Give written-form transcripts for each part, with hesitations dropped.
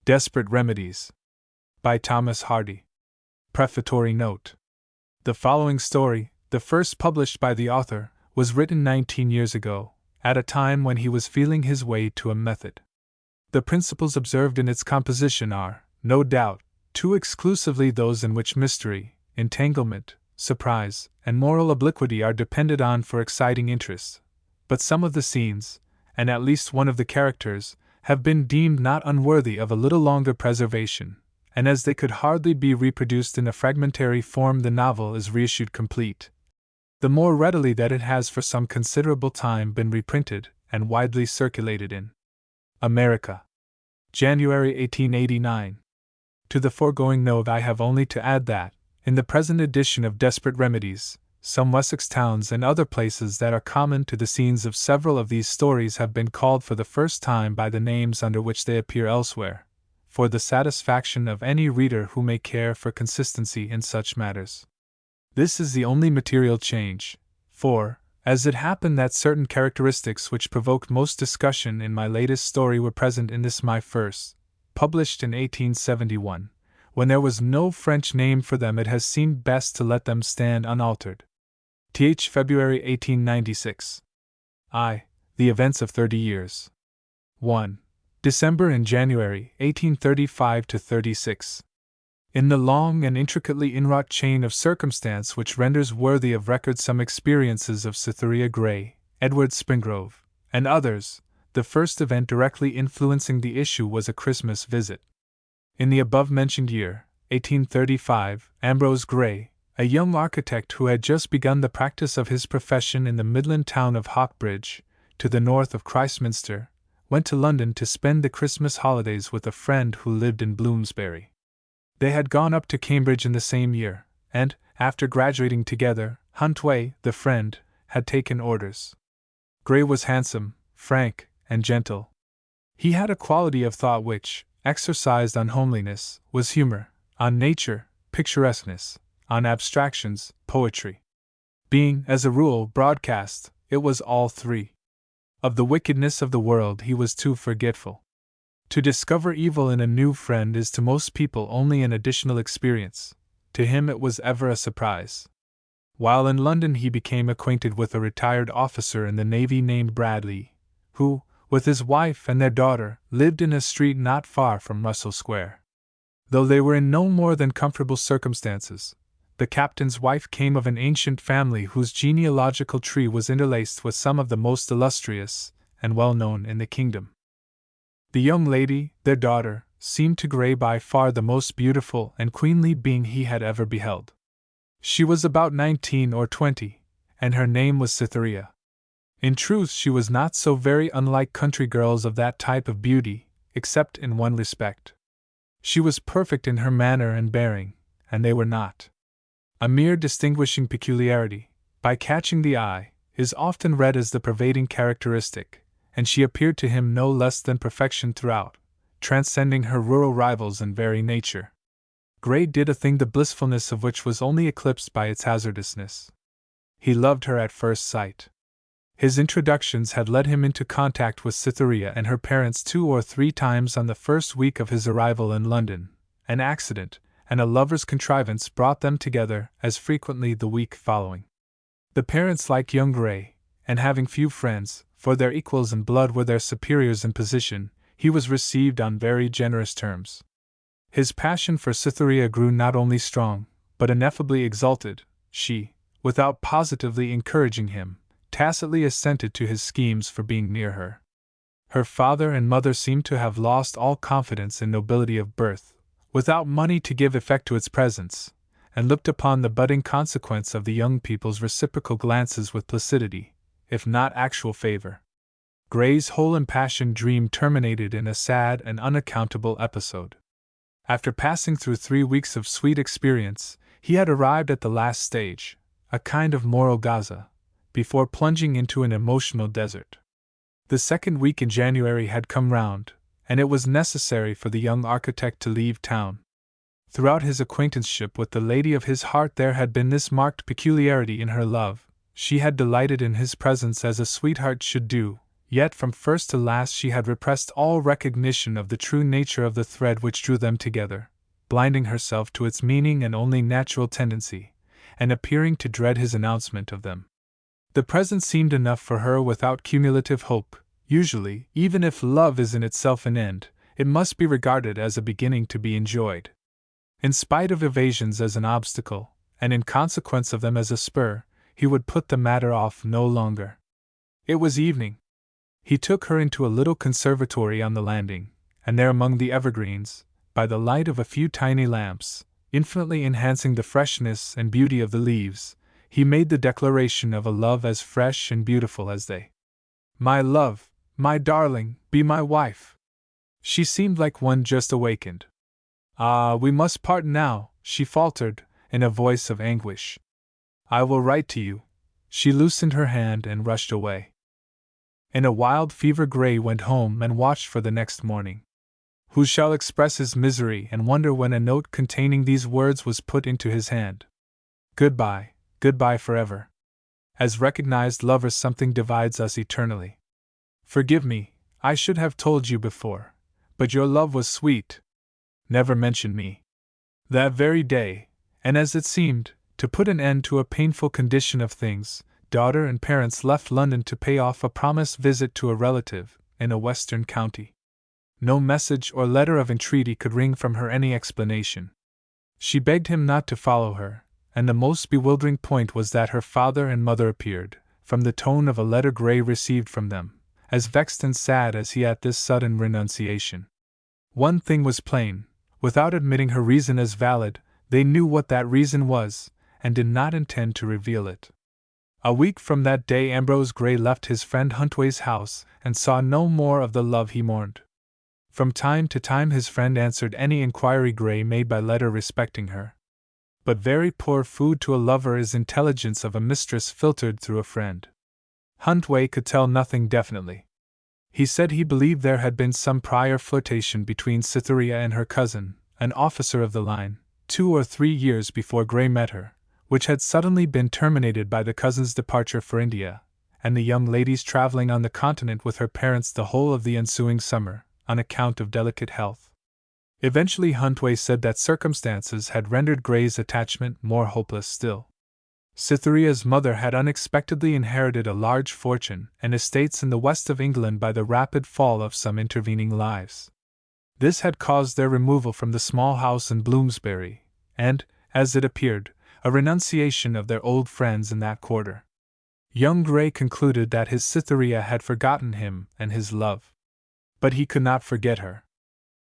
Desperate Remedies by Thomas Hardy. Prefatory note. The following story, the first published by the author, was written 19 years ago, at a time when he was feeling his way to a method. The principles observed in its composition are, no doubt, too exclusively those in which mystery, entanglement, surprise, and moral obliquity are depended on for exciting interest, but some of the scenes, and at least one of the characters, have been deemed not unworthy of a little longer preservation, and as they could hardly be reproduced in a fragmentary form, the novel is reissued complete, the more readily that it has for some considerable time been reprinted and widely circulated in America. January 1889. To the foregoing note I have only to add that, in the present edition of Desperate Remedies, some Wessex towns and other places that are common to the scenes of several of these stories have been called for the first time by the names under which they appear elsewhere, for the satisfaction of any reader who may care for consistency in such matters. This is the only material change, for, as it happened that certain characteristics which provoked most discussion in my latest story were present in this my first, published in 1871, when there was no French name for them, it has seemed best to let them stand unaltered. Th. February 1896. I. The Events of 30 Years. 1. December and January 1835–36. In the long and intricately inwrought chain of circumstance which renders worthy of record some experiences of Cytherea Grey, Edward Springrove, and others, the first event directly influencing the issue was a Christmas visit. In the above-mentioned year, 1835, Ambrose Grey, a young architect who had just begun the practice of his profession in the Midland town of Hawkbridge, to the north of Christminster, went to London to spend the Christmas holidays with a friend who lived in Bloomsbury. They had gone up to Cambridge in the same year, and, after graduating together, Huntway, the friend, had taken orders. Grey was handsome, frank, and gentle. He had a quality of thought which, exercised on homeliness, was humor, on nature, picturesqueness, on abstractions, poetry. Being, as a rule, broadcast, it was all three. Of the wickedness of the world he was too forgetful. To discover evil in a new friend is to most people only an additional experience. To him it was ever a surprise. While in London he became acquainted with a retired officer in the Navy named Bradley, who, with his wife and their daughter, lived in a street not far from Russell Square. Though they were in no more than comfortable circumstances, the captain's wife came of an ancient family whose genealogical tree was interlaced with some of the most illustrious and well-known in the kingdom. The young lady, their daughter, seemed to Grey by far the most beautiful and queenly being he had ever beheld. She was about 19 or 20, and her name was Cytherea. In truth, she was not so very unlike country girls of that type of beauty, except in one respect. She was perfect in her manner and bearing, and they were not. A mere distinguishing peculiarity, by catching the eye, is often read as the pervading characteristic, and she appeared to him no less than perfection throughout, transcending her rural rivals in very nature. Grey did a thing the blissfulness of which was only eclipsed by its hazardousness. He loved her at first sight. His introductions had led him into contact with Cytherea and her parents 2 or 3 times on the first week of his arrival in London. An accident, and a lover's contrivance brought them together as frequently the week following. The parents liked young Grey, and having few friends, for their equals in blood were their superiors in position, he was received on very generous terms. His passion for Cytherea grew not only strong, but ineffably exalted. She, without positively encouraging him, tacitly assented to his schemes for being near her. Her father and mother seemed to have lost all confidence in nobility of birth, without money to give effect to its presence, and looked upon the budding consequence of the young people's reciprocal glances with placidity, if not actual favor. Grey's whole impassioned dream terminated in a sad and unaccountable episode. After passing through 3 weeks of sweet experience, he had arrived at the last stage, a kind of moral Gaza, before plunging into an emotional desert. The second week in January had come round, and it was necessary for the young architect to leave town. Throughout his acquaintanceship with the lady of his heart there had been this marked peculiarity in her love: she had delighted in his presence as a sweetheart should do, yet from first to last she had repressed all recognition of the true nature of the thread which drew them together, blinding herself to its meaning and only natural tendency, and appearing to dread his announcement of them. The present seemed enough for her without cumulative hope. Usually, even if love is in itself an end, it must be regarded as a beginning to be enjoyed. In spite of evasions as an obstacle, and in consequence of them as a spur, he would put the matter off no longer. It was evening. He took her into a little conservatory on the landing, and there among the evergreens, by the light of a few tiny lamps, infinitely enhancing the freshness and beauty of the leaves, he made the declaration of a love as fresh and beautiful as they. "My love, my darling, be my wife." She seemed like one just awakened. "Ah, we must part now," she faltered, in a voice of anguish. "I will write to you." She loosened her hand and rushed away. In a wild fever, Gray went home and watched for the next morning. Who shall express his misery and wonder when a note containing these words was put into his hand? "Goodbye, goodbye forever. As recognized lovers, something divides us eternally. Forgive me, I should have told you before, but your love was sweet. Never mention me." That very day, and as it seemed, to put an end to a painful condition of things, daughter and parents left London to pay off a promised visit to a relative in a western county. No message or letter of entreaty could wring from her any explanation. She begged him not to follow her, and the most bewildering point was that her father and mother appeared, from the tone of a letter Gray received from them, as vexed and sad as he at this sudden renunciation. One thing was plain: without admitting her reason as valid, they knew what that reason was, and did not intend to reveal it. A week from that day Ambrose Gray left his friend Huntway's house and saw no more of the love he mourned. From time to time his friend answered any inquiry Gray made by letter respecting her. But very poor food to a lover is intelligence of a mistress filtered through a friend. Huntway could tell nothing definitely. He said he believed there had been some prior flirtation between Cytherea and her cousin, an officer of the line, 2 or 3 years before Gray met her, which had suddenly been terminated by the cousin's departure for India, and the young lady's traveling on the continent with her parents the whole of the ensuing summer, on account of delicate health. Eventually Huntway said that circumstances had rendered Gray's attachment more hopeless still. Cytherea's mother had unexpectedly inherited a large fortune and estates in the west of England by the rapid fall of some intervening lives. This had caused their removal from the small house in Bloomsbury, and, as it appeared, a renunciation of their old friends in that quarter. Young Gray concluded that his Cytherea had forgotten him and his love. But he could not forget her.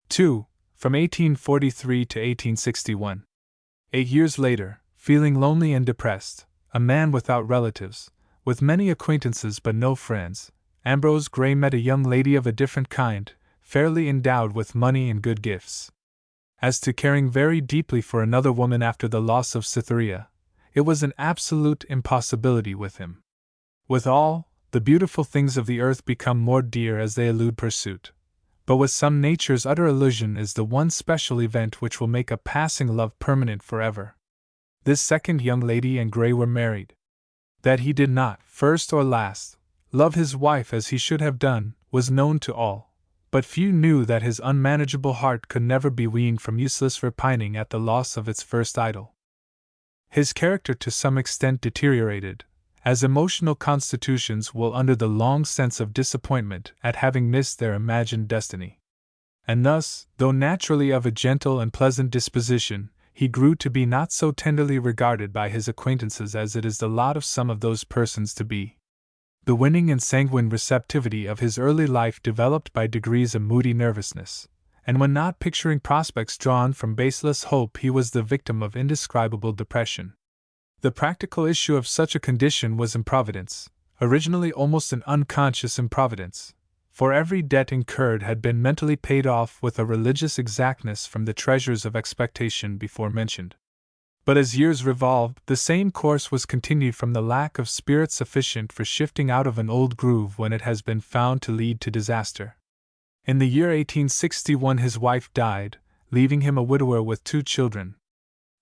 2. From 1843 to 1861. 8 years later, feeling lonely and depressed, a man without relatives, with many acquaintances but no friends, Ambrose Gray met a young lady of a different kind, fairly endowed with money and good gifts. As to caring very deeply for another woman after the loss of Cytherea, it was an absolute impossibility with him. With all, the beautiful things of the earth become more dear as they elude pursuit. But with some nature's utter illusion is the one special event which will make a passing love permanent forever. This second young lady and Gray were married. That he did not, first or last, love his wife as he should have done, was known to all, but few knew that his unmanageable heart could never be weaned from useless repining at the loss of its first idol. His character to some extent deteriorated, as emotional constitutions will under the long sense of disappointment at having missed their imagined destiny. And thus, though naturally of a gentle and pleasant disposition, he grew to be not so tenderly regarded by his acquaintances as it is the lot of some of those persons to be. The winning and sanguine receptivity of his early life developed by degrees a moody nervousness, and when not picturing prospects drawn from baseless hope he was the victim of indescribable depression. The practical issue of such a condition was improvidence, originally almost an unconscious improvidence, for every debt incurred had been mentally paid off with a religious exactness from the treasures of expectation before mentioned. But as years revolved, the same course was continued from the lack of spirit sufficient for shifting out of an old groove when it has been found to lead to disaster. In the year 1861 his wife died, leaving him a widower with 2 children.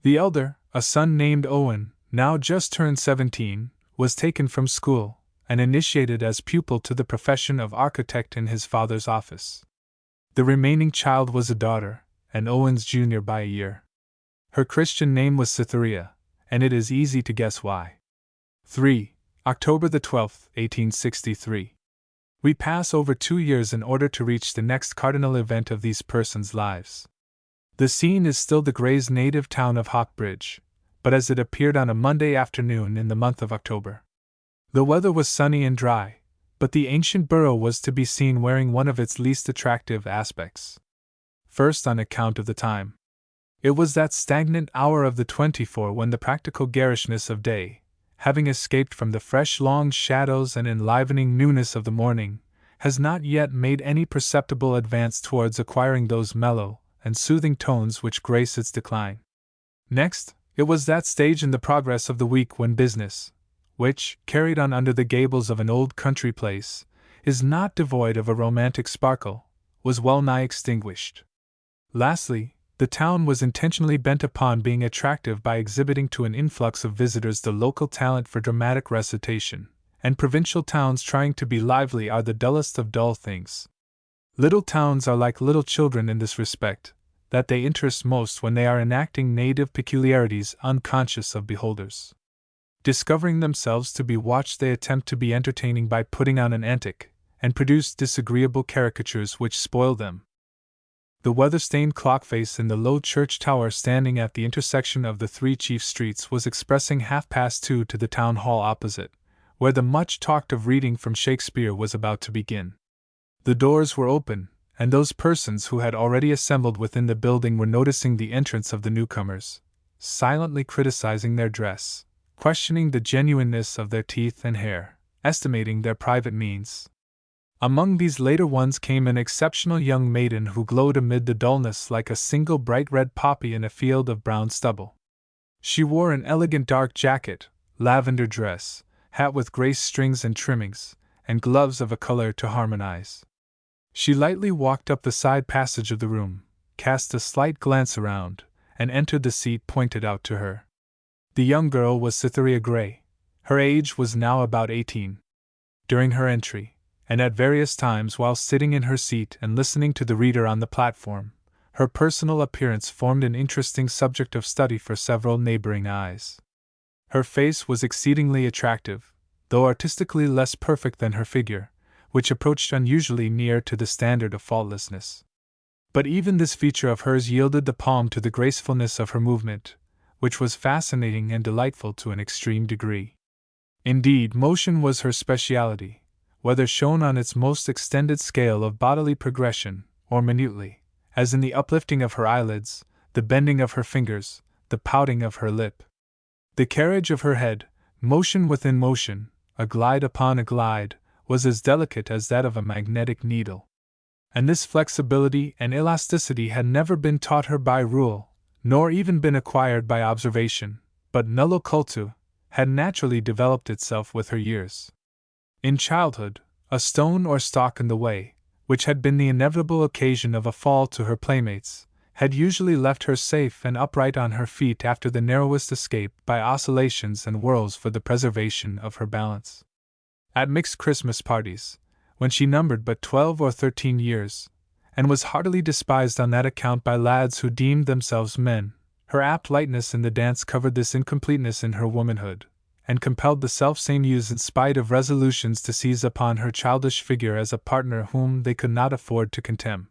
The elder, a son named Owen, now just turned 17, was taken from school, and initiated as pupil to the profession of architect in his father's office. The remaining child was a daughter, and Owen's junior by a year. Her Christian name was Cytherea, and it is easy to guess why. 3. October the 12th, 1863. We pass over 2 years in order to reach the next cardinal event of these persons' lives. The scene is still the Greys' native town of Hawkbridge, but as it appeared on a Monday afternoon in the month of October. The weather was sunny and dry, but the ancient borough was to be seen wearing one of its least attractive aspects. First, on account of the time. It was that stagnant hour of the 24 when the practical garishness of day, having escaped from the fresh long shadows and enlivening newness of the morning, has not yet made any perceptible advance towards acquiring those mellow and soothing tones which grace its decline. Next, it was that stage in the progress of the week when business, which, carried on under the gables of an old country place, is not devoid of a romantic sparkle, was well nigh extinguished. Lastly, the town was intentionally bent upon being attractive by exhibiting to an influx of visitors the local talent for dramatic recitation, and provincial towns trying to be lively are the dullest of dull things. Little towns are like little children in this respect, that they interest most when they are enacting native peculiarities unconscious of beholders. Discovering themselves to be watched, they attempt to be entertaining by putting on an antic, and produce disagreeable caricatures which spoil them. The weather-stained clock face in the low church tower standing at the intersection of the 3 chief streets was expressing 2:30 to the town hall opposite, where the much-talked-of reading from Shakespeare was about to begin. The doors were open, and those persons who had already assembled within the building were noticing the entrance of the newcomers, silently criticizing their dress, questioning the genuineness of their teeth and hair, estimating their private means. Among these later ones came an exceptional young maiden who glowed amid the dullness like a single bright red poppy in a field of brown stubble. She wore an elegant dark jacket, lavender dress, hat with grace strings and trimmings, and gloves of a color to harmonize. She lightly walked up the side passage of the room, cast a slight glance around, and entered the seat pointed out to her. The young girl was Cytherea Grey. Her age was now about 18. During her entry, and at various times while sitting in her seat and listening to the reader on the platform, her personal appearance formed an interesting subject of study for several neighboring eyes. Her face was exceedingly attractive, though artistically less perfect than her figure, which approached unusually near to the standard of faultlessness. But even this feature of hers yielded the palm to the gracefulness of her movement, which was fascinating and delightful to an extreme degree. Indeed, motion was her speciality, whether shown on its most extended scale of bodily progression, or minutely, as in the uplifting of her eyelids, the bending of her fingers, the pouting of her lip. The carriage of her head, motion within motion, a glide upon a glide, was as delicate as that of a magnetic needle. And this flexibility and elasticity had never been taught her by rule, nor even been acquired by observation, but nullo cultu, had naturally developed itself with her years. In childhood, a stone or stalk in the way, which had been the inevitable occasion of a fall to her playmates, had usually left her safe and upright on her feet after the narrowest escape by oscillations and whirls for the preservation of her balance. At mixed Christmas parties, when she numbered but 12 or 13 years, and was heartily despised on that account by lads who deemed themselves men, her apt lightness in the dance covered this incompleteness in her womanhood, and compelled the selfsame youths in spite of resolutions to seize upon her childish figure as a partner whom they could not afford to contemn.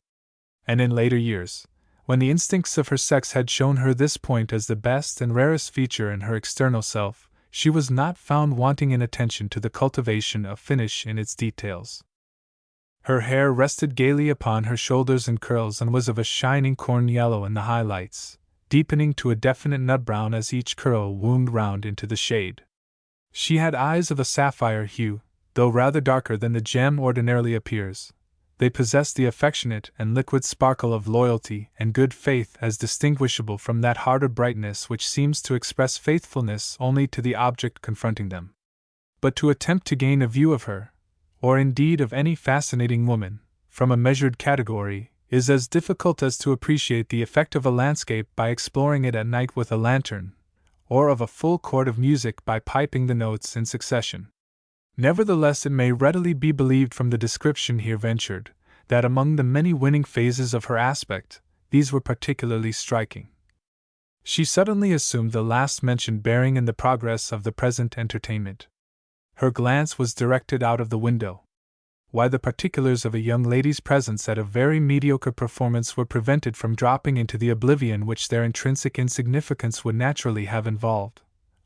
And in later years, when the instincts of her sex had shown her this point as the best and rarest feature in her external self, she was not found wanting in attention to the cultivation of finish in its details. Her hair rested gaily upon her shoulders in curls and was of a shining corn yellow in the high lights, deepening to a definite nut brown as each curl wound round into the shade. She had eyes of a sapphire hue, though rather darker than the gem ordinarily appears. They possessed the affectionate and liquid sparkle of loyalty and good faith as distinguishable from that harder brightness which seems to express faithfulness only to the object confronting them. But to attempt to gain a view of her, or indeed of any fascinating woman, from a measured category, is as difficult as to appreciate the effect of a landscape by exploring it at night with a lantern, or of a full chord of music by piping the notes in succession. Nevertheless, it may readily be believed from the description here ventured, that among the many winning phases of her aspect, these were particularly striking. She suddenly assumed the last mentioned bearing in the progress of the present entertainment. Her glance was directed out of the window. Why the particulars of a young lady's presence at a very mediocre performance were prevented from dropping into the oblivion which their intrinsic insignificance would naturally have involved,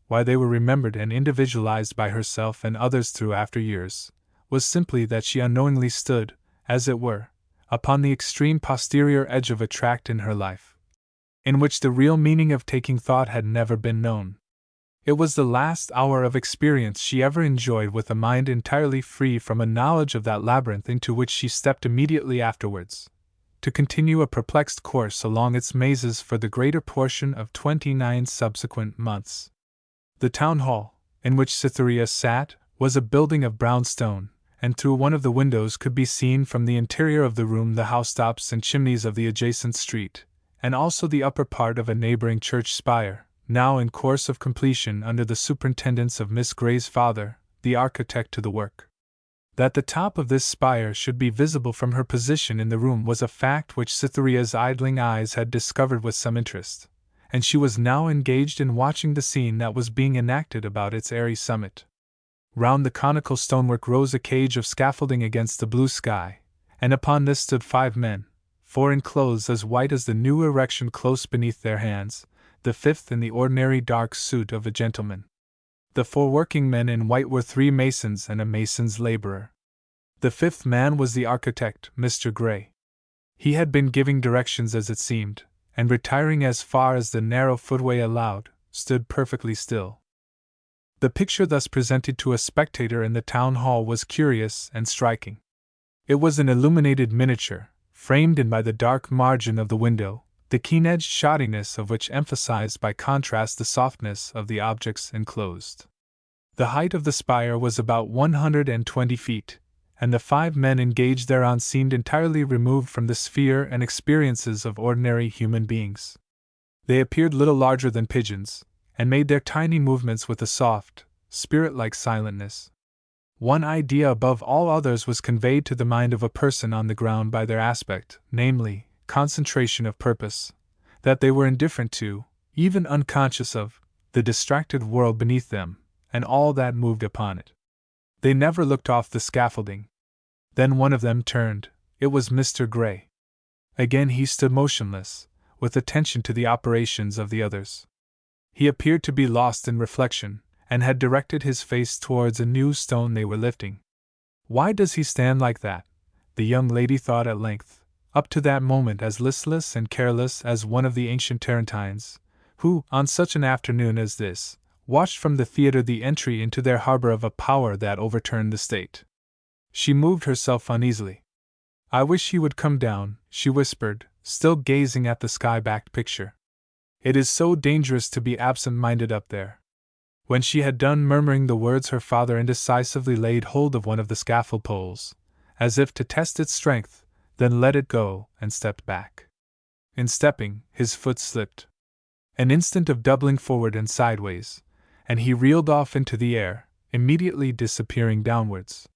why they were remembered and individualized by herself and others through after years, was simply that she unknowingly stood, as it were, upon the extreme posterior edge of a tract in her life, in which the real meaning of taking thought had never been known. It was the last hour of experience she ever enjoyed with a mind entirely free from a knowledge of that labyrinth into which she stepped immediately afterwards, to continue a perplexed course along its mazes for the greater portion of 29 subsequent months. The town hall, in which Cytherea sat, was a building of brown stone, and through one of the windows could be seen from the interior of the room the housetops and chimneys of the adjacent street, and also the upper part of a neighbouring church spire, now in course of completion under the superintendence of Miss Gray's father, the architect to the work. That the top of this spire should be visible from her position in the room was a fact which Cytherea's idling eyes had discovered with some interest, and she was now engaged in watching the scene that was being enacted about its airy summit. Round the conical stonework rose a cage of scaffolding against the blue sky, and upon this stood 5 men, 4 in clothes as white as the new erection close beneath their hands, the 5th in the ordinary dark suit of a gentleman. The 4 working men in white were 3 masons and a mason's laborer. The 5th man was the architect, Mr. Gray. He had been giving directions as it seemed, and retiring as far as the narrow footway allowed, stood perfectly still. The picture thus presented to a spectator in the town hall was curious and striking. It was an illuminated miniature, framed in by the dark margin of the window, the keen-edged shoddiness of which emphasized by contrast the softness of the objects enclosed. The height of the spire was about 120 feet, and the 5 men engaged thereon seemed entirely removed from the sphere and experiences of ordinary human beings. They appeared little larger than pigeons, and made their tiny movements with a soft, spirit-like silentness. One idea above all others was conveyed to the mind of a person on the ground by their aspect, namely, concentration of purpose, that they were indifferent to, even unconscious of, the distracted world beneath them, and all that moved upon it. They never looked off the scaffolding. Then one of them turned. It was Mr. Gray. Again he stood motionless, with attention to the operations of the others. He appeared to be lost in reflection, and had directed his face towards a new stone they were lifting. Why does he stand like that? The young lady thought at length, up to that moment as listless and careless as one of the ancient Tarentines, who, on such an afternoon as this, watched from the theatre the entry into their harbor of a power that overturned the state. She moved herself uneasily. "I wish he would come down," she whispered, still gazing at the sky-backed picture. "It is so dangerous to be absent-minded up there." When she had done murmuring the words, her father indecisively laid hold of one of the scaffold poles, as if to test its strength, then let it go, and stepped back. In stepping, his foot slipped. An instant of doubling forward and sideways, and he reeled off into the air, immediately disappearing downwards.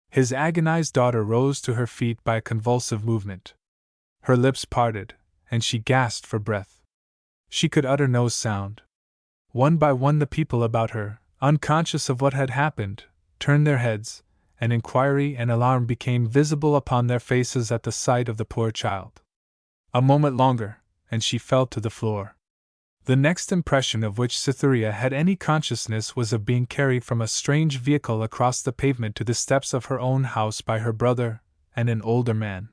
His agonized daughter rose to her feet by a convulsive movement. Her lips parted, and she gasped for breath. She could utter no sound. One by one the people about her, unconscious of what had happened, turned their heads, and inquiry and alarm became visible upon their faces at the sight of the poor child. A moment longer, and she fell to the floor. The next impression of which Cytherea had any consciousness was of being carried from a strange vehicle across the pavement to the steps of her own house by her brother and an older man.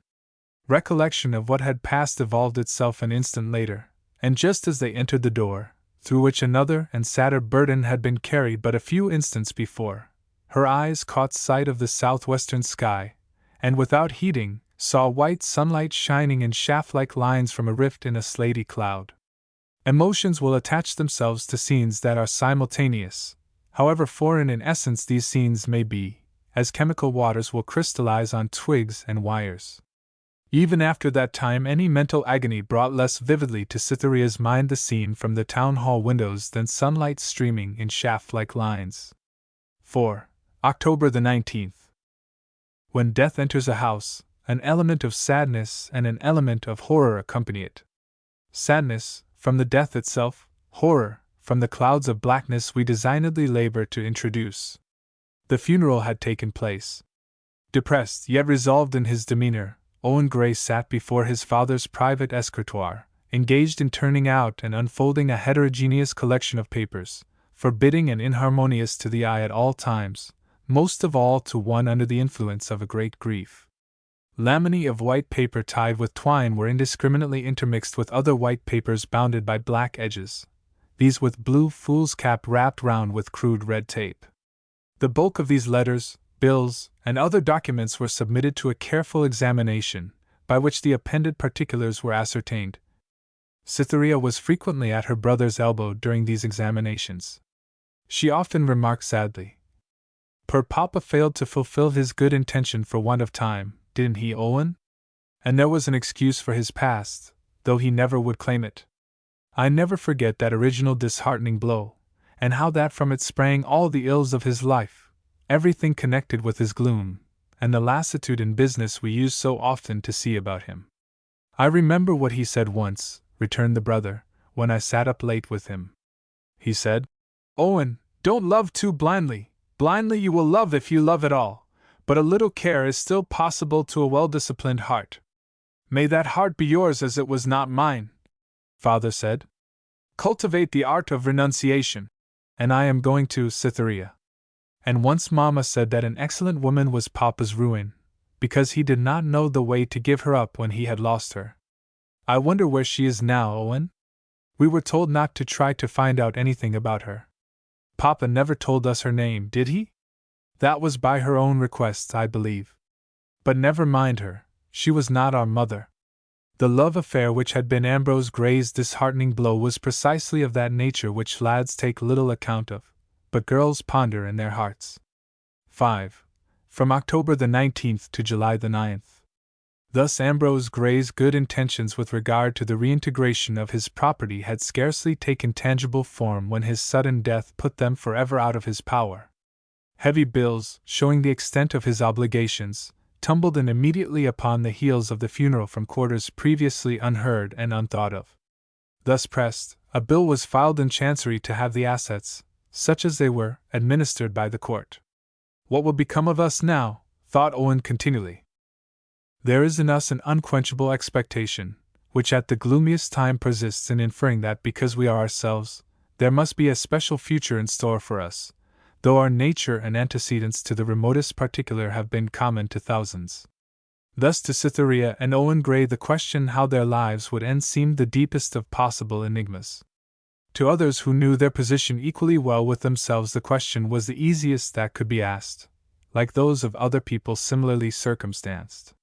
Recollection of what had passed evolved itself an instant later, and just as they entered the door, through which another and sadder burden had been carried but a few instants before, her eyes caught sight of the southwestern sky, and without heeding, saw white sunlight shining in shaft-like lines from a rift in a slaty cloud. Emotions will attach themselves to scenes that are simultaneous, however foreign in essence these scenes may be, as chemical waters will crystallize on twigs and wires. Even after that time any mental agony brought less vividly to Cytherea's mind the scene from the town hall windows than sunlight streaming in shaft-like lines. For, October the 19th. When death enters a house, an element of sadness and an element of horror accompany it. Sadness, from the death itself, horror, from the clouds of blackness we designedly labor to introduce. The funeral had taken place. Depressed, yet resolved in his demeanor, Owen Gray sat before his father's private escritoire, engaged in turning out and unfolding a heterogeneous collection of papers, forbidding and inharmonious to the eye at all times, most of all to one under the influence of a great grief. Laminae of white paper tied with twine were indiscriminately intermixed with other white papers bounded by black edges, these with blue foolscap wrapped round with crude red tape. The bulk of these letters, bills, and other documents were submitted to a careful examination, by which the appended particulars were ascertained. Cytherea was frequently at her brother's elbow during these examinations. She often remarked sadly, "Poor Papa failed to fulfill his good intention for want of time, didn't he, Owen?" And there was an excuse for his past, though he never would claim it. I never forget that original disheartening blow, and how that from it sprang all the ills of his life, everything connected with his gloom, and the lassitude in business we used so often to see about him. "I remember what he said once," returned the brother, "when I sat up late with him. He said, 'Owen, don't love too blindly. Blindly you will love if you love at all, but a little care is still possible to a well-disciplined heart. May that heart be yours as it was not mine,' Father said. 'Cultivate the art of renunciation.' And I am going to, Cytherea. And once Mamma said that an excellent woman was Papa's ruin, because he did not know the way to give her up when he had lost her. I wonder where she is now, Owen? We were told not to try to find out anything about her. Papa never told us her name, did he? That was by her own request, I believe. But never mind her, she was not our mother. The love affair which had been Ambrose Gray's disheartening blow was precisely of that nature which lads take little account of, but girls ponder in their hearts. 5. From October the 19th to July the 9th. Thus Ambrose Gray's good intentions with regard to the reintegration of his property had scarcely taken tangible form when his sudden death put them forever out of his power. Heavy bills, showing the extent of his obligations, tumbled in immediately upon the heels of the funeral from quarters previously unheard and unthought of. Thus pressed, a bill was filed in Chancery to have the assets, such as they were, administered by the court. What will become of us now? Thought Owen continually. There is in us an unquenchable expectation, which at the gloomiest time persists in inferring that because we are ourselves, there must be a special future in store for us, though our nature and antecedents to the remotest particular have been common to thousands. Thus to Cytherea and Owen Gray the question how their lives would end seemed the deepest of possible enigmas. To others who knew their position equally well with themselves the question was the easiest that could be asked, like those of other people similarly circumstanced.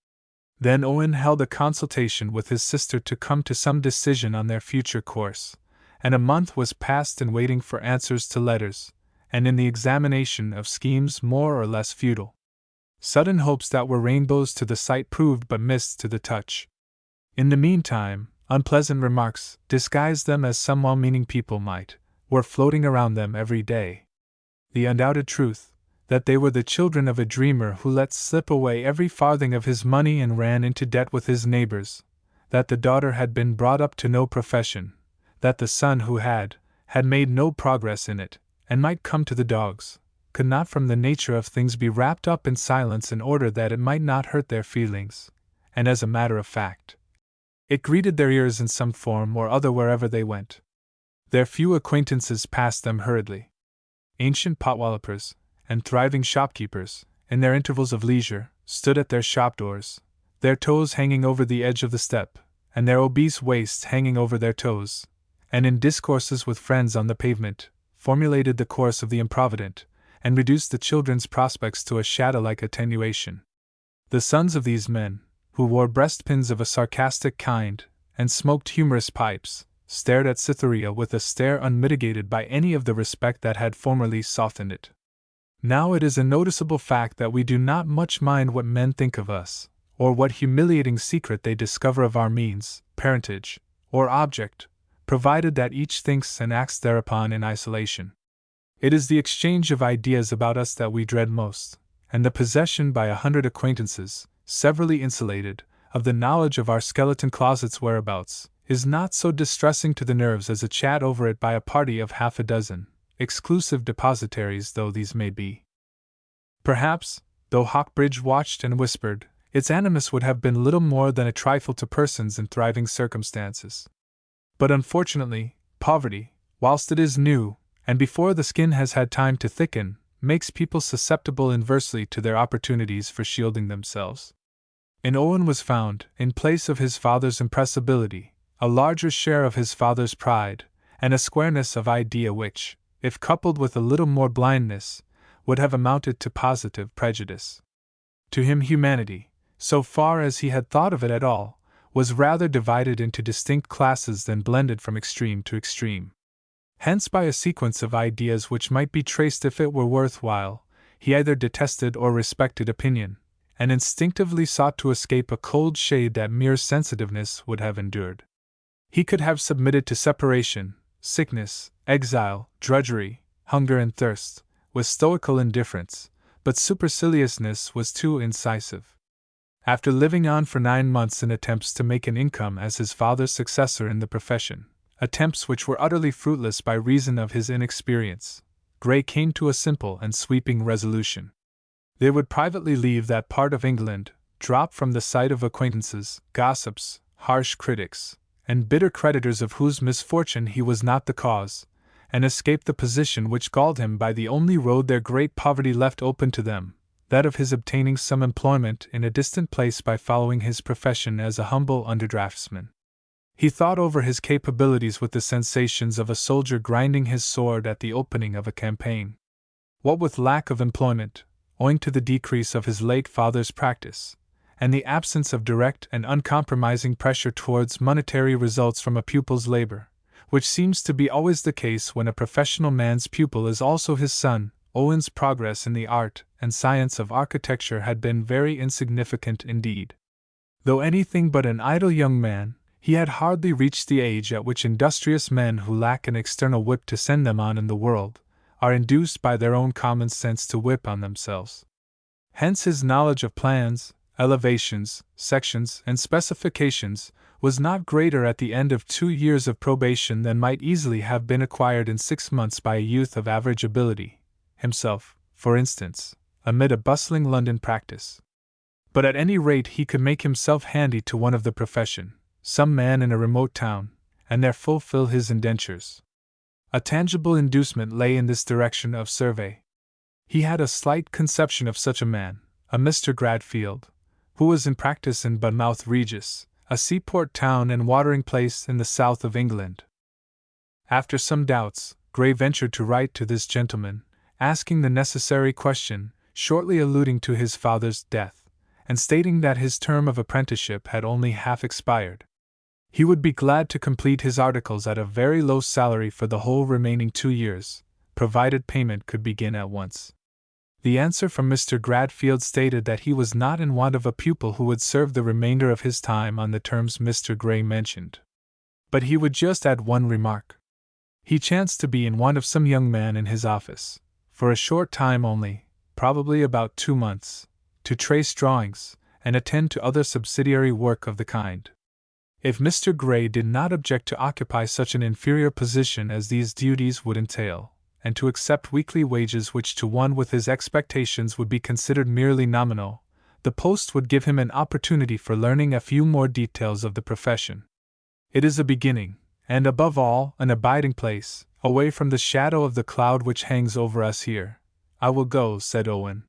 Then Owen held a consultation with his sister to come to some decision on their future course, and a month was passed in waiting for answers to letters, and in the examination of schemes more or less futile. Sudden hopes that were rainbows to the sight proved but mists to the touch. In the meantime, unpleasant remarks, disguised them as some well-meaning people might, were floating around them every day. The undoubted truth, that they were the children of a dreamer who let slip away every farthing of his money and ran into debt with his neighbors, that the daughter had been brought up to no profession, that the son who had made no progress in it, and might come to the dogs, could not from the nature of things be wrapped up in silence in order that it might not hurt their feelings, and as a matter of fact, it greeted their ears in some form or other wherever they went. Their few acquaintances passed them hurriedly. Ancient potwallopers and thriving shopkeepers, in their intervals of leisure, stood at their shop doors, their toes hanging over the edge of the step, and their obese waists hanging over their toes, and in discourses with friends on the pavement, formulated the course of the improvident, and reduced the children's prospects to a shadow-like attenuation. The sons of these men, who wore breastpins of a sarcastic kind, and smoked humorous pipes, stared at Cytherea with a stare unmitigated by any of the respect that had formerly softened it. Now it is a noticeable fact that we do not much mind what men think of us, or what humiliating secret they discover of our means, parentage, or object, provided that each thinks and acts thereupon in isolation. It is the exchange of ideas about us that we dread most, and the possession by 100 acquaintances, severally insulated, of the knowledge of our skeleton closet's whereabouts, is not so distressing to the nerves as a chat over it by a party of half a dozen, exclusive depositaries though these may be. Perhaps, though Hawkbridge watched and whispered, its animus would have been little more than a trifle to persons in thriving circumstances. But unfortunately, poverty, whilst it is new, and before the skin has had time to thicken, makes people susceptible inversely to their opportunities for shielding themselves. In Owen was found, in place of his father's impressibility, a larger share of his father's pride, and a squareness of idea which, if coupled with a little more blindness, would have amounted to positive prejudice. To him humanity, so far as he had thought of it at all, was rather divided into distinct classes than blended from extreme to extreme. Hence, by a sequence of ideas which might be traced if it were worthwhile, he either detested or respected opinion, and instinctively sought to escape a cold shade that mere sensitiveness would have endured. He could have submitted to separation, sickness, exile, drudgery, hunger and thirst, with stoical indifference, but superciliousness was too incisive. After living on for 9 months in attempts to make an income as his father's successor in the profession, attempts which were utterly fruitless by reason of his inexperience, Grey came to a simple and sweeping resolution. They would privately leave that part of England, drop from the sight of acquaintances, gossips, harsh critics, and bitter creditors of whose misfortune he was not the cause, and escape the position which galled him by the only road their great poverty left open to them, that of his obtaining some employment in a distant place by following his profession as a humble underdraftsman. He thought over his capabilities with the sensations of a soldier grinding his sword at the opening of a campaign. What with lack of employment, owing to the decrease of his late father's practice, and the absence of direct and uncompromising pressure towards monetary results from a pupil's labor, which seems to be always the case when a professional man's pupil is also his son, Owen's progress in the art and science of architecture had been very insignificant indeed. Though anything but an idle young man, he had hardly reached the age at which industrious men who lack an external whip to send them on in the world, are induced by their own common sense to whip on themselves. Hence his knowledge of plans, elevations, sections, and specifications was not greater at the end of 2 years of probation than might easily have been acquired in 6 months by a youth of average ability, himself, for instance, amid a bustling London practice. But at any rate he could make himself handy to one of the profession, some man in a remote town, and there fulfill his indentures. A tangible inducement lay in this direction of survey. He had a slight conception of such a man, a Mr. Gradfield, who was in practice in Budmouth Regis, a seaport town and watering place in the south of England. After some doubts, Grey ventured to write to this gentleman, asking the necessary question, shortly alluding to his father's death, and stating that his term of apprenticeship had only half expired. He would be glad to complete his articles at a very low salary for the whole remaining 2 years, provided payment could begin at once. The answer from Mr. Gradfield stated that he was not in want of a pupil who would serve the remainder of his time on the terms Mr. Grey mentioned. But he would just add one remark. He chanced to be in want of some young man in his office, for a short time only, probably about 2 months, to trace drawings, and attend to other subsidiary work of the kind. If Mr. Grey did not object to occupy such an inferior position as these duties would entail, and to accept weekly wages which to one with his expectations would be considered merely nominal, the post would give him an opportunity for learning a few more details of the profession. It is a beginning, and above all, an abiding place, away from the shadow of the cloud which hangs over us here. I will go, said Owen.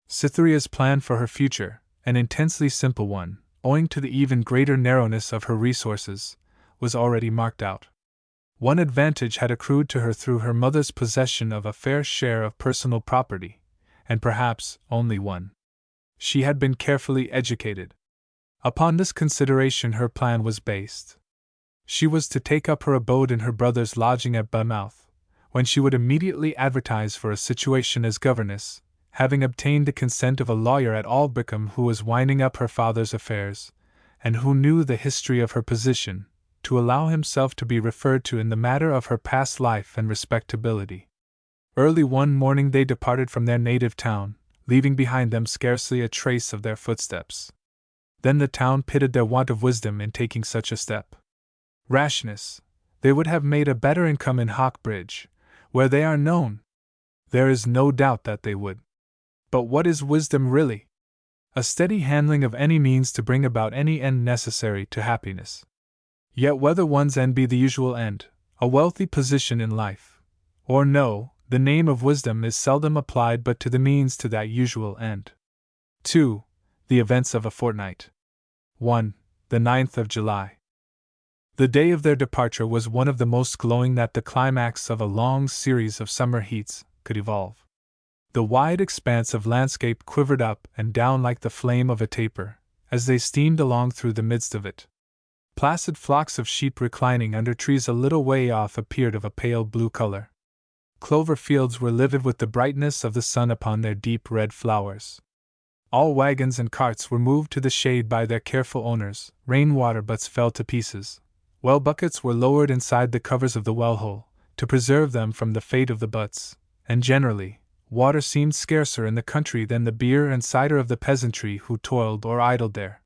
Cytherea's plan for her future, an intensely simple one, owing to the even greater narrowness of her resources, was already marked out. One advantage had accrued to her through her mother's possession of a fair share of personal property, and perhaps only one. She had been carefully educated. Upon this consideration her plan was based. She was to take up her abode in her brother's lodging at Budmouth, when she would immediately advertise for a situation as governess, having obtained the consent of a lawyer at Aldbrickham who was winding up her father's affairs, and who knew the history of her position, to allow himself to be referred to in the matter of her past life and respectability. Early one morning they departed from their native town, leaving behind them scarcely a trace of their footsteps. Then the town pitied their want of wisdom in taking such a step. Rashness! They would have made a better income in Hawkbridge, where they are known. There is no doubt that they would. But what is wisdom really? A steady handling of any means to bring about any end necessary to happiness. Yet whether one's end be the usual end, a wealthy position in life, or no, the name of wisdom is seldom applied but to the means to that usual end. 2. The events of a fortnight. 1. The 9th of July. The day of their departure was one of the most glowing that the climax of a long series of summer heats could evolve. The wide expanse of landscape quivered up and down like the flame of a taper, as they steamed along through the midst of it. Placid flocks of sheep reclining under trees a little way off appeared of a pale blue color. Clover fields were livid with the brightness of the sun upon their deep red flowers. All wagons and carts were moved to the shade by their careful owners, rain-water butts fell to pieces, well buckets were lowered inside the covers of the well-hole, to preserve them from the fate of the butts, and generally, water seemed scarcer in the country than the beer and cider of the peasantry who toiled or idled there.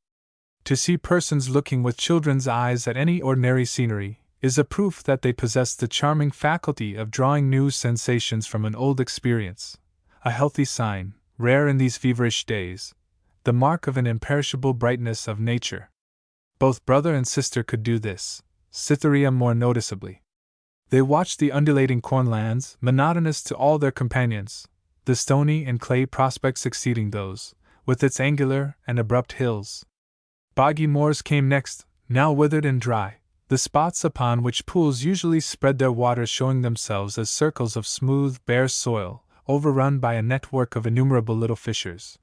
To see persons looking with children's eyes at any ordinary scenery is a proof that they possess the charming faculty of drawing new sensations from an old experience, a healthy sign, rare in these feverish days, the mark of an imperishable brightness of nature. Both brother and sister could do this, Cytherea more noticeably. They watched the undulating cornlands, monotonous to all their companions, the stony and clay prospect succeeding those, with its angular and abrupt hills. Boggy moors came next, now withered and dry, the spots upon which pools usually spread their waters showing themselves as circles of smooth, bare soil, overrun by a network of innumerable little fissures.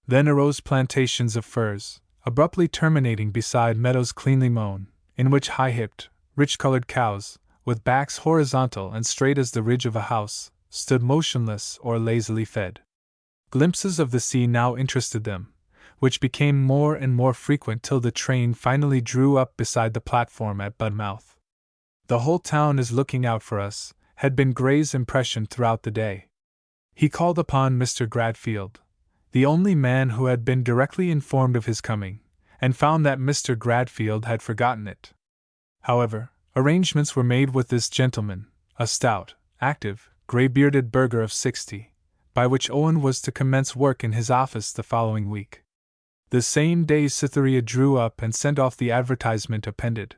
Then arose plantations of firs, abruptly terminating beside meadows cleanly mown, in which high-hipped, rich-colored cows, with backs horizontal and straight as the ridge of a house, stood motionless or lazily fed. Glimpses of the sea now interested them, which became more and more frequent till the train finally drew up beside the platform at Budmouth. "The whole town is looking out for us," had been Gray's impression throughout the day. He called upon Mr. Gradfield, the only man who had been directly informed of his coming, and found that Mr. Gradfield had forgotten it. However, arrangements were made with this gentleman, a stout, active, grey-bearded burgher of 60, by which Owen was to commence work in his office the following week. The same day Cytherea drew up and sent off the advertisement appended.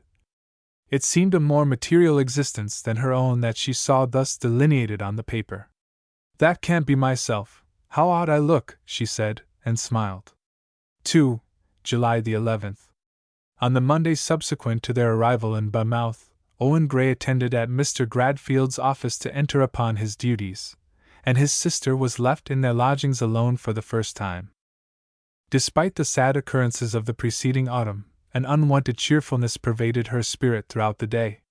It seemed a more material existence than her own that she saw thus delineated on the paper. "That can't be myself. How odd I look," she said, and smiled. 2. July the 11th. On the Monday subsequent to their arrival in Budmouth, Owen Gray attended at Mr. Gradfield's office to enter upon his duties, and his sister was left in their lodgings alone for the first time. Despite the sad occurrences of the preceding autumn, an unwonted cheerfulness pervaded her spirit throughout the day.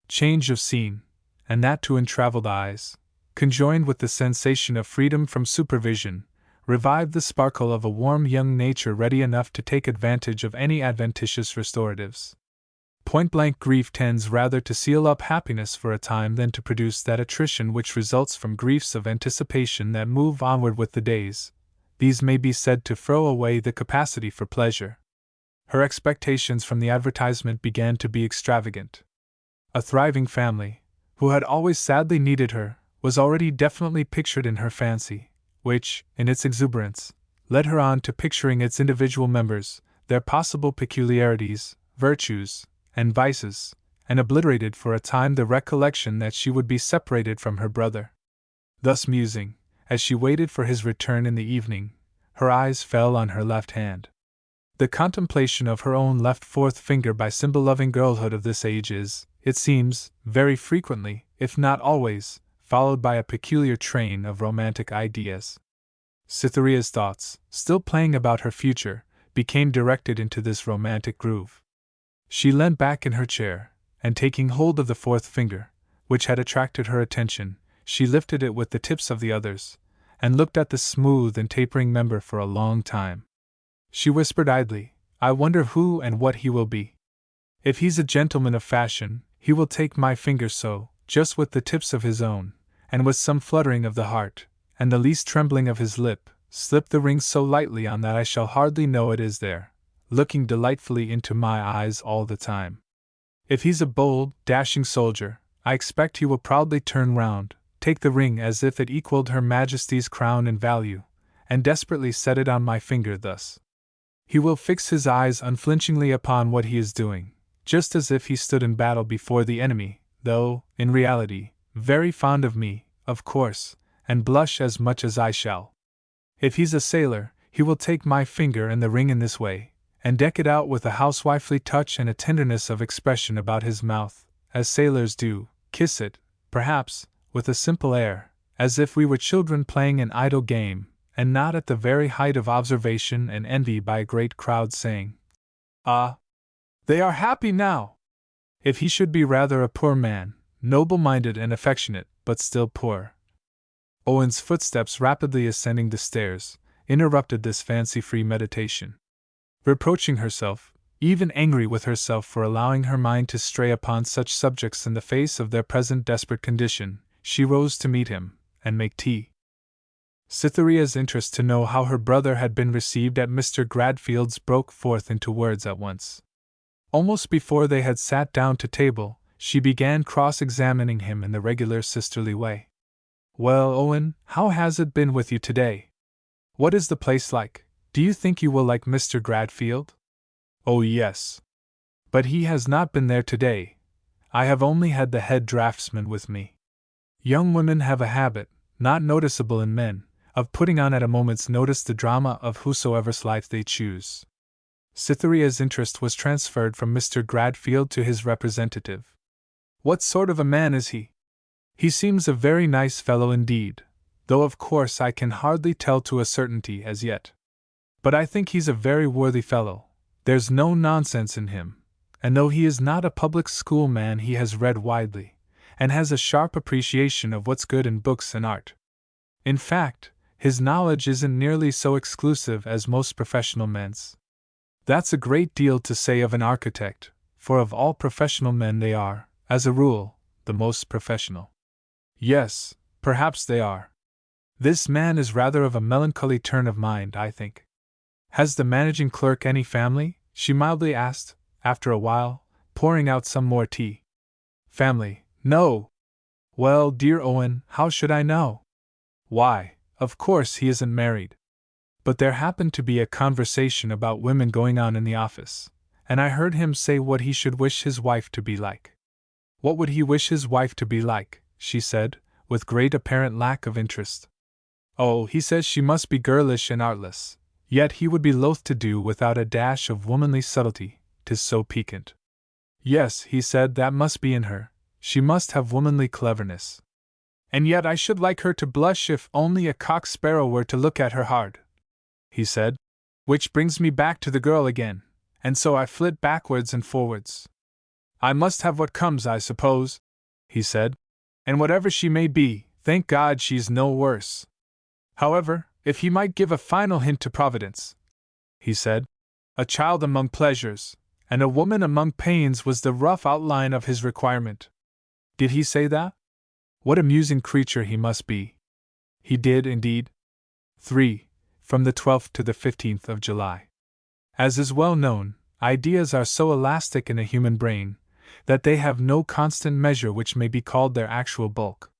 Change of scene, and that to untravelled eyes, conjoined with the sensation of freedom from supervision, revived the sparkle of a warm young nature ready enough to take advantage of any adventitious restoratives. Point-blank grief tends rather to seal up happiness for a time than to produce that attrition which results from griefs of anticipation that move onward with the days. These may be said to throw away the capacity for pleasure. Her expectations from the advertisement began to be extravagant. A thriving family, who had always sadly needed her, was already definitely pictured in her fancy, which, in its exuberance, led her on to picturing its individual members, their possible peculiarities, virtues, and vices, and obliterated for a time the recollection that she would be separated from her brother. Thus musing, as she waited for his return in the evening, her eyes fell on her left hand. The contemplation of her own left fourth finger by symbol-loving girlhood of this age is, it seems, very frequently, if not always, followed by a peculiar train of romantic ideas. Cytherea's thoughts, still playing about her future, became directed into this romantic groove. She leant back in her chair, and taking hold of the fourth finger, which had attracted her attention, she lifted it with the tips of the others, and looked at the smooth and tapering member for a long time. She whispered idly, "I wonder who and what he will be. If he's a gentleman of fashion, he will take my finger so, just with the tips of his own, and with some fluttering of the heart, and the least trembling of his lip, slipped the ring so lightly on that I shall hardly know it is there, looking delightfully into my eyes all the time. If he's a bold, dashing soldier, I expect he will proudly turn round, take the ring as if it equalled Her Majesty's crown in value, and desperately set it on my finger thus. He will fix his eyes unflinchingly upon what he is doing, just as if he stood in battle before the enemy, though, in reality, very fond of me, of course, and blush as much as I shall. If he's a sailor, he will take my finger and the ring in this way, and deck it out with a housewifely touch and a tenderness of expression about his mouth, as sailors do, kiss it, perhaps, with a simple air, as if we were children playing an idle game, and not at the very height of observation and envy by a great crowd saying, "Ah! They are happy now!" If he should be rather a poor man, noble-minded and affectionate, but still poor. Owen's footsteps rapidly ascending the stairs interrupted this fancy-free meditation. Reproaching herself, even angry with herself for allowing her mind to stray upon such subjects in the face of their present desperate condition, she rose to meet him, and make tea. Cytherea's interest to know how her brother had been received at Mr. Gradfield's broke forth into words at once. Almost before they had sat down to table, she began cross-examining him in the regular sisterly way. "Well, Owen, how has it been with you today? What is the place like? Do you think you will like Mr. Gradfield?" "Oh, yes. But he has not been there today. I have only had the head draftsman with me. Young women have a habit, not noticeable in men, of putting on at a moment's notice the drama of whosoever's life they choose." Cytherea's interest was transferred from Mr. Gradfield to his representative. "What sort of a man is he?" "He seems a very nice fellow indeed, though of course I can hardly tell to a certainty as yet. But I think he's a very worthy fellow. There's no nonsense in him, and though he is not a public school man he has read widely, and has a sharp appreciation of what's good in books and art. In fact, his knowledge isn't nearly so exclusive as most professional men's. That's a great deal to say of an architect, for of all professional men they are, as a rule, the most professional." "Yes, perhaps they are. This man is rather of a melancholy turn of mind, I think." "Has the managing clerk any family?" she mildly asked, after a while, pouring out some more tea. "Family? No." "Well, dear Owen, how should I know?" "Why, of course he isn't married. But there happened to be a conversation about women going on in the office, and I heard him say what he should wish his wife to be like." "What would he wish his wife to be like?" she said, with great apparent lack of interest. "Oh, he says she must be girlish and artless, yet he would be loath to do without a dash of womanly subtlety, 'tis so piquant. Yes, he said that must be in her, she must have womanly cleverness. And yet I should like her to blush if only a cock sparrow were to look at her hard," he said. "Which brings me back to the girl again, and so I flit backwards and forwards. I must have what comes, I suppose," he said. "And whatever she may be, thank God she's no worse. However, if he might give a final hint to Providence," he said, "a child among pleasures, and a woman among pains was the rough outline of his requirement." "Did he say that? What a amusing creature he must be." "He did, indeed." 3. From the 12th to the 15th of July. As is well known, ideas are so elastic in a human brain, that they have no constant measure which may be called their actual bulk.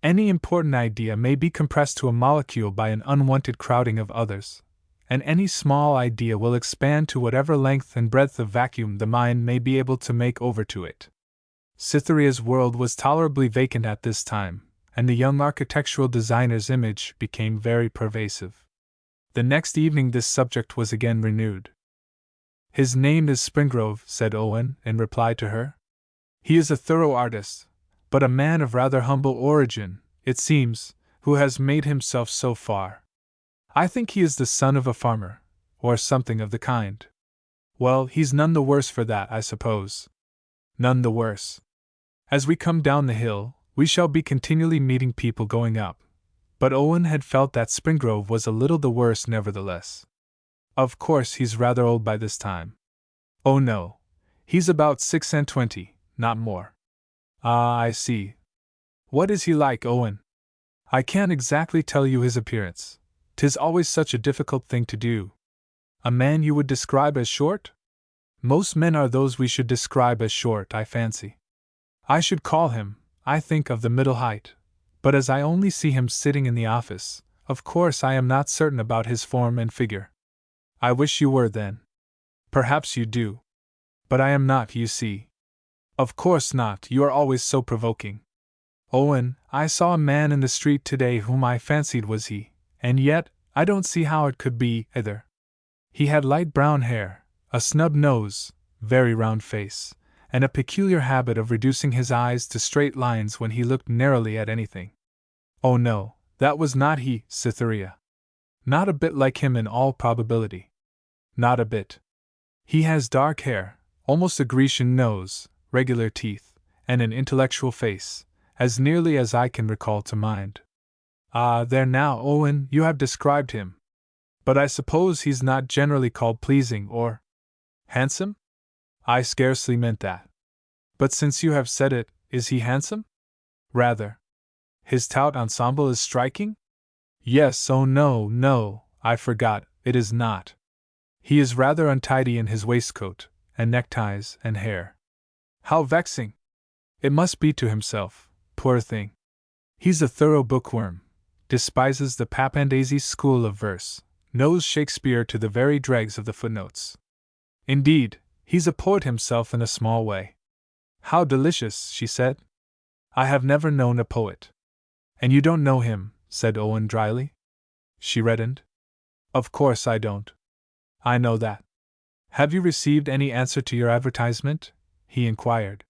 Any important idea may be compressed to a molecule by an unwanted crowding of others, and any small idea will expand to whatever length and breadth of vacuum the mind may be able to make over to it. Cytherea's world was tolerably vacant at this time, and the young architectural designer's image became very pervasive. The next evening this subject was again renewed. "His name is Springrove," said Owen, in reply to her. "He is a thorough artist, but a man of rather humble origin, it seems, who has made himself so far. I think he is the son of a farmer, or something of the kind." "Well, he's none the worse for that, I suppose." "None the worse. As we come down the hill, we shall be continually meeting people going up." But Owen had felt that Springrove was a little the worse nevertheless. "Of course he's rather old by this time." "Oh no. He's about 26, not more." "Ah, I see. What is he like, Owen? I can't exactly tell you his appearance. 'Tis always such a difficult thing to do. A man you would describe as short? Most men are those we should describe as short, I fancy. I should call him, I think, of the middle height, but as I only see him sitting in the office, of course I am not certain about his form and figure. I wish you were, then. Perhaps you do. But I am not, you see. Of course not, you are always so provoking. Owen, I saw a man in the street today whom I fancied was he, and yet, I don't see how it could be, either. He had light brown hair, a snub nose, very round face, and a peculiar habit of reducing his eyes to straight lines when he looked narrowly at anything. Oh no, that was not he, Cytherea. Not a bit like him in all probability. Not a bit. He has dark hair, almost a Grecian nose, regular teeth, and an intellectual face, as nearly as I can recall to mind. Ah, there now, Owen, you have described him. But I suppose he's not generally called pleasing or handsome? I scarcely meant that. But since you have said it, is he handsome? Rather. His tout ensemble is striking? Yes, oh no, no, I forgot, it is not. He is rather untidy in his waistcoat, and neckties, and hair. How vexing! It must be to himself, poor thing. He's a thorough bookworm, despises the Papandese school of verse, knows Shakespeare to the very dregs of the footnotes. Indeed, he's a poet himself in a small way. How delicious, she said. I have never known a poet. And you don't know him, said Owen dryly. She reddened. Of course I don't. I know that. Have you received any answer to your advertisement? He inquired.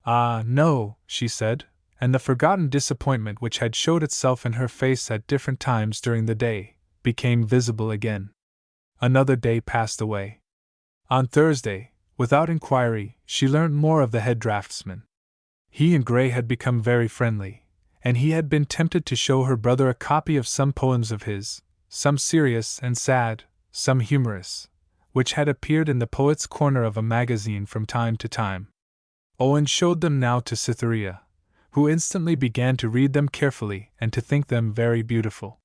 Ah, no, she said, and the forgotten disappointment which had showed itself in her face at different times during the day became visible again. Another day passed away. On Thursday, without inquiry, she learnt more of the head draftsman. He and Gray had become very friendly, and he had been tempted to show her brother a copy of some poems of his, some serious and sad, some humorous, which had appeared in the Poet's Corner of a magazine from time to time. Owen showed them now to Cytherea, who instantly began to read them carefully and to think them very beautiful.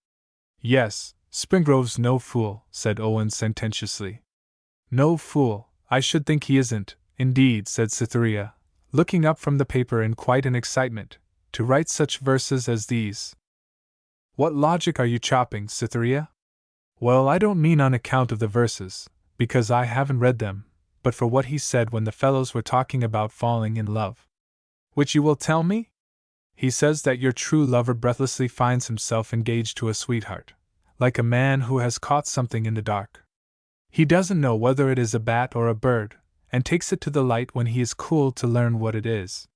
Yes, Springrove's no fool, said Owen sententiously. No fool, I should think he isn't, indeed, said Cytherea, looking up from the paper in quite an excitement, to write such verses as these. What logic are you chopping, Cytherea? Well, I don't mean on account of the verses, because I haven't read them, but for what he said when the fellows were talking about falling in love. Which you will tell me? He says that your true lover breathlessly finds himself engaged to a sweetheart, like a man who has caught something in the dark. He doesn't know whether it is a bat or a bird, and takes it to the light when he is cool to learn what it is.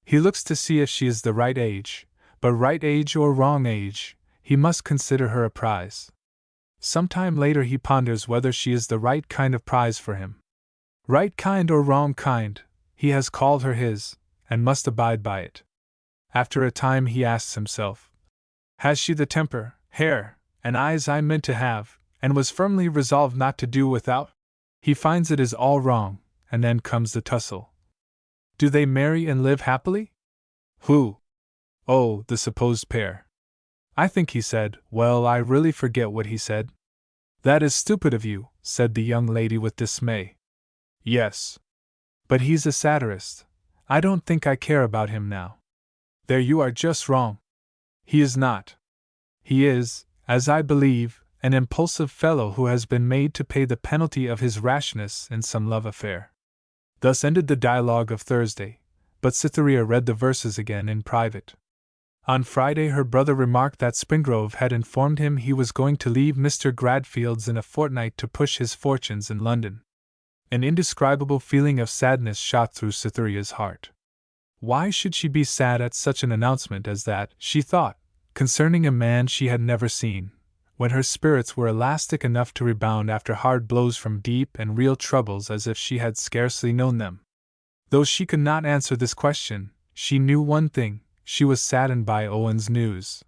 He looks to see if she is the right age, but right age or wrong age, he must consider her a prize. Some time later he ponders whether she is the right kind of prize for him. Right kind or wrong kind, he has called her his, and must abide by it. After a time he asks himself, has she the temper, hair, and eyes I meant to have, and was firmly resolved not to do without? He finds it is all wrong, and then comes the tussle. Do they marry and live happily? Who? Oh, the supposed pair. I think he said, well, I really forget what he said. That is stupid of you, said the young lady with dismay. Yes. But he's a satirist. I don't think I care about him now. There you are just wrong. He is not. He is, as I believe, an impulsive fellow who has been made to pay the penalty of his rashness in some love affair. Thus ended the dialogue of Thursday, but Cytherea read the verses again in private. On Friday her brother remarked that Springrove had informed him he was going to leave Mr. Gradfield's in a fortnight to push his fortunes in London. An indescribable feeling of sadness shot through Cytherea's heart. Why should she be sad at such an announcement as that, she thought, concerning a man she had never seen, when her spirits were elastic enough to rebound after hard blows from deep and real troubles as if she had scarcely known them? Though she could not answer this question, she knew one thing. She was saddened by Owen's news.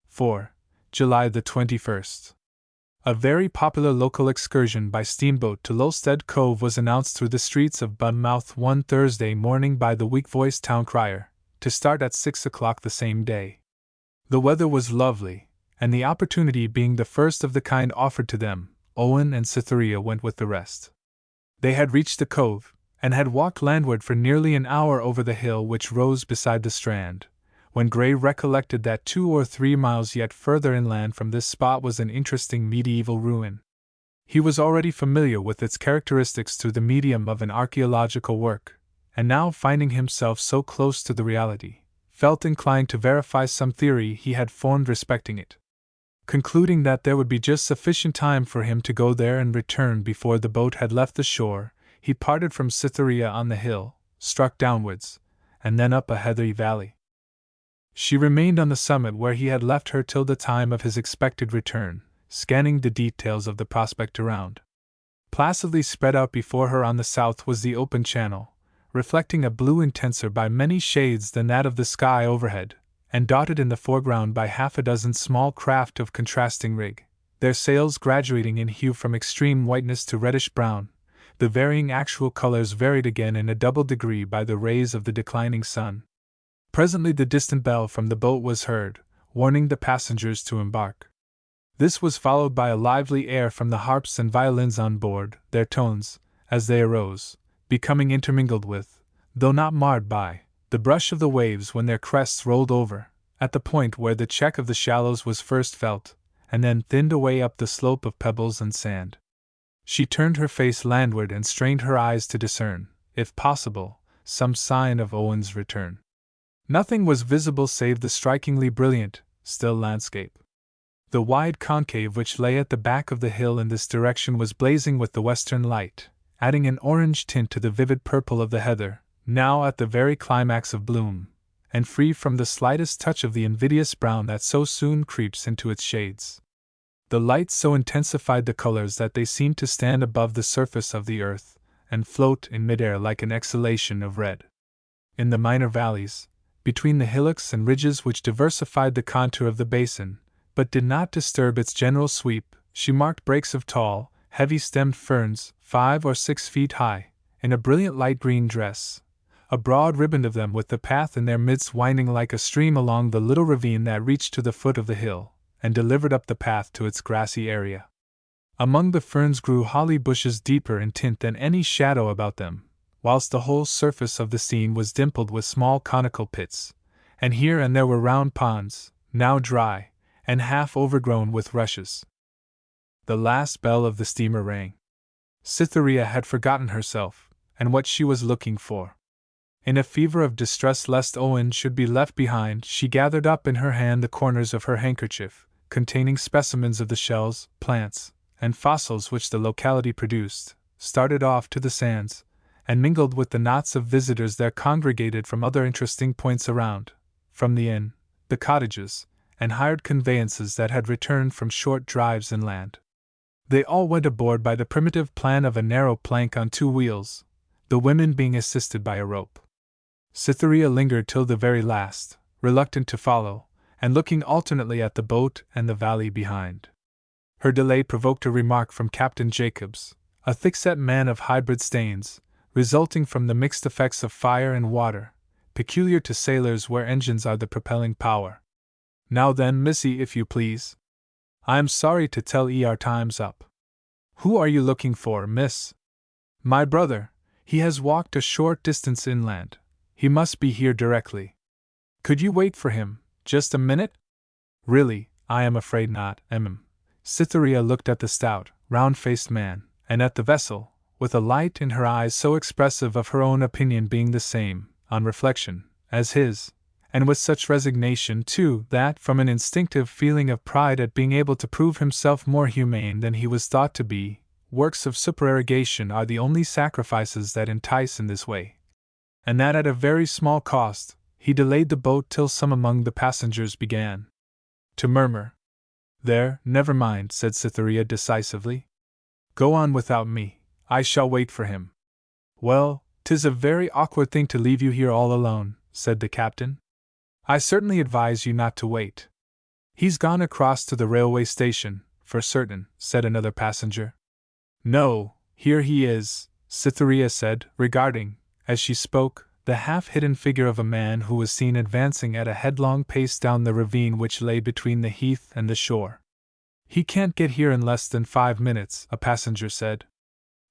4. July the 21st. A very popular local excursion by steamboat to Lulstead Cove was announced through the streets of Budmouth one Thursday morning by the weak-voiced town crier, to start at 6 o'clock the same day. The weather was lovely, and the opportunity being the first of the kind offered to them, Owen and Cytherea went with the rest. They had reached the cove, and had walked landward for nearly an hour over the hill which rose beside the strand, when Grey recollected that 2 or 3 miles yet further inland from this spot was an interesting medieval ruin. He was already familiar with its characteristics through the medium of an archaeological work, and now finding himself so close to the reality, felt inclined to verify some theory he had formed respecting it. Concluding that there would be just sufficient time for him to go there and return before the boat had left the shore, he parted from Cytherea on the hill, struck downwards, and then up a heathery valley. She remained on the summit where he had left her till the time of his expected return, scanning the details of the prospect around. Placidly spread out before her on the south was the open channel, reflecting a blue intenser by many shades than that of the sky overhead, and dotted in the foreground by half a dozen small craft of contrasting rig, their sails graduating in hue from extreme whiteness to reddish brown, the varying actual colors varied again in a double degree by the rays of the declining sun. Presently the distant bell from the boat was heard, warning the passengers to embark. This was followed by a lively air from the harps and violins on board, their tones, as they arose, becoming intermingled with, though not marred by, the brush of the waves when their crests rolled over, at the point where the check of the shallows was first felt, and then thinned away up the slope of pebbles and sand. She turned her face landward and strained her eyes to discern, if possible, some sign of Owen's return. Nothing was visible save the strikingly brilliant, still landscape. The wide concave which lay at the back of the hill in this direction was blazing with the western light, adding an orange tint to the vivid purple of the heather, now at the very climax of bloom, and free from the slightest touch of the invidious brown that so soon creeps into its shades. The light so intensified the colors that they seemed to stand above the surface of the earth, and float in midair like an exhalation of red. In the minor valleys, between the hillocks and ridges which diversified the contour of the basin, but did not disturb its general sweep, she marked breaks of tall, heavy-stemmed ferns, 5 or 6 feet high, in a brilliant light green dress, a broad riband of them with the path in their midst winding like a stream along the little ravine that reached to the foot of the hill, and delivered up the path to its grassy area. Among the ferns grew holly bushes deeper in tint than any shadow about them, whilst the whole surface of the scene was dimpled with small conical pits, and here and there were round ponds, now dry, and half overgrown with rushes. The last bell of the steamer rang. Cytherea had forgotten herself, and what she was looking for. In a fever of distress lest Owen should be left behind, she gathered up in her hand the corners of her handkerchief, containing specimens of the shells, plants, and fossils which the locality produced, started off to the sands, and mingled with the knots of visitors there congregated from other interesting points around, from the inn, the cottages, and hired conveyances that had returned from short drives inland. They all went aboard by the primitive plan of a narrow plank on 2 wheels, the women being assisted by a rope. Cytherea lingered till the very last, reluctant to follow, and looking alternately at the boat and the valley behind. Her delay provoked a remark from Captain Jacobs, a thick-set man of hybrid stains, resulting from the mixed effects of fire and water, peculiar to sailors where engines are the propelling power. "Now then, missy, if you please. I am sorry to tell 'ee our time's up." "Who are you looking for, miss?" "My brother. He has walked a short distance inland. He must be here directly." "Could you wait for him, just a minute?" "Really, I am afraid not, Cytherea looked at the stout, round-faced man, and at the vessel, with a light in her eyes so expressive of her own opinion being the same, on reflection, as his, and with such resignation, too, that, from an instinctive feeling of pride at being able to prove himself more humane than he was thought to be, works of supererogation are the only sacrifices that entice in this way, and that at a very small cost, he delayed the boat till some among the passengers began to murmur. "There, never mind," said Cytherea decisively. "Go on without me. I shall wait for him." "Well, 'tis a very awkward thing to leave you here all alone," said the captain. "I certainly advise you not to wait." "He's gone across to the railway station, for certain," said another passenger. "No, here he is," Cytherea said, regarding, as she spoke, the half-hidden figure of a man who was seen advancing at a headlong pace down the ravine which lay between the heath and the shore. "He can't get here in less than 5 minutes," a passenger said.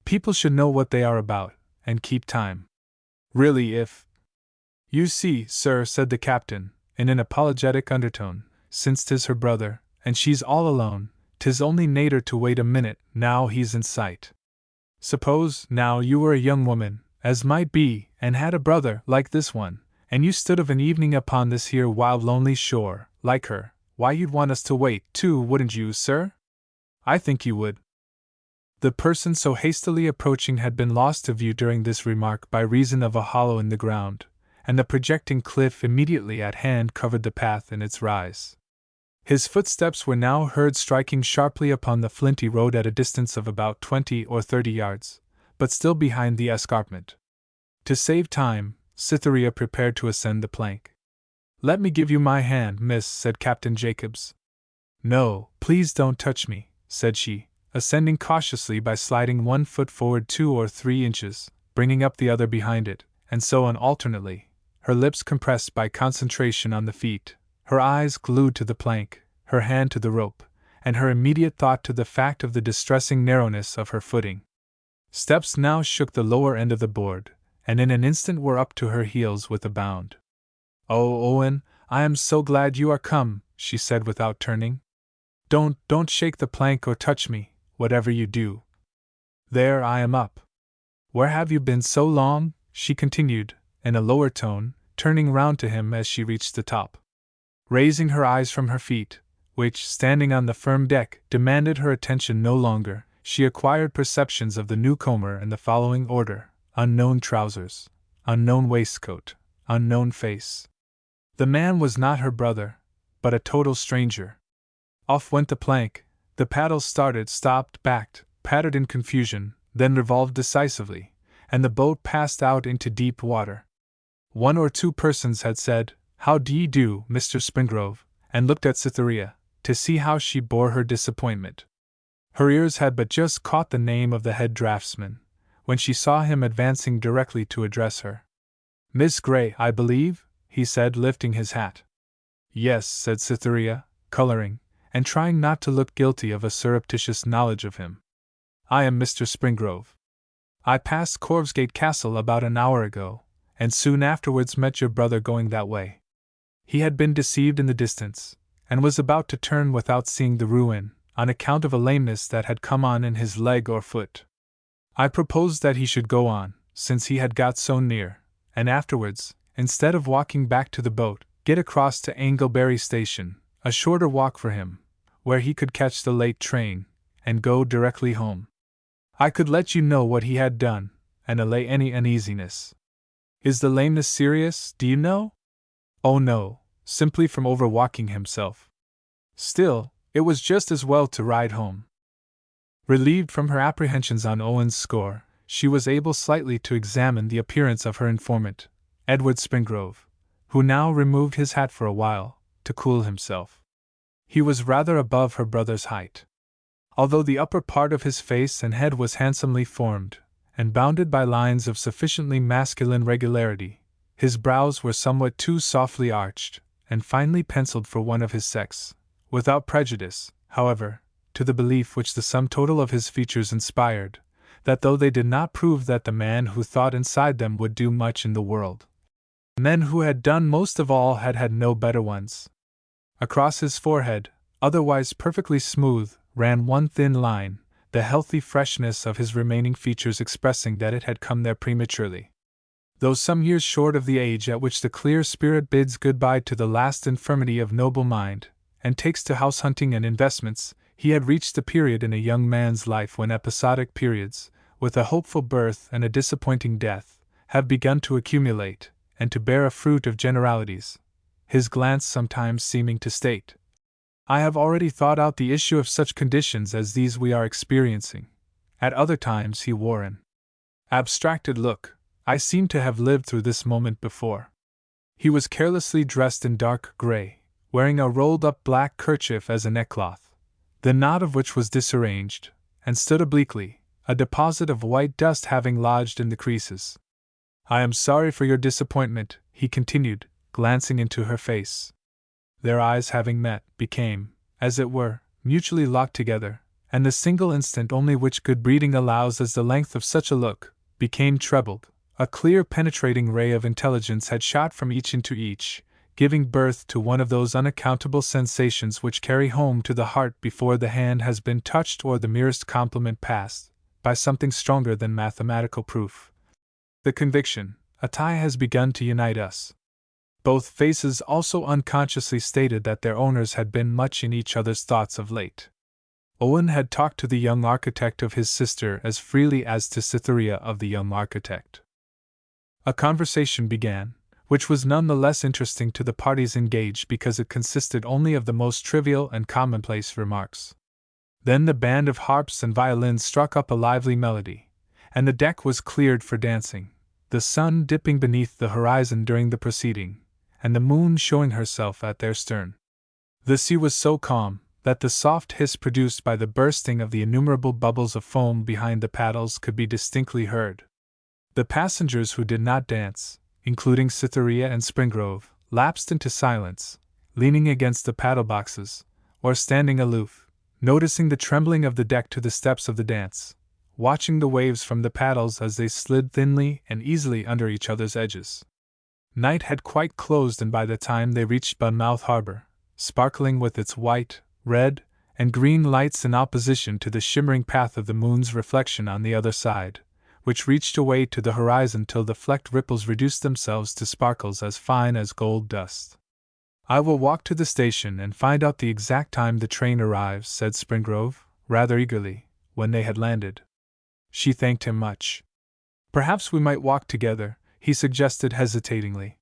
"People should know what they are about, and keep time. Really, if—" "You see, sir," said the captain, in an apologetic undertone, "since 'tis her brother, and she's all alone, 'tis only nater to wait a minute now he's in sight. Suppose, now, you were a young woman, as might be, and had a brother, like this one, and you stood of an evening upon this here wild lonely shore, like her, why you'd want us to wait, too, wouldn't you, sir? I think you would." The person so hastily approaching had been lost to view during this remark by reason of a hollow in the ground, and the projecting cliff immediately at hand covered the path in its rise. His footsteps were now heard striking sharply upon the flinty road at a distance of about 20 or 30 yards, but still behind the escarpment. To save time, Cytherea prepared to ascend the plank. "Let me give you my hand, miss," said Captain Jacobs. "No, please don't touch me," said she, ascending cautiously by sliding one foot forward 2 or 3 inches, bringing up the other behind it, and so on alternately, her lips compressed by concentration on the feet, her eyes glued to the plank, her hand to the rope, and her immediate thought to the fact of the distressing narrowness of her footing. Steps now shook the lower end of the board, and in an instant were up to her heels with a bound. "Oh, Owen, I am so glad you are come," she said without turning. Don't shake the plank or touch me, whatever you do. There, I am up. Where have you been so long?" she continued, in a lower tone, turning round to him as she reached the top. Raising her eyes from her feet, which, standing on the firm deck, demanded her attention no longer, she acquired perceptions of the newcomer in the following order: unknown trousers, unknown waistcoat, unknown face. The man was not her brother, but a total stranger. Off went the plank, the paddles started, stopped, backed, pattered in confusion, then revolved decisively, and the boat passed out into deep water. 1 or 2 persons had said, "How d'ye do, Mr. Springrove?" and looked at Cytherea, to see how she bore her disappointment. Her ears had but just caught the name of the head draftsman, when she saw him advancing directly to address her. "Miss Grey, I believe?" he said, lifting his hat. "Yes," said Cytherea, colouring, and trying not to look guilty of a surreptitious knowledge of him. "I am Mr. Springrove. I passed Corvsgate Castle about an hour ago, and soon afterwards met your brother going that way. He had been deceived in the distance, and was about to turn without seeing the ruin, on account of a lameness that had come on in his leg or foot. I proposed that he should go on, since he had got so near, and afterwards, instead of walking back to the boat, get across to Anglebury Station, a shorter walk for him, where he could catch the late train, and go directly home. I could let you know what he had done, and allay any uneasiness. Is the lameness serious, do you know?" "Oh no, simply from overwalking himself." "Still, it was just as well to ride home." Relieved from her apprehensions on Owen's score, she was able slightly to examine the appearance of her informant, Edward Springrove, who now removed his hat for a while, to cool himself. He was rather above her brother's height. Although the upper part of his face and head was handsomely formed, and bounded by lines of sufficiently masculine regularity, his brows were somewhat too softly arched, and finely penciled for one of his sex, without prejudice, however, to the belief which the sum total of his features inspired, that though they did not prove that the man who thought inside them would do much in the world, men who had done most of all had had no better ones. Across his forehead, otherwise perfectly smooth, ran one thin line, the healthy freshness of his remaining features expressing that it had come there prematurely. Though some years short of the age at which the clear spirit bids good-bye to the last infirmity of noble mind, and takes to house hunting and investments, he had reached the period in a young man's life when episodic periods, with a hopeful birth and a disappointing death, have begun to accumulate, and to bear a fruit of generalities, his glance sometimes seeming to state, "I have already thought out the issue of such conditions as these we are experiencing." At other times he wore an abstracted look, "I seem to have lived through this moment before." He was carelessly dressed in dark grey, wearing a rolled-up black kerchief as a neckcloth, the knot of which was disarranged, and stood obliquely, a deposit of white dust having lodged in the creases. I am sorry for your disappointment, he continued, glancing into her face. Their eyes having met, became, as it were, mutually locked together, and the single instant only which good breeding allows as the length of such a look, became trebled. A clear penetrating ray of intelligence had shot from each into each, giving birth to one of those unaccountable sensations which carry home to the heart before the hand has been touched or the merest compliment passed, by something stronger than mathematical proof. The conviction, a tie has begun to unite us. Both faces also unconsciously stated that their owners had been much in each other's thoughts of late. Owen had talked to the young architect of his sister as freely as to Cytherea of the young architect. A conversation began, which was none the less interesting to the parties engaged because it consisted only of the most trivial and commonplace remarks. Then the band of harps and violins struck up a lively melody, and the deck was cleared for dancing, the sun dipping beneath the horizon during the proceeding, and the moon showing herself at their stern. The sea was so calm that the soft hiss produced by the bursting of the innumerable bubbles of foam behind the paddles could be distinctly heard. The passengers who did not dance, including Cytherea and Springrove, lapsed into silence, leaning against the paddle boxes, or standing aloof, noticing the trembling of the deck to the steps of the dance, watching the waves from the paddles as they slid thinly and easily under each other's edges. Night had quite closed, and by the time they reached Bournemouth Harbour, sparkling with its white, red, and green lights in opposition to the shimmering path of the moon's reflection on the other side, which reached away to the horizon till the flecked ripples reduced themselves to sparkles as fine as gold dust. I will walk to the station and find out the exact time the train arrives, said Springrove, rather eagerly, when they had landed. She thanked him much. Perhaps we might walk together, he suggested hesitatingly.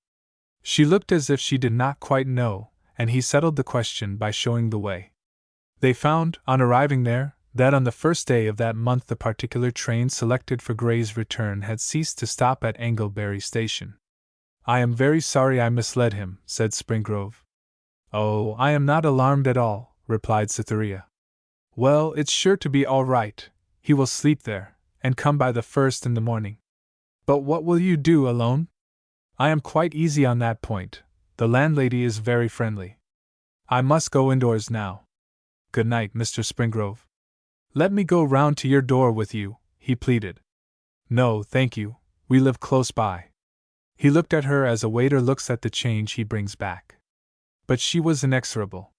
She looked as if she did not quite know, and he settled the question by showing the way. They found, on arriving there, that on the first day of that month the particular train selected for Gray's return had ceased to stop at Anglebury station. I am very sorry I misled him, said Springrove. Oh, I am not alarmed at all, replied Cytherea. Well, it's sure to be all right. He will sleep there, and come by the first in the morning. But what will you do alone? I am quite easy on that point. The landlady is very friendly. I must go indoors now. Good night, Mr. Springrove. Let me go round to your door with you, he pleaded. No, thank you, we live close by. He looked at her as a waiter looks at the change he brings back. But she was inexorable.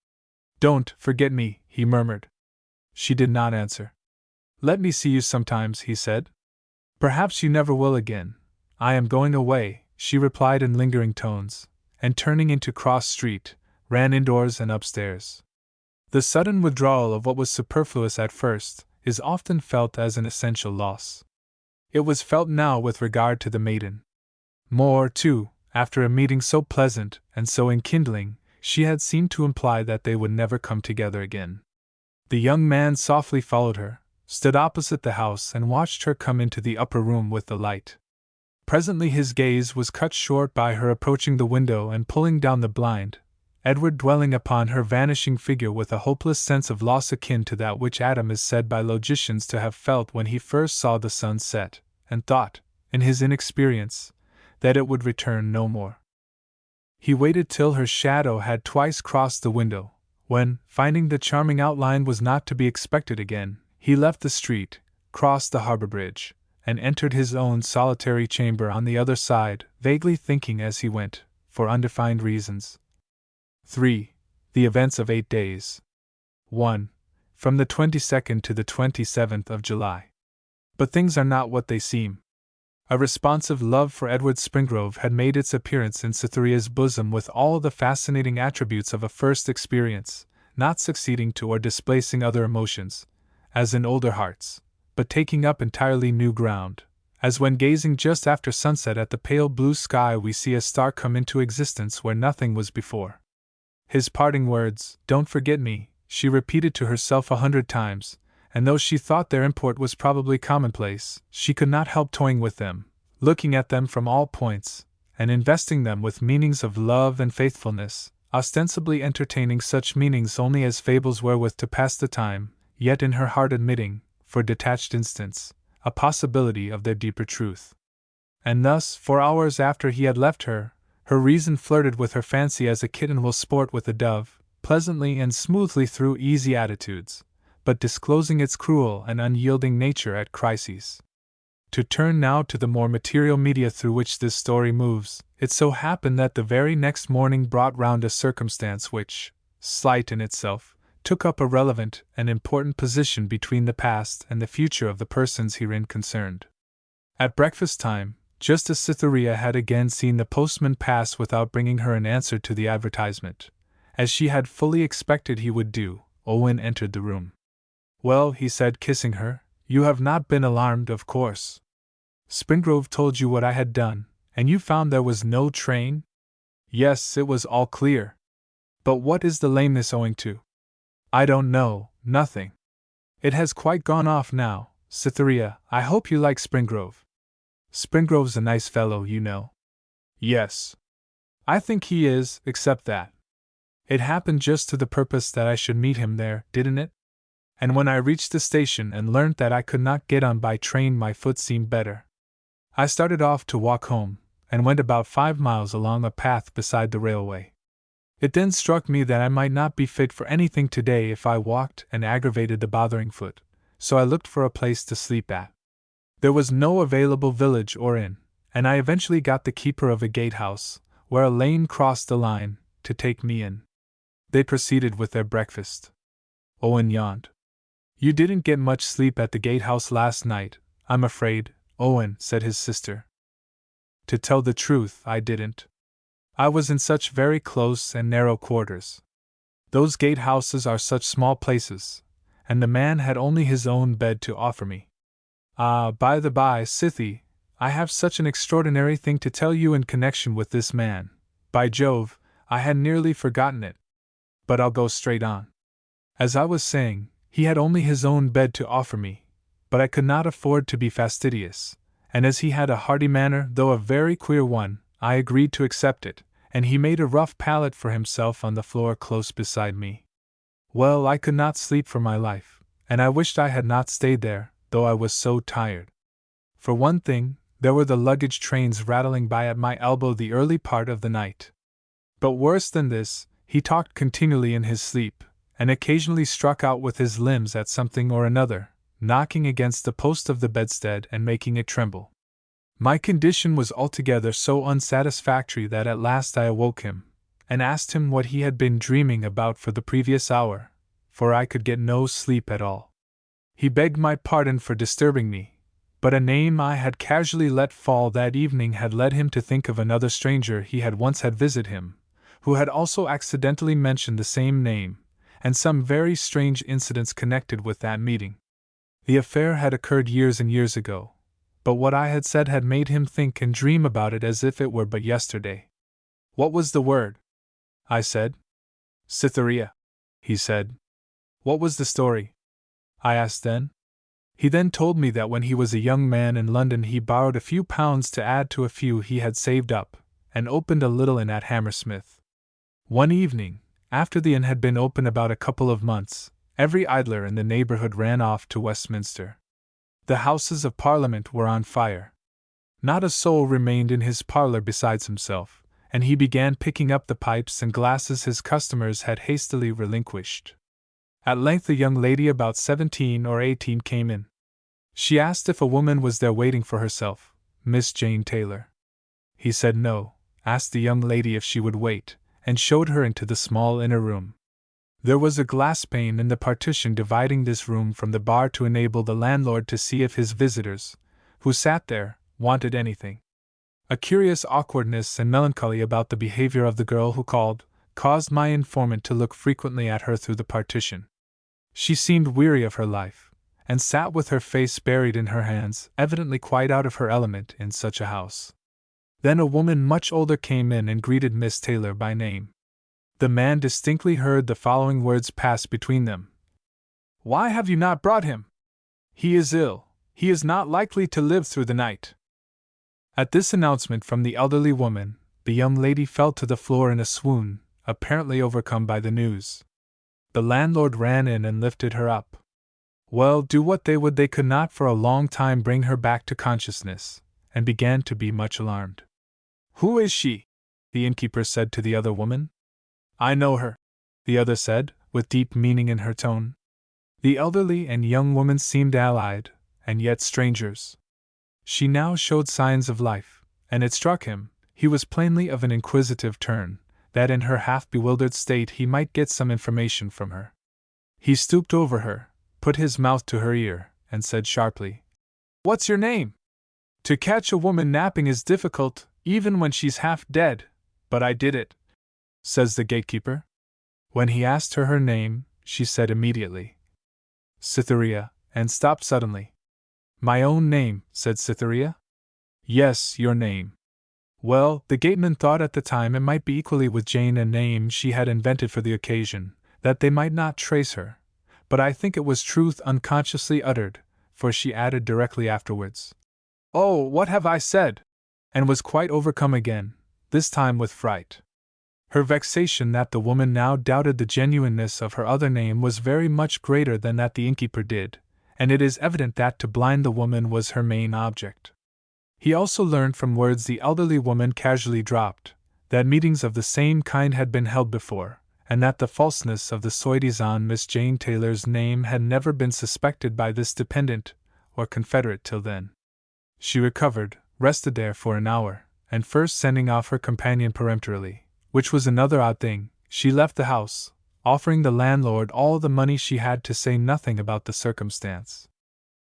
Don't forget me, he murmured. She did not answer. Let me see you sometimes, he said. Perhaps you never will again. I am going away, she replied in lingering tones, and turning into Cross Street, ran indoors and upstairs. The sudden withdrawal of what was superfluous at first is often felt as an essential loss. It was felt now with regard to the maiden. More, too, after a meeting so pleasant and so enkindling, she had seemed to imply that they would never come together again. The young man softly followed her, stood opposite the house, and watched her come into the upper room with the light. Presently his gaze was cut short by her approaching the window and pulling down the blind, Edward dwelling upon her vanishing figure with a hopeless sense of loss akin to that which Adam is said by logicians to have felt when he first saw the sun set, and thought, in his inexperience, that it would return no more. He waited till her shadow had twice crossed the window, when, finding the charming outline was not to be expected again, he left the street, crossed the harbour bridge, and entered his own solitary chamber on the other side, vaguely thinking as he went, for undefined reasons. 3. The events of 8 days. 1. From the 22nd to the 27th of July. But things are not what they seem. A responsive love for Edward Springrove had made its appearance in Cytherea's bosom with all the fascinating attributes of a first experience, not succeeding to or displacing other emotions, as in older hearts, but taking up entirely new ground, as when gazing just after sunset at the pale blue sky we see a star come into existence where nothing was before. His parting words, "Don't forget me," she repeated to herself 100 times, and though she thought their import was probably commonplace, she could not help toying with them, looking at them from all points, and investing them with meanings of love and faithfulness, ostensibly entertaining such meanings only as fables wherewith to pass the time, yet in her heart admitting, for detached instants, a possibility of their deeper truth. and thus, for hours after he had left her, her reason flirted with her fancy as a kitten will sport with a dove, pleasantly and smoothly through easy attitudes, but disclosing its cruel and unyielding nature at crises. To turn now to the more material media through which this story moves, it so happened that the very next morning brought round a circumstance which, slight in itself, took up a relevant and important position between the past and the future of the persons herein concerned. At breakfast time, just as Cytherea had again seen the postman pass without bringing her an answer to the advertisement, as she had fully expected he would do, Owen entered the room. "Well," he said, kissing her, "you have not been alarmed, of course. Springrove told you what I had done, and you found there was no train?" "Yes, it was all clear." "But what is the lameness owing to?" "I don't know, nothing. It has quite gone off now. Cytherea, I hope you like Springrove. Springrove's a nice fellow, you know." "Yes. I think he is, except that. It happened just to the purpose that I should meet him there, didn't it? And when I reached the station and learnt that I could not get on by train, my foot seemed better. I started off to walk home, and went about 5 miles along a path beside the railway. It then struck me that I might not be fit for anything today if I walked and aggravated the bothering foot, so I looked for a place to sleep at. There was no available village or inn, and I eventually got the keeper of a gatehouse, where a lane crossed the line, to take me in. They proceeded with their breakfast. Owen yawned. "You didn't get much sleep at the gatehouse last night, I'm afraid, Owen," said his sister. "To tell the truth, I didn't. I was in such very close and narrow quarters. Those gatehouses are such small places, and the man had only his own bed to offer me. Ah, by the by, Cythie, I have such an extraordinary thing to tell you in connection with this man. By Jove, I had nearly forgotten it. But I'll go straight on. As I was saying, he had only his own bed to offer me, but I could not afford to be fastidious, and as he had a hearty manner, though a very queer one, I agreed to accept it, and he made a rough pallet for himself on the floor close beside me. Well, I could not sleep for my life, and I wished I had not stayed there, though I was so tired. For one thing, there were the luggage trains rattling by at my elbow the early part of the night. But worse than this, he talked continually in his sleep, and occasionally struck out with his limbs at something or another, knocking against the post of the bedstead and making it tremble. My condition was altogether so unsatisfactory that at last I awoke him, and asked him what he had been dreaming about for the previous hour, for I could get no sleep at all. He begged my pardon for disturbing me, but a name I had casually let fall that evening had led him to think of another stranger he had once had visit him, who had also accidentally mentioned the same name, and some very strange incidents connected with that meeting. The affair had occurred years and years ago, but what I had said had made him think and dream about it as if it were but yesterday. "What was the word?" I said. "Cytherea," he said. "What was the story?" I asked then. He then told me that when he was a young man in London he borrowed a few pounds to add to a few he had saved up, and opened a little inn at Hammersmith. One evening, after the inn had been open about a couple of months, every idler in the neighbourhood ran off to Westminster. The Houses of Parliament were on fire. Not a soul remained in his parlour besides himself, and he began picking up the pipes and glasses his customers had hastily relinquished. At length a young lady about 17 or 18 came in. She asked if a woman was there waiting for herself, Miss Jane Taylor. He said no, asked the young lady if she would wait, and showed her into the small inner room. There was a glass pane in the partition dividing this room from the bar to enable the landlord to see if his visitors, who sat there, wanted anything. A curious awkwardness and melancholy about the behavior of the girl who called caused my informant to look frequently at her through the partition. She seemed weary of her life, and sat with her face buried in her hands, evidently quite out of her element in such a house. Then a woman much older came in and greeted Miss Taylor by name. The man distinctly heard the following words pass between them. "Why have you not brought him? He is ill. He is not likely to live through the night." At this announcement from the elderly woman, the young lady fell to the floor in a swoon, apparently overcome by the news. The landlord ran in and lifted her up. Well, do what they would, they could not for a long time bring her back to consciousness, and began to be much alarmed. "Who is she?" the innkeeper said to the other woman. "I know her," the other said, with deep meaning in her tone. The elderly and young woman seemed allied, and yet strangers. She now showed signs of life, and it struck him, he was plainly of an inquisitive turn, that in her half-bewildered state he might get some information from her. He stooped over her, put his mouth to her ear, and said sharply, "What's your name? To catch a woman napping is difficult, even when she's half dead, but I did it," says the gatekeeper. When he asked her name, she said immediately, "Cytherea," and stopped suddenly. "My own name," said Cytherea. "Yes, your name." Well, the gateman thought at the time it might be equally with Jane a name she had invented for the occasion, that they might not trace her, but I think it was truth unconsciously uttered, for she added directly afterwards, "Oh, what have I said?" and was quite overcome again, this time with fright. Her vexation that the woman now doubted the genuineness of her other name was very much greater than that the innkeeper did, and it is evident that to blind the woman was her main object. He also learned from words the elderly woman casually dropped, that meetings of the same kind had been held before, and that the falseness of the soi-disant Miss Jane Taylor's name had never been suspected by this dependent or confederate till then. She recovered, rested there for an hour, and first sending off her companion peremptorily, which was another odd thing, she left the house, offering the landlord all the money she had to say nothing about the circumstance.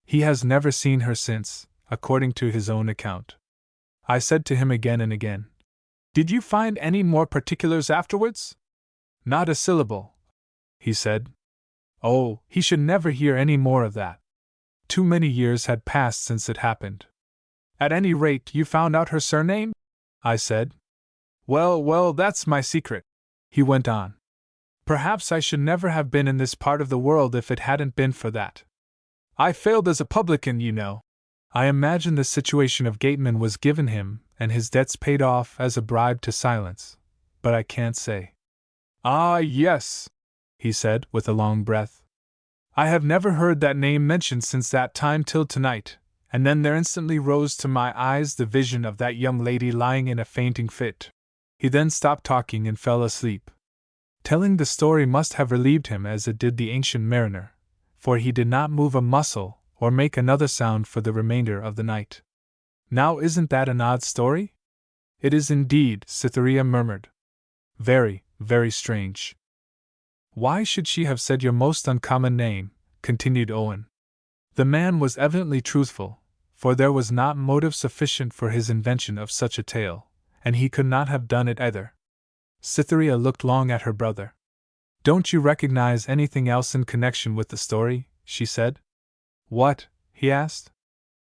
He has never seen her since, according to his own account. I said to him again and again, "Did you find any more particulars afterwards?" "Not a syllable," he said. Oh, he should never hear any more of that. Too many years had passed since it happened. "At any rate, you found out her surname?" I said. "Well, well, that's my secret," he went on. "Perhaps I should never have been in this part of the world if it hadn't been for that. I failed as a publican, you know. I imagine the situation of gateman was given him, and his debts paid off as a bribe to silence, but I can't say." "Ah, yes," he said, with a long breath. "I have never heard that name mentioned since that time till tonight, and then there instantly rose to my eyes the vision of that young lady lying in a fainting fit." He then stopped talking and fell asleep. Telling the story must have relieved him as it did the Ancient Mariner, for he did not move a muscle or make another sound for the remainder of the night. "Now isn't that an odd story?" "It is indeed," Cytherea murmured. "Very, very strange." "Why should she have said your most uncommon name?" continued Owen. The man was evidently truthful, for there was not motive sufficient for his invention of such a tale, and he could not have done it either. Cytherea looked long at her brother. "Don't you recognize anything else in connection with the story?" she said. "What?" he asked.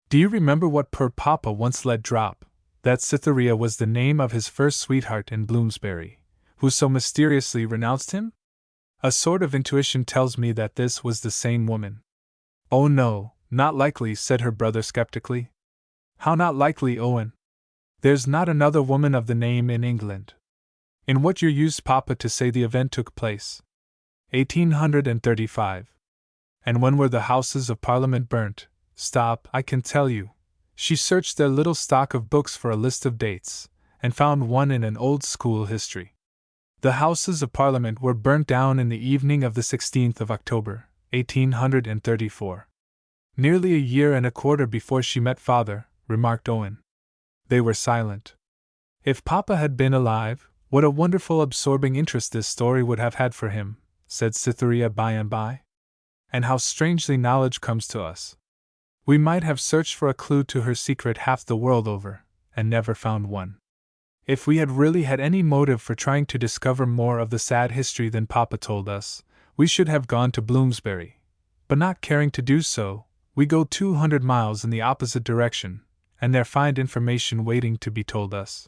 "Do you remember what poor Papa once let drop, that Cytherea was the name of his first sweetheart in Bloomsbury, who so mysteriously renounced him? A sort of intuition tells me that this was the same woman." "Oh no, not likely," said her brother skeptically. "How not likely, Owen? There's not another woman of the name in England." "In what year used Papa to say the event took place?" 1835. "And when were the Houses of Parliament burnt?" "Stop, I can tell you." She searched their little stock of books for a list of dates, and found one in an old school history. The Houses of Parliament were burnt down in the evening of the 16th of October, 1834. "Nearly a year and a quarter before she met Father," remarked Owen. They were silent. "If Papa had been alive, what a wonderful absorbing interest this story would have had for him," said Cytherea by and by. "And how strangely knowledge comes to us. We might have searched for a clue to her secret half the world over, and never found one. If we had really had any motive for trying to discover more of the sad history than Papa told us, we should have gone to Bloomsbury, but not caring to do so, we go 200 miles in the opposite direction, and there find information waiting to be told us.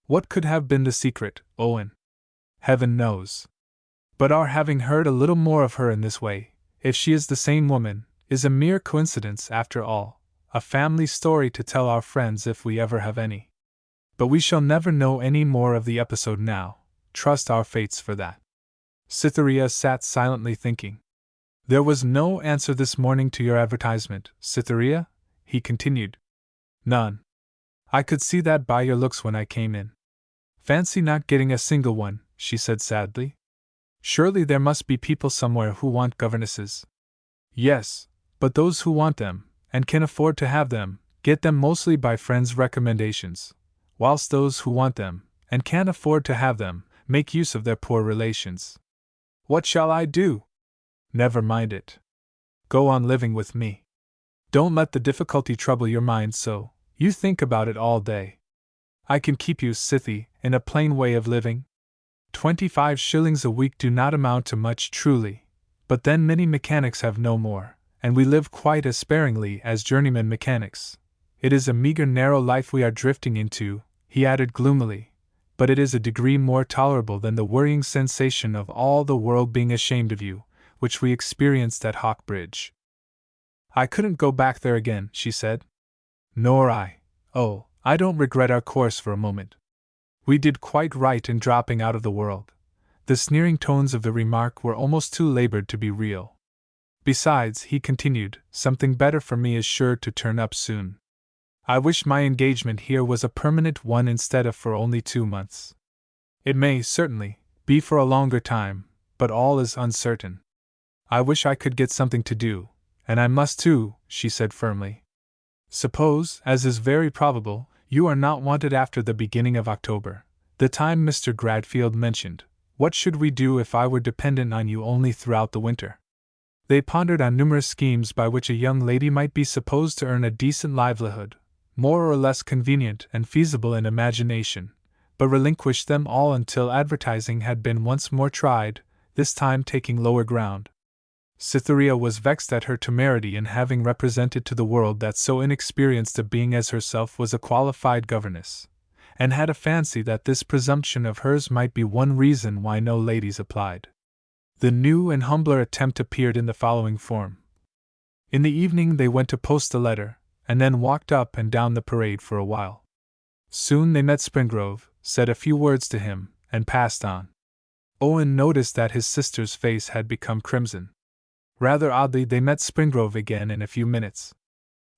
What could have been the secret, Owen? Heaven knows. But our having heard a little more of her in this way, if she is the same woman, is a mere coincidence after all, a family story to tell our friends if we ever have any. But we shall never know any more of the episode now, trust our fates for that." Cytherea sat silently thinking. "There was no answer this morning to your advertisement, Cytherea?" he continued. "None. I could see that by your looks when I came in. Fancy not getting a single one, she said sadly. Surely there must be people somewhere who want governesses. Yes, but those who want them, and can afford to have them, get them mostly by friends' recommendations, whilst those who want them, and can't afford to have them, make use of their poor relations. What shall I do? Never mind it. Go on living with me. Don't let the difficulty trouble your mind so you think about it all day. I can keep you, Scythie, in a plain way of living. 25 shillings a week do not amount to much truly, but then many mechanics have no more, and we live quite as sparingly as journeyman mechanics. It is a meagre narrow life we are drifting into, he added gloomily, but it is a degree more tolerable than the worrying sensation of all the world being ashamed of you, which we experienced at Hawkbridge. I couldn't go back there again, she said. Nor I. Oh, I don't regret our course for a moment. We did quite right in dropping out of the world. The sneering tones of the remark were almost too labored to be real. Besides, he continued, something better for me is sure to turn up soon. I wish my engagement here was a permanent one instead of for only 2 months. It may, certainly, be for a longer time, but all is uncertain. I wish I could get something to do, and I must too, she said firmly. Suppose, as is very probable, you are not wanted after the beginning of October, the time Mr. Gradfield mentioned, what should we do if I were dependent on you only throughout the winter? They pondered on numerous schemes by which a young lady might be supposed to earn a decent livelihood, more or less convenient and feasible in imagination, but relinquished them all until advertising had been once more tried, this time taking lower ground. Cytherea was vexed at her temerity in having represented to the world that so inexperienced a being as herself was a qualified governess, and had a fancy that this presumption of hers might be one reason why no ladies applied. The new and humbler attempt appeared in the following form. In the evening they went to post a letter, and then walked up and down the parade for a while. Soon they met Springrove, said a few words to him, and passed on. Owen noticed that his sister's face had become crimson. Rather oddly, they met Springrove again in a few minutes.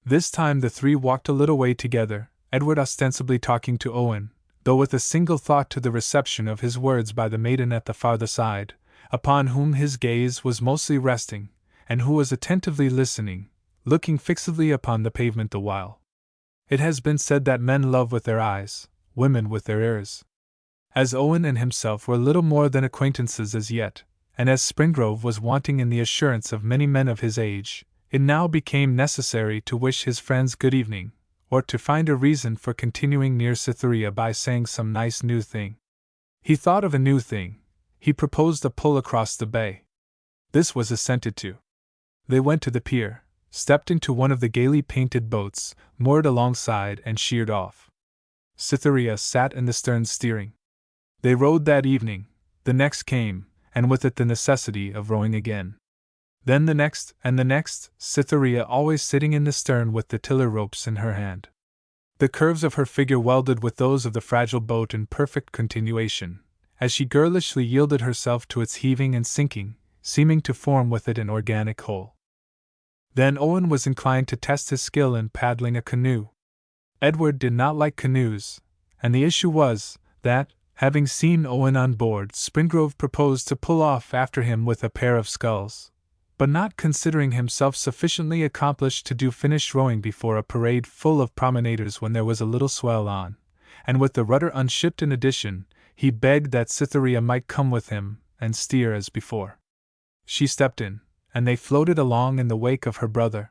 This time the three walked a little way together, Edward ostensibly talking to Owen, though with a single thought to the reception of his words by the maiden at the farther side, upon whom his gaze was mostly resting, and who was attentively listening, looking fixedly upon the pavement the while. It has been said that men love with their eyes, women with their ears. As Owen and himself were little more than acquaintances as yet, and as Springrove was wanting in the assurance of many men of his age, it now became necessary to wish his friends good evening, or to find a reason for continuing near Cytherea by saying some nice new thing. He thought of a new thing. He proposed a pull across the bay. This was assented to. They went to the pier, stepped into one of the gaily painted boats, moored alongside, and sheered off. Cytherea sat in the stern steering. They rowed that evening, the next came, and with it the necessity of rowing again. Then the next, and the next, Cytherea always sitting in the stern with the tiller ropes in her hand. The curves of her figure welded with those of the fragile boat in perfect continuation, as she girlishly yielded herself to its heaving and sinking, seeming to form with it an organic whole. Then Owen was inclined to test his skill in paddling a canoe. Edward did not like canoes, and the issue was, that, having seen Owen on board, Springrove proposed to pull off after him with a pair of sculls, but not considering himself sufficiently accomplished to do finished rowing before a parade full of promenaders when there was a little swell on, and with the rudder unshipped in addition, he begged that Cytherea might come with him and steer as before. She stepped in, and they floated along in the wake of her brother.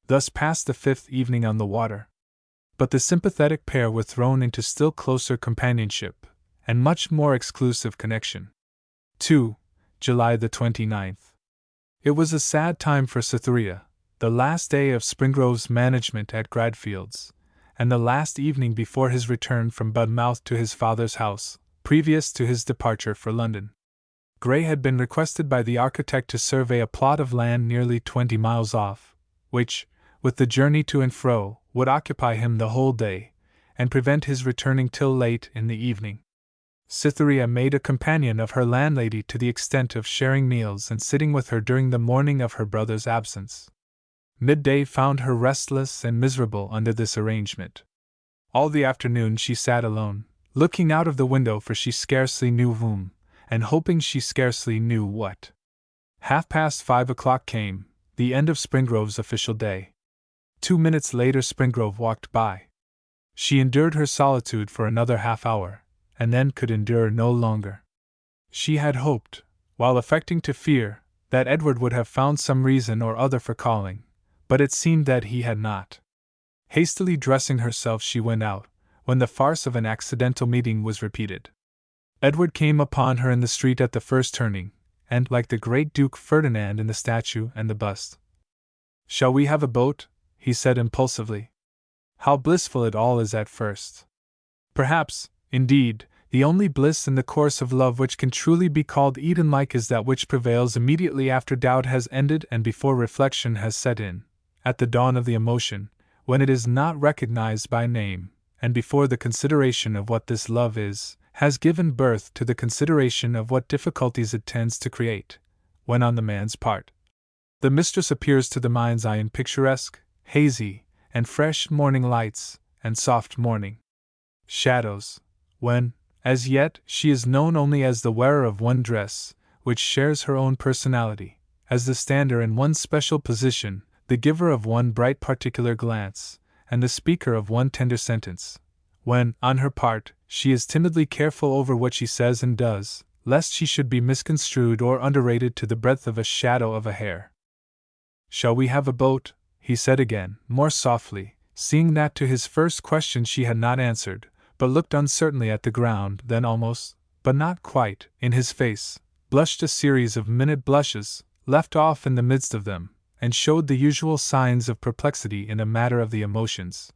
Thus passed the 5th evening on the water. But the sympathetic pair were thrown into still closer companionship, and much more exclusive connection. 2. July the 29th. It was a sad time for Cytherea, the last day of Springrove's management at Gradfield's, and the last evening before his return from Budmouth to his father's house, previous to his departure for London. Gray had been requested by the architect to survey a plot of land nearly 20 miles off, which, with the journey to and fro, would occupy him the whole day, and prevent his returning till late in the evening. Cytherea made a companion of her landlady to the extent of sharing meals and sitting with her during the morning of her brother's absence. Midday found her restless and miserable under this arrangement. All the afternoon she sat alone, looking out of the window for she scarcely knew whom, and hoping she scarcely knew what. 5:30 came, the end of Springrove's official day. 2 minutes later Springrove walked by. She endured her solitude for another half hour, and then could endure no longer. She had hoped, while affecting to fear, that Edward would have found some reason or other for calling, but it seemed that he had not. Hastily dressing herself she went out, when the farce of an accidental meeting was repeated. Edward came upon her in the street at the first turning, and, like the great Duke Ferdinand in the statue and the bust. "Shall we have a boat?" he said impulsively. "How blissful it all is at first! Perhaps, indeed, the only bliss in the course of love which can truly be called Eden-like is that which prevails immediately after doubt has ended and before reflection has set in, at the dawn of the emotion, when it is not recognized by name, and before the consideration of what this love is, has given birth to the consideration of what difficulties it tends to create, when on the man's part the mistress appears to the mind's eye in picturesque, hazy, and fresh morning lights, and soft morning shadows, when, as yet, she is known only as the wearer of one dress, which shares her own personality, as the stander in one special position, the giver of one bright particular glance, and the speaker of one tender sentence, when, on her part, she is timidly careful over what she says and does, lest she should be misconstrued or underrated to the breadth of a shadow of a hair. "Shall we have a boat?" he said again, more softly, seeing that to his first question she had not answered, but looked uncertainly at the ground, then almost, but not quite, in his face, blushed a series of minute blushes, left off in the midst of them, and showed the usual signs of perplexity in a matter of the emotions.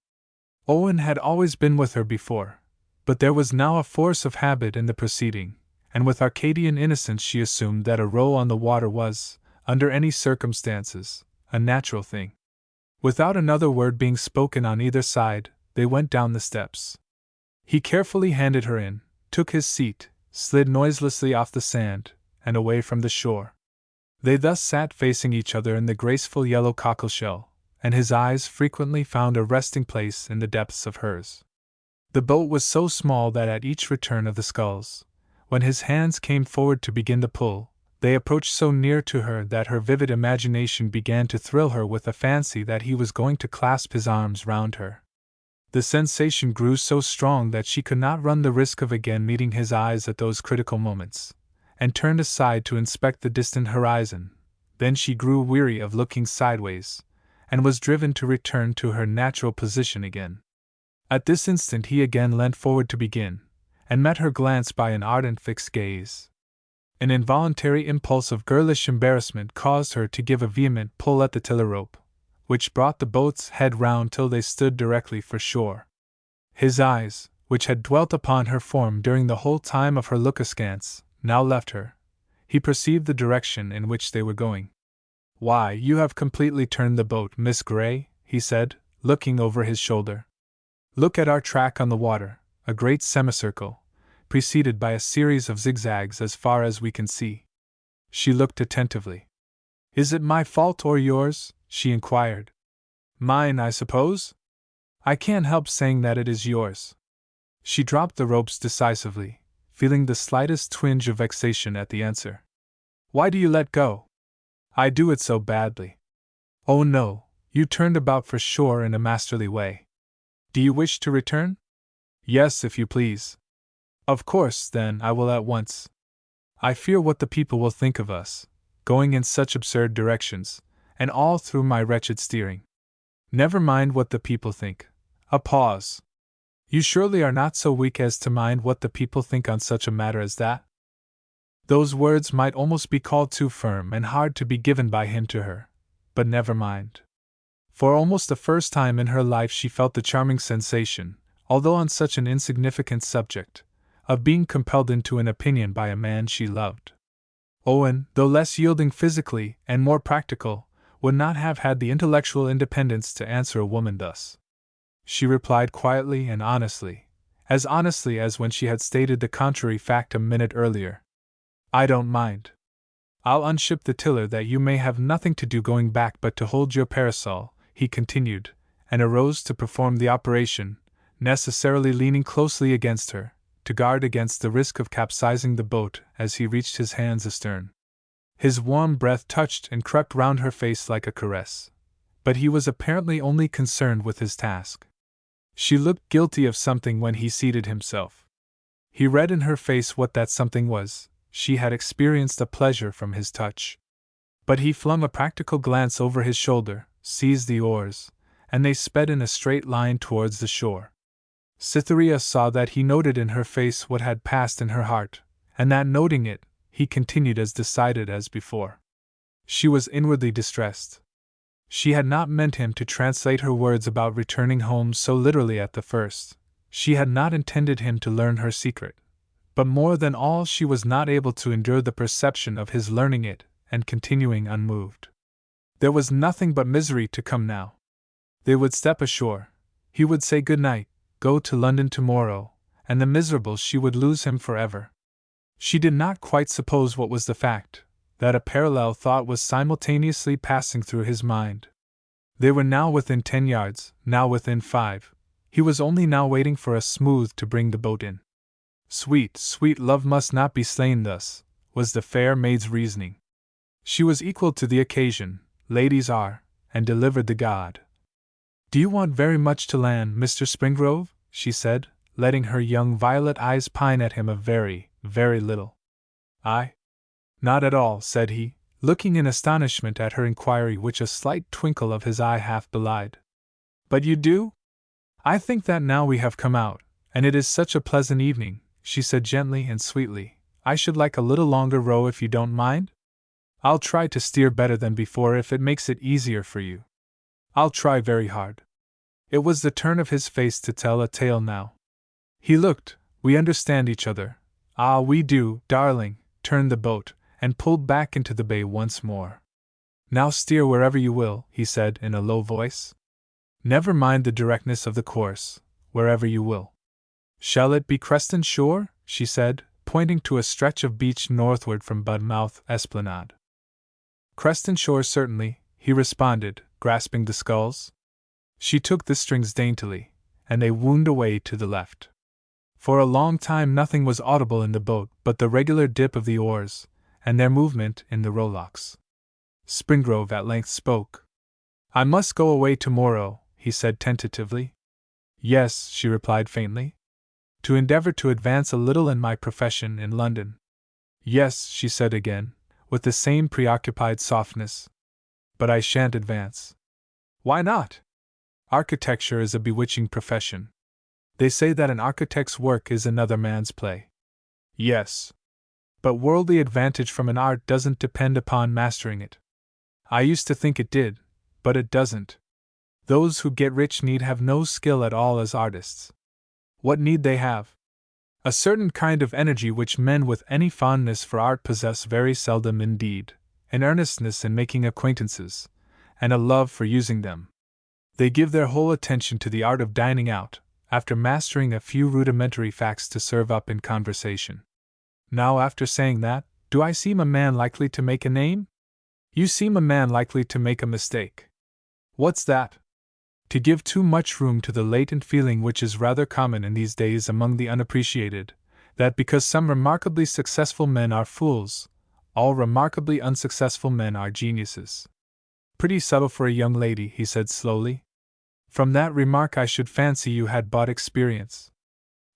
Owen had always been with her before, but there was now a force of habit in the proceeding, and with Arcadian innocence she assumed that a row on the water was, under any circumstances, a natural thing. Without another word being spoken on either side, they went down the steps. He carefully handed her in, took his seat, slid noiselessly off the sand, and away from the shore. They thus sat facing each other in the graceful yellow cockleshell, and his eyes frequently found a resting place in the depths of hers. The boat was so small that at each return of the sculls, when his hands came forward to begin the pull, they approached so near to her that her vivid imagination began to thrill her with a fancy that he was going to clasp his arms round her. The sensation grew so strong that she could not run the risk of again meeting his eyes at those critical moments, and turned aside to inspect the distant horizon. Then she grew weary of looking sideways, and was driven to return to her natural position again. At this instant he again leant forward to begin, and met her glance by an ardent fixed gaze. An involuntary impulse of girlish embarrassment caused her to give a vehement pull at the tiller rope, which brought the boat's head round till they stood directly for shore. His eyes, which had dwelt upon her form during the whole time of her look askance, now left her. He perceived the direction in which they were going. "Why, you have completely turned the boat, Miss Grey," he said, looking over his shoulder. "Look at our track on the water, a great semicircle, preceded by a series of zigzags as far as we can see." She looked attentively. "Is it my fault or yours?" she inquired. "Mine, I suppose? I can't help saying that it is yours." She dropped the ropes decisively, feeling the slightest twinge of vexation at the answer. "Why do you let go?" "I do it so badly." "Oh no, you turned about for shore in a masterly way. Do you wish to return?" "Yes, if you please." "Of course, then, I will at once. I fear what the people will think of us, going in such absurd directions, and all through my wretched steering." "Never mind what the people think." A pause. "You surely are not so weak as to mind what the people think on such a matter as that?" Those words might almost be called too firm and hard to be given by him to her, but never mind. For almost the first time in her life she felt the charming sensation, although on such an insignificant subject, of being compelled into an opinion by a man she loved. Owen, though less yielding physically and more practical, would not have had the intellectual independence to answer a woman thus. She replied quietly and honestly as when she had stated the contrary fact a minute earlier. "I don't mind. I'll unship the tiller that you may have nothing to do going back but to hold your parasol," he continued, and arose to perform the operation, necessarily leaning closely against her, to guard against the risk of capsizing the boat as he reached his hands astern. His warm breath touched and crept round her face like a caress, but he was apparently only concerned with his task. She looked guilty of something when he seated himself. He read in her face what that something was. She had experienced a pleasure from his touch. But he flung a practical glance over his shoulder, seized the oars, and they sped in a straight line towards the shore. Cytherea saw that he noted in her face what had passed in her heart, and that noting it, he continued as decided as before. She was inwardly distressed. She had not meant him to translate her words about returning home so literally at the first. She had not intended him to learn her secret. But more than all, she was not able to endure the perception of his learning it and continuing unmoved. There was nothing but misery to come now. They would step ashore. He would say good night, go to London tomorrow, and the miserable she would lose him forever. She did not quite suppose what was the fact, that a parallel thought was simultaneously passing through his mind. They were now within 10 yards, now within 5. He was only now waiting for a smooth to bring the boat in. Sweet, sweet love must not be slain thus, was the fair maid's reasoning. She was equal to the occasion, ladies are, and delivered the god. Do you want very much to land, Mr. Springrove? She said, letting her young violet eyes pine at him a very, very little. I? Not at all, said he, looking in astonishment at her inquiry which a slight twinkle of his eye half belied. But you do? I think that now we have come out, and it is such a pleasant evening, she said gently and sweetly, I should like a little longer row if you don't mind? I'll try to steer better than before if it makes it easier for you. I'll try very hard. It was the turn of his face to tell a tale now. He looked, we understand each other. Ah, we do, darling, turned the boat, and pulled back into the bay once more. Now steer wherever you will, he said in a low voice. Never mind the directness of the course, wherever you will. Shall it be Creston Shore? She said, pointing to a stretch of beach northward from Budmouth Esplanade. Creston Shore certainly, he responded, grasping the sculls. She took the strings daintily, and they wound away to the left. For a long time nothing was audible in the boat but the regular dip of the oars, and their movement in the rowlocks. Springrove at length spoke. I must go away tomorrow, he said tentatively. Yes, she replied faintly. To endeavour to advance a little in my profession in London. Yes, she said again, with the same preoccupied softness. But I shan't advance. Why not? Architecture is a bewitching profession. They say that an architect's work is another man's play. Yes. But worldly advantage from an art doesn't depend upon mastering it. I used to think it did, but it doesn't. Those who get rich need have no skill at all as artists. What need they have? A certain kind of energy which men with any fondness for art possess very seldom indeed, an earnestness in making acquaintances, and a love for using them. They give their whole attention to the art of dining out, after mastering a few rudimentary facts to serve up in conversation. Now, after saying that, do I seem a man likely to make a name? You seem a man likely to make a mistake. What's that? To give too much room to the latent feeling which is rather common in these days among the unappreciated, that because some remarkably successful men are fools, all remarkably unsuccessful men are geniuses. Pretty subtle for a young lady, he said slowly. From that remark I should fancy you had bought experience.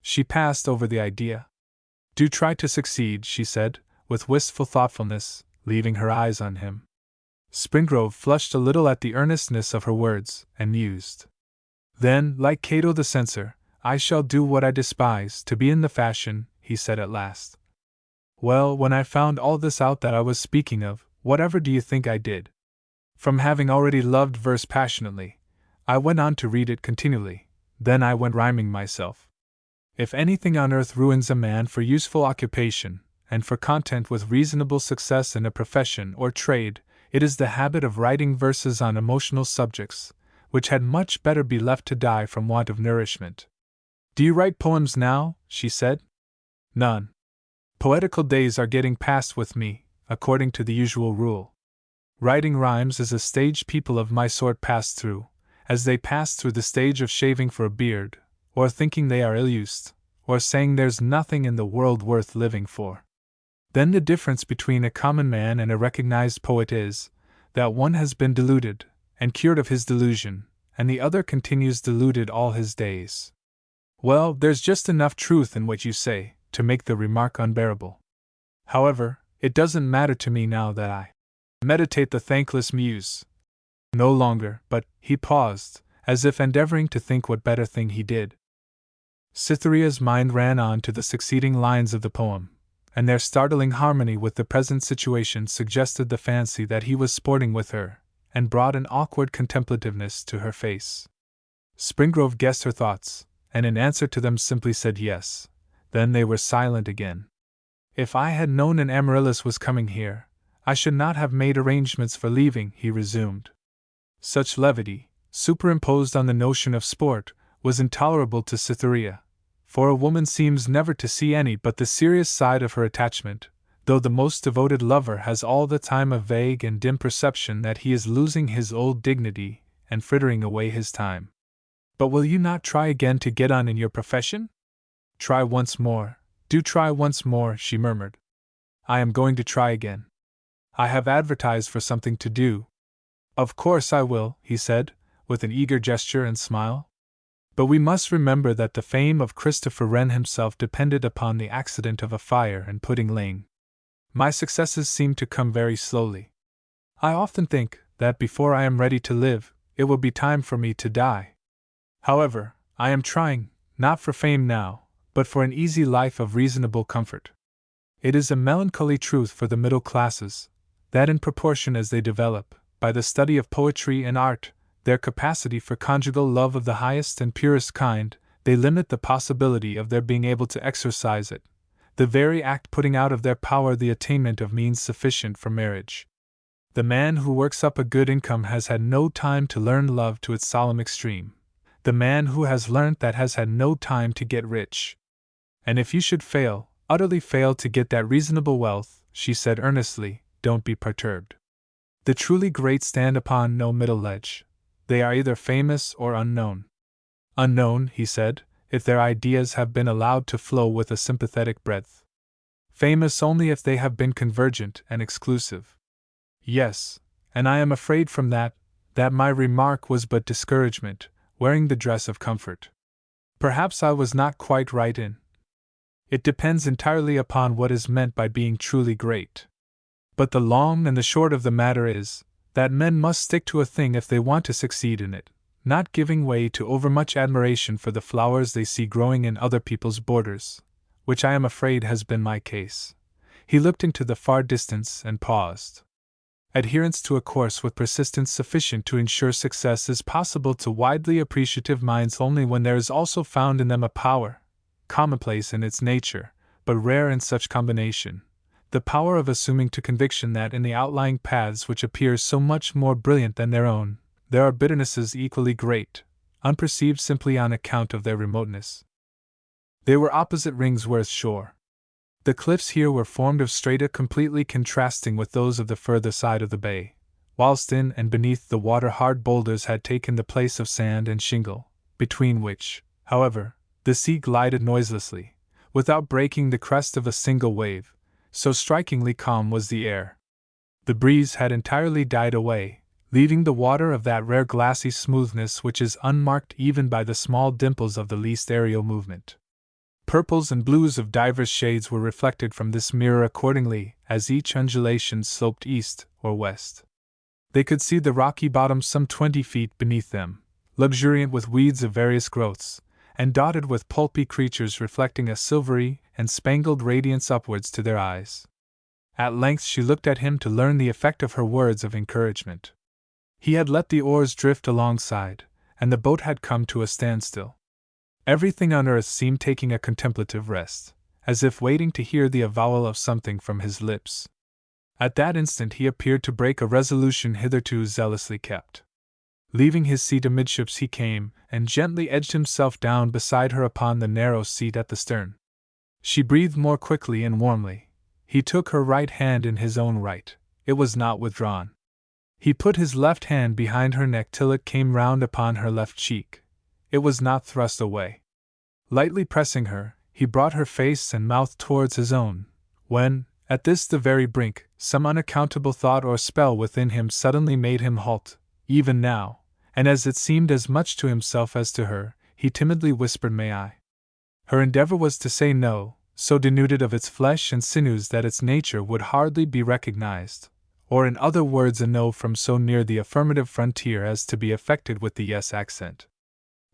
She passed over the idea. Do try to succeed, she said, with wistful thoughtfulness, leaving her eyes on him. Springrove flushed a little at the earnestness of her words, and mused. Then, like Cato the censor, I shall do what I despise, to be in the fashion, he said at last. Well, when I found all this out that I was speaking of, whatever do you think I did? From having already loved verse passionately, I went on to read it continually, then I went rhyming myself. If anything on earth ruins a man for useful occupation, and for content with reasonable success in a profession or trade, it is the habit of writing verses on emotional subjects, which had much better be left to die from want of nourishment. Do you write poems now? She said. None. Poetical days are getting past with me, according to the usual rule. Writing rhymes is a stage people of my sort pass through, as they pass through the stage of shaving for a beard, or thinking they are ill-used, or saying there's nothing in the world worth living for. Then the difference between a common man and a recognized poet is that one has been deluded, and cured of his delusion, and the other continues deluded all his days. Well, there's just enough truth in what you say to make the remark unbearable. However, it doesn't matter to me now that I meditate the thankless muse. No longer, but he paused, as if endeavoring to think what better thing he did. Cytherea's mind ran on to the succeeding lines of the poem, and their startling harmony with the present situation suggested the fancy that he was sporting with her, and brought an awkward contemplativeness to her face. Springrove guessed her thoughts, and in answer to them simply said yes. Then they were silent again. If I had known an Amaryllis was coming here, I should not have made arrangements for leaving, he resumed. Such levity, superimposed on the notion of sport, was intolerable to Cytherea, for a woman seems never to see any but the serious side of her attachment, though the most devoted lover has all the time a vague and dim perception that he is losing his old dignity and frittering away his time. But will you not try again to get on in your profession? Try once more, do try once more, she murmured. I am going to try again. I have advertised for something to do. Of course I will, he said, with an eager gesture and smile. But we must remember that the fame of Christopher Wren himself depended upon the accident of a fire and pudding laying. My successes seem to come very slowly. I often think that before I am ready to live, it will be time for me to die. However, I am trying, not for fame now, but for an easy life of reasonable comfort. It is a melancholy truth for the middle classes, that in proportion as they develop, by the study of poetry and art, their capacity for conjugal love of the highest and purest kind, they limit the possibility of their being able to exercise it, the very act putting out of their power the attainment of means sufficient for marriage. The man who works up a good income has had no time to learn love to its solemn extreme. The man who has learnt that has had no time to get rich. And if you should fail, utterly fail to get that reasonable wealth, she said earnestly, don't be perturbed. The truly great stand upon no middle ledge. They are either famous or unknown. Unknown, he said, if their ideas have been allowed to flow with a sympathetic breadth. Famous only if they have been convergent and exclusive. Yes, and I am afraid from that my remark was but discouragement, wearing the dress of comfort. Perhaps I was not quite right in. It depends entirely upon what is meant by being truly great. But the long and the short of the matter is, that men must stick to a thing if they want to succeed in it, not giving way to overmuch admiration for the flowers they see growing in other people's borders, which I am afraid has been my case. He looked into the far distance and paused. Adherence to a course with persistence sufficient to ensure success is possible to widely appreciative minds only when there is also found in them a power, commonplace in its nature, but rare in such combination, the power of assuming to conviction that in the outlying paths which appear so much more brilliant than their own, there are bitternesses equally great, unperceived simply on account of their remoteness. They were opposite Ringsworth shore. The cliffs here were formed of strata completely contrasting with those of the further side of the bay, whilst in and beneath the water hard boulders had taken the place of sand and shingle, between which, however, the sea glided noiselessly, without breaking the crest of a single wave, so strikingly calm was the air. The breeze had entirely died away, leaving the water of that rare glassy smoothness which is unmarked even by the small dimples of the least aerial movement. Purples and blues of divers shades were reflected from this mirror accordingly as each undulation sloped east or west. They could see the rocky bottom some 20 feet beneath them, luxuriant with weeds of various growths, and dotted with pulpy creatures reflecting a silvery and spangled radiance upwards to their eyes. At length she looked at him to learn the effect of her words of encouragement. He had let the oars drift alongside, and the boat had come to a standstill. Everything on earth seemed taking a contemplative rest, as if waiting to hear the avowal of something from his lips. At that instant he appeared to break a resolution hitherto zealously kept. Leaving his seat amidships he came, and gently edged himself down beside her upon the narrow seat at the stern. She breathed more quickly and warmly. He took her right hand in his own right. It was not withdrawn. He put his left hand behind her neck till it came round upon her left cheek. It was not thrust away. Lightly pressing her, he brought her face and mouth towards his own, when, at this the very brink, some unaccountable thought or spell within him suddenly made him halt, even now, and as it seemed as much to himself as to her, he timidly whispered, "May I?" Her endeavor was to say no, so denuded of its flesh and sinews that its nature would hardly be recognized, or in other words a no from so near the affirmative frontier as to be affected with the yes accent.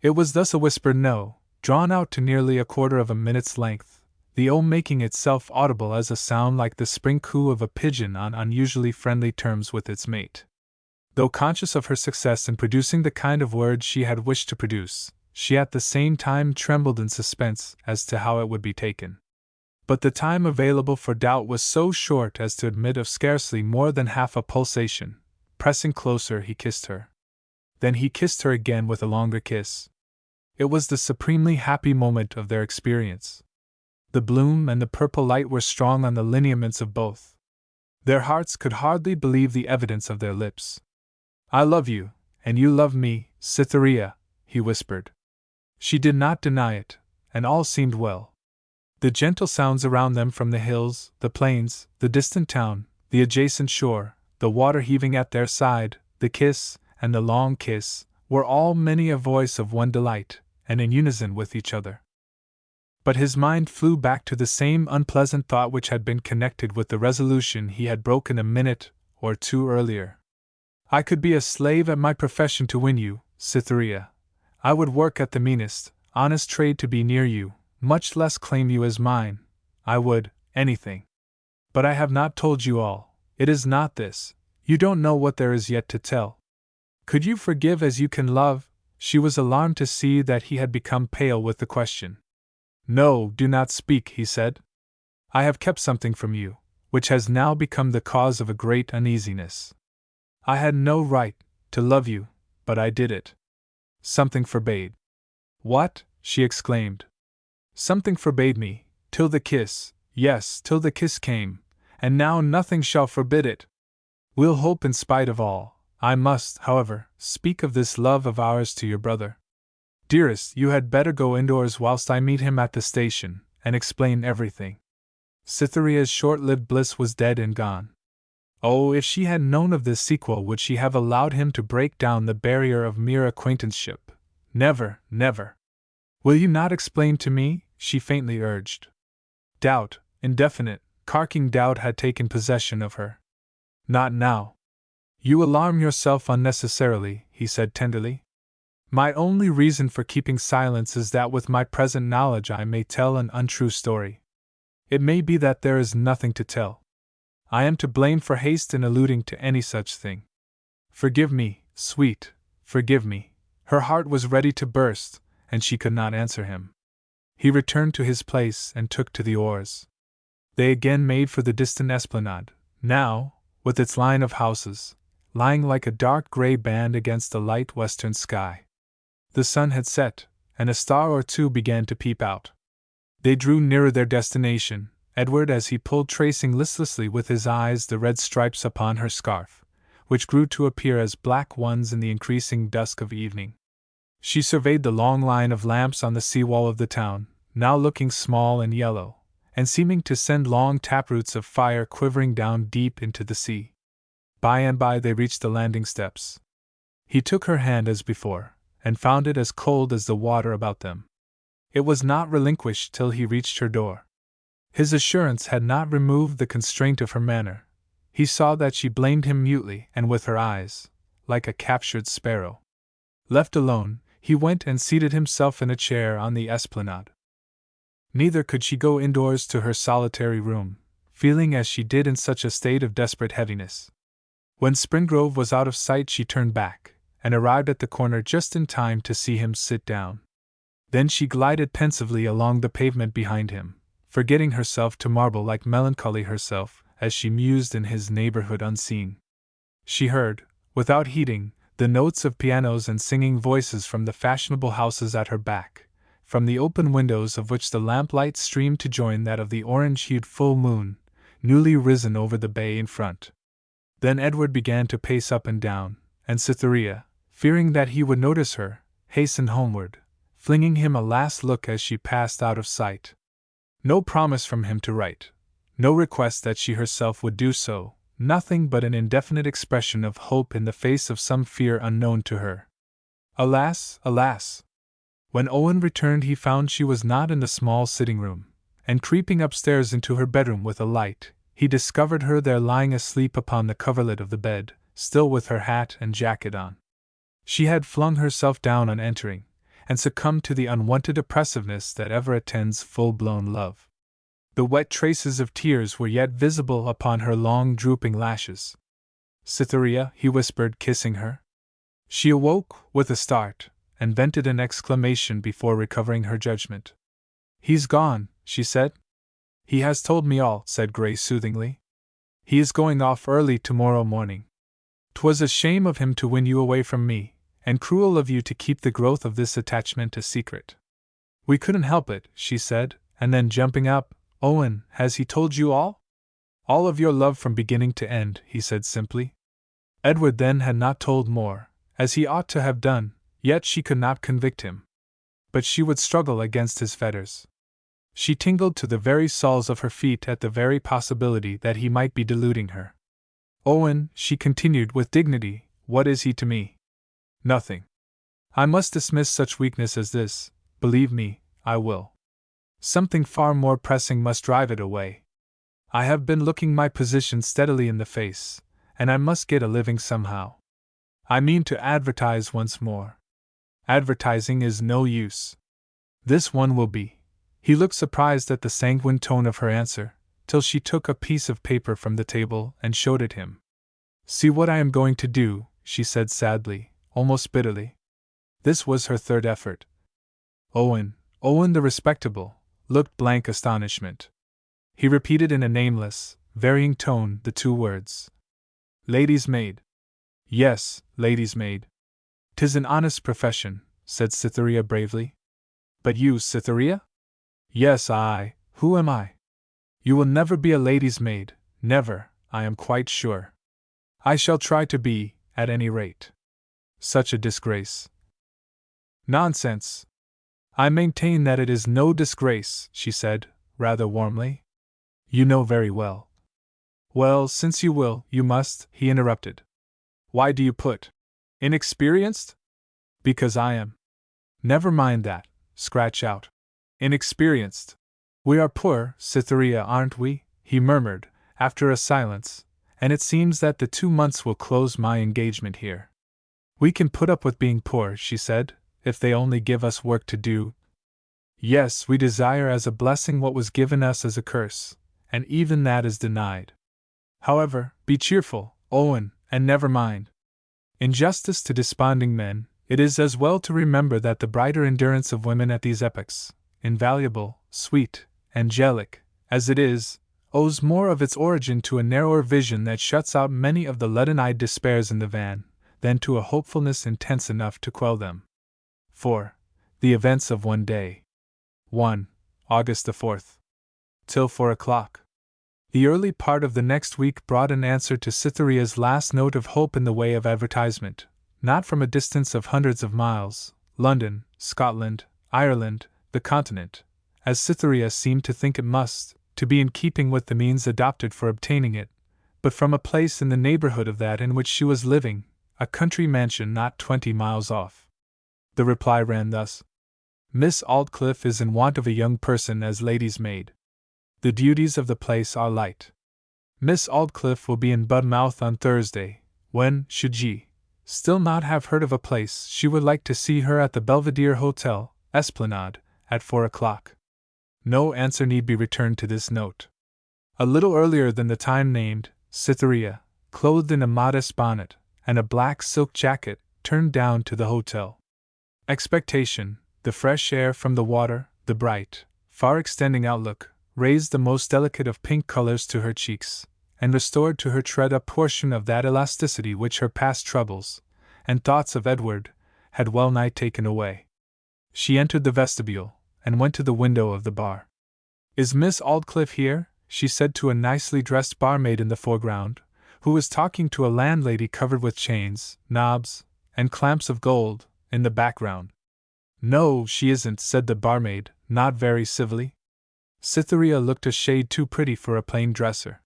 It was thus a whispered no, drawn out to nearly a quarter of a minute's length, the O making itself audible as a sound like the spring coo of a pigeon on unusually friendly terms with its mate. Though conscious of her success in producing the kind of word she had wished to produce, she at the same time trembled in suspense as to how it would be taken. But the time available for doubt was so short as to admit of scarcely more than half a pulsation. Pressing closer, he kissed her. Then he kissed her again with a longer kiss. It was the supremely happy moment of their experience. The bloom and the purple light were strong on the lineaments of both. Their hearts could hardly believe the evidence of their lips. "I love you, and you love me, Cytherea," he whispered. She did not deny it, and all seemed well. The gentle sounds around them from the hills, the plains, the distant town, the adjacent shore, the water heaving at their side, the kiss, and the long kiss, were all many a voice of one delight, and in unison with each other. But his mind flew back to the same unpleasant thought which had been connected with the resolution he had broken a minute or two earlier. "I could be a slave at my profession to win you, Cytherea. I would work at the meanest, honest trade to be near you, much less claim you as mine. I would, anything. But I have not told you all. It is not this. You don't know what there is yet to tell. Could you forgive as you can love?" She was alarmed to see that he had become pale with the question. "No, do not speak," he said. "I have kept something from you, which has now become the cause of a great uneasiness. I had no right to love you, but I did it. Something forbade." "What?" she exclaimed. "Something forbade me, till the kiss, yes, till the kiss came, and now nothing shall forbid it. We'll hope in spite of all. I must, however, speak of this love of ours to your brother. Dearest, you had better go indoors whilst I meet him at the station, and explain everything." Cytherea's short-lived bliss was dead and gone. Oh, if she had known of this sequel, would she have allowed him to break down the barrier of mere acquaintanceship? Never, never. "Will you not explain to me?" she faintly urged. Doubt, indefinite, carking doubt had taken possession of her. "Not now. You alarm yourself unnecessarily," he said tenderly. "My only reason for keeping silence is that with my present knowledge I may tell an untrue story. It may be that there is nothing to tell. I am to blame for haste in alluding to any such thing. Forgive me, sweet, forgive me." Her heart was ready to burst, and she could not answer him. He returned to his place and took to the oars. They again made for the distant esplanade, now, with its line of houses, lying like a dark grey band against the light western sky. The sun had set, and a star or two began to peep out. They drew nearer their destination, Edward as he pulled, tracing listlessly with his eyes the red stripes upon her scarf, which grew to appear as black ones in the increasing dusk of evening. She surveyed the long line of lamps on the seawall of the town, now looking small and yellow, and seeming to send long taproots of fire quivering down deep into the sea. By and by they reached the landing steps. He took her hand as before, and found it as cold as the water about them. It was not relinquished till he reached her door. His assurance had not removed the constraint of her manner. He saw that she blamed him mutely and with her eyes, like a captured sparrow. Left alone, he went and seated himself in a chair on the esplanade. Neither could she go indoors to her solitary room, feeling as she did in such a state of desperate heaviness. When Springrove was out of sight she turned back, and arrived at the corner just in time to see him sit down. Then she glided pensively along the pavement behind him, forgetting herself to marble like melancholy herself, as she mused in his neighborhood unseen. She heard, without heeding, the notes of pianos and singing voices from the fashionable houses at her back, from the open windows of which the lamplight streamed to join that of the orange-hued full moon, newly risen over the bay in front. Then Edward began to pace up and down, and Cytherea, fearing that he would notice her, hastened homeward, flinging him a last look as she passed out of sight. No promise from him to write, no request that she herself would do so, nothing but an indefinite expression of hope in the face of some fear unknown to her. Alas, alas! When Owen returned, he found she was not in the small sitting room, and creeping upstairs into her bedroom with a light, he discovered her there lying asleep upon the coverlet of the bed, still with her hat and jacket on. She had flung herself down on entering, and succumbed to the unwonted oppressiveness that ever attends full-blown love. The wet traces of tears were yet visible upon her long drooping lashes. "Cytherea," he whispered, kissing her. She awoke with a start, and vented an exclamation before recovering her judgment. "He's gone," she said. "He has told me all," said Gray soothingly. "He is going off early tomorrow morning. 'Twas a shame of him to win you away from me, and cruel of you to keep the growth of this attachment a secret." "We couldn't help it," she said, and then jumping up, "Owen, has he told you all?" "All of your love from beginning to end," he said simply. Edward then had not told more, as he ought to have done, yet she could not convict him. But she would struggle against his fetters. She tingled to the very soles of her feet at the very possibility that he might be deluding her. "Owen," she continued with dignity, "what is he to me?" "Nothing. I must dismiss such weakness as this, believe me, I will. Something far more pressing must drive it away. I have been looking my position steadily in the face, and I must get a living somehow. I mean to advertise once more. Advertising is no use. This one will be." He looked surprised at the sanguine tone of her answer, till she took a piece of paper from the table and showed it him. "See what I am going to do," she said sadly, almost bitterly. This was her third effort. Owen the respectable, looked blank astonishment. He repeated in a nameless, varying tone the two words. "Lady's maid." "Yes, lady's maid." "'Tis an honest profession," said Cytherea bravely. "But you, Cytherea?" "Yes, I. Who am I?" "You will never be a lady's maid, never, I am quite sure." "I shall try to be, at any rate." "Such a disgrace." "Nonsense! I maintain that it is no disgrace," she said, rather warmly. "You know very well." "Well, since you will, you must," he interrupted. "Why do you put inexperienced?" "Because I am." "Never mind that, scratch out inexperienced. We are poor, Cytherea, aren't we?" he murmured, after a silence, "and it seems that the 2 months will close my engagement here." "We can put up with being poor," she said, "if they only give us work to do." "Yes, we desire as a blessing what was given us as a curse, and even that is denied. However, be cheerful, Owen, and never mind. In justice to desponding men, it is as well to remember that the brighter endurance of women at these epochs, invaluable, sweet, angelic, as it is, owes more of its origin to a narrower vision that shuts out many of the leaden-eyed despairs in the van, than to a hopefulness intense enough to quell them. 4. The events of one day. 1. August the 4th. Till 4 o'clock. The early part of the next week brought an answer to Cytherea's last note of hope in the way of advertisement, not from a distance of hundreds of miles, London, Scotland, Ireland, the Continent, as Cytherea seemed to think it must, to be in keeping with the means adopted for obtaining it, but from a place in the neighbourhood of that in which she was living, a country mansion not 20 miles off. The reply ran thus: "Miss Aldclyffe is in want of a young person as lady's maid. The duties of the place are light. Miss Aldclyffe will be in Budmouth on Thursday, when, should ye still not have heard of a place, she would like to see her at the Belvedere Hotel, Esplanade, at 4 o'clock. No answer need be returned to this note." A little earlier than the time named, Cytherea, clothed in a modest bonnet, and a black silk jacket, turned down to the hotel. Expectation, the fresh air from the water, the bright, far-extending outlook, raised the most delicate of pink colors to her cheeks, and restored to her tread a portion of that elasticity which her past troubles, and thoughts of Edward, had well-nigh taken away. She entered the vestibule, and went to the window of the bar. "Is Miss Aldclyffe here?" she said to a nicely dressed barmaid in the foreground, who was talking to a landlady covered with chains, knobs, and clamps of gold, in the background. No, she isn't, said the barmaid, not very civilly. Cytherea looked a shade too pretty for a plain dresser.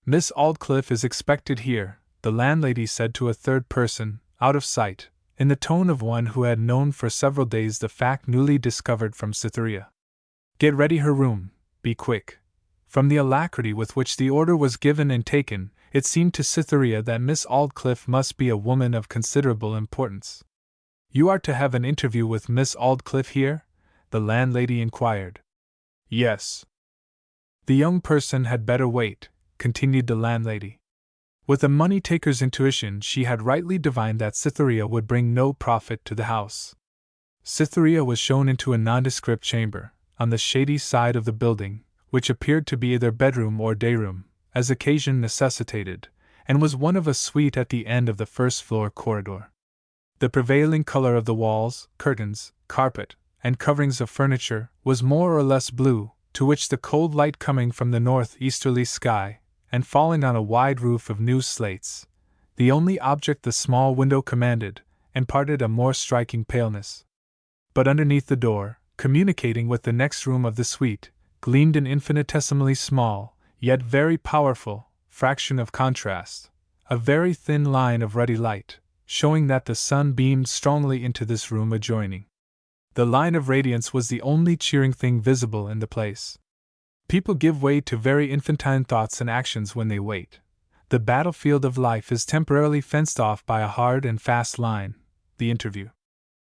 Miss Aldclyffe is expected here, the landlady said to a third person, out of sight, in the tone of one who had known for several days the fact newly discovered from Cytherea. Get ready her room, be quick. From the alacrity with which the order was given and taken, it seemed to Cytherea that Miss Aldclyffe must be a woman of considerable importance. You are to have an interview with Miss Aldclyffe here? The landlady inquired. Yes. The young person had better wait, continued the landlady. With a money-taker's intuition, she had rightly divined that Cytherea would bring no profit to the house. Cytherea was shown into a nondescript chamber, on the shady side of the building, which appeared to be either bedroom or dayroom, as occasion necessitated, and was one of a suite at the end of the first-floor corridor. The prevailing color of the walls, curtains, carpet, and coverings of furniture was more or less blue, to which the cold light coming from the north-easterly sky, and falling on a wide roof of new slates, the only object the small window commanded, imparted a more striking paleness. But underneath the door, communicating with the next room of the suite, gleamed an infinitesimally small, yet very powerful, fraction of contrast, a very thin line of ruddy light, showing that the sun beamed strongly into this room adjoining. The line of radiance was the only cheering thing visible in the place. People give way to very infantine thoughts and actions when they wait. The battlefield of life is temporarily fenced off by a hard and fast line, the interview.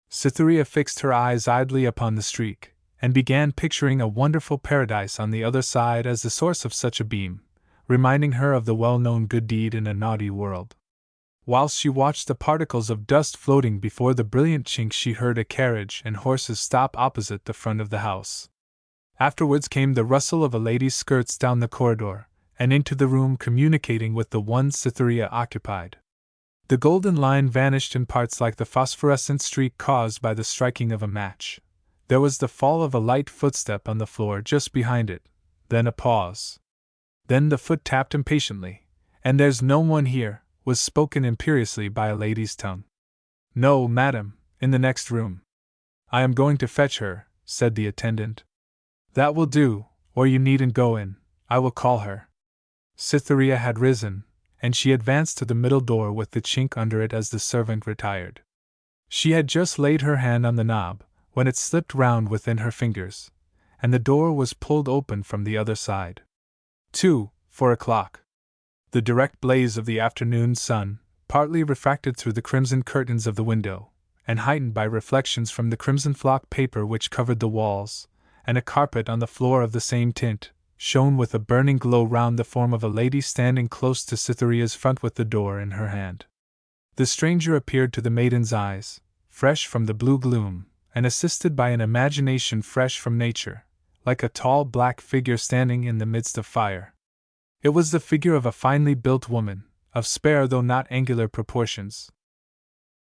Cytherea fixed her eyes idly upon the streak, and began picturing a wonderful paradise on the other side as the source of such a beam, reminding her of the well-known good deed in a naughty world. Whilst she watched the particles of dust floating before the brilliant chink, she heard a carriage and horses stop opposite the front of the house. Afterwards came the rustle of a lady's skirts down the corridor, and into the room communicating with the one Cytherea occupied. The golden line vanished in parts like the phosphorescent streak caused by the striking of a match. There was the fall of a light footstep on the floor just behind it, then a pause. Then the foot tapped impatiently, and "There's no one here," was spoken imperiously by a lady's tongue. "No, madam, in the next room." "I am going to fetch her," said the attendant. "That will do, or you needn't go in, I will call her." Cytherea had risen, and she advanced to the middle door with the chink under it as the servant retired. She had just laid her hand on the knob, when it slipped round within her fingers, and the door was pulled open from the other side. 4 o'clock. The direct blaze of the afternoon sun, partly refracted through the crimson curtains of the window, and heightened by reflections from the crimson flock paper which covered the walls, and a carpet on the floor of the same tint, shone with a burning glow round the form of a lady standing close to Cytherea's front with the door in her hand. The stranger appeared to the maiden's eyes, fresh from the blue gloom, and assisted by an imagination fresh from nature, like a tall black figure standing in the midst of fire. It was the figure of a finely built woman, of spare though not angular proportions.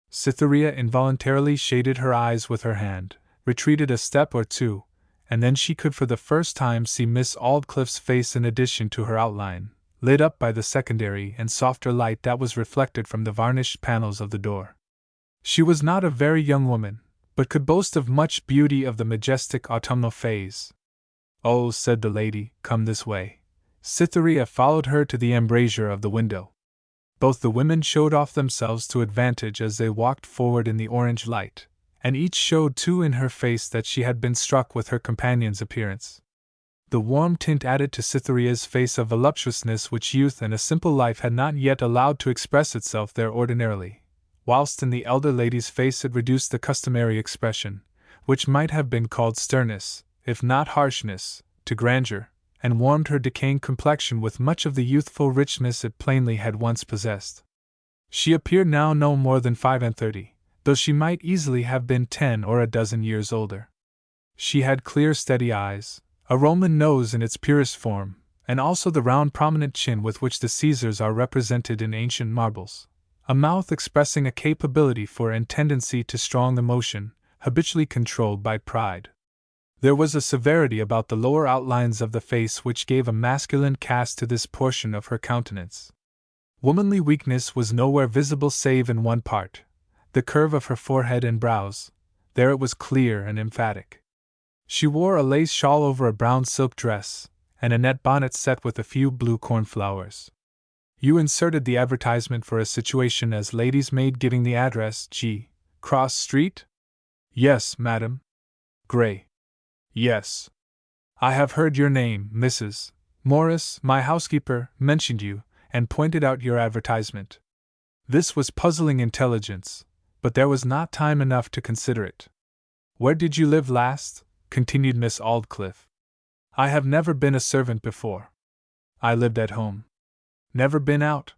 Cytherea involuntarily shaded her eyes with her hand, retreated a step or two, and then she could for the first time see Miss Aldclyffe's face in addition to her outline, lit up by the secondary and softer light that was reflected from the varnished panels of the door. She was not a very young woman, but could boast of much beauty of the majestic autumnal phase. "Oh," said the lady, "come this way." Cytherea followed her to the embrasure of the window. Both the women showed off themselves to advantage as they walked forward in the orange light, and each showed too in her face that she had been struck with her companion's appearance. The warm tint added to Cytherea's face a voluptuousness which youth and a simple life had not yet allowed to express itself there ordinarily, whilst in the elder lady's face it reduced the customary expression, which might have been called sternness, if not harshness, to grandeur, and warmed her decaying complexion with much of the youthful richness it plainly had once possessed. She appeared now no more than 35, though she might easily have been 10 or a dozen years older. She had clear steady eyes, a Roman nose in its purest form, and also the round prominent chin with which the Caesars are represented in ancient marbles, a mouth expressing a capability for and tendency to strong emotion, habitually controlled by pride. There was a severity about the lower outlines of the face which gave a masculine cast to this portion of her countenance. Womanly weakness was nowhere visible save in one part, the curve of her forehead and brows, There it was clear and emphatic. She wore a lace shawl over a brown silk dress, and a net bonnet set with a few blue cornflowers. You inserted the advertisement for a situation as lady's maid, giving the address G. Cross Street? Yes, madam. Gray. Yes. I have heard your name, Mrs. Morris, my housekeeper, mentioned you, and pointed out your advertisement. This was puzzling intelligence, but there was not time enough to consider it. Where did you live last? Continued Miss Aldclyffe. I have never been a servant before. I lived at home. Never been out?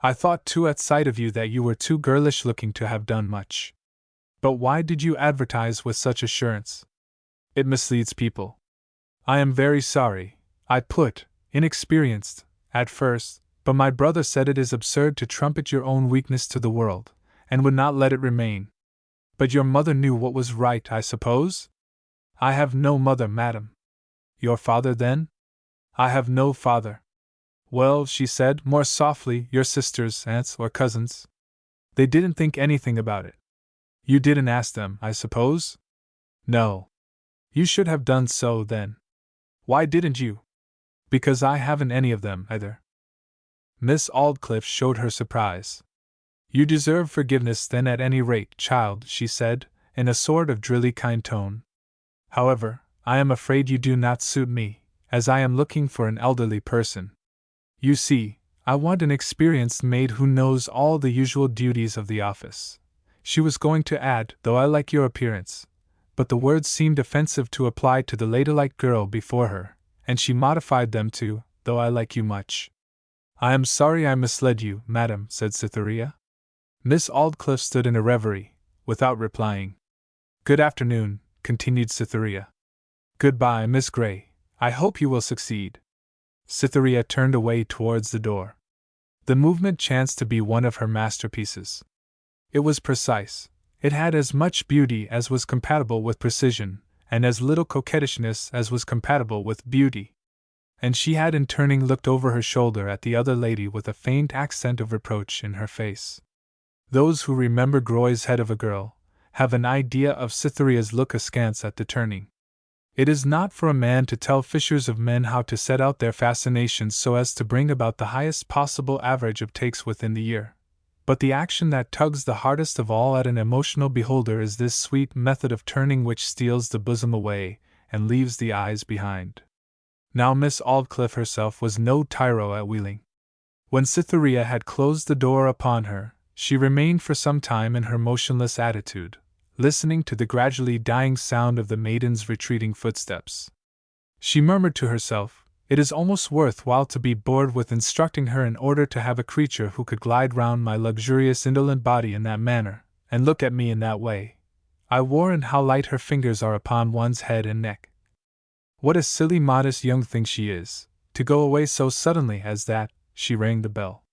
I thought too at sight of you that you were too girlish looking to have done much. But why did you advertise with such assurance? It misleads people. I am very sorry. I put, inexperienced, at first, but my brother said it is absurd to trumpet your own weakness to the world, and would not let it remain. But your mother knew what was right, I suppose? I have no mother, madam. Your father, then? I have no father. Well, she said, more softly, your sisters, aunts, or cousins? They didn't think anything about it. You didn't ask them, I suppose? No. You should have done so, then. Why didn't you? Because I haven't any of them, either. Miss Aldclyffe showed her surprise. You deserve forgiveness, then, at any rate, child, she said, in a sort of drilly kind tone. However, I am afraid you do not suit me, as I am looking for an elderly person. You see, I want an experienced maid who knows all the usual duties of the office. She was going to add, though I like your appearance, but the words seemed offensive to apply to the ladylike girl before her, and she modified them to, though I like you much. I am sorry I misled you, madam, said Cytherea. Miss Aldclyffe stood in a reverie, without replying. Good afternoon, continued Cytherea. Goodbye, Miss Gray. I hope you will succeed. Cytherea turned away towards the door. The movement chanced to be one of her masterpieces. It was precise. It had as much beauty as was compatible with precision, and as little coquettishness as was compatible with beauty. And she had in turning looked over her shoulder at the other lady with a faint accent of reproach in her face. Those who remember Groy's Head of a Girl have an idea of Cytherea's look askance at the turning. It is not for a man to tell fishers of men how to set out their fascinations so as to bring about the highest possible average of takes within the year. But the action that tugs the hardest of all at an emotional beholder is this sweet method of turning which steals the bosom away and leaves the eyes behind. Now Miss Aldclyffe herself was no tyro at wheeling. When Cytherea had closed the door upon her, she remained for some time in her motionless attitude, listening to the gradually dying sound of the maiden's retreating footsteps. She murmured to herself, "It is almost worth while to be bored with instructing her in order to have a creature who could glide round my luxurious indolent body in that manner, and look at me in that way. I warrant how light her fingers are upon one's head and neck. What a silly modest young thing she is, to go away so suddenly as that." She rang the bell.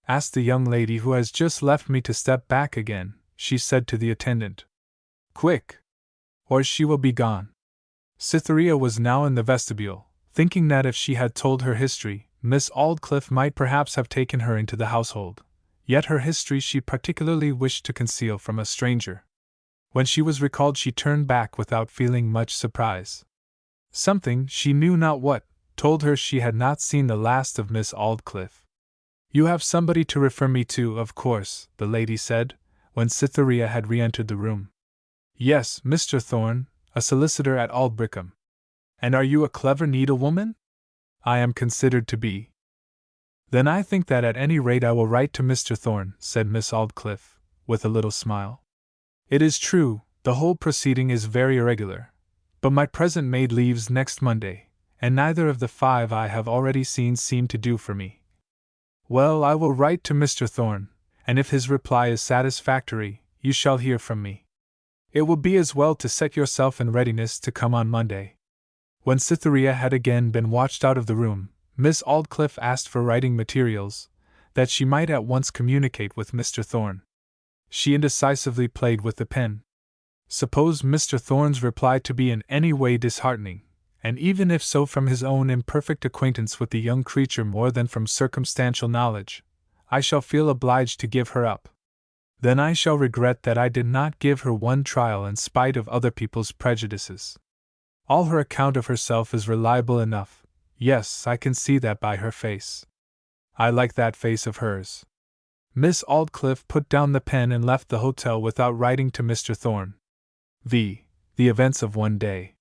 "Ask the young lady who has just left me to step back again," she said to the attendant. "Quick! Or she will be gone." Cytherea was now in the vestibule, thinking that if she had told her history, Miss Aldclyffe might perhaps have taken her into the household. Yet her history she particularly wished to conceal from a stranger. When she was recalled she turned back without feeling much surprise. Something, she knew not what, told her she had not seen the last of Miss Aldclyffe. "You have somebody to refer me to, of course," the lady said, when Cytherea had re-entered the room. "Yes, Mr. Thorn, a solicitor at Aldbrickham." "And are you a clever needlewoman?" "I am considered to be." "Then I think that at any rate I will write to Mr. Thorn," said Miss Aldclyffe, with a little smile. "It is true, the whole proceeding is very irregular, but my present maid leaves next Monday, and neither of the 5 I have already seen seem to do for me. Well, I will write to Mr. Thorn, and if his reply is satisfactory, you shall hear from me. It will be as well to set yourself in readiness to come on Monday." When Cytherea had again been watched out of the room, Miss Aldclyffe asked for writing materials, that she might at once communicate with Mr. Thorn. She indecisively played with the pen. Suppose Mr. Thorn's reply to be in any way disheartening, and even if so from his own imperfect acquaintance with the young creature more than from circumstantial knowledge, I shall feel obliged to give her up. Then I shall regret that I did not give her one trial in spite of other people's prejudices. All her account of herself is reliable enough. Yes, I can see that by her face. I like that face of hers. Miss Aldclyffe put down the pen and left the hotel without writing to Mr. Thorne. The events of one day.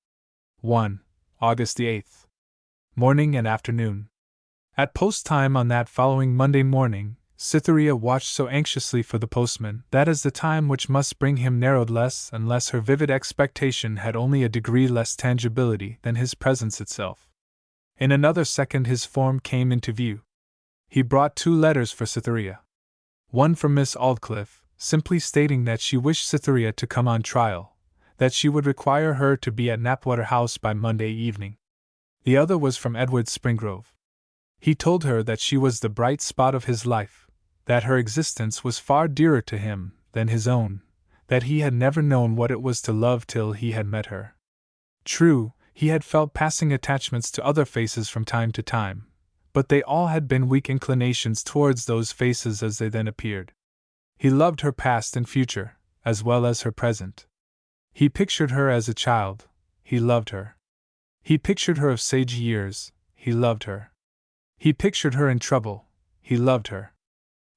1. August the 8th. Morning and afternoon. At post time on that following Monday morning, Cytherea watched so anxiously for the postman that as the time which must bring him narrowed less and less, her vivid expectation had only a degree less tangibility than his presence itself. In another second his form came into view. He brought 2 letters for Cytherea. One from Miss Aldclyffe, simply stating that she wished Cytherea to come on trial, that she would require her to be at Knapwater House by Monday evening. The other was from Edward Springrove. He told her that she was the bright spot of his life, that her existence was far dearer to him than his own, that he had never known what it was to love till he had met her. True, he had felt passing attachments to other faces from time to time, but they all had been weak inclinations towards those faces as they then appeared. He loved her past and future, as well as her present. He pictured her as a child, he loved her. He pictured her of sage years, he loved her. He pictured her in trouble, he loved her.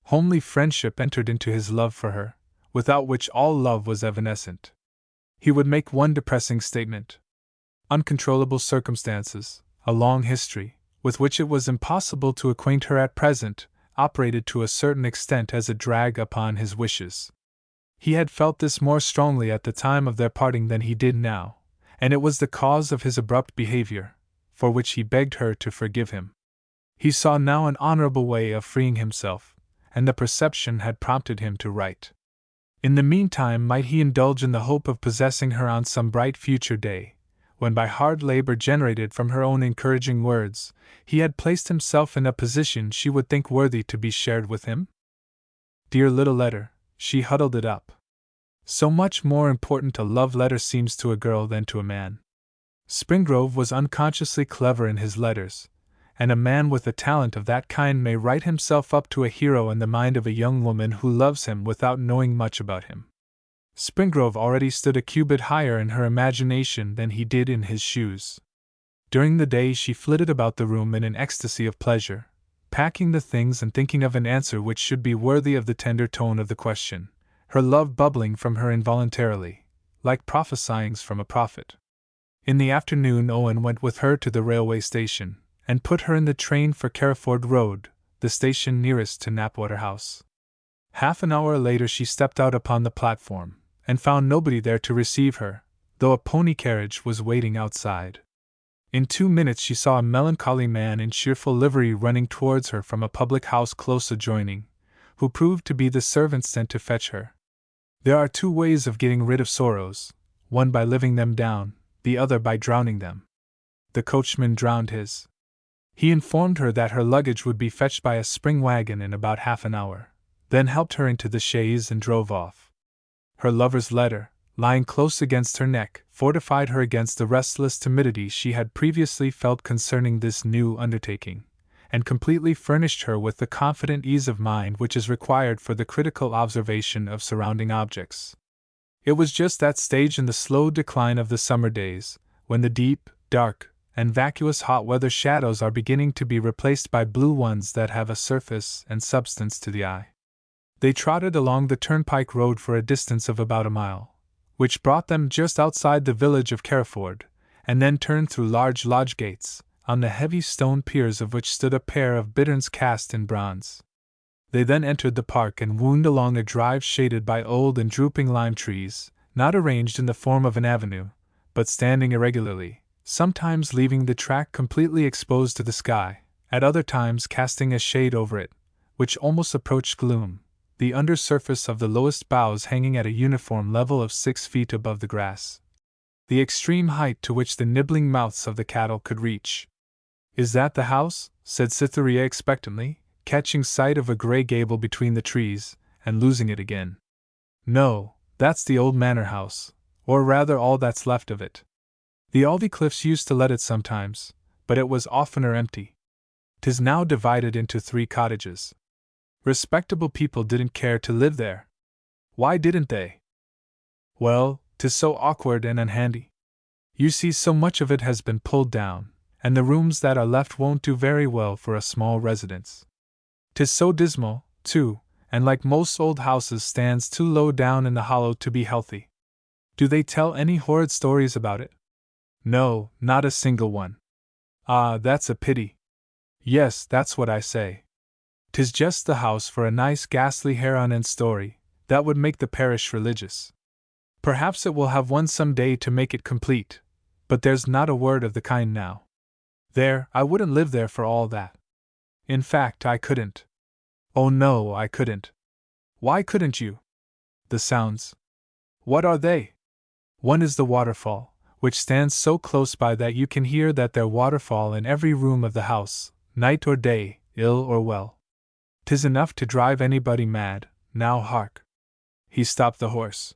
Homely friendship entered into his love for her, without which all love was evanescent. He would make one depressing statement. Uncontrollable circumstances, a long history, with which it was impossible to acquaint her at present, operated to a certain extent as a drag upon his wishes. He had felt this more strongly at the time of their parting than he did now, and it was the cause of his abrupt behavior, for which he begged her to forgive him. He saw now an honorable way of freeing himself, and the perception had prompted him to write. In the meantime, might he indulge in the hope of possessing her on some bright future day, when by hard labor generated from her own encouraging words, he had placed himself in a position she would think worthy to be shared with him? Dear little letter, she huddled it up. So much more important a love letter seems to a girl than to a man. Springrove was unconsciously clever in his letters, and a man with a talent of that kind may write himself up to a hero in the mind of a young woman who loves him without knowing much about him. Springrove already stood a cubit higher in her imagination than he did in his shoes. During the day she flitted about the room in an ecstasy of pleasure, packing the things and thinking of an answer which should be worthy of the tender tone of the question, her love bubbling from her involuntarily, like prophesyings from a prophet. In the afternoon Owen went with her to the railway station, and put her in the train for Carriford Road, the station nearest to Knapwater House. Half an hour later she stepped out upon the platform, and found nobody there to receive her, though a pony carriage was waiting outside. In 2 minutes she saw a melancholy man in cheerful livery running towards her from a public house close adjoining, who proved to be the servant sent to fetch her. There are 2 ways of getting rid of sorrows, one by living them down, the other by drowning them. The coachman drowned his. He informed her that her luggage would be fetched by a spring wagon in about half an hour, then helped her into the chaise and drove off. Her lover's letter, lying close against her neck, fortified her against the restless timidity she had previously felt concerning this new undertaking, and completely furnished her with the confident ease of mind which is required for the critical observation of surrounding objects. It was just that stage in the slow decline of the summer days, when the deep, dark, and vacuous hot weather shadows are beginning to be replaced by blue ones that have a surface and substance to the eye. They trotted along the turnpike road for a distance of about a mile, which brought them just outside the village of Carriford, and then turned through large lodge gates, on the heavy stone piers of which stood a pair of bitterns cast in bronze. They then entered the park and wound along a drive shaded by old and drooping lime trees, not arranged in the form of an avenue, but standing irregularly, sometimes leaving the track completely exposed to the sky, at other times casting a shade over it, which almost approached gloom, the under surface of the lowest boughs hanging at a uniform level of 6 feet above the grass, the extreme height to which the nibbling mouths of the cattle could reach. "Is that the house?" said Cytherea expectantly, catching sight of a grey gable between the trees, and losing it again. "No, that's the old manor house, or rather all that's left of it. The Aldclyffes used to let it sometimes, but it was oftener empty. 'Tis now divided into 3 cottages. Respectable people didn't care to live there." Why didn't they? Well, 'tis so awkward and unhandy. You see, so much of it has been pulled down, and the rooms that are left won't do very well for a small residence. 'Tis so dismal, too, and like most old houses stands too low down in the hollow to be healthy. Do they tell any horrid stories about it? No, not a single one. Ah, that's a pity. Yes, that's what I say. 'Tis just the house for a nice ghastly heron-end story, that would make the parish religious. Perhaps it will have one some day to make it complete, but there's not a word of the kind now. There, I wouldn't live there for all that. In fact, I couldn't. Oh no, I couldn't. Why couldn't you? The sounds. What are they? One is the waterfall, which stands so close by that you can hear that waterfall in every room of the house, night or day, ill or well. 'Tis enough to drive anybody mad. Now hark. He stopped the horse.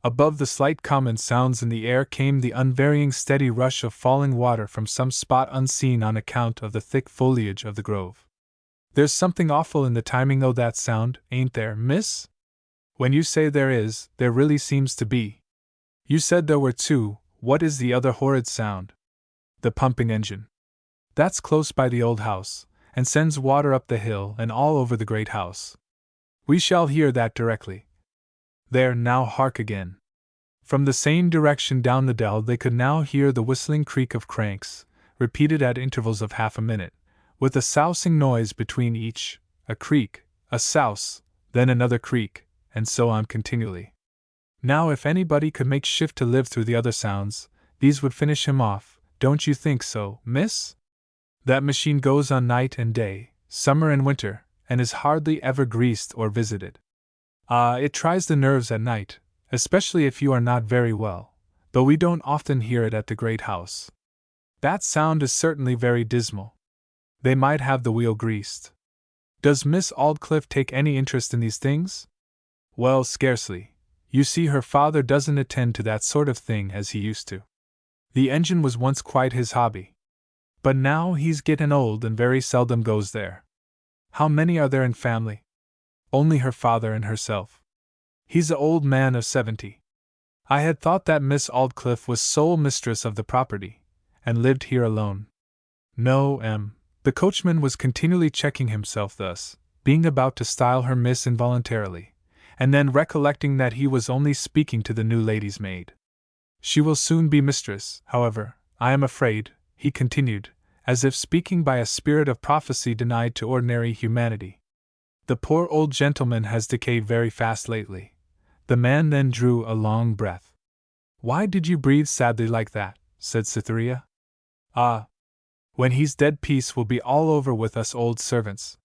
Above the slight common sounds in the air came the unvarying steady rush of falling water from some spot unseen on account of the thick foliage of the grove. There's something awful in the timing o' that sound, ain't there, miss? When you say there is, there really seems to be. You said there were two. What is the other horrid sound? The pumping engine. That's close by the old house, and sends water up the hill and all over the great house. We shall hear that directly. There, now hark again. From the same direction down the dell they could now hear the whistling creak of cranks, repeated at intervals of half a minute, with a sousing noise between each, a creak, a souse, then another creak, and so on continually. Now if anybody could make shift to live through the other sounds, these would finish him off, don't you think so, miss? That machine goes on night and day, summer and winter, and is hardly ever greased or visited. Ah, it tries the nerves at night, especially if you are not very well, though we don't often hear it at the great house. That sound is certainly very dismal. They might have the wheel greased. Does Miss Aldclyffe take any interest in these things? Well, scarcely. You see, her father doesn't attend to that sort of thing as he used to. The engine was once quite his hobby. But now he's getting old and very seldom goes there. How many are there in family? Only her father and herself. He's an old man of 70. I had thought that Miss Aldclyffe was sole mistress of the property, and lived here alone. No, the coachman was continually checking himself thus, being about to style her miss involuntarily, and then recollecting that he was only speaking to the new lady's maid. She will soon be mistress, however, I am afraid, he continued, as if speaking by a spirit of prophecy denied to ordinary humanity. The poor old gentleman has decayed very fast lately. The man then drew a long breath. Why did you breathe sadly like that? Said Cytherea. Ah! When he's dead, peace will be all over with us old servants.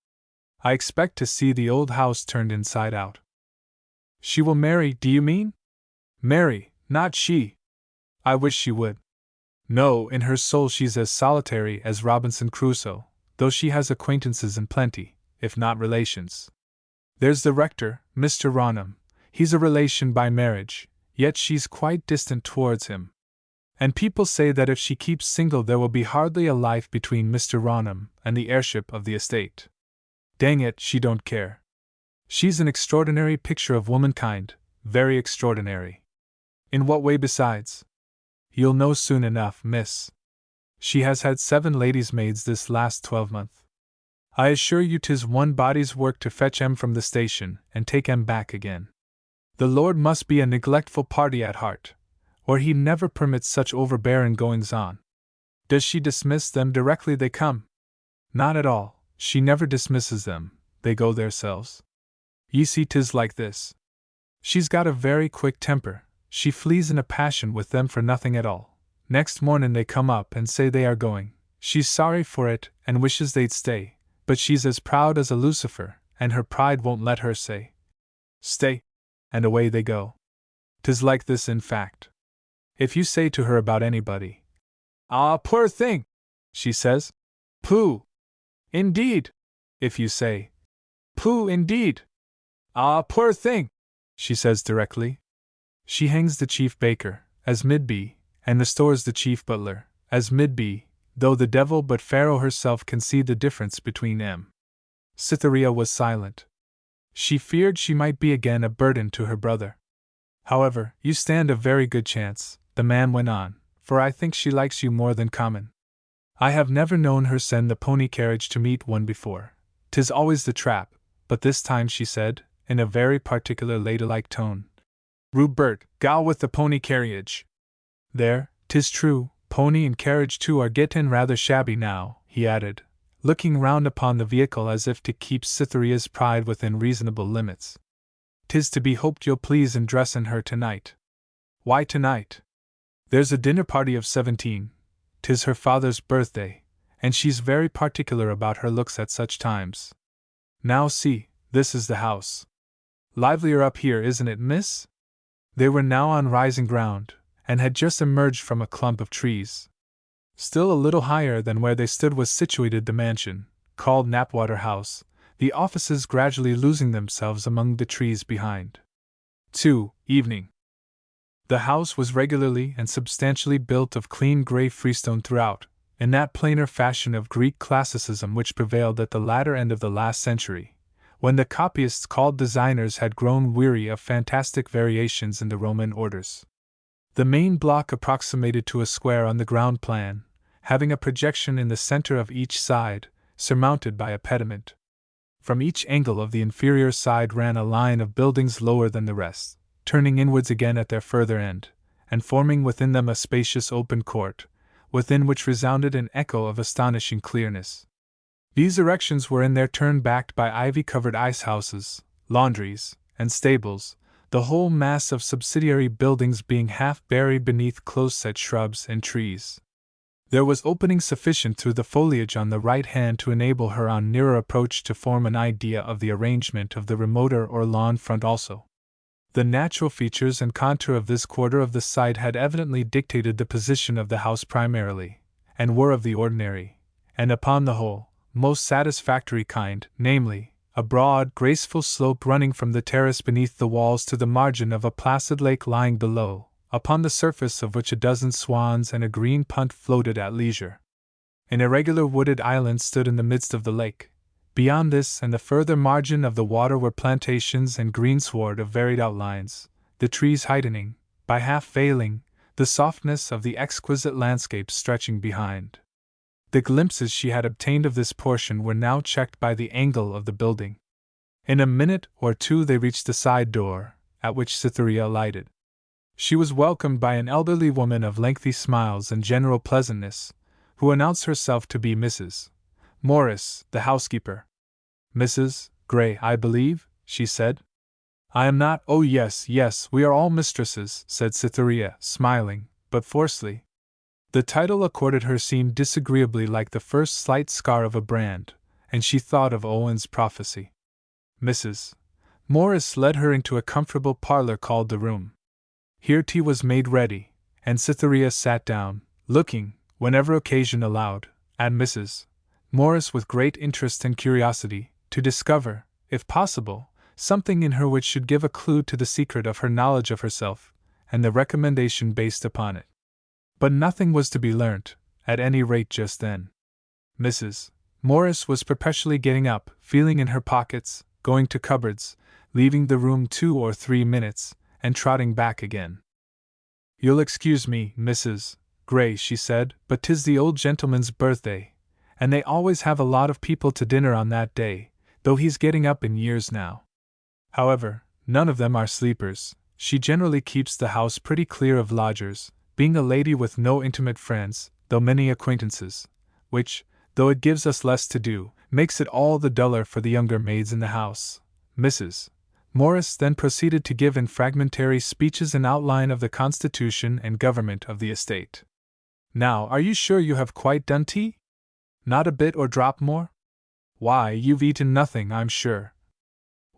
I expect to see the old house turned inside out. She will marry, do you mean? Marry, not she. I wish she would. No, in her soul she's as solitary as Robinson Crusoe, though she has acquaintances in plenty, if not relations. There's the rector, Mr. Raunham. He's a relation by marriage, yet she's quite distant towards him. And people say that if she keeps single there will be hardly a life between Mr. Raunham and the heirship of the estate. Dang it, she don't care. She's an extraordinary picture of womankind, very extraordinary. In what way besides? You'll know soon enough, miss. She has had 7 ladies' maids this last 12-month. I assure you 'tis one body's work to fetch 'em from the station and take 'em back again. The Lord must be a neglectful party at heart, or He'd never permit such overbearing goings-on. Does she dismiss them directly they come? Not at all, she never dismisses them, they go theirselves. Ye see, 'tis like this. She's got a very quick temper, she flees in a passion with them for nothing at all. Next morning they come up and say they are going. She's sorry for it and wishes they'd stay, but she's as proud as a lucifer, and her pride won't let her say, "Stay," and away they go. 'Tis like this in fact. If you say to her about anybody, "Ah, poor thing," she says, "Pooh! Indeed!" If you say, "Pooh, indeed!" "Ah, poor thing," she says directly. She hangs the chief baker, as mid be, and restores the chief butler, as mid be, though the devil but Pharaoh herself can see the difference between them. Cytherea was silent. She feared she might be again a burden to her brother. However, you stand a very good chance, the man went on, for I think she likes you more than common. I have never known her send the pony carriage to meet one before. 'Tis always the trap, but this time she said, in a very particular ladylike tone, Rupert, gal with the pony carriage. There, 'tis true, pony and carriage too are gettin' rather shabby now, he added, looking round upon the vehicle as if to keep Cytherea's pride within reasonable limits. 'Tis to be hoped you'll please in dressin' her tonight. Why tonight? There's a dinner party of 17. 'Tis her father's birthday, and she's very particular about her looks at such times. Now see, this is the house. Livelier up here, isn't it, miss? They were now on rising ground, and had just emerged from a clump of trees. Still a little higher than where they stood was situated the mansion, called Knapwater House, the offices gradually losing themselves among the trees behind. 2. Evening. The house was regularly and substantially built of clean grey freestone throughout, in that plainer fashion of Greek classicism which prevailed at the latter end of the last century, when the copyists called designers had grown weary of fantastic variations in the Roman orders. The main block approximated to a square on the ground plan, having a projection in the center of each side, surmounted by a pediment. From each angle of the inferior side ran a line of buildings lower than the rest, turning inwards again at their further end, and forming within them a spacious open court, within which resounded an echo of astonishing clearness. These erections were in their turn backed by ivy-covered ice-houses, laundries, and stables, the whole mass of subsidiary buildings being half buried beneath close-set shrubs and trees. There was opening sufficient through the foliage on the right hand to enable her on nearer approach to form an idea of the arrangement of the remoter or lawn front also. The natural features and contour of this quarter of the site had evidently dictated the position of the house primarily, and were of the ordinary, and upon the whole, most satisfactory kind, namely, a broad, graceful slope running from the terrace beneath the walls to the margin of a placid lake lying below, upon the surface of which a dozen swans and a green punt floated at leisure. An irregular wooded island stood in the midst of the lake. Beyond this and the further margin of the water were plantations and greensward of varied outlines, the trees heightening, by half veiling, the softness of the exquisite landscape stretching behind. The glimpses she had obtained of this portion were now checked by the angle of the building. In a minute or two they reached the side door, at which Cytherea alighted. She was welcomed by an elderly woman of lengthy smiles and general pleasantness, who announced herself to be Mrs. Morris, the housekeeper. Mrs. Gray, I believe, she said. I am not. Oh, yes, yes, we are all mistresses, said Cytherea, smiling, but forcefully. The title accorded her seemed disagreeably like the first slight scar of a brand, and she thought of Owen's prophecy. Mrs. Morris led her into a comfortable parlor called the room. Here tea was made ready, and Cytherea sat down, looking, whenever occasion allowed, at Mrs. Morris with great interest and curiosity, to discover, if possible, something in her which should give a clue to the secret of her knowledge of herself, and the recommendation based upon it. But nothing was to be learnt, at any rate just then. Mrs. Morris was perpetually getting up, feeling in her pockets, going to cupboards, leaving the room 2 or 3 minutes, and trotting back again. You'll excuse me, Mrs. Gray, she said, but 'tis the old gentleman's birthday, and they always have a lot of people to dinner on that day, though he's getting up in years now. However, none of them are sleepers. She generally keeps the house pretty clear of lodgers, being a lady with no intimate friends, though many acquaintances, which, though it gives us less to do, makes it all the duller for the younger maids in the house. Mrs. Morris then proceeded to give in fragmentary speeches an outline of the constitution and government of the estate. Now, are you sure you have quite done tea? Not a bit or drop more? Why, you've eaten nothing, I'm sure.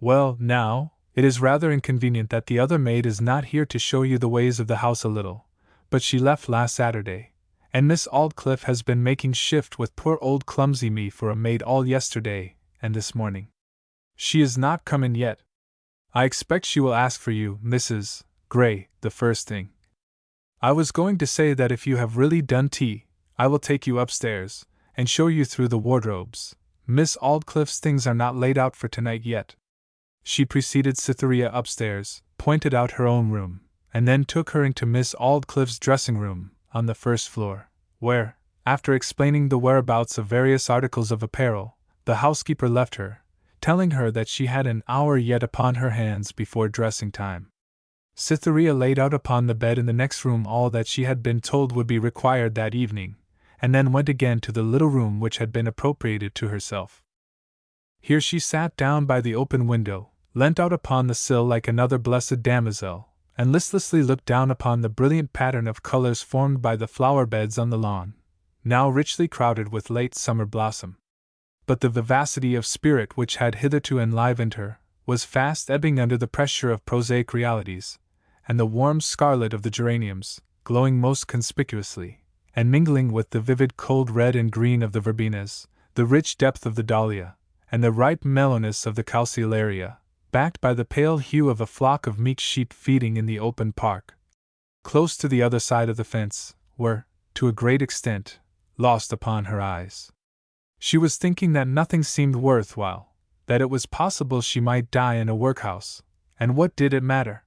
Well, now, it is rather inconvenient that the other maid is not here to show you the ways of the house a little, but she left last Saturday, and Miss Aldclyffe has been making shift with poor old clumsy me for a maid all yesterday and this morning. She is not come in yet. I expect she will ask for you, Mrs. Gray, the first thing. I was going to say that if you have really done tea, I will take you upstairs, and show you through the wardrobes. Miss Aldclyffe's things are not laid out for tonight yet. She preceded Cytherea upstairs, pointed out her own room, and then took her into Miss Aldclyffe's dressing room, on the first floor, where, after explaining the whereabouts of various articles of apparel, the housekeeper left her, telling her that she had an hour yet upon her hands before dressing time. Cytherea laid out upon the bed in the next room all that she had been told would be required that evening, and then went again to the little room which had been appropriated to herself. Here she sat down by the open window, leant out upon the sill like another blessed damozel, and listlessly looked down upon the brilliant pattern of colours formed by the flower beds on the lawn, now richly crowded with late summer blossom. But the vivacity of spirit which had hitherto enlivened her was fast ebbing under the pressure of prosaic realities, and the warm scarlet of the geraniums, glowing most conspicuously, and mingling with the vivid cold red and green of the verbenas, the rich depth of the dahlia, and the ripe mellowness of the calceolaria, backed by the pale hue of a flock of meek sheep feeding in the open park, close to the other side of the fence, were, to a great extent, lost upon her eyes. She was thinking that nothing seemed worth while, that it was possible she might die in a workhouse, and what did it matter?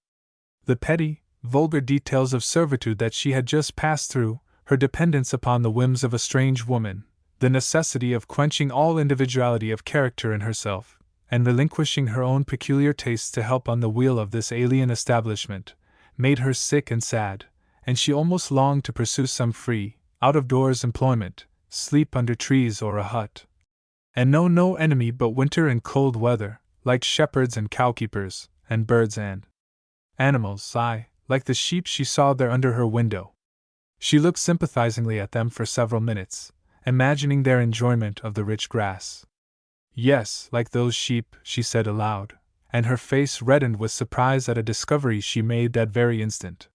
The petty, vulgar details of servitude that she had just passed through, her dependence upon the whims of a strange woman, the necessity of quenching all individuality of character in herself, and relinquishing her own peculiar tastes to help on the wheel of this alien establishment, made her sick and sad, and she almost longed to pursue some free, out-of-doors employment, sleep under trees or a hut, and know no enemy but winter and cold weather, like shepherds and cowkeepers, and birds and animals, aye, like the sheep she saw there under her window. She looked sympathizingly at them for several minutes, imagining their enjoyment of the rich grass. Yes, like those sheep, she said aloud, and her face reddened with surprise at a discovery she made that very instant.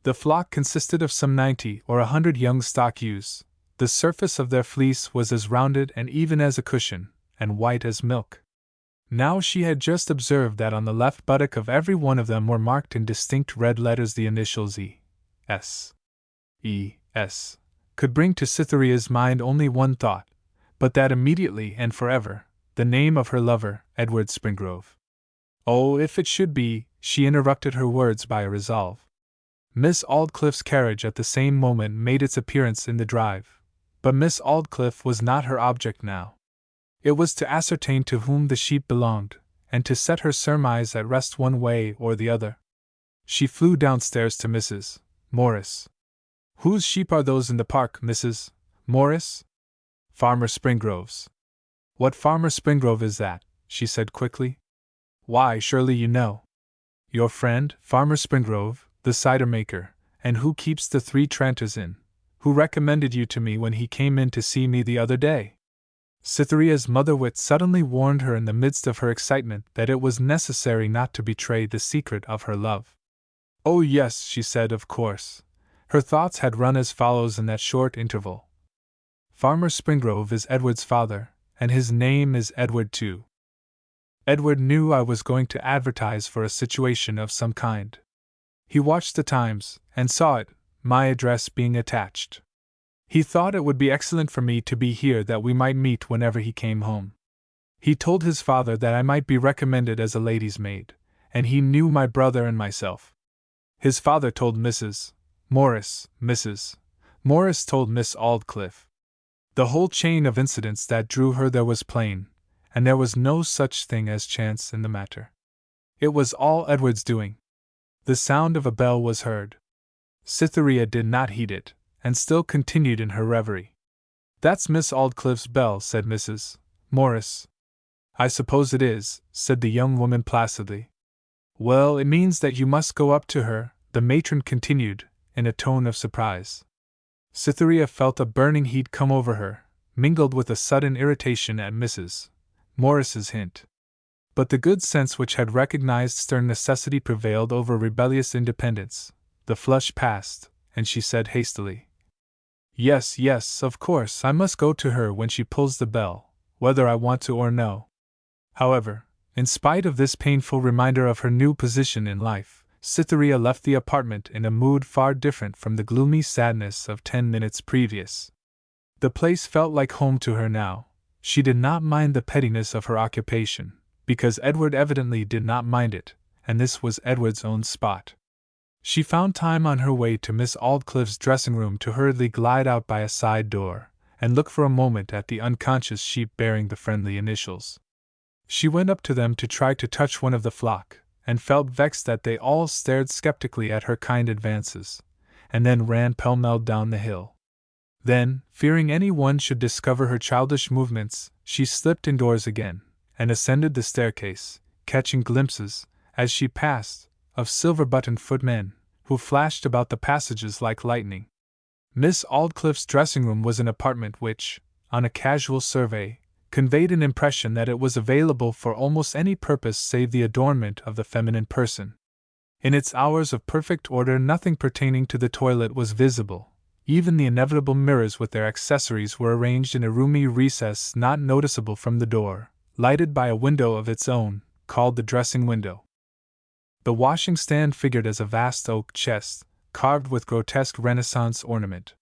The flock consisted of some 90 or 100 young stock ewes. The surface of their fleece was as rounded and even as a cushion, and white as milk. Now she had just observed that on the left buttock of every one of them were marked in distinct red letters the initials E.S. E.S. could bring to Cytherea's mind only one thought, but that immediately and forever, the name of her lover, Edward Springrove. Oh, if it should be, she interrupted her words by a resolve. Miss Aldclyffe's carriage at the same moment made its appearance in the drive. But Miss Aldclyffe was not her object now. It was to ascertain to whom the sheep belonged, and to set her surmise at rest one way or the other. She flew downstairs to Mrs. Morris. "Whose sheep are those in the park, Mrs. Morris?" "Farmer Springrove's." "What Farmer Springrove is that?" she said quickly. "Why, surely you know. Your friend, Farmer Springrove, the cider maker, and who keeps the Three Tranters Inn, who recommended you to me when he came in to see me the other day." Cytherea's mother-wit suddenly warned her in the midst of her excitement that it was necessary not to betray the secret of her love. "Oh yes," she said, "of course." Her thoughts had run as follows in that short interval. "Farmer Springrove is Edward's father, and his name is Edward too. Edward knew I was going to advertise for a situation of some kind. He watched the Times, and saw it, my address being attached. He thought it would be excellent for me to be here that we might meet whenever he came home. He told his father that I might be recommended as a lady's maid, and he knew my brother and myself. His father told Mrs. Morris, Mrs. Morris told Miss Aldclyffe. The whole chain of incidents that drew her there was plain, and there was no such thing as chance in the matter. It was all Edward's doing. The sound of a bell was heard. Cytherea did not heed it, and still continued in her reverie. "That's Miss Aldclyffe's bell," said Mrs. Morris. "I suppose it is," said the young woman placidly. "Well, it means that you must go up to her," the matron continued, in a tone of surprise. Cytherea felt a burning heat come over her, mingled with a sudden irritation at Mrs. Morris's hint. But the good sense which had recognized stern necessity prevailed over rebellious independence. The flush passed, and she said hastily, "Yes, yes, of course, I must go to her when she pulls the bell, whether I want to or no." However, in spite of this painful reminder of her new position in life, Cytherea left the apartment in a mood far different from the gloomy sadness of 10 minutes previous. The place felt like home to her now. She did not mind the pettiness of her occupation, because Edward evidently did not mind it, and this was Edward's own spot. She found time on her way to Miss Aldclyffe's dressing room to hurriedly glide out by a side door, and look for a moment at the unconscious sheep bearing the friendly initials. She went up to them to try to touch one of the flock, and felt vexed that they all stared skeptically at her kind advances, and then ran pell-mell down the hill. Then, fearing any one should discover her childish movements, she slipped indoors again, and ascended the staircase, catching glimpses, as she passed, of silver-buttoned footmen, who flashed about the passages like lightning. Miss Aldclyffe's dressing-room was an apartment which, on a casual survey, conveyed an impression that it was available for almost any purpose save the adornment of the feminine person. In its hours of perfect order nothing pertaining to the toilet was visible. Even the inevitable mirrors with their accessories were arranged in a roomy recess not noticeable from the door, lighted by a window of its own, called the dressing window. The washing stand figured as a vast oak chest, carved with grotesque Renaissance ornament.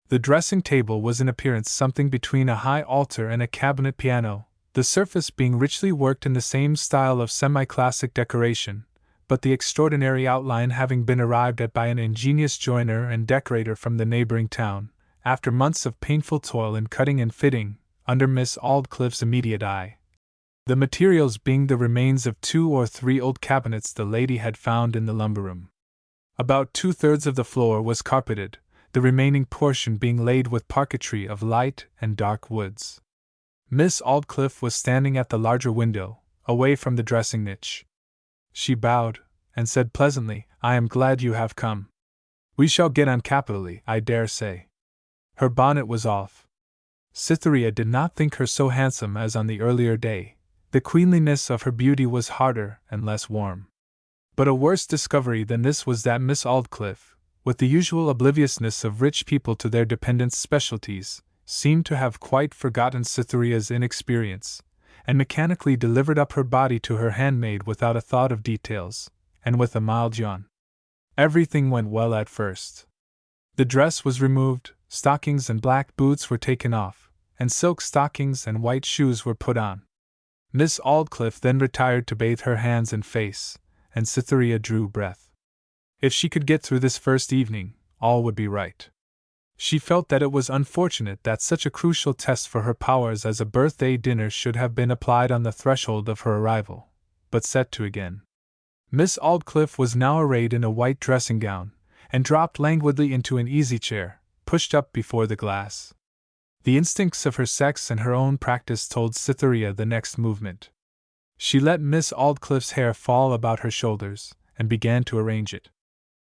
The dressing table was in appearance something between a high altar and a cabinet piano, the surface being richly worked in the same style of semi-classic decoration, but the extraordinary outline having been arrived at by an ingenious joiner and decorator from the neighboring town, after months of painful toil in cutting and fitting, under Miss Aldclyffe's immediate eye. The materials being the remains of 2 or 3 old cabinets the lady had found in the lumber room. About 2/3 of the floor was carpeted, the remaining portion being laid with parquetry of light and dark woods. Miss Aldclyffe was standing at the larger window, away from the dressing niche. She bowed, and said pleasantly, "I am glad you have come. We shall get on capitally, I dare say." Her bonnet was off. Cytherea did not think her so handsome as on the earlier day. The queenliness of her beauty was harder and less warm. But a worse discovery than this was that Miss Aldclyffe, with the usual obliviousness of rich people to their dependents' specialties, seemed to have quite forgotten Cytherea's inexperience, and mechanically delivered up her body to her handmaid without a thought of details, and with a mild yawn. Everything went well at first. The dress was removed, stockings and black boots were taken off, and silk stockings and white shoes were put on. Miss Aldclyffe then retired to bathe her hands and face, and Cytherea drew breath. If she could get through this first evening, all would be right. She felt that it was unfortunate that such a crucial test for her powers as a birthday dinner should have been applied on the threshold of her arrival, but set to again. Miss Aldclyffe was now arrayed in a white dressing gown, and dropped languidly into an easy-chair, pushed up before the glass. The instincts of her sex and her own practice told Cytherea the next movement. She let Miss Aldclyffe's hair fall about her shoulders, and began to arrange it.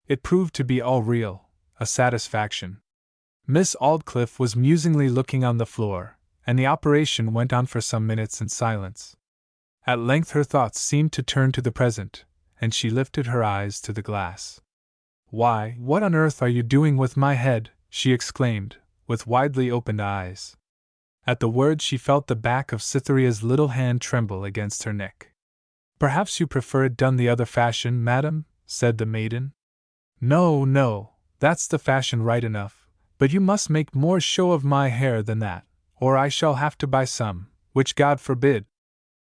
It proved to be all real, a satisfaction. Miss Aldclyffe was musingly looking on the floor, and the operation went on for some minutes in silence. At length her thoughts seemed to turn to the present, and she lifted her eyes to the glass. "Why, what on earth are you doing with my head?" she exclaimed, with widely opened eyes. At the word she felt the back of Cytherea's little hand tremble against her neck. "Perhaps you prefer it done the other fashion, madam?" said the maiden. "No, no, that's the fashion right enough, but you must make more show of my hair than that, or I shall have to buy some, which God forbid."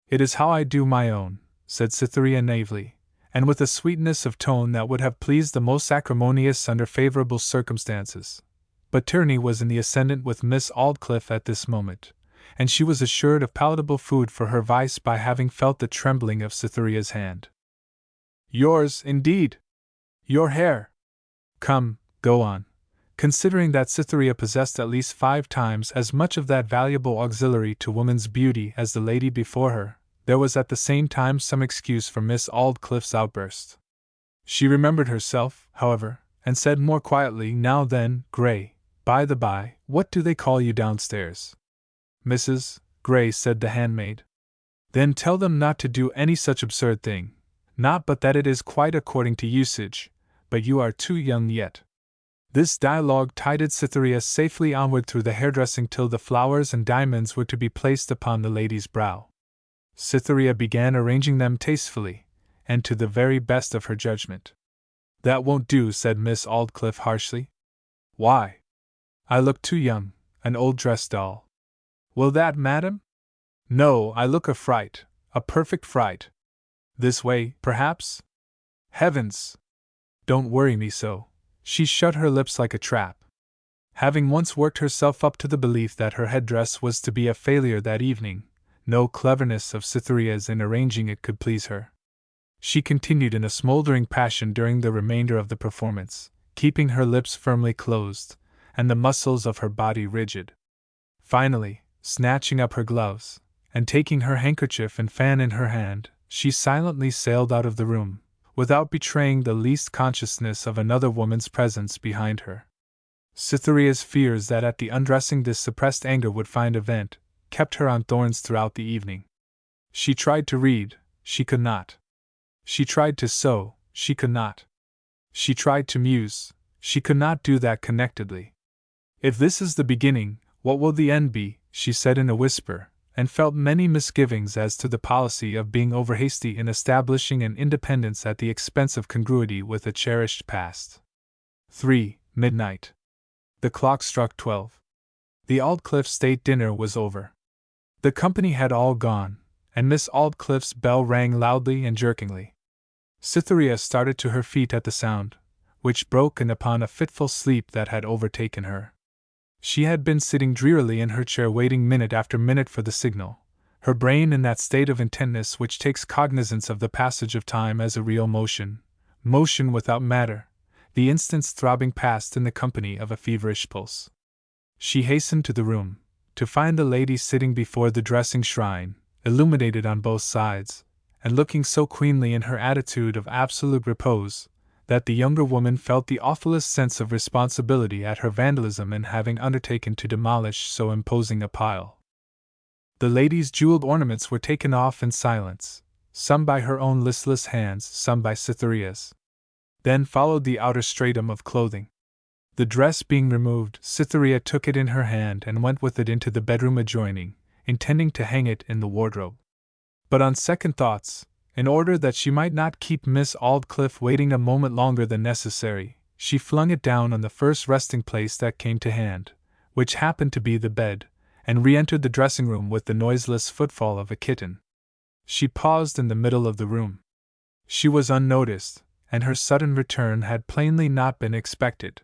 "It is how I do my own," said Cytherea naively, and with a sweetness of tone that would have pleased the most acrimonious under favourable circumstances. But tyranny was in the ascendant with Miss Aldclyffe at this moment, and she was assured of palatable food for her vice by having felt the trembling of Cytherea's hand. "Yours, indeed! Your hair! Come, go on." Considering that Cytherea possessed at least 5 times as much of that valuable auxiliary to woman's beauty as the lady before her, there was at the same time some excuse for Miss Aldclyffe's outburst. She remembered herself, however, and said more quietly, "Now then, Gray, by the by, what do they call you downstairs?" "Mrs. Gray," said the handmaid. "Then tell them not to do any such absurd thing. Not but that it is quite according to usage, but you are too young yet." This dialogue tided Cytherea safely onward through the hairdressing till the flowers and diamonds were to be placed upon the lady's brow. Cytherea began arranging them tastefully, and to the very best of her judgment. "That won't do," said Miss Aldclyffe harshly. "Why?" "I look too young, an old dress doll." "Will that, madam?" "No, I look a fright, A perfect fright. This way, perhaps? Heavens! Don't worry me so. She shut her lips like a trap. Having once worked herself up to the belief that her headdress was to be a failure that evening, no cleverness of Cytherea's in arranging it could please her. She continued in a smoldering passion during the remainder of the performance, keeping her lips firmly closed, and the muscles of her body rigid. Finally, snatching up her gloves, and taking her handkerchief and fan in her hand, she silently sailed out of the room, without betraying the least consciousness of another woman's presence behind her. Cytherea's fears that at the undressing this suppressed anger would find a vent kept her on thorns throughout the evening. She tried to read, she could not. She tried to sew, she could not. She tried to muse, she could not do that connectedly. If this is the beginning, what will the end be? She said in a whisper, and felt many misgivings as to the policy of being overhasty in establishing an independence at the expense of congruity with a cherished past. 3. Midnight. The clock struck 12. The Aldclyffe state dinner was over. The company had all gone, and Miss Aldclyffe's bell rang loudly and jerkingly. Cytherea started to her feet at the sound, which broke in upon a fitful sleep that had overtaken her. She had been sitting drearily in her chair waiting minute after minute for the signal, her brain in that state of intentness which takes cognizance of the passage of time as a real motion without matter, the instants throbbing past in the company of a feverish pulse. She hastened to the room, to find the lady sitting before the dressing shrine, illuminated on both sides, and looking so queenly in her attitude of absolute repose, that the younger woman felt the awfullest sense of responsibility at her vandalism in having undertaken to demolish so imposing a pile. The lady's jeweled ornaments were taken off in silence, some by her own listless hands, some by Cytherea's. Then followed the outer stratum of clothing. The dress being removed, Cytherea took it in her hand and went with it into the bedroom adjoining, intending to hang it in the wardrobe. But on second thoughts, in order that she might not keep Miss Aldclyffe waiting a moment longer than necessary, she flung it down on the first resting place that came to hand, which happened to be the bed, and re-entered the dressing-room with the noiseless footfall of a kitten. She paused in the middle of the room. She was unnoticed, and her sudden return had plainly not been expected.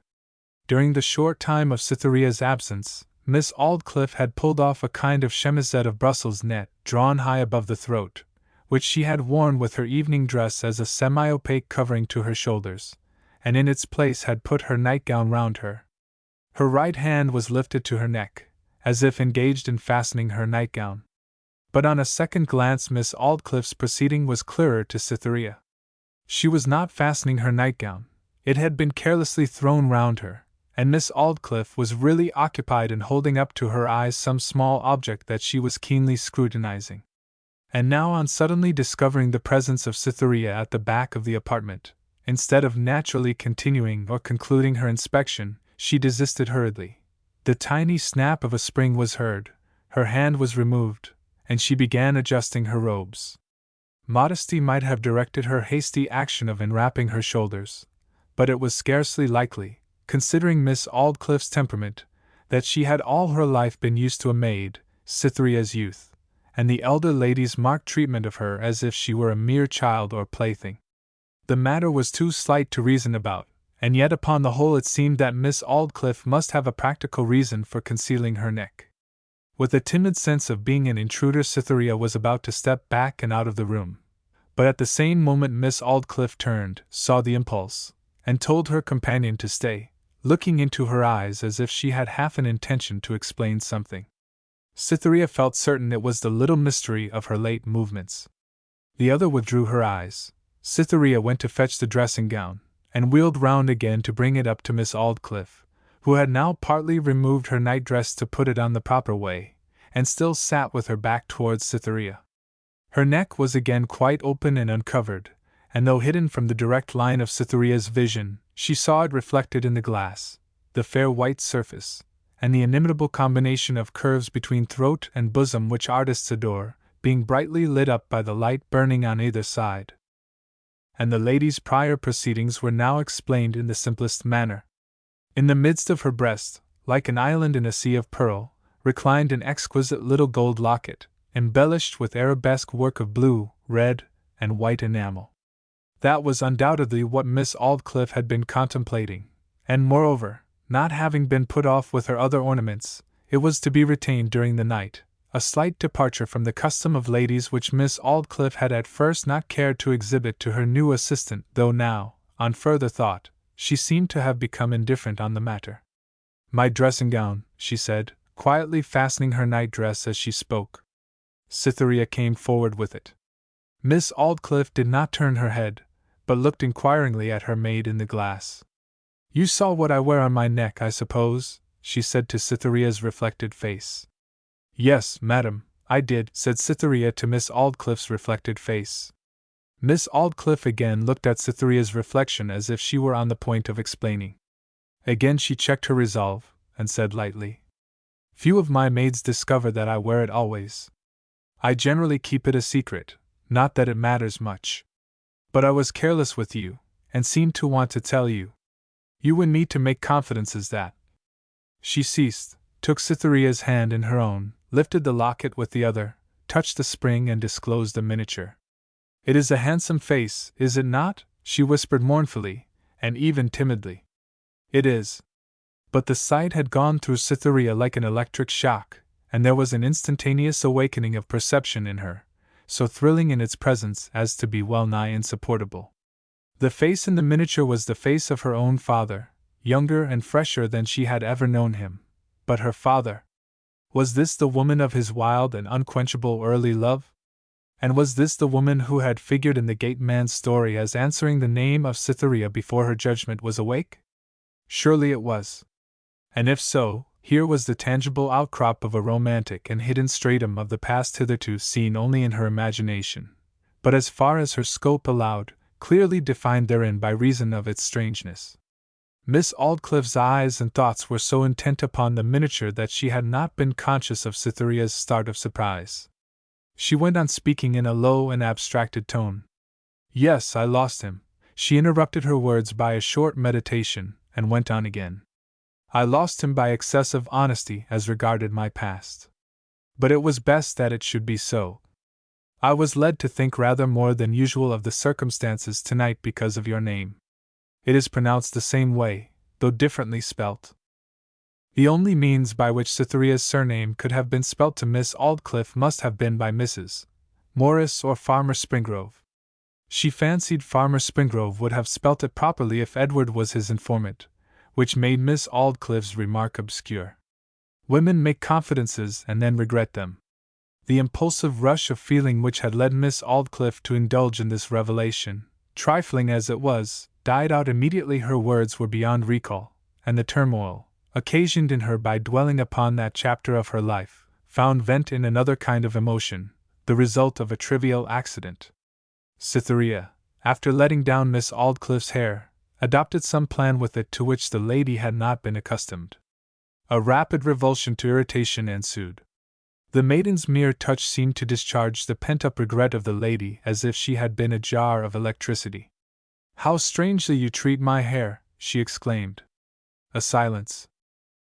During the short time of Cytherea's absence, Miss Aldclyffe had pulled off a kind of chemisette of Brussels net, drawn high above the throat, which she had worn with her evening dress as a semi-opaque covering to her shoulders, and in its place had put her nightgown round her. Her right hand was lifted to her neck, as if engaged in fastening her nightgown. But on a second glance Miss Aldclyffe's proceeding was clearer to Cytherea. She was not fastening her nightgown, it had been carelessly thrown round her, and Miss Aldclyffe was really occupied in holding up to her eyes some small object that she was keenly scrutinizing. And now, on suddenly discovering the presence of Cytherea at the back of the apartment, instead of naturally continuing or concluding her inspection, she desisted hurriedly. The tiny snap of a spring was heard, her hand was removed, and she began adjusting her robes. Modesty might have directed her hasty action of enwrapping her shoulders, but it was scarcely likely, considering Miss Aldclyffe's temperament, that she had all her life been used to a maid, Cytherea's youth, and the elder lady's marked treatment of her as if she were a mere child or plaything. The matter was too slight to reason about, and yet upon the whole it seemed that Miss Aldclyffe must have a practical reason for concealing her neck. With a timid sense of being an intruder, Cytherea was about to step back and out of the room. But at the same moment Miss Aldclyffe turned, saw the impulse, and told her companion to stay, looking into her eyes as if she had half an intention to explain something. Cytherea felt certain it was the little mystery of her late movements. The other withdrew her eyes. Cytherea went to fetch the dressing-gown, and wheeled round again to bring it up to Miss Aldclyffe, who had now partly removed her night-dress to put it on the proper way, and still sat with her back towards Cytherea. Her neck was again quite open and uncovered, and though hidden from the direct line of Cytherea's vision, she saw it reflected in the glass, the fair white surface, and the inimitable combination of curves between throat and bosom which artists adore, being brightly lit up by the light burning on either side. And the lady's prior proceedings were now explained in the simplest manner. In the midst of her breast, like an island in a sea of pearl, reclined an exquisite little gold locket, embellished with arabesque work of blue, red, and white enamel. That was undoubtedly what Miss Aldclyffe had been contemplating, and moreover, not having been put off with her other ornaments, it was to be retained during the night, a slight departure from the custom of ladies which Miss Aldclyffe had at first not cared to exhibit to her new assistant, though now, on further thought, she seemed to have become indifferent on the matter. "My dressing gown," she said, quietly fastening her night-dress as she spoke. Cytherea came forward with it. Miss Aldclyffe did not turn her head, but looked inquiringly at her maid in the glass. "You saw what I wear on my neck, I suppose?" she said to Cytherea's reflected face. "Yes, madam, I did," said Cytherea to Miss Aldclyffe's reflected face. Miss Aldclyffe again looked at Cytherea's reflection as if she were on the point of explaining. Again she checked her resolve, and said lightly, "Few of my maids discover that I wear it always. I generally keep it a secret, not that it matters much. But I was careless with you, and seemed to want to tell you. You and me to make confidences that—" She ceased, took Cytherea's hand in her own, lifted the locket with the other, touched the spring and disclosed a miniature. "It is a handsome face, is it not?" she whispered mournfully, and even timidly. "It is." But the sight had gone through Cytherea like an electric shock, and there was an instantaneous awakening of perception in her, so thrilling in its presence as to be well nigh insupportable. The face in the miniature was the face of her own father, younger and fresher than she had ever known him. But her father? Was this the woman of his wild and unquenchable early love? And was this the woman who had figured in the gateman's story as answering the name of Cytherea before her judgment was awake? Surely it was. And if so, here was the tangible outcrop of a romantic and hidden stratum of the past hitherto seen only in her imagination, but as far as her scope allowed, clearly defined therein by reason of its strangeness. Miss Aldclyffe's eyes and thoughts were so intent upon the miniature that she had not been conscious of Cytherea's start of surprise. She went on speaking in a low and abstracted tone. "Yes, I lost him." She interrupted her words by a short meditation, and went on again. "I lost him by excessive honesty as regarded my past. But it was best that it should be so. I was led to think rather more than usual of the circumstances tonight because of your name. It is pronounced the same way, though differently spelt." The only means by which Cytherea's surname could have been spelt to Miss Aldclyffe must have been by Mrs. Morris or Farmer Springrove. She fancied Farmer Springrove would have spelt it properly if Edward was his informant, which made Miss Aldclyffe's remark obscure. Women make confidences and then regret them. The impulsive rush of feeling which had led Miss Aldclyffe to indulge in this revelation, trifling as it was, died out immediately her words were beyond recall, and the turmoil, occasioned in her by dwelling upon that chapter of her life, found vent in another kind of emotion, the result of a trivial accident. Cytherea, after letting down Miss Aldclyffe's hair, adopted some plan with it to which the lady had not been accustomed. A rapid revulsion to irritation ensued. The maiden's mere touch seemed to discharge the pent-up regret of the lady as if she had been a jar of electricity. "How strangely you treat my hair!" she exclaimed. A silence.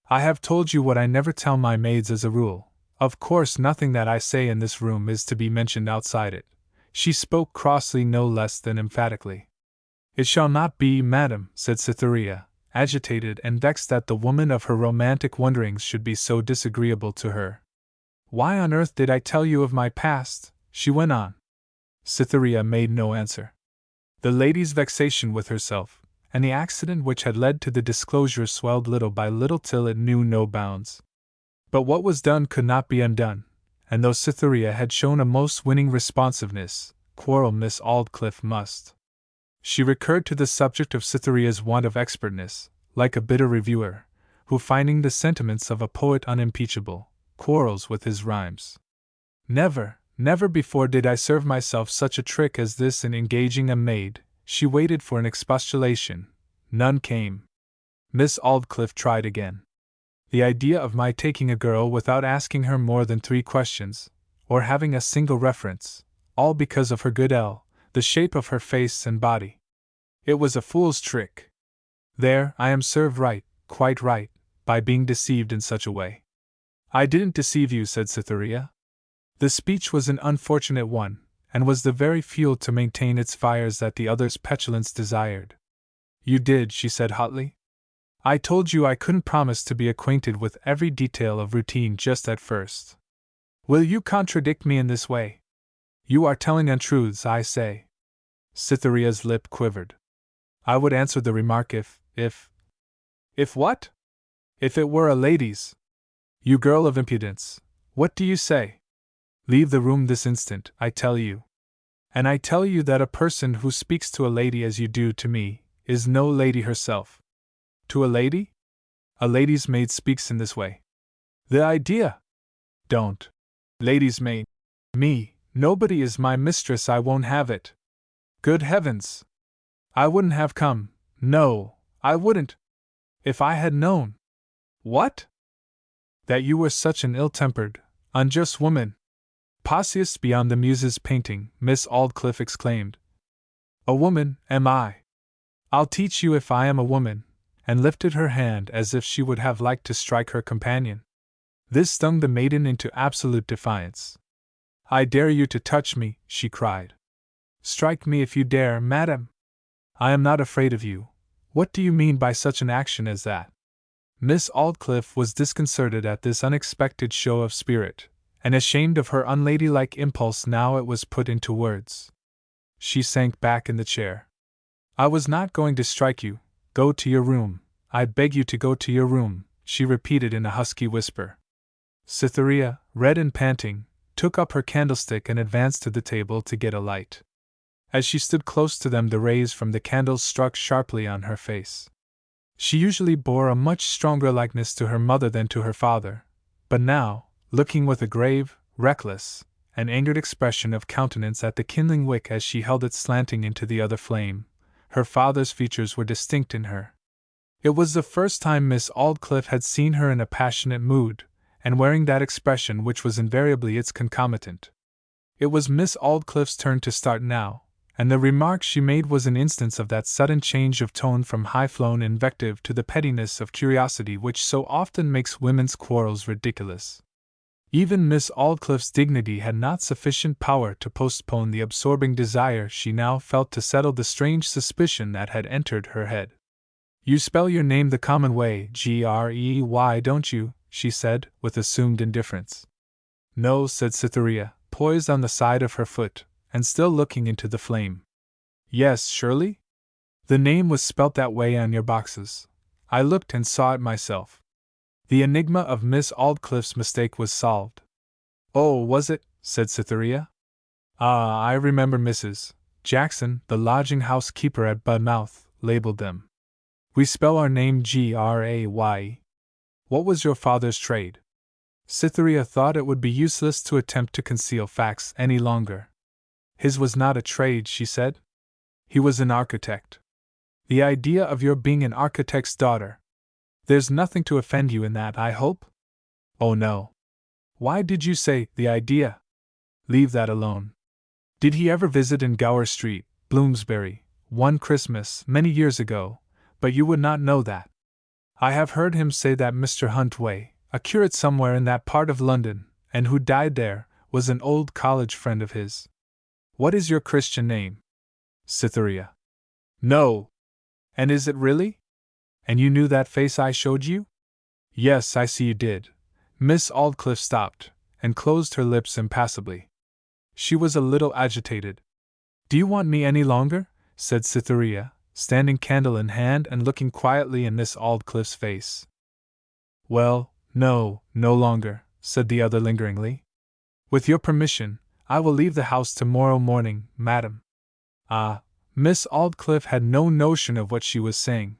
"I have told you what I never tell my maids as a rule. Of course nothing that I say in this room is to be mentioned outside it." She spoke crossly no less than emphatically. "It shall not be, madam," said Cytherea, agitated and vexed that the woman of her romantic wonderings should be so disagreeable to her. "Why on earth did I tell you of my past?" she went on. Cytherea made no answer. The lady's vexation with herself, and the accident which had led to the disclosure swelled little by little till it knew no bounds. But what was done could not be undone, and though Cytherea had shown a most winning responsiveness, quarrel Miss Aldclyffe must. She recurred to the subject of Cytherea's want of expertness, like a bitter reviewer, who, finding the sentiments of a poet unimpeachable, quarrels with his rhymes. "Never, never before did I serve myself such a trick as this in engaging a maid." She waited for an expostulation. None came. Miss Aldclyffe tried again. "The idea of my taking a girl without asking her more than 3 questions, or having a single reference, all because of her good the shape of her face and body. It was a fool's trick. There, I am served right, quite right, by being deceived in such a way." "I didn't deceive you," said Cytherea. The speech was an unfortunate one, and was the very fuel to maintain its fires that the other's petulance desired. You did, she said hotly. I told you I couldn't promise to be acquainted with every detail of routine just at first. Will you contradict me in this way? You are telling untruths, I say. Cytherea's lip quivered. I would answer the remark if what? If it were a lady's. You girl of impudence, what do you say? Leave the room this instant, I tell you. And I tell you that a person who speaks to a lady as you do to me is no lady herself. To a lady? A lady's maid speaks in this way. The idea! Don't. Lady's maid. Me, nobody is my mistress, I won't have it. Good heavens! I wouldn't have come, no, I wouldn't. If I had known. What? That you were such an ill-tempered, unjust woman. Posseus beyond the muses painting, Miss Aldclyffe exclaimed. A woman, am I? I'll teach you if I am a woman, and lifted her hand as if she would have liked to strike her companion. This stung the maiden into absolute defiance. I dare you to touch me, she cried. Strike me if you dare, madam. I am not afraid of you. What do you mean by such an action as that? Miss Aldclyffe was disconcerted at this unexpected show of spirit, and ashamed of her unladylike impulse now it was put into words. She sank back in the chair. I was not going to strike you. Go to your room. I beg you to go to your room, she repeated in a husky whisper. Cytherea, red and panting, took up her candlestick and advanced to the table to get a light. As she stood close to them, the rays from the candles struck sharply on her face. She usually bore a much stronger likeness to her mother than to her father, but now, looking with a grave, reckless, and angered expression of countenance at the kindling wick as she held it slanting into the other flame, her father's features were distinct in her. It was the first time Miss Aldclyffe had seen her in a passionate mood, and wearing that expression which was invariably its concomitant. It was Miss Aldclyffe's turn to start now, and the remark she made was an instance of that sudden change of tone from high-flown invective to the pettiness of curiosity which so often makes women's quarrels ridiculous. Even Miss Aldclyffe's dignity had not sufficient power to postpone the absorbing desire she now felt to settle the strange suspicion that had entered her head. You spell your name the common way, Grey, don't you? She said, with assumed indifference. No, said Cytherea, poised on the side of her foot, and still looking into the flame. Yes, surely? The name was spelt that way on your boxes. I looked and saw it myself. The enigma of Miss Aldclyffe's mistake was solved. Oh, was it? Said Cytherea. Ah, I remember Mrs. Jackson, the lodging-house keeper at Budmouth, labelled them. We spell our name Gray. What was your father's trade? Cytherea thought it would be useless to attempt to conceal facts any longer. His was not a trade, she said. He was an architect. The idea of your being an architect's daughter. There's nothing to offend you in that, I hope? Oh no. Why did you say, the idea? Leave that alone. Did he ever visit in Gower Street, Bloomsbury, one Christmas, many years ago, but you would not know that? I have heard him say that Mr. Huntway, a curate somewhere in that part of London, and who died there, was an old college friend of his. What is your Christian name? Cytherea. No. And is it really? And you knew that face I showed you? Yes, I see you did. Miss Aldclyffe stopped, and closed her lips impassibly. She was a little agitated. Do you want me any longer? Said Cytherea, standing candle in hand and looking quietly in Miss Aldclyffe's face. Well, no longer, said the other lingeringly. With your permission, I will leave the house tomorrow morning, madam. Ah, Miss Aldclyffe had no notion of what she was saying.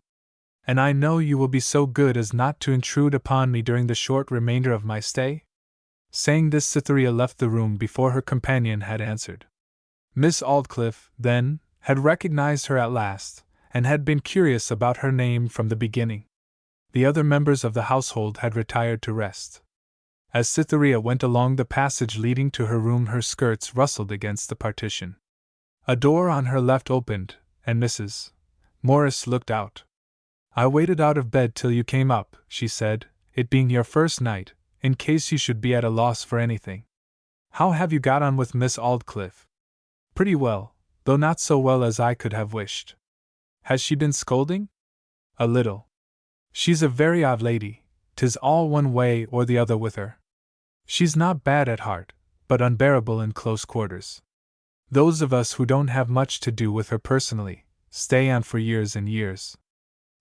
And I know you will be so good as not to intrude upon me during the short remainder of my stay? Saying this, Cytherea left the room before her companion had answered. Miss Aldclyffe, then, had recognized her at last, and had been curious about her name from the beginning. The other members of the household had retired to rest. As Cytherea went along the passage leading to her room, her skirts rustled against the partition. A door on her left opened, and Mrs. Morris looked out. I waited out of bed till you came up, she said, it being your first night, in case you should be at a loss for anything. How have you got on with Miss Aldclyffe? Pretty well, though not so well as I could have wished. Has she been scolding? A little. She's a very odd lady, 'tis all one way or the other with her. She's not bad at heart, but unbearable in close quarters. Those of us who don't have much to do with her personally, stay on for years and years.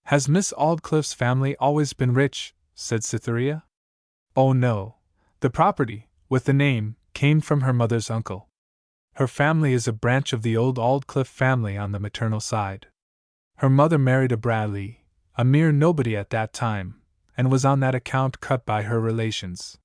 Has Miss Aldclyffe's family always been rich? Said Cytherea. Oh no. The property, with the name, came from her mother's uncle. Her family is a branch of the old Aldclyffe family on the maternal side. Her mother married a Bradley, a mere nobody at that time, and was on that account cut by her relations.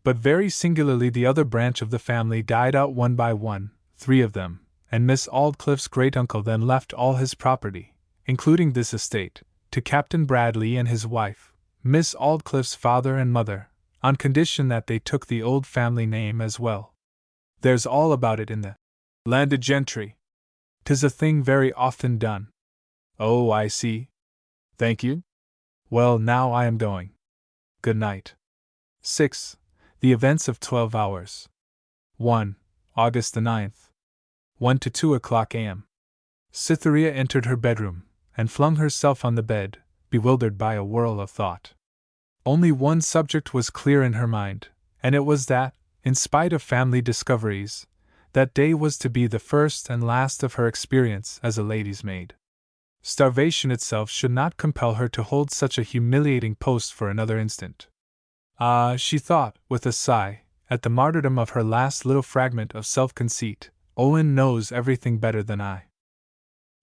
But very singularly the other branch of the family died out one by one, 3 of them, and Miss Aldclyffe's great-uncle then left all his property, including this estate, to Captain Bradley and his wife, Miss Aldclyffe's father and mother, on condition that they took the old family name as well. There's all about it in the landed gentry. 'Tis a thing very often done. Oh, I see. Thank you. Well, now I am going. Good night. 6. The events of 12 hours. 1. August the 9th. 1 to 2 o'clock a.m. Cytherea entered her bedroom, and flung herself on the bed, bewildered by a whirl of thought. Only one subject was clear in her mind, and it was that, in spite of family discoveries, that day was to be the first and last of her experience as a lady's maid. Starvation itself should not compel her to hold such a humiliating post for another instant. Ah, she thought, with a sigh, at the martyrdom of her last little fragment of self-conceit, Owen knows everything better than I.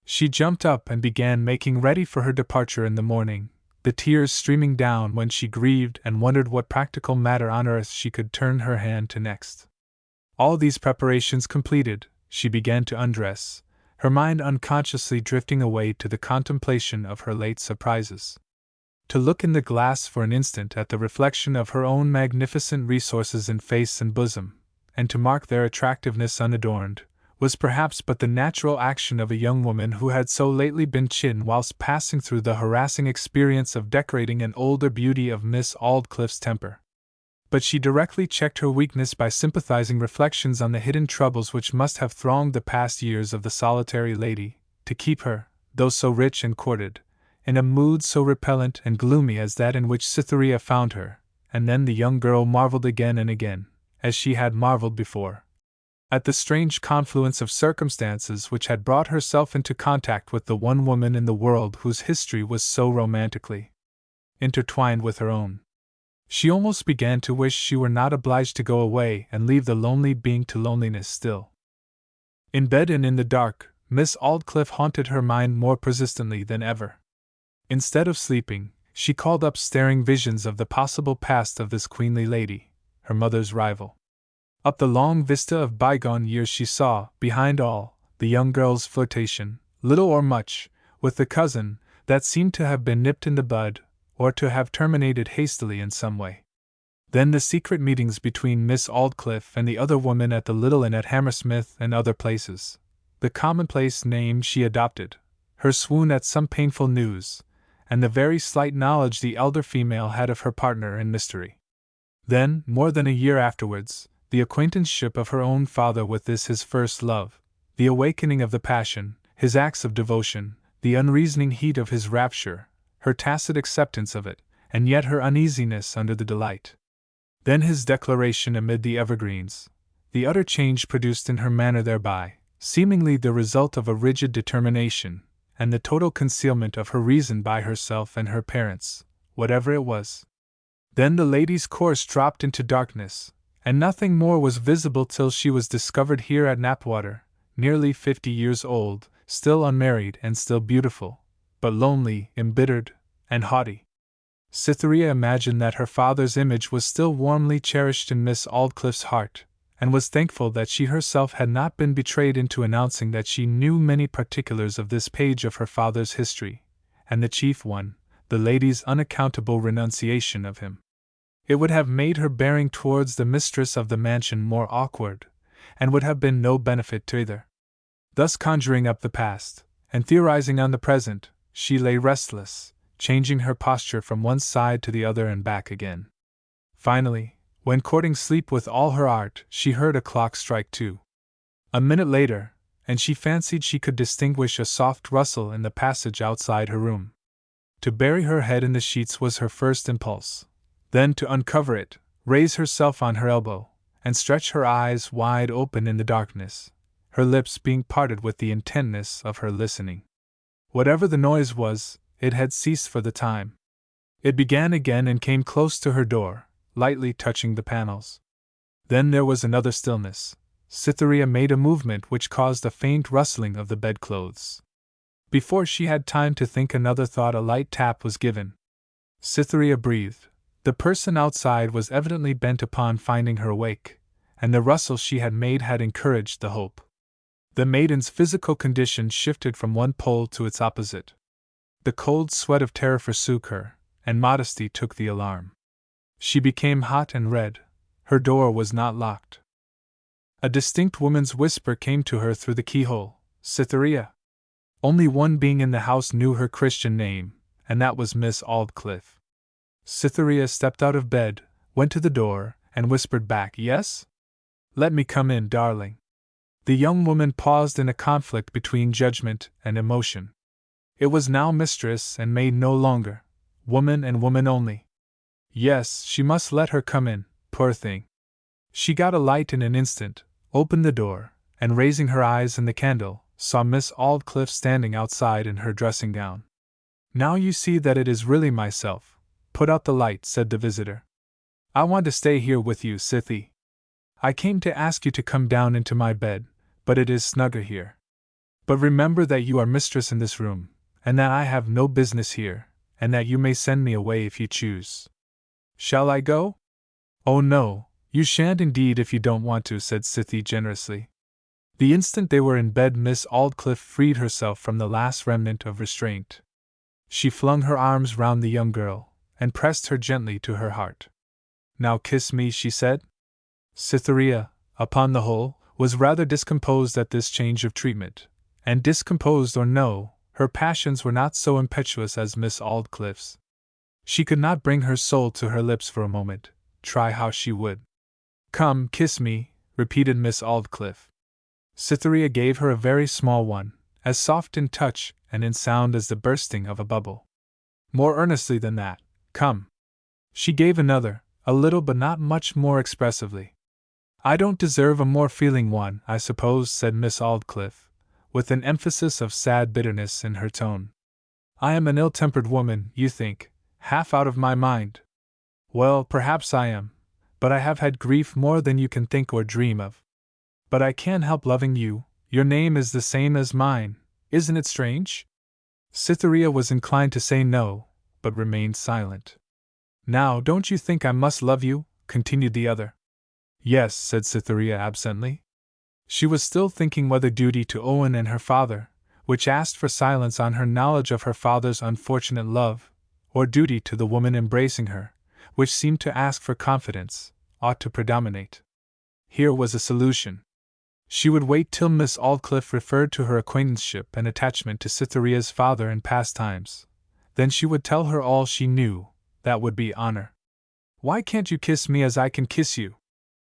She jumped up and began making ready for her departure in the morning, the tears streaming down when she grieved and wondered what practical matter on earth she could turn her hand to next. All these preparations completed, she began to undress, her mind unconsciously drifting away to the contemplation of her late surprises. To look in the glass for an instant at the reflection of her own magnificent resources in face and bosom, and to mark their attractiveness unadorned, was perhaps but the natural action of a young woman who had so lately been chidden whilst passing through the harassing experience of decorating an older beauty of Miss Aldclyffe's temper. But she directly checked her weakness by sympathizing reflections on the hidden troubles which must have thronged the past years of the solitary lady, to keep her, though so rich and courted, in a mood so repellent and gloomy as that in which Cytherea found her, and then the young girl marvelled again and again, as she had marvelled before, at the strange confluence of circumstances which had brought herself into contact with the one woman in the world whose history was so romantically intertwined with her own. She almost began to wish she were not obliged to go away and leave the lonely being to loneliness still. In bed and in the dark, Miss Aldclyffe haunted her mind more persistently than ever. Instead of sleeping, she called up staring visions of the possible past of this queenly lady, her mother's rival. Up the long vista of bygone years she saw, behind all, the young girl's flirtation, little or much, with the cousin, that seemed to have been nipped in the bud, or to have terminated hastily in some way. Then the secret meetings between Miss Aldclyffe and the other woman at the little inn at Hammersmith and other places, the commonplace name she adopted, her swoon at some painful news, and the very slight knowledge the elder female had of her partner in mystery. Then, more than a year afterwards, the acquaintanceship of her own father with this his first love, the awakening of the passion, his acts of devotion, the unreasoning heat of his rapture, her tacit acceptance of it, and yet her uneasiness under the delight. Then his declaration amid the evergreens, the utter change produced in her manner thereby, seemingly the result of a rigid determination, and the total concealment of her reason by herself and her parents, whatever it was. Then the lady's course dropped into darkness, and nothing more was visible till she was discovered here at Knapwater, nearly 50 years old, still unmarried and still beautiful, but lonely, embittered, and haughty. Cytherea imagined that her father's image was still warmly cherished in Miss Aldclyffe's heart, and was thankful that she herself had not been betrayed into announcing that she knew many particulars of this page of her father's history, and the chief one, the lady's unaccountable renunciation of him. It would have made her bearing towards the mistress of the mansion more awkward, and would have been no benefit to either. Thus conjuring up the past, and theorizing on the present, she lay restless, changing her posture from one side to the other and back again. Finally, When courting sleep with all her art, she heard a clock strike 2. A minute later, and she fancied she could distinguish a soft rustle in the passage outside her room. To bury her head in the sheets was her first impulse. Then to uncover it, raise herself on her elbow, and stretch her eyes wide open in the darkness, her lips being parted with the intentness of her listening. Whatever the noise was, it had ceased for the time. It began again and came close to her door, lightly touching the panels. Then there was another stillness. Cytherea made a movement which caused a faint rustling of the bedclothes. Before she had time to think another thought, a light tap was given. Cytherea breathed. The person outside was evidently bent upon finding her awake, and the rustle she had made had encouraged the hope. The maiden's physical condition shifted from one pole to its opposite. The cold sweat of terror forsook her, and modesty took the alarm. She became hot and red. Her door was not locked. A distinct woman's whisper came to her through the keyhole: "Cytherea." Only one being in the house knew her Christian name, and that was Miss Aldclyffe. Cytherea stepped out of bed, went to the door, and whispered back, "Yes? Let me come in, darling." The young woman paused in a conflict between judgment and emotion. It was now mistress and maid no longer, woman and woman only. Yes, she must let her come in, poor thing. She got a light in an instant, opened the door, and raising her eyes in the candle, saw Miss Aldclyffe standing outside in her dressing gown. "Now you see that it is really myself. Put out the light," said the visitor. "I want to stay here with you, Cythie. I came to ask you to come down into my bed, but it is snugger here. But remember that you are mistress in this room, and that I have no business here, and that you may send me away if you choose." "Shall I go?" "Oh no, you shan't indeed if you don't want to," said Cythie generously. The instant they were in bed, Miss Aldclyffe freed herself from the last remnant of restraint. She flung her arms round the young girl, and pressed her gently to her heart. "Now kiss me," she said. Cytherea, upon the whole, was rather discomposed at this change of treatment, and discomposed or no, her passions were not so impetuous as Miss Aldclyffe's. She could not bring her soul to her lips for a moment, try how she would. "Come, kiss me," repeated Miss Aldclyffe. Cytherea gave her a very small one, as soft in touch and in sound as the bursting of a bubble. More earnestly than that, "Come." She gave another, a little but not much more expressively. "I don't deserve a more feeling one, I suppose," said Miss Aldclyffe, with an emphasis of sad bitterness in her tone. "I am an ill-tempered woman, you think, half out of my mind. Well, perhaps I am, but I have had grief more than you can think or dream of. But I can't help loving you. Your name is the same as mine, isn't it strange?" Cytherea was inclined to say no, but remained silent. "Now, don't you think I must love you?" continued the other. "Yes," said Cytherea absently. She was still thinking whether duty to Owen and her father, which asked for silence on her knowledge of her father's unfortunate love, or duty to the woman embracing her, which seemed to ask for confidence, ought to predominate. Here was a solution. She would wait till Miss Aldclyffe referred to her acquaintanceship and attachment to Cytherea's father in past times. Then she would tell her all she knew. That would be honor. "Why can't you kiss me as I can kiss you?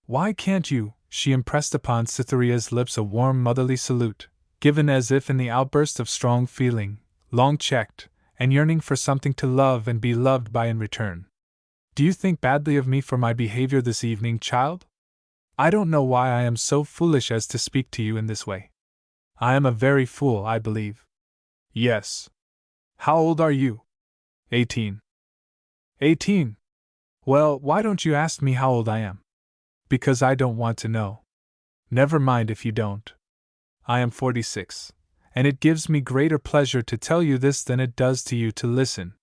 Why can't you?" She impressed upon Cytherea's lips a warm motherly salute, given as if in the outburst of strong feeling, long checked, and yearning for something to love and be loved by in return. "Do you think badly of me for my behavior this evening, child? I don't know why I am so foolish as to speak to you in this way. I am a very fool, I believe." "Yes. How old are you?" 18. 18? Well, why don't you ask me how old I am? Because I don't want to know. Never mind if you don't. I am 46, and it gives me greater pleasure to tell you this than it does to you to listen.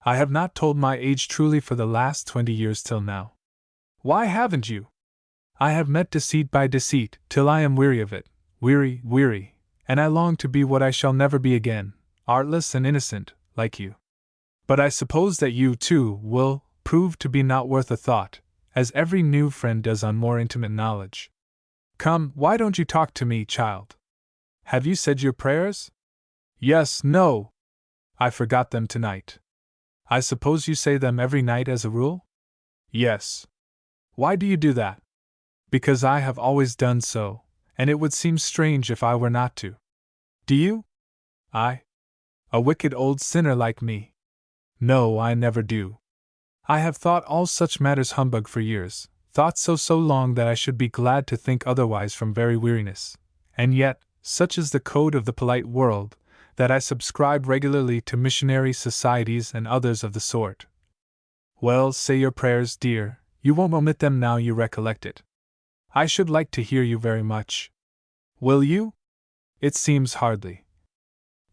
I have not told my age truly for the last 20 years till now. Why haven't you? I have met deceit by deceit, till I am weary of it, weary, and I long to be what I shall never be again, artless and innocent, like you. But I suppose that you, too, will prove to be not worth a thought, as every new friend does on more intimate knowledge. Come, why don't you talk to me, child? Have you said your prayers? Yes, no. I forgot them tonight. I suppose you say them every night as a rule? Yes. Why do you do that? Because I have always done so, and it would seem strange if I were not to. Do you? I? A wicked old sinner like me? No, I never do. I have thought all such matters humbug for years, thought so long that I should be glad to think otherwise from very weariness, and yet, such is the code of the polite world, that I subscribe regularly to missionary societies and others of the sort. Well, say your prayers, dear, you won't omit them now you recollect it. I should like to hear you very much. Will you? It seems hardly.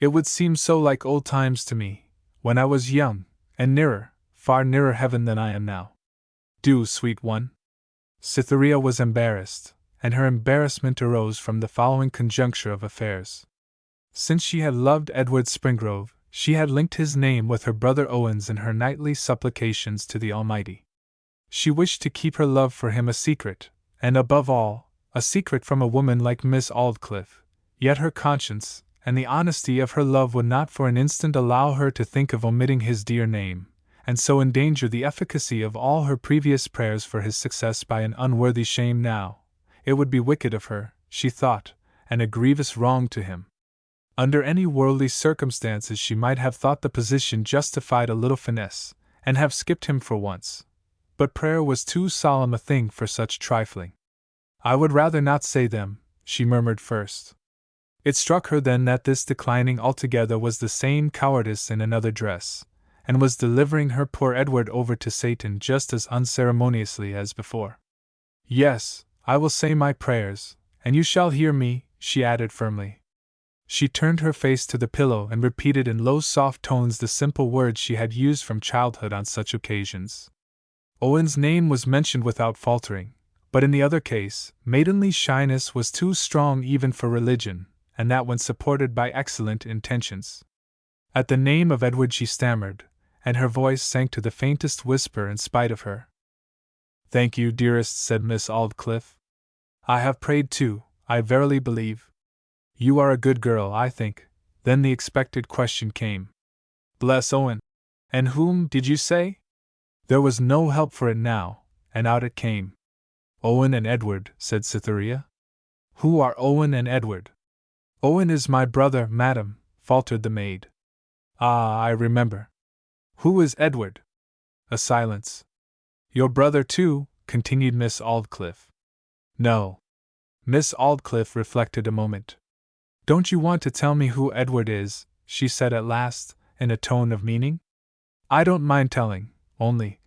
It would seem so like old times to me, when I was young, and nearer, far nearer heaven than I am now. Do, sweet one. Cytherea was embarrassed, and her embarrassment arose from the following conjuncture of affairs. Since she had loved Edward Springrove, she had linked his name with her brother Owen's in her nightly supplications to the Almighty. She wished to keep her love for him a secret, and above all, a secret from a woman like Miss Aldclyffe, yet her conscience, and the honesty of her love would not for an instant allow her to think of omitting his dear name, and so endanger the efficacy of all her previous prayers for his success by an unworthy shame now. It would be wicked of her, she thought, and a grievous wrong to him. Under any worldly circumstances she might have thought the position justified a little finesse, and have skipped him for once. But prayer was too solemn a thing for such trifling. I would rather not say them, she murmured first. It struck her then that this declining altogether was the same cowardice in another dress, and was delivering her poor Edward over to Satan just as unceremoniously as before. Yes, I will say my prayers, and you shall hear me, she added firmly. She turned her face to the pillow and repeated in low soft tones the simple words she had used from childhood on such occasions. Owen's name was mentioned without faltering, but in the other case, maidenly shyness was too strong even for religion, and that when supported by excellent intentions. At the name of Edward she stammered, and her voice sank to the faintest whisper in spite of her. Thank you, dearest, said Miss Aldclyffe. I have prayed too, I verily believe. You are a good girl, I think. Then the expected question came. Bless Owen. And whom did you say? There was no help for it now, and out it came. Owen and Edward, said Cytherea. Who are Owen and Edward? Owen is my brother, madam, faltered the maid. Ah, I remember. Who is Edward? A silence. Your brother too, continued Miss Aldclyffe. No. Miss Aldclyffe reflected a moment. Don't you want to tell me who Edward is? She said at last, in a tone of meaning. I don't mind telling, only.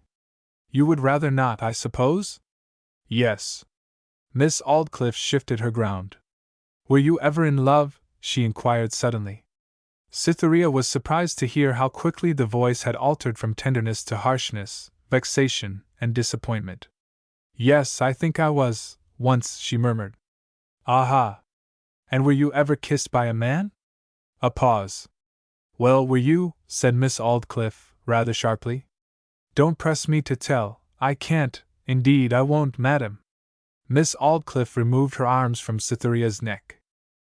You would rather not, I suppose? Yes. Miss Aldclyffe shifted her ground. Were you ever in love? She inquired suddenly. Cytherea was surprised to hear how quickly the voice had altered from tenderness to harshness, vexation, and disappointment. Yes, I think I was, once, she murmured. Aha! And were you ever kissed by a man? A pause. Well, were you? Said Miss Aldclyffe, rather sharply. Don't press me to tell, I can't, indeed I won't, madam. Miss Aldclyffe removed her arms from Cytherea's neck.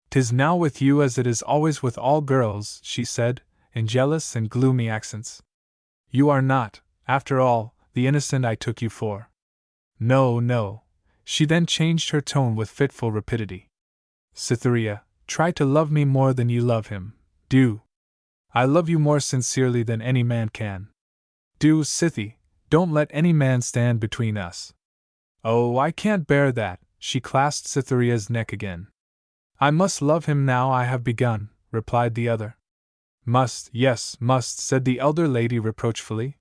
'Tis now with you as it is always with all girls, she said, in jealous and gloomy accents. You are not, after all, the innocent I took you for. No, no. She then changed her tone with fitful rapidity. Cytherea, try to love me more than you love him. Do. I love you more sincerely than any man can. Do, Cythie, don't let any man stand between us. Oh, I can't bear that, she clasped Cytherea's neck again. I must love him now I have begun, replied the other. Must, yes, must, said the elder lady reproachfully.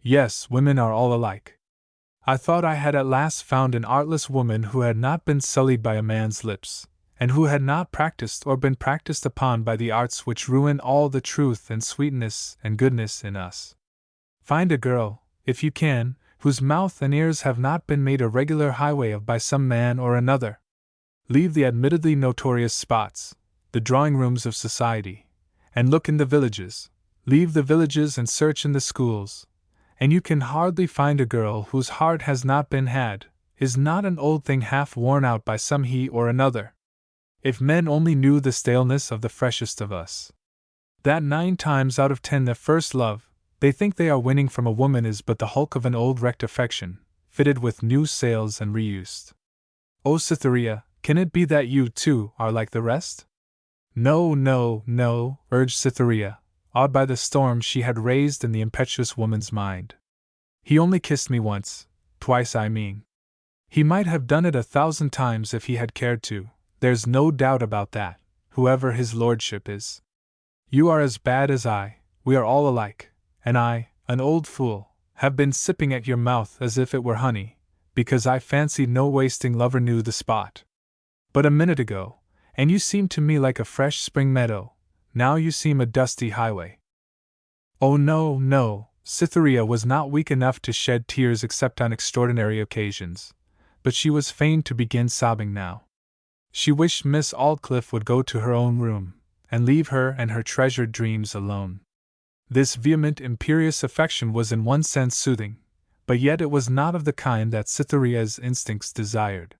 Yes, women are all alike. I thought I had at last found an artless woman who had not been sullied by a man's lips, and who had not practiced or been practiced upon by the arts which ruin all the truth and sweetness and goodness in us. Find a girl, if you can, whose mouth and ears have not been made a regular highway of by some man or another. Leave the admittedly notorious spots, the drawing-rooms of society, and look in the villages. Leave the villages and search in the schools, and you can hardly find a girl whose heart has not been had, is not an old thing half worn out by some he or another. If men only knew the staleness of the freshest of us, that 9 times out of 10 their first love, they think they are winning from a woman is but the hulk of an old wrecked affection, fitted with new sails and reused. Oh, Cytherea, can it be that you, too, are like the rest? No, no, no, urged Cytherea, awed by the storm she had raised in the impetuous woman's mind. He only kissed me once, twice I mean. He might have done it 1,000 times if he had cared to, there's no doubt about that, whoever his lordship is. You are as bad as I, we are all alike, and I, an old fool, have been sipping at your mouth as if it were honey, because I fancied no wasting lover knew the spot. But a minute ago, and you seemed to me like a fresh spring meadow, now you seem a dusty highway. Oh no, no, Cytherea was not weak enough to shed tears except on extraordinary occasions, but she was fain to begin sobbing now. She wished Miss Aldclyffe would go to her own room, and leave her and her treasured dreams alone. This vehement, imperious affection was in one sense soothing, but yet it was not of the kind that Cytherea's instincts desired.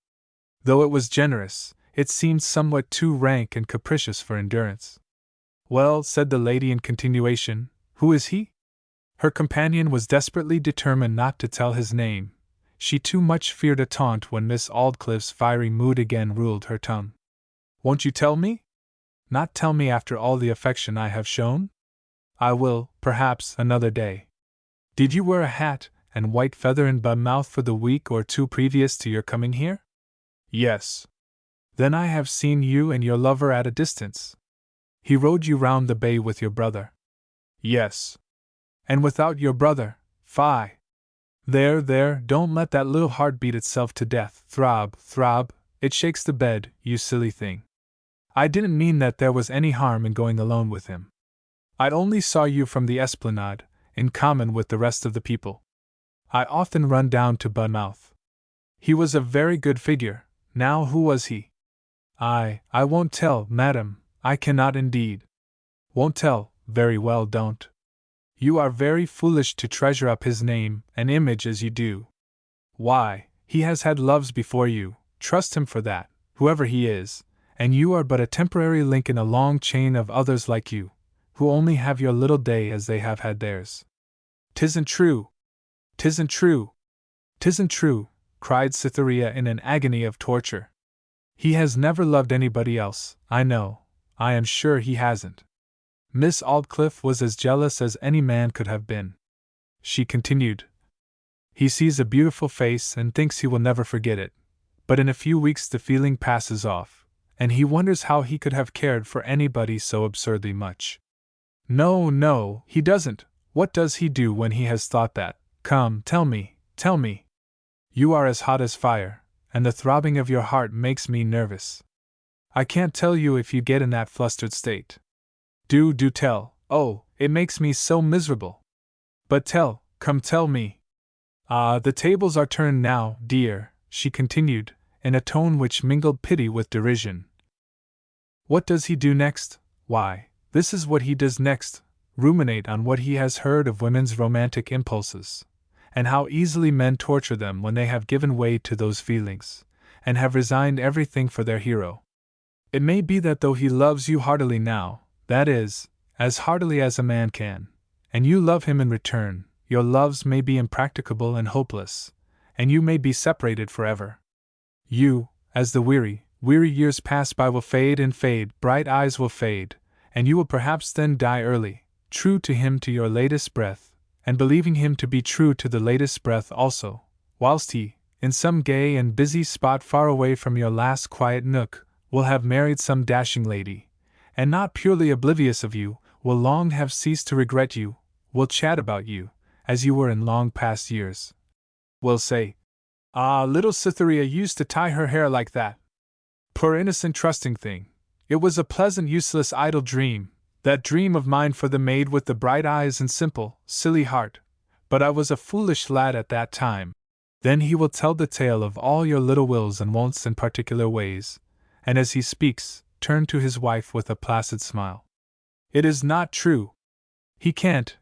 Though it was generous, it seemed somewhat too rank and capricious for endurance. Well, said the lady in continuation, who is he? Her companion was desperately determined not to tell his name. She too much feared a taunt when Miss Aldclyffe's fiery mood again ruled her tongue. Won't you tell me? Not tell me after all the affection I have shown? I will, perhaps, another day. Did you wear a hat and white feather in Budmouth for the week or two previous to your coming here? Yes. Then I have seen you and your lover at a distance. He rowed you round the bay with your brother. Yes. And without your brother, fie! There, don't let that little heart beat itself to death. Throb, throb, it shakes the bed, you silly thing. I didn't mean that there was any harm in going alone with him. I only saw you from the esplanade, in common with the rest of the people. I often run down to Budmouth. He was a very good figure. Now who was he? I won't tell, madam, I cannot indeed. Won't tell, very well, don't. You are very foolish to treasure up his name and image as you do. Why, he has had loves before you, trust him for that, whoever he is, and you are but a temporary link in a long chain of others like you, who only have your little day as they have had theirs. 'Tisn't true! 'Tisn't true! 'Tisn't true! Cried Cytherea in an agony of torture. He has never loved anybody else, I know, I am sure he hasn't. Miss Aldclyffe was as jealous as any man could have been. She continued. He sees a beautiful face and thinks he will never forget it, but in a few weeks the feeling passes off, and he wonders how he could have cared for anybody so absurdly much. No, he doesn't. What does he do when he has thought that? Come, tell me. You are as hot as fire, and the throbbing of your heart makes me nervous. I can't tell you if you get in that flustered state. Do tell. Oh, it makes me so miserable. But come tell me. Ah, the tables are turned now, dear, she continued, in a tone which mingled pity with derision. What does he do next? Why, this is what he does next, ruminate on what he has heard of women's romantic impulses, and how easily men torture them when they have given way to those feelings, and have resigned everything for their hero. It may be that though he loves you heartily now, that is, as heartily as a man can, and you love him in return, your loves may be impracticable and hopeless, and you may be separated forever. You, as the weary years pass by, will fade and fade, bright eyes will fade, and you will perhaps then die early, true to him to your latest breath, and believing him to be true to the latest breath also, whilst he, in some gay and busy spot far away from your last quiet nook, will have married some dashing lady, and not purely oblivious of you, will long have ceased to regret you, will chat about you, as you were in long past years. Will say, ah, little Cytherea used to tie her hair like that. Poor innocent trusting thing, it was a pleasant useless idle dream, that dream of mine for the maid with the bright eyes and simple, silly heart, but I was a foolish lad at that time. Then he will tell the tale of all your little wills and won'ts and particular ways, and as he speaks, turn to his wife with a placid smile. It is not true. He can't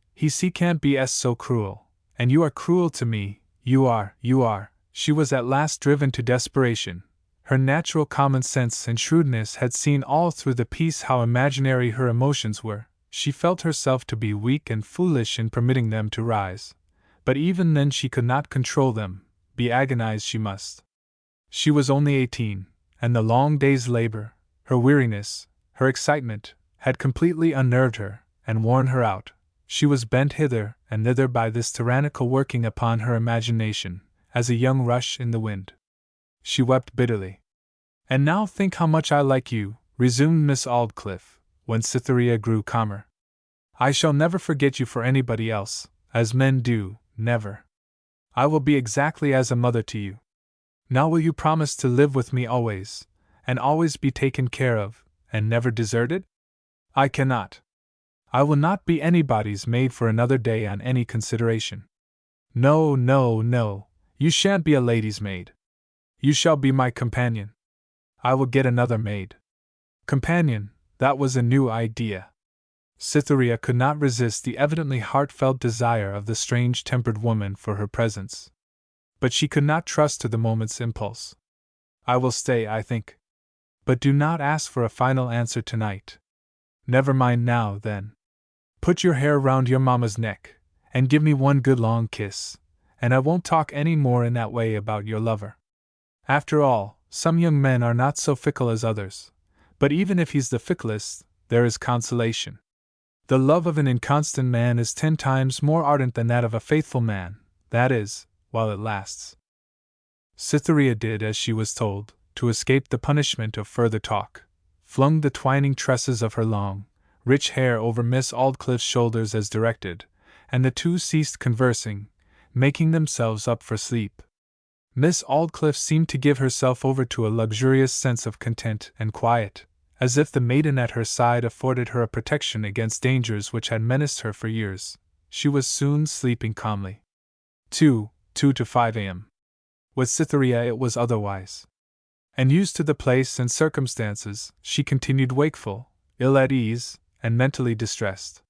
be so cruel, and you are cruel to me, you are. She was at last driven to desperation. Her natural common sense and shrewdness had seen all through the piece how imaginary her emotions were. She felt herself to be weak and foolish in permitting them to rise. But even then she could not control them, be agonized she must. She was only 18, and the long day's labor, her weariness, her excitement, had completely unnerved her and worn her out. She was bent hither and thither by this tyrannical working upon her imagination, as a young rush in the wind. She wept bitterly. "And now think how much I like you," resumed Miss Aldclyffe, when Cytherea grew calmer. "I shall never forget you for anybody else, as men do, never. I will be exactly as a mother to you. Now will you promise to live with me always, and always be taken care of, and never deserted?" "I cannot. I will not be anybody's maid for another day on any consideration." "No, no, no, you shan't be a lady's maid. You shall be my companion. I will get another maid." Companion, that was a new idea. Cytherea could not resist the evidently heartfelt desire of the strange-tempered woman for her presence. But she could not trust to the moment's impulse. "I will stay, I think. But do not ask for a final answer tonight. Never mind now, then. Put your hair round your mamma's neck, and give me one good long kiss, and I won't talk any more in that way about your lover. After all, some young men are not so fickle as others, but even if he's the ficklest, there is consolation. The love of an inconstant man is 10 times more ardent than that of a faithful man, that is, while it lasts." Cytherea did as she was told, to escape the punishment of further talk, flung the twining tresses of her long, rich hair over Miss Aldclyffe's shoulders as directed, and the two ceased conversing, making themselves up for sleep. Miss Aldclyffe seemed to give herself over to a luxurious sense of content and quiet, as if the maiden at her side afforded her a protection against dangers which had menaced her for years. She was soon sleeping calmly. 2 to 5 a.m. With Cytherea it was otherwise. And used to the place and circumstances, she continued wakeful, ill at ease, and mentally distressed.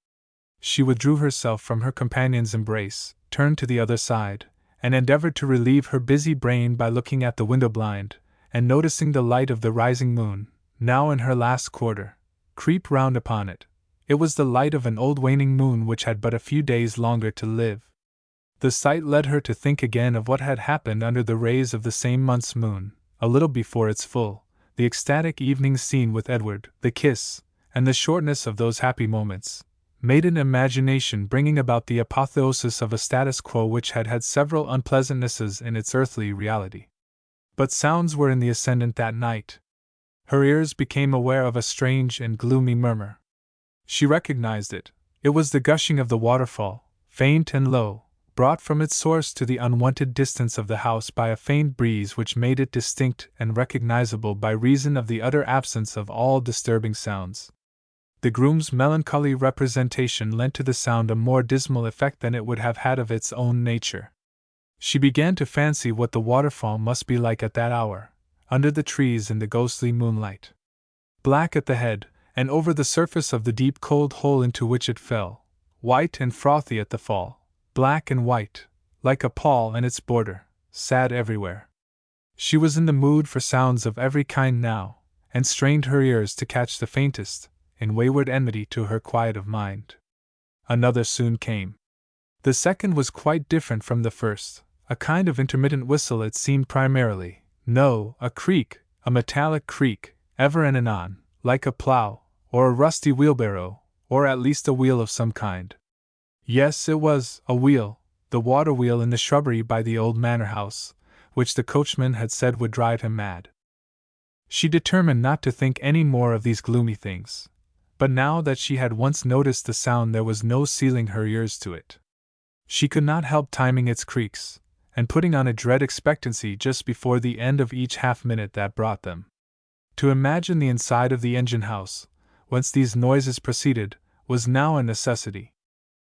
She withdrew herself from her companion's embrace, turned to the other side, and endeavored to relieve her busy brain by looking at the window blind, and noticing the light of the rising moon, now in her last quarter, creep round upon it. It was the light of an old waning moon which had but a few days longer to live. The sight led her to think again of what had happened under the rays of the same month's moon, a little before its full, the ecstatic evening scene with Edward, the kiss, and the shortness of those happy moments, maiden imagination bringing about the apotheosis of a status quo which had had several unpleasantnesses in its earthly reality. But sounds were in the ascendant that night. Her ears became aware of a strange and gloomy murmur. She recognized it. It was the gushing of the waterfall, faint and low, brought from its source to the unwonted distance of the house by a faint breeze which made it distinct and recognizable by reason of the utter absence of all disturbing sounds. The groom's melancholy representation lent to the sound a more dismal effect than it would have had of its own nature. She began to fancy what the waterfall must be like at that hour, under the trees in the ghostly moonlight. Black at the head, and over the surface of the deep cold hole into which it fell, white and frothy at the fall, black and white, like a pall and its border, sad everywhere. She was in the mood for sounds of every kind now, and strained her ears to catch the faintest, in wayward enmity to her quiet of mind. Another soon came. The second was quite different from the first, a kind of intermittent whistle it seemed primarily. No, a creak, a metallic creak, ever and anon, like a plough, or a rusty wheelbarrow, or at least a wheel of some kind. Yes, it was a wheel, the water wheel in the shrubbery by the old manor house, which the coachman had said would drive him mad. She determined not to think any more of these gloomy things, but now that she had once noticed the sound there was no sealing her ears to it. She could not help timing its creaks, and putting on a dread expectancy just before the end of each half-minute that brought them. To imagine the inside of the engine-house, whence these noises proceeded, was now a necessity.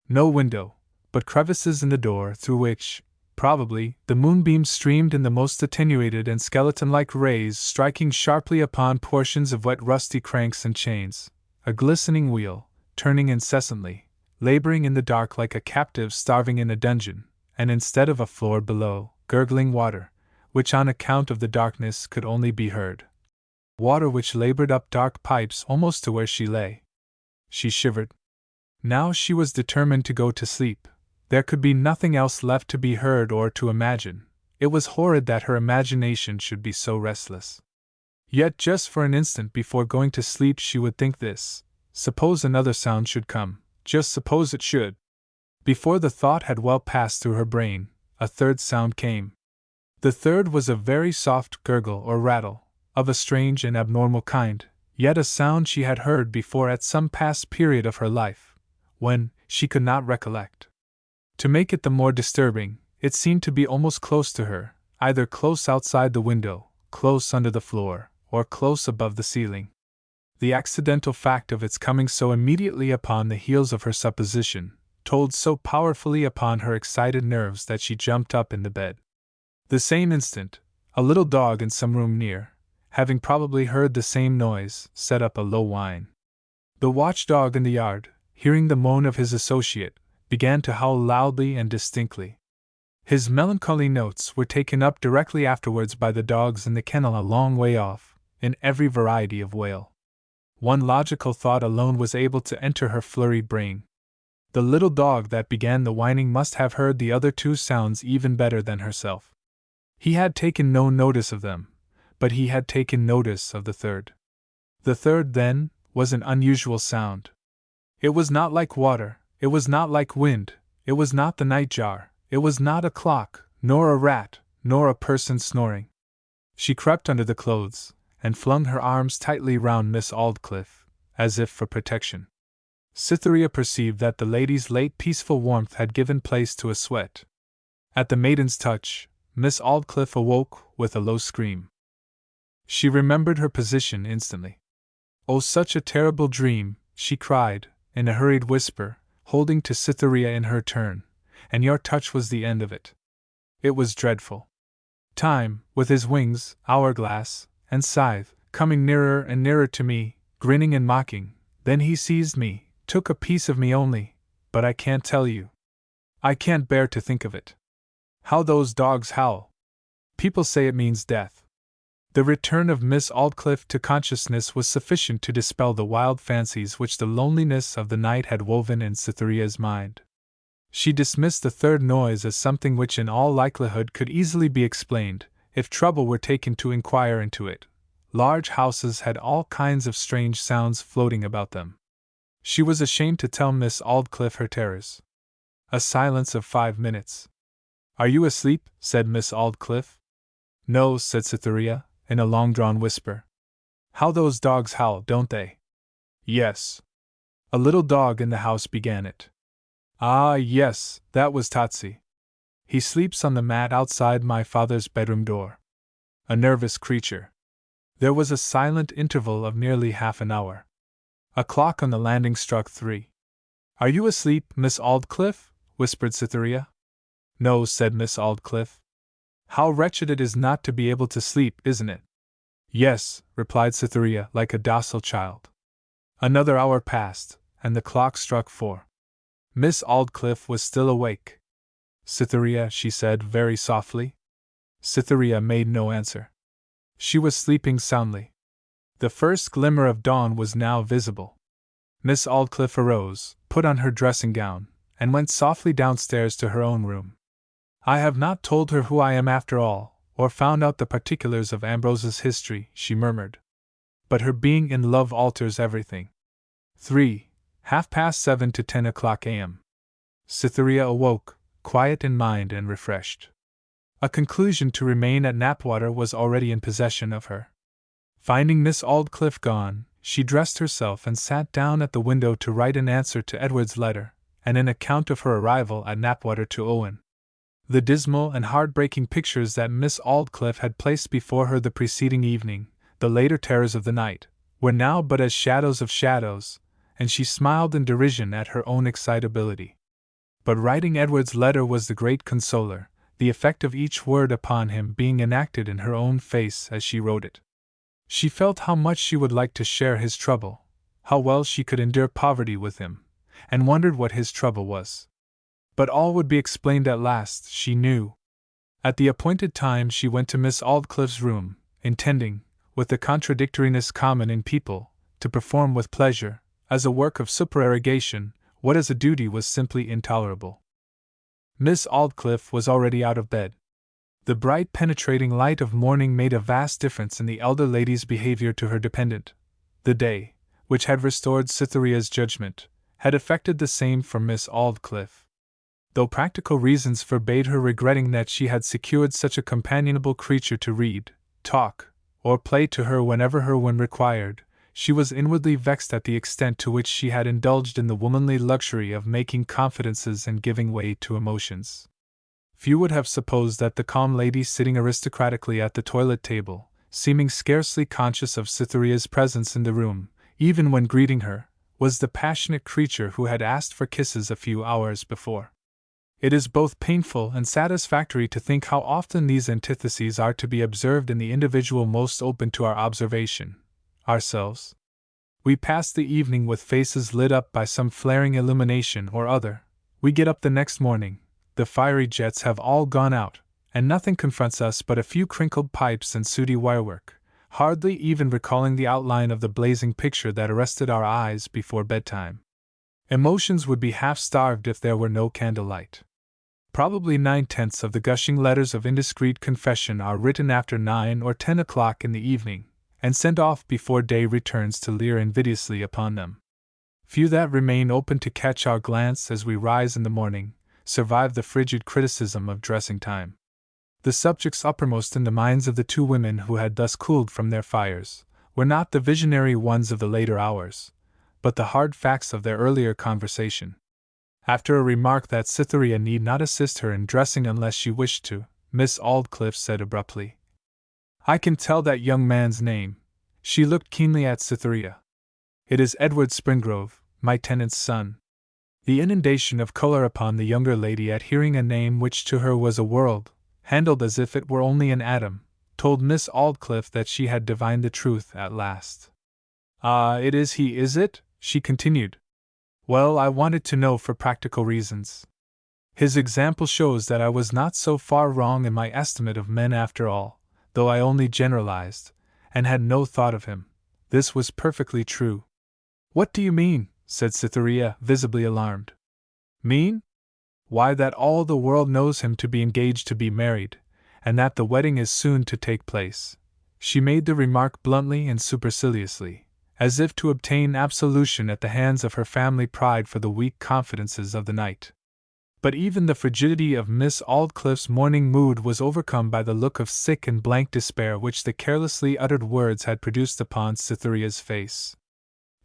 No window, but crevices in the door through which, probably, the moonbeams streamed in the most attenuated and skeleton-like rays striking sharply upon portions of wet rusty cranks and chains, a glistening wheel, turning incessantly, laboring in the dark like a captive starving in a dungeon, and instead of a floor below, gurgling water, which on account of the darkness could only be heard. Water which labored up dark pipes almost to where she lay. She shivered. Now she was determined to go to sleep. There could be nothing else left to be heard or to imagine, It was horrid that her imagination should be so restless. Yet just for an instant before going to sleep she would think this. Suppose another sound should come, just suppose it should. Before the thought had well passed through her brain, a third sound came. The third was a very soft gurgle or rattle, of a strange and abnormal kind, yet a sound she had heard before at some past period of her life, when she could not recollect. To make it the more disturbing, it seemed to be almost close to her, either close outside the window, close under the floor, or close above the ceiling. The accidental fact of its coming so immediately upon the heels of her supposition told so powerfully upon her excited nerves that she jumped up in the bed. The same instant, a little dog in some room near, having probably heard the same noise, set up a low whine. The watchdog in the yard, hearing the moan of his associate, began to howl loudly and distinctly. His melancholy notes were taken up directly afterwards by the dogs in the kennel a long way off, in every variety of wail. One logical thought alone was able to enter her flurried brain. The little dog that began the whining must have heard the other two sounds even better than herself. He had taken no notice of them, but he had taken notice of the third. The third, then, was an unusual sound. It was not like water, it was not like wind, it was not the night jar, it was not a clock, nor a rat, nor a person snoring. She crept under the clothes, and flung her arms tightly round Miss Aldclyffe, as if for protection. Cytherea perceived that the lady's late peaceful warmth had given place to a sweat. At the maiden's touch, Miss Aldclyffe awoke with a low scream. She remembered her position instantly. "Oh, such a terrible dream!" she cried, in a hurried whisper, holding to Cytherea in her turn, "and your touch was the end of it. It was dreadful. Time, with his wings, hourglass, and scythe, coming nearer and nearer to me, grinning and mocking, then he seized me, took a piece of me only, but I can't tell you. I can't bear to think of it. How those dogs howl! People say it means death." The return of Miss Aldclyffe to consciousness was sufficient to dispel the wild fancies which the loneliness of the night had woven in Cytherea's mind. She dismissed the third noise as something which in all likelihood could easily be explained, if trouble were taken to inquire into it. Large houses had all kinds of strange sounds floating about them. She was ashamed to tell Miss Aldclyffe her terrors. A silence of 5 minutes. "Are you asleep?" said Miss Aldclyffe. "No," said Cytherea, in a long-drawn whisper. "How those dogs howl, don't they?" "Yes. A little dog in the house began it." "Ah, yes, that was Totsy. He sleeps on the mat outside my father's bedroom door. A nervous creature." There was a silent interval of nearly half an hour. A clock on the landing struck 3. "Are you asleep, Miss Aldclyffe?" whispered Cytherea. "No," said Miss Aldclyffe. "How wretched it is not to be able to sleep, isn't it?" "Yes," replied Cytherea, like a docile child. Another hour passed, and the clock struck 4. Miss Aldclyffe was still awake. "Cytherea," she said very softly. Cytherea made no answer. She was sleeping soundly. The first glimmer of dawn was now visible. Miss Aldclyffe arose, put on her dressing gown, and went softly downstairs to her own room. "I have not told her who I am after all, or found out the particulars of Ambrose's history," she murmured. "But her being in love alters everything." 3. 7:30 to 10 o'clock a.m. Cytherea awoke, quiet in mind and refreshed. A conclusion to remain at Knapwater was already in possession of her. Finding Miss Aldclyffe gone, she dressed herself and sat down at the window to write an answer to Edward's letter, and an account of her arrival at Knapwater to Owen. The dismal and heartbreaking pictures that Miss Aldclyffe had placed before her the preceding evening, the later terrors of the night, were now but as shadows of shadows, and she smiled in derision at her own excitability. But writing Edward's letter was the great consoler, the effect of each word upon him being enacted in her own face as she wrote it. She felt how much she would like to share his trouble, how well she could endure poverty with him, and wondered what his trouble was. But all would be explained at last, she knew. At the appointed time she went to Miss Aldclyffe's room, intending, with the contradictoriness common in people, to perform with pleasure, as a work of supererogation, what as a duty was simply intolerable. Miss Aldclyffe was already out of bed. The bright penetrating light of morning made a vast difference in the elder lady's behavior to her dependent. The day, which had restored Cytherea's judgment, had effected the same for Miss Aldclyffe. Though practical reasons forbade her regretting that she had secured such a companionable creature to read, talk, or play to her whenever her whim required, she was inwardly vexed at the extent to which she had indulged in the womanly luxury of making confidences and giving way to emotions. Few would have supposed that the calm lady sitting aristocratically at the toilet table, seeming scarcely conscious of Cytherea's presence in the room, even when greeting her, was the passionate creature who had asked for kisses a few hours before. It is both painful and satisfactory to think how often these antitheses are to be observed in the individual most open to our observation, ourselves. We pass the evening with faces lit up by some flaring illumination or other. We get up the next morning, the fiery jets have all gone out, and nothing confronts us but a few crinkled pipes and sooty wirework, hardly even recalling the outline of the blazing picture that arrested our eyes before bedtime. Emotions would be half-starved if there were no candlelight. Probably 9/10 of the gushing letters of indiscreet confession are written after 9 or 10 o'clock in the evening, and sent off before day returns to leer invidiously upon them. Few that remain open to catch our glance as we rise in the morning, survive the frigid criticism of dressing time. The subjects uppermost in the minds of the two women who had thus cooled from their fires were not the visionary ones of the later hours, but the hard facts of their earlier conversation. After a remark that Cytherea need not assist her in dressing unless she wished to, Miss Aldclyffe said abruptly, "I can tell that young man's name." She looked keenly at Cytherea. "It is Edward Springrove, my tenant's son." The inundation of colour upon the younger lady at hearing a name which to her was a world, handled as if it were only an atom, told Miss Aldclyffe that she had divined the truth at last. "Ah, it is he, is it?" she continued. "Well, I wanted to know for practical reasons. His example shows that I was not so far wrong in my estimate of men after all, though I only generalized, and had no thought of him. This was perfectly true." "What do you mean?" said Cytherea, visibly alarmed. "Mean? Why, that all the world knows him to be engaged to be married, and that the wedding is soon to take place." She made the remark bluntly and superciliously, as if to obtain absolution at the hands of her family pride for the weak confidences of the night. But even the frigidity of Miss Aldclyffe's morning mood was overcome by the look of sick and blank despair which the carelessly uttered words had produced upon Cytherea's face.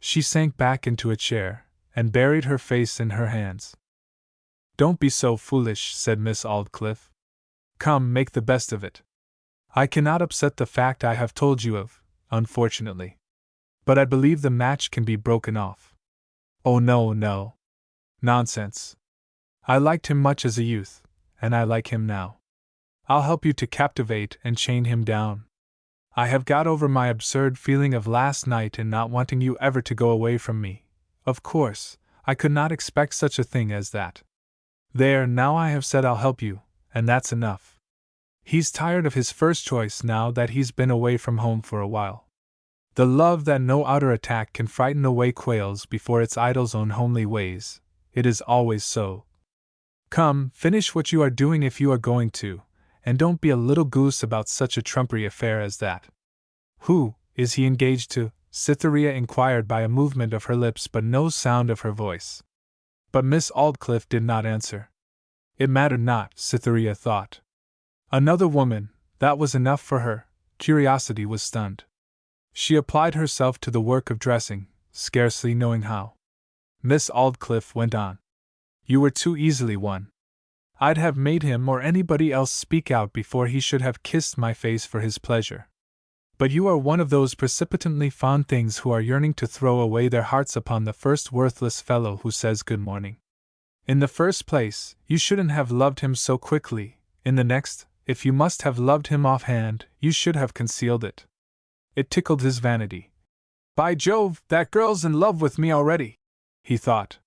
She sank back into a chair, and buried her face in her hands. "Don't be so foolish," said Miss Aldclyffe. "Come, make the best of it. I cannot upset the fact I have told you of, unfortunately. But I believe the match can be broken off." "Oh, no, no. Nonsense. I liked him much as a youth, and I like him now. I'll help you to captivate and chain him down. I have got over my absurd feeling of last night in not wanting you ever to go away from me. Of course, I could not expect such a thing as that. There, now I have said I'll help you, and that's enough. He's tired of his first choice now that he's been away from home for a while. The love that no outer attack can frighten away quails before its idol's own homely ways. It is always so. Come, finish what you are doing if you are going to, and don't be a little goose about such a trumpery affair as that." "Who is he engaged to?" Cytherea inquired by a movement of her lips but no sound of her voice. But Miss Aldclyffe did not answer. It mattered not, Cytherea thought. Another woman, that was enough for her. Curiosity was stunned. She applied herself to the work of dressing, scarcely knowing how. Miss Aldclyffe went on. "You were too easily won. I'd have made him or anybody else speak out before he should have kissed my face for his pleasure. But you are one of those precipitantly fond things who are yearning to throw away their hearts upon the first worthless fellow who says good morning. In the first place, you shouldn't have loved him so quickly. In the next, if you must have loved him offhand, you should have concealed it." It tickled his vanity. "By Jove, that girl's in love with me already," he thought.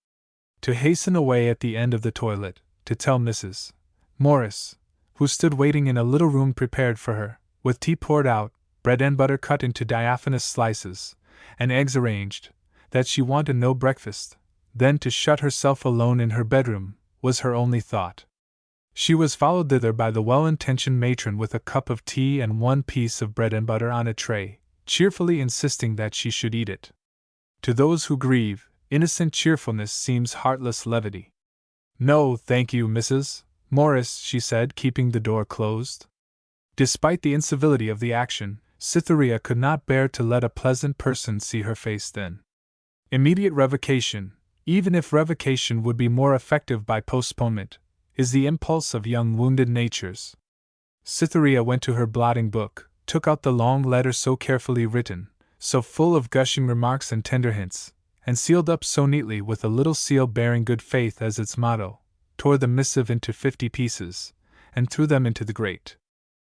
To hasten away at the end of the toilet, to tell Mrs. Morris, who stood waiting in a little room prepared for her, with tea poured out, bread and butter cut into diaphanous slices, and eggs arranged, that she wanted no breakfast, then to shut herself alone in her bedroom, was her only thought. She was followed thither by the well-intentioned matron with a cup of tea and one piece of bread and butter on a tray, cheerfully insisting that she should eat it. To those who grieve, innocent cheerfulness seems heartless levity. "No, thank you, Mrs. Morris," she said, keeping the door closed. Despite the incivility of the action, Cytherea could not bear to let a pleasant person see her face then. Immediate revocation, even if revocation would be more effective by postponement, is the impulse of young wounded natures. Cytherea went to her blotting book, took out the long letter so carefully written, so full of gushing remarks and tender hints, and sealed up so neatly with a little seal bearing good faith as its motto, tore the missive into 50 pieces, and threw them into the grate.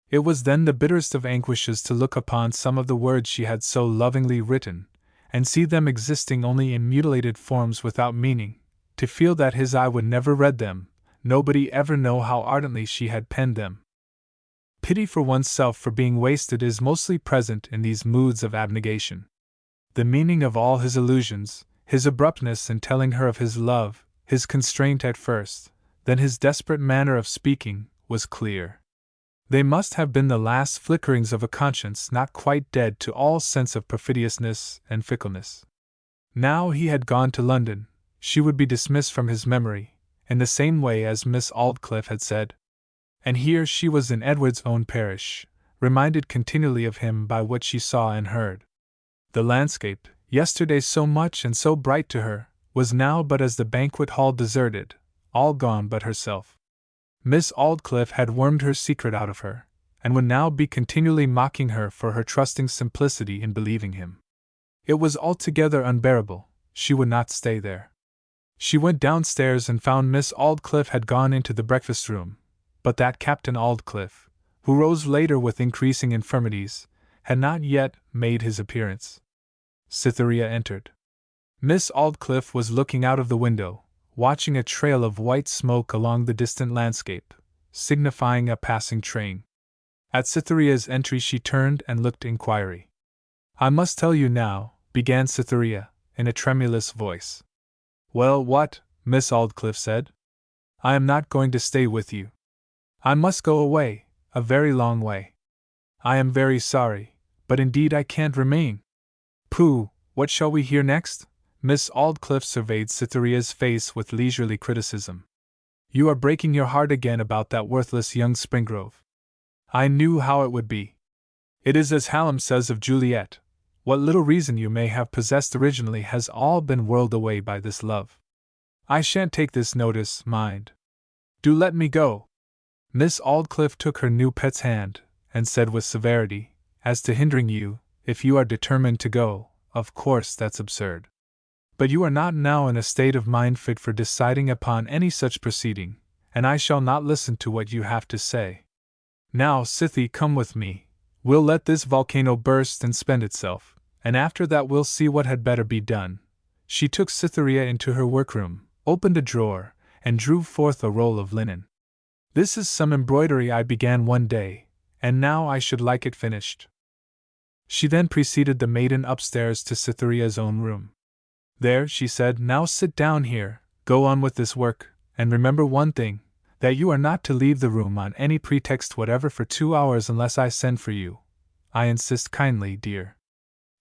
It was then the bitterest of anguishes to look upon some of the words she had so lovingly written, and see them existing only in mutilated forms without meaning, to feel that his eye would never read them, nobody ever know how ardently she had penned them. Pity for oneself for being wasted is mostly present in these moods of abnegation. The meaning of all his allusions, his abruptness in telling her of his love, his constraint at first, then his desperate manner of speaking, was clear. They must have been the last flickerings of a conscience not quite dead to all sense of perfidiousness and fickleness. Now he had gone to London, she would be dismissed from his memory, in the same way as Miss Aldclyffe had said. And here she was in Edward's own parish, reminded continually of him by what she saw and heard. The landscape, yesterday so much and so bright to her, was now but as the banquet hall deserted, all gone but herself. Miss Aldclyffe had wormed her secret out of her, and would now be continually mocking her for her trusting simplicity in believing him. It was altogether unbearable, she would not stay there. She went downstairs and found Miss Aldclyffe had gone into the breakfast-room, but that Captain Aldclyffe, who rose later with increasing infirmities, had not yet made his appearance. Cytherea entered. Miss Aldclyffe was looking out of the window, watching a trail of white smoke along the distant landscape, signifying a passing train. At Cytherea's entry she turned and looked inquiry. "I must tell you now," began Cytherea, in a tremulous voice. "Well, what?" Miss Aldclyffe said. "I am not going to stay with you. I must go away, a very long way. I am very sorry, but indeed I can't remain." "Pooh, what shall we hear next?" Miss Aldclyffe surveyed Cytherea's face with leisurely criticism. "You are breaking your heart again about that worthless young Springrove. I knew how it would be. It is as Hallam says of Juliet, what little reason you may have possessed originally has all been whirled away by this love. I shan't take this notice, mind. Do let me go." Miss Aldclyffe took her new pet's hand, and said with severity, "As to hindering you, if you are determined to go, of course that's absurd. But you are not now in a state of mind fit for deciding upon any such proceeding, and I shall not listen to what you have to say. Now, Cythie, come with me. We'll let this volcano burst and spend itself, and after that we'll see what had better be done." She took Cytherea into her workroom, opened a drawer, and drew forth a roll of linen. "This is some embroidery I began one day, and now I should like it finished." She then preceded the maiden upstairs to Cytherea's own room. "There," she said, "now sit down here, go on with this work, and remember one thing, that you are not to leave the room on any pretext whatever for 2 hours unless I send for you. I insist kindly, dear.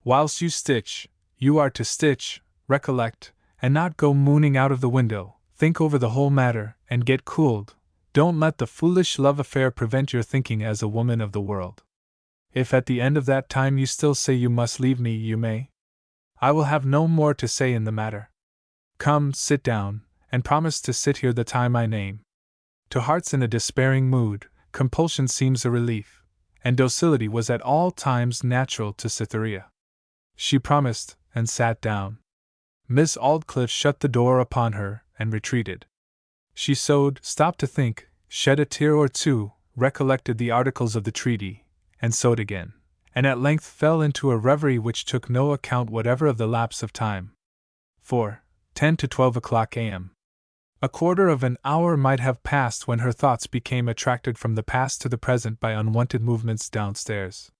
Whilst you stitch, you are to stitch, recollect, and not go mooning out of the window. Think over the whole matter, and get cooled. Don't let the foolish love affair prevent your thinking as a woman of the world. If at the end of that time you still say you must leave me, you may. I will have no more to say in the matter. Come, sit down, and promise to sit here the time I name." To hearts in a despairing mood, compulsion seems a relief, and docility was at all times natural to Cytherea. She promised, and sat down. Miss Aldclyffe shut the door upon her, and retreated. She sewed, stopped to think, shed a tear or two, recollected the articles of the treaty, and sewed again, and at length fell into a reverie which took no account whatever of the lapse of time. 10 to 12 o'clock a.m. A quarter of an hour might have passed when her thoughts became attracted from the past to the present by unwonted movements downstairs.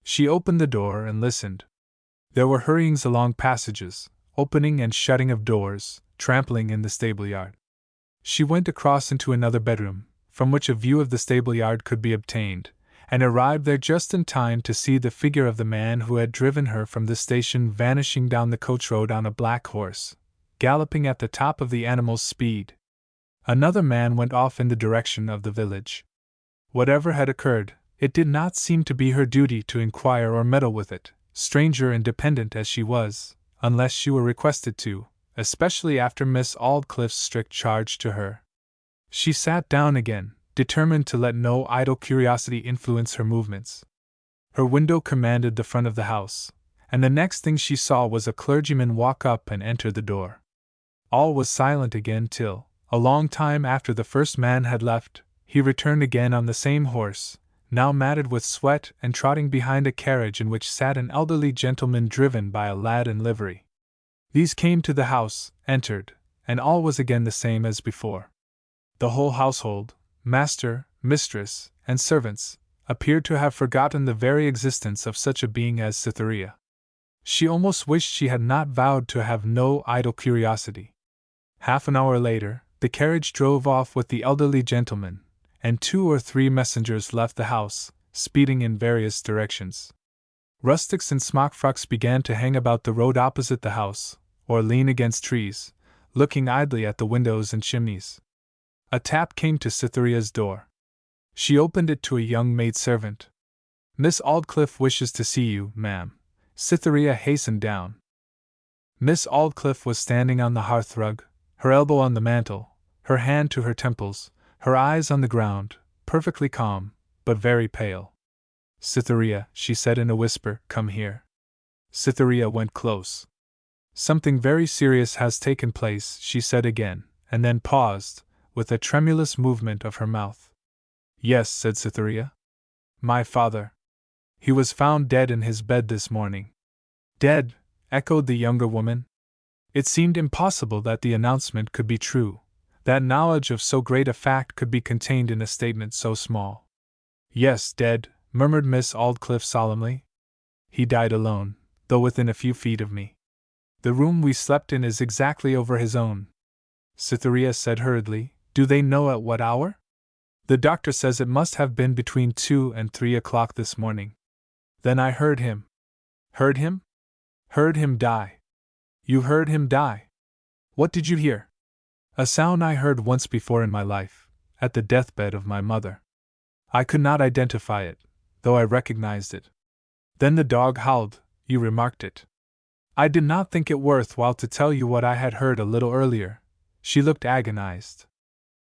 She opened the door and listened. There were hurryings along passages, opening and shutting of doors, trampling in the stable-yard. She went across into another bedroom, from which a view of the stable-yard could be obtained, and arrived there just in time to see the figure of the man who had driven her from the station vanishing down the coach road on a black horse, galloping at the top of the animal's speed. Another man went off in the direction of the village. Whatever had occurred, it did not seem to be her duty to inquire or meddle with it, stranger and dependent as she was, unless she were requested to, especially after Miss Aldclyffe's strict charge to her. She sat down again, determined to let no idle curiosity influence her movements. Her window commanded the front of the house, and the next thing she saw was a clergyman walk up and enter the door. All was silent again till, a long time after the first man had left, he returned again on the same horse, now matted with sweat and trotting behind a carriage in which sat an elderly gentleman driven by a lad in livery. These came to the house, entered, and all was again the same as before. The whole household, master, mistress, and servants, appeared to have forgotten the very existence of such a being as Cytherea. She almost wished she had not vowed to have no idle curiosity. Half an hour later, the carriage drove off with the elderly gentleman, and 2 or 3 messengers left the house, speeding in various directions. Rustics in smock frocks began to hang about the road opposite the house, or lean against trees, looking idly at the windows and chimneys. A tap came to Cytherea's door. She opened it to a young maidservant. "Miss Aldclyffe wishes to see you, ma'am." Cytherea hastened down. Miss Aldclyffe was standing on the hearthrug, her elbow on the mantel, her hand to her temples, her eyes on the ground, perfectly calm, but very pale. "Cytherea," she said in a whisper, "come here." Cytherea went close. "Something very serious has taken place," she said again, and then paused, with a tremulous movement of her mouth. "Yes," said Cytherea. "My father. He was found dead in his bed this morning." "Dead?" echoed the younger woman. It seemed impossible that the announcement could be true, that knowledge of so great a fact could be contained in a statement so small. "Yes, dead," murmured Miss Aldclyffe solemnly. "He died alone, though within a few feet of me. The room we slept in is exactly over his own." Cytherea said hurriedly, "Do they know at what hour?" "The doctor says it must have been between 2 and 3 o'clock this morning. Then I heard him." "Heard him?" "Heard him die." "You heard him die? What did you hear?" "A sound I heard once before in my life, at the deathbed of my mother. I could not identify it, though I recognized it. Then the dog howled, you remarked it. I did not think it worth while to tell you what I had heard a little earlier." She looked agonized.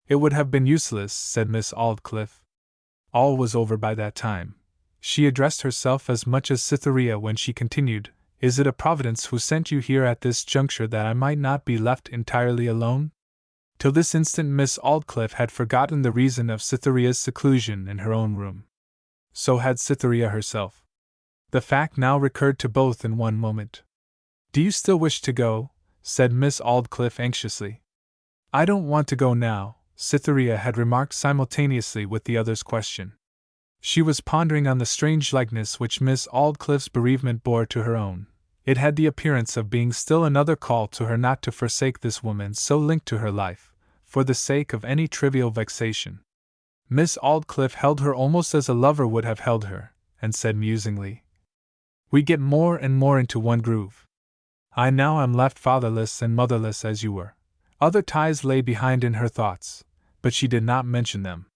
"It would have been useless," said Miss Aldclyffe. All was over by that time. She addressed herself as much as Cytherea when she continued, "Is it a Providence who sent you here at this juncture that I might not be left entirely alone?" Till this instant Miss Aldclyffe had forgotten the reason of Cytherea's seclusion in her own room. So had Cytherea herself. The fact now recurred to both in one moment. "Do you still wish to go?" said Miss Aldclyffe anxiously. "I don't want to go now," Cytherea had remarked simultaneously with the other's question. She was pondering on the strange likeness which Miss Aldclyffe's bereavement bore to her own. It had the appearance of being still another call to her not to forsake this woman so linked to her life, for the sake of any trivial vexation. Miss Aldclyffe held her almost as a lover would have held her, and said musingly, "We get more and more into one groove. I now am left fatherless and motherless as you were." Other ties lay behind in her thoughts, but she did not mention them.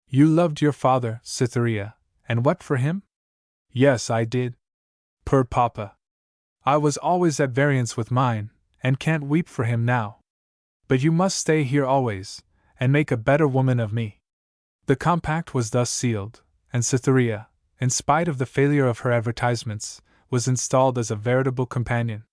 "You loved your father, Cytherea, and wept for him?" "Yes, I did," purred Papa. "I was always at variance with mine, and can't weep for him now. But you must stay here always, and make a better woman of me." The compact was thus sealed, and Cytherea, in spite of the failure of her advertisements, was installed as a veritable companion.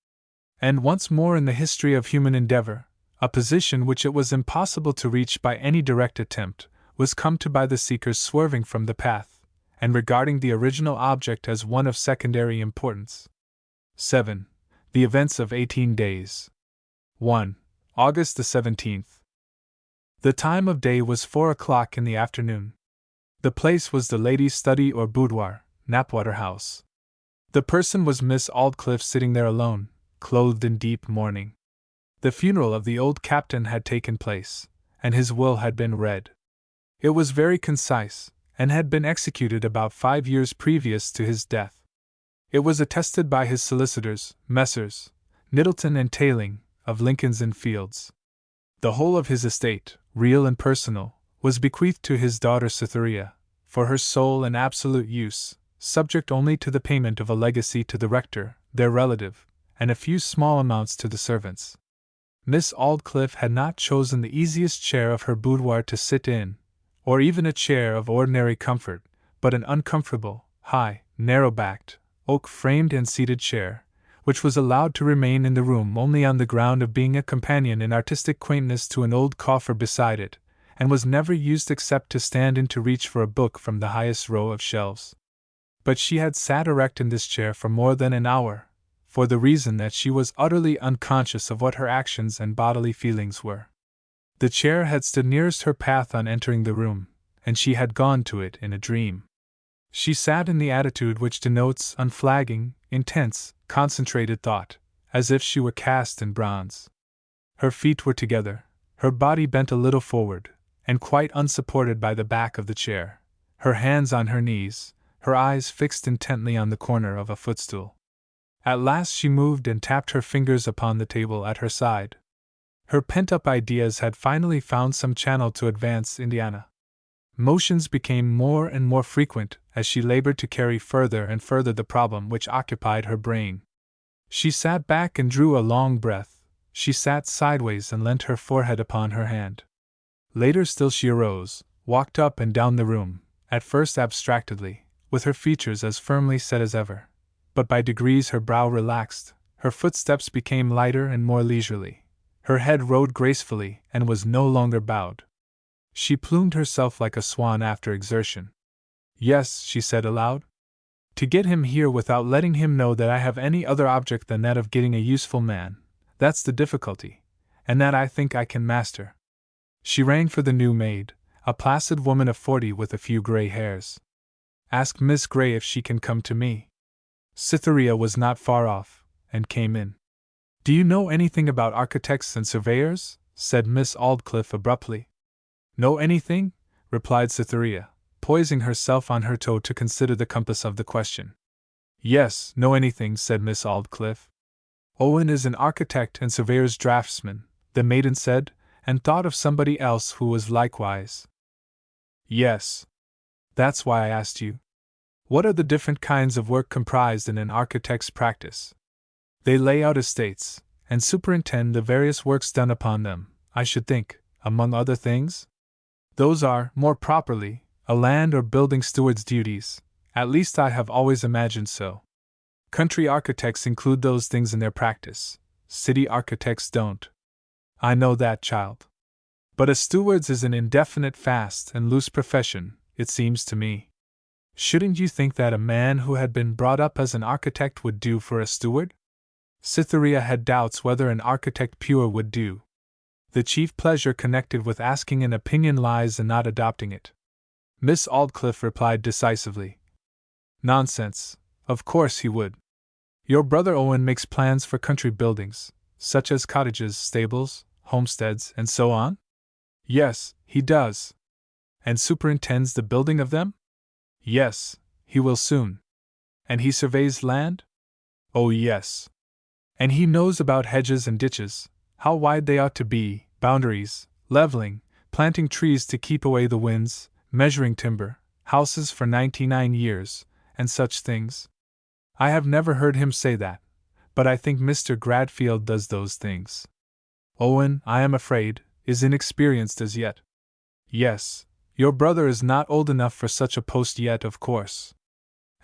And once more in the history of human endeavor, a position which it was impossible to reach by any direct attempt, was come to by the seekers swerving from the path, and regarding the original object as one of secondary importance. 7. The events of 18 days. 1. August the 17th. The time of day was 4 o'clock in the afternoon. The place was the lady's study or boudoir, Knapwater House. The person was Miss Aldclyffe sitting there alone, clothed in deep mourning. The funeral of the old captain had taken place, and his will had been read. It was very concise, and had been executed about 5 years previous to his death. It was attested by his solicitors, Messrs. Middleton and Tayling, of Lincoln's Inn Fields. The whole of his estate, real and personal, was bequeathed to his daughter Cytherea, for her sole and absolute use, subject only to the payment of a legacy to the rector, their relative, and a few small amounts to the servants. Miss Aldclyffe had not chosen the easiest chair of her boudoir to sit in, or even a chair of ordinary comfort, but an uncomfortable, high, narrow-backed, oak-framed and seated chair, which was allowed to remain in the room only on the ground of being a companion in artistic quaintness to an old coffer beside it, and was never used except to stand in to reach for a book from the highest row of shelves. But she had sat erect in this chair for more than an hour, for the reason that she was utterly unconscious of what her actions and bodily feelings were. The chair had stood nearest her path on entering the room, and she had gone to it in a dream. She sat in the attitude which denotes unflagging, intense, concentrated thought, as if she were cast in bronze. Her feet were together, her body bent a little forward, and quite unsupported by the back of the chair, her hands on her knees, her eyes fixed intently on the corner of a footstool. At last she moved and tapped her fingers upon the table at her side. Her pent-up ideas had finally found some channel to advance Indiana. Motions became more and more frequent as she labored to carry further and further the problem which occupied her brain. She sat back and drew a long breath, she sat sideways and leant her forehead upon her hand. Later still she arose, walked up and down the room, at first abstractedly, with her features as firmly set as ever. But by degrees her brow relaxed, her footsteps became lighter and more leisurely. Her head rode gracefully and was no longer bowed. She plumed herself like a swan after exertion. "Yes," she said aloud. "To get him here without letting him know that I have any other object than that of getting a useful man, that's the difficulty, and that I think I can master." She rang for the new maid, a placid woman of 40 with a few grey hairs. "Ask Miss Grey if she can come to me." Cytherea was not far off, and came in. "Do you know anything about architects and surveyors?" said Miss Aldclyffe abruptly. "Know anything?" replied Cytherea, poising herself on her toe to consider the compass of the question. "Yes, know anything," said Miss Aldclyffe. "Owen is an architect and surveyor's draftsman," the maiden said, and thought of somebody else who was likewise. "Yes. That's why I asked you. What are the different kinds of work comprised in an architect's practice?" "They lay out estates, and superintend the various works done upon them, I should think, among other things?" "Those are, more properly, a land or building steward's duties, at least I have always imagined so. Country architects include those things in their practice, city architects don't." "I know that, child. But a steward's is an indefinite, fast and loose profession, it seems to me. Shouldn't you think that a man who had been brought up as an architect would do for a steward?" Cytherea had doubts whether an architect pure would do. The chief pleasure connected with asking an opinion lies in not adopting it. Miss Aldclyffe replied decisively. "Nonsense, of course he would. Your brother Owen makes plans for country buildings, such as cottages, stables, homesteads, and so on?" "Yes, he does." "And superintends the building of them?" "Yes, he will soon." "And he surveys land?" "Oh, yes." "And he knows about hedges and ditches, how wide they ought to be, boundaries, leveling, planting trees to keep away the winds, measuring timber, houses for 99 years, and such things?" "I have never heard him say that, but I think Mr. Gradfield does those things." "Owen, I am afraid, is inexperienced as yet." "Yes, your brother is not old enough for such a post yet, of course.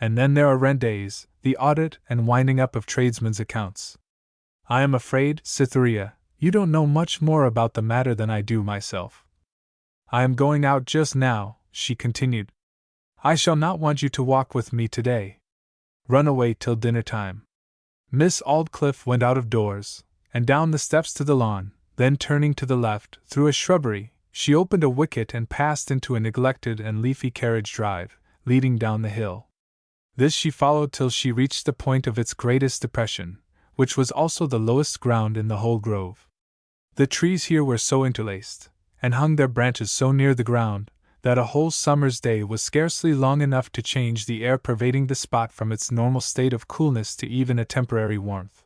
And then there are rent days, the audit and winding up of tradesmen's accounts. I am afraid, Cytherea, you don't know much more about the matter than I do myself. I am going out just now," she continued. "I shall not want you to walk with me today. Run away till dinner time." Miss Aldclyffe went out of doors, and down the steps to the lawn, then turning to the left, through a shrubbery, she opened a wicket and passed into a neglected and leafy carriage drive, leading down the hill. This she followed till she reached the point of its greatest depression, which was also the lowest ground in the whole grove. The trees here were so interlaced, and hung their branches so near the ground, that a whole summer's day was scarcely long enough to change the air pervading the spot from its normal state of coolness to even a temporary warmth.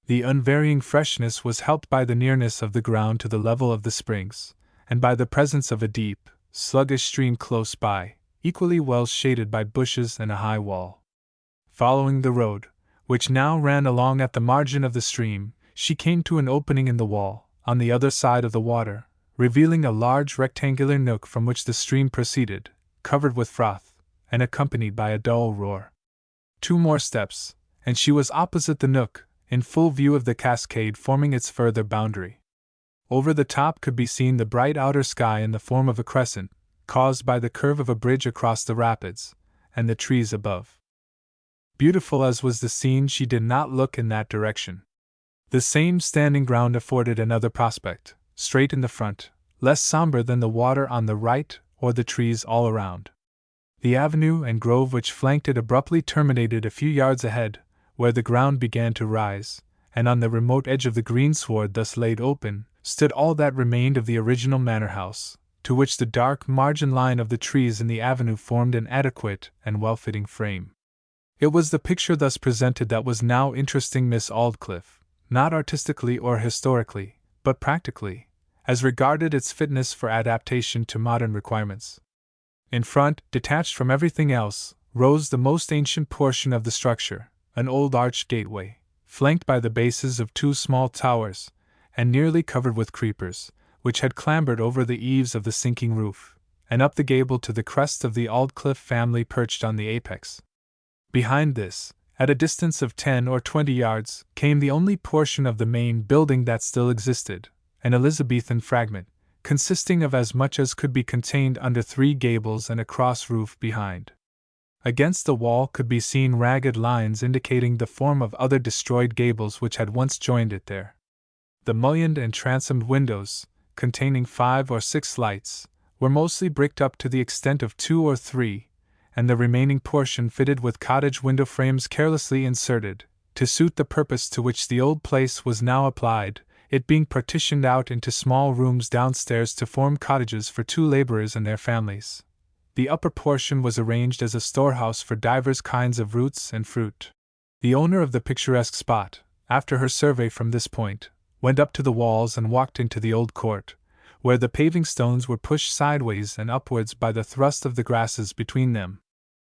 The unvarying freshness was helped by the nearness of the ground to the level of the springs, and by the presence of a deep, sluggish stream close by, equally well shaded by bushes and a high wall. Following the road, which now ran along at the margin of the stream, she came to an opening in the wall, on the other side of the water, revealing a large rectangular nook from which the stream proceeded, covered with froth, and accompanied by a dull roar. 2 more steps, and she was opposite the nook, in full view of the cascade forming its further boundary. Over the top could be seen the bright outer sky in the form of a crescent, caused by the curve of a bridge across the rapids, and the trees above. Beautiful as was the scene, she did not look in that direction. The same standing ground afforded another prospect, straight in the front, less somber than the water on the right or the trees all around. The avenue and grove which flanked it abruptly terminated a few yards ahead, where the ground began to rise, and on the remote edge of the greensward thus laid open, stood all that remained of the original manor house, to which the dark margin line of the trees in the avenue formed an adequate and well-fitting frame. It was the picture thus presented that was now interesting Miss Aldclyffe, not artistically or historically, but practically, as regarded its fitness for adaptation to modern requirements. In front, detached from everything else, rose the most ancient portion of the structure, an old arched gateway, flanked by the bases of 2 small towers, and nearly covered with creepers, which had clambered over the eaves of the sinking roof, and up the gable to the crest of the Aldclyffe family perched on the apex. Behind this, at a distance of 10 or 20 yards, came the only portion of the main building that still existed, an Elizabethan fragment, consisting of as much as could be contained under 3 gables and a cross roof behind. Against the wall could be seen ragged lines indicating the form of other destroyed gables which had once joined it there. The mullioned and transomed windows, containing 5 or 6 lights, were mostly bricked up to the extent of 2 or 3, and the remaining portion fitted with cottage window frames carelessly inserted, to suit the purpose to which the old place was now applied, it being partitioned out into small rooms downstairs to form cottages for 2 labourers and their families. The upper portion was arranged as a storehouse for divers kinds of roots and fruit. The owner of the picturesque spot, after her survey from this point, went up to the walls and walked into the old court, where the paving stones were pushed sideways and upwards by the thrust of the grasses between them.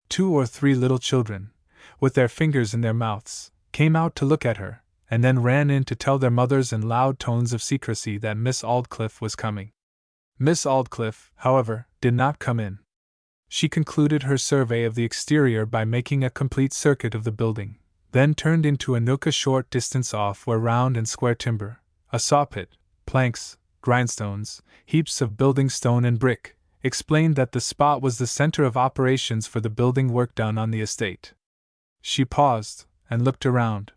2 or 3 little children, with their fingers in their mouths, came out to look at her, and then ran in to tell their mothers in loud tones of secrecy that Miss Aldclyffe was coming. Miss Aldclyffe, however, did not come in. She concluded her survey of the exterior by making a complete circuit of the building, then turned into a nook a short distance off where round and square timber, a sawpit, planks, grindstones, heaps of building stone and brick, explained that the spot was the center of operations for the building work done on the estate. She paused, and looked around.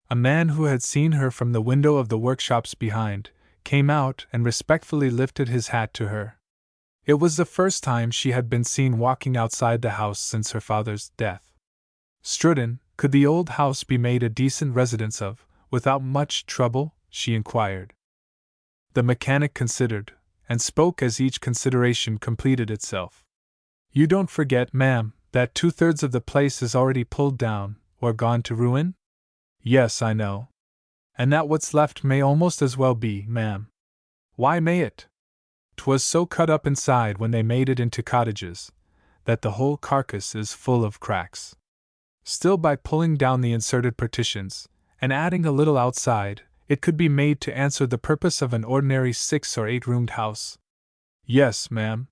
A man who had seen her from the window of the workshops behind, came out and respectfully lifted his hat to her. It was the first time she had been seen walking outside the house since her father's death. Strudden, could the old house be made a decent residence of, without much trouble? She inquired. The mechanic considered, and spoke as each consideration completed itself. You don't forget, ma'am, that 2/3 of the place is already pulled down, or gone to ruin? Yes, I know. And that what's left may almost as well be, ma'am. Why may it? 'Twas so cut up inside when they made it into cottages, that the whole carcass is full of cracks. Still, by pulling down the inserted partitions, and adding a little outside, it could be made to answer the purpose of an ordinary 6 or 8 roomed house. Yes, ma'am.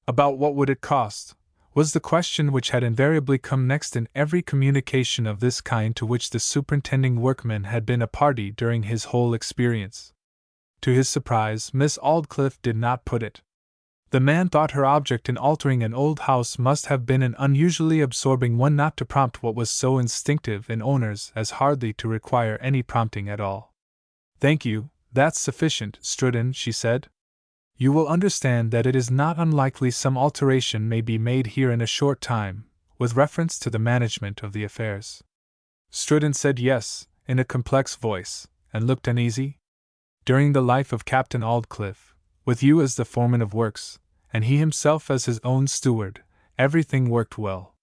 About what would it cost? Was the question which had invariably come next in every communication of this kind to which the superintending workman had been a party during his whole experience. To his surprise, Miss Aldclyffe did not put it. The man thought her object in altering an old house must have been an unusually absorbing one, not to prompt what was so instinctive in owners as hardly to require any prompting at all. Thank you, that's sufficient, Strudden, she said. You will understand that it is not unlikely some alteration may be made here in a short time, with reference to the management of the affairs. Strudden said yes, in a complex voice, and looked uneasy. During the life of Captain Aldclyffe, with you as the foreman of works, and he himself as his own steward, everything worked well.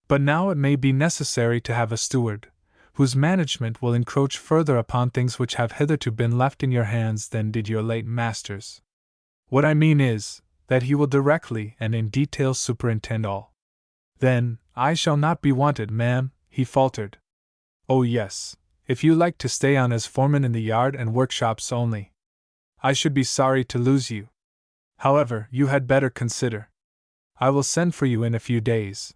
But now it may be necessary to have a steward, whose management will encroach further upon things which have hitherto been left in your hands than did your late master's. What I mean is, that he will directly and in detail superintend all. Then, I shall not be wanted, ma'am, he faltered. Oh yes, if you like to stay on as foreman in the yard and workshops only. I should be sorry to lose you. However, you had better consider. I will send for you in a few days.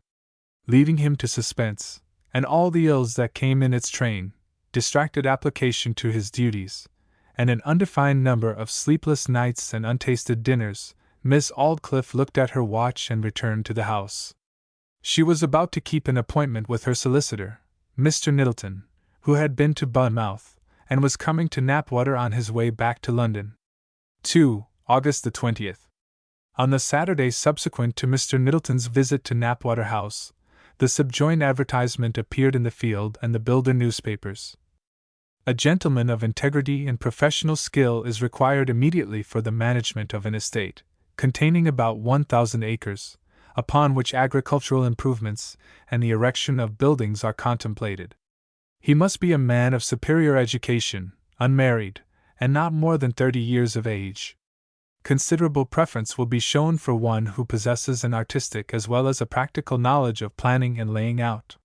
Leaving him to suspense, and all the ills that came in its train, distracted application to his duties, and an undefined number of sleepless nights and untasted dinners, Miss Aldclyffe looked at her watch and returned to the house. She was about to keep an appointment with her solicitor, Mr. Middleton, who had been to Bournemouth, and was coming to Knapwater on his way back to London. 2. August the 20th. On the Saturday subsequent to Mr. Middleton's visit to Knapwater House, the subjoined advertisement appeared in the Field and the Builder newspapers. A gentleman of integrity and professional skill is required immediately for the management of an estate, containing about 1,000 acres, upon which agricultural improvements and the erection of buildings are contemplated. He must be a man of superior education, unmarried, and not more than 30 years of age. Considerable preference will be shown for one who possesses an artistic as well as a practical knowledge of planning and laying out.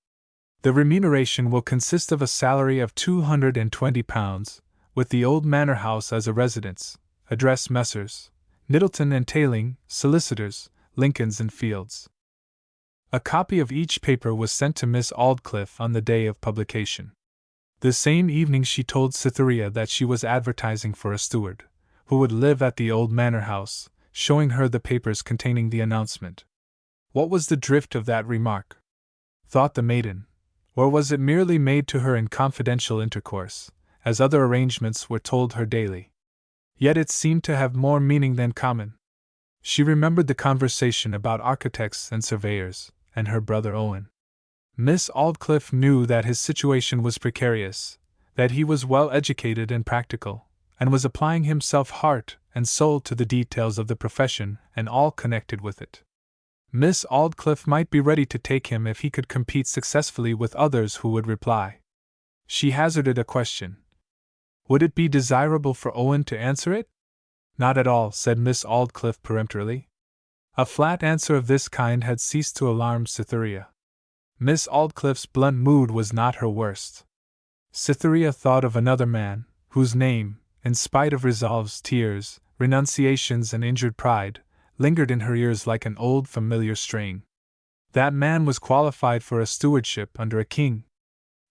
The remuneration will consist of a salary of £220, with the old manor house as a residence. Address Messrs. Middleton and Tayling, solicitors, Lincoln's Inn Fields. A copy of each paper was sent to Miss Aldclyffe on the day of publication. The same evening she told Cytherea that she was advertising for a steward, who would live at the old manor house, showing her the papers containing the announcement. What was the drift of that remark? Thought the maiden. Or was it merely made to her in confidential intercourse, as other arrangements were told her daily? Yet it seemed to have more meaning than common. She remembered the conversation about architects and surveyors, and her brother Owen. Miss Aldclyffe knew that his situation was precarious, that he was well educated and practical, and was applying himself heart and soul to the details of the profession and all connected with it. Miss Aldclyffe might be ready to take him if he could compete successfully with others who would reply. She hazarded a question. Would it be desirable for Owen to answer it? Not at all, said Miss Aldclyffe peremptorily. A flat answer of this kind had ceased to alarm Cytherea. Miss Aldclyffe's blunt mood was not her worst. Cytherea thought of another man, whose name, in spite of resolves, tears, renunciations, and injured pride, lingered in her ears like an old familiar strain. That man was qualified for a stewardship under a king.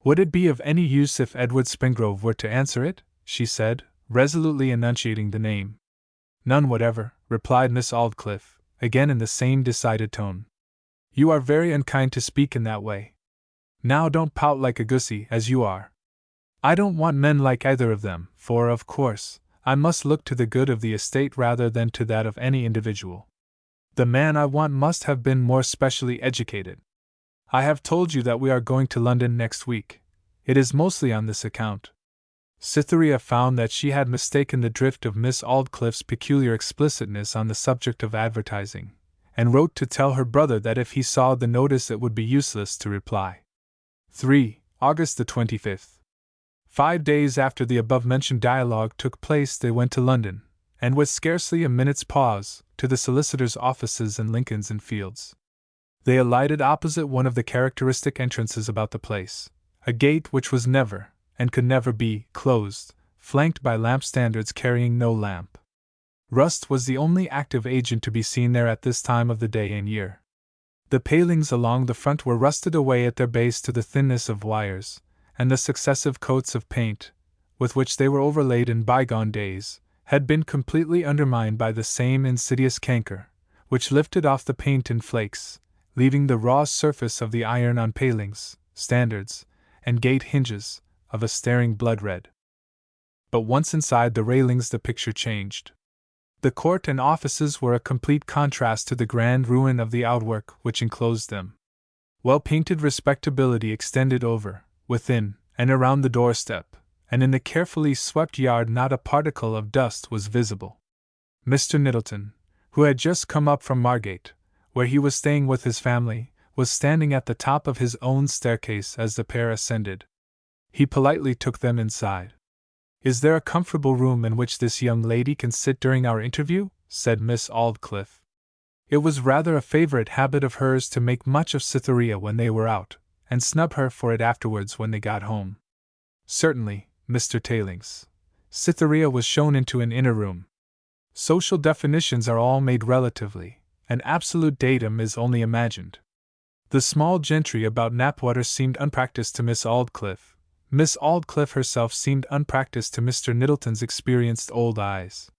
Would it be of any use if Edward Springrove were to answer it? She said, resolutely enunciating the name. None whatever, replied Miss Aldclyffe, again in the same decided tone. You are very unkind to speak in that way. Now don't pout like a goosey, as you are. I don't want men like either of them, for, of course, I must look to the good of the estate rather than to that of any individual. The man I want must have been more specially educated. I have told you that we are going to London next week. It is mostly on this account. Cytherea found that she had mistaken the drift of Miss Aldclyffe's peculiar explicitness on the subject of advertising, and wrote to tell her brother that if he saw the notice it would be useless to reply. 3. August the 25th. 5 days after the above-mentioned dialogue took place they went to London, and with scarcely a minute's pause, to the solicitors' offices in Lincoln's Inn Fields. They alighted opposite one of the characteristic entrances about the place, a gate which was never, and could never be, closed, flanked by lamp-standards carrying no lamp. Rust was the only active agent to be seen there at this time of the day and year. The palings along the front were rusted away at their base to the thinness of wires, and the successive coats of paint, with which they were overlaid in bygone days, had been completely undermined by the same insidious canker, which lifted off the paint in flakes, leaving the raw surface of the iron on palings, standards, and gate hinges, of a staring blood red. But once inside the railings the picture changed. The court and offices were a complete contrast to the grand ruin of the outwork which enclosed them. Well-painted respectability extended over, within, and around the doorstep, and in the carefully swept yard not a particle of dust was visible. Mr. Middleton, who had just come up from Margate, where he was staying with his family, was standing at the top of his own staircase as the pair ascended. He politely took them inside. "Is there a comfortable room in which this young lady can sit during our interview?" said Miss Aldclyffe. It was rather a favourite habit of hers to make much of Cytherea when they were out, and snub her for it afterwards when they got home. "Certainly, Mr. Tailings." Cytherea was shown into an inner room. Social definitions are all made relatively, and absolute datum is only imagined. The small gentry about Knapwater seemed unpractised to Miss Aldclyffe. Miss Aldclyffe herself seemed unpractised to Mr. Nettleton's experienced old eyes.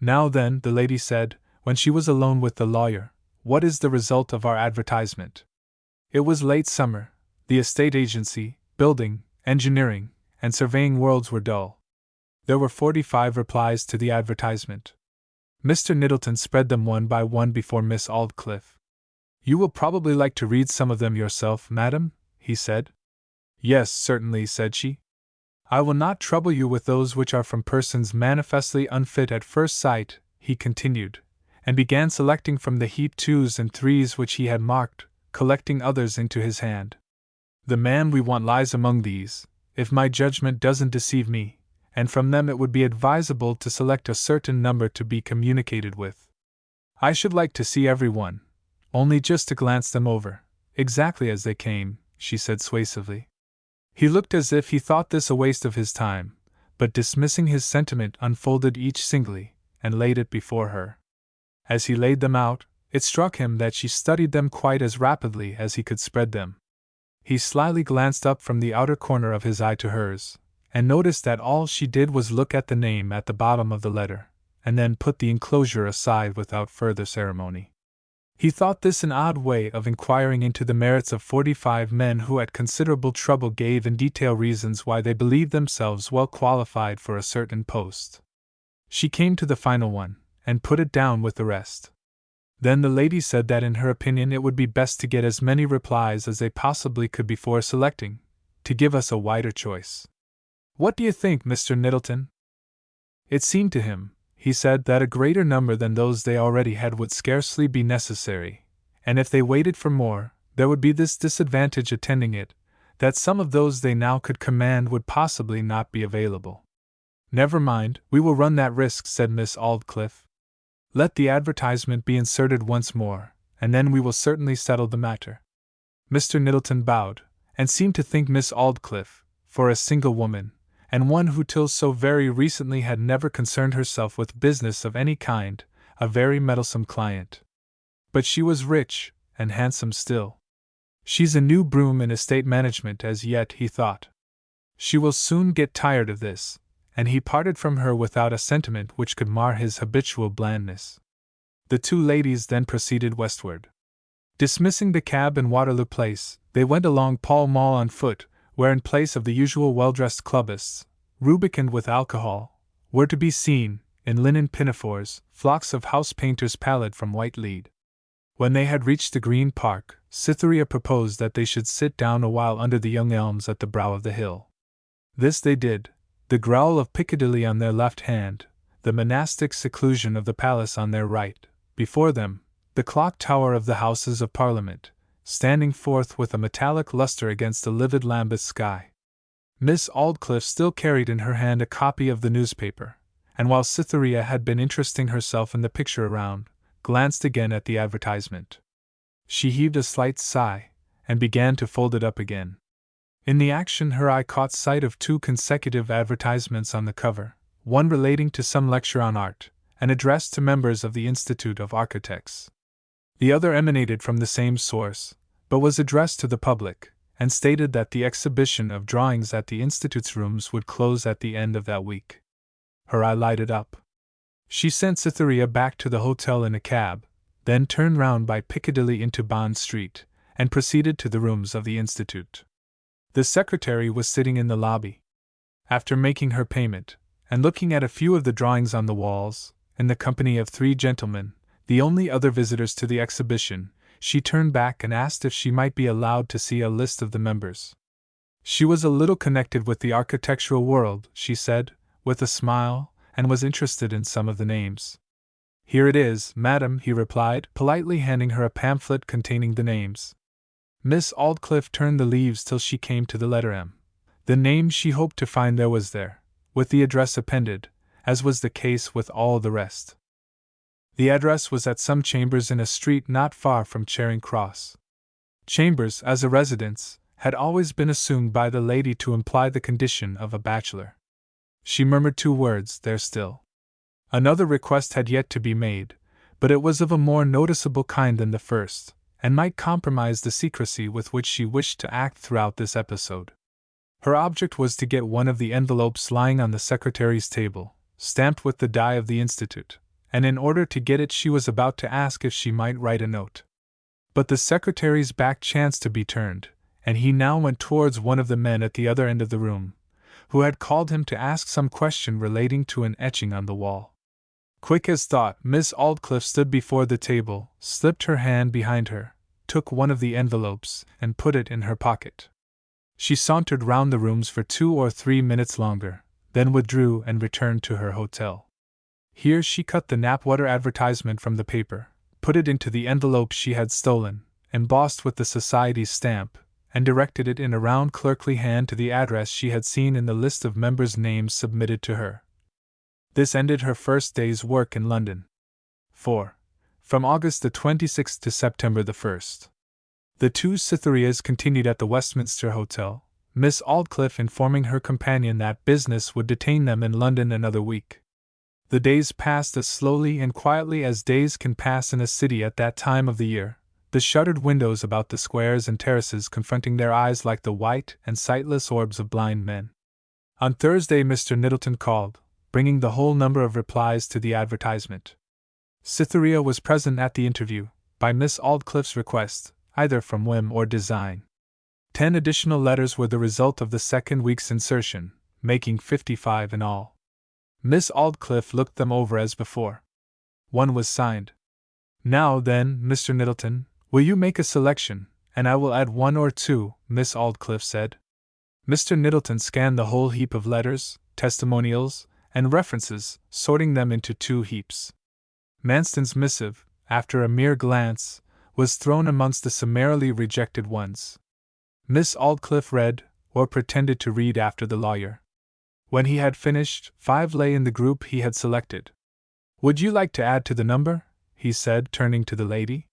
"Now then," the lady said, when she was alone with the lawyer, "what is the result of our advertisement?" It was late summer. The estate agency, building, engineering, and surveying worlds were dull. There were 45 replies to the advertisement. Mr. Nettleton spread them one by one before Miss Aldclyffe. "You will probably like to read some of them yourself, madam?" he said. "Yes, certainly," said she. "I will not trouble you with those which are from persons manifestly unfit at first sight," he continued, and began selecting from the heaped 2s and 3s which he had marked, collecting others into his hand. "The man we want lies among these, if my judgment doesn't deceive me, and from them it would be advisable to select a certain number to be communicated with. I should like to see every one, only just to glance them over, exactly as they came," she said suasively. He looked as if he thought this a waste of his time, but dismissing his sentiment unfolded each singly, and laid it before her. As he laid them out, it struck him that she studied them quite as rapidly as he could spread them. He slyly glanced up from the outer corner of his eye to hers, and noticed that all she did was look at the name at the bottom of the letter, and then put the enclosure aside without further ceremony. He thought this an odd way of inquiring into the merits of 45 men who at considerable trouble gave in detail reasons why they believed themselves well qualified for a certain post. She came to the final one, and put it down with the rest. Then the lady said that in her opinion it would be best to get as many replies as they possibly could before selecting, to give us a wider choice. "What do you think, Mr. Nettleton?" It seemed to him, he said, that a greater number than those they already had would scarcely be necessary, and if they waited for more, there would be this disadvantage attending it, that some of those they now could command would possibly not be available. "Never mind, we will run that risk," said Miss Aldclyffe. "Let the advertisement be inserted once more, and then we will certainly settle the matter." Mr. Nettleton bowed, and seemed to think Miss Aldclyffe, for a single woman, and one who till so very recently had never concerned herself with business of any kind, a very meddlesome client. But she was rich, and handsome still. "She's a new broom in estate management as yet," he thought. "She will soon get tired of this," and he parted from her without a sentiment which could mar his habitual blandness. The two ladies then proceeded westward. Dismissing the cab in Waterloo Place, they went along Pall Mall on foot, where in place of the usual well-dressed clubbists, rubicund with alcohol, were to be seen, in linen pinafores, flocks of house-painters pallid from white lead. When they had reached the Green Park, Cytherea proposed that they should sit down a while under the young elms at the brow of the hill. This they did, the growl of Piccadilly on their left hand, the monastic seclusion of the palace on their right, before them, the clock tower of the Houses of Parliament, standing forth with a metallic lustre against the livid Lambeth sky. Miss Aldclyffe still carried in her hand a copy of the newspaper, and while Cytherea had been interesting herself in the picture around, glanced again at the advertisement. She heaved a slight sigh, and began to fold it up again. In the action her eye caught sight of 2 consecutive advertisements on the cover, one relating to some lecture on art, and addressed to members of the Institute of Architects. The other emanated from the same source, but was addressed to the public, and stated that the exhibition of drawings at the Institute's rooms would close at the end of that week. Her eye lighted up. She sent Cytherea back to the hotel in a cab, then turned round by Piccadilly into Bond Street, and proceeded to the rooms of the Institute. The secretary was sitting in the lobby. After making her payment, and looking at a few of the drawings on the walls, in the company of 3 gentlemen, the only other visitors to the exhibition, she turned back and asked if she might be allowed to see a list of the members. She was a little connected with the architectural world, she said, with a smile, and was interested in some of the names. Here it is, madam, he replied, politely handing her a pamphlet containing the names. Miss Aldclyffe turned the leaves till she came to the letter M. The name she hoped to find there was there, with the address appended, as was the case with all the rest. The address was at some chambers in a street not far from Charing Cross. Chambers, as a residence, had always been assumed by the lady to imply the condition of a bachelor. She murmured 2 words, there still. Another request had yet to be made, but it was of a more noticeable kind than the first, and might compromise the secrecy with which she wished to act throughout this episode. Her object was to get one of the envelopes lying on the secretary's table, stamped with the die of the Institute, and in order to get it she was about to ask if she might write a note. But the secretary's back chanced to be turned, and he now went towards one of the men at the other end of the room, who had called him to ask some question relating to an etching on the wall. Quick as thought, Miss Aldclyffe stood before the table, slipped her hand behind her, took one of the envelopes, and put it in her pocket. She sauntered round the rooms for 2 or 3 minutes longer, then withdrew and returned to her hotel. Here she cut the Knapwater advertisement from the paper, put it into the envelope she had stolen, embossed with the Society's stamp, and directed it in a round clerkly hand to the address she had seen in the list of members' names submitted to her. This ended her first day's work in London. 4. From August the 26th to September the 1st. The 2 Cythereas continued at the Westminster Hotel, Miss Aldclyffe informing her companion that business would detain them in London another week. The days passed as slowly and quietly as days can pass in a city at that time of the year, the shuttered windows about the squares and terraces confronting their eyes like the white and sightless orbs of blind men. On Thursday Mr. Nettleton called, bringing the whole number of replies to the advertisement. Cytherea was present at the interview, by Miss Aldclyffe's request, either from whim or design. 10 additional letters were the result of the second week's insertion, making 55 in all. Miss Aldclyffe looked them over as before. One was signed. Now then, Mr. Nettleton, will you make a selection, and I will add 1 or 2, Miss Aldclyffe said. Mr. Nettleton scanned the whole heap of letters, testimonials, and references, sorting them into 2 heaps. Manston's missive, after a mere glance, was thrown amongst the summarily rejected ones. Miss Aldclyffe read, or pretended to read after the lawyer. When he had finished, 5 lay in the group he had selected. Would you like to add to the number? He said, turning to the lady.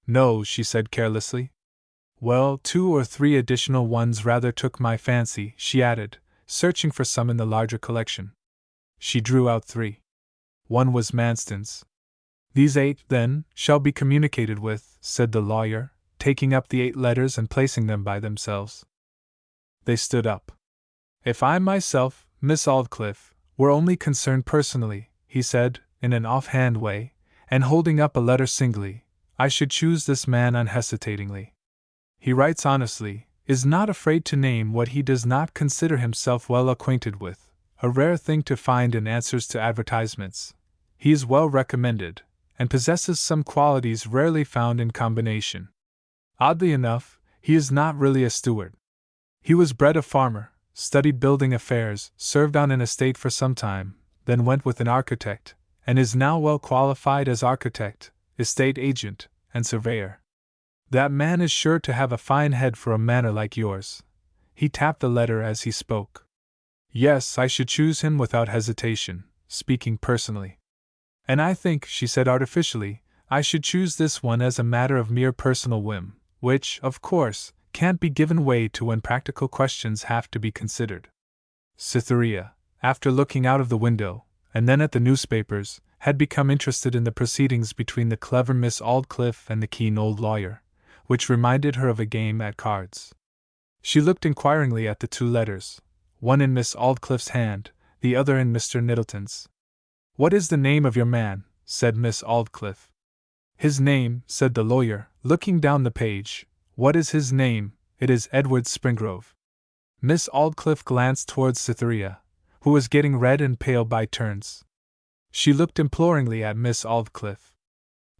No, she said carelessly. Well, 2 or 3 additional ones rather took my fancy, she added, searching for some in the larger collection. She drew out 3. One was Manston's. These 8, then, shall be communicated with, said the lawyer, taking up the 8 letters and placing them by themselves. They stood up. If I myself, Miss Aldclyffe, were only concerned personally, he said, in an off-hand way, and holding up a letter singly, I should choose this man unhesitatingly. He writes honestly, is not afraid to name what he does not consider himself well acquainted with, a rare thing to find in answers to advertisements. He is well recommended, and possesses some qualities rarely found in combination. Oddly enough, he is not really a steward. He was bred a farmer, studied building affairs, served on an estate for some time, then went with an architect, and is now well qualified as architect, estate agent, and surveyor. That man is sure to have a fine head for a manner like yours. He tapped the letter as he spoke. Yes, I should choose him without hesitation, speaking personally. And I think, she said artificially, I should choose this one as a matter of mere personal whim, which, of course, can't be given way to when practical questions have to be considered. Cytherea, after looking out of the window, and then at the newspapers, had become interested in the proceedings between the clever Miss Aldclyffe and the keen old lawyer, which reminded her of a game at cards. She looked inquiringly at the 2 letters, one in Miss Aldclyffe's hand, the other in Mr. Nettleton's. What is the name of your man? Said Miss Aldclyffe. His name, said the lawyer, looking down the page. What is his name? It is Edward Springrove. Miss Aldclyffe glanced towards Cytherea, who was getting red and pale by turns. She looked imploringly at Miss Aldclyffe.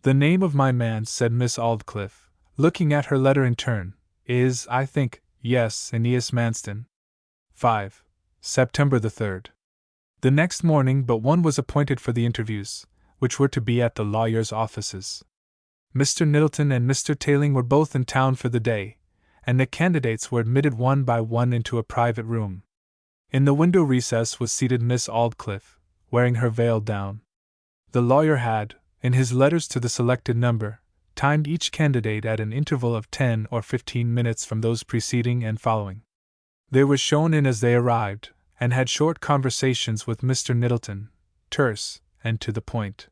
The name of my man, said Miss Aldclyffe, looking at her letter in turn, is, I think, yes, Aeneas Manston. 5. September the 3rd. The next morning but one was appointed for the interviews, which were to be at the lawyer's offices. Mr. Middleton and Mr. Tayling were both in town for the day, and the candidates were admitted one by one into a private room. In the window recess was seated Miss Aldclyffe, wearing her veil down. The lawyer had, in his letters to the selected number, timed each candidate at an interval of 10 or 15 minutes from those preceding and following. They were shown in as they arrived, and had short conversations with Mr. Middleton, terse and to the point.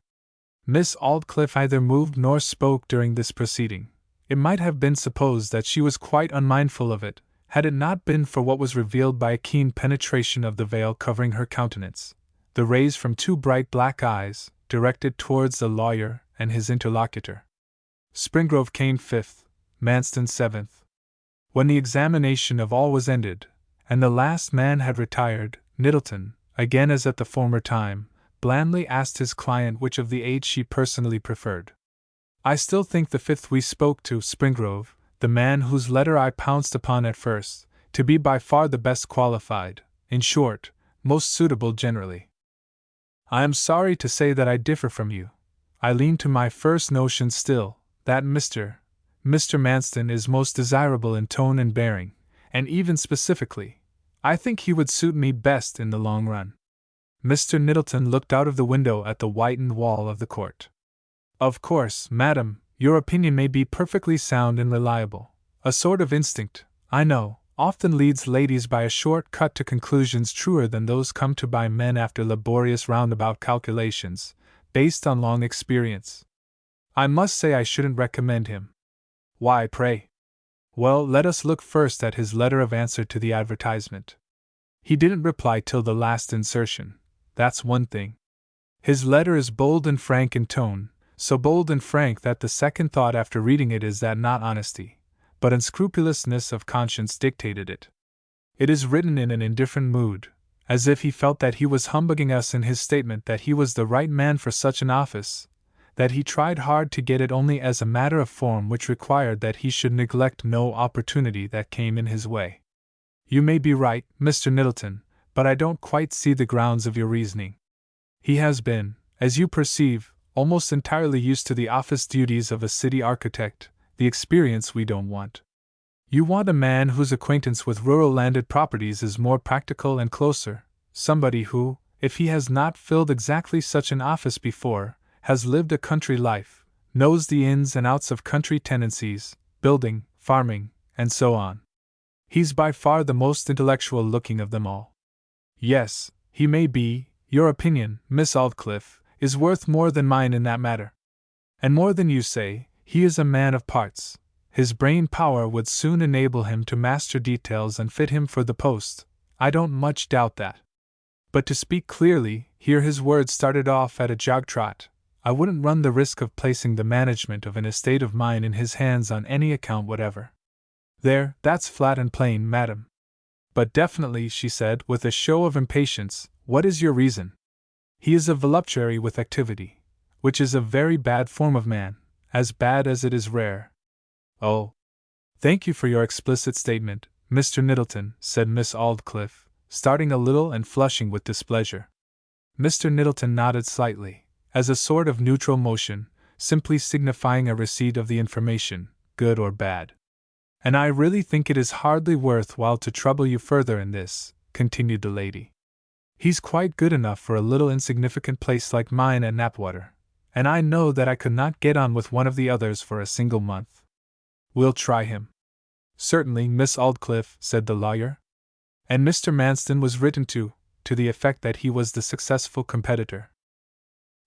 Miss Aldclyffe neither moved nor spoke during this proceeding. It might have been supposed that she was quite unmindful of it, had it not been for what was revealed by a keen penetration of the veil covering her countenance, the rays from two bright black eyes, directed towards the lawyer and his interlocutor. Springrove came fifth, Manston seventh. When the examination of all was ended, and the last man had retired, Middleton, again as at the former time, blandly asked his client which of the eight she personally preferred. I still think the fifth we spoke to, Springrove, the man whose letter I pounced upon at first, to be by far the best qualified, in short, most suitable generally. I am sorry to say that I differ from you. I lean to my first notion still, that Mr. Manston is most desirable in tone and bearing, and even specifically, I think he would suit me best in the long run. Mr. Middleton looked out of the window at the whitened wall of the court. Of course, madam, your opinion may be perfectly sound and reliable. A sort of instinct, I know, often leads ladies by a short cut to conclusions truer than those come to by men after laborious roundabout calculations, based on long experience. I must say I shouldn't recommend him. Why, pray? Well, let us look first at his letter of answer to the advertisement. He didn't reply till the last insertion. That's one thing. His letter is bold and frank in tone, so bold and frank that the second thought after reading it is that not honesty, but unscrupulousness of conscience dictated it. It is written in an indifferent mood, as if he felt that he was humbugging us in his statement that he was the right man for such an office, that he tried hard to get it only as a matter of form which required that he should neglect no opportunity that came in his way. You may be right, Mr. Middleton, but I don't quite see the grounds of your reasoning. He has been, as you perceive, almost entirely used to the office duties of a city architect, the experience we don't want. You want a man whose acquaintance with rural landed properties is more practical and closer, somebody who, if he has not filled exactly such an office before, has lived a country life, knows the ins and outs of country tenancies, building, farming, and so on. He's by far the most intellectual looking of them all. Yes, he may be. Your opinion, Miss Aldclyffe, is worth more than mine in that matter. And more than you say, he is a man of parts. His brain power would soon enable him to master details and fit him for the post, I don't much doubt that. But to speak clearly, here his words started off at a jog trot, I wouldn't run the risk of placing the management of an estate of mine in his hands on any account whatever. There, that's flat and plain, madam. But definitely, she said, with a show of impatience, what is your reason? He is a voluptuary with activity, which is a very bad form of man, as bad as it is rare. Oh, thank you for your explicit statement, Mr. Middleton, said Miss Aldclyffe, starting a little and flushing with displeasure. Mr. Middleton nodded slightly, as a sort of neutral motion, simply signifying a receipt of the information, good or bad. And I really think it is hardly worth while to trouble you further in this, continued the lady. He's quite good enough for a little insignificant place like mine at Knapwater, and I know that I could not get on with one of the others for a single month. We'll try him. Certainly, Miss Aldclyffe, said the lawyer. And Mr. Manston was written to the effect that he was the successful competitor.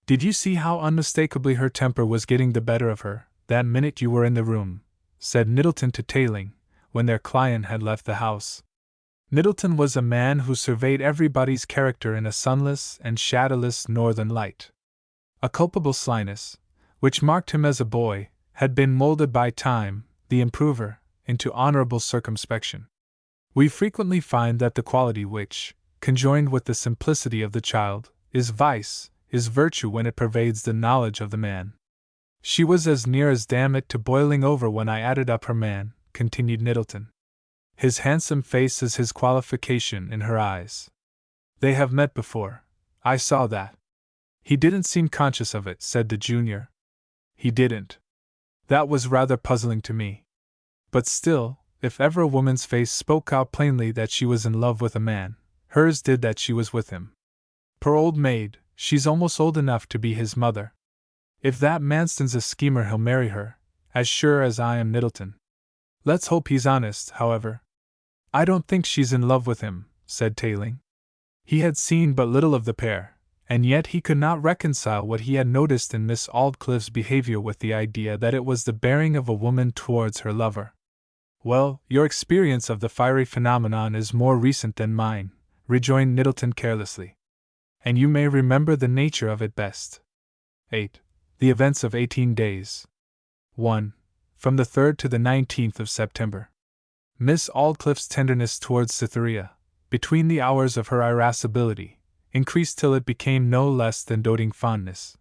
Did you see how unmistakably her temper was getting the better of her, that minute you were in the room? Said Middleton to Tayling, when their client had left the house. Middleton was a man who surveyed everybody's character in a sunless and shadowless northern light. A culpable slyness, which marked him as a boy, had been molded by time, the improver, into honorable circumspection. We frequently find that the quality which, conjoined with the simplicity of the child, is vice, is virtue when it pervades the knowledge of the man. She was as near as damn it to boiling over when I added up her man, continued Middleton. His handsome face is his qualification in her eyes. They have met before. I saw that. He didn't seem conscious of it, said the junior. He didn't. That was rather puzzling to me. But still, if ever a woman's face spoke out plainly that she was in love with a man, hers did that she was with him. Poor old maid, she's almost old enough to be his mother. If that Manston's a schemer, he'll marry her, as sure as I am Middleton. Let's hope he's honest, however. I don't think she's in love with him, said Tayling. He had seen but little of the pair, and yet he could not reconcile what he had noticed in Miss Aldclyffe's behavior with the idea that it was the bearing of a woman towards her lover. Well, your experience of the fiery phenomenon is more recent than mine, rejoined Middleton carelessly. And you may remember the nature of it best. 8. The events of 18 days. 1. From the 3rd to the 19th of September. Miss Aldclyffe's tenderness towards Cytherea, between the hours of her irascibility, increased till it became no less than doting fondness.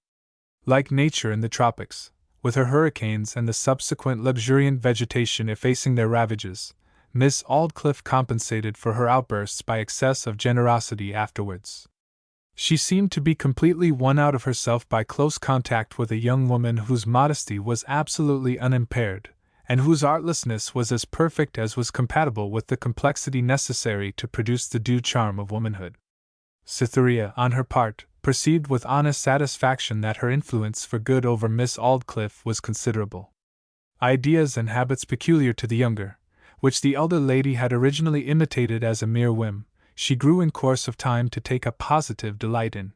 Like nature in the tropics, with her hurricanes and the subsequent luxuriant vegetation effacing their ravages, Miss Aldclyffe compensated for her outbursts by excess of generosity afterwards. She seemed to be completely won out of herself by close contact with a young woman whose modesty was absolutely unimpaired, and whose artlessness was as perfect as was compatible with the complexity necessary to produce the due charm of womanhood. Cytherea, on her part, perceived with honest satisfaction that her influence for good over Miss Aldclyffe was considerable. Ideas and habits peculiar to the younger, which the elder lady had originally imitated as a mere whim, she grew in course of time to take a positive delight in.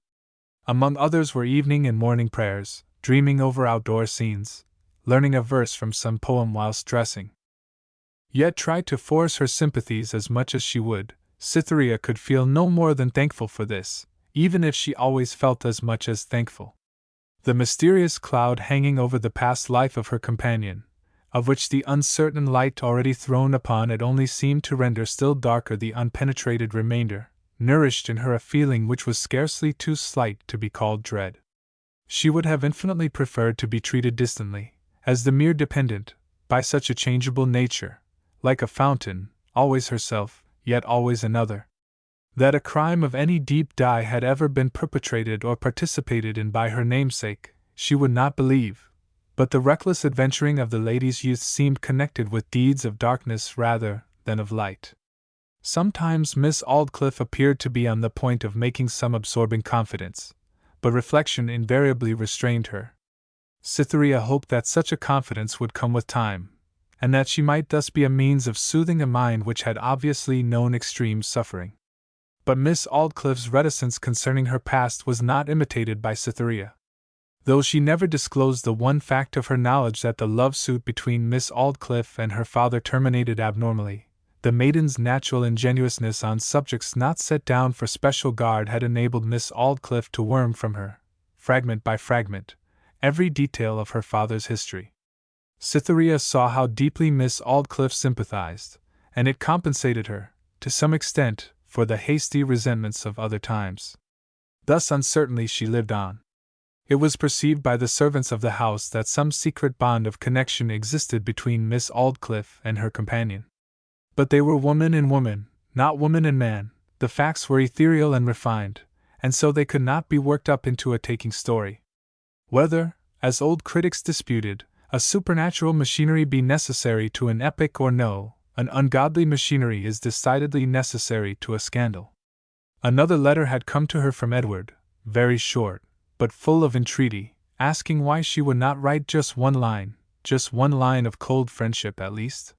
Among others were evening and morning prayers, dreaming over outdoor scenes, learning a verse from some poem whilst dressing. Yet try to force her sympathies as much as she would, Cytherea could feel no more than thankful for this, even if she always felt as much as thankful. The mysterious cloud hanging over the past life of her companion, of which the uncertain light already thrown upon it only seemed to render still darker the unpenetrated remainder, nourished in her a feeling which was scarcely too slight to be called dread. She would have infinitely preferred to be treated distantly, as the mere dependent, by such a changeable nature, like a fountain, always herself, yet always another. That a crime of any deep dye had ever been perpetrated or participated in by her namesake, she would not believe, but the reckless adventuring of the lady's youth seemed connected with deeds of darkness rather than of light. Sometimes Miss Aldclyffe appeared to be on the point of making some absorbing confidence, but reflection invariably restrained her. Cytherea hoped that such a confidence would come with time, and that she might thus be a means of soothing a mind which had obviously known extreme suffering. But Miss Aldclyffe's reticence concerning her past was not imitated by Cytherea. Though she never disclosed the one fact of her knowledge that the love-suit between Miss Aldclyffe and her father terminated abnormally, the maiden's natural ingenuousness on subjects not set down for special guard had enabled Miss Aldclyffe to worm from her, fragment by fragment, every detail of her father's history. Cytherea saw how deeply Miss Aldclyffe sympathized, and it compensated her, to some extent, for the hasty resentments of other times. Thus uncertainly she lived on. It was perceived by the servants of the house that some secret bond of connection existed between Miss Aldclyffe and her companion. But they were woman and woman, not woman and man, the facts were ethereal and refined, and so they could not be worked up into a taking story. Whether, as old critics disputed, a supernatural machinery be necessary to an epic or no, an ungodly machinery is decidedly necessary to a scandal. Another letter had come to her from Edward, very short, but full of entreaty, asking why she would not write just one line of cold friendship at least.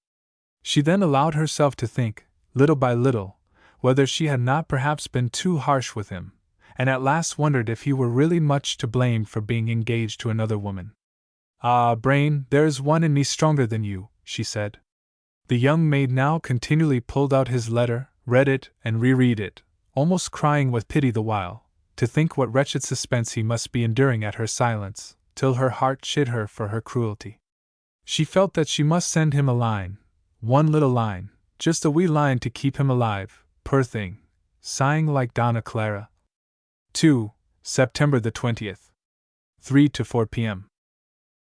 She then allowed herself to think, little by little, whether she had not perhaps been too harsh with him, and at last wondered if he were really much to blame for being engaged to another woman. "Ah, Brain, there is one in me stronger than you," she said. The young maid now continually pulled out his letter, read it, and reread it, almost crying with pity the while, to think what wretched suspense he must be enduring at her silence, till her heart chid her for her cruelty. She felt that she must send him a line, one little line, just a wee line to keep him alive, poor thing, sighing like Donna Clara. 2. September the 20th. 3 to 4 p.m.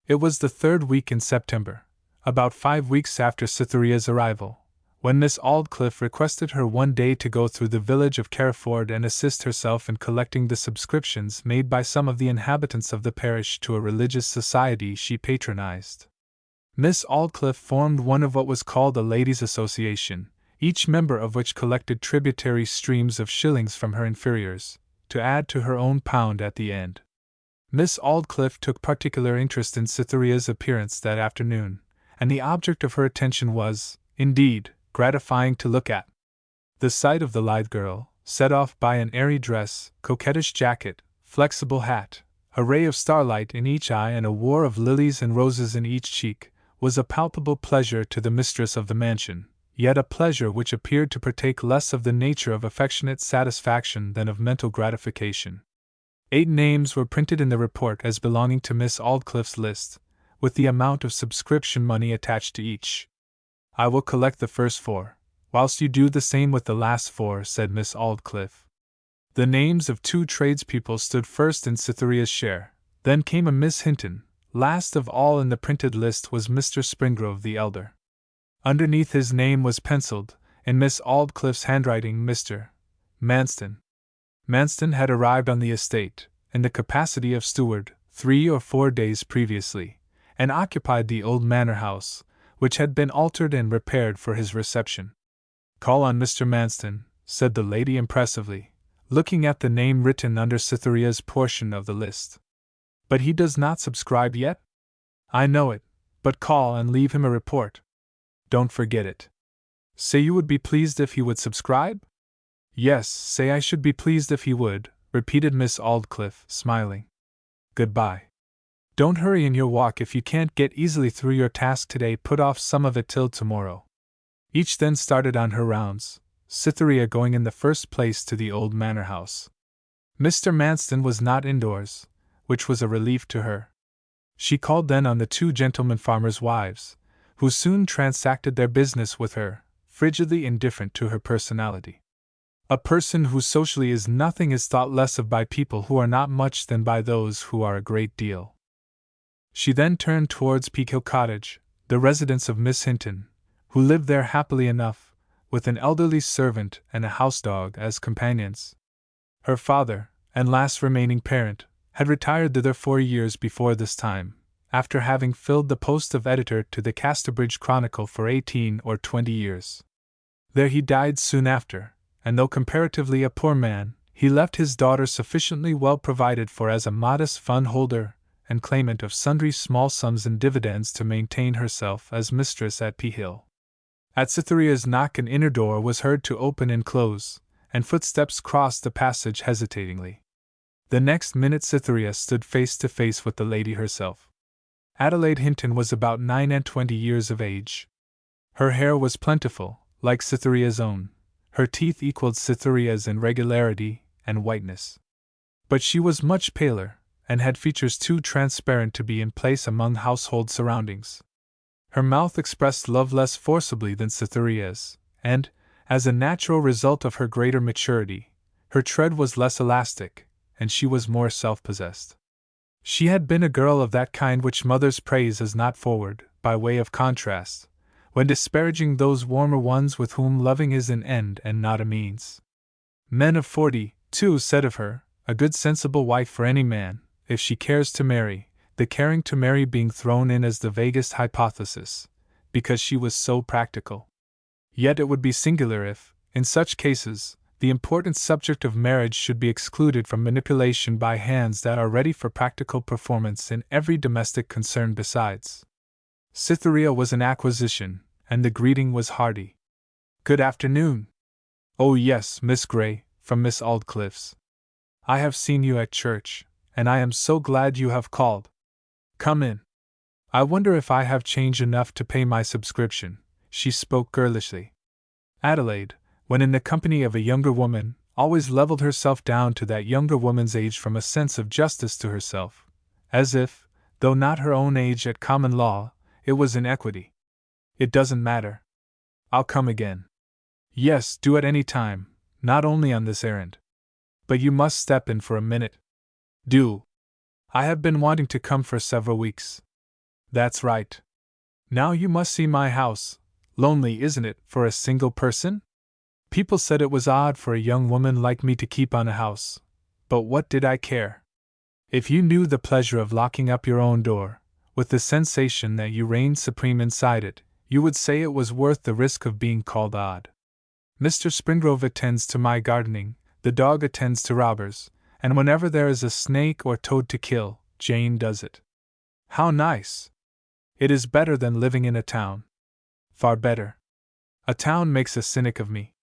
It was the 3rd week in September, about 5 weeks after Cytherea's arrival, when Miss Aldclyffe requested her one day to go through the village of Carriford and assist herself in collecting the subscriptions made by some of the inhabitants of the parish to a religious society she patronized. Miss Aldclyffe formed one of what was called a Ladies' Association, each member of which collected tributary streams of shillings from her inferiors, to add to her own pound at the end. Miss Aldclyffe took particular interest in Cytherea's appearance that afternoon, and the object of her attention was, indeed, gratifying to look at. The sight of the lithe girl, set off by an airy dress, coquettish jacket, flexible hat, a ray of starlight in each eye and a war of lilies and roses in each cheek, was a palpable pleasure to the mistress of the mansion, yet a pleasure which appeared to partake less of the nature of affectionate satisfaction than of mental gratification. 8 names were printed in the report as belonging to Miss Aldclyffe's list, with the amount of subscription money attached to each. "I will collect the first 4, whilst you do the same with the last 4, said Miss Aldclyffe. The names of 2 tradespeople stood first in Cytherea's share, then came a Miss Hinton. Last of all in the printed list was Mr. Springrove the elder. Underneath his name was penciled, in Miss Aldclyffe's handwriting, Mr. Manston. Manston had arrived on the estate, in the capacity of steward, 3 or 4 days previously, and occupied the old manor house, which had been altered and repaired for his reception. "Call on Mr. Manston," said the lady impressively, looking at the name written under Cytherea's portion of the list. "But he does not subscribe yet?" "I know it, but call and leave him a report. Don't forget it. Say you would be pleased if he would subscribe?" "Yes, say I should be pleased if he would," repeated Miss Aldclyffe, smiling. "Goodbye. Don't hurry in your walk. If you can't get easily through your task today, put off some of it till tomorrow." Each then started on her rounds, Cytherea going in the first place to the old manor house. Mr. Manston was not indoors, which was a relief to her. She called then on the 2 gentlemen farmers' wives, who soon transacted their business with her, frigidly indifferent to her personality. A person who socially is nothing is thought less of by people who are not much than by those who are a great deal. She then turned towards Peakhill Cottage, the residence of Miss Hinton, who lived there happily enough, with an elderly servant and a house-dog as companions. Her father, and last remaining parent, had retired thither 4 years before this time, after having filled the post of editor to the Casterbridge Chronicle for 18 or 20 years. There he died soon after, and though comparatively a poor man, he left his daughter sufficiently well provided for as a modest fund-holder and claimant of sundry small sums in dividends to maintain herself as mistress at Peakhill. At Cytherea's knock an inner door was heard to open and close, and footsteps crossed the passage hesitatingly. The next minute Cytherea stood face to face with the lady herself. Adelaide Hinton was about 29 years of age. Her hair was plentiful, like Cytherea's own. Her teeth equaled Cytherea's in regularity and whiteness. But she was much paler, and had features too transparent to be in place among household surroundings. Her mouth expressed love less forcibly than Cytherea's, and, as a natural result of her greater maturity, her tread was less elastic, and she was more self-possessed. She had been a girl of that kind which mothers praise as not forward, by way of contrast, when disparaging those warmer ones with whom loving is an end and not a means. Men of 40, too, said of her, a good sensible wife for any man, if she cares to marry, the caring to marry being thrown in as the vaguest hypothesis, because she was so practical. Yet it would be singular if, in such cases, the important subject of marriage should be excluded from manipulation by hands that are ready for practical performance in every domestic concern besides. Cytherea was an acquisition, and the greeting was hearty. "Good afternoon." "Oh yes, Miss Grey," from Miss Aldclyffe's. "I have seen you at church, and I am so glad you have called. Come in. I wonder if I have change enough to pay my subscription." She spoke girlishly. Adelaide, when in the company of a younger woman, always levelled herself down to that younger woman's age from a sense of justice to herself, as if, though not her own age at common law, it was in equity. "It doesn't matter. I'll come again." "Yes, do at any time, not only on this errand. But you must step in for a minute." "Do. I have been wanting to come for several weeks." "That's right. Now you must see my house. Lonely, isn't it, for a single person? People said it was odd for a young woman like me to keep on a house. But what did I care? If you knew the pleasure of locking up your own door, with the sensation that you reigned supreme inside it, you would say it was worth the risk of being called odd. Mr. Springrove attends to my gardening, the dog attends to robbers, and whenever there is a snake or toad to kill, Jane does it. How nice! It is better than living in a town. Far better. A town makes a cynic of me.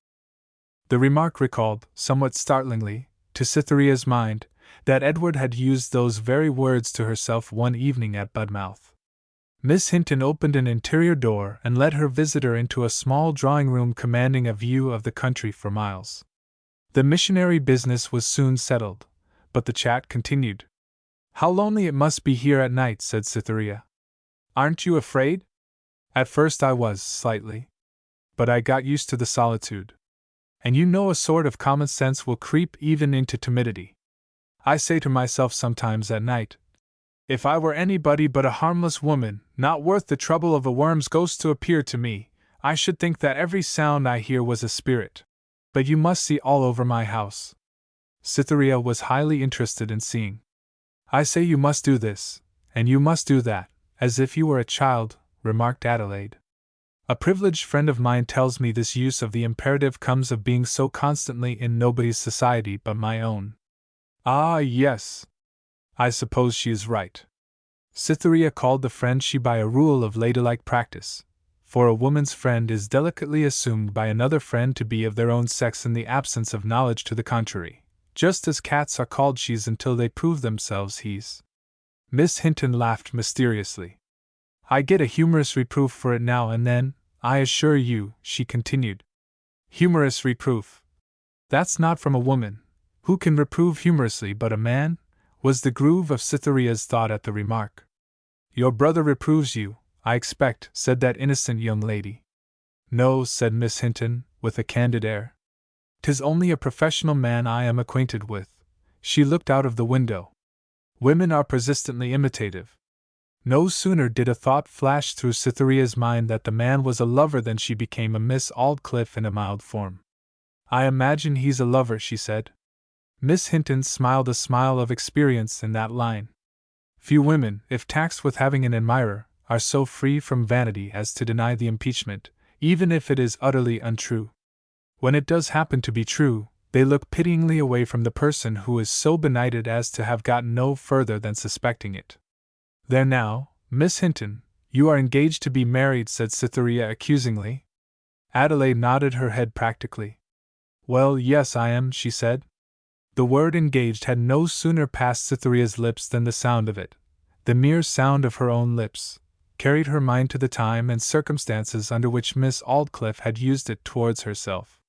The remark recalled, somewhat startlingly, to Cytherea's mind, that Edward had used those very words to herself one evening at Budmouth. Miss Hinton opened an interior door and led her visitor into a small drawing-room commanding a view of the country for miles. The missionary business was soon settled, but the chat continued. "How lonely it must be here at night," said Cytherea. "Aren't you afraid?" "At first I was, slightly. But I got used to the solitude. And you know a sort of common sense will creep even into timidity. I say to myself sometimes at night, if I were anybody but a harmless woman, not worth the trouble of a worm's ghost to appear to me, I should think that every sound I hear was a spirit. But you must see all over my house." Cytherea was highly interested in seeing. "I say you must do this, and you must do that, as if you were a child," remarked Adelaide. "A privileged friend of mine tells me this use of the imperative comes of being so constantly in nobody's society but my own." "Ah, yes. I suppose she is right." Cytherea called the friend she by a rule of ladylike practice, for a woman's friend is delicately assumed by another friend to be of their own sex in the absence of knowledge to the contrary, just as cats are called she's until they prove themselves he's. Miss Hinton laughed mysteriously. "I get a humorous reproof for it now and then, I assure you," she continued. "Humorous reproof? That's not from a woman. Who can reprove humorously but a man?" was the groove of Cytherea's thought at the remark. "Your brother reproves you, I expect," said that innocent young lady. "No," said Miss Hinton, with a candid air. "'Tis only a professional man I am acquainted with." She looked out of the window. Women are persistently imitative. No sooner did a thought flash through Cytherea's mind that the man was a lover than she became a Miss Aldclyffe in a mild form. "I imagine he's a lover," she said. Miss Hinton smiled a smile of experience in that line. Few women, if taxed with having an admirer, are so free from vanity as to deny the impeachment, even if it is utterly untrue. When it does happen to be true, they look pityingly away from the person who is so benighted as to have gotten no further than suspecting it. "There now, Miss Hinton, you are engaged to be married," said Cytherea accusingly. Adelaide nodded her head practically. "Well, yes, I am," she said. The word engaged had no sooner passed Cytherea's lips than the sound of it, the mere sound of her own lips, carried her mind to the time and circumstances under which Miss Aldclyffe had used it towards herself.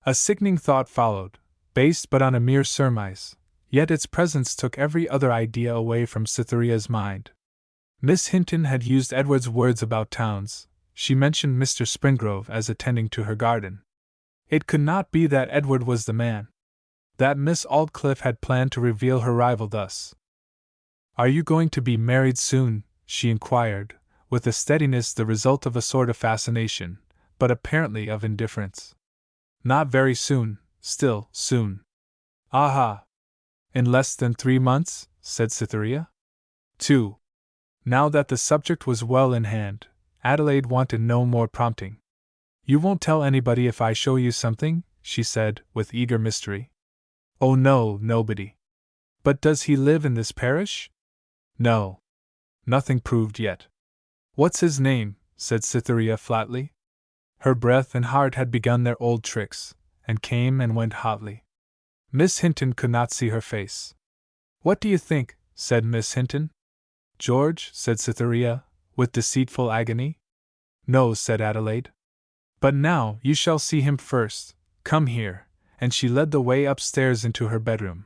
A sickening thought followed, based but on a mere surmise, yet its presence took every other idea away from Cytherea's mind. Miss Hinton had used Edward's words about towns. She mentioned Mr. Springrove as attending to her garden. It could not be that Edward was the man. That Miss Aldclyffe had planned to reveal her rival thus. "Are you going to be married soon?" she inquired, with a steadiness the result of a sort of fascination, but apparently of indifference. "Not very soon, still, soon." "Aha! In less than 3 months?" said Cytherea. 2. Now that the subject was well in hand, Adelaide wanted no more prompting. "You won't tell anybody if I show you something?" she said, with eager mystery. "Oh no, nobody." "But does he live in this parish?" "No. Nothing proved yet." "What's his name?" said Cytherea flatly. Her breath and heart had begun their old tricks, and came and went hotly. Miss Hinton could not see her face. "What do you think?" said Miss Hinton. "George," said Cytherea, with deceitful agony. "No," said Adelaide. "But now, you shall see him first. Come here," and she led the way upstairs into her bedroom.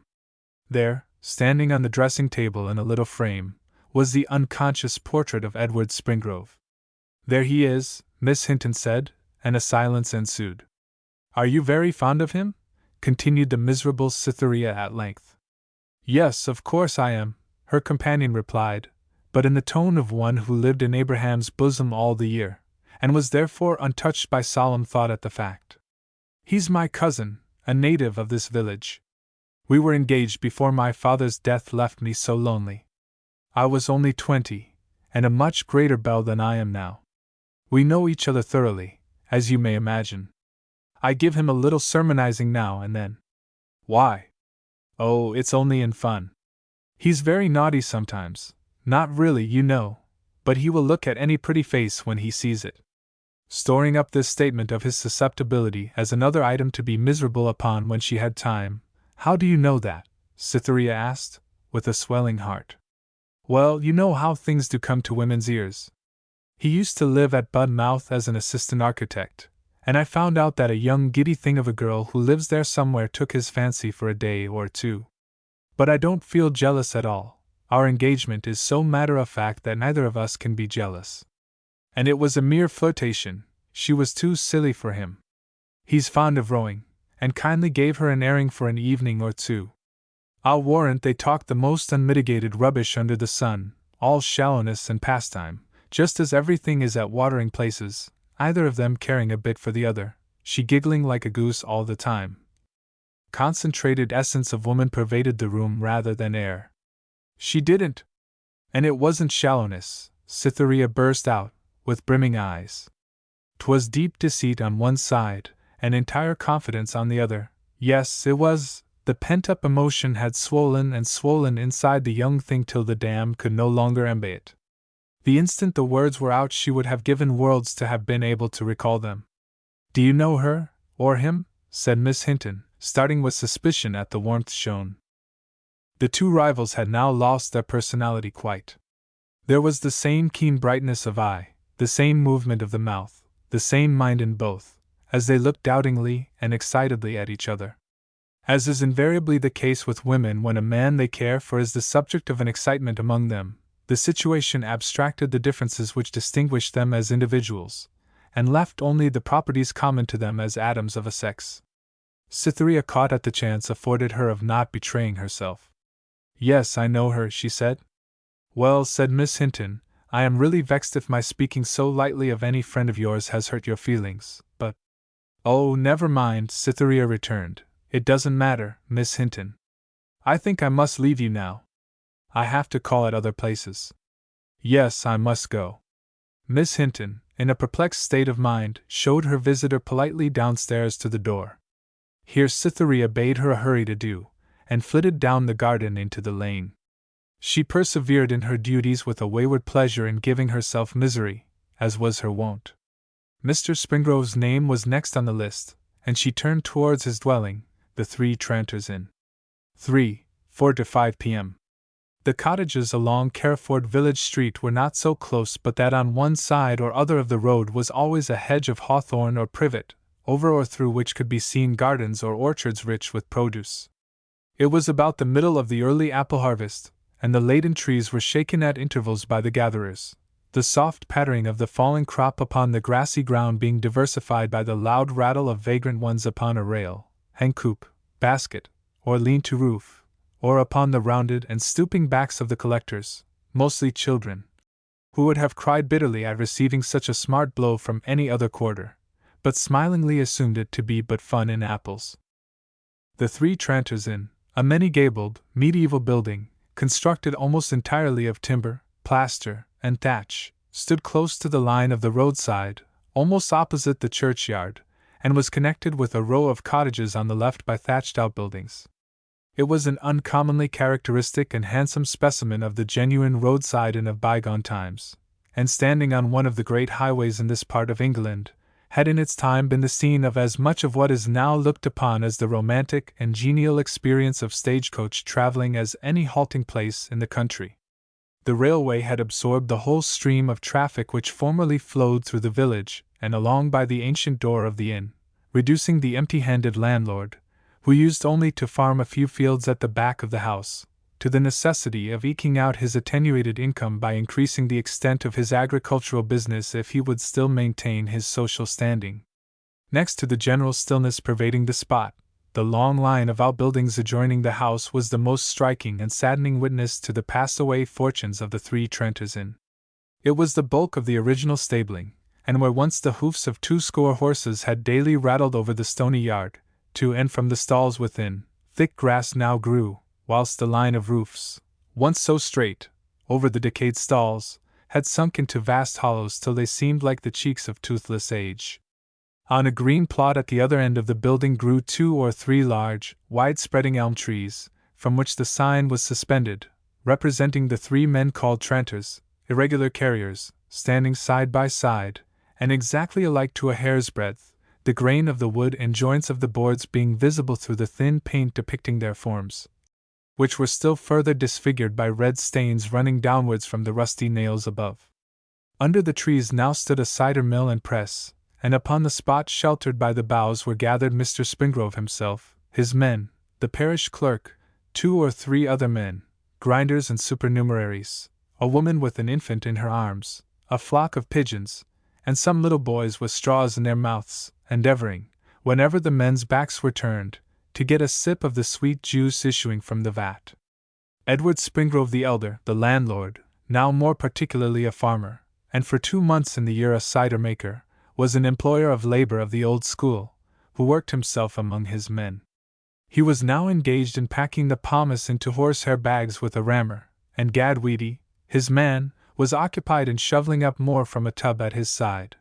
There, standing on the dressing-table in a little frame, was the unconscious portrait of Edward Springrove. "There he is," Miss Hinton said, and a silence ensued. "Are you very fond of him?" continued the miserable Cytherea at length. "Yes, of course I am," her companion replied, but in the tone of one who lived in Abraham's bosom all the year, and was therefore untouched by solemn thought at the fact. He's my cousin, a native of this village. We were engaged before my father's death left me so lonely. I was only 20, and a much greater belle than I am now. We know each other thoroughly, as you may imagine. I give him a little sermonizing now and then. Why? Oh, it's only in fun. He's very naughty sometimes, not really, you know, but he will look at any pretty face when he sees it. Storing up this statement of his susceptibility as another item to be miserable upon when she had time. How do you know that? Cytherea asked, with a swelling heart. Well, you know how things do come to women's ears. He used to live at Budmouth as an assistant architect, and I found out that a young giddy thing of a girl who lives there somewhere took his fancy for a day or two. But I don't feel jealous at all. Our engagement is so matter-of-fact that neither of us can be jealous. And it was a mere flirtation. She was too silly for him. He's fond of rowing, and kindly gave her an airing for an evening or two. I'll warrant they talked the most unmitigated rubbish under the sun, all shallowness and pastime, just as everything is at watering places, either of them caring a bit for the other, she giggling like a goose all the time. Concentrated essence of woman pervaded the room rather than air. She didn't. And it wasn't shallowness, Cytherea burst out, with brimming eyes. 'Twas deep deceit on one side, and entire confidence on the other. Yes, it was. The pent-up emotion had swollen and swollen inside the young thing till the dam could no longer embay it. The instant the words were out she would have given worlds to have been able to recall them. Do you know her, or him? Said Miss Hinton, starting with suspicion at the warmth shown. The two rivals had now lost their personality quite. There was the same keen brightness of eye, the same movement of the mouth, the same mind in both, as they looked doubtingly and excitedly at each other. As is invariably the case with women when a man they care for is the subject of an excitement among them, the situation abstracted the differences which distinguished them as individuals, and left only the properties common to them as atoms of a sex. Cytherea caught at the chance afforded her of not betraying herself. Yes, I know her, she said. Well, said Miss Hinton, I am really vexed if my speaking so lightly of any friend of yours has hurt your feelings, but— Oh, never mind, Cytherea returned. It doesn't matter, Miss Hinton. I think I must leave you now. I have to call at other places. Yes, I must go. Miss Hinton, in a perplexed state of mind, showed her visitor politely downstairs to the door. Here Cytherea bade her a hurried adieu, and flitted down the garden into the lane. She persevered in her duties with a wayward pleasure in giving herself misery, as was her wont. Mr. Springrove's name was next on the list, and she turned towards his dwelling, the Three Tranters Inn. 4 to 5 p.m. The cottages along Carriford village street were not so close but that on one side or other of the road was always a hedge of hawthorn or privet, over or through which could be seen gardens or orchards rich with produce. It was about the middle of the early apple harvest, and the laden trees were shaken at intervals by the gatherers, the soft pattering of the falling crop upon the grassy ground being diversified by the loud rattle of vagrant ones upon a rail, hen-coop, basket, or lean-to roof, or upon the rounded and stooping backs of the collectors, mostly children, who would have cried bitterly at receiving such a smart blow from any other quarter, but smilingly assumed it to be but fun in apples. The Three Tranters Inn, a many-gabled, medieval building, constructed almost entirely of timber, plaster, and thatch, stood close to the line of the roadside, almost opposite the churchyard, and was connected with a row of cottages on the left by thatched outbuildings. It was an uncommonly characteristic and handsome specimen of the genuine roadside inn of bygone times, and standing on one of the great highways in this part of England, had in its time been the scene of as much of what is now looked upon as the romantic and genial experience of stagecoach travelling as any halting place in the country. The railway had absorbed the whole stream of traffic which formerly flowed through the village and along by the ancient door of the inn, reducing the empty-handed landlord, who used only to farm a few fields at the back of the house, to the necessity of eking out his attenuated income by increasing the extent of his agricultural business if he would still maintain his social standing. Next to the general stillness pervading the spot, the long line of outbuildings adjoining the house was the most striking and saddening witness to the passed-away fortunes of the Three Tranters Inn. It was the bulk of the original stabling, and where once the hoofs of 20 horses had daily rattled over the stony yard, to and from the stalls within, thick grass now grew, whilst the line of roofs, once so straight, over the decayed stalls, had sunk into vast hollows till they seemed like the cheeks of toothless age. On a green plot at the other end of the building grew 2 or 3 large, wide-spreading elm trees, from which the sign was suspended, representing the 3 men called tranters, irregular carriers, standing side by side, and exactly alike to a hair's breadth, the grain of the wood and joints of the boards being visible through the thin paint depicting their forms, which were still further disfigured by red stains running downwards from the rusty nails above. Under the trees now stood a cider mill and press, and upon the spot sheltered by the boughs were gathered Mr. Springrove himself, his men, the parish clerk, 2 or 3 other men, grinders and supernumeraries, a woman with an infant in her arms, a flock of pigeons, and some little boys with straws in their mouths, endeavoring, whenever the men's backs were turned, to get a sip of the sweet juice issuing from the vat. Edward Springrove the elder, the landlord, now more particularly a farmer, and for 2 months in the year a cider maker, was an employer of labor of the old school, who worked himself among his men. He was now engaged in packing the pomace into horsehair bags with a rammer, and Gad Weedy, his man, was occupied in shoveling up more from a tub at his side.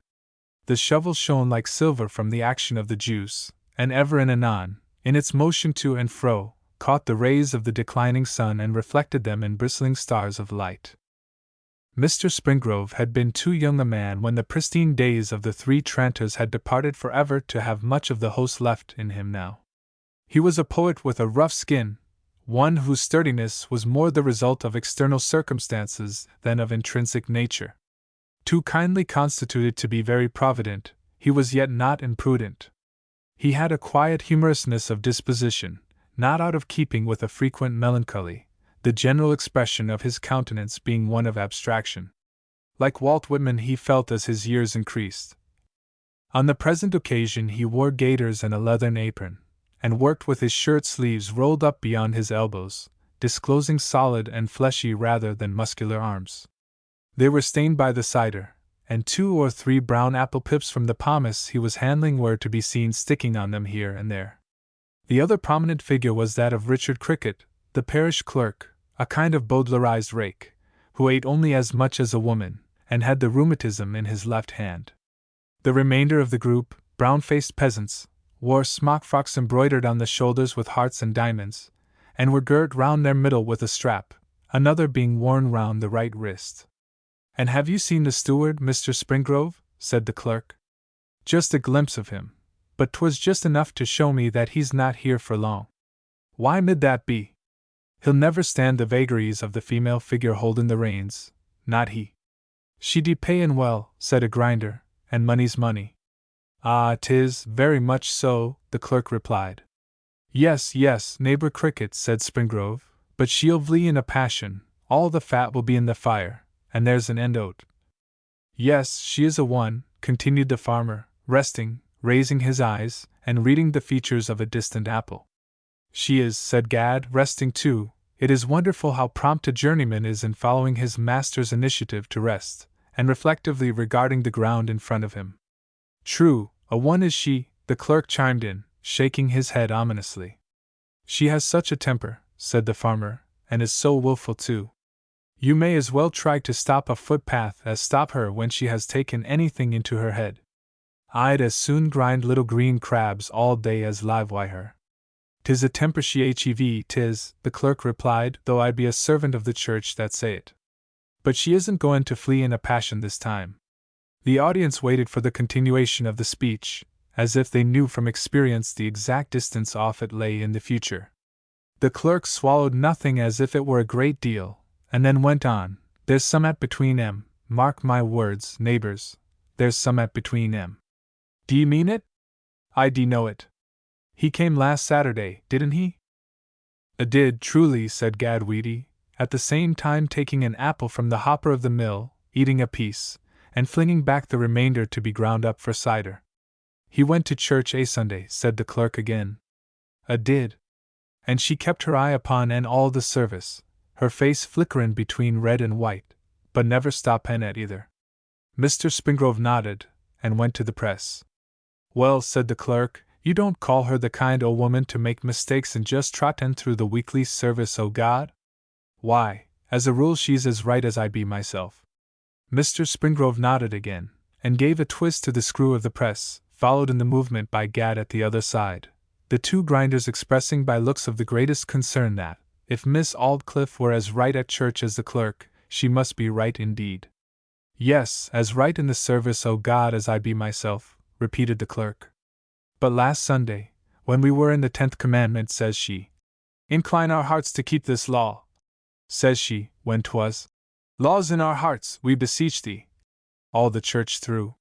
The shovel shone like silver from the action of the juice, and ever and anon, in its motion to and fro, caught the rays of the declining sun and reflected them in bristling stars of light. Mr. Springrove had been too young a man when the pristine days of the 3 tranters had departed forever to have much of the host left in him now. He was a poet with a rough skin, one whose sturdiness was more the result of external circumstances than of intrinsic nature. Too kindly constituted to be very provident, he was yet not imprudent. He had a quiet humorousness of disposition, not out of keeping with a frequent melancholy, the general expression of his countenance being one of abstraction. Like Walt Whitman, he felt as his years increased. On the present occasion he wore gaiters and a leathern apron, and worked with his shirt sleeves rolled up beyond his elbows, disclosing solid and fleshy rather than muscular arms. They were stained by the cider, and 2 or 3 brown apple pips from the pomace he was handling were to be seen sticking on them here and there. The other prominent figure was that of Richard Cricket, the parish clerk, a kind of Bowdlerized rake, who ate only as much as a woman, and had the rheumatism in his left hand. The remainder of the group, brown-faced peasants, wore smock frocks embroidered on the shoulders with hearts and diamonds, and were girt round their middle with a strap, another being worn round the right wrist. "And have you seen the steward, Mr. Springrove?" said the clerk. "Just a glimpse of him, but 'twas just enough to show me that he's not here for long." "Why mid that be?" "He'll never stand the vagaries of the female figure holding the reins, not he." "She de payin' well," said a grinder, "and money's money." "Ah, 'tis very much so," the clerk replied. "Yes, yes, neighbor Cricket," said Springrove, "but she'll flee in a passion, all the fat will be in the fire, and there's an end o't." "Yes, she is a one," continued the farmer, resting, raising his eyes, and reading the features of a distant apple. "She is," said Gad, resting too. It is wonderful how prompt a journeyman is in following his master's initiative to rest, and reflectively regarding the ground in front of him. "True, a one is she," the clerk chimed in, shaking his head ominously. "She has such a temper," said the farmer, "and is so wilful too. You may as well try to stop a footpath as stop her when she has taken anything into her head. I'd as soon grind little green crabs all day as live-wire her." "'Tis a temper she hev, 'tis," the clerk replied, "though I be a servant of the church that say it. But she isn't going to flee in a passion this time." The audience waited for the continuation of the speech, as if they knew from experience the exact distance off it lay in the future. The clerk swallowed nothing as if it were a great deal, and then went on, "There's summat between 'em, mark my words, neighbors, there's summat between 'em." "D'ye mean it?" "I de know it. He came last Saturday, didn't he?" "A did, truly," said Gad Weedy, at the same time taking an apple from the hopper of the mill, eating a piece, and flinging back the remainder to be ground up for cider. "He went to church a Sunday," said the clerk again. "A did. And she kept her eye upon en all the service, her face flickerin' between red and white, but never stoppin' at either." Mr. Springrove nodded, and went to the press. Well, said the clerk, you don't call her the kind old woman to make mistakes and just trot in through the weekly service, oh God? Why, as a rule she's as right as I be myself. Mr. Springrove nodded again, and gave a twist to the screw of the press, followed in the movement by Gad at the other side, the two grinders expressing by looks of the greatest concern that, if Miss Aldclyffe were as right at church as the clerk, she must be right indeed. Yes, as right in the service, oh God, as I be myself, repeated the clerk. But last Sunday, when we were in the 10th commandment, says she, incline our hearts to keep this law. Says she, when 'twas, laws in our hearts, we beseech thee. All the church through.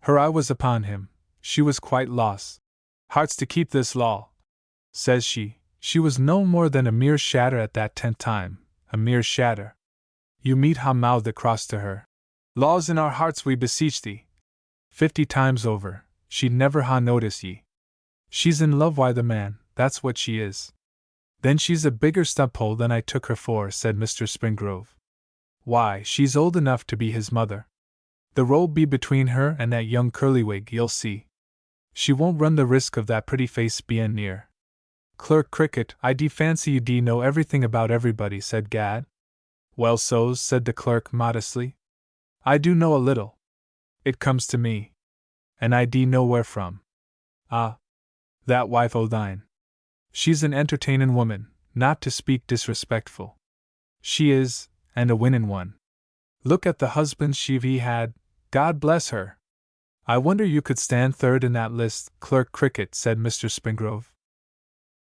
Her eye was upon him, she was quite lost. Hearts to keep this law. Says she was no more than a mere shadder at that 10th time, a mere shadder. You meet ha mouthed across to her. Laws in our hearts we beseech thee. 50 times over, she'd never ha notice ye. She's in love wi' the man, that's what she is. Then she's a bigger stumphole than I took her for, said Mr. Springrove. Why, she's old enough to be his mother. The row be between her and that young curlywig, you'll see. She won't run the risk of that pretty face bein' near. Clerk Cricket, I fancy you know everything about everybody, said Gad. Well, so's, said the clerk modestly. I do know a little. It comes to me. And I know where from. Ah, that wife o' thine. She's an entertainin' woman, not to speak disrespectful. She is, and a winnin' one. Look at the husband she've had, God bless her. I wonder you could stand third in that list, Clerk Cricket, said Mr. Springrove.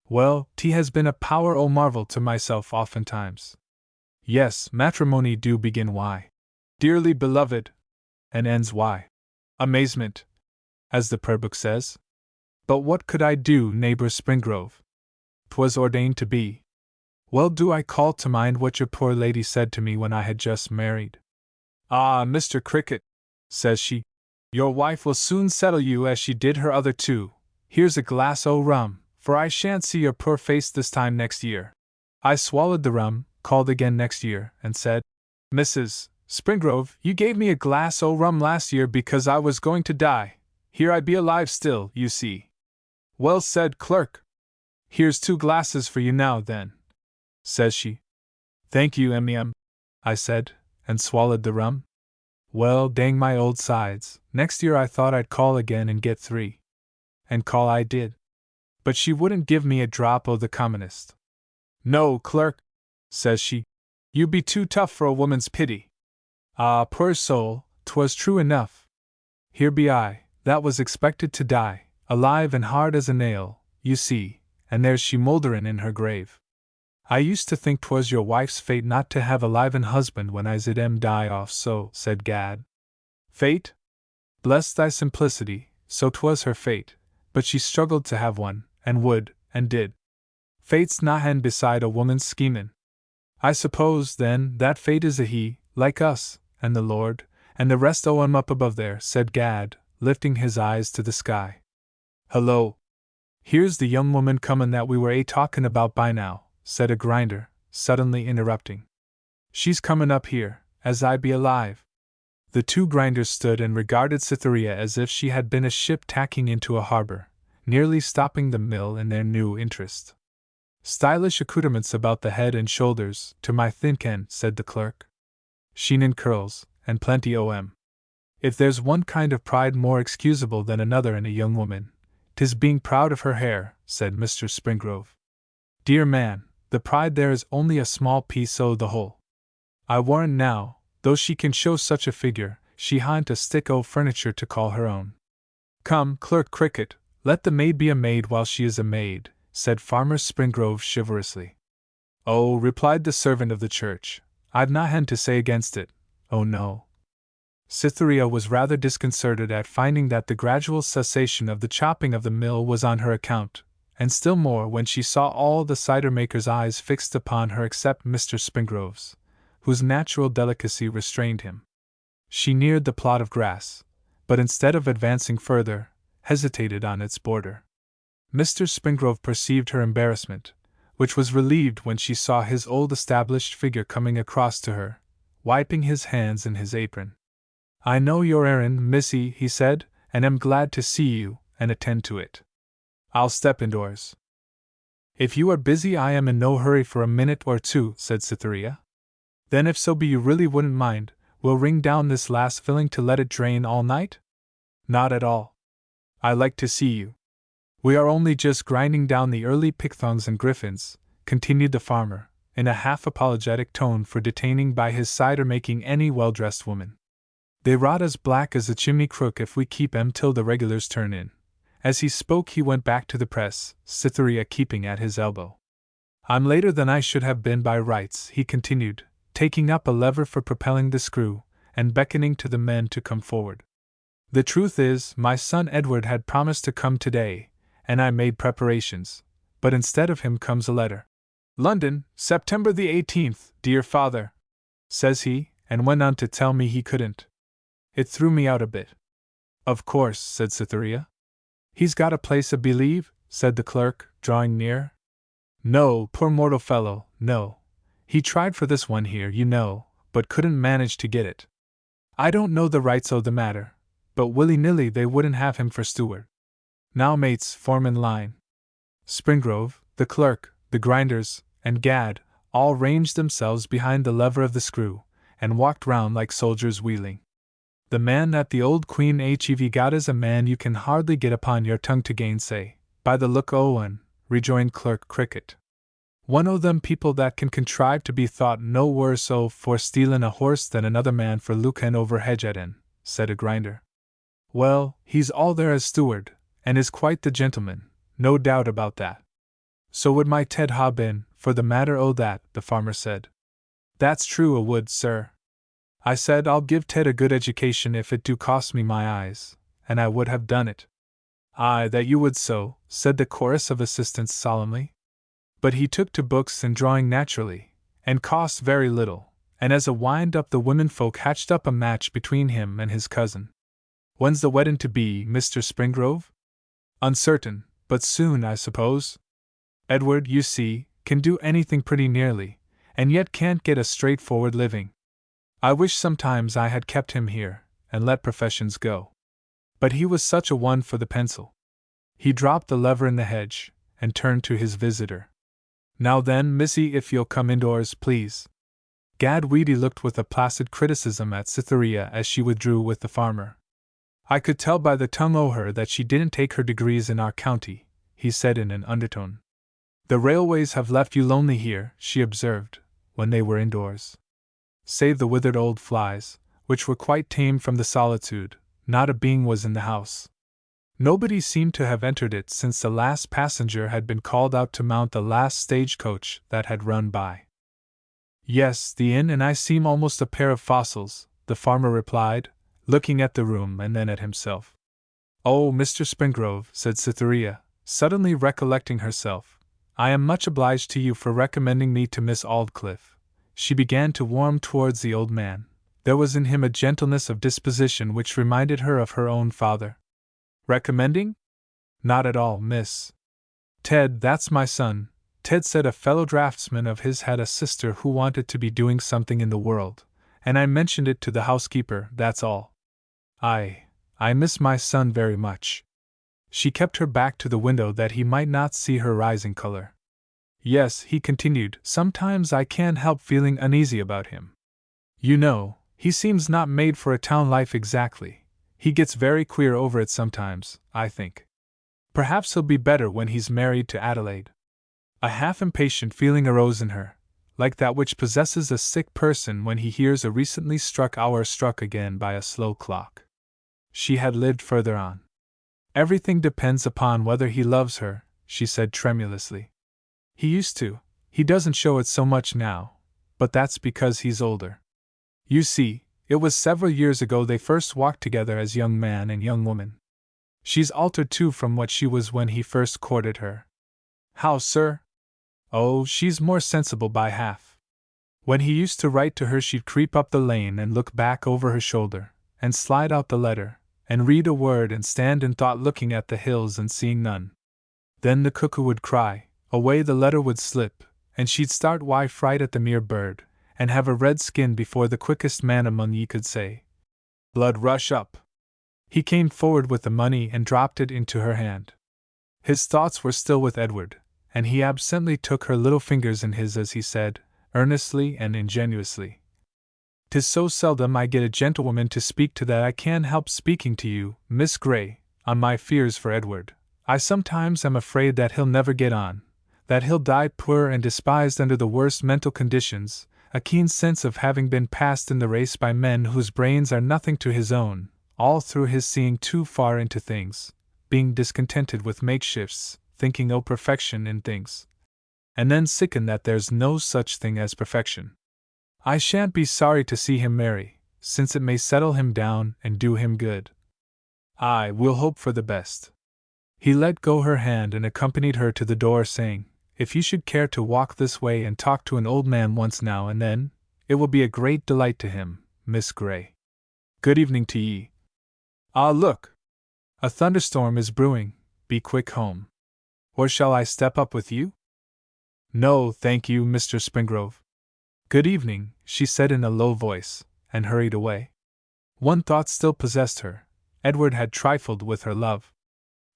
Well, 't has been a power o' marvel to myself oftentimes. Yes, matrimony do begin why, dearly beloved, and ends why, amazement, as the prayer book says. But what could I do, neighbor Springrove? 'Twas ordained to be. Well, do I call to mind what your poor lady said to me when I had just married. Ah, Mr. Cricket, says she, your wife will soon settle you as she did her other two. Here's a glass o' rum, for I shan't see your poor face this time next year. I swallowed the rum, called again next year, and said, Mrs. Springrove, you gave me a glass o' rum last year because I was going to die. Here I be alive still, you see. Well said, clerk. Here's 2 glasses for you now, then, says she. Thank you, M.M., I said, and swallowed the rum. Well, dang my old sides, next year I thought I'd call again and get 3. And call I did. But she wouldn't give me a drop o' the commonest. No, clerk, says she, you be too tough for a woman's pity. Ah, poor soul, 'twas true enough. Here be I, that was expected to die, alive and hard as a nail, you see, and there's she moulderin' in her grave. I used to think 'twas your wife's fate not to have a livin' husband when I zid die off so, said Gad. Fate? Bless thy simplicity, so 'twas her fate, but she struggled to have one, and would, and did. Fate's nahan beside a woman's schemin'. I suppose, then, that fate is a he, like us, and the Lord, and the rest o' 'em up above there, said Gad, lifting his eyes to the sky. Hello! Here's the young woman comin' that we were talkin' about by now, said a grinder, suddenly interrupting. She's comin' up here, as I be alive. The 2 grinders stood and regarded Cytherea as if she had been a ship tacking into a harbor, nearly stopping the mill in their new interest. Stylish accoutrements about the head and shoulders, to my thinken, said the clerk. Sheen and curls, and plenty o''em. If there's one kind of pride more excusable than another in a young woman, 'tis being proud of her hair, said Mr. Springrove. Dear man, the pride there is only a small piece o' the whole. I warrant now, though she can show such a figure, she ha'n't a stick o' furniture to call her own. Come, Clerk Cricket, let the maid be a maid while she is a maid, said Farmer Springrove chivalrously. Oh, replied the servant of the church, I've nahan to say against it, oh no. Cytherea was rather disconcerted at finding that the gradual cessation of the chopping of the mill was on her account, and still more when she saw all the cider-makers' eyes fixed upon her except Mr. Springrove's, whose natural delicacy restrained him. She neared the plot of grass, but instead of advancing further, hesitated on its border. Mr. Springrove perceived her embarrassment, which was relieved when she saw his old established figure coming across to her, wiping his hands in his apron. I know your errand, missy, he said, and am glad to see you and attend to it. I'll step indoors. If you are busy, I am in no hurry for a minute or two, said Cytherea. Then, if so be you really wouldn't mind, we'll ring down this last filling to let it drain all night? Not at all. I like to see you. We are only just grinding down the early Pickthongs and Griffins, continued the farmer, in a half-apologetic tone for detaining by his side or making any well-dressed woman. They rot as black as a chimney crook if we keep 'em till the regulars turn in. As he spoke he went back to the press, Cytherea keeping at his elbow. I'm later than I should have been by rights, he continued, taking up a lever for propelling the screw, and beckoning to the men to come forward. The truth is, my son Edward had promised to come today, and I made preparations, but instead of him comes a letter. London, September the 18th, dear father, says he, and went on to tell me he couldn't. It threw me out a bit. Of course, said Cytherea. He's got a place, I believe, said the clerk, drawing near. No, poor mortal fellow, no. He tried for this one here, you know, but couldn't manage to get it. I don't know the rights o' the matter, but willy-nilly they wouldn't have him for steward. Now, mates, form in line. Springrove, the clerk, the grinders, and Gad, all ranged themselves behind the lever of the screw, and walked round like soldiers wheeling. The man that the old Queen hev got is a man you can hardly get upon your tongue to gainsay, by the look o' un, rejoined Clerk Cricket. One o' them people that can contrive to be thought no worse o' for stealin' a horse than another man for lookin' over hedge at un, said a grinder. Well, he's all there as steward, and is quite the gentleman, no doubt about that. So would my Ted ha been, for the matter o' that, the farmer said. That's true, a would, sir. I said I'll give Ted a good education if it do cost me my eyes, and I would have done it. Aye, that you would so, said the chorus of assistants solemnly. But he took to books and drawing naturally, and cost very little, and as a wind-up the womenfolk hatched up a match between him and his cousin. When's the weddin' to be, Mr. Springrove? Uncertain, but soon, I suppose. Edward, you see, can do anything pretty nearly, and yet can't get a straightforward living. I wish sometimes I had kept him here, and let professions go. But he was such a one for the pencil. He dropped the lever in the hedge, and turned to his visitor. Now then, missy, if you'll come indoors, please. Gad Weedy looked with a placid criticism at Cytherea as she withdrew with the farmer. I could tell by the tongue o' her that she didn't take her degrees in our county, he said in an undertone. The railways have left you lonely here, she observed, when they were indoors. Save the withered old flies, which were quite tame from the solitude, not a being was in the house. Nobody seemed to have entered it since the last passenger had been called out to mount the last stagecoach that had run by. Yes, the inn and I seem almost a pair of fossils, the farmer replied, looking at the room and then at himself. Oh, Mr. Springrove, said Cytherea, suddenly recollecting herself, I am much obliged to you for recommending me to Miss Aldclyffe. She began to warm towards the old man. There was in him a gentleness of disposition which reminded her of her own father. Recommending? Not at all, miss. Ted, that's my son. Ted said a fellow draftsman of his had a sister who wanted to be doing something in the world, and I mentioned it to the housekeeper, that's all. I miss my son very much. She kept her back to the window that he might not see her rising color. Yes, he continued, sometimes I can't help feeling uneasy about him. You know, he seems not made for a town life exactly. He gets very queer over it sometimes, I think. Perhaps he'll be better when he's married to Adelaide. A half-impatient feeling arose in her, like that which possesses a sick person when he hears a recently struck hour struck again by a slow clock. She had lived further on. Everything depends upon whether he loves her, she said tremulously. He used to. He doesn't show it so much now, but that's because he's older. You see, it was several years ago they first walked together as young man and young woman. She's altered too from what she was when he first courted her. How, sir? Oh, she's more sensible by half. When he used to write to her she'd creep up the lane and look back over her shoulder, and slide out the letter, and read a word and stand in thought looking at the hills and seeing none. Then the cuckoo would cry, away the letter would slip, and she'd start right at the mere bird, and have a red skin before the quickest man among ye could say, blood rush up. He came forward with the money and dropped it into her hand. His thoughts were still with Edward, and he absently took her little fingers in his as he said, earnestly and ingenuously, "'Tis so seldom I get a gentlewoman to speak to that I can't help speaking to you, Miss Grey, on my fears for Edward. I sometimes am afraid that he'll never get on, that he'll die poor and despised under the worst mental conditions, a keen sense of having been passed in the race by men whose brains are nothing to his own, all through his seeing too far into things, being discontented with makeshifts, thinking perfection in things, and then sickened that there's no such thing as perfection. I shan't be sorry to see him marry, since it may settle him down and do him good. I will hope for the best." He let go her hand and accompanied her to the door, saying, "If you should care to walk this way and talk to an old man once now and then, it will be a great delight to him, Miss Grey. Good evening to ye. Ah, look! A thunderstorm is brewing, be quick home. Or shall I step up with you?" "No, thank you, Mr. Springrove. Good evening," she said in a low voice, and hurried away. One thought still possessed her. Edward had trifled with her love.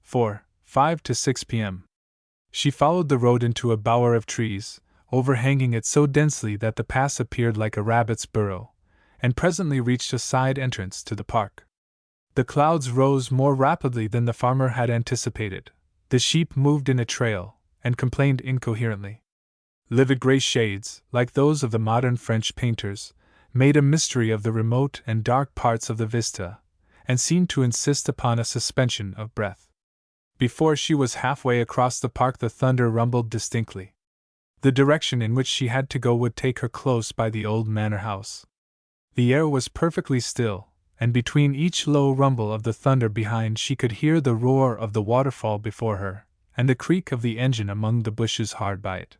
5 to 6 p.m. She followed the road into a bower of trees, overhanging it so densely that the pass appeared like a rabbit's burrow, and presently reached a side entrance to the park. The clouds rose more rapidly than the farmer had anticipated. The sheep moved in a trail, and complained incoherently. Livid gray shades, like those of the modern French painters, made a mystery of the remote and dark parts of the vista, and seemed to insist upon a suspension of breath. Before she was halfway across the park, the thunder rumbled distinctly. The direction in which she had to go would take her close by the old manor house. The air was perfectly still, and between each low rumble of the thunder behind she could hear the roar of the waterfall before her, and the creak of the engine among the bushes hard by it.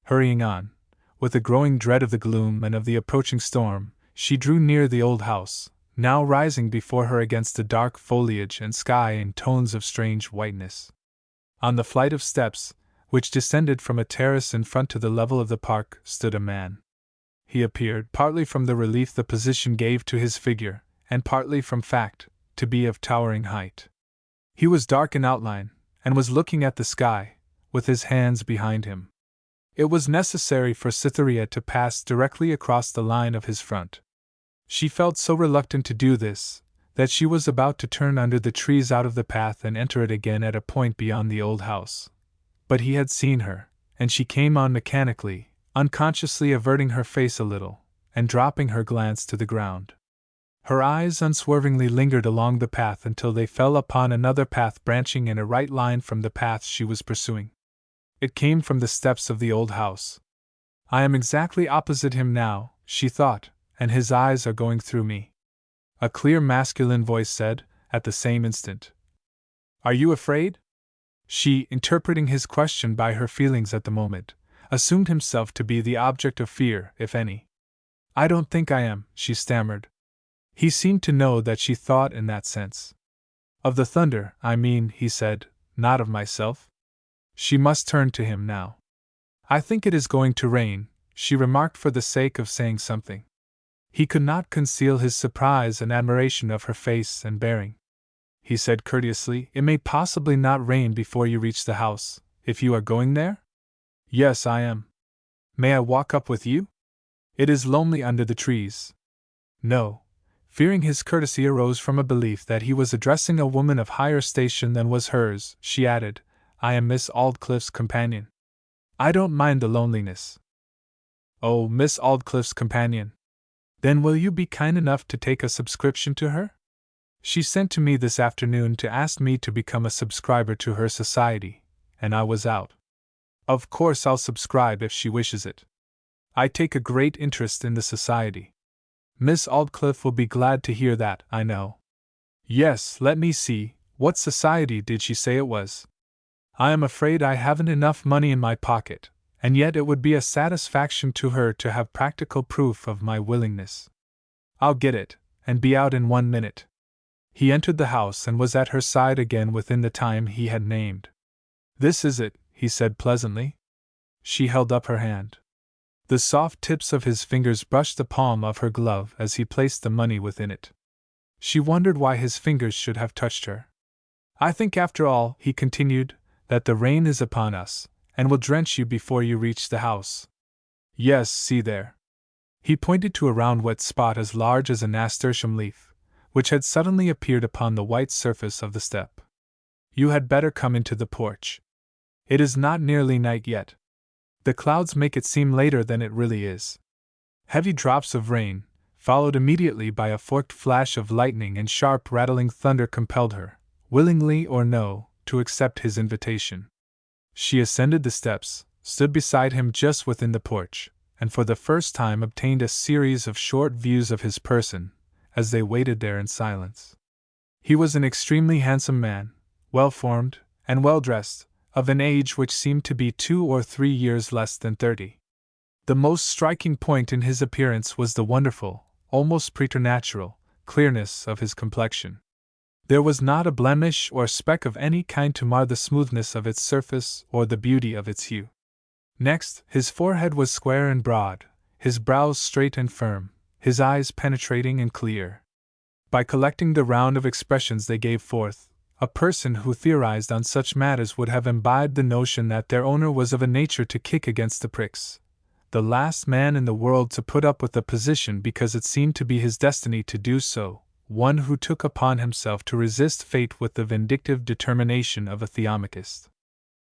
Hurrying on, with a growing dread of the gloom and of the approaching storm, she drew near the old house, now rising before her against the dark foliage and sky in tones of strange whiteness. On the flight of steps, which descended from a terrace in front to the level of the park, stood a man. He appeared, partly from the relief the position gave to his figure, and partly from fact, to be of towering height. He was dark in outline, and was looking at the sky, with his hands behind him. It was necessary for Cytherea to pass directly across the line of his front. She felt so reluctant to do this, that she was about to turn under the trees out of the path and enter it again at a point beyond the old house. But he had seen her, and she came on mechanically, unconsciously averting her face a little, and dropping her glance to the ground. Her eyes unswervingly lingered along the path until they fell upon another path branching in a right line from the path she was pursuing. It came from the steps of the old house. "I am exactly opposite him now," she thought, "and his eyes are going through me." A clear masculine voice said, at the same instant, "Are you afraid?" She, interpreting his question by her feelings at the moment, assumed himself to be the object of fear, if any. "I don't think I am," she stammered. He seemed to know that she thought in that sense. "Of the thunder, I mean," he said, "not of myself." She must turn to him now. "I think it is going to rain," she remarked for the sake of saying something. He could not conceal his surprise and admiration of her face and bearing. He said courteously, "It may possibly not rain before you reach the house, if you are going there?" "Yes, I am." "May I walk up with you? It is lonely under the trees." "No." Fearing his courtesy arose from a belief that he was addressing a woman of higher station than was hers, she added, "I am Miss Aldclyffe's companion. I don't mind the loneliness." "Oh, Miss Aldclyffe's companion. Then will you be kind enough to take a subscription to her? She sent to me this afternoon to ask me to become a subscriber to her society, and I was out. Of course I'll subscribe if she wishes it. I take a great interest in the society. Miss Aldclyffe will be glad to hear that, I know." "Yes, let me see, what society did she say it was? I am afraid I haven't enough money in my pocket, and yet it would be a satisfaction to her to have practical proof of my willingness. I'll get it, and be out in 1 minute." He entered the house and was at her side again within the time he had named. "This is it," he said pleasantly. She held up her hand. The soft tips of his fingers brushed the palm of her glove as he placed the money within it. She wondered why his fingers should have touched her. I think after all, he continued, that the rain is upon us, and will drench you before you reach the house. Yes, see there. He pointed to a round wet spot as large as a nasturtium leaf, which had suddenly appeared upon the white surface of the step. You had better come into the porch. It is not nearly night yet. The clouds make it seem later than it really is. Heavy drops of rain, followed immediately by a forked flash of lightning and sharp rattling thunder, compelled her, willingly or no, to accept his invitation. She ascended the steps, stood beside him just within the porch, and for the first time obtained a series of short views of his person, as they waited there in silence. He was an extremely handsome man, well-formed, and well-dressed, of an age which seemed to be 2 or 3 years less than 30. The most striking point in his appearance was the wonderful, almost preternatural, clearness of his complexion. There was not a blemish or speck of any kind to mar the smoothness of its surface or the beauty of its hue. Next, his forehead was square and broad, his brows straight and firm, his eyes penetrating and clear. By collecting the round of expressions they gave forth, a person who theorized on such matters would have imbibed the notion that their owner was of a nature to kick against the pricks, the last man in the world to put up with the position because it seemed to be his destiny to do so, one who took upon himself to resist fate with the vindictive determination of a Theomachist.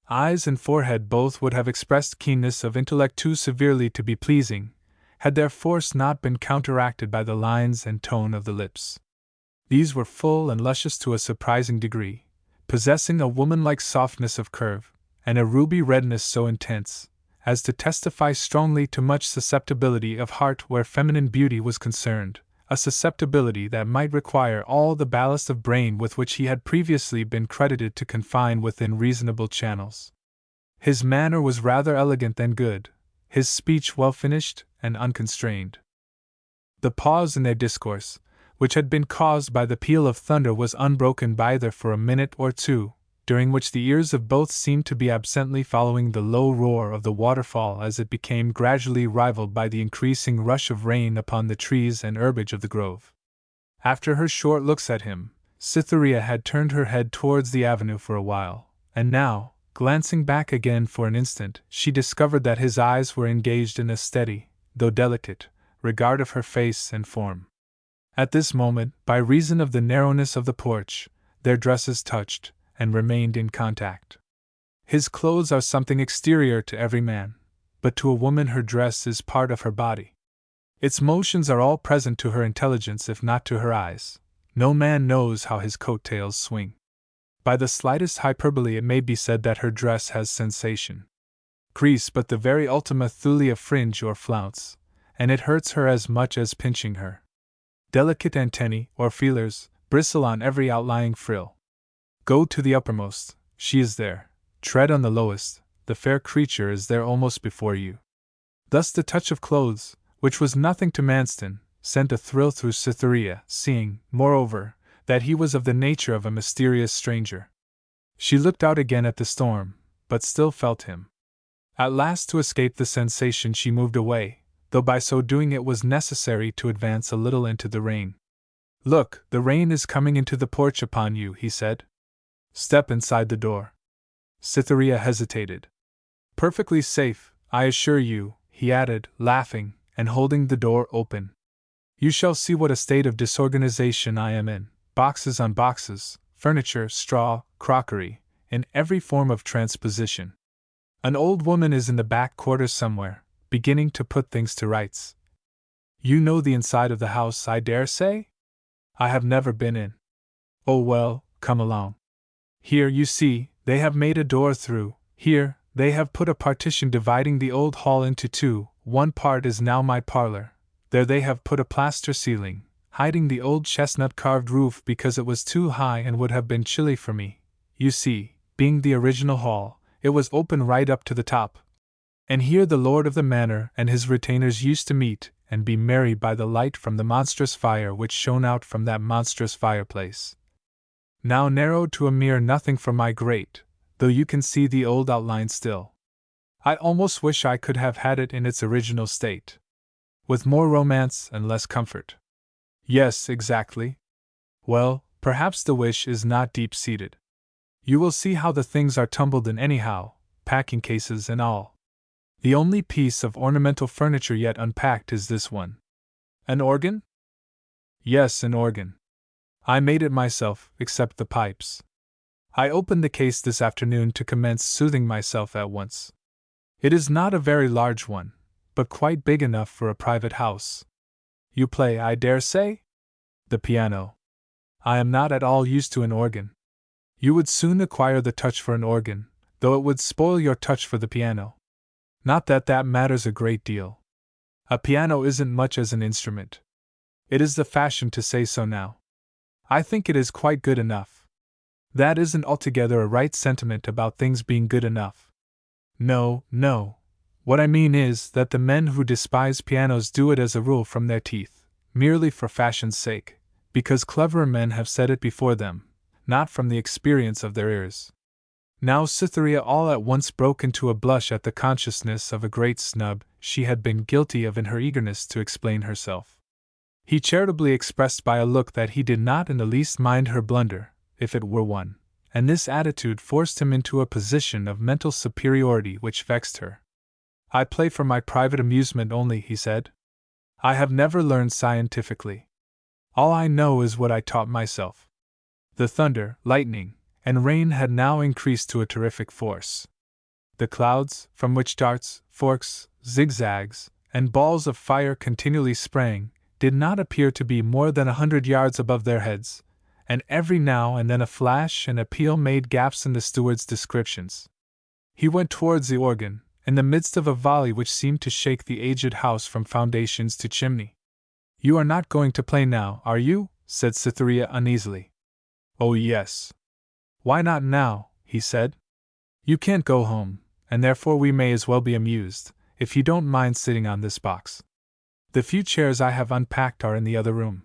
Eyes and forehead both would have expressed keenness of intellect too severely to be pleasing, had their force not been counteracted by the lines and tone of the lips. These were full and luscious to a surprising degree, possessing a woman-like softness of curve, and a ruby redness so intense as to testify strongly to much susceptibility of heart where feminine beauty was concerned, a susceptibility that might require all the ballast of brain with which he had previously been credited to confine within reasonable channels. His manner was rather elegant than good, his speech well finished and unconstrained. The pause in their discourse, which had been caused by the peal of thunder, was unbroken by either for a minute or two, during which the ears of both seemed to be absently following the low roar of the waterfall as it became gradually rivaled by the increasing rush of rain upon the trees and herbage of the grove. After her short looks at him, Cytherea had turned her head towards the avenue for a while, and now, glancing back again for an instant, she discovered that his eyes were engaged in a steady, though delicate, regard of her face and form. At this moment, by reason of the narrowness of the porch, their dresses touched, and remained in contact. His clothes are something exterior to every man, but to a woman her dress is part of her body. Its motions are all present to her intelligence if not to her eyes. No man knows how his coat-tails swing. By the slightest hyperbole it may be said that her dress has sensation. Crease but the very ultima thule of fringe or flounce, and it hurts her as much as pinching her. Delicate antennae, or feelers, bristle on every outlying frill. Go to the uppermost, she is there. Tread on the lowest, the fair creature is there almost before you. Thus the touch of clothes, which was nothing to Manston, sent a thrill through Cytherea, seeing, moreover, that he was of the nature of a mysterious stranger. She looked out again at the storm, but still felt him. At last, to escape the sensation, she moved away, though by so doing it was necessary to advance a little into the rain. Look, the rain is coming into the porch upon you, he said. Step inside the door. Cytherea hesitated. Perfectly safe, I assure you, he added, laughing, and holding the door open. You shall see what a state of disorganization I am in. Boxes on boxes, furniture, straw, crockery, in every form of transposition. An old woman is in the back quarters somewhere, beginning to put things to rights. You know the inside of the house, I dare say? I have never been in. Oh well, come along. Here, you see, they have made a door through. Here, they have put a partition dividing the old hall into two. One part is now my parlor. There they have put a plaster ceiling, hiding the old chestnut-carved roof because it was too high and would have been chilly for me. You see, being the original hall, it was open right up to the top. And here the lord of the manor and his retainers used to meet and be merry by the light from the monstrous fire which shone out from that monstrous fireplace. Now narrowed to a mere nothing from my grate, though you can see the old outline still. I almost wish I could have had it in its original state, with more romance and less comfort. Yes, exactly. Well, perhaps the wish is not deep-seated. You will see how the things are tumbled in anyhow, packing cases and all. The only piece of ornamental furniture yet unpacked is this one. An organ? Yes, an organ. I made it myself, except the pipes. I opened the case this afternoon to commence soothing myself at once. It is not a very large one, but quite big enough for a private house. You play, I dare say? The piano. I am not at all used to an organ. You would soon acquire the touch for an organ, though it would spoil your touch for the piano. Not that that matters a great deal. A piano isn't much as an instrument. It is the fashion to say so now. I think it is quite good enough. That isn't altogether a right sentiment about things being good enough. No, no. What I mean is that the men who despise pianos do it as a rule from their teeth, merely for fashion's sake, because cleverer men have said it before them, not from the experience of their ears. Now Cytherea all at once broke into a blush at the consciousness of a great snub she had been guilty of in her eagerness to explain herself. He charitably expressed by a look that he did not in the least mind her blunder, if it were one, and this attitude forced him into a position of mental superiority which vexed her. I play for my private amusement only, he said. I have never learned scientifically. All I know is what I taught myself. The thunder, lightning, and rain had now increased to a terrific force. The clouds, from which darts, forks, zigzags, and balls of fire continually sprang, did not appear to be more than 100 yards above their heads, and every now and then a flash and a peal made gaps in the steward's descriptions. He went towards the organ, in the midst of a volley which seemed to shake the aged house from foundations to chimney. You are not going to play now, are you? Said Cytherea uneasily. Oh, yes. Why not now? He said. You can't go home, and therefore we may as well be amused, if you don't mind sitting on this box. The few chairs I have unpacked are in the other room.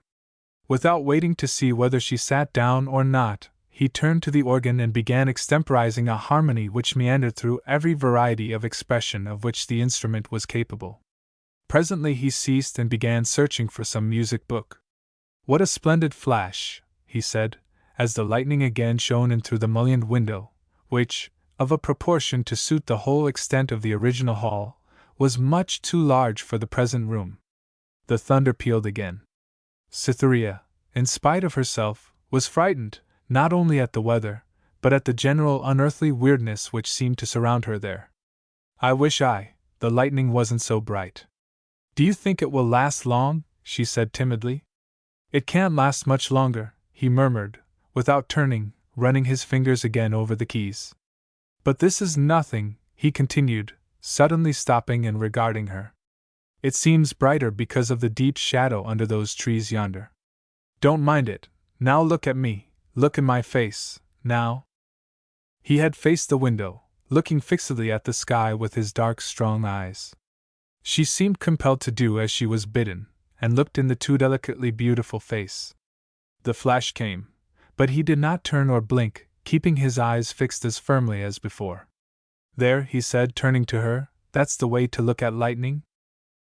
Without waiting to see whether she sat down or not, he turned to the organ and began extemporizing a harmony which meandered through every variety of expression of which the instrument was capable. Presently he ceased and began searching for some music book. What a splendid flash, he said, as the lightning again shone in through the mullioned window, which, of a proportion to suit the whole extent of the original hall, was much too large for the present room. The thunder pealed again. Cytherea, in spite of herself, was frightened, not only at the weather, but at the general unearthly weirdness which seemed to surround her there. I wish the lightning wasn't so bright. Do you think it will last long? She said timidly. It can't last much longer, he murmured, without turning, running his fingers again over the keys. But this is nothing, he continued, suddenly stopping and regarding her. It seems brighter because of the deep shadow under those trees yonder. Don't mind it. Now look at me, look in my face, now. He had faced the window, looking fixedly at the sky with his dark, strong eyes. She seemed compelled to do as she was bidden, and looked in the too delicately beautiful face. The flash came, but he did not turn or blink, keeping his eyes fixed as firmly as before. There, he said, turning to her, that's the way to look at lightning?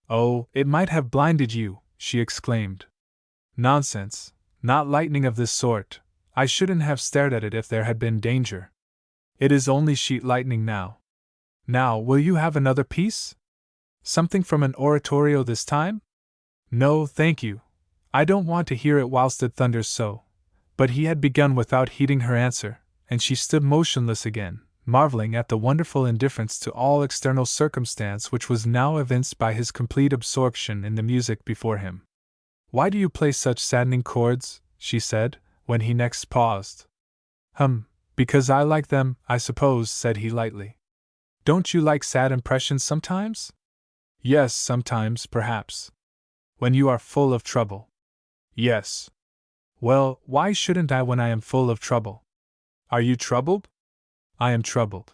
Oh, it might have blinded you, she exclaimed. Nonsense, not lightning of this sort. I shouldn't have stared at it if there had been danger. It is only sheet lightning now. Now, will you have another piece? Something from an oratorio this time? No, thank you. I don't want to hear it whilst it thunders so. But he had begun without heeding her answer, and she stood motionless again, marveling at the wonderful indifference to all external circumstance which was now evinced by his complete absorption in the music before him. Why do you play such saddening chords? She said, when he next paused. Because I like them, I suppose, said he lightly. Don't you like sad impressions sometimes? Yes, sometimes, perhaps. When you are full of trouble. Yes. Well, why shouldn't I when I am full of trouble? Are you troubled? I am troubled.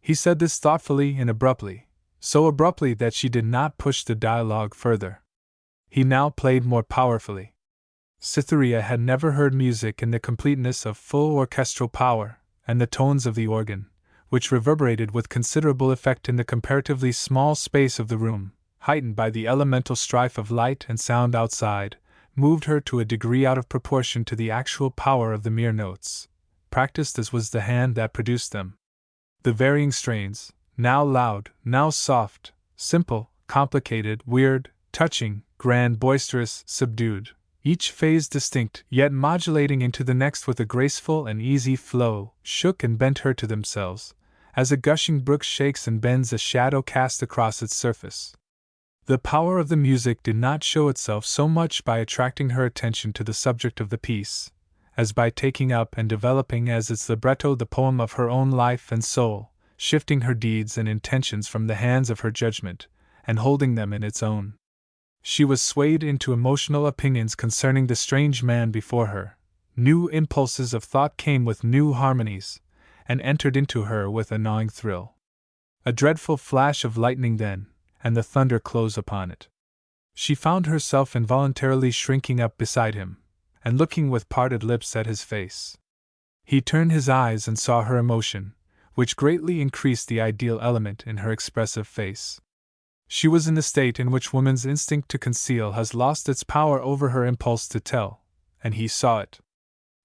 He said this thoughtfully and abruptly, so abruptly that she did not push the dialogue further. He now played more powerfully. Cytherea had never heard music in the completeness of full orchestral power, and the tones of the organ, which reverberated with considerable effect in the comparatively small space of the room, heightened by the elemental strife of light and sound outside, moved her to a degree out of proportion to the actual power of the mere notes, practiced as was the hand that produced them. The varying strains, now loud, now soft, simple, complicated, weird, touching, grand, boisterous, subdued, each phase distinct, yet modulating into the next with a graceful and easy flow, shook and bent her to themselves, as a gushing brook shakes and bends a shadow cast across its surface. The power of the music did not show itself so much by attracting her attention to the subject of the piece, as by taking up and developing as its libretto the poem of her own life and soul, shifting her deeds and intentions from the hands of her judgment, and holding them in its own. She was swayed into emotional opinions concerning the strange man before her. New impulses of thought came with new harmonies, and entered into her with a gnawing thrill. A dreadful flash of lightning then, and the thunder close upon it. She found herself involuntarily shrinking up beside him, and looking with parted lips at his face. He turned his eyes and saw her emotion, which greatly increased the ideal element in her expressive face. She was in the state in which woman's instinct to conceal has lost its power over her impulse to tell, and he saw it.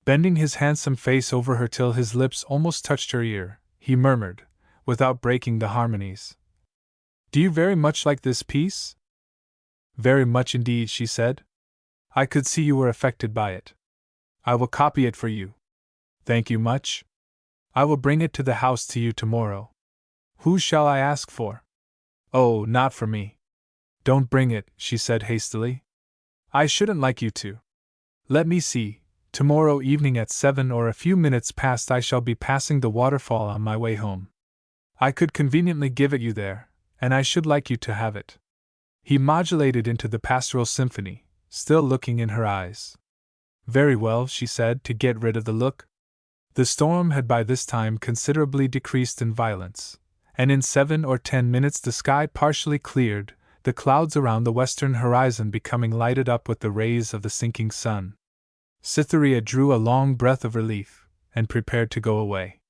Bending his handsome face over her till his lips almost touched her ear, he murmured, without breaking the harmonies, "Do you very much like this piece?" "Very much indeed," she said. "I could see you were affected by it. I will copy it for you." "Thank you much. I will bring it to the house to you tomorrow." "Who shall I ask for?" "Oh, not for me." "Don't bring it," she said hastily. "I shouldn't like you to. Let me see, tomorrow evening at 7 or a few minutes past I shall be passing the waterfall on my way home. I could conveniently give it you there, and I should like you to have it." He modulated into the pastoral symphony, still looking in her eyes. "Very well," she said, to get rid of the look. The storm had by this time considerably decreased in violence, and in 7 or 10 minutes the sky partially cleared, the clouds around the western horizon becoming lighted up with the rays of the sinking sun. Cytherea drew a long breath of relief, and prepared to go away.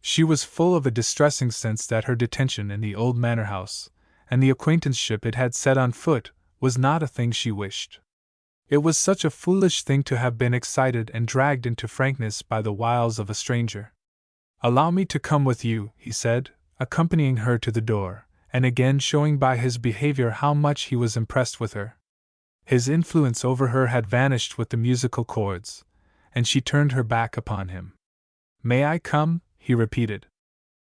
She was full of a distressing sense that her detention in the old manor house, and the acquaintanceship it had set on foot, was not a thing she wished. It was such a foolish thing to have been excited and dragged into frankness by the wiles of a stranger. "Allow me to come with you," he said, accompanying her to the door, and again showing by his behavior how much he was impressed with her. His influence over her had vanished with the musical chords, and she turned her back upon him. "May I come?" he repeated.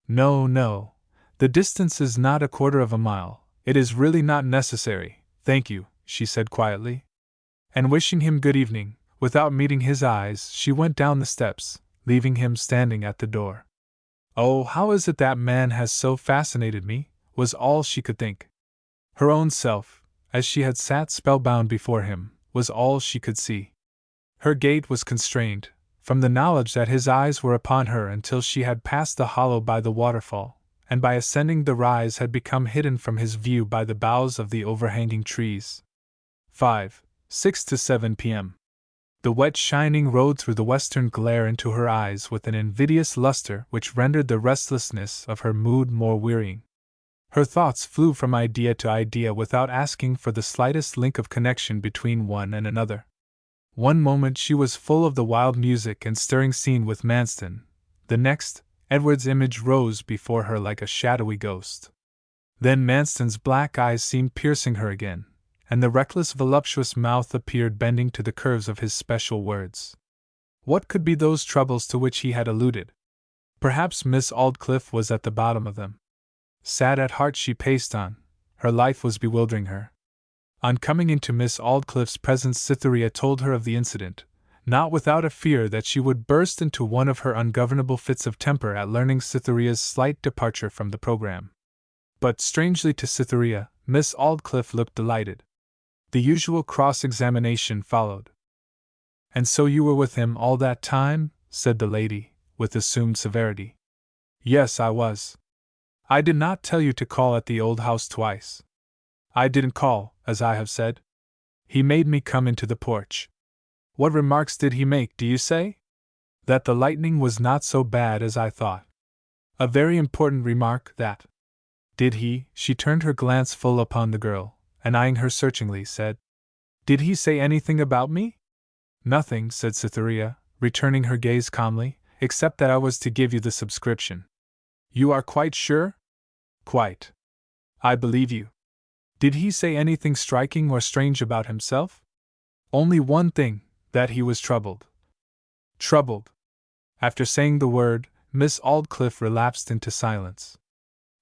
"No, no. The distance is not a quarter of a mile. It is really not necessary, thank you," she said quietly. And wishing him good evening, without meeting his eyes, she went down the steps, leaving him standing at the door. "Oh, how is it that man has so fascinated me?" was all she could think. Her own self, as she had sat spellbound before him, was all she could see. Her gait was constrained, from the knowledge that his eyes were upon her until she had passed the hollow by the waterfall, and by ascending the rise had become hidden from his view by the boughs of the overhanging trees. 6 to 7 p.m. The wet shining road threw the western glare into her eyes with an invidious luster which rendered the restlessness of her mood more wearying. Her thoughts flew from idea to idea without asking for the slightest link of connection between one and another. One moment she was full of the wild music and stirring scene with Manston, the next, Edward's image rose before her like a shadowy ghost. Then Manston's black eyes seemed piercing her again, and the reckless voluptuous mouth appeared bending to the curves of his special words. What could be those troubles to which he had alluded? Perhaps Miss Aldclyffe was at the bottom of them. Sad at heart she paced on, her life was bewildering her. On coming into Miss Aldclyffe's presence Cytherea told her of the incident, not without a fear that she would burst into one of her ungovernable fits of temper at learning Cytherea's slight departure from the programme. But strangely to Cytherea, Miss Aldclyffe looked delighted. The usual cross-examination followed. "And so you were with him all that time?" said the lady, with assumed severity. "Yes, I was. I did not tell you to call at the old house twice. I didn't call, as I have said. He made me come into the porch." "What remarks did he make, do you say?" "That the lightning was not so bad as I thought." "A very important remark, that." "Did he?" She turned her glance full upon the girl, and eyeing her searchingly, said, Did he say anything about me? Nothing, said Cytherea, returning her gaze calmly, except that I was to give you the subscription. You are quite sure? Quite. I believe you. Did he say anything striking or strange about himself? Only one thing, that he was troubled. Troubled. After saying the word, Miss Aldclyffe relapsed into silence.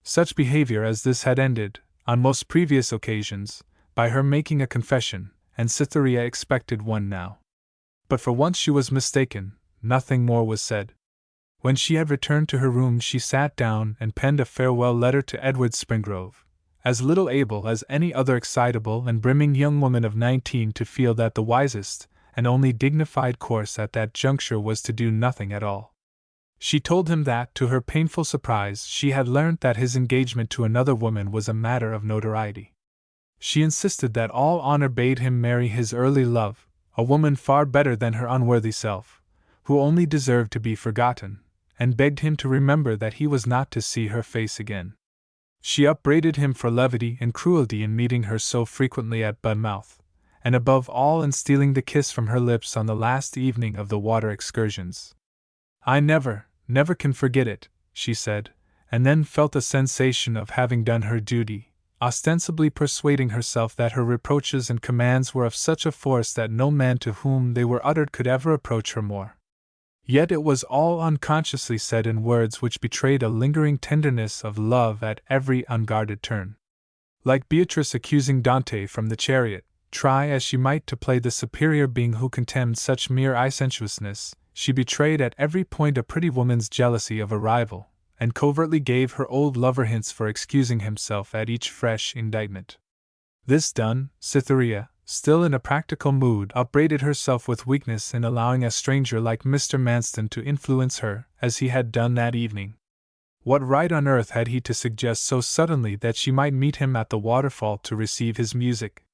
Such behavior as this had ended, on most previous occasions, by her making a confession, and Cytherea expected one now. But for once she was mistaken, nothing more was said. When she had returned to her room she sat down and penned a farewell letter to Edward Springrove, as little able as any other excitable and brimming young woman of 19 to feel that the wisest and only dignified course at that juncture was to do nothing at all. She told him that, to her painful surprise, she had learnt that his engagement to another woman was a matter of notoriety. She insisted that all honor bade him marry his early love, a woman far better than her unworthy self, who only deserved to be forgotten, and begged him to remember that he was not to see her face again. She upbraided him for levity and cruelty in meeting her so frequently at Budmouth, and above all in stealing the kiss from her lips on the last evening of the water excursions. I never can forget it, she said, and then felt a sensation of having done her duty, ostensibly persuading herself that her reproaches and commands were of such a force that no man to whom they were uttered could ever approach her more. Yet it was all unconsciously said in words which betrayed a lingering tenderness of love at every unguarded turn. Like Beatrice accusing Dante from the chariot, try as she might to play the superior being who contemned such mere licentiousness, she betrayed at every point a pretty woman's jealousy of a rival, and covertly gave her old lover hints for excusing himself at each fresh indictment. This done, Cytherea, still in a practical mood, upbraided herself with weakness in allowing a stranger like Mr. Manston to influence her, as he had done that evening. What right on earth had he to suggest so suddenly that she might meet him at the waterfall to receive his music?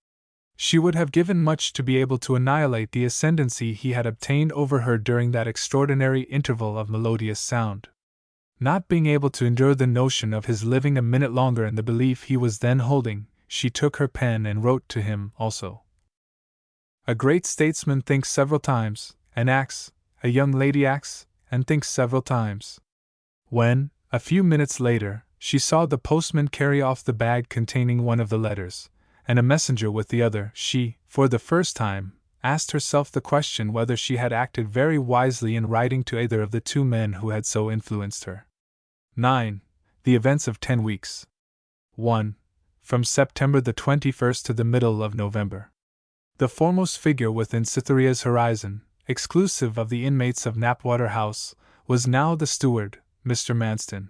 She would have given much to be able to annihilate the ascendancy he had obtained over her during that extraordinary interval of melodious sound. Not being able to endure the notion of his living a minute longer in the belief he was then holding, she took her pen and wrote to him also. A great statesman thinks several times, and acts, a young lady acts, and thinks several times. When, a few minutes later, she saw the postman carry off the bag containing one of the letters, and a messenger with the other, she, for the first time, asked herself the question whether she had acted very wisely in writing to either of the two men who had so influenced her. 9. The events of 10 weeks. 1. From September the 21st to the middle of November. The foremost figure within Cytherea's horizon, exclusive of the inmates of Knapwater House, was now the steward, Mr. Manston.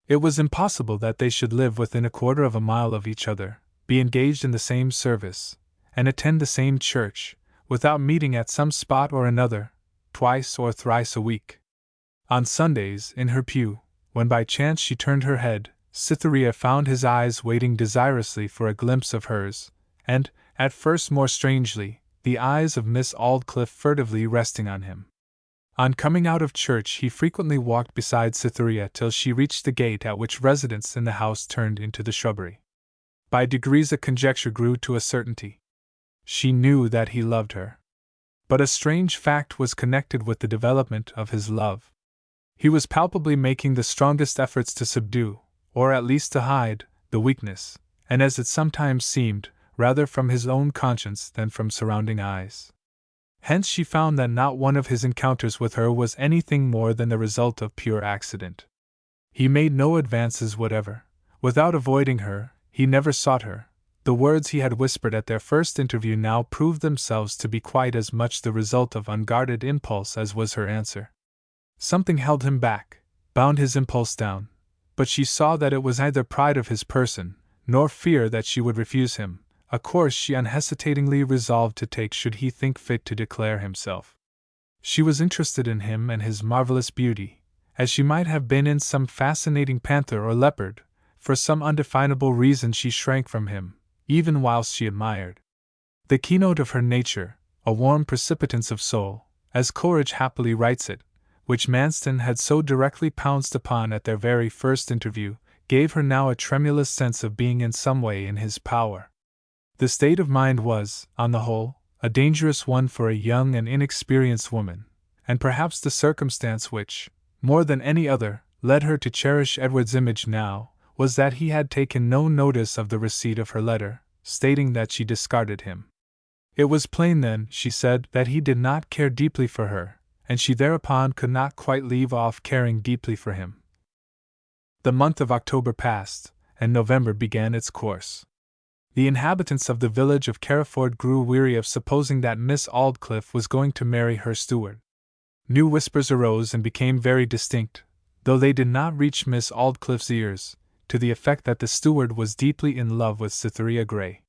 It was impossible that they should live within a quarter of a mile of each other, be engaged in the same service, and attend the same church, without meeting at some spot or another, twice or thrice a week. On Sundays, in her pew, when by chance she turned her head, Cytherea found his eyes waiting desirously for a glimpse of hers, and, at first more strangely, the eyes of Miss Aldclyffe furtively resting on him. On coming out of church he frequently walked beside Cytherea till she reached the gate at which residence in the house turned into the shrubbery. By degrees a conjecture grew to a certainty. She knew that he loved her. But a strange fact was connected with the development of his love. He was palpably making the strongest efforts to subdue, or at least to hide, the weakness, and as it sometimes seemed, rather from his own conscience than from surrounding eyes. Hence she found that not one of his encounters with her was anything more than the result of pure accident. He made no advances whatever. Without avoiding her, he never sought her. The words he had whispered at their first interview now proved themselves to be quite as much the result of unguarded impulse as was her answer. Something held him back, bound his impulse down, but she saw that it was neither pride of his person, nor fear that she would refuse him, a course she unhesitatingly resolved to take should he think fit to declare himself. She was interested in him and his marvelous beauty, as she might have been in some fascinating panther or leopard. For some undefinable reason she shrank from him, even whilst she admired. The keynote of her nature, a warm precipitance of soul, as Coleridge happily writes it, which Manston had so directly pounced upon at their very first interview, gave her now a tremulous sense of being in some way in his power. The state of mind was, on the whole, a dangerous one for a young and inexperienced woman, and perhaps the circumstance which, more than any other, led her to cherish Edward's image now, was that he had taken no notice of the receipt of her letter, stating that she discarded him. It was plain then, she said, that he did not care deeply for her, and she thereupon could not quite leave off caring deeply for him. The month of October passed, and November began its course. The inhabitants of the village of Carriford grew weary of supposing that Miss Aldclyffe was going to marry her steward. New whispers arose and became very distinct, though they did not reach Miss Aldclyffe's ears, to the effect that the steward was deeply in love with Cytherea Grey.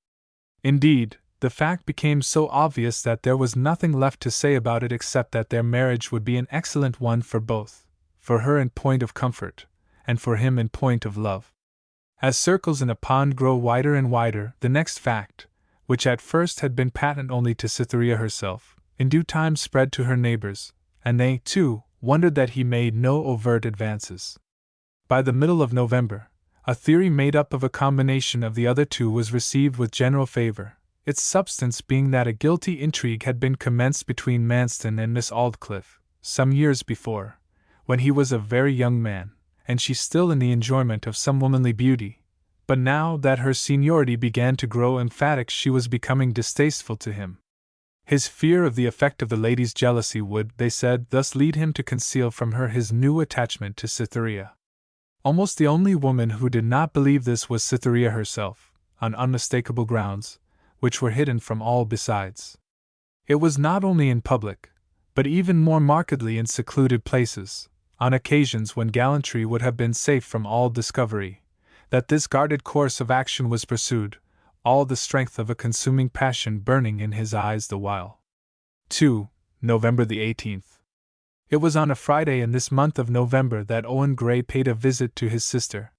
Indeed, the fact became so obvious that there was nothing left to say about it except that their marriage would be an excellent one for both, for her in point of comfort, and for him in point of love. As circles in a pond grow wider and wider, the next fact, which at first had been patent only to Cytherea herself, in due time spread to her neighbors, and they, too, wondered that he made no overt advances. By the middle of November, a theory made up of a combination of the other two was received with general favor, its substance being that a guilty intrigue had been commenced between Manston and Miss Aldclyffe, some years before, when he was a very young man, and she still in the enjoyment of some womanly beauty, but now that her seniority began to grow emphatic she was becoming distasteful to him. His fear of the effect of the lady's jealousy would, they said, thus lead him to conceal from her his new attachment to Cytherea. Almost the only woman who did not believe this was Cytherea herself, on unmistakable grounds, which were hidden from all besides. It was not only in public, but even more markedly in secluded places, on occasions when gallantry would have been safe from all discovery, that this guarded course of action was pursued, all the strength of a consuming passion burning in his eyes the while. 2. November the 18th. It was on a Friday in this month of November that Owen Gray paid a visit to his sister.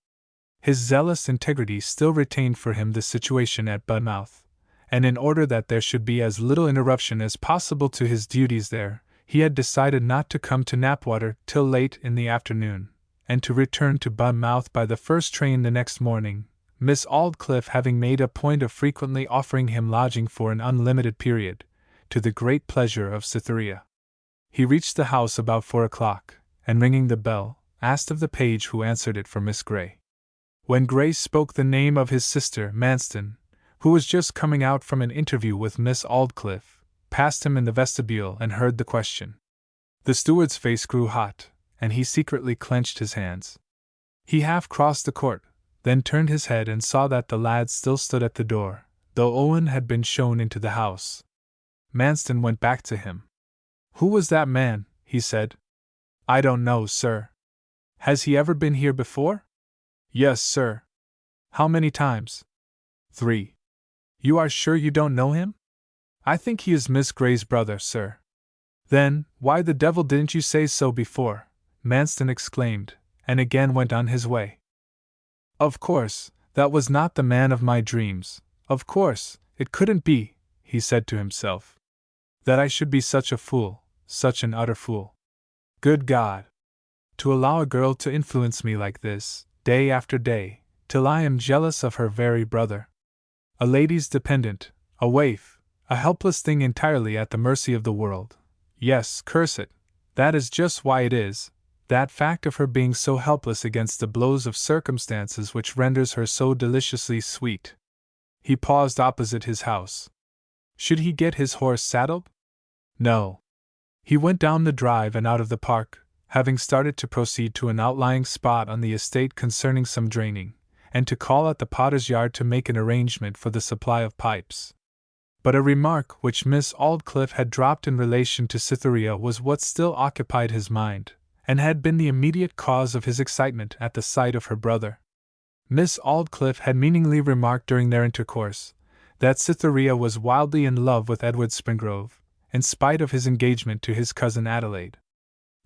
His zealous integrity still retained for him the situation at Budmouth, and in order that there should be as little interruption as possible to his duties there, he had decided not to come to Knapwater till late in the afternoon, and to return to Budmouth by the first train the next morning, Miss Aldclyffe having made a point of frequently offering him lodging for an unlimited period, to the great pleasure of Cytherea. He reached the house about 4 o'clock, and ringing the bell, asked of the page who answered it for Miss Grey. When Grey spoke the name of his sister, Manston, who was just coming out from an interview with Miss Aldclyffe, passed him in the vestibule and heard the question. The steward's face grew hot, and he secretly clenched his hands. He half crossed the court, then turned his head and saw that the lad still stood at the door, though Owen had been shown into the house. Manston went back to him. "Who was that man?" he said. "I don't know, sir." "Has he ever been here before?" "Yes, sir." "How many times?" "3. "You are sure you don't know him?" "I think he is Miss Grey's brother, sir." "Then, why the devil didn't you say so before?" Manston exclaimed, and again went on his way. Of course, that was not the man of my dreams. Of course, it couldn't be, he said to himself. That I should be such a fool, such an utter fool. Good God! To allow a girl to influence me like this, day after day, till I am jealous of her very brother. A lady's dependent, a waif, a helpless thing entirely at the mercy of the world. Yes, curse it, that is just why it is, that fact of her being so helpless against the blows of circumstances which renders her so deliciously sweet. He paused opposite his house. Should he get his horse saddled? No. He went down the drive and out of the park, having started to proceed to an outlying spot on the estate concerning some draining, and to call at the potter's yard to make an arrangement for the supply of pipes. But a remark which Miss Aldclyffe had dropped in relation to Cytherea was what still occupied his mind, and had been the immediate cause of his excitement at the sight of her brother. Miss Aldclyffe had meaningly remarked during their intercourse that Cytherea was wildly in love with Edward Springrove, in spite of his engagement to his cousin Adelaide.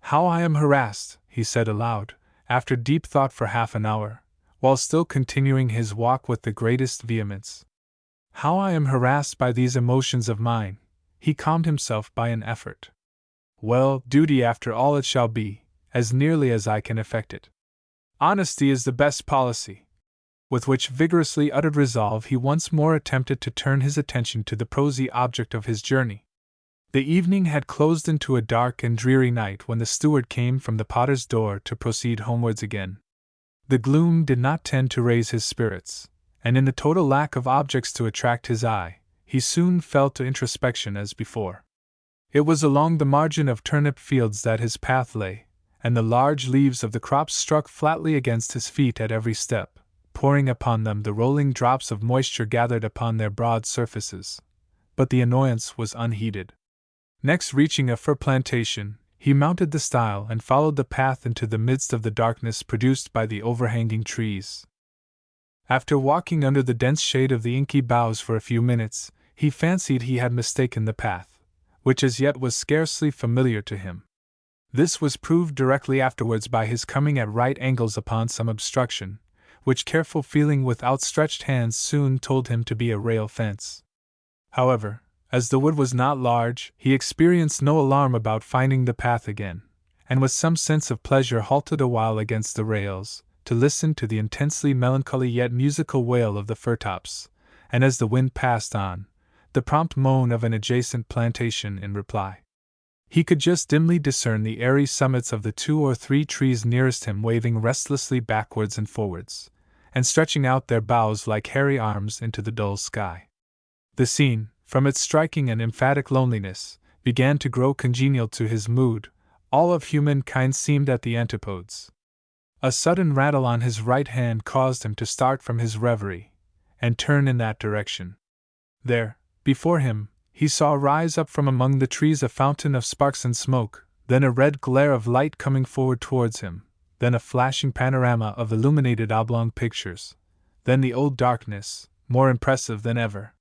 "How I am harassed," he said aloud, after deep thought for half an hour, while still continuing his walk with the greatest vehemence. "How I am harassed by these emotions of mine," he calmed himself by an effort. "Well, duty after all it shall be, as nearly as I can effect it. Honesty is the best policy." With which vigorously uttered resolve he once more attempted to turn his attention to the prosy object of his journey. The evening had closed into a dark and dreary night when the steward came from the potter's door to proceed homewards again. The gloom did not tend to raise his spirits, and in the total lack of objects to attract his eye, he soon fell to introspection as before. It was along the margin of turnip fields that his path lay, and the large leaves of the crops struck flatly against his feet at every step, pouring upon them the rolling drops of moisture gathered upon their broad surfaces. But the annoyance was unheeded. Next, reaching a fir plantation, he mounted the stile and followed the path into the midst of the darkness produced by the overhanging trees. After walking under the dense shade of the inky boughs for a few minutes, he fancied he had mistaken the path, which as yet was scarcely familiar to him. This was proved directly afterwards by his coming at right angles upon some obstruction, which careful feeling with outstretched hands soon told him to be a rail fence. However, as the wood was not large, he experienced no alarm about finding the path again, and with some sense of pleasure halted a while against the rails, to listen to the intensely melancholy yet musical wail of the fir tops, and as the wind passed on, the prompt moan of an adjacent plantation in reply. He could just dimly discern the airy summits of the 2 or 3 trees nearest him waving restlessly backwards and forwards, and stretching out their boughs like hairy arms into the dull sky. The scene, from its striking and emphatic loneliness, began to grow congenial to his mood. All of humankind seemed at the antipodes. A sudden rattle on his right hand caused him to start from his reverie, and turn in that direction. There, before him, he saw rise up from among the trees a fountain of sparks and smoke, then a red glare of light coming forward towards him, then a flashing panorama of illuminated oblong pictures, then the old darkness, more impressive than ever.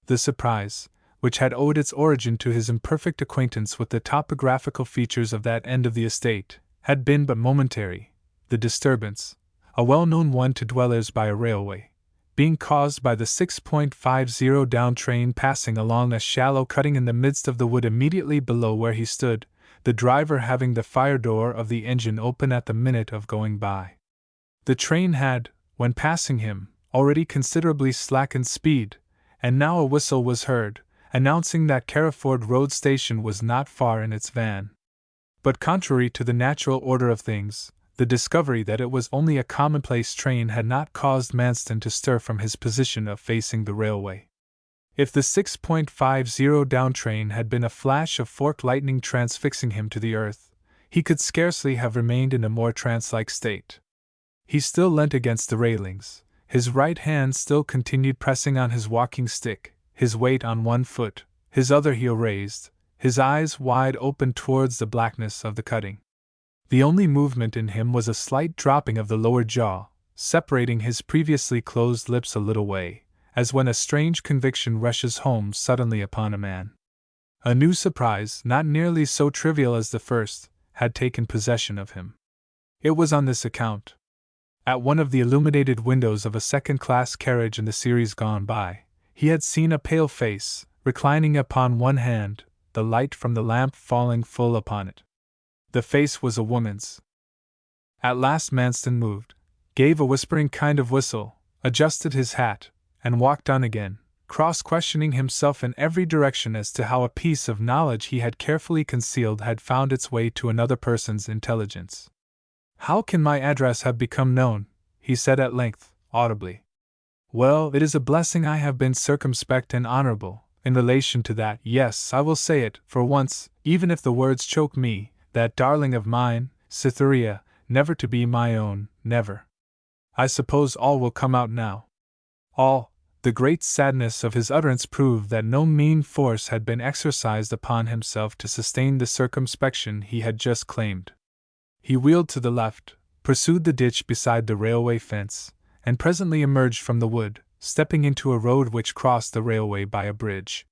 The surprise, which had owed its origin to his imperfect acquaintance with the topographical features of that end of the estate, had been but momentary, the disturbance, a well-known one to dwellers by a railway, being caused by the 6.50 down train passing along a shallow cutting in the midst of the wood immediately below where he stood, the driver having the fire door of the engine open at the minute of going by. The train had, when passing him, already considerably slackened speed, and now a whistle was heard, announcing that Carriford Road Station was not far in its van. But contrary to the natural order of things, the discovery that it was only a commonplace train had not caused Manston to stir from his position of facing the railway. If the 6.50 down train had been a flash of forked lightning transfixing him to the earth, he could scarcely have remained in a more trance-like state. He still leant against the railings, his right hand still continued pressing on his walking stick, his weight on one foot, his other heel raised, his eyes wide open towards the blackness of the cutting. The only movement in him was a slight dropping of the lower jaw, separating his previously closed lips a little way, as when a strange conviction rushes home suddenly upon a man. A new surprise, not nearly so trivial as the first, had taken possession of him. It was on this account. At one of the illuminated windows of a second-class carriage in the series gone by, he had seen a pale face, reclining upon one hand, the light from the lamp falling full upon it. The face was a woman's. At last Manston moved, gave a whispering kind of whistle, adjusted his hat, and walked on again, cross-questioning himself in every direction as to how a piece of knowledge he had carefully concealed had found its way to another person's intelligence. "How can my address have become known?" he said at length, audibly. "Well, it is a blessing I have been circumspect and honorable, in relation to that. Yes, I will say it, for once, even if the words choke me, that darling of mine, Cytherea, never to be my own, never. I suppose all will come out now." All. The great sadness of his utterance proved that no mean force had been exercised upon himself to sustain the circumspection he had just claimed. He wheeled to the left, pursued the ditch beside the railway fence, and presently emerged from the wood, stepping into a road which crossed the railway by a bridge.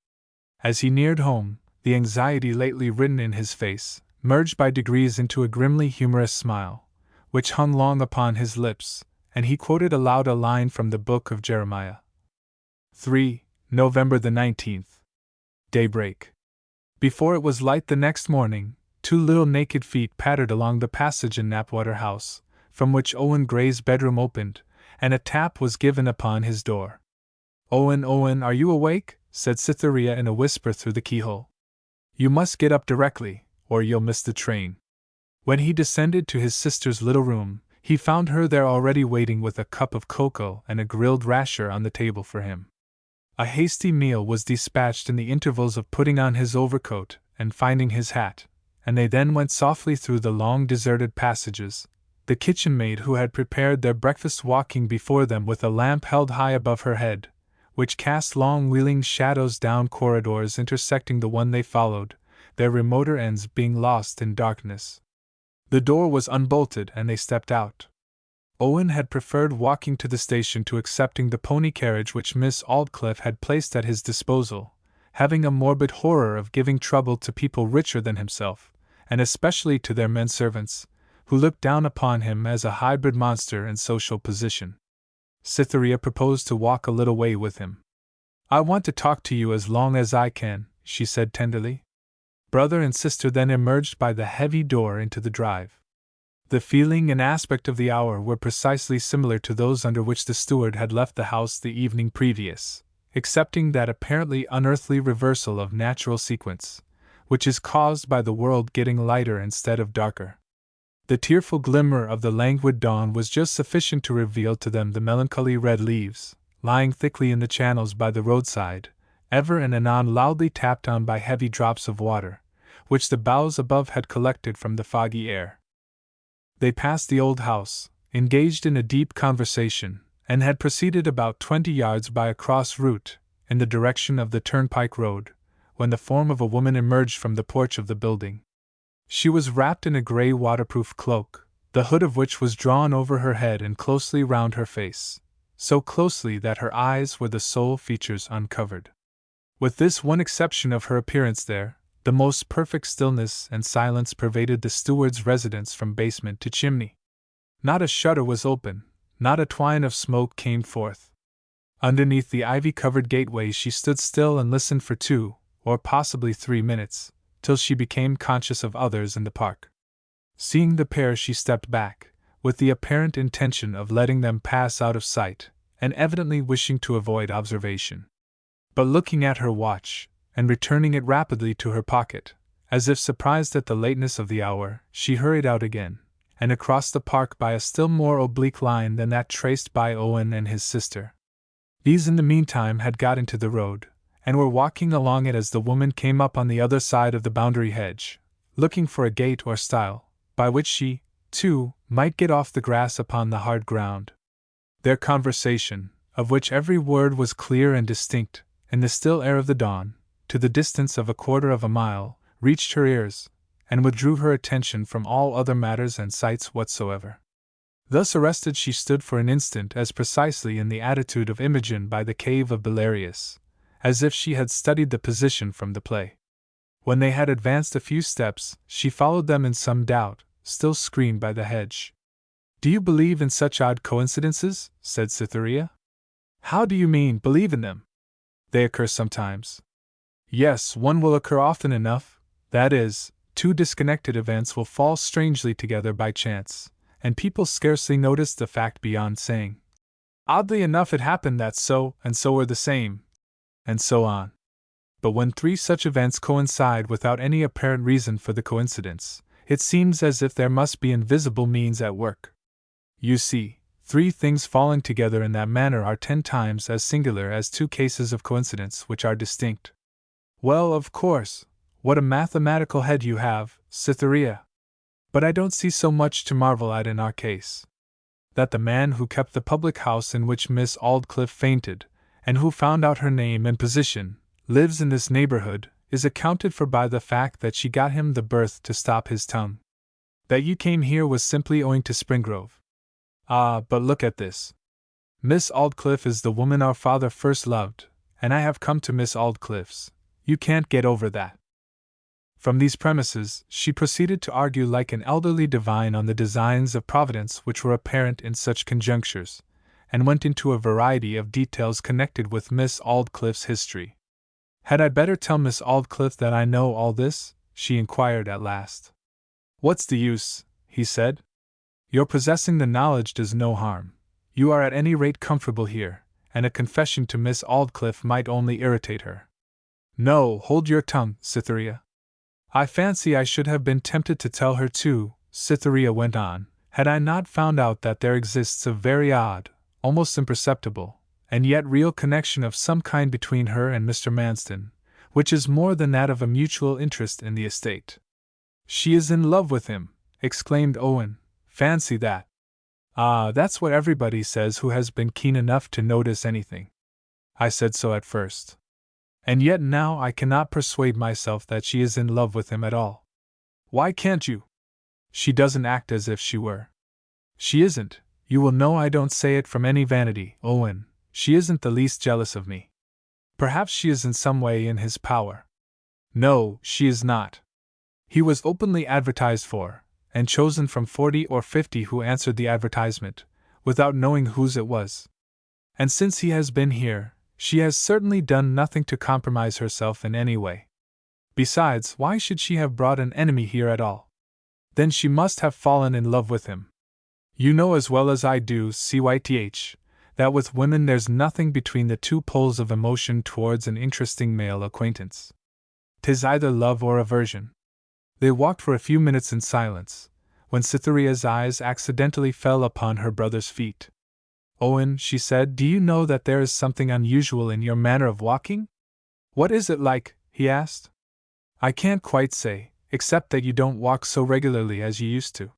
As he neared home, the anxiety lately written in his face merged by degrees into a grimly humorous smile, which hung long upon his lips, and he quoted aloud a line from the book of Jeremiah. 3. November the 19th. Daybreak. Before it was light the next morning, 2 little naked feet pattered along the passage in Knapwater House, from which Owen Gray's bedroom opened, and a tap was given upon his door. "Owen, Owen, are you awake?" said Cytherea in a whisper through the keyhole. "You must get up directly, or you'll miss the train." When he descended to his sister's little room, he found her there already waiting with a cup of cocoa and a grilled rasher on the table for him. A hasty meal was dispatched in the intervals of putting on his overcoat and finding his hat, and they then went softly through the long deserted passages, the kitchen maid who had prepared their breakfast walking before them with a lamp held high above her head, which cast long wheeling shadows down corridors intersecting the one they followed, their remoter ends being lost in darkness. The door was unbolted and they stepped out. Owen had preferred walking to the station to accepting the pony carriage which Miss Aldclyffe had placed at his disposal, having a morbid horror of giving trouble to people richer than himself, and especially to their men servants, who looked down upon him as a hybrid monster in social position. Cytherea proposed to walk a little way with him. "I want to talk to you as long as I can," she said tenderly. Brother and sister then emerged by the heavy door into the drive. The feeling and aspect of the hour were precisely similar to those under which the steward had left the house the evening previous, excepting that apparently unearthly reversal of natural sequence, which is caused by the world getting lighter instead of darker. The tearful glimmer of the languid dawn was just sufficient to reveal to them the melancholy red leaves, lying thickly in the channels by the roadside, ever and anon loudly tapped on by heavy drops of water, which the boughs above had collected from the foggy air. They passed the old house, engaged in a deep conversation, and had proceeded about 20 yards by a cross route, in the direction of the turnpike road, when the form of a woman emerged from the porch of the building. She was wrapped in a grey waterproof cloak, the hood of which was drawn over her head and closely round her face, so closely that her eyes were the sole features uncovered. With this one exception of her appearance there, the most perfect stillness and silence pervaded the steward's residence from basement to chimney. Not a shutter was open, not a twine of smoke came forth. Underneath the ivy-covered gateway she stood still and listened for 2, or possibly 3 minutes, till she became conscious of others in the park. Seeing the pair she stepped back, with the apparent intention of letting them pass out of sight, and evidently wishing to avoid observation. But looking at her watch, and returning it rapidly to her pocket, as if surprised at the lateness of the hour, she hurried out again, and across the park by a still more oblique line than that traced by Owen and his sister. These in the meantime had got into the road, and were walking along it as the woman came up on the other side of the boundary hedge, looking for a gate or stile, by which she, too, might get off the grass upon the hard ground. Their conversation, of which every word was clear and distinct, in the still air of the dawn, to the distance of 1/4 of a mile, reached her ears, and withdrew her attention from all other matters and sights whatsoever. Thus arrested she stood for an instant as precisely in the attitude of Imogen by the cave of Belarius, as if she had studied the position from the play. When they had advanced a few steps, she followed them in some doubt, still screened by the hedge. "Do you believe in such odd coincidences?" said Cytherea. "How do you mean, believe in them?" "They occur sometimes." "Yes, one will occur often enough, that is, 2 disconnected events will fall strangely together by chance, and people scarcely notice the fact beyond saying, 'Oddly enough it happened that so and so were the same,' and so on. But when 3 such events coincide without any apparent reason for the coincidence, it seems as if there must be invisible means at work. You see, 3 things falling together in that manner are 10 times as singular as 2 cases of coincidence which are distinct." "Well, of course, what a mathematical head you have, Cytherea! But I don't see so much to marvel at in our case. That the man who kept the public house in which Miss Aldclyffe fainted, and who found out her name and position, lives in this neighborhood, is accounted for by the fact that she got him the berth to stop his tongue. That you came here was simply owing to Springrove. Ah, but look at this. Miss Aldclyffe is the woman our father first loved, and I have come to Miss Aldclyffe's. You can't get over that." From these premises, she proceeded to argue like an elderly divine on the designs of Providence which were apparent in such conjunctures, and went into a variety of details connected with Miss Aldclyffe's history. "Had I better tell Miss Aldclyffe that I know all this?" she inquired at last. "What's the use?" he said. "Your possessing the knowledge does no harm. You are at any rate comfortable here, and a confession to Miss Aldclyffe might only irritate her. No, hold your tongue, Cytherea. I fancy I should have been tempted to tell her too, Cytherea went on, had I not found out that there exists a very odd, almost imperceptible, and yet real connection of some kind between her and Mr. Manston, which is more than that of a mutual interest in the estate. She is in love with him, exclaimed Owen. Fancy that. Ah, that's what everybody says who has been keen enough to notice anything. I said so at first. And yet now I cannot persuade myself that she is in love with him at all. Why can't you? She doesn't act as if she were. She isn't. You will know I don't say it from any vanity, Owen. She isn't the least jealous of me. Perhaps she is in some way in his power. No, she is not. He was openly advertised for, and chosen from 40 or 50 who answered the advertisement, without knowing whose it was. And since he has been here, she has certainly done nothing to compromise herself in any way. Besides, why should she have brought an enemy here at all? Then she must have fallen in love with him. You know as well as I do, Cyth, that with women there's nothing between the two poles of emotion towards an interesting male acquaintance. 'Tis either love or aversion. They walked for a few minutes in silence, when Cytherea's eyes accidentally fell upon her brother's feet. Owen, she said, do you know that there is something unusual in your manner of walking? What is it like? He asked. I can't quite say, except that you don't walk so regularly as you used to.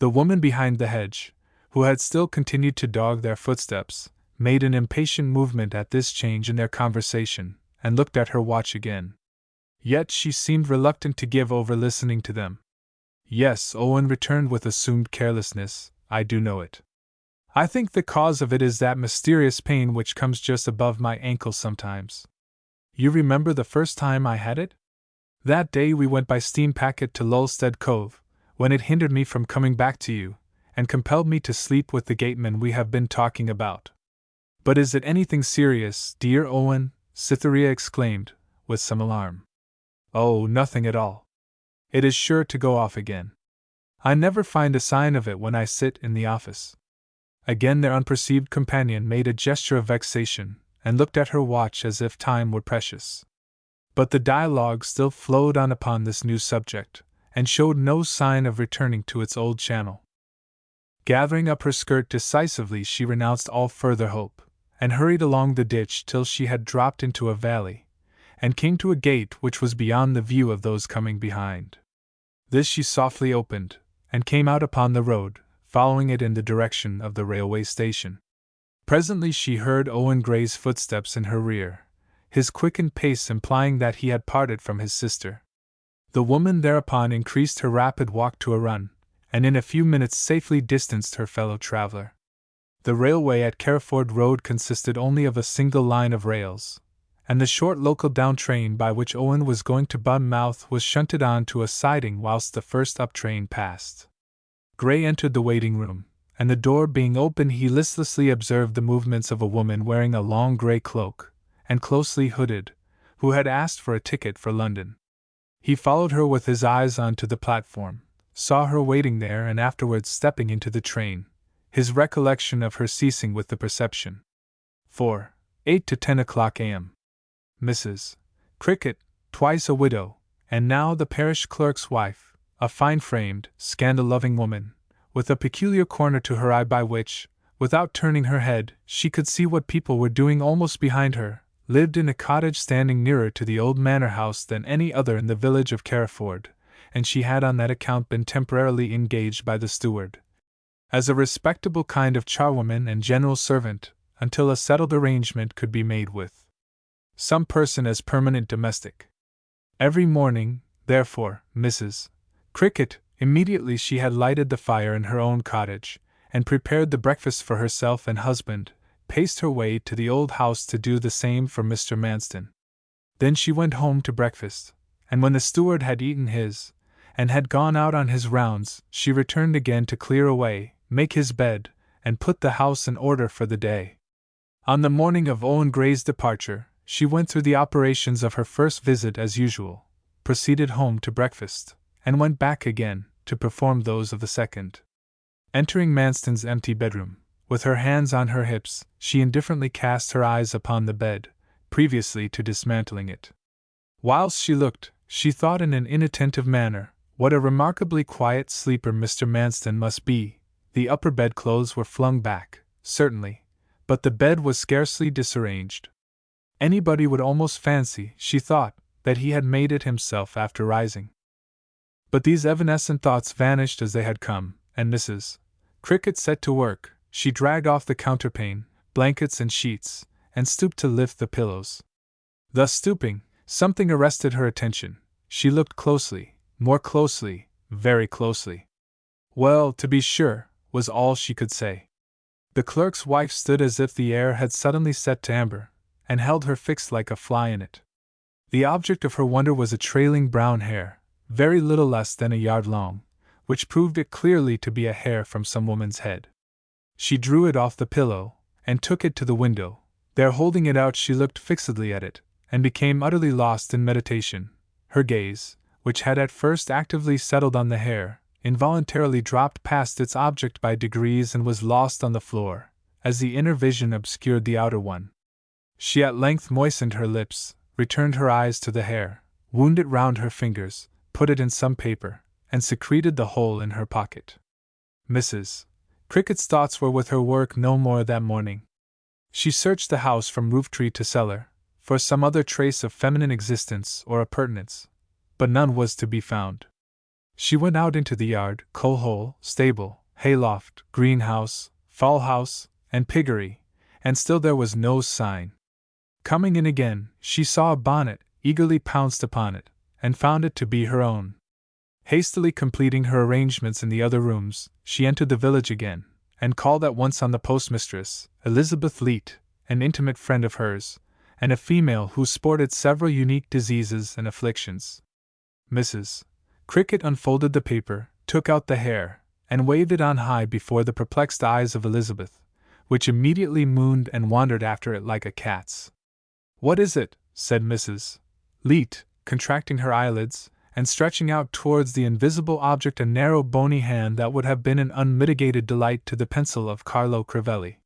The woman behind the hedge, who had still continued to dog their footsteps, made an impatient movement at this change in their conversation, and looked at her watch again. Yet she seemed reluctant to give over listening to them. Yes, Owen returned with assumed carelessness, I do know it. I think the cause of it is that mysterious pain which comes just above my ankle sometimes. You remember the first time I had it? That day we went by steam packet to Lulstead Cove, when it hindered me from coming back to you, and compelled me to sleep with the gateman we have been talking about. But is it anything serious, dear Owen? Cytherea exclaimed, with some alarm. Oh, nothing at all. It is sure to go off again. I never find a sign of it when I sit in the office. Again their unperceived companion made a gesture of vexation, and looked at her watch as if time were precious. But the dialogue still flowed on upon this new subject, and showed no sign of returning to its old channel. Gathering up her skirt decisively, she renounced all further hope, and hurried along the ditch till she had dropped into a valley, and came to a gate which was beyond the view of those coming behind. This she softly opened, and came out upon the road, following it in the direction of the railway station. Presently she heard Owen Gray's footsteps in her rear, his quickened pace implying that he had parted from his sister. The woman thereupon increased her rapid walk to a run, and in a few minutes safely distanced her fellow traveller. The railway at Carriford Road consisted only of a single line of rails, and the short local down train by which Owen was going to Budmouth was shunted on to a siding whilst the first up train passed. Gray entered the waiting room, and the door being open he listlessly observed the movements of a woman wearing a long grey cloak, and closely hooded, who had asked for a ticket for London. He followed her with his eyes on to the platform, saw her waiting there and afterwards stepping into the train, his recollection of her ceasing with the perception. 8 to 10 o'clock a.m. Mrs. Cricket, twice a widow, and now the parish clerk's wife, a fine-framed, scandal-loving woman, with a peculiar corner to her eye by which, without turning her head, she could see what people were doing almost behind her, lived in a cottage standing nearer to the old manor house than any other in the village of Carriford, and she had on that account been temporarily engaged by the steward, as a respectable kind of charwoman and general servant, until a settled arrangement could be made with some person as permanent domestic. Every morning, therefore, Mrs. Cricket, immediately she had lighted the fire in her own cottage, and prepared the breakfast for herself and husband, paced her way to the old house to do the same for Mr. Manston. Then she went home to breakfast, and when the steward had eaten his, and had gone out on his rounds, she returned again to clear away, make his bed, and put the house in order for the day. On the morning of Owen Gray's departure, she went through the operations of her first visit as usual, proceeded home to breakfast, and went back again, to perform those of the second. Entering Manston's empty bedroom, With her hands on her hips, she indifferently cast her eyes upon the bed, previously to dismantling it. Whilst she looked, she thought in an inattentive manner, what a remarkably quiet sleeper Mr. Manston must be. The upper bedclothes were flung back, certainly, but the bed was scarcely disarranged. Anybody would almost fancy, she thought, that he had made it himself after rising. But these evanescent thoughts vanished as they had come, and Mrs. Cricket set to work. She dragged off the counterpane, blankets and sheets, and stooped to lift the pillows. Thus stooping, something arrested her attention. She looked closely, more closely, very closely. Well, to be sure, was all she could say. The clerk's wife stood as if the air had suddenly set to amber, and held her fixed like a fly in it. The object of her wonder was a trailing brown hair, very little less than a yard long, which proved it clearly to be a hair from some woman's head. She drew it off the pillow, and took it to the window. There, holding it out, she looked fixedly at it, and became utterly lost in meditation. Her gaze, which had at first actively settled on the hair, involuntarily dropped past its object by degrees and was lost on the floor, as the inner vision obscured the outer one. She at length moistened her lips, returned her eyes to the hair, wound it round her fingers, put it in some paper, and secreted the whole in her pocket. Mrs. Cricket's thoughts were with her work no more that morning. She searched the house from roof-tree to cellar, for some other trace of feminine existence or appurtenance, but none was to be found. She went out into the yard, coal-hole, stable, hayloft, greenhouse, fowl-house, and piggery, and still there was no sign. Coming in again, she saw a bonnet, eagerly pounced upon it, and found it to be her own. Hastily completing her arrangements in the other rooms, she entered the village again, and called at once on the postmistress, Elizabeth Leete, an intimate friend of hers, and a female who sported several unique diseases and afflictions. Mrs. Cricket unfolded the paper, took out the hair, and waved it on high before the perplexed eyes of Elizabeth, which immediately mooned and wandered after it like a cat's. "What is it?" said Mrs. Leete, contracting her eyelids, and stretching out towards the invisible object a narrow bony hand that would have been an unmitigated delight to the pencil of Carlo Crivelli.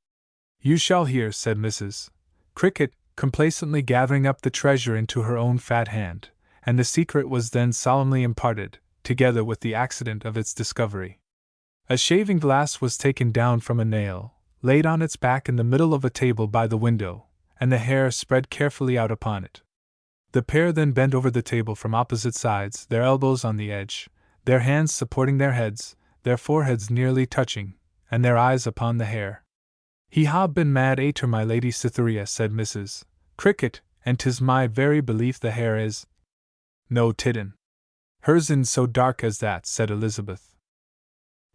"You shall hear," said Mrs. Cricket, complacently gathering up the treasure into her own fat hand, and the secret was then solemnly imparted, together with the accident of its discovery. A shaving glass was taken down from a nail, laid on its back in the middle of a table by the window, and the hair spread carefully out upon it. The pair then bent over the table from opposite sides, their elbows on the edge, their hands supporting their heads, their foreheads nearly touching, and their eyes upon the hair. "He ha been mad ater my Lady Cytherea," said Mrs. Cricket, "and 'tis my very belief the hair is—" "No, tidden. Hers isn't so dark as that," said Elizabeth.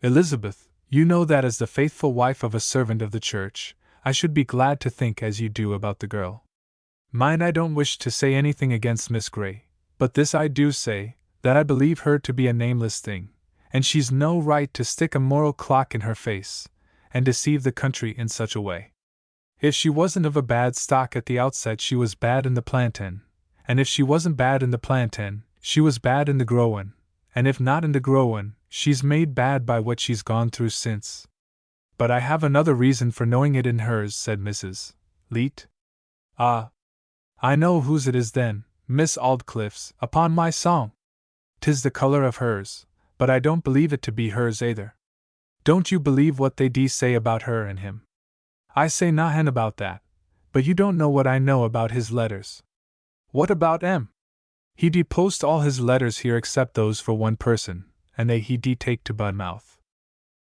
"Elizabeth, you know that as the faithful wife of a servant of the church, I should be glad to think as you do about the girl. Mind, I don't wish to say anything against Miss Grey, but this I do say, that I believe her to be a nameless thing, and she's no right to stick a moral clock in her face, and deceive the country in such a way. If she wasn't of a bad stock at the outset, she was bad in the plantain, and if she wasn't bad in the plantain, she was bad in the growin', and if not in the growin', she's made bad by what she's gone through since. But I have another reason for knowing it in hers," said Mrs. Leete. "Ah, I know whose it is then, Miss Aldclyffe's, upon my song. 'Tis the colour of hers, but I don't believe it to be hers either. Don't you believe what they do say about her and him? I say nahin about that, but you don't know what I know about his letters." "What about 'em?" "He de post all his letters here except those for one person, and they he de take to Budmouth.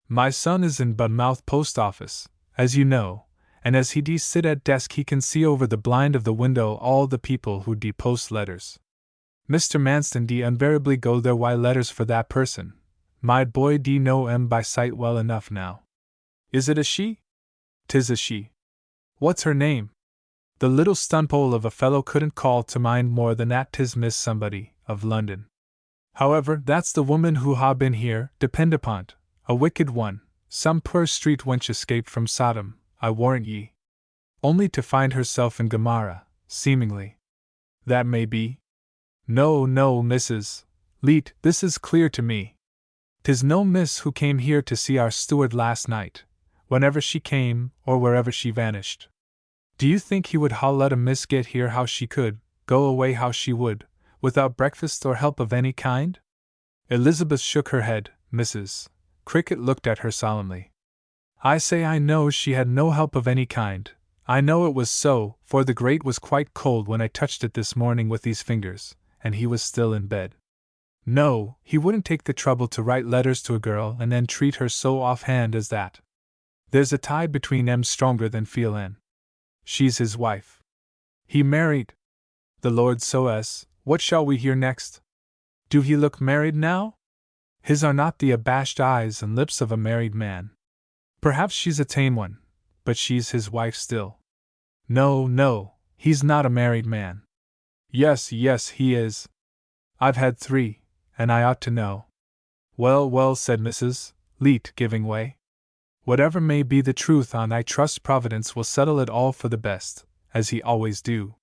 My son is in Budmouth post office, as you know, and as he de sit at desk he can see over the blind of the window all the people who de post letters. Mr. Manston de invariably go there why letters for that person. My boy de know 'em by sight well enough now." "Is it a she?" "'Tis a she." "What's her name?" The little stunpole of a fellow couldn't call to mind more than that 'tis Miss Somebody, of London. However, that's the woman who ha been here, depend upon't, a wicked one, some poor street wench escaped from Sodom, I warrant ye. Only to find herself in Gomorrah, seemingly. That may be. No, no, Mrs. Leete, this is clear to me. 'Tis no miss who came here to see our steward last night, whenever she came, or wherever she vanished. Do you think he would let a miss get here how she could, go away how she would, without breakfast or help of any kind? Elizabeth shook her head. Mrs. Cricket looked at her solemnly. I say I know she had no help of any kind. I know it was so, for the grate was quite cold when I touched it this morning with these fingers, and he was still in bed. No, he wouldn't take the trouble to write letters to a girl and then treat her so offhand as that. There's a tie between 'em stronger than feel N. She's his wife. He married. The Lord so es. What shall we hear next? Do he look married now? His are not the abashed eyes and lips of a married man. Perhaps she's a tame one, but she's his wife still. No, no, he's not a married man. Yes, he is. I've had 3, and I ought to know. Well, well, said Mrs. Leete, giving way. Whatever may be the truth on, I trust Providence will settle it all for the best, as he always do.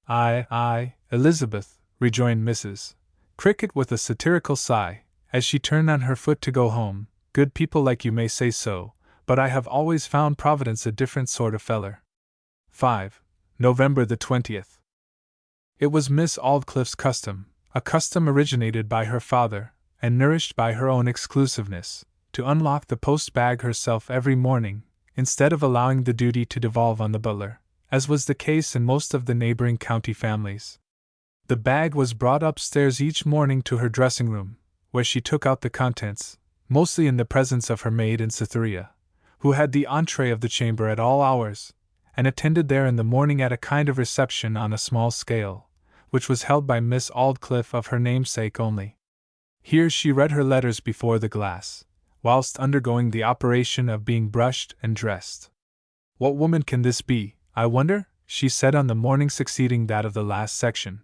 Aye, Elizabeth, rejoined Mrs. Cricket with a satirical sigh, as she turned on her foot to go home, good people like you may say so, but I have always found Providence a different sort of feller. 5. November the 20th. It was Miss Aldclyffe's custom, a custom originated by her father, and nourished by her own exclusiveness, to unlock the post-bag herself every morning, instead of allowing the duty to devolve on the butler, as was the case in most of the neighboring county families. The bag was brought upstairs each morning to her dressing-room, where she took out the contents, mostly in the presence of her maid and Cytherea, who had the entree of the chamber at all hours, and attended there in the morning at a kind of reception on a small scale, which was held by Miss Aldclyffe of her namesake only. Here she read her letters before the glass, whilst undergoing the operation of being brushed and dressed. What woman can this be, I wonder? She said on the morning succeeding that of the last section.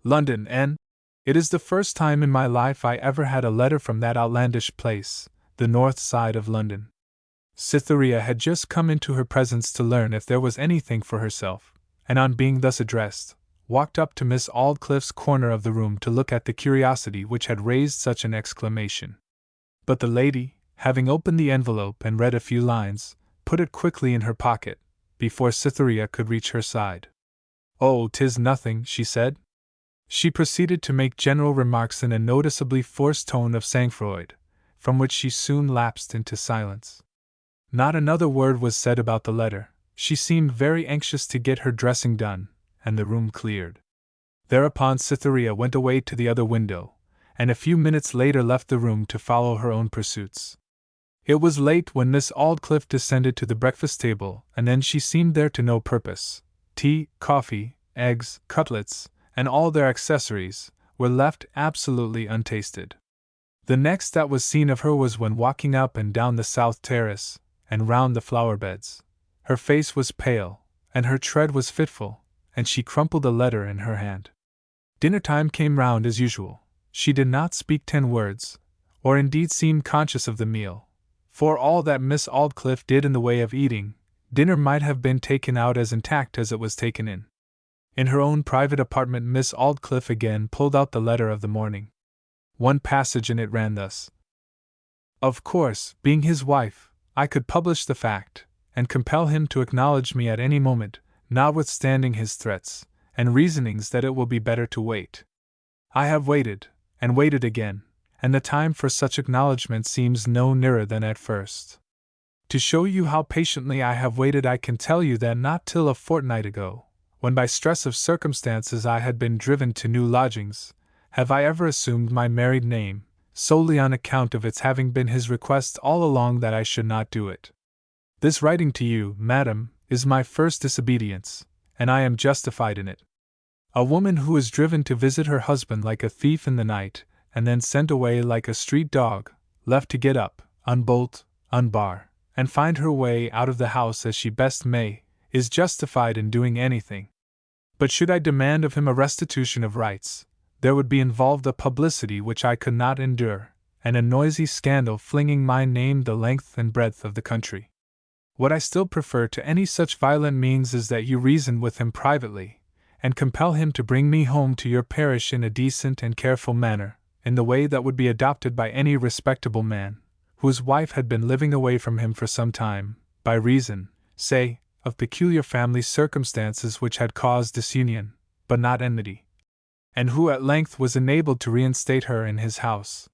London, N. It is the first time in my life I ever had a letter from that outlandish place, the north side of London. Cytherea had just come into her presence to learn if there was anything for herself, and on being thus addressed, walked up to Miss Aldclyffe's corner of the room to look at the curiosity which had raised such an exclamation. But the lady, having opened the envelope and read a few lines, put it quickly in her pocket, before Cytherea could reach her side. Oh, 'tis nothing, she said. She proceeded to make general remarks in a noticeably forced tone of sang-froid, from which she soon lapsed into silence. Not another word was said about the letter. She seemed very anxious to get her dressing done, and the room cleared. Thereupon Cytherea went away to the other window, and a few minutes later left the room to follow her own pursuits. It was late when Miss Aldclyffe descended to the breakfast table, and then she seemed there to no purpose. Tea, coffee, eggs, cutlets, and all their accessories, were left absolutely untasted. The next that was seen of her was when walking up and down the south terrace, and round the flower beds. Her face was pale, and her tread was fitful, and she crumpled a letter in her hand. Dinner time came round as usual. She did not speak 10 words, or indeed seem conscious of the meal. For all that Miss Aldclyffe did in the way of eating, dinner might have been taken out as intact as it was taken in. In her own private apartment Miss Aldclyffe again pulled out the letter of the morning. One passage in it ran thus. Of course, being his wife, I could publish the fact, and compel him to acknowledge me at any moment, notwithstanding his threats, and reasonings that it will be better to wait. I have waited, and waited again, and the time for such acknowledgment seems no nearer than at first. To show you how patiently I have waited, I can tell you that not till a fortnight ago, when by stress of circumstances I had been driven to new lodgings, have I ever assumed my married name, solely on account of its having been his request all along that I should not do it. This writing to you, madam, is my first disobedience, and I am justified in it. A woman who is driven to visit her husband like a thief in the night, and then sent away like a street dog, left to get up, unbolt, unbar, and find her way out of the house as she best may, is justified in doing anything. But should I demand of him a restitution of rights, there would be involved a publicity which I could not endure, and a noisy scandal flinging my name the length and breadth of the country. What I still prefer to any such violent means is that you reason with him privately, and compel him to bring me home to your parish in a decent and careful manner, in the way that would be adopted by any respectable man, whose wife had been living away from him for some time, by reason, say, of peculiar family circumstances which had caused disunion, but not enmity, and who at length was enabled to reinstate her in his house.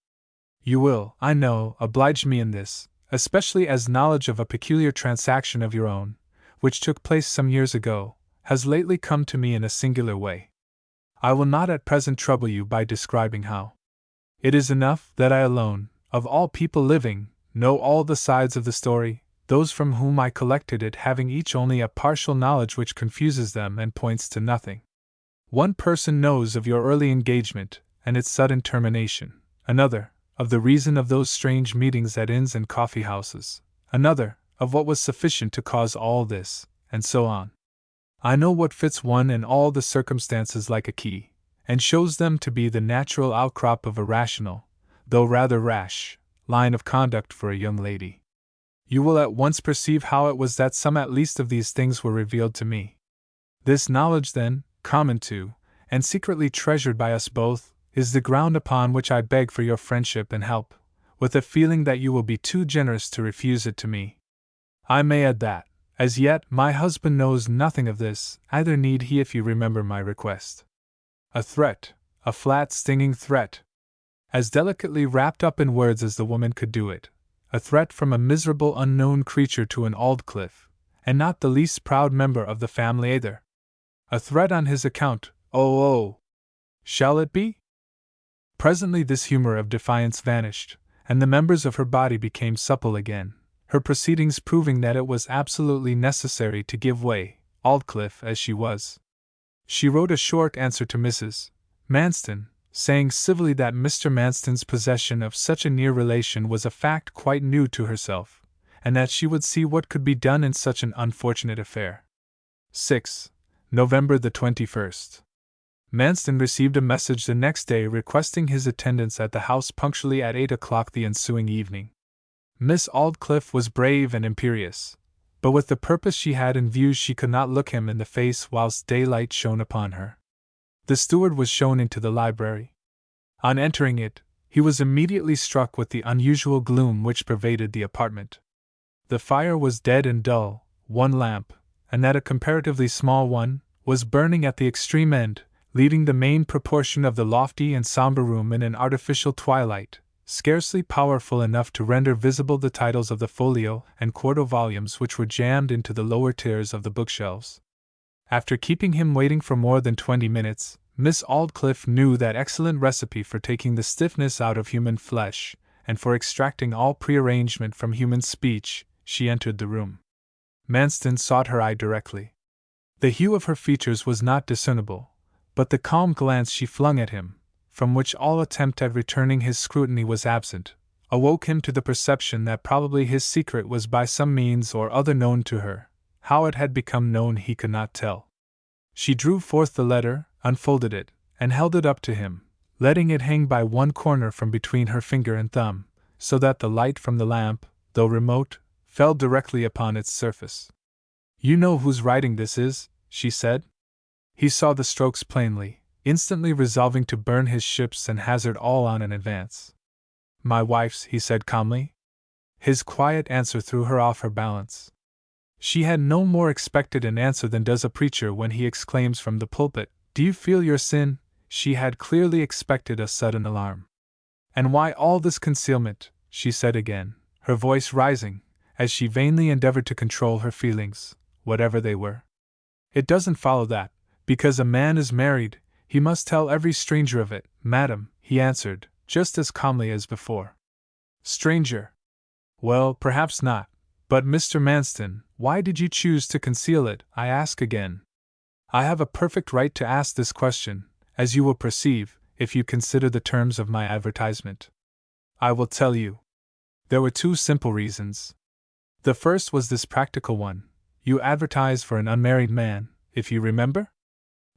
You will, I know, oblige me in this, especially as knowledge of a peculiar transaction of your own, which took place some years ago, has lately come to me in a singular way. I will not at present trouble you by describing how. It is enough that I alone, of all people living, know all the sides of the story, those from whom I collected it having each only a partial knowledge which confuses them and points to nothing. One person knows of your early engagement, and its sudden termination; another, of the reason of those strange meetings at inns and coffee-houses; another, of what was sufficient to cause all this, and so on. I know what fits one and all the circumstances like a key, and shows them to be the natural outcrop of a rational, though rather rash, line of conduct for a young lady. You will at once perceive how it was that some at least of these things were revealed to me. This knowledge, then, common to, and secretly treasured by us both, is the ground upon which I beg for your friendship and help, with a feeling that you will be too generous to refuse it to me. I may add that, as yet, my husband knows nothing of this, either need he if you remember my request. A threat, a flat, stinging threat, as delicately wrapped up in words as the woman could do it, a threat from a miserable unknown creature to an Aldclyffe, and not the least proud member of the family either. A threat on his account, oh! Shall it be? Presently this humor of defiance vanished, and the members of her body became supple again, her proceedings proving that it was absolutely necessary to give way, Aldclyffe as she was. She wrote a short answer to Mrs. Manston, saying civilly that Mr. Manston's possession of such a near relation was a fact quite new to herself, and that she would see what could be done in such an unfortunate affair. 6. November the 21st. Manston received a message the next day requesting his attendance at the house punctually at 8 o'clock the ensuing evening. Miss Aldclyffe was brave and imperious, but with the purpose she had in view she could not look him in the face whilst daylight shone upon her. The steward was shown into the library. On entering it, he was immediately struck with the unusual gloom which pervaded the apartment. The fire was dead and dull, one lamp, and that a comparatively small one, was burning at the extreme end, leaving the main proportion of the lofty and sombre room in an artificial twilight, scarcely powerful enough to render visible the titles of the folio and quarto volumes which were jammed into the lower tiers of the bookshelves. After keeping him waiting for more than 20 minutes, Miss Aldclyffe knew that excellent recipe for taking the stiffness out of human flesh, and for extracting all prearrangement from human speech. She entered the room. Manston sought her eye directly. The hue of her features was not discernible, but the calm glance she flung at him, from which all attempt at returning his scrutiny was absent, awoke him to the perception that probably his secret was by some means or other known to her. How it had become known he could not tell. She drew forth the letter, unfolded it, and held it up to him, letting it hang by one corner from between her finger and thumb, so that the light from the lamp, though remote, fell directly upon its surface. You know whose writing this is, she said. He saw the strokes plainly, instantly resolving to burn his ships and hazard all on an advance. My wife's, he said calmly. His quiet answer threw her off her balance. She had no more expected an answer than does a preacher when he exclaims from the pulpit, "Do you feel your sin?" She had clearly expected a sudden alarm. "And why all this concealment?" she said again, her voice rising, as she vainly endeavored to control her feelings, whatever they were. "It doesn't follow that, because a man is married, he must tell every stranger of it, madam," he answered, just as calmly as before. "Stranger? Well, perhaps not. But, Mr. Manston, why did you choose to conceal it, I ask again? I have a perfect right to ask this question, as you will perceive, if you consider the terms of my advertisement. I will tell you. There were two simple reasons. The first was this practical one. You advertise for an unmarried man, if you remember?"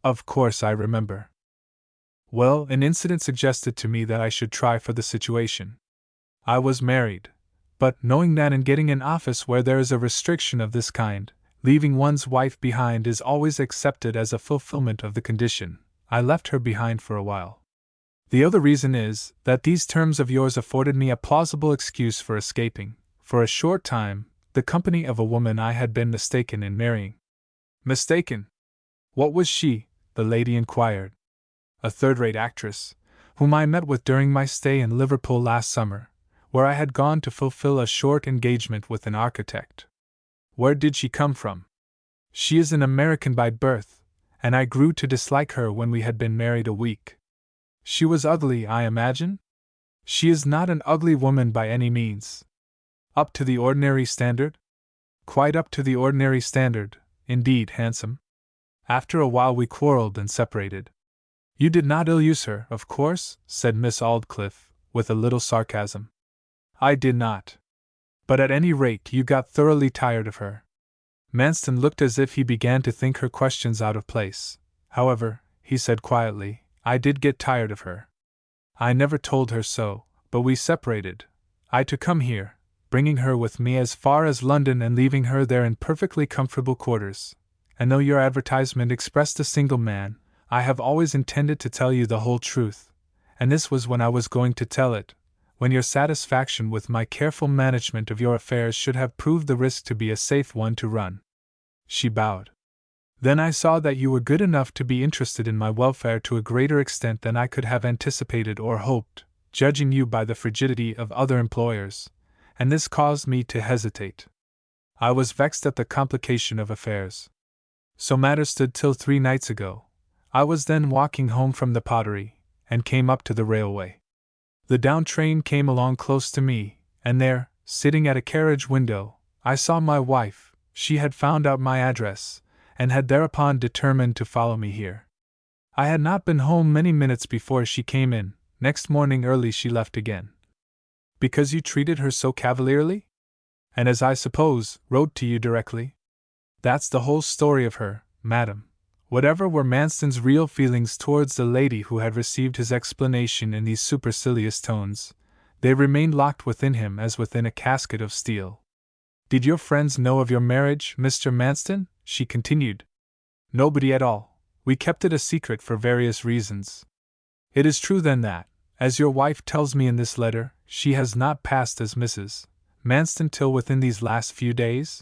"Of course I remember." "Well, an incident suggested to me that I should try for the situation. I was married. But, knowing that in getting an office where there is a restriction of this kind, leaving one's wife behind is always accepted as a fulfillment of the condition, I left her behind for a while. The other reason is that these terms of yours afforded me a plausible excuse for escaping, for a short time, the company of a woman I had been mistaken in marrying. Mistaken? What was she? The lady inquired. A third-rate actress, whom I met with during my stay in Liverpool last summer, where I had gone to fulfill a short engagement with an architect. Where did she come from? She is an American by birth, and I grew to dislike her when we had been married a week. She was ugly, I imagine? She is not an ugly woman by any means. Up to the ordinary standard? Quite up to the ordinary standard, indeed, handsome. After a while we quarreled and separated. You did not ill-use her, of course, said Miss Aldclyffe, with a little sarcasm. I did not. But at any rate you got thoroughly tired of her. Manston looked as if he began to think her questions out of place. However, he said quietly, I did get tired of her. I never told her so, but we separated. I to come here, bringing her with me as far as London and leaving her there in perfectly comfortable quarters. And though your advertisement expressed a single man, I have always intended to tell you the whole truth, and this was when I was going to tell it, when your satisfaction with my careful management of your affairs should have proved the risk to be a safe one to run. She bowed. Then I saw that you were good enough to be interested in my welfare to a greater extent than I could have anticipated or hoped, judging you by the frigidity of other employers, and this caused me to hesitate. I was vexed at the complication of affairs. So matters stood till 3 nights ago. I was then walking home from the pottery, and came up to the railway. The down train came along close to me, and there, sitting at a carriage window, I saw my wife. She had found out my address, and had thereupon determined to follow me here. I had not been home many minutes before she came in. Next morning early she left again. Because you treated her so cavalierly? And as I suppose, wrote to you directly? That's the whole story of her, madam. Whatever were Manston's real feelings towards the lady who had received his explanation in these supercilious tones, they remained locked within him as within a casket of steel. Did your friends know of your marriage, Mr. Manston? She continued. Nobody at all. We kept it a secret for various reasons. It is true then that, as your wife tells me in this letter, she has not passed as Mrs. Manston till within these last few days?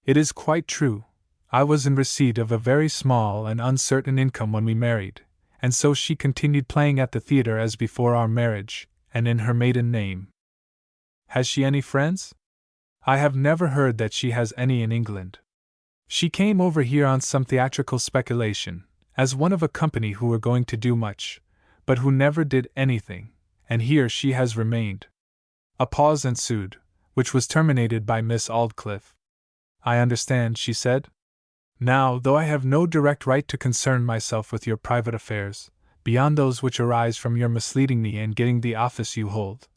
It is quite true. I was in receipt of a very small and uncertain income when we married, and so she continued playing at the theatre as before our marriage, and in her maiden name. Has she any friends? I have never heard that she has any in England. She came over here on some theatrical speculation, as one of a company who were going to do much, but who never did anything, and here she has remained. A pause ensued, which was terminated by Miss Aldclyffe. I understand, she said. Now, though I have no direct right to concern myself with your private affairs, beyond those which arise from your misleading me and getting the office you hold.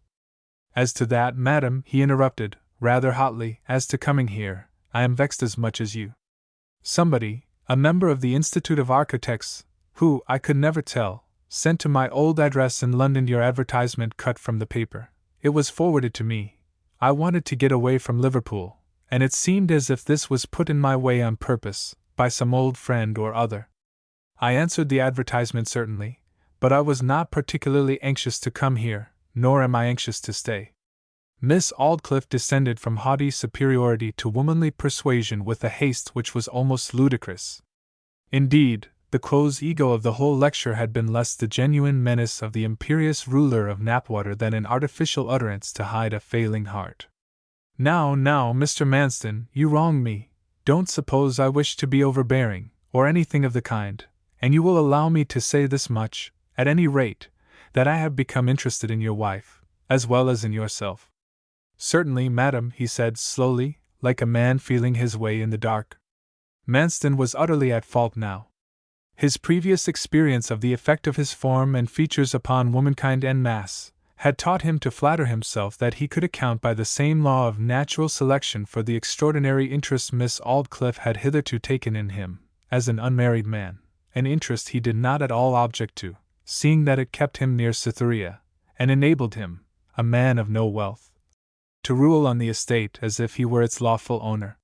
As to that, madam, he interrupted, rather hotly, as to coming here, I am vexed as much as you. Somebody, a member of the Institute of Architects, who, I could never tell, sent to my old address in London your advertisement cut from the paper. It was forwarded to me. I wanted to get away from Liverpool, and it seemed as if this was put in my way on purpose, by some old friend or other. I answered the advertisement certainly, but I was not particularly anxious to come here, nor am I anxious to stay. Miss Aldclyffe descended from haughty superiority to womanly persuasion with a haste which was almost ludicrous. Indeed, the quos ego of the whole lecture had been less the genuine menace of the imperious ruler of Knapwater than an artificial utterance to hide a failing heart. Now, Mr. Manston, you wrong me. Don't suppose I wish to be overbearing, or anything of the kind, and you will allow me to say this much, at any rate, that I have become interested in your wife, as well as in yourself. Certainly, madam, he said slowly, like a man feeling his way in the dark. Manston was utterly at fault now. His previous experience of the effect of his form and features upon womankind en masse had taught him to flatter himself that he could account by the same law of natural selection for the extraordinary interest Miss Aldclyffe had hitherto taken in him, as an unmarried man, an interest he did not at all object to, seeing that it kept him near Cytherea, and enabled him, a man of no wealth, to rule on the estate as if he were its lawful owner.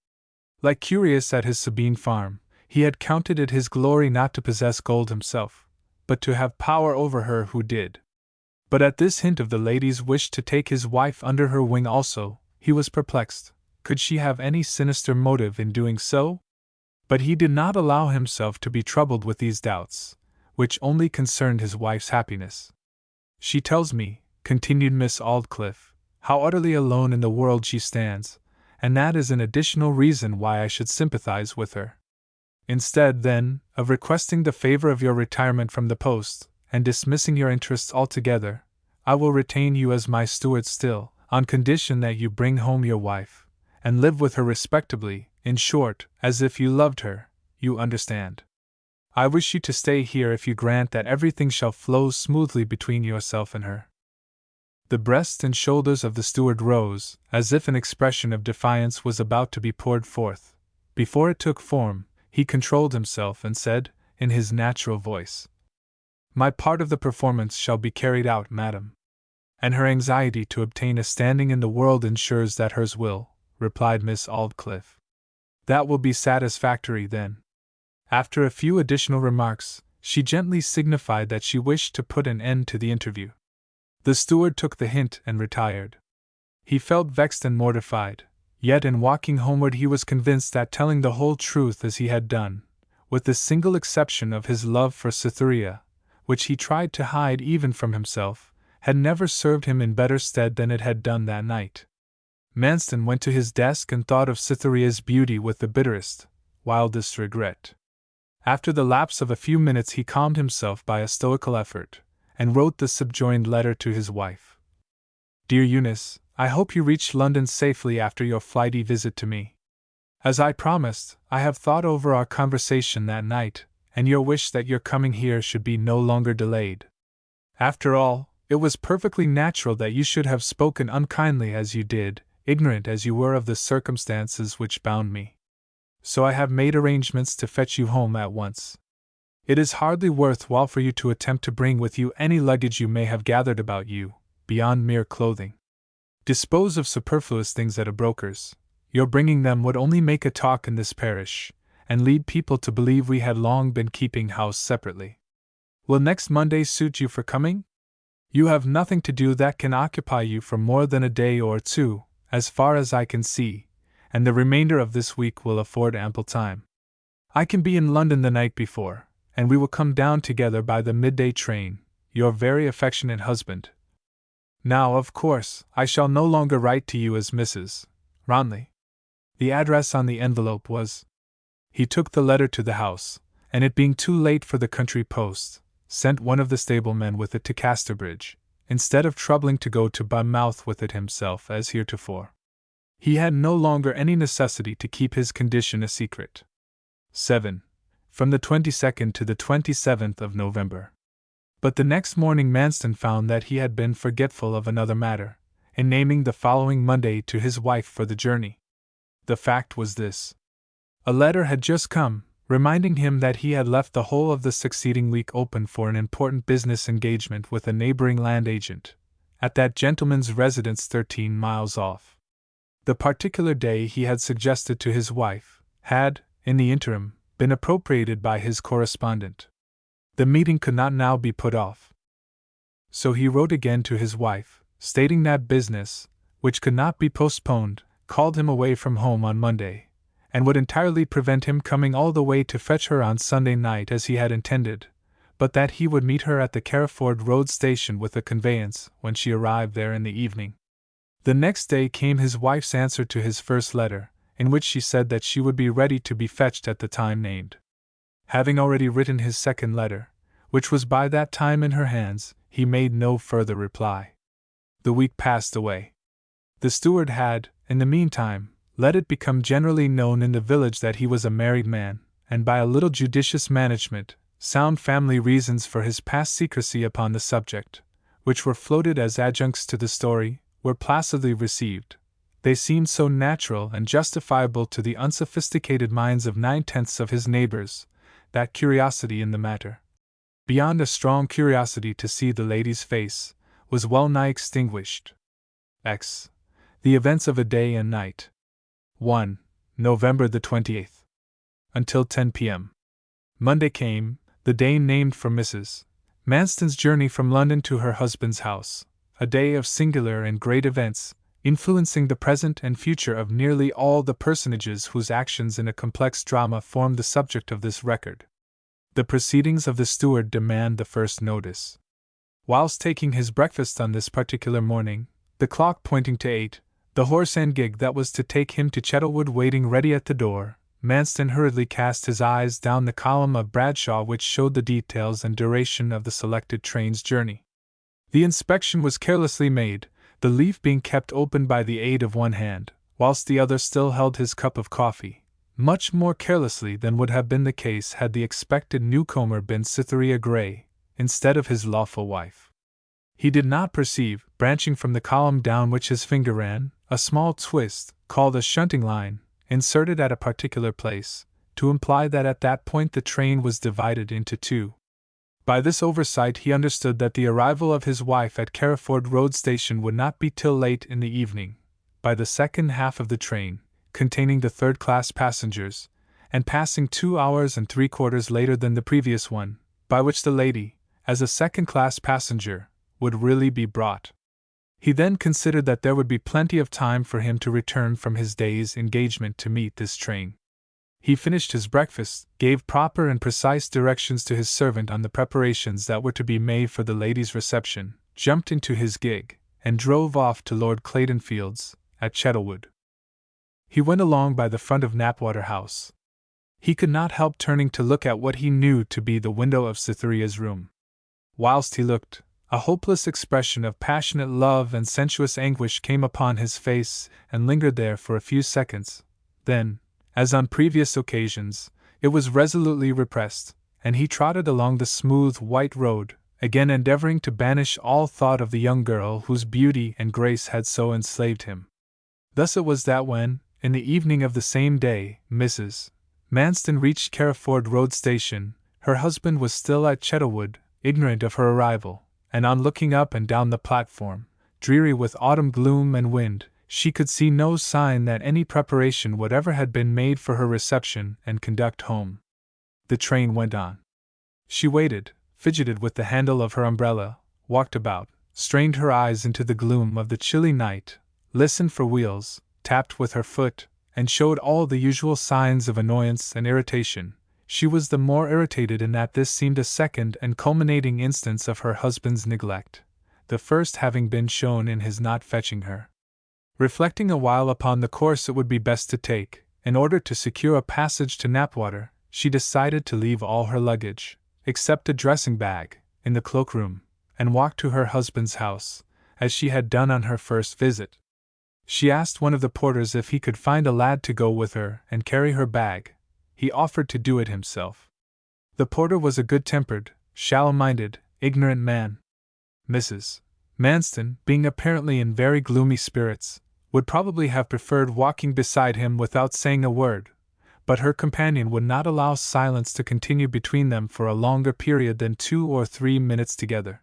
Like Curius at his Sabine farm, he had counted it his glory not to possess gold himself, but to have power over her who did. But at this hint of the lady's wish to take his wife under her wing also, he was perplexed. Could she have any sinister motive in doing so? But he did not allow himself to be troubled with these doubts, which only concerned his wife's happiness. She tells me, continued Miss Aldclyffe, how utterly alone in the world she stands, and that is an additional reason why I should sympathize with her. Instead, then, of requesting the favor of your retirement from the post, and dismissing your interests altogether, I will retain you as my steward still, on condition that you bring home your wife, and live with her respectably, in short, as if you loved her, you understand. I wish you to stay here if you grant that everything shall flow smoothly between yourself and her. The breast and shoulders of the steward rose, as if an expression of defiance was about to be poured forth. Before it took form, he controlled himself and said, in his natural voice, "My part of the performance shall be carried out, madam." "And her anxiety to obtain a standing in the world ensures that hers will," replied Miss Aldclyffe. "That will be satisfactory, then." After a few additional remarks, she gently signified that she wished to put an end to the interview. The steward took the hint and retired. He felt vexed and mortified, yet in walking homeward he was convinced that telling the whole truth as he had done, with the single exception of his love for Cytherea, which he tried to hide even from himself, had never served him in better stead than it had done that night. Manston went to his desk and thought of Cytherea's beauty with the bitterest, wildest regret. After the lapse of a few minutes he calmed himself by a stoical effort, and wrote the subjoined letter to his wife. "Dear Eunice, I hope you reached London safely after your flighty visit to me. As I promised, I have thought over our conversation that night, and your wish that your coming here should be no longer delayed. After all, it was perfectly natural that you should have spoken unkindly as you did, ignorant as you were of the circumstances which bound me. So I have made arrangements to fetch you home at once. It is hardly worth while for you to attempt to bring with you any luggage you may have gathered about you, beyond mere clothing. Dispose of superfluous things at a broker's. Your bringing them would only make a talk in this parish, and lead people to believe we had long been keeping house separately. Will next Monday suit you for coming? You have nothing to do that can occupy you for more than a day or two, as far as I can see, and the remainder of this week will afford ample time. I can be in London the night before, and we will come down together by the midday train. Your very affectionate husband." Now, of course, I shall no longer write to you as Mrs. Ronley. The address on the envelope was. He took the letter to the house, and it being too late for the country post, sent one of the stablemen with it to Casterbridge, instead of troubling to go to Bournemouth with it himself as heretofore. He had no longer any necessity to keep his condition a secret. 7. From the 22nd to the 27th of November. But the next morning Manston found that he had been forgetful of another matter, in naming the following Monday to his wife for the journey. The fact was this. A letter had just come, reminding him that he had left the whole of the succeeding week open for an important business engagement with a neighbouring land agent, at that gentleman's residence 13 miles off. The particular day he had suggested to his wife had, in the interim, been appropriated by his correspondent. The meeting could not now be put off. So he wrote again to his wife, stating that business, which could not be postponed, called him away from home on Monday, and would entirely prevent him coming all the way to fetch her on Sunday night as he had intended, but that he would meet her at the Carriford Road station with a conveyance when she arrived there in the evening. The next day came his wife's answer to his first letter, in which she said that she would be ready to be fetched at the time named. Having already written his second letter, which was by that time in her hands, he made no further reply. The week passed away. The steward had, in the meantime, let it become generally known in the village that he was a married man, and by a little judicious management, sound family reasons for his past secrecy upon the subject, which were floated as adjuncts to the story, were placidly received. They seemed so natural and justifiable to the unsophisticated minds of 9/10 of his neighbors, that curiosity in the matter, beyond a strong curiosity to see the lady's face, was well nigh extinguished. X. The events of a day and night. 1. November the 28th. Until 10 p.m. Monday came, the day named for Mrs. Manston's journey from London to her husband's house, a day of singular and great events, influencing the present and future of nearly all the personages whose actions in a complex drama form the subject of this record. The proceedings of the steward demand the first notice. Whilst taking his breakfast on this particular morning, the clock pointing to 8, the horse and gig that was to take him to Chettlewood waiting ready at the door, Manston hurriedly cast his eyes down the column of Bradshaw which showed the details and duration of the selected train's journey. The inspection was carelessly made, the leaf being kept open by the aid of one hand, whilst the other still held his cup of coffee, much more carelessly than would have been the case had the expected newcomer been Cytherea Grey, instead of his lawful wife. He did not perceive, branching from the column down which his finger ran, a small twist, called a shunting line, inserted at a particular place, to imply that at that point the train was divided into two. By this oversight he understood that the arrival of his wife at Carriford Road Station would not be till late in the evening, by the second half of the train, containing the third-class passengers, and passing 2 hours and 3/4 later than the previous one, by which the lady, as a second-class passenger, would really be brought. He then considered that there would be plenty of time for him to return from his day's engagement to meet this train. He finished his breakfast, gave proper and precise directions to his servant on the preparations that were to be made for the lady's reception, jumped into his gig, and drove off to Lord Claydonfield's, at Chettlewood. He went along by the front of Knapwater House. He could not help turning to look at what he knew to be the window of Cytherea's room. Whilst he looked, a hopeless expression of passionate love and sensuous anguish came upon his face and lingered there for a few seconds. Then, as on previous occasions, it was resolutely repressed, and he trotted along the smooth white road, again endeavoring to banish all thought of the young girl whose beauty and grace had so enslaved him. Thus it was that when, in the evening of the same day, Mrs. Manston reached Carriford Road Station, her husband was still at Chettlewood, ignorant of her arrival, and on looking up and down the platform, dreary with autumn gloom and wind, she could see no sign that any preparation whatever had been made for her reception and conduct home. The train went on. She waited, fidgeted with the handle of her umbrella, walked about, strained her eyes into the gloom of the chilly night, listened for wheels, tapped with her foot, and showed all the usual signs of annoyance and irritation. She was the more irritated in that this seemed a second and culminating instance of her husband's neglect, the first having been shown in his not fetching her. Reflecting a while upon the course it would be best to take, in order to secure a passage to Knapwater, she decided to leave all her luggage, except a dressing bag, in the cloakroom, and walk to her husband's house, as she had done on her first visit. She asked one of the porters if he could find a lad to go with her and carry her bag. He offered to do it himself. The porter was a good-tempered, shallow-minded, ignorant man. Mrs. Manston, being apparently in very gloomy spirits, would probably have preferred walking beside him without saying a word, but her companion would not allow silence to continue between them for a longer period than 2 or 3 minutes together.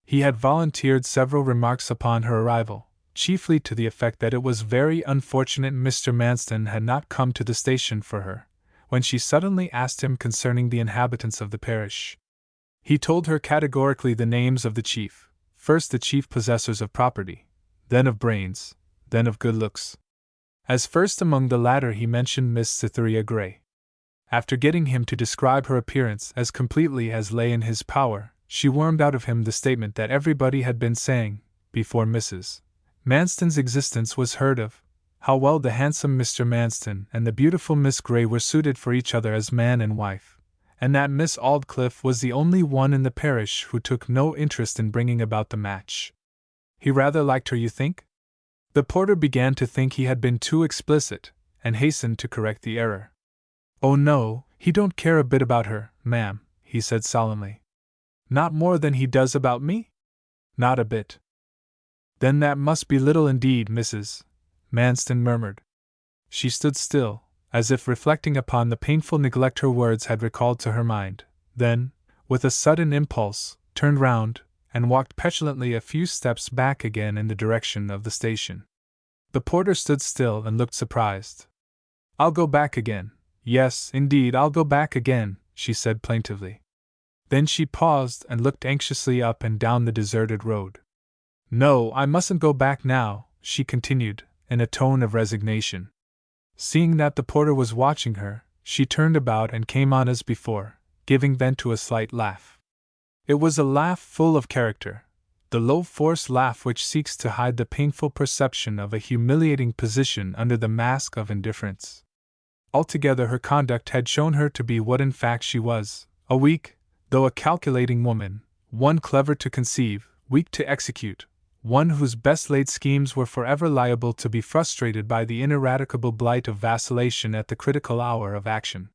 He had volunteered several remarks upon her arrival, chiefly to the effect that it was very unfortunate Mr. Manston had not come to the station for her, when she suddenly asked him concerning the inhabitants of the parish. He told her categorically the names of the chief, first the chief possessors of property, then of brains, then of good looks. As first among the latter he mentioned Miss Cytherea Grey. After getting him to describe her appearance as completely as lay in his power, she wormed out of him the statement that everybody had been saying, before Mrs. Manston's existence was heard of, how well the handsome Mr. Manston and the beautiful Miss Grey were suited for each other as man and wife, and that Miss Aldclyffe was the only one in the parish who took no interest in bringing about the match. He rather liked her, you think? The porter began to think he had been too explicit, and hastened to correct the error. Oh no, he don't care a bit about her, ma'am, he said solemnly. Not more than he does about me? Not a bit. Then that must be little indeed, Mrs. Manston murmured. She stood still, as if reflecting upon the painful neglect her words had recalled to her mind, then, with a sudden impulse, turned round, and walked petulantly a few steps back again in the direction of the station. The porter stood still and looked surprised. I'll go back again. Yes, indeed, I'll go back again, she said plaintively. Then she paused and looked anxiously up and down the deserted road. No, I mustn't go back now, she continued, in a tone of resignation. Seeing that the porter was watching her, she turned about and came on as before, giving vent to a slight laugh. It was a laugh full of character, the low forced laugh which seeks to hide the painful perception of a humiliating position under the mask of indifference. Altogether her conduct had shown her to be what in fact she was, a weak, though a calculating woman, one clever to conceive, weak to execute, one whose best laid schemes were forever liable to be frustrated by the ineradicable blight of vacillation at the critical hour of action.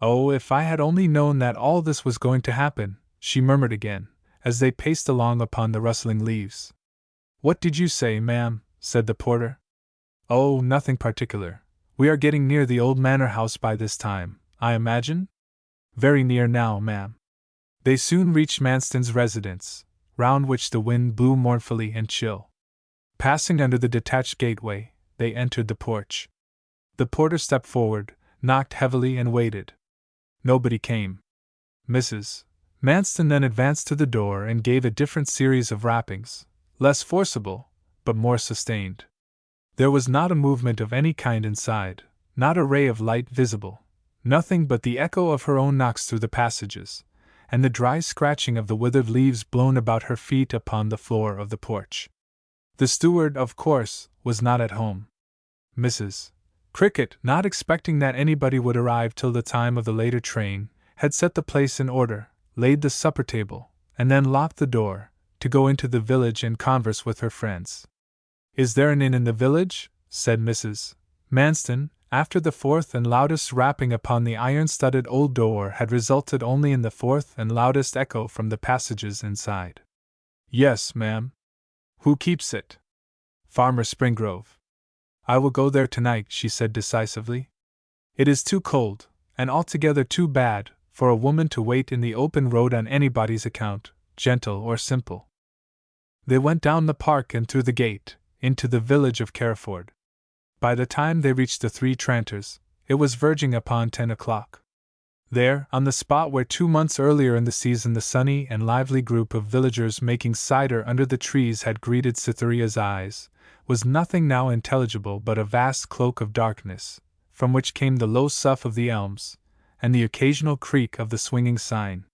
Oh, if I had only known that all this was going to happen, she murmured again, as they paced along upon the rustling leaves. What did you say, ma'am? Said the porter. Oh, nothing particular. We are getting near the old manor house by this time, I imagine? Very near now, ma'am. They soon reached Manston's residence, round which the wind blew mournfully and chill. Passing under the detached gateway, they entered the porch. The porter stepped forward, knocked heavily and waited. Nobody came. Mrs. Manston then advanced to the door and gave a different series of rappings, less forcible, but more sustained. There was not a movement of any kind inside, not a ray of light visible, nothing but the echo of her own knocks through the passages, and the dry scratching of the withered leaves blown about her feet upon the floor of the porch. The steward, of course, was not at home. Mrs. Cricket, not expecting that anybody would arrive till the time of the later train, had set the place in order, laid the supper table, and then locked the door, to go into the village and converse with her friends. Is there an inn in the village? Said Mrs. Manston, after the fourth and loudest rapping upon the iron-studded old door had resulted only in the fourth and loudest echo from the passages inside. Yes, ma'am. Who keeps it? Farmer Springrove. I will go there tonight, she said decisively. It is too cold, and altogether too bad, for a woman to wait in the open road on anybody's account, gentle or simple. They went down the park and through the gate, into the village of Carriford. By the time they reached the Three Tranters, it was verging upon 10 o'clock. There, on the spot where 2 months earlier in the season the sunny and lively group of villagers making cider under the trees had greeted Cytherea's eyes, was nothing now intelligible but a vast cloak of darkness, from which came the low sough of the elms, and the occasional creak of the swinging sign.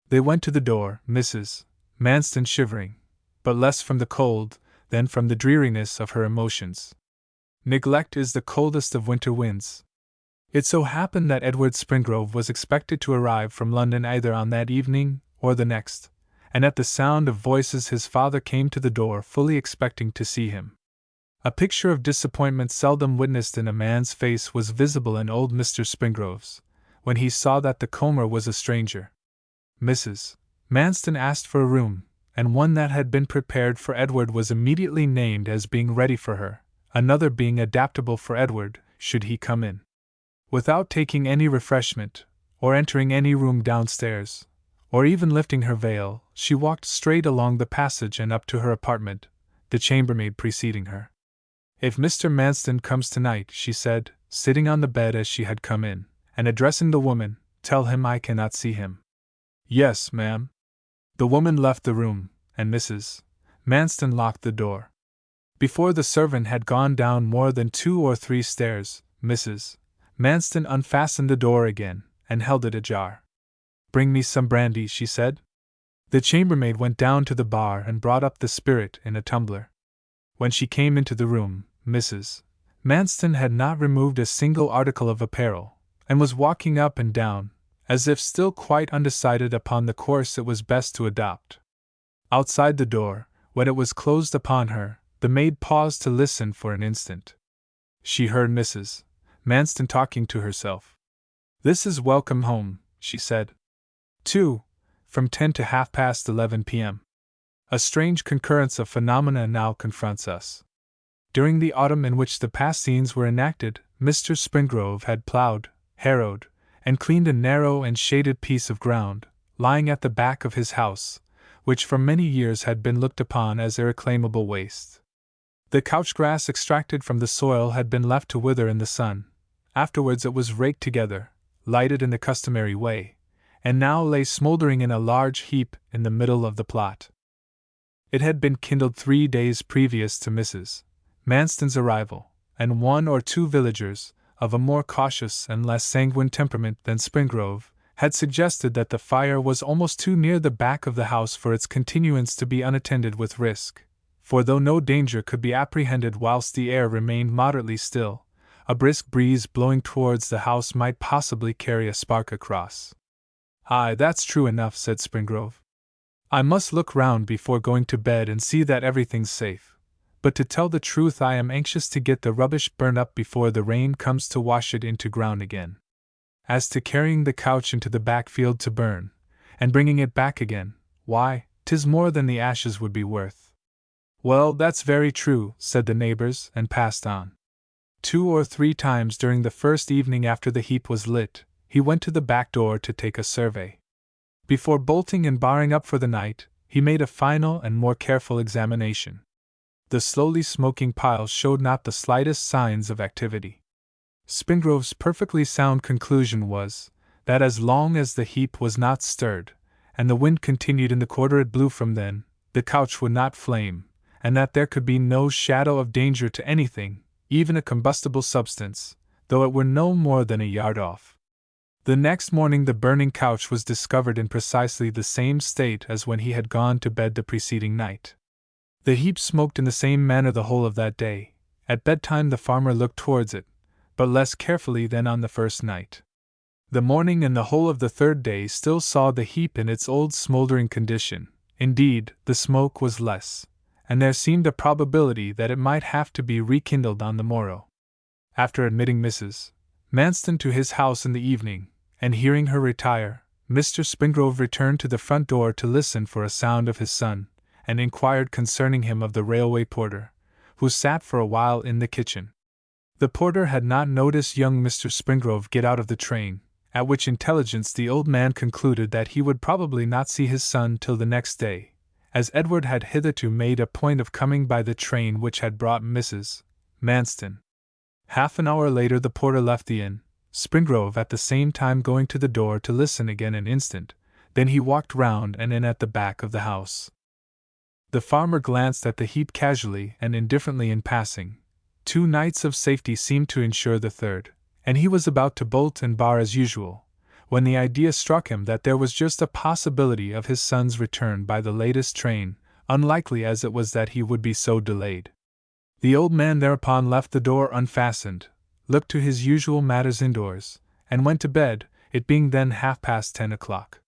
They went to the door, Mrs. Manston shivering, but less from the cold than from the dreariness of her emotions. Neglect is the coldest of winter winds. It so happened that Edward Springrove was expected to arrive from London either on that evening or the next, and at the sound of voices his father came to the door fully expecting to see him. A picture of disappointment seldom witnessed in a man's face was visible in old Mr. Springrove's, when he saw that the comer was a stranger. Mrs. Manston asked for a room, and one that had been prepared for Edward was immediately named as being ready for her, another being adaptable for Edward, should he come in. Without taking any refreshment, or entering any room downstairs, or even lifting her veil, she walked straight along the passage and up to her apartment, the chambermaid preceding her. If Mr. Manston comes tonight, she said, sitting on the bed as she had come in, and addressing the woman, tell him I cannot see him. Yes, ma'am. The woman left the room, and Mrs. Manston locked the door. Before the servant had gone down more than 2 or 3 stairs, Mrs. Manston unfastened the door again, and held it ajar. Bring me some brandy, she said. The chambermaid went down to the bar and brought up the spirit in a tumbler. When she came into the room, Mrs. Manston had not removed a single article of apparel, and was walking up and down, as if still quite undecided upon the course it was best to adopt. Outside the door, when it was closed upon her, the maid paused to listen for an instant. She heard Mrs. Manston talking to herself. This is welcome home, she said. 2. From 10 to 11:30 p.m. A strange concurrence of phenomena now confronts us. During the autumn in which the past scenes were enacted, Mr. Springrove had ploughed, harrowed, and cleaned a narrow and shaded piece of ground, lying at the back of his house, which for many years had been looked upon as irreclaimable waste. The couch grass extracted from the soil had been left to wither in the sun. Afterwards it was raked together, lighted in the customary way, and now lay smouldering in a large heap in the middle of the plot. It had been kindled 3 days previous to Mrs. Manston's arrival, and 1 or 2 villagers, of a more cautious and less sanguine temperament than Springrove, had suggested that the fire was almost too near the back of the house for its continuance to be unattended with risk, for though no danger could be apprehended whilst the air remained moderately still, a brisk breeze blowing towards the house might possibly carry a spark across. "Aye, that's true enough," said Springrove. "I must look round before going to bed and see that everything's safe. But to tell the truth, I am anxious to get the rubbish burned up before the rain comes to wash it into ground again. As to carrying the couch into the backfield to burn, and bringing it back again, why, 'tis more than the ashes would be worth." "Well, that's very true," said the neighbors, and passed on. 2 or 3 times during the first evening after the heap was lit, he went to the back door to take a survey. Before bolting and barring up for the night, he made a final and more careful examination. The slowly smoking pile showed not the slightest signs of activity. Springrove's perfectly sound conclusion was, that as long as the heap was not stirred, and the wind continued in the quarter it blew from, then the couch would not flame, and that there could be no shadow of danger to anything, even a combustible substance, though it were no more than a yard off. The next morning the burning couch was discovered in precisely the same state as when he had gone to bed the preceding night. The heap smoked in the same manner the whole of that day. At bedtime the farmer looked towards it, but less carefully than on the first night. The morning and the whole of the third day still saw the heap in its old smouldering condition. Indeed, the smoke was less, and there seemed a probability that it might have to be rekindled on the morrow. After admitting Mrs. Manston to his house in the evening, and hearing her retire, Mr. Springrove returned to the front door to listen for a sound of his son, and inquired concerning him of the railway porter, who sat for a while in the kitchen. The porter had not noticed young Mr. Springrove get out of the train, at which intelligence the old man concluded that he would probably not see his son till the next day, as Edward had hitherto made a point of coming by the train which had brought Mrs. Manston. Half an hour later the porter left the inn, Springrove at the same time going to the door to listen again an instant. Then he walked round and in at the back of the house. The farmer glanced at the heap casually and indifferently in passing. 2 nights of safety seemed to ensure the third, and he was about to bolt and bar as usual, when the idea struck him that there was just a possibility of his son's return by the latest train, unlikely as it was that he would be so delayed. The old man thereupon left the door unfastened, looked to his usual matters indoors, and went to bed, it being then 10:30 o'clock.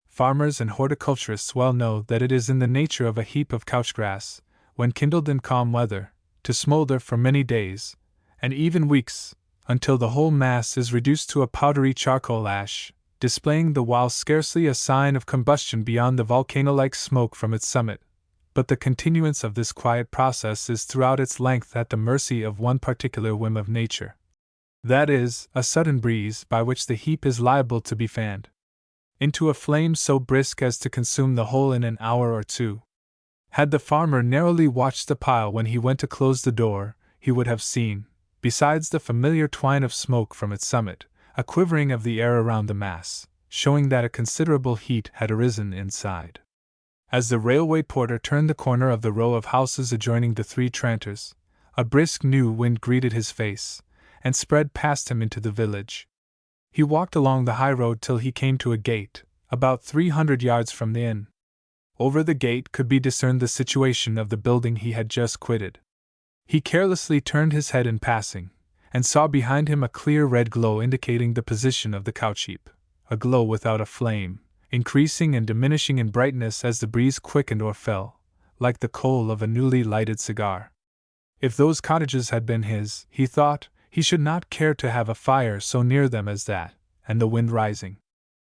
Farmers and horticulturists well know that it is in the nature of a heap of couchgrass, when kindled in calm weather, to smoulder for many days, and even weeks, until the whole mass is reduced to a powdery charcoal ash, displaying the while scarcely a sign of combustion beyond the volcano-like smoke from its summit. But the continuance of this quiet process is throughout its length at the mercy of one particular whim of nature. That is, a sudden breeze by which the heap is liable to be fanned into a flame so brisk as to consume the whole in an hour or 2. Had the farmer narrowly watched the pile when he went to close the door, he would have seen, besides the familiar twine of smoke from its summit, a quivering of the air around the mass, showing that a considerable heat had arisen inside. As the railway porter turned the corner of the row of houses adjoining the 3 Tranters, a brisk new wind greeted his face, and spread past him into the village. He walked along the high road till he came to a gate, about 300 yards from the inn. Over the gate could be discerned the situation of the building he had just quitted. He carelessly turned his head in passing, and saw behind him a clear red glow indicating the position of the couch heap, a glow without a flame, increasing and diminishing in brightness as the breeze quickened or fell, like the coal of a newly lighted cigar. If those cottages had been his, he thought, he should not care to have a fire so near them as that, and the wind rising.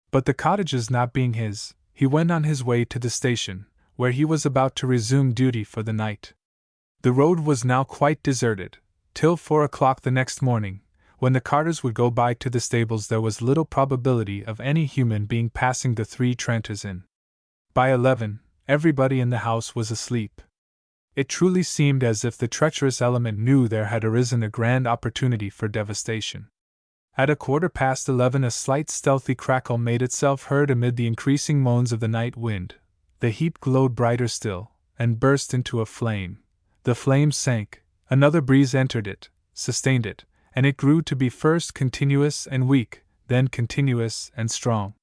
But the cottages not being his, he went on his way to the station, where he was about to resume duty for the night. The road was now quite deserted. Till 4 o'clock the next morning, when the carters would go by to the stables, there was little probability of any human being passing the 3 Tranters inn. By 11, everybody in the house was asleep. It truly seemed as if the treacherous element knew there had arisen a grand opportunity for devastation. At 11:15, a slight stealthy crackle made itself heard amid the increasing moans of the night wind. The heap glowed brighter still, and burst into a flame. The flame sank, another breeze entered it, sustained it, and it grew to be first continuous and weak, then continuous and strong.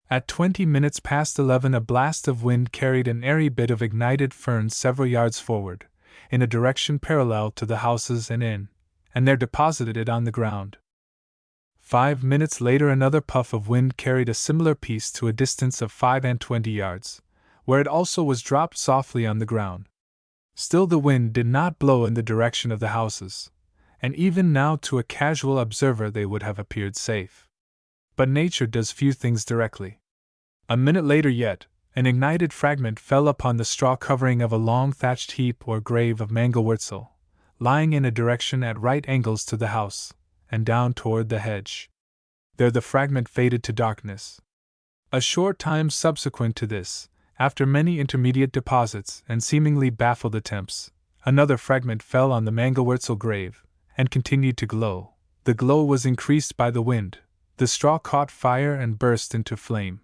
At 11:20, a blast of wind carried an airy bit of ignited fern several yards forward, in a direction parallel to the houses and inn, and there deposited it on the ground. 5 minutes later, another puff of wind carried a similar piece to a distance of 25 yards, where it also was dropped softly on the ground. Still the wind did not blow in the direction of the houses, and even now to a casual observer they would have appeared safe. But nature does few things directly. A minute later yet, an ignited fragment fell upon the straw covering of a long thatched heap or grave of mangelwurzel, lying in a direction at right angles to the house, and down toward the hedge. There the fragment faded to darkness. A short time subsequent to this, after many intermediate deposits and seemingly baffled attempts, another fragment fell on the mangelwurzel grave, and continued to glow. The glow was increased by the wind, the straw caught fire and burst into flame.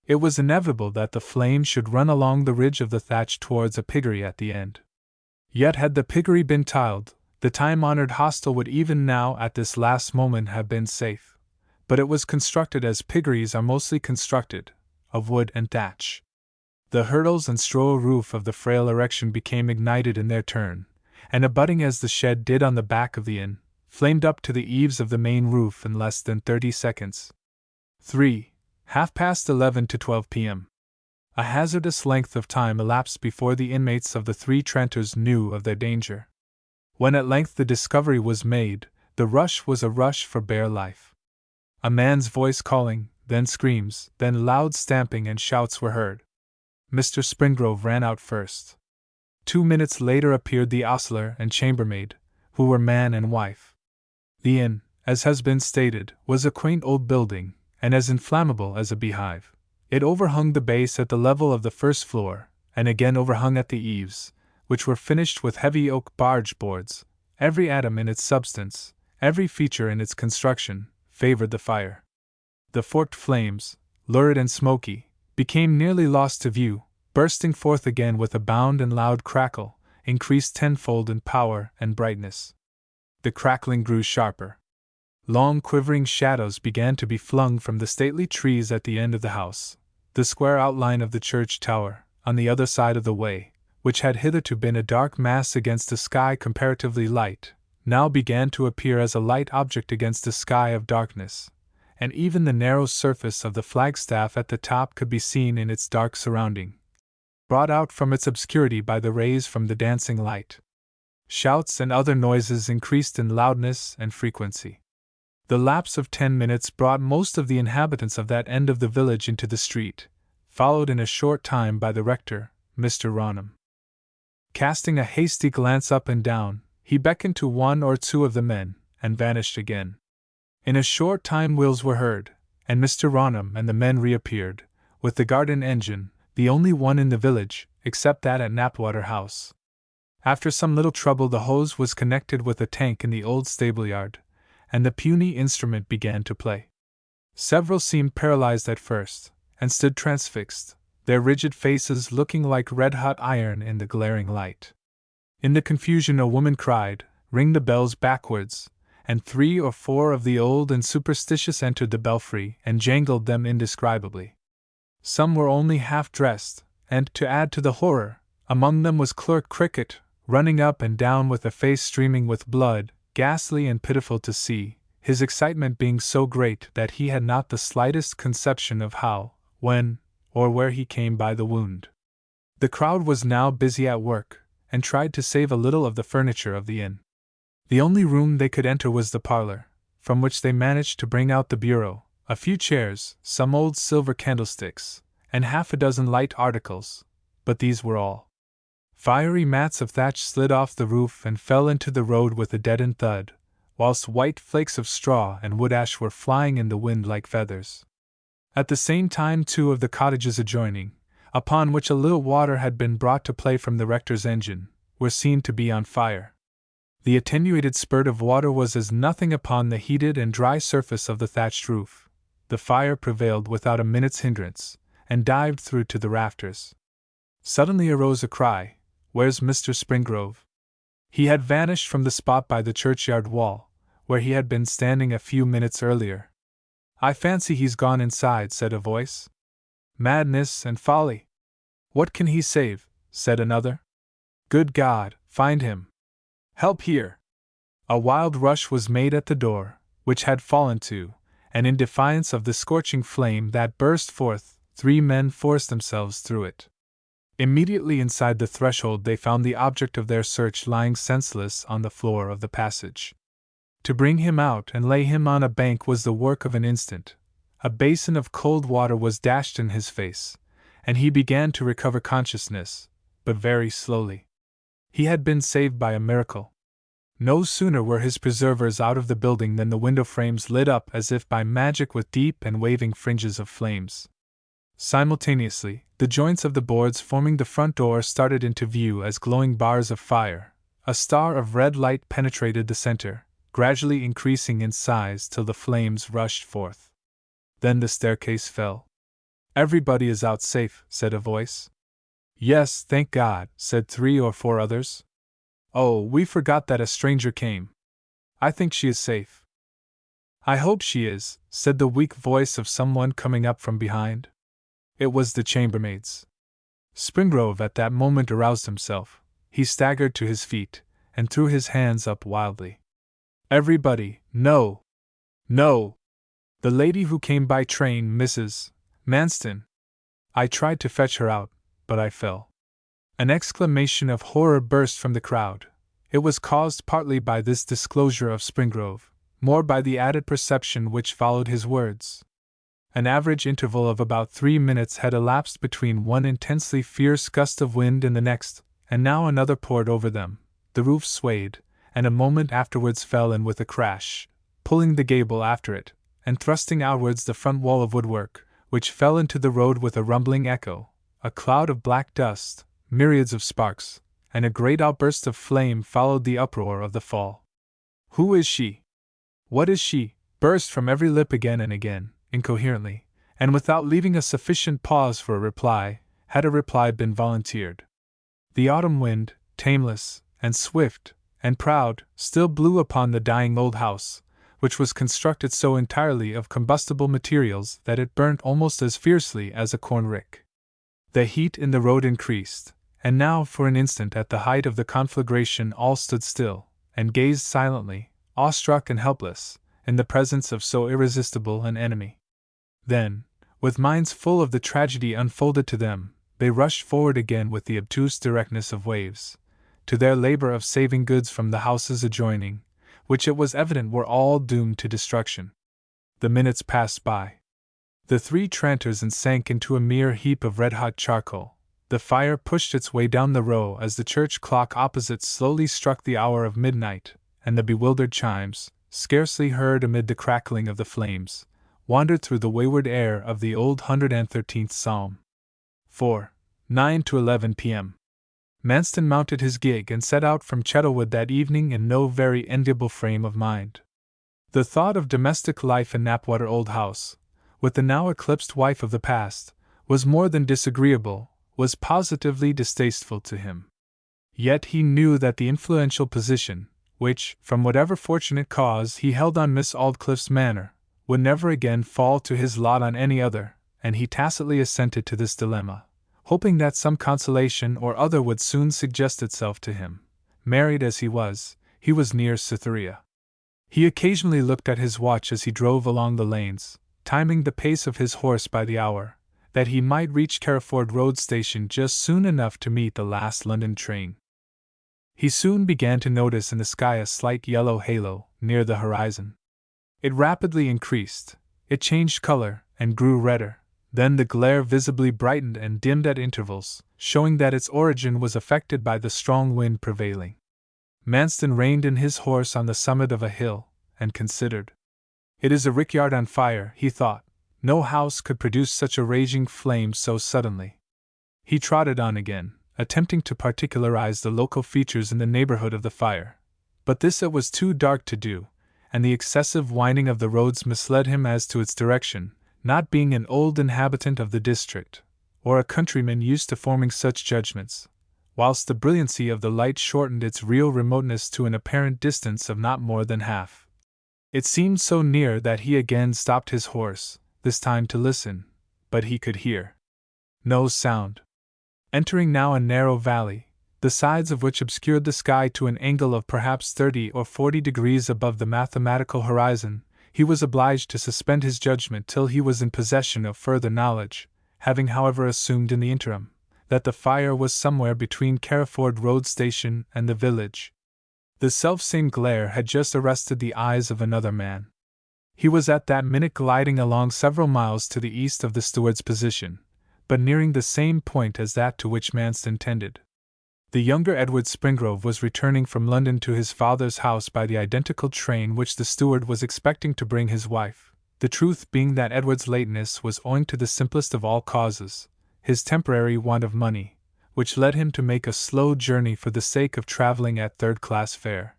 It was inevitable that the flame should run along the ridge of the thatch towards a piggery at the end. Yet had the piggery been tiled, the time-honored hostel would even now at this last moment have been safe. But it was constructed as piggeries are mostly constructed, of wood and thatch. The hurdles and straw roof of the frail erection became ignited in their turn, and abutting as the shed did on the back of the inn, flamed up to the eaves of the main roof in less than 30 seconds. 11:30 to 12 p.m. A hazardous length of time elapsed before the inmates of the three Trenters knew of their danger. When at length the discovery was made, the rush was a rush for bare life. A man's voice calling, then screams, then loud stamping and shouts were heard. Mr. Springrove ran out first. 2 minutes later appeared the ostler and chambermaid, who were man and wife. The inn, as has been stated, was a quaint old building, and as inflammable as a beehive. It overhung the base at the level of the first floor, and again overhung at the eaves, which were finished with heavy oak barge boards. Every atom in its substance, every feature in its construction, favored the fire. The forked flames, lurid and smoky, became nearly lost to view, bursting forth again with a bound and loud crackle, increased tenfold in power and brightness. The crackling grew sharper. Long quivering shadows began to be flung from the stately trees at the end of the house. The square outline of the church tower, on the other side of the way, which had hitherto been a dark mass against a sky comparatively light, now began to appear as a light object against a sky of darkness, and even the narrow surface of the flagstaff at the top could be seen in its dark surrounding, brought out from its obscurity by the rays from the dancing light. Shouts and other noises increased in loudness and frequency. The lapse of 10 minutes brought most of the inhabitants of that end of the village into the street, followed in a short time by the rector, Mr. Raunham. Casting a hasty glance up and down, he beckoned to one or two of the men, and vanished again. In a short time wheels were heard, and Mr. Raunham and the men reappeared, with the garden engine, the only one in the village, except that at Knapwater House. After some little trouble the hose was connected with a tank in the old stable-yard, and the puny instrument began to play. Several seemed paralyzed at first, and stood transfixed, their rigid faces looking like red-hot iron in the glaring light. In the confusion a woman cried, "Ring the bells backwards," and 3 or 4 of the old and superstitious entered the belfry and jangled them indescribably. Some were only half-dressed, and, to add to the horror, among them was Clerk Cricket, running up and down with a face streaming with blood, ghastly and pitiful to see, his excitement being so great that he had not the slightest conception of how, when, or where he came by the wound. The crowd was now busy at work, and tried to save a little of the furniture of the inn. The only room they could enter was the parlor, from which they managed to bring out the bureau, a few chairs, some old silver candlesticks, and half a dozen light articles, but these were all. Fiery mats of thatch slid off the roof and fell into the road with a deadened thud, whilst white flakes of straw and wood ash were flying in the wind like feathers. At the same time 2 of the cottages adjoining, upon which a little water had been brought to play from the rector's engine, were seen to be on fire. The attenuated spurt of water was as nothing upon the heated and dry surface of the thatched roof. The fire prevailed without a minute's hindrance, and dived through to the rafters. Suddenly arose a cry, "Where's Mr. Springrove?" He had vanished from the spot by the churchyard wall, where he had been standing a few minutes earlier. "I fancy he's gone inside," said a voice. "Madness and folly! What can he save?" said another. "Good God, find him! Help here!" A wild rush was made at the door, which had fallen to, and in defiance of the scorching flame that burst forth, 3 men forced themselves through it. Immediately inside the threshold they found the object of their search lying senseless on the floor of the passage. To bring him out and lay him on a bank was the work of an instant. A basin of cold water was dashed in his face, and he began to recover consciousness, but very slowly. He had been saved by a miracle. No sooner were his preservers out of the building than the window frames lit up as if by magic with deep and waving fringes of flames. Simultaneously, the joints of the boards forming the front door started into view as glowing bars of fire. A star of red light penetrated the center, gradually increasing in size till the flames rushed forth. Then the staircase fell. "Everybody is out safe," said a voice. "Yes, thank God," said 3 or 4 others. "Oh, we forgot that a stranger came. I think she is safe." "I hope she is," said the weak voice of someone coming up from behind. It was the chambermaid's. Springrove at that moment aroused himself. He staggered to his feet, and threw his hands up wildly. "Everybody, no! No! The lady who came by train, Mrs. Manston. I tried to fetch her out, but I fell." An exclamation of horror burst from the crowd. It was caused partly by this disclosure of Springrove, more by the added perception which followed his words. An average interval of about 3 minutes had elapsed between one intensely fierce gust of wind and the next, and now another poured over them. The roof swayed, and a moment afterwards fell in with a crash, pulling the gable after it, and thrusting outwards the front wall of woodwork, which fell into the road with a rumbling echo. A cloud of black dust, myriads of sparks, and a great outburst of flame followed the uproar of the fall. "Who is she? What is she?" burst from every lip again and again, incoherently, and without leaving a sufficient pause for a reply, had a reply been volunteered. The autumn wind, tameless, and swift, and proud, still blew upon the dying old house, which was constructed so entirely of combustible materials that it burnt almost as fiercely as a corn rick. The heat in the road increased, and now for an instant at the height of the conflagration all stood still, and gazed silently, awestruck and helpless, in the presence of so irresistible an enemy. Then, with minds full of the tragedy unfolded to them, they rushed forward again with the obtuse directness of waves, to their labor of saving goods from the houses adjoining, which it was evident were all doomed to destruction. The minutes passed by. The 3 tranters and sank into a mere heap of red-hot charcoal. The fire pushed its way down the row as the church clock opposite slowly struck the hour of midnight, and the bewildered chimes, scarcely heard amid the crackling of the flames, wandered through the wayward air of the old 113th Psalm. 4. 9 to 11 p.m. Manston mounted his gig and set out from Chettlewood that evening in no very enviable frame of mind. The thought of domestic life in Knapwater Old House, with the now eclipsed wife of the past, was more than disagreeable, was positively distasteful to him. Yet he knew that the influential position, which, from whatever fortunate cause he held on Miss Aldclyffe's manor, would never again fall to his lot on any other, and he tacitly assented to this dilemma, hoping that some consolation or other would soon suggest itself to him. Married as he was near Cytherea. He occasionally looked at his watch as he drove along the lanes, timing the pace of his horse by the hour, that he might reach Carriford Road Station just soon enough to meet the last London train. He soon began to notice in the sky a slight yellow halo near the horizon. It rapidly increased, it changed color, and grew redder. Then the glare visibly brightened and dimmed at intervals, showing that its origin was affected by the strong wind prevailing. Manston reined in his horse on the summit of a hill, and considered. "It is a rickyard on fire," he thought. "No house could produce such a raging flame so suddenly." He trotted on again, attempting to particularize the local features in the neighborhood of the fire. But this it was too dark to do, and the excessive winding of the roads misled him as to its direction, not being an old inhabitant of the district, or a countryman used to forming such judgments, whilst the brilliancy of the light shortened its real remoteness to an apparent distance of not more than half. It seemed so near that he again stopped his horse, this time to listen, but he could hear no sound. Entering now a narrow valley, the sides of which obscured the sky to an angle of perhaps 30 or 40 degrees above the mathematical horizon, he was obliged to suspend his judgment till he was in possession of further knowledge, having however assumed in the interim that the fire was somewhere between Carriford Road Station and the village. The selfsame glare had just arrested the eyes of another man. He was at that minute gliding along several miles to the east of the steward's position, but nearing the same point as that to which Manston tended. The younger Edward Springrove was returning from London to his father's house by the identical train which the steward was expecting to bring his wife, the truth being that Edward's lateness was owing to the simplest of all causes, his temporary want of money, which led him to make a slow journey for the sake of travelling at third-class fare.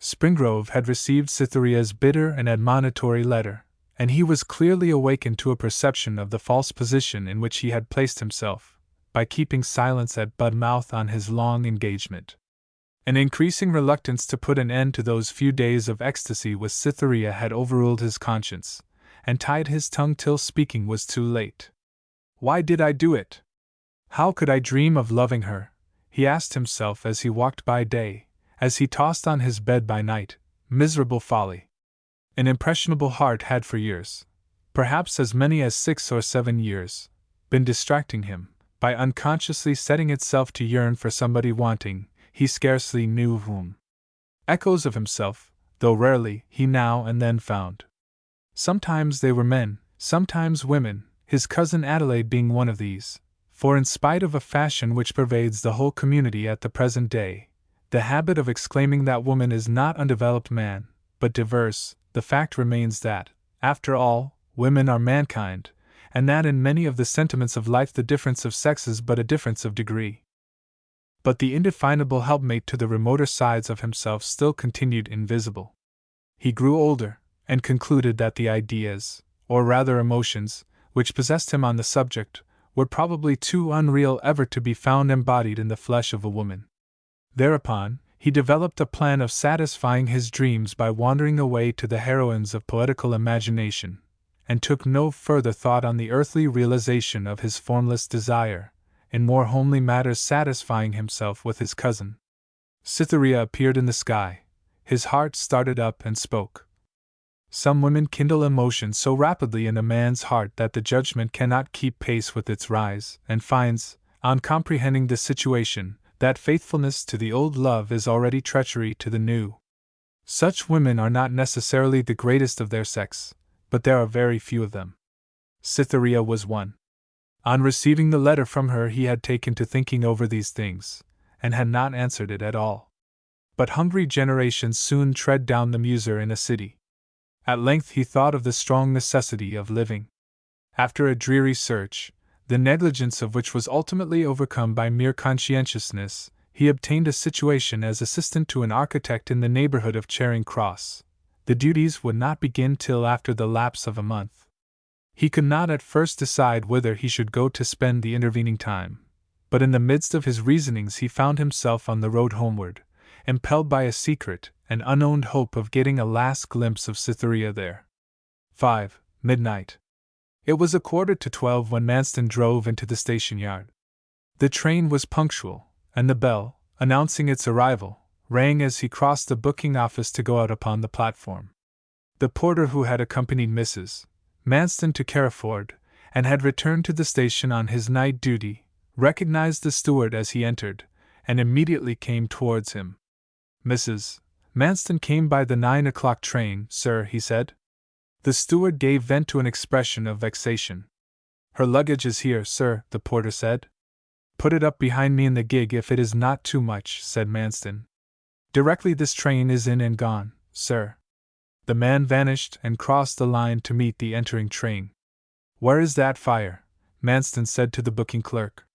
Springrove had received Cytherea's bitter and admonitory letter, and he was clearly awakened to a perception of the false position in which he had placed himself, by keeping silence at Budmouth on his long engagement. An increasing reluctance to put an end to those few days of ecstasy with Cytherea had overruled his conscience, and tied his tongue till speaking was too late. Why did I do it? How could I dream of loving her? He asked himself as he walked by day, as he tossed on his bed by night. Miserable folly! An impressionable heart had for years, perhaps as many as 6 or 7 years, been distracting him, by unconsciously setting itself to yearn for somebody wanting, he scarcely knew whom. Echoes of himself, though rarely, he now and then found. Sometimes they were men, sometimes women, his cousin Adelaide being one of these, for in spite of a fashion which pervades the whole community at the present day, the habit of exclaiming that woman is not undeveloped man, but diverse, the fact remains that, after all, women are mankind, and that in many of the sentiments of life the difference of sex is but a difference of degree. But the indefinable helpmate to the remoter sides of himself still continued invisible. He grew older, and concluded that the ideas, or rather emotions, which possessed him on the subject, were probably too unreal ever to be found embodied in the flesh of a woman. Thereupon, he developed a plan of satisfying his dreams by wandering away to the heroines of poetical imagination, and took no further thought on the earthly realization of his formless desire, in more homely matters satisfying himself with his cousin. Cytherea appeared in the sky. His heart started up and spoke. Some women kindle emotion so rapidly in a man's heart that the judgment cannot keep pace with its rise, and finds, on comprehending the situation, that faithfulness to the old love is already treachery to the new. Such women are not necessarily the greatest of their sex, but there are very few of them. Cytherea was one. On receiving the letter from her he had taken to thinking over these things, and had not answered it at all. But hungry generations soon tread down the muser in a city. At length he thought of the strong necessity of living. After a dreary search, the negligence of which was ultimately overcome by mere conscientiousness, he obtained a situation as assistant to an architect in the neighborhood of Charing Cross. The duties would not begin till after the lapse of a month. He could not at first decide whither he should go to spend the intervening time, but in the midst of his reasonings he found himself on the road homeward, impelled by a secret and unowned hope of getting a last glimpse of Cytherea there. 5. Midnight. It was 11:45 when Manston drove into the station yard. The train was punctual, and the bell, announcing its arrival, rang as he crossed the booking office to go out upon the platform. The porter who had accompanied Mrs. Manston to Carriford, and had returned to the station on his night duty, recognized the steward as he entered, and immediately came towards him. Mrs. Manston came by the 9 o'clock train, sir, he said. The steward gave vent to an expression of vexation. Her luggage is here, sir, the porter said. Put it up behind me in the gig if it is not too much, said Manston. Directly this train is in and gone, sir. The man vanished and crossed the line to meet the entering train. Where is that fire? Manston said to the booking clerk.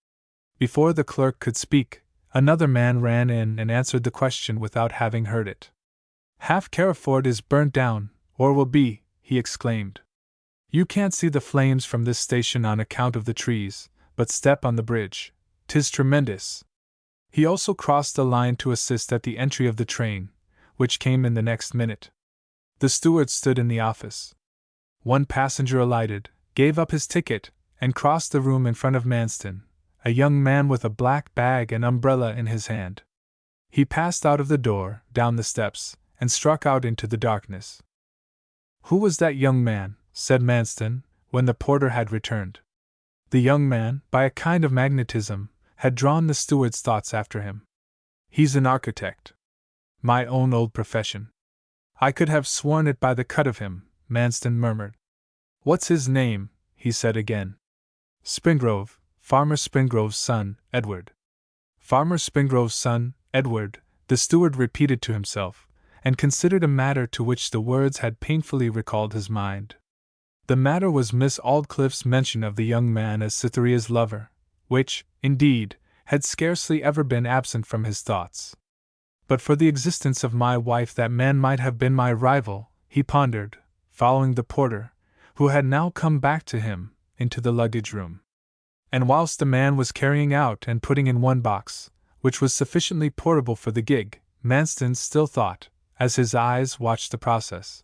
Before the clerk could speak, another man ran in and answered the question without having heard it. Half Carriford is burnt down, or will be, he exclaimed. You can't see the flames from this station on account of the trees, but step on the bridge. 'Tis tremendous. He also crossed the line to assist at the entry of the train, which came in the next minute. The steward stood in the office. One passenger alighted, gave up his ticket, and crossed the room in front of Manston, a young man with a black bag and umbrella in his hand. He passed out of the door, down the steps, and struck out into the darkness. Who was that young man? Said Manston, when the porter had returned. The young man, by a kind of magnetism, had drawn the steward's thoughts after him. He's an architect. My own old profession. I could have sworn it by the cut of him, Manston murmured. What's his name? He said again. Springrove, Farmer Springrove's son, Edward. Farmer Springrove's son, Edward, the steward repeated to himself, and considered a matter to which the words had painfully recalled his mind. The matter was Miss Aldclyffe's mention of the young man as Cytherea's lover, which, indeed, had scarcely ever been absent from his thoughts. But for the existence of my wife that man might have been my rival, he pondered, following the porter, who had now come back to him, into the luggage room. And whilst the man was carrying out and putting in one box, which was sufficiently portable for the gig, Manston still thought, as his eyes watched the process.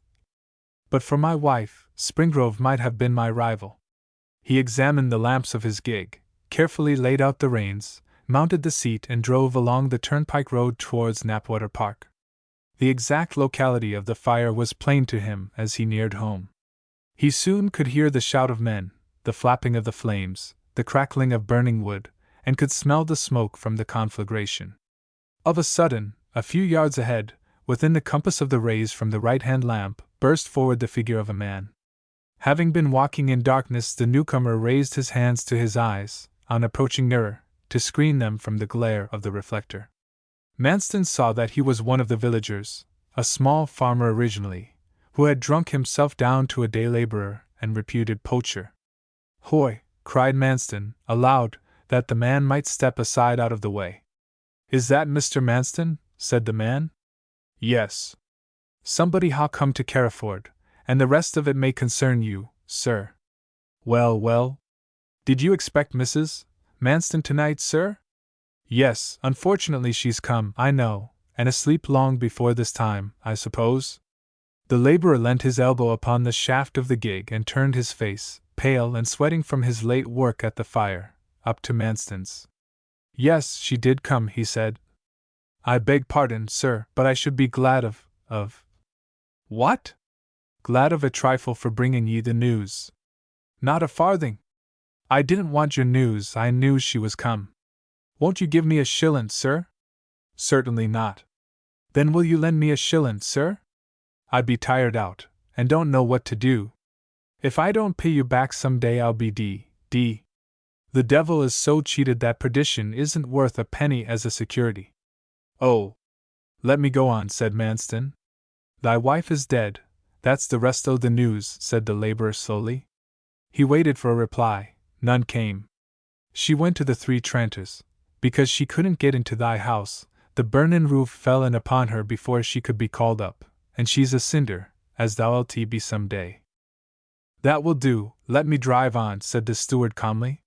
But for my wife, Springrove might have been my rival. He examined the lamps of his gig, carefully laid out the reins, mounted the seat and drove along the turnpike road towards Knapwater Park. The exact locality of the fire was plain to him as he neared home. He soon could hear the shout of men, the flapping of the flames, the crackling of burning wood, and could smell the smoke from the conflagration. Of a sudden, a few yards ahead, within the compass of the rays from the right-hand lamp, burst forward the figure of a man. Having been walking in darkness, the newcomer raised his hands to his eyes, on approaching nearer, to screen them from the glare of the reflector. Manston saw that he was one of the villagers, a small farmer originally, who had drunk himself down to a day labourer and reputed poacher. "Hoy!" cried Manston, aloud, that the man might step aside out of the way. "Is that Mr. Manston?" said the man. "Yes. Somebody ha' come to Carriford, and the rest of it may concern you, sir." "Well, well. Did you expect Mrs. Manston tonight, sir?" "Yes, unfortunately she's come, I know, and asleep long before this time, I suppose." The labourer leant his elbow upon the shaft of the gig and turned his face, pale and sweating from his late work at the fire, up to Manston's. "Yes, she did come," he said. "I beg pardon, sir, but I should be glad of. What? Glad of a trifle for bringing ye the news." "Not a farthing. I didn't want your news, I knew she was come." "Won't you give me a shillin', sir?" "Certainly not." "Then will you lend me a shillin', sir? I be tired out, and don't know what to do. If I don't pay you back some day I'll be d. The devil is so cheated that perdition isn't worth a penny as a security." "Oh! Let me go on," said Manston. "Thy wife is dead, that's the rest o' the news," said the labourer slowly. He waited for a reply. None came. "She went to the Three Tranters, because she couldn't get into thy house. The burnin' roof fell in upon her before she could be called up, and she's a cinder, as thou'lt be some day." "That will do, let me drive on," said the steward calmly.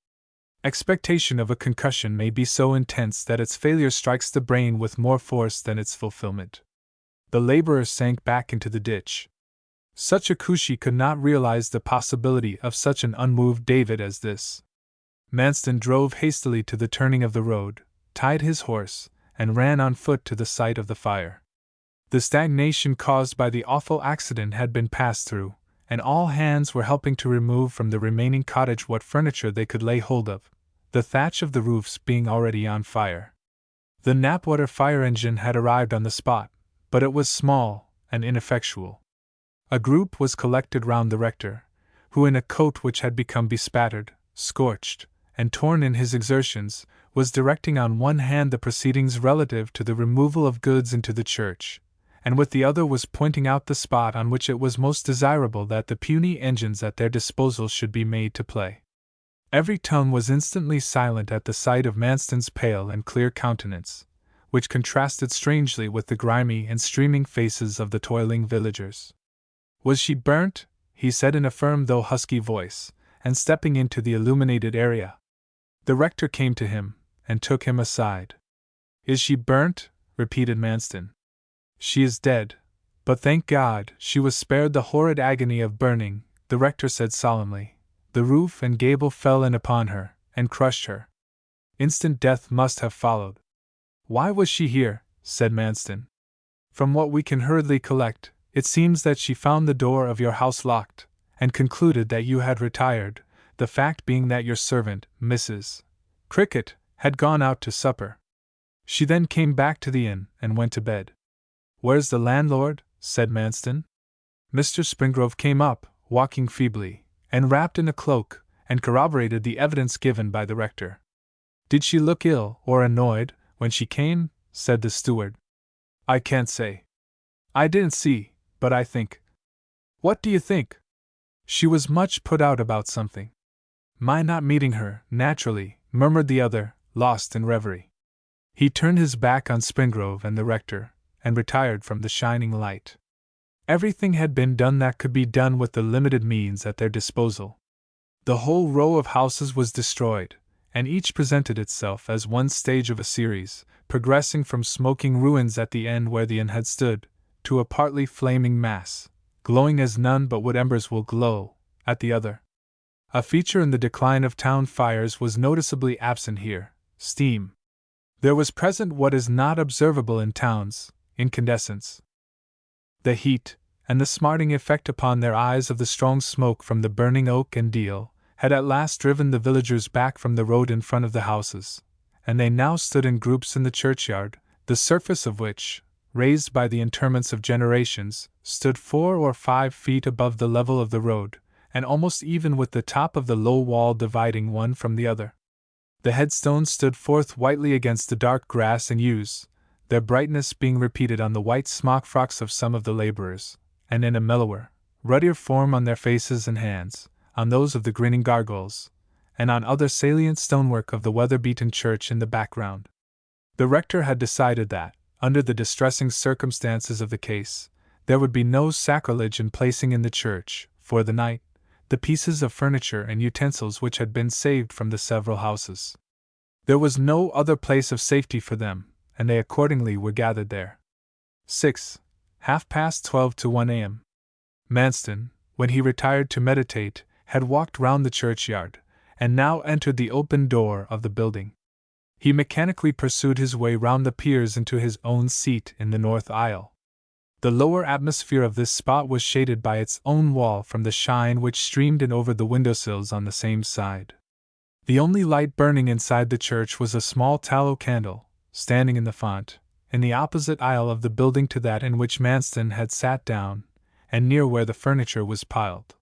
Expectation of a concussion may be so intense that its failure strikes the brain with more force than its fulfillment. The labourer sank back into the ditch. Such a Cushi could not realize the possibility of such an unmoved David as this. Manston drove hastily to the turning of the road, tied his horse, and ran on foot to the site of the fire. The stagnation caused by the awful accident had been passed through, and all hands were helping to remove from the remaining cottage what furniture they could lay hold of, the thatch of the roofs being already on fire. The Knapwater fire engine had arrived on the spot, but it was small and ineffectual. A group was collected round the rector, who, in a coat which had become bespattered, scorched, and torn in his exertions, was directing on one hand the proceedings relative to the removal of goods into the church, and with the other was pointing out the spot on which it was most desirable that the puny engines at their disposal should be made to play. Every tongue was instantly silent at the sight of Manston's pale and clear countenance, which contrasted strangely with the grimy and streaming faces of the toiling villagers. "Was she burnt?" he said in a firm though husky voice, and stepping into the illuminated area. The rector came to him, and took him aside. "Is she burnt?" repeated Manston. "She is dead, but thank God she was spared the horrid agony of burning," the rector said solemnly. "The roof and gable fell in upon her, and crushed her. Instant death must have followed." "Why was she here?" said Manston. "From what we can hurriedly collect, it seems that she found the door of your house locked, and concluded that you had retired, the fact being that your servant, Mrs. Cricket, had gone out to supper. She then came back to the inn, and went to bed." "Where's the landlord?" said Manston. Mr. Springrove came up, walking feebly, and wrapped in a cloak, and corroborated the evidence given by the rector. "Did she look ill or annoyed when she came?" said the steward. "I can't say. I didn't see, but I think." "What do you think?" "She was much put out about something." "My not meeting her, naturally," murmured the other, lost in reverie. He turned his back on Springrove and the rector, and retired from the shining light. Everything had been done that could be done with the limited means at their disposal. The whole row of houses was destroyed, and each presented itself as one stage of a series, progressing from smoking ruins at the end where the inn had stood, to a partly flaming mass, glowing as none but wood embers will glow, at the other. A feature in the decline of town fires was noticeably absent here: steam. There was present what is not observable in towns: incandescence. The heat, and the smarting effect upon their eyes of the strong smoke from the burning oak and deal, had at last driven the villagers back from the road in front of the houses, and they now stood in groups in the churchyard, the surface of which, raised by the interments of generations, stood 4 or 5 feet above the level of the road, and almost even with the top of the low wall dividing one from the other. The headstones stood forth whitely against the dark grass and yews, their brightness being repeated on the white smock frocks of some of the labourers, and in a mellower, ruddier form on their faces and hands, on those of the grinning gargoyles, and on other salient stonework of the weather-beaten church in the background. The rector had decided that, under the distressing circumstances of the case, there would be no sacrilege in placing in the church, for the night, the pieces of furniture and utensils which had been saved from the several houses. There was no other place of safety for them, and they accordingly were gathered there. 12:30 to 1 a.m. Manston, when he retired to meditate, had walked round the churchyard, and now entered the open door of the building. He mechanically pursued his way round the piers into his own seat in the north aisle. The lower atmosphere of this spot was shaded by its own wall from the shine which streamed in over the windowsills on the same side. The only light burning inside the church was a small tallow candle, standing in the font, in the opposite aisle of the building to that in which Manston had sat down, and near where the furniture was piled.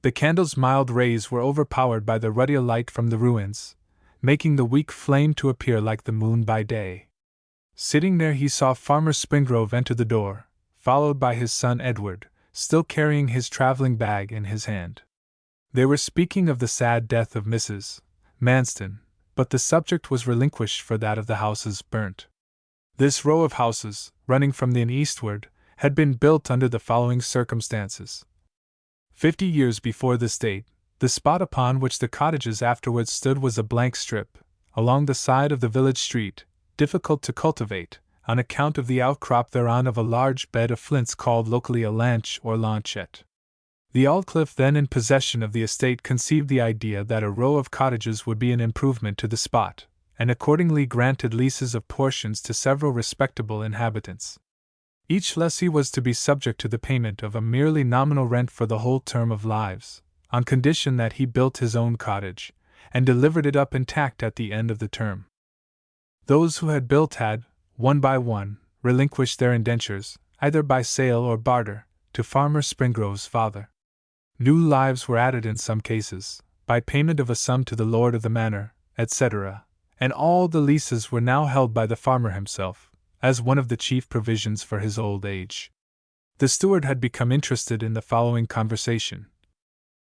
The candle's mild rays were overpowered by the ruddier light from the ruins, making the weak flame to appear like the moon by day. Sitting there he saw Farmer Springrove enter the door, followed by his son Edward, still carrying his travelling bag in his hand. They were speaking of the sad death of Mrs. Manston, but the subject was relinquished for that of the houses burnt. This row of houses, running from the inn eastward, had been built under the following circumstances. 50 years before this date, the spot upon which the cottages afterwards stood was a blank strip, along the side of the village street, difficult to cultivate, on account of the outcrop thereon of a large bed of flints called locally a lanch or lanchet. The Aldclyffe then in possession of the estate conceived the idea that a row of cottages would be an improvement to the spot, and accordingly granted leases of portions to several respectable inhabitants. Each lessee was to be subject to the payment of a merely nominal rent for the whole term of lives, on condition that he built his own cottage, and delivered it up intact at the end of the term. Those who had built had, one by one, relinquished their indentures, either by sale or barter, to Farmer Springrove's father. New lives were added in some cases, by payment of a sum to the lord of the manor, etc., and all the leases were now held by the farmer himself, as one of the chief provisions for his old age. The steward had become interested in the following conversation.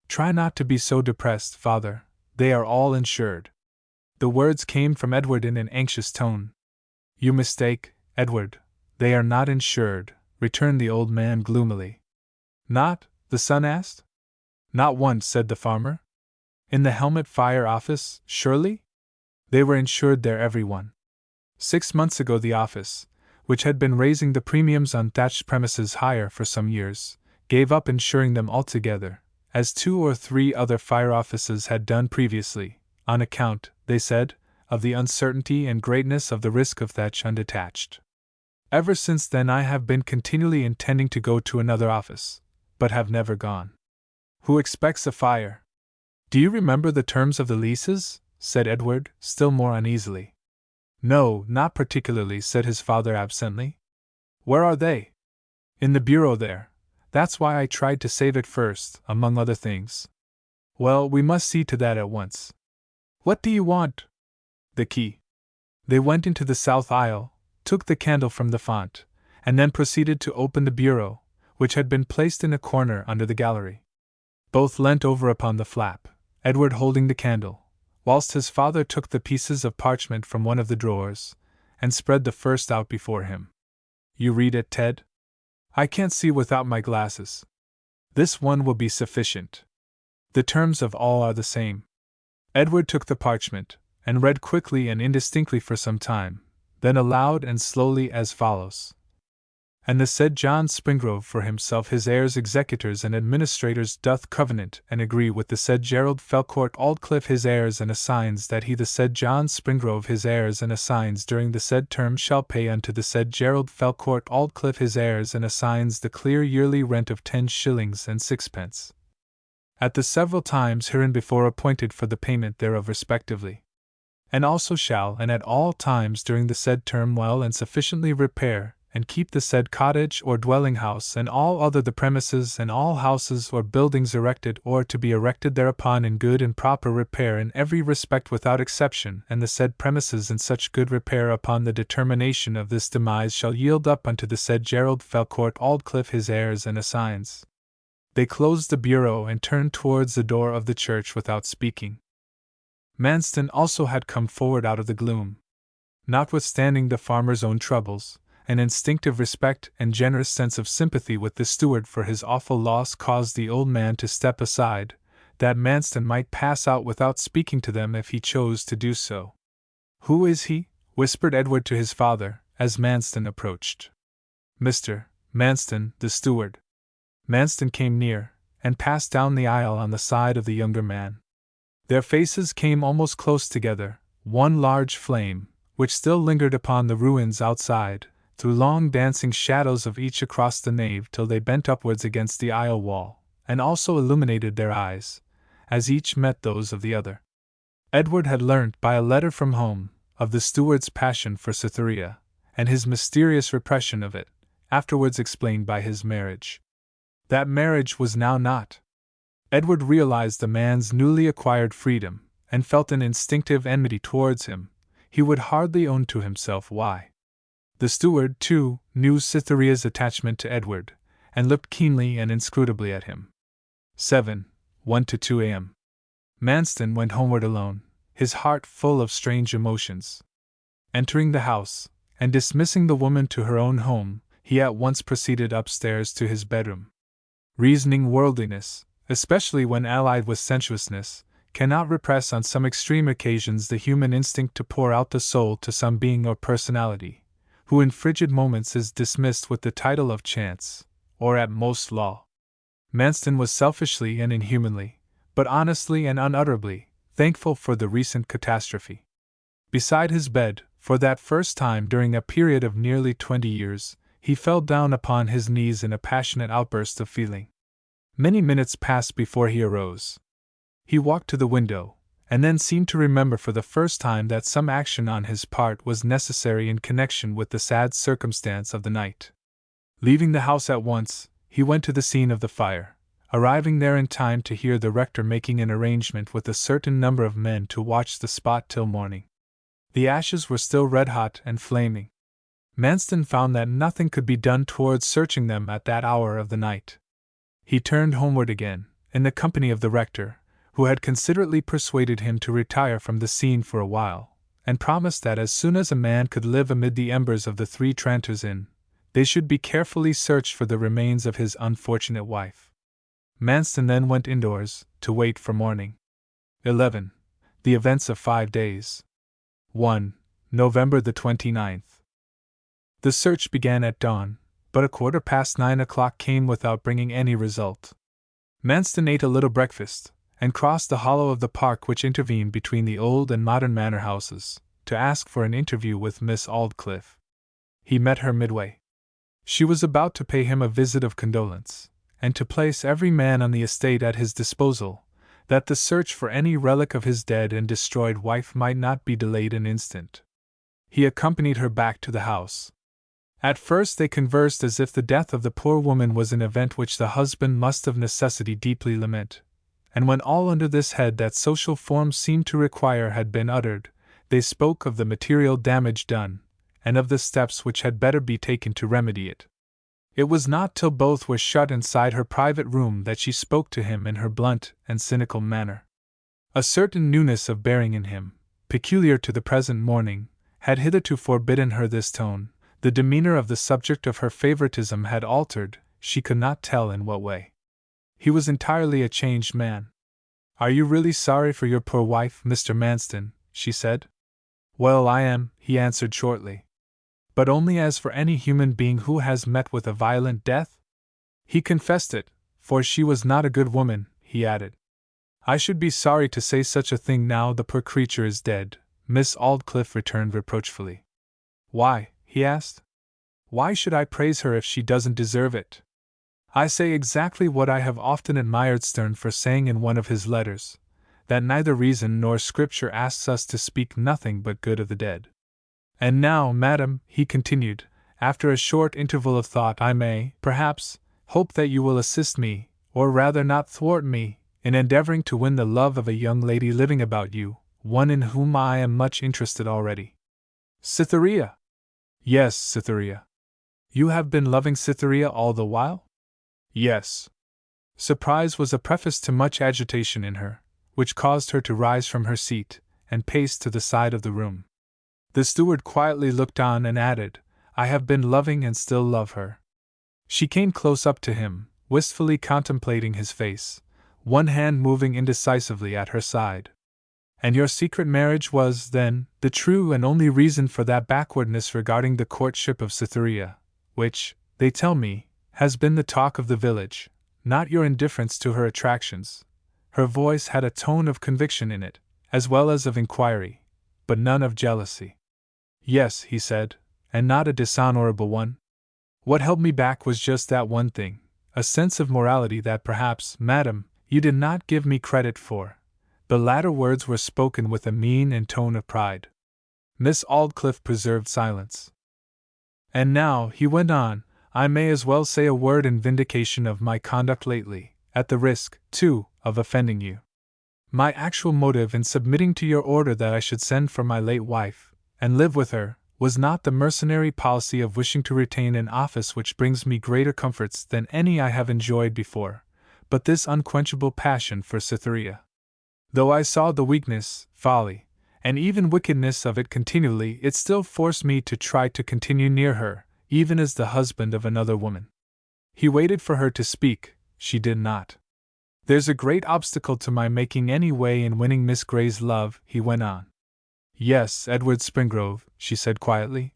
"Try not to be so depressed, father, they are all insured." The words came from Edward in an anxious tone. You mistake, Edward. They are not insured, returned the old man gloomily. Not? The son asked. Not one, said the farmer. In the Helmet Fire office, surely? They were insured there, every one. 6 months ago the office, which had been raising the premiums on thatched premises higher for some years, gave up insuring them altogether, as 2 or 3 other fire offices had done previously, on account, they said, of the uncertainty and greatness of the risk of thatch undetached. Ever since then I have been continually intending to go to another office, but have never gone. Who expects a fire? Do you remember the terms of the leases? Said Edward, still more uneasily. No, not particularly, said his father absently. Where are they? In the bureau there. That's why I tried to save it first, among other things. Well, we must see to that at once. What do you want? The key. They went into the south aisle, took the candle from the font, and then proceeded to open the bureau, which had been placed in a corner under the gallery. Both leant over upon the flap, Edward holding the candle, whilst his father took the pieces of parchment from one of the drawers, and spread the first out before him. You read it, Ted? I can't see without my glasses. This one will be sufficient. The terms of all are the same. Edward took the parchment, and read quickly and indistinctly for some time, then aloud and slowly as follows. And the said John Springrove for himself his heirs executors and administrators doth covenant and agree with the said Gerald Felcourt Aldclyffe his heirs and assigns that he the said John Springrove his heirs and assigns during the said term shall pay unto the said Gerald Felcourt Aldclyffe his heirs and assigns the clear yearly rent of 10 shillings and 6pence. At the several times hereinbefore appointed for the payment thereof respectively. And also shall and at all times during the said term well and sufficiently repair and keep the said cottage or dwelling house and all other the premises and all houses or buildings erected or to be erected thereupon in good and proper repair in every respect without exception, and the said premises in such good repair upon the determination of this demise shall yield up unto the said Gerald Felcourt Aldclyffe his heirs and assigns. They closed the bureau and turned towards the door of the church without speaking. Manston also had come forward out of the gloom. Notwithstanding the farmer's own troubles, an instinctive respect and generous sense of sympathy with the steward for his awful loss caused the old man to step aside, that Manston might pass out without speaking to them if he chose to do so. Who is he? Whispered Edward to his father, as Manston approached. Mr. Manston, the steward. Manston came near, and passed down the aisle on the side of the younger man. Their faces came almost close together, one large flame, which still lingered upon the ruins outside, threw long dancing shadows of each across the nave till they bent upwards against the aisle wall, and also illuminated their eyes, as each met those of the other. Edward had learnt by a letter from home of the steward's passion for Cytherea, and his mysterious repression of it, afterwards explained by his marriage. That marriage was now not. Edward realized the man's newly acquired freedom, and felt an instinctive enmity towards him. He would hardly own to himself why. The steward, too, knew Cytherea's attachment to Edward, and looked keenly and inscrutably at him. 7. 1 to 2 a.m. Manston went homeward alone, his heart full of strange emotions. Entering the house, and dismissing the woman to her own home, he at once proceeded upstairs to his bedroom. Reasoning worldliness, especially when allied with sensuousness, cannot repress on some extreme occasions the human instinct to pour out the soul to some being or personality, who in frigid moments is dismissed with the title of chance, or at most law. Manston was selfishly and inhumanly, but honestly and unutterably, thankful for the recent catastrophe. Beside his bed, for that first time during a period of nearly 20 years, he fell down upon his knees in a passionate outburst of feeling. Many minutes passed before he arose. He walked to the window, and then seemed to remember for the first time that some action on his part was necessary in connection with the sad circumstance of the night. Leaving the house at once, he went to the scene of the fire, arriving there in time to hear the rector making an arrangement with a certain number of men to watch the spot till morning. The ashes were still red-hot and flaming. Manston found that nothing could be done towards searching them at that hour of the night. He turned homeward again, in the company of the rector, who had considerately persuaded him to retire from the scene for a while, and promised that as soon as a man could live amid the embers of the Three Tranters Inn, they should be carefully searched for the remains of his unfortunate wife. Manston then went indoors, to wait for morning. 11. The events of 5 days. 1. November the 29th. The search began at dawn, but 9:15 came without bringing any result. Manston ate a little breakfast, and crossed the hollow of the park which intervened between the old and modern manor houses, to ask for an interview with Miss Aldclyffe. He met her midway. She was about to pay him a visit of condolence, and to place every man on the estate at his disposal, that the search for any relic of his dead and destroyed wife might not be delayed an instant. He accompanied her back to the house. At first they conversed as if the death of the poor woman was an event which the husband must of necessity deeply lament, and when all under this head that social forms seemed to require had been uttered, they spoke of the material damage done, and of the steps which had better be taken to remedy it. It was not till both were shut inside her private room that she spoke to him in her blunt and cynical manner. A certain newness of bearing in him, peculiar to the present morning, had hitherto forbidden her this tone. The demeanor of the subject of her favoritism had altered, she could not tell in what way. He was entirely a changed man. "Are you really sorry for your poor wife, Mr. Manston?" she said. "Well, I am," he answered shortly. "But only as for any human being who has met with a violent death?" He confessed it, for she was not a good woman, he added. "I should be sorry to say such a thing now the poor creature is dead," Miss Aldclyffe returned reproachfully. "Why?" he asked. "Why should I praise her if she doesn't deserve it? I say exactly what I have often admired Sterne for saying in one of his letters, that neither reason nor scripture asks us to speak nothing but good of the dead. And now, madam," he continued, after a short interval of thought, "I may, perhaps, hope that you will assist me, or rather not thwart me, in endeavoring to win the love of a young lady living about you, one in whom I am much interested already." "Cytherea?" "Yes, Cytherea." "You have been loving Cytherea all the while?" "Yes." Surprise was a preface to much agitation in her, which caused her to rise from her seat, and pace to the side of the room. The steward quietly looked on and added, "I have been loving and still love her." She came close up to him, wistfully contemplating his face, one hand moving indecisively at her side. "And your secret marriage was, then, the true and only reason for that backwardness regarding the courtship of Cytherea, which, they tell me, has been the talk of the village, not your indifference to her attractions." Her voice had a tone of conviction in it, as well as of inquiry, but none of jealousy. "Yes," he said, "and not a dishonorable one. What held me back was just that one thing, a sense of morality that perhaps, madam, you did not give me credit for." The latter words were spoken with a mien and tone of pride. Miss Aldclyffe preserved silence. "And now," he went on, "I may as well say a word in vindication of my conduct lately, at the risk, too, of offending you. My actual motive in submitting to your order that I should send for my late wife, and live with her, was not the mercenary policy of wishing to retain an office which brings me greater comforts than any I have enjoyed before, but this unquenchable passion for Cytherea. Though I saw the weakness, folly, and even wickedness of it continually, it still forced me to try to continue near her, even as the husband of another woman." He waited for her to speak. She did not. "There's a great obstacle to my making any way in winning Miss Grey's love," he went on. "Yes, Edward Springrove," she said quietly.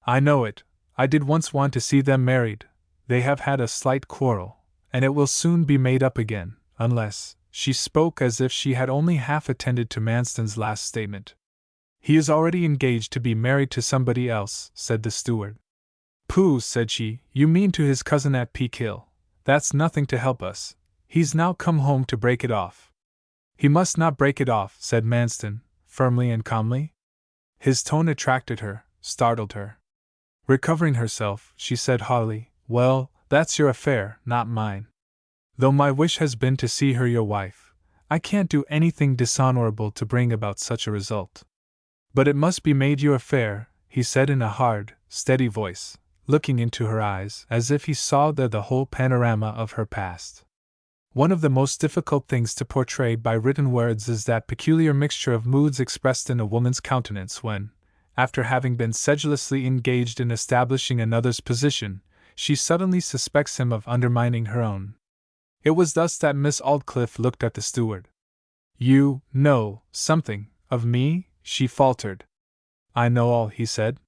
"I know it. I did once want to see them married. They have had a slight quarrel, and it will soon be made up again, unless—" She spoke as if she had only half attended to Manston's last statement. "He is already engaged to be married to somebody else," said the steward. "Pooh," said she, "you mean to his cousin at Peak Hill. That's nothing to help us. He's now come home to break it off." "He must not break it off," said Manston, firmly and calmly. His tone attracted her, startled her. Recovering herself, she said haughtily, "Well, that's your affair, not mine. Though my wish has been to see her your wife, I can't do anything dishonorable to bring about such a result. But it must be made your affair," he said in a hard, steady voice, looking into her eyes as if he saw there the whole panorama of her past. One of the most difficult things to portray by written words is that peculiar mixture of moods expressed in a woman's countenance when, after having been sedulously engaged in establishing another's position, she suddenly suspects him of undermining her own. It was thus that Miss Aldclyffe looked at the steward. "You know something of me?" she faltered. "I know all," he said.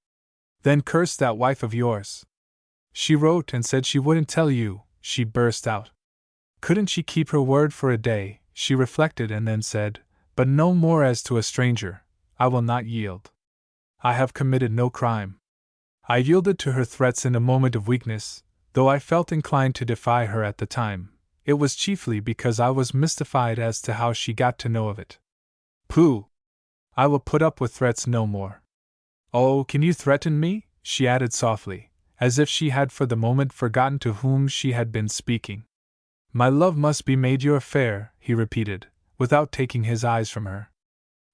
"Then curse that wife of yours. She wrote and said she wouldn't tell you," she burst out. Couldn't she keep her word for a day? She reflected and then said, "But no more as to a stranger. I will not yield. I have committed no crime." I yielded to her threats in a moment of weakness, though I felt inclined to defy her at the time. It was chiefly because I was mystified as to how she got to know of it. "Pooh! I will put up with threats no more." "Oh, can you threaten me?" she added softly, as if she had for the moment forgotten to whom she had been speaking. "My love must be made your affair," he repeated, without taking his eyes from her.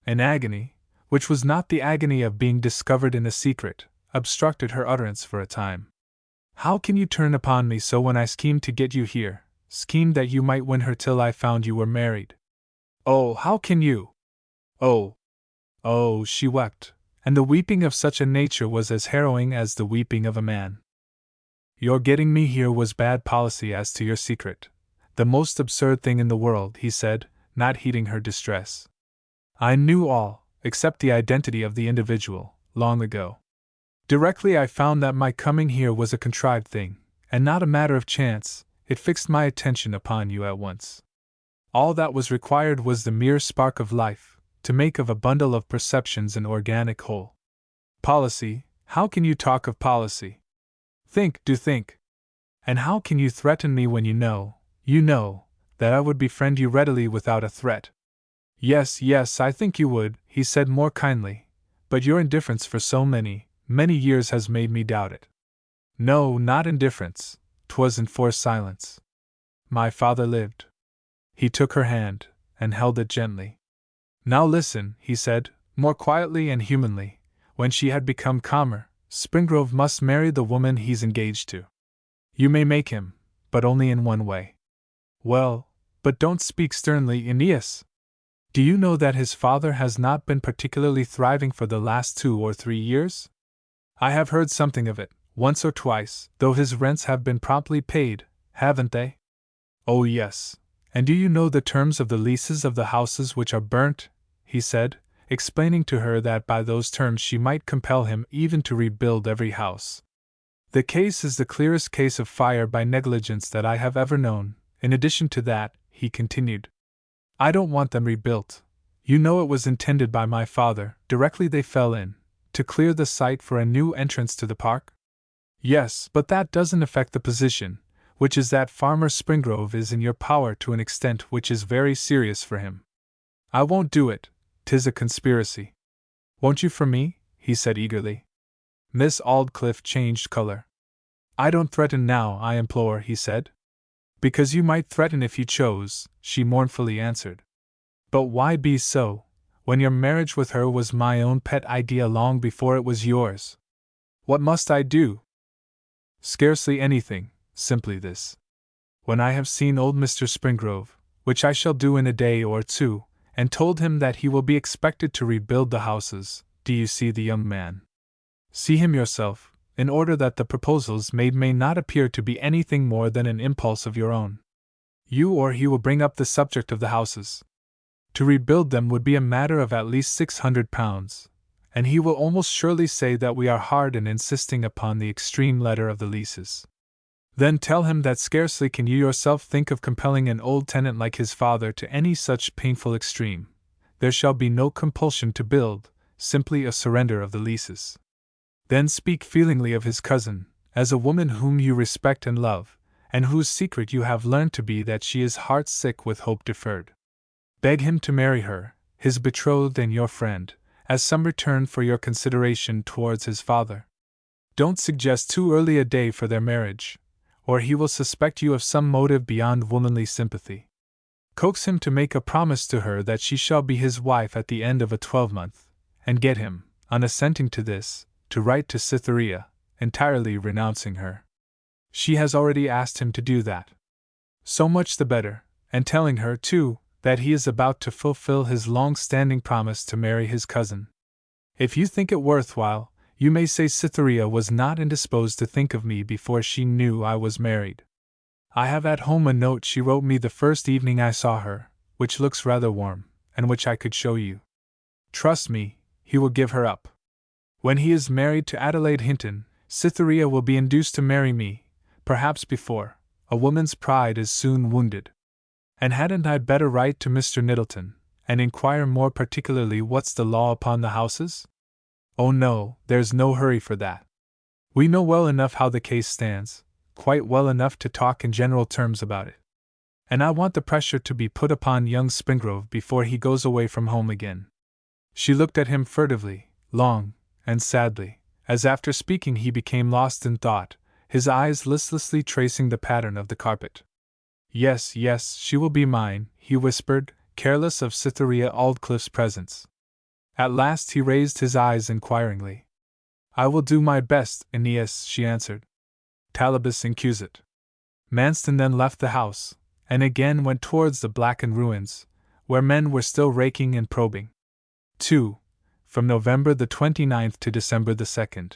An agony, which was not the agony of being discovered in a secret, obstructed her utterance for a time. "How can you turn upon me so when I schemed to get you here, schemed that you might win her till I found you were married? Oh, how can you? Oh! Oh!" she wept, and the weeping of such a nature was as harrowing as the weeping of a man. "Your getting me here was bad policy as to your secret. The most absurd thing in the world," he said, not heeding her distress. "I knew all, except the identity of the individual, long ago. Directly I found that my coming here was a contrived thing, and not a matter of chance, it fixed my attention upon you at once. All that was required was the mere spark of life, to make of a bundle of perceptions an organic whole. Policy, how can you talk of policy? Do think. And how can you threaten me when you know, that I would befriend you readily without a threat?" Yes, I think you would," he said more kindly, "but your indifference for so many years has made me doubt it." "No, not indifference, 'twas enforced silence. My father lived." He took her hand, and held it gently. "Now listen," he said, more quietly and humanly, when she had become calmer. "Springrove must marry the woman he's engaged to. You may make him, but only in one way." "Well, but don't speak sternly, Aeneas. Do you know that his father has not been particularly thriving for the last 2 or 3 years? I have heard something of it, once or twice, though his rents have been promptly paid, haven't they?" "Oh, yes. And do you know the terms of the leases of the houses which are burnt?" he said, explaining to her that by those terms she might compel him even to rebuild every house. "The case is the clearest case of fire by negligence that I have ever known. In addition to that," he continued, "I don't want them rebuilt. You know it was intended by my father, directly they fell in, to clear the site for a new entrance to the park?" "Yes, but that doesn't affect the position, which is that Farmer Springrove is in your power to an extent which is very serious for him." "I won't do it, 'tis a conspiracy." "Won't you for me?" he said eagerly. Miss Aldclyffe changed color. "I don't threaten now, I implore," he said. "Because you might threaten if you chose," she mournfully answered. "But why be so, when your marriage with her was my own pet idea long before it was yours? What must I do?" "Scarcely anything, simply this. When I have seen old Mr. Springrove, which I shall do in a day or 2, and told him that he will be expected to rebuild the houses, do you see the young man? See him yourself, in order that the proposals made may not appear to be anything more than an impulse of your own. You or he will bring up the subject of the houses. To rebuild them would be a matter of at least £600, and he will almost surely say that we are hard in insisting upon the extreme letter of the leases. Then tell him that scarcely can you yourself think of compelling an old tenant like his father to any such painful extreme. There shall be no compulsion to build, simply a surrender of the leases. Then speak feelingly of his cousin, as a woman whom you respect and love, and whose secret you have learned to be that she is heart-sick with hope deferred. Beg him to marry her, his betrothed and your friend, as some return for your consideration towards his father. Don't suggest too early a day for their marriage, or he will suspect you of some motive beyond womanly sympathy. Coax him to make a promise to her that she shall be his wife at the end of a 12-month, and get him, on assenting to this, to write to Cytherea, entirely renouncing her. She has already asked him to do that. So much the better, and telling her, too, that he is about to fulfill his long-standing promise to marry his cousin. If you think it worthwhile, you may say Cytherea was not indisposed to think of me before she knew I was married. I have at home a note she wrote me the first evening I saw her, which looks rather warm, and which I could show you. Trust me, he will give her up. When he is married to Adelaide Hinton, Cytherea will be induced to marry me, perhaps before. A woman's pride is soon wounded. And hadn't I better write to Mr. Middleton, and inquire more particularly what's the law upon the houses? Oh no, there's no hurry for that. We know well enough how the case stands, quite well enough to talk in general terms about it. And I want the pressure to be put upon young Spingrove before he goes away from home again. She looked at him furtively, long, and sadly, as after speaking he became lost in thought, his eyes listlessly tracing the pattern of the carpet. Yes, yes, she will be mine, he whispered, careless of Cytherea Aldclyffe's presence. At last he raised his eyes inquiringly. I will do my best, Aeneas, she answered. Talibus incusat. Manston then left the house, and again went towards the blackened ruins, where men were still raking and probing. 2. From November the 29th to December the 2nd.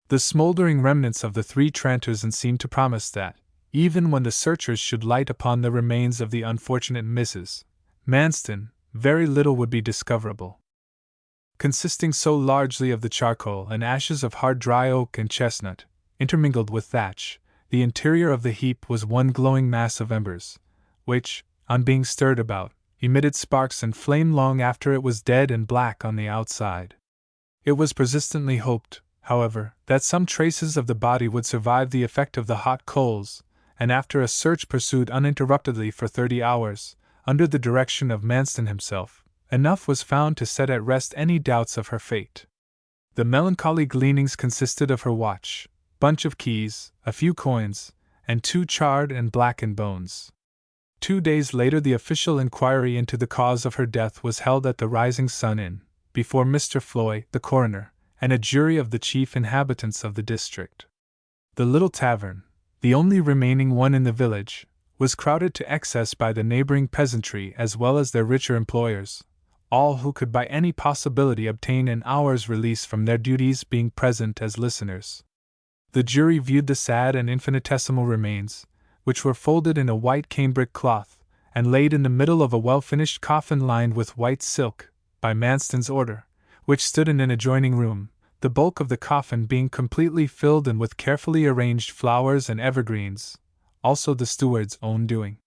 The smouldering remnants of the 3 Tranters seemed to promise that, even when the searchers should light upon the remains of the unfortunate Mrs. Manston, very little would be discoverable. Consisting so largely of the charcoal and ashes of hard dry oak and chestnut, intermingled with thatch, the interior of the heap was one glowing mass of embers, which, on being stirred about, emitted sparks and flame long after it was dead and black on the outside. It was persistently hoped, however, that some traces of the body would survive the effect of the hot coals, and after a search pursued uninterruptedly for 30 hours, under the direction of Manston himself, enough was found to set at rest any doubts of her fate. The melancholy gleanings consisted of her watch, bunch of keys, a few coins, and 2 charred and blackened bones. 2 days later the official inquiry into the cause of her death was held at the Rising Sun Inn, before Mr. Floy, the coroner, and a jury of the chief inhabitants of the district. The little tavern, the only remaining one in the village, was crowded to excess by the neighboring peasantry as well as their richer employers, all who could by any possibility obtain an hour's release from their duties being present as listeners. The jury viewed the sad and infinitesimal remains, which were folded in a white cambric cloth, and laid in the middle of a well-finished coffin lined with white silk, by Manston's order, which stood in an adjoining room, the bulk of the coffin being completely filled in with carefully arranged flowers and evergreens, also the steward's own doing.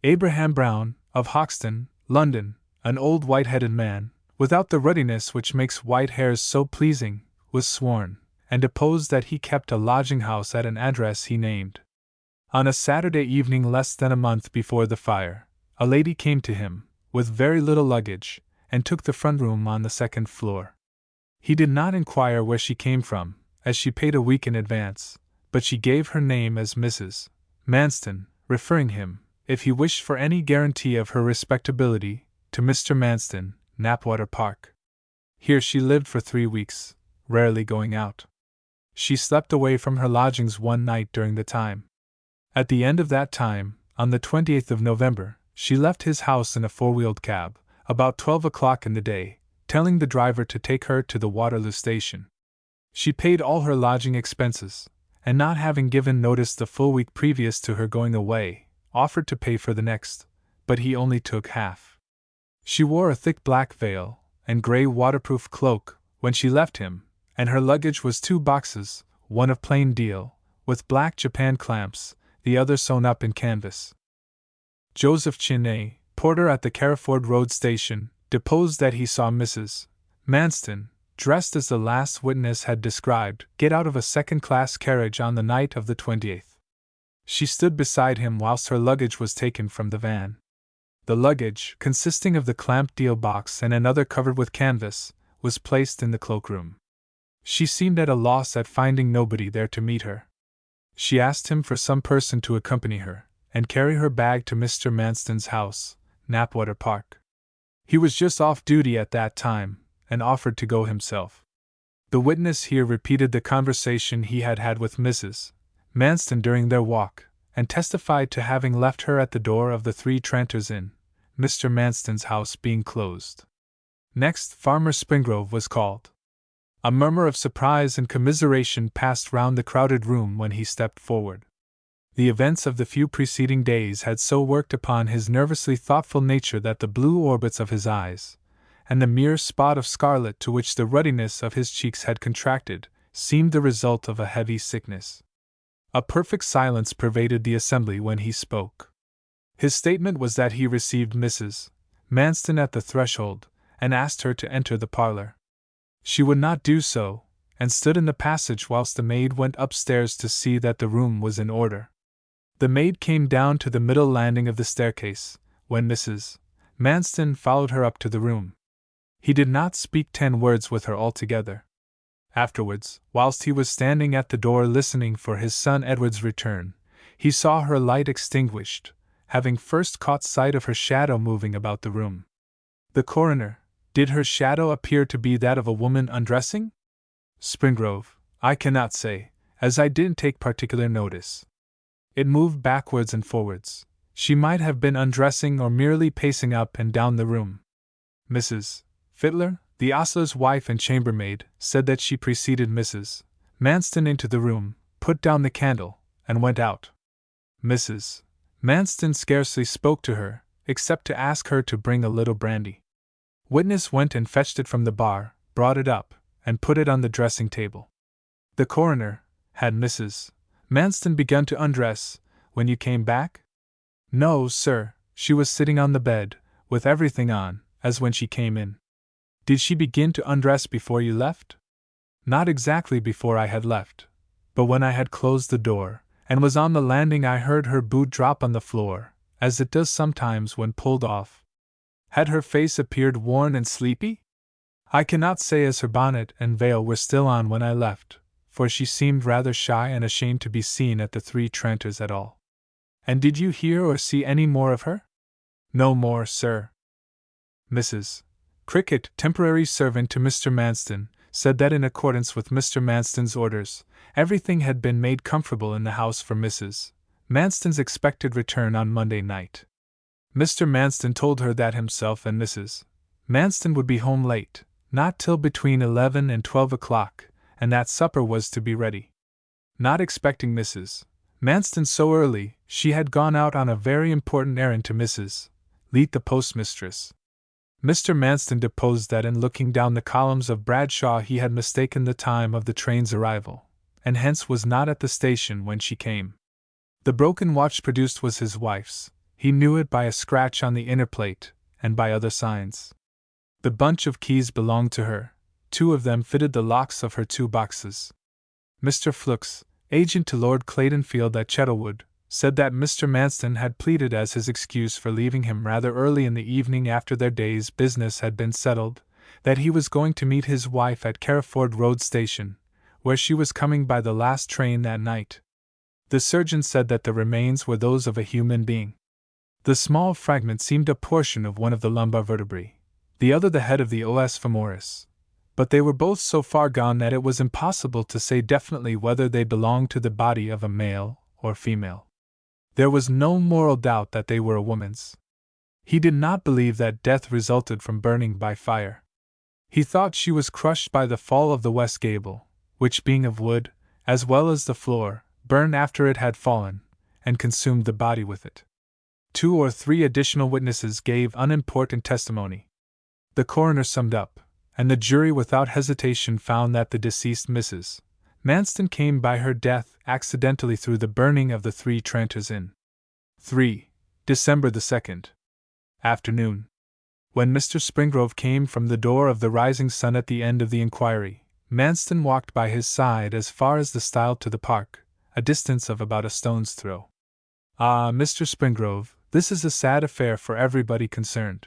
Abraham Brown, of Hoxton, London, an old white-headed man, without the ruddiness which makes white hairs so pleasing, was sworn, and deposed that he kept a lodging-house at an address he named. On a Saturday evening less than a month before the fire, a lady came to him, with very little luggage, and took the front room on the 2nd floor. He did not inquire where she came from, as she paid a week in advance, but she gave her name as Mrs. Manston, referring him, if he wished for any guarantee of her respectability, to Mr. Manston, Knapwater Park. Here she lived for 3 weeks, rarely going out. She slept away from her lodgings one night during the time. At the end of that time, on the 28th of November, she left his house in a 4-wheeled cab, about 12 o'clock in the day, telling the driver to take her to the Waterloo station. She paid all her lodging expenses, and not having given notice the full week previous to her going away, offered to pay for the next, but he only took half. She wore a thick black veil and grey waterproof cloak when she left him, and her luggage was 2 boxes, one of plain deal, with black Japan clamps, the other sewn up in canvas. Joseph Chinney, porter at the Carriford Road station, deposed that he saw Mrs. Manston, dressed as the last witness had described, get out of a second-class carriage on the night of the 28th. She stood beside him whilst her luggage was taken from the van. The luggage, consisting of the clamped deal box and another covered with canvas, was placed in the cloakroom. She seemed at a loss at finding nobody there to meet her. She asked him for some person to accompany her, and carry her bag to Mr. Manston's house, Knapwater Park. He was just off duty at that time, and offered to go himself. The witness here repeated the conversation he had had with Mrs. Manston during their walk, and testified to having left her at the door of the Three Tranters Inn, Mr. Manston's house being closed. Next, Farmer Springrove was called. A murmur of surprise and commiseration passed round the crowded room when he stepped forward. The events of the few preceding days had so worked upon his nervously thoughtful nature that the blue orbits of his eyes, and the mere spot of scarlet to which the ruddiness of his cheeks had contracted, seemed the result of a heavy sickness. A perfect silence pervaded the assembly when he spoke. His statement was that he received Mrs. Manston at the threshold, and asked her to enter the parlour. She would not do so, and stood in the passage whilst the maid went upstairs to see that the room was in order. The maid came down to the middle landing of the staircase, when Mrs. Manston followed her up to the room. He did not speak 10 words with her altogether. Afterwards, whilst he was standing at the door listening for his son Edward's return, he saw her light extinguished, having first caught sight of her shadow moving about the room. The coroner: did her shadow appear to be that of a woman undressing? Springrove: I cannot say, as I didn't take particular notice. It moved backwards and forwards. She might have been undressing or merely pacing up and down the room. Mrs. Fiddler, the ostler's wife and chambermaid, said that she preceded Mrs. Manston into the room, put down the candle, and went out. Mrs. Manston scarcely spoke to her, except to ask her to bring a little brandy. Witness went and fetched it from the bar, brought it up, and put it on the dressing table. The coroner: had Mrs. Manston begun to undress when you came back? No, sir, she was sitting on the bed, with everything on, as when she came in. Did she begin to undress before you left? Not exactly before I had left, but when I had closed the door, and was on the landing, I heard her boot drop on the floor, as it does sometimes when pulled off. Had her face appeared worn and sleepy? I cannot say, as her bonnet and veil were still on when I left, for she seemed rather shy and ashamed to be seen at the Three Tranters at all. And did you hear or see any more of her? No more, sir. Mrs. Cricket, temporary servant to Mr. Manston, said that in accordance with Mr. Manston's orders, everything had been made comfortable in the house for Mrs. Manston's expected return on Monday night. Mr. Manston told her that himself and Mrs. Manston would be home late, not till between 11 and 12 o'clock, and that supper was to be ready. Not expecting Mrs. Manston so early, she had gone out on a very important errand to Mrs. Leet, the postmistress. Mr. Manston deposed that in looking down the columns of Bradshaw he had mistaken the time of the train's arrival, and hence was not at the station when she came. The broken watch produced was his wife's. He knew it by a scratch on the inner plate, and by other signs. The bunch of keys belonged to her. 2 of them fitted the locks of her 2 boxes. Mr. Flooks, agent to Lord Claydonfield at Chettlewood, said that Mr. Manston had pleaded as his excuse for leaving him rather early in the evening after their day's business had been settled, that he was going to meet his wife at Carriford Road Station, where she was coming by the last train that night. The surgeon said that the remains were those of a human being. The small fragment seemed a portion of one of the lumbar vertebrae, the other the head of the os femoris, but they were both so far gone that it was impossible to say definitely whether they belonged to the body of a male or female. There was no moral doubt that they were a woman's. He did not believe that death resulted from burning by fire. He thought she was crushed by the fall of the west gable, which, being of wood, as well as the floor, burned after it had fallen, and consumed the body with it. 2 or 3 additional witnesses gave unimportant testimony. The coroner summed up, and the jury without hesitation found that the deceased Mrs. Manston came by her death accidentally through the burning of the Three Tranters Inn. 3. December the 2nd. Afternoon. When Mr. Springrove came from the door of the Rising Sun at the end of the inquiry, Manston walked by his side as far as the stile to the park, a distance of about a stone's throw. Ah, Mr. Springrove, this is a sad affair for everybody concerned.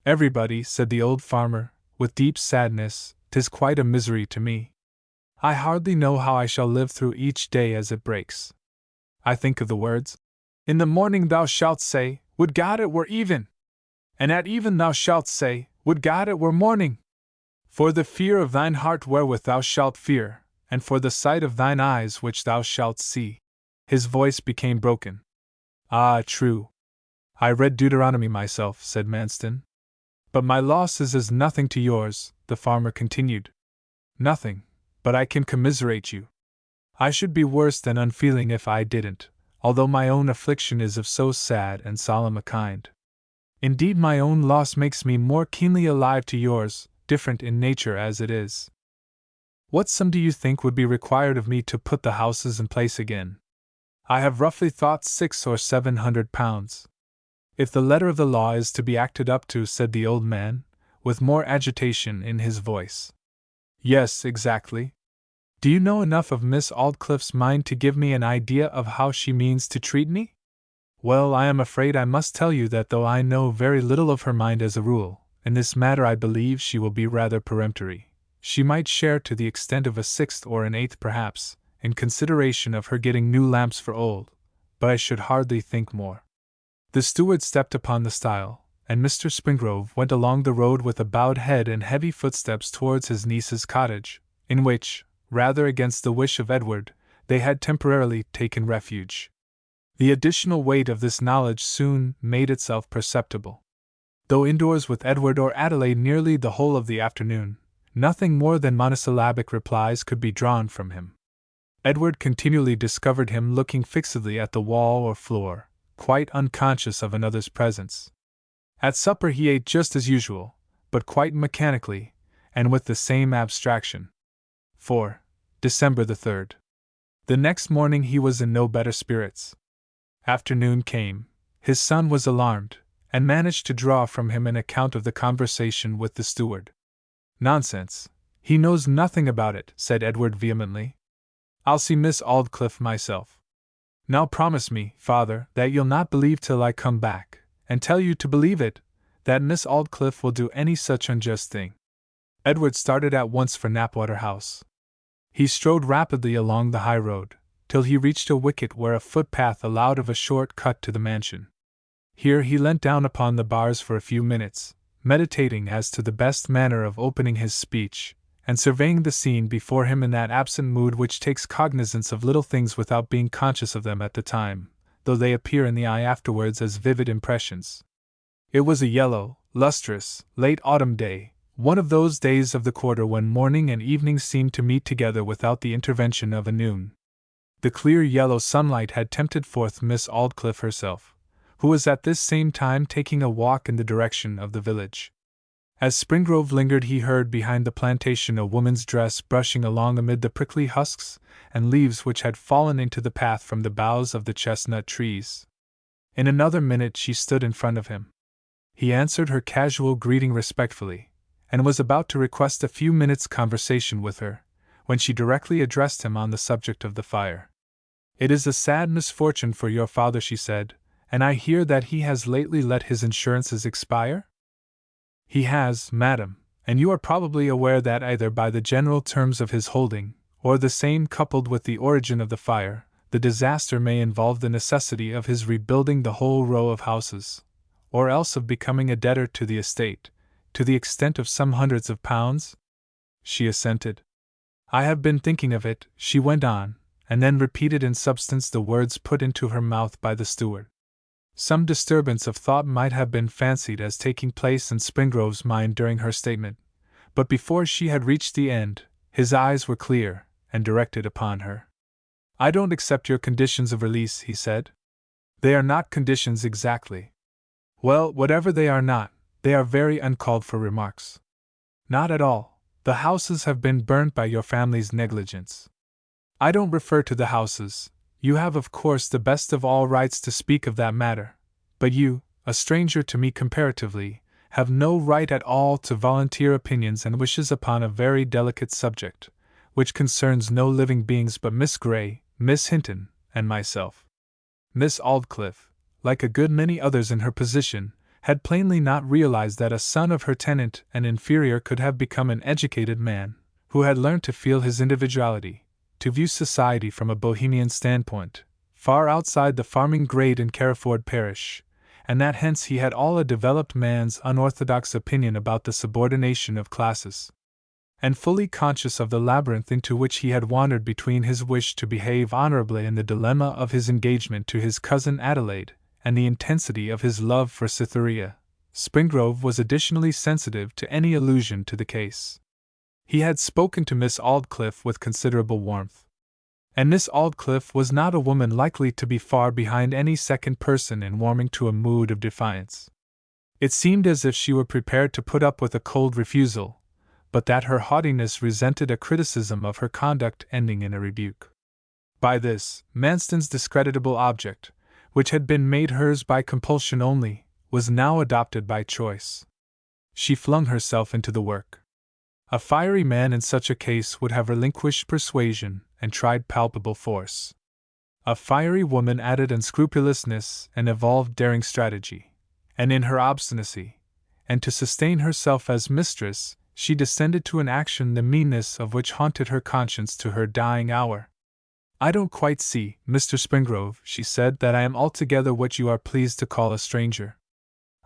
Everybody, said the old farmer, with deep sadness, 'tis quite a misery to me. I hardly know how I shall live through each day as it breaks. I think of the words, in the morning thou shalt say, would God it were even! And at even thou shalt say, would God it were morning! For the fear of thine heart wherewith thou shalt fear, and for the sight of thine eyes which thou shalt see. His voice became broken. Ah, true. I read Deuteronomy myself, said Manston. But my loss is as nothing to yours, the farmer continued. Nothing, but I can commiserate you. I should be worse than unfeeling if I didn't, although my own affliction is of so sad and solemn a kind. Indeed, my own loss makes me more keenly alive to yours, different in nature as it is. What sum do you think would be required of me to put the houses in place again? I have roughly thought 600 or 700 pounds. If the letter of the law is to be acted up to, said the old man, with more agitation in his voice. Yes, exactly. Do you know enough of Miss Aldclyffe's mind to give me an idea of how she means to treat me? Well, I am afraid I must tell you that though I know very little of her mind as a rule, in this matter I believe she will be rather peremptory. She might share to the extent of a sixth or an eighth perhaps, in consideration of her getting new lamps for old, but I should hardly think more. The steward stepped upon the stile, and Mr. Springrove went along the road with a bowed head and heavy footsteps towards his niece's cottage, in which, rather against the wish of Edward, they had temporarily taken refuge. The additional weight of this knowledge soon made itself perceptible. Though indoors with Edward or Adelaide nearly the whole of the afternoon, nothing more than monosyllabic replies could be drawn from him. Edward continually discovered him looking fixedly at the wall or floor, quite unconscious of another's presence. At supper he ate just as usual, but quite mechanically, and with the same abstraction. 4. December the 3rd. The next morning he was in no better spirits. Afternoon came. His son was alarmed, and managed to draw from him an account of the conversation with the steward. Nonsense! He knows nothing about it, said Edward vehemently. I'll see Miss Aldclyffe myself. Now promise me, father, that you'll not believe till I come back, and tell you to believe it, that Miss Aldclyffe will do any such unjust thing. Edward started at once for Knapwater House. He strode rapidly along the high road, till he reached a wicket where a footpath allowed of a short cut to the mansion. Here he leant down upon the bars for a few minutes, meditating as to the best manner of opening his speech, and surveying the scene before him in that absent mood which takes cognizance of little things without being conscious of them at the time, though they appear in the eye afterwards as vivid impressions. It was a yellow, lustrous, late autumn day, one of those days of the quarter when morning and evening seem to meet together without the intervention of a noon. The clear yellow sunlight had tempted forth Miss Aldclyffe herself, who was at this same time taking a walk in the direction of the village. As Springrove lingered he heard behind the plantation a woman's dress brushing along amid the prickly husks and leaves which had fallen into the path from the boughs of the chestnut trees. In another minute she stood in front of him. He answered her casual greeting respectfully, and was about to request a few minutes' conversation with her, when she directly addressed him on the subject of the fire. It is a sad misfortune for your father, she said, and I hear that he has lately let his insurances expire? He has, madam, and you are probably aware that either by the general terms of his holding, or the same coupled with the origin of the fire, the disaster may involve the necessity of his rebuilding the whole row of houses, or else of becoming a debtor to the estate, to the extent of some hundreds of pounds? She assented. I have been thinking of it, she went on, and then repeated in substance the words put into her mouth by the steward. Some disturbance of thought might have been fancied as taking place in Springrove's mind during her statement, but before she had reached the end, his eyes were clear, and directed upon her. I don't accept your conditions of release, he said. They are not conditions exactly. Well, whatever they are not, they are very uncalled for remarks. Not at all. The houses have been burnt by your family's negligence. I don't refer to the houses. You have of course the best of all rights to speak of that matter, but you, a stranger to me comparatively, have no right at all to volunteer opinions and wishes upon a very delicate subject, which concerns no living beings but Miss Grey, Miss Hinton, and myself. Miss Aldclyffe, like a good many others in her position, had plainly not realized that a son of her tenant and inferior could have become an educated man, who had learned to feel his individuality, to view society from a bohemian standpoint, far outside the farming grade in Carriford parish, and that hence he had all a developed man's unorthodox opinion about the subordination of classes. and fully conscious of the labyrinth into which he had wandered between his wish to behave honorably and the dilemma of his engagement to his cousin Adelaide, and the intensity of his love for Cytherea, Springrove was additionally sensitive to any allusion to the case. He had spoken to Miss Aldclyffe with considerable warmth. And Miss Aldclyffe was not a woman likely to be far behind any second person in warming to a mood of defiance. It seemed as if she were prepared to put up with a cold refusal, but that her haughtiness resented a criticism of her conduct ending in a rebuke. By this, Manston's discreditable object, which had been made hers by compulsion only, was now adopted by choice. She flung herself into the work. A fiery man in such a case would have relinquished persuasion and tried palpable force. A fiery woman added unscrupulousness and evolved daring strategy, and in her obstinacy, and to sustain herself as mistress, she descended to an action the meanness of which haunted her conscience to her dying hour. "I don't quite see, Mr. Springrove," she said, "that I am altogether what you are pleased to call a stranger.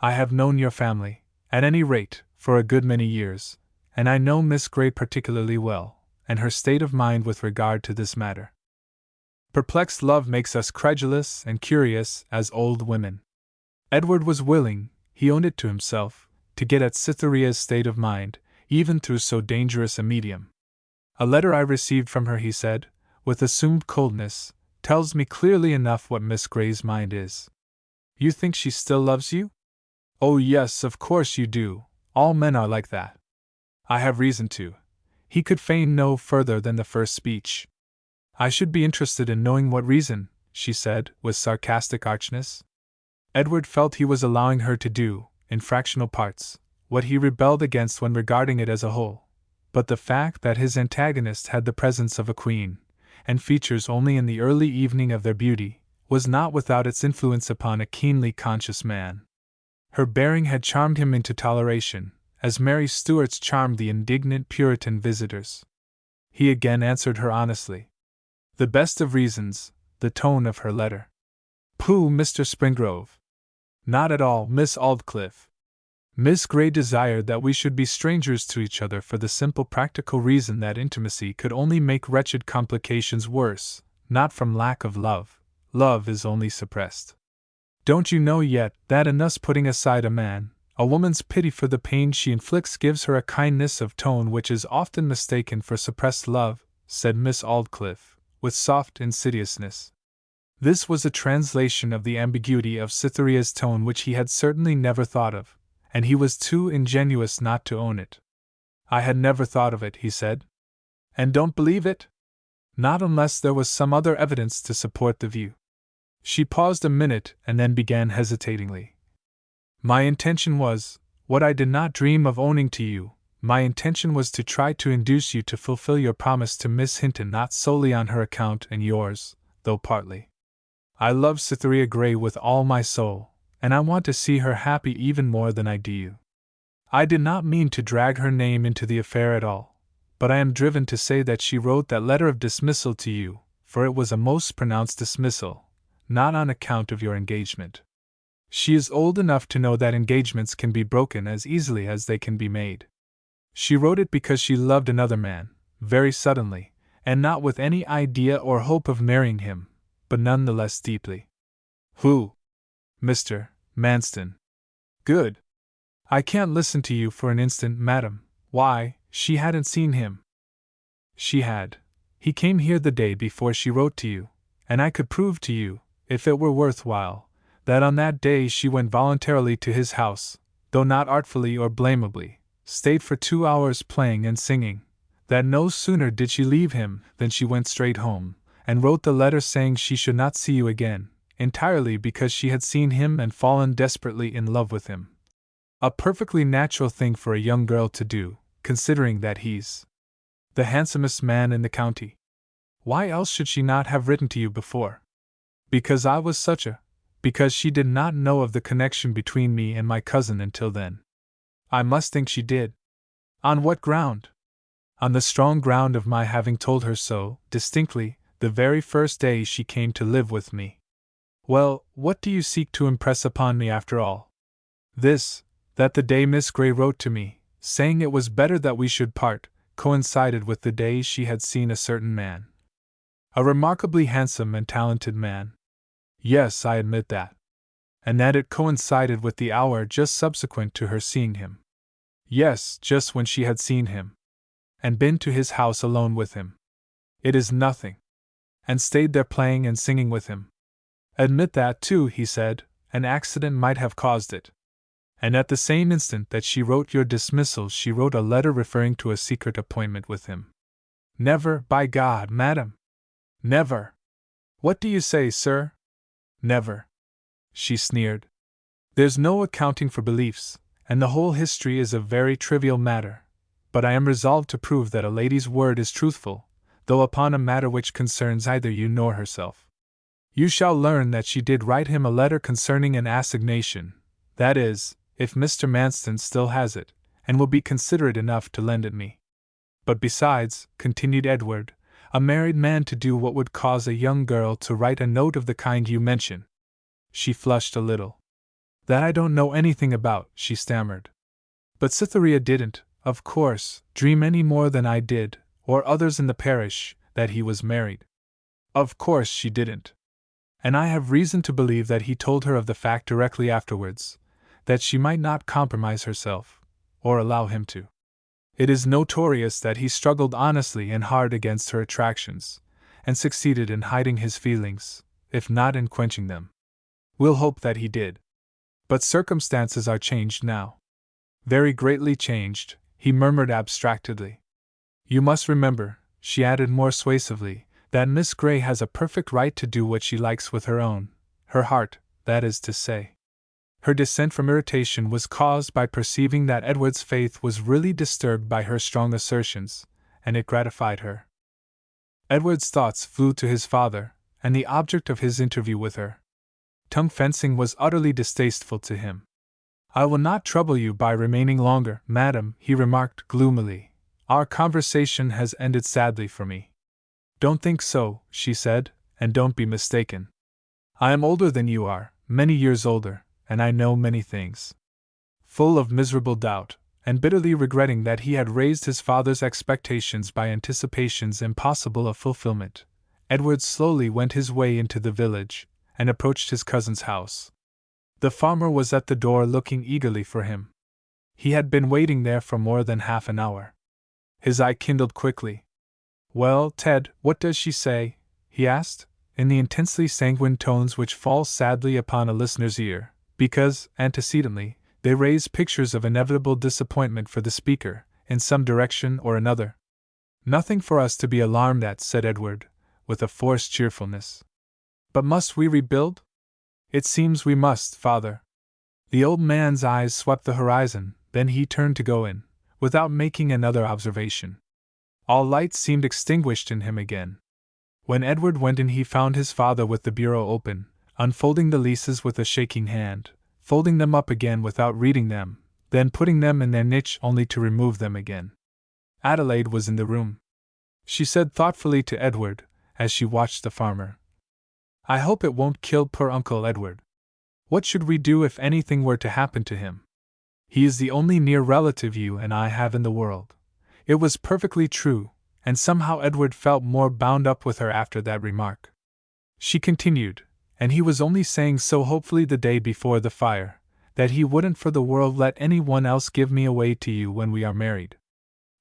I have known your family, at any rate, for a good many years, and I know Miss Grey particularly well, and her state of mind with regard to this matter. Perplexed love makes us credulous and curious as old women." Edward was willing, he owned it to himself, to get at Cytherea's state of mind, even through so dangerous a medium. "A letter I received from her," he said, with assumed coldness, "tells me clearly enough what Miss Grey's mind is." "You think she still loves you?" "Oh yes, of course you do. All men are like that." "I have reason to." He could feign no further than the first speech. "I should be interested in knowing what reason," she said, with sarcastic archness. Edward felt he was allowing her to do, in fractional parts, what he rebelled against when regarding it as a whole, but the fact that his antagonist had the presence of a queen, and features only in the early evening of their beauty, was not without its influence upon a keenly conscious man. Her bearing had charmed him into toleration, as Mary Stuart's charmed the indignant Puritan visitors. He again answered her honestly. The best of reasons, the tone of her letter. "Pooh, Mr. Springrove." "Not at all, Miss Aldclyffe. Miss Grey desired that we should be strangers to each other for the simple practical reason that intimacy could only make wretched complications worse, not from lack of love. Love is only suppressed. Don't you know yet that in thus putting aside a woman's pity for the pain she inflicts gives her a kindness of tone which is often mistaken for suppressed love," said Miss Aldclyffe, with soft insidiousness. This was a translation of the ambiguity of Cytherea's tone which he had certainly never thought of, and he was too ingenuous not to own it. "I had never thought of it," he said. "And don't believe it?" "Not unless there was some other evidence to support the view." She paused a minute and then began hesitatingly. "My intention was, what I did not dream of owning to you, my intention was to try to induce you to fulfill your promise to Miss Hinton not solely on her account and yours, though partly. I love Cytherea Grey with all my soul, and I want to see her happy even more than I do you. I did not mean to drag her name into the affair at all, but I am driven to say that she wrote that letter of dismissal to you, for it was a most pronounced dismissal, not on account of your engagement. She is old enough to know that engagements can be broken as easily as they can be made. She wrote it because she loved another man, very suddenly, and not with any idea or hope of marrying him, but none the less deeply." "Who?" "Mr. Manston." "Good. I can't listen to you for an instant, madam. Why, she hadn't seen him." "She had. He came here the day before she wrote to you, and I could prove to you, if it were worth while, that on that day she went voluntarily to his house, though not artfully or blamably, stayed for 2 hours playing and singing, that no sooner did she leave him than she went straight home, and wrote the letter saying she should not see you again, entirely because she had seen him and fallen desperately in love with him. A perfectly natural thing for a young girl to do, considering that he's the handsomest man in the county. Why else should she not have written to you before? Because I was because she did not know of the connection between me and my cousin until then. I must think she did. On what ground? On the strong ground of my having told her so, distinctly, the very first day she came to live with me. Well, what do you seek to impress upon me after all? This, that the day Miss Grey wrote to me, saying it was better that we should part, coincided with the day she had seen a certain man. A remarkably handsome and talented man. Yes, I admit that. And that it coincided with the hour just subsequent to her seeing him. Yes, just when she had seen him. And been to his house alone with him. It is nothing. And stayed there playing and singing with him. Admit that too, he said, an accident might have caused it. And at the same instant that she wrote your dismissal, she wrote a letter referring to a secret appointment with him. Never, by God, madam! Never! What do you say, sir? Never! She sneered. There's no accounting for beliefs, and the whole history is a very trivial matter, but I am resolved to prove that a lady's word is truthful, though upon a matter which concerns neither you nor herself. You shall learn that she did write him a letter concerning an assignation, that is, if Mr. Manston still has it, and will be considerate enough to lend it me. But besides, continued Edward, a married man to do what would cause a young girl to write a note of the kind you mention. She flushed a little. That I don't know anything about, she stammered. But Cytherea didn't, of course, dream any more than I did, or others in the parish, that he was married. Of course she didn't. And I have reason to believe that he told her of the fact directly afterwards, that she might not compromise herself, or allow him to. It is notorious that he struggled honestly and hard against her attractions, and succeeded in hiding his feelings, if not in quenching them. We'll hope that he did. But circumstances are changed now. Very greatly changed, he murmured abstractedly. You must remember, she added more suasively, that Miss Grey has a perfect right to do what she likes with her heart, that is to say. Her descent from irritation was caused by perceiving that Edward's faith was really disturbed by her strong assertions, and it gratified her. Edward's thoughts flew to his father, and the object of his interview with her. Tongue fencing was utterly distasteful to him. I will not trouble you by remaining longer, madam, he remarked gloomily. Our conversation has ended sadly for me. Don't think so, she said, and don't be mistaken. I am older than you are, many years older, and I know many things. Full of miserable doubt, and bitterly regretting that he had raised his father's expectations by anticipations impossible of fulfillment, Edward slowly went his way into the village, and approached his cousin's house. The farmer was at the door looking eagerly for him. He had been waiting there for more than half an hour. His eye kindled quickly. Well, Ted, what does she say? He asked, in the intensely sanguine tones which fall sadly upon a listener's ear, because, antecedently, they raise pictures of inevitable disappointment for the speaker, in some direction or another. Nothing for us to be alarmed at, said Edward, with a forced cheerfulness. But must we rebuild? It seems we must, father. The old man's eyes swept the horizon, then he turned to go in, without making another observation. All light seemed extinguished in him again. When Edward went in, he found his father with the bureau open, unfolding the leases with a shaking hand, folding them up again without reading them, then putting them in their niche only to remove them again. Adelaide was in the room. She said thoughtfully to Edward, as she watched the farmer, I hope it won't kill poor Uncle Edward. What should we do if anything were to happen to him? He is the only near relative you and I have in the world. It was perfectly true, and somehow Edward felt more bound up with her after that remark. She continued, and he was only saying so hopefully the day before the fire, that he wouldn't for the world let anyone else give me away to you when we are married.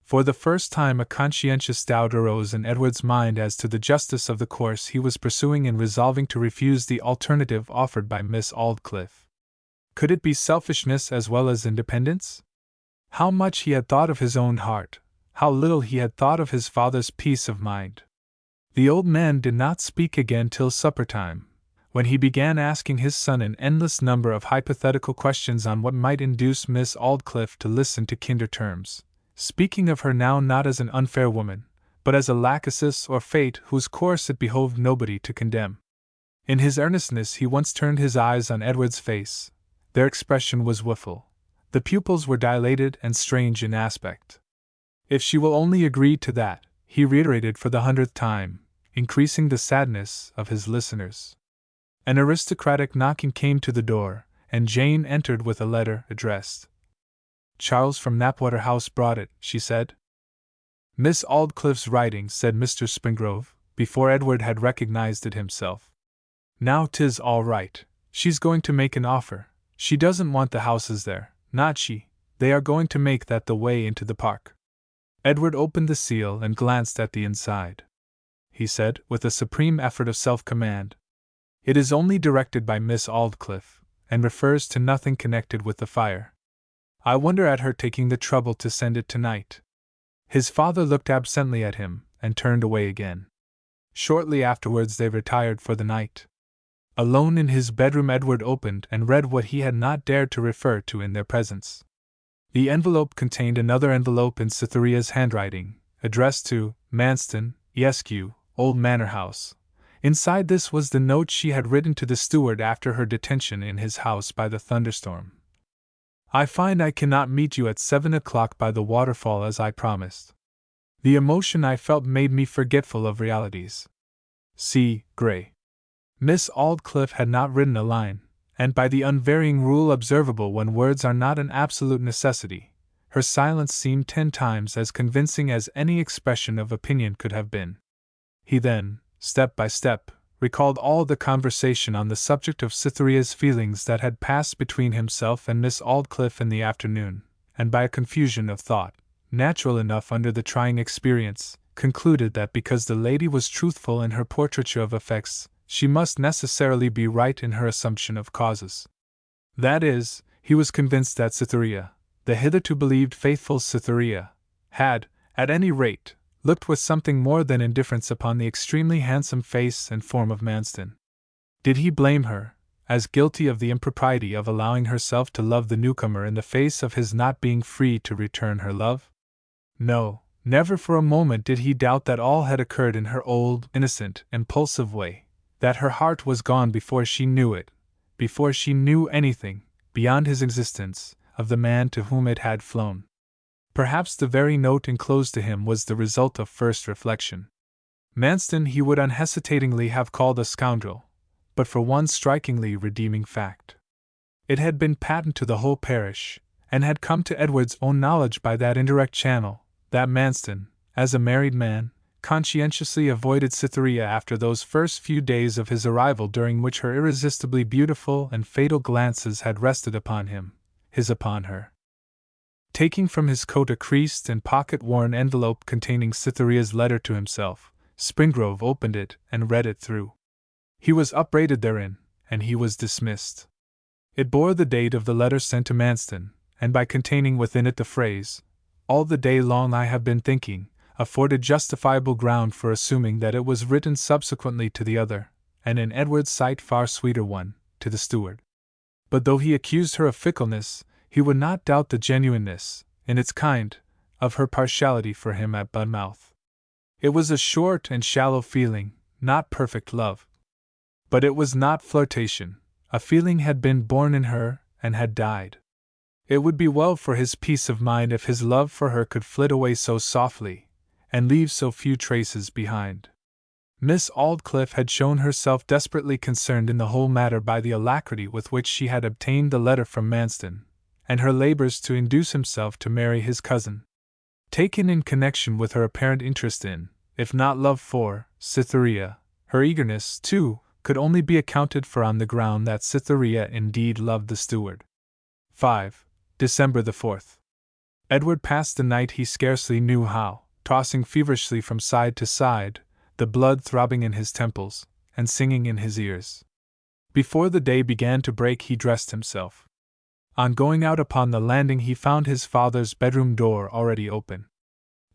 For the first time a conscientious doubt arose in Edward's mind as to the justice of the course he was pursuing in resolving to refuse the alternative offered by Miss Aldclyffe. Could it be selfishness as well as independence? How much he had thought of his own heart, how little he had thought of his father's peace of mind. The old man did not speak again till supper time, when he began asking his son an endless number of hypothetical questions on what might induce Miss Aldclyffe to listen to kinder terms, speaking of her now not as an unfair woman, but as a lachesis or fate whose course it behoved nobody to condemn. In his earnestness he once turned his eyes on Edward's face. Their expression was woeful. The pupils were dilated and strange in aspect. If she will only agree to that, he reiterated for the 100th time, increasing the sadness of his listeners. An aristocratic knocking came to the door, and Jane entered with a letter addressed. Charles from Knapwater House brought it, she said. Miss Aldclyffe's writing, said Mr. Springrove, before Edward had recognized it himself. Now 'tis all right. She's going to make an offer. She doesn't want the houses there, not she. They are going to make that the way into the park. Edward opened the seal and glanced at the inside. He said, with a supreme effort of self-command, "It is only directed by Miss Aldclyffe, and refers to nothing connected with the fire. I wonder at her taking the trouble to send it tonight." His father looked absently at him, and turned away again. Shortly afterwards they retired for the night. Alone in his bedroom, Edward opened and read what he had not dared to refer to in their presence. The envelope contained another envelope in Cytherea's handwriting, addressed to Manston, Esq., Old Manor House. Inside this was the note she had written to the steward after her detention in his house by the thunderstorm. "I find I cannot meet you at 7 o'clock by the waterfall as I promised. The emotion I felt made me forgetful of realities. C. Gray." Miss Aldclyffe had not written a line, and by the unvarying rule observable when words are not an absolute necessity, her silence seemed 10 times as convincing as any expression of opinion could have been. He then, step by step, recalled all the conversation on the subject of Cytherea's feelings that had passed between himself and Miss Aldclyffe in the afternoon, and by a confusion of thought, natural enough under the trying experience, concluded that because the lady was truthful in her portraiture of effects, she must necessarily be right in her assumption of causes. That is, he was convinced that Cytherea, the hitherto believed faithful Cytherea, had, at any rate, looked with something more than indifference upon the extremely handsome face and form of Manston. Did he blame her, as guilty of the impropriety of allowing herself to love the newcomer in the face of his not being free to return her love? No, never for a moment did he doubt that all had occurred in her old, innocent, impulsive way, that her heart was gone before she knew it, before she knew anything, beyond his existence, of the man to whom it had flown. Perhaps the very note enclosed to him was the result of first reflection. Manston he would unhesitatingly have called a scoundrel, but for one strikingly redeeming fact. It had been patent to the whole parish, and had come to Edward's own knowledge by that indirect channel, that Manston, as a married man, conscientiously avoided Cytherea after those first few days of his arrival during which her irresistibly beautiful and fatal glances had rested upon him, his upon her. Taking from his coat a creased and pocket-worn envelope containing Cytherea's letter to himself, Springrove opened it and read it through. He was upbraided therein, and he was dismissed. It bore the date of the letter sent to Manston, and by containing within it the phrase, "All the day long I have been thinking," afforded justifiable ground for assuming that it was written subsequently to the other, and in Edward's sight far sweeter one, to the steward. But though he accused her of fickleness, he would not doubt the genuineness, in its kind, of her partiality for him at Budmouth. It was a short and shallow feeling, not perfect love. But it was not flirtation. A feeling had been born in her, and had died. It would be well for his peace of mind if his love for her could flit away so softly, and leave so few traces behind. Miss Aldclyffe had shown herself desperately concerned in the whole matter by the alacrity with which she had obtained the letter from Manston, and her labors to induce himself to marry his cousin. Taken in connection with her apparent interest in, if not love for, Cytherea, her eagerness, too, could only be accounted for on the ground that Cytherea indeed loved the steward. 5. December the 4th. Edward passed the night he scarcely knew how, tossing feverishly from side to side, the blood throbbing in his temples, and singing in his ears. Before the day began to break he dressed himself. On going out upon the landing he found his father's bedroom door already open.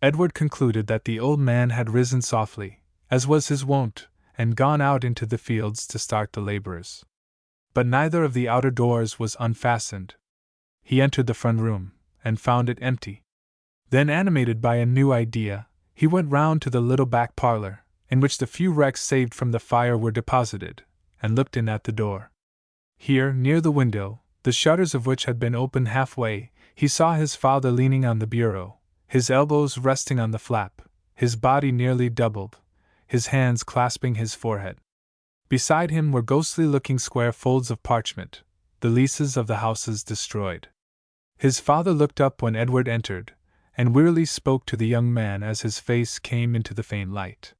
Edward concluded that the old man had risen softly, as was his wont, and gone out into the fields to start the laborers. But neither of the outer doors was unfastened. He entered the front room, and found it empty. Then, animated by a new idea, he went round to the little back parlor, in which the few wrecks saved from the fire were deposited, and looked in at the door. Here, near the window, the shutters of which had been opened halfway, he saw his father leaning on the bureau, his elbows resting on the flap, his body nearly doubled, his hands clasping his forehead. Beside him were ghostly-looking square folds of parchment, the leases of the houses destroyed. His father looked up when Edward entered, and wearily spoke to the young man as his face came into the faint light.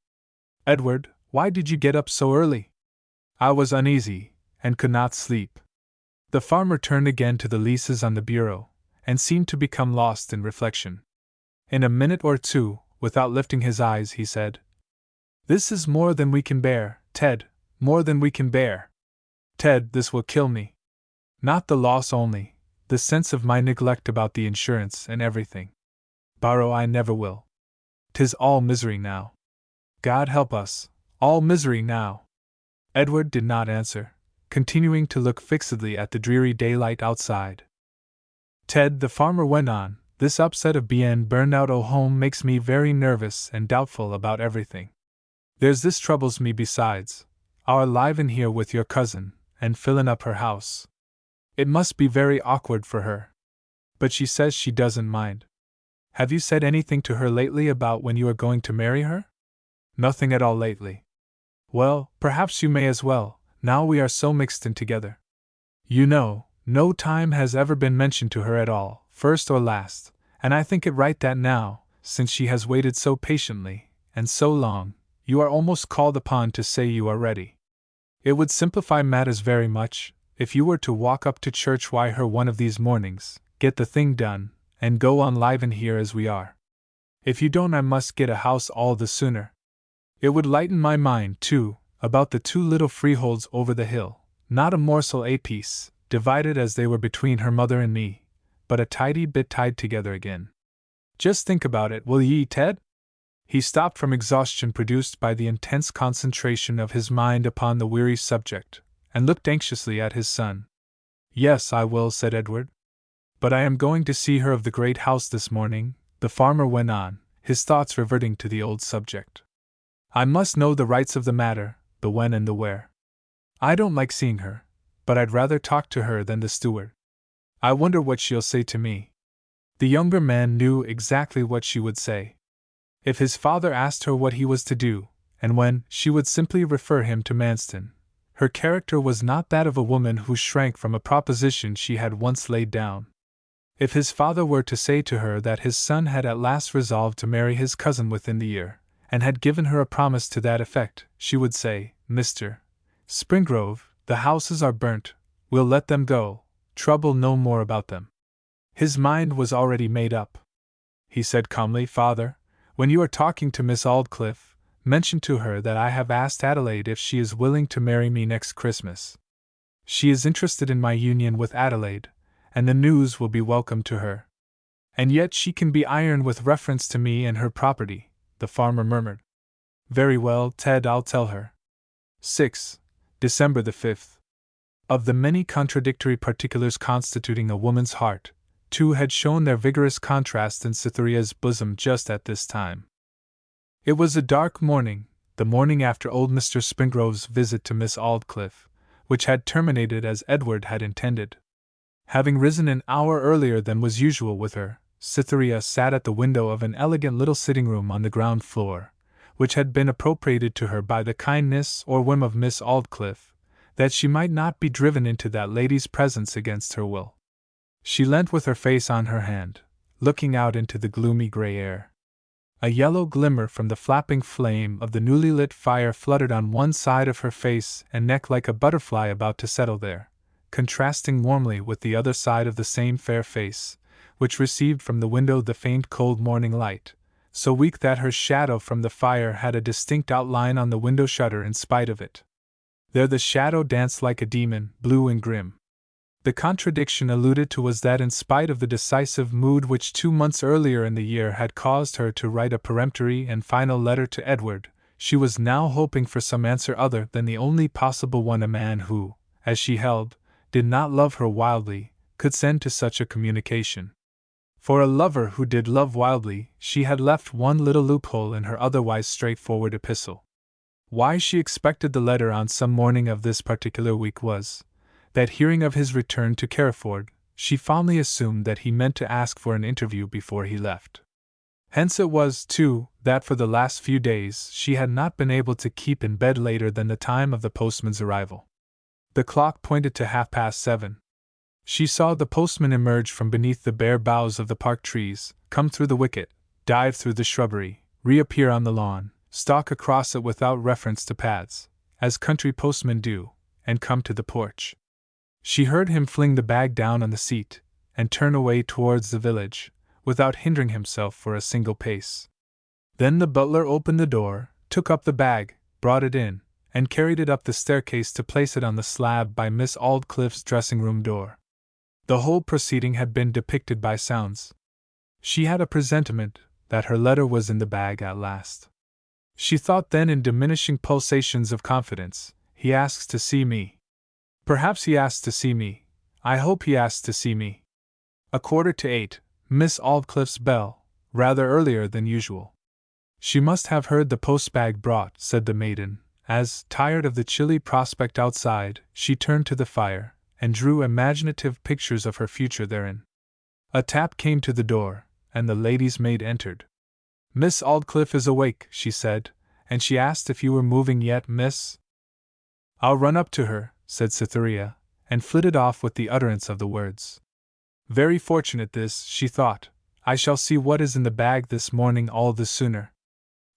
"Edward, why did you get up so early?" "I was uneasy, and could not sleep." The farmer turned again to the leases on the bureau, and seemed to become lost in reflection. In a minute or two, without lifting his eyes, he said, "This is more than we can bear, Ted, more than we can bear. Ted, this will kill me. Not the loss only, the sense of my neglect about the insurance and everything. Borrow I never will. 'Tis all misery now. God help us, all misery now." Edward did not answer, continuing to look fixedly at the dreary daylight outside. "Ted," the farmer went on, "this upset of being burned out o' home makes me very nervous and doubtful about everything. There's this troubles me besides, our livin' here with your cousin, and fillin' up her house. It must be very awkward for her. But she says she doesn't mind. Have you said anything to her lately about when you are going to marry her?" "Nothing at all lately." "Well, perhaps you may as well, now we are so mixed in together. You know, no time has ever been mentioned to her at all, first or last, and I think it right that now, since she has waited so patiently, and so long, you are almost called upon to say you are ready. It would simplify matters very much, if you were to walk up to church by her one of these mornings, get the thing done, and go on livin' here as we are. If you don't, I must get a house all the sooner. It would lighten my mind, too, about the 2 little freeholds over the hill, not a morsel apiece, divided as they were between her mother and me, but a tidy bit tied together again. Just think about it, will ye, Ted?" He stopped from exhaustion produced by the intense concentration of his mind upon the weary subject, and looked anxiously at his son. "Yes, I will," said Edward. "But I am going to see her of the great house this morning," the farmer went on, his thoughts reverting to the old subject. "I must know the rights of the matter, the when and the where. I don't like seeing her, but I'd rather talk to her than the steward. I wonder what she'll say to me." The younger man knew exactly what she would say. If his father asked her what he was to do, and when, she would simply refer him to Manston. Her character was not that of a woman who shrank from a proposition she had once laid down. If his father were to say to her that his son had at last resolved to marry his cousin within the year, and had given her a promise to that effect, she would say, "Mr. Springrove, the houses are burnt, we'll let them go, trouble no more about them." His mind was already made up. He said calmly, "Father, when you are talking to Miss Aldclyffe, mention to her that I have asked Adelaide if she is willing to marry me next Christmas. She is interested in my union with Adelaide, and the news will be welcome to her. And yet she can be iron with reference to me and her property," the farmer murmured. "Very well, Ted, I'll tell her." 6. December the 5th. Of the many contradictory particulars constituting a woman's heart, 2 had shown their vigorous contrast in Cytherea's bosom just at this time. It was a dark morning, the morning after old Mr. Springrove's visit to Miss Aldclyffe, which had terminated as Edward had intended. Having risen an hour earlier than was usual with her, Cytherea sat at the window of an elegant little sitting-room on the ground floor, which had been appropriated to her by the kindness or whim of Miss Aldclyffe, that she might not be driven into that lady's presence against her will. She leant with her face on her hand, looking out into the gloomy grey air. A yellow glimmer from the flapping flame of the newly lit fire fluttered on one side of her face and neck like a butterfly about to settle there, contrasting warmly with the other side of the same fair face, which received from the window the faint cold morning light, so weak that her shadow from the fire had a distinct outline on the window shutter in spite of it. There the shadow danced like a demon, blue and grim. The contradiction alluded to was that in spite of the decisive mood which 2 months earlier in the year had caused her to write a peremptory and final letter to Edward, she was now hoping for some answer other than the only possible one a man who, as she held, did not love her wildly, could send to such a communication. For a lover who did love wildly, she had left one little loophole in her otherwise straightforward epistle. Why she expected the letter on some morning of this particular week was, that hearing of his return to Carriford, she fondly assumed that he meant to ask for an interview before he left. Hence it was, too, that for the last few days she had not been able to keep in bed later than the time of the postman's arrival. The clock pointed to 7:30. She saw the postman emerge from beneath the bare boughs of the park trees, come through the wicket, dive through the shrubbery, reappear on the lawn, stalk across it without reference to paths, as country postmen do, and come to the porch. She heard him fling the bag down on the seat, and turn away towards the village, without hindering himself for a single pace. Then the butler opened the door, took up the bag, brought it in, and carried it up the staircase to place it on the slab by Miss Aldclyffe's dressing-room door. The whole proceeding had been depicted by sounds. She had a presentiment that her letter was in the bag at last. She thought then in diminishing pulsations of confidence, he asks to see me. Perhaps he asked to see me. I hope he asked to see me. 7:45, Miss Aldclyffe's bell, rather earlier than usual. She must have heard the post-bag brought, said the maiden, as, tired of the chilly prospect outside, she turned to the fire, and drew imaginative pictures of her future therein. A tap came to the door, and the lady's maid entered. "Miss Aldclyffe is awake," she said, "and she asked if you were moving yet, miss." "I'll run up to her," said Cytherea, and flitted off with the utterance of the words. Very fortunate this, she thought. I shall see what is in the bag this morning all the sooner.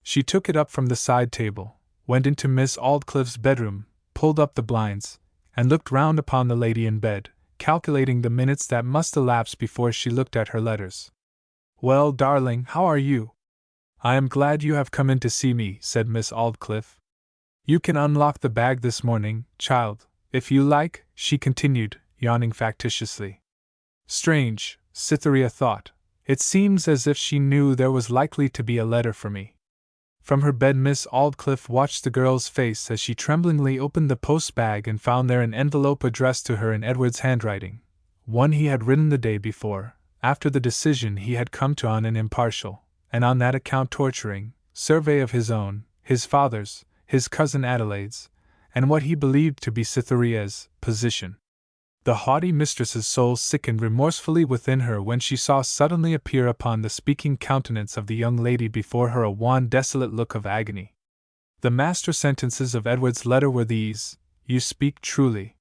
She took it up from the side table, went into Miss Aldclyffe's bedroom, pulled up the blinds, and looked round upon the lady in bed, calculating the minutes that must elapse before she looked at her letters. "Well, darling, how are you?" "I am glad you have come in to see me," said Miss Aldclyffe. "You can unlock the bag this morning, child, if you like," she continued, yawning factitiously. Strange, Cytherea thought. It seems as if she knew there was likely to be a letter for me. From her bed Miss Aldclyffe watched the girl's face as she tremblingly opened the post-bag and found there an envelope addressed to her in Edward's handwriting, one he had written the day before, after the decision he had come to on an impartial, and on that account torturing, survey of his own, his father's, his cousin Adelaide's, and what he believed to be Cytherea's, position. The haughty mistress's soul sickened remorsefully within her when she saw suddenly appear upon the speaking countenance of the young lady before her a wan, desolate look of agony. The master sentences of Edward's letter were these: "You speak truly.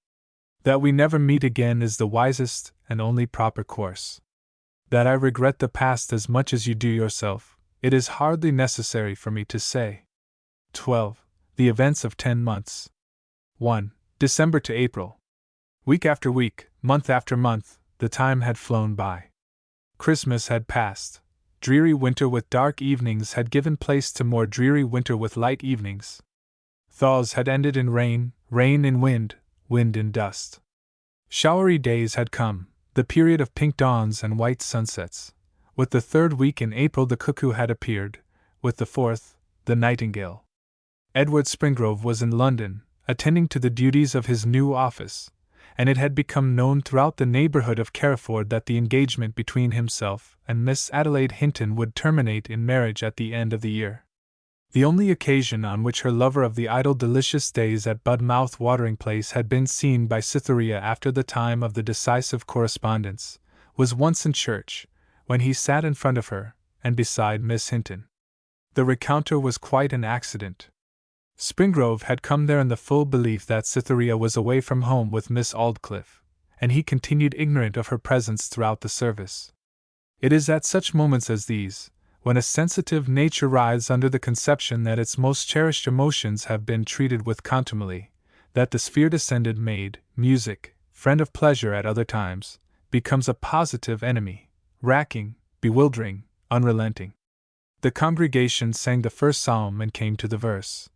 That we never meet again is the wisest and only proper course. That I regret the past as much as you do yourself, it is hardly necessary for me to say. 12. The events of 10 months. 1. December to April. Week after week, month after month, the time had flown by. Christmas had passed. Dreary winter with dark evenings had given place to more dreary winter with light evenings. Thaws had ended in rain, rain in wind, wind in dust. Showery days had come, the period of pink dawns and white sunsets. With the third week in April the cuckoo had appeared, with the fourth, the nightingale. Edward Springrove was in London, attending to the duties of his new office, and it had become known throughout the neighbourhood of Carriford that the engagement between himself and Miss Adelaide Hinton would terminate in marriage at the end of the year. The only occasion on which her lover of the idle delicious days at Budmouth watering place had been seen by Cytherea after the time of the decisive correspondence was once in church, when he sat in front of her, and beside Miss Hinton. The rencounter was quite an accident. Springrove had come there in the full belief that Cytherea was away from home with Miss Aldclyffe, and he continued ignorant of her presence throughout the service. It is at such moments as these, when a sensitive nature writhes under the conception that its most cherished emotions have been treated with contumely, that the sphere-descended maid, music, friend of pleasure at other times, becomes a positive enemy, racking, bewildering, unrelenting. The congregation sang the first psalm and came to the verse.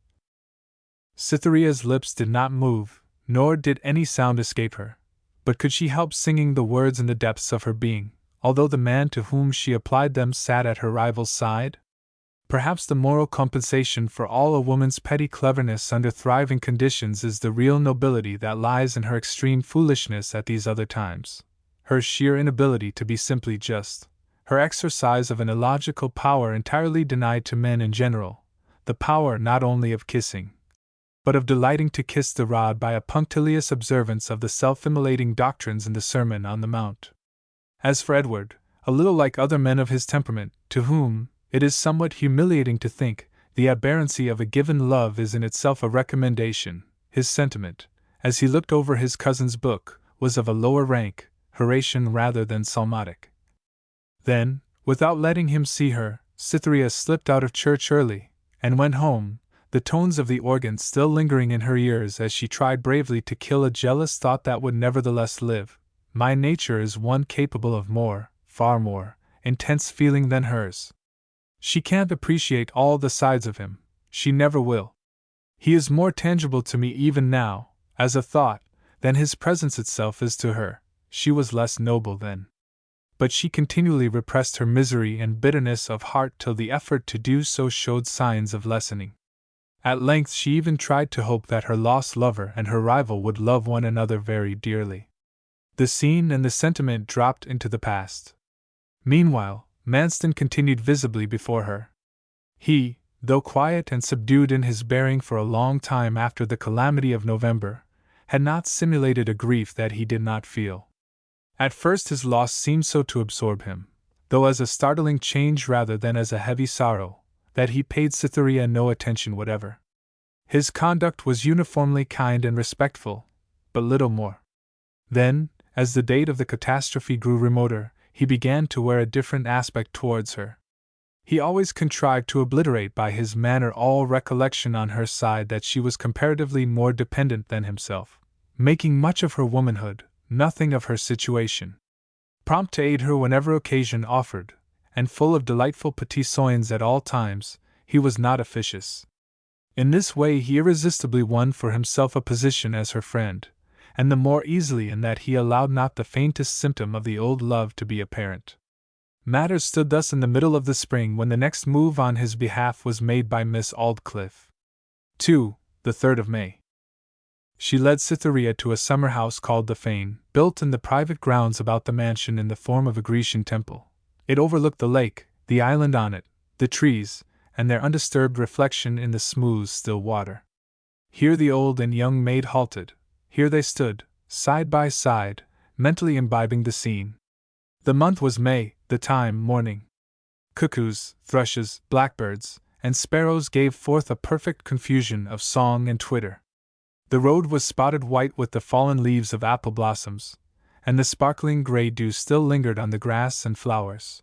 Cytherea's lips did not move, nor did any sound escape her, but could she help singing the words in the depths of her being, although the man to whom she applied them sat at her rival's side? Perhaps the moral compensation for all a woman's petty cleverness under thriving conditions is the real nobility that lies in her extreme foolishness at these other times, her sheer inability to be simply just, her exercise of an illogical power entirely denied to men in general, the power not only of kissing, but of delighting to kiss the rod by a punctilious observance of the self-immolating doctrines in the Sermon on the Mount. As for Edward, a little like other men of his temperament, to whom, it is somewhat humiliating to think, the aberrancy of a given love is in itself a recommendation, his sentiment, as he looked over his cousin's book, was of a lower rank, Horatian rather than Psalmodic. Then, without letting him see her, Cytherea slipped out of church early, and went home, the tones of the organ still lingering in her ears as she tried bravely to kill a jealous thought that would nevertheless live. My nature is one capable of more, far more, intense feeling than hers. She can't appreciate all the sides of him, she never will. He is more tangible to me even now, as a thought, than his presence itself is to her. She was less noble then. But she continually repressed her misery and bitterness of heart till the effort to do so showed signs of lessening. At length she even tried to hope that her lost lover and her rival would love one another very dearly. The scene and the sentiment dropped into the past. Meanwhile, Manston continued visibly before her. He, though quiet and subdued in his bearing for a long time after the calamity of November, had not simulated a grief that he did not feel. At first his loss seemed so to absorb him, though as a startling change rather than as a heavy sorrow, that he paid Cytherea no attention whatever. His conduct was uniformly kind and respectful, but little more. Then, as the date of the catastrophe grew remoter, he began to wear a different aspect towards her. He always contrived to obliterate by his manner all recollection on her side that she was comparatively more dependent than himself, making much of her womanhood, nothing of her situation. Prompt to aid her whenever occasion offered, and full of delightful petits soins at all times, he was not officious. In this way he irresistibly won for himself a position as her friend, and the more easily in that he allowed not the faintest symptom of the old love to be apparent. Matters stood thus in the middle of the spring when the next move on his behalf was made by Miss Aldclyffe. 2. The 3rd of May. She led Cytherea to a summer house called the Fane, built in the private grounds about the mansion in the form of a Grecian temple. It overlooked the lake, the island on it, the trees, and their undisturbed reflection in the smooth, still water. Here the old and young maid halted. Here they stood, side by side, mentally imbibing the scene. The month was May, the time morning. Cuckoos, thrushes, blackbirds, and sparrows gave forth a perfect confusion of song and twitter. The road was spotted white with the fallen leaves of apple blossoms, and the sparkling grey dew still lingered on the grass and flowers.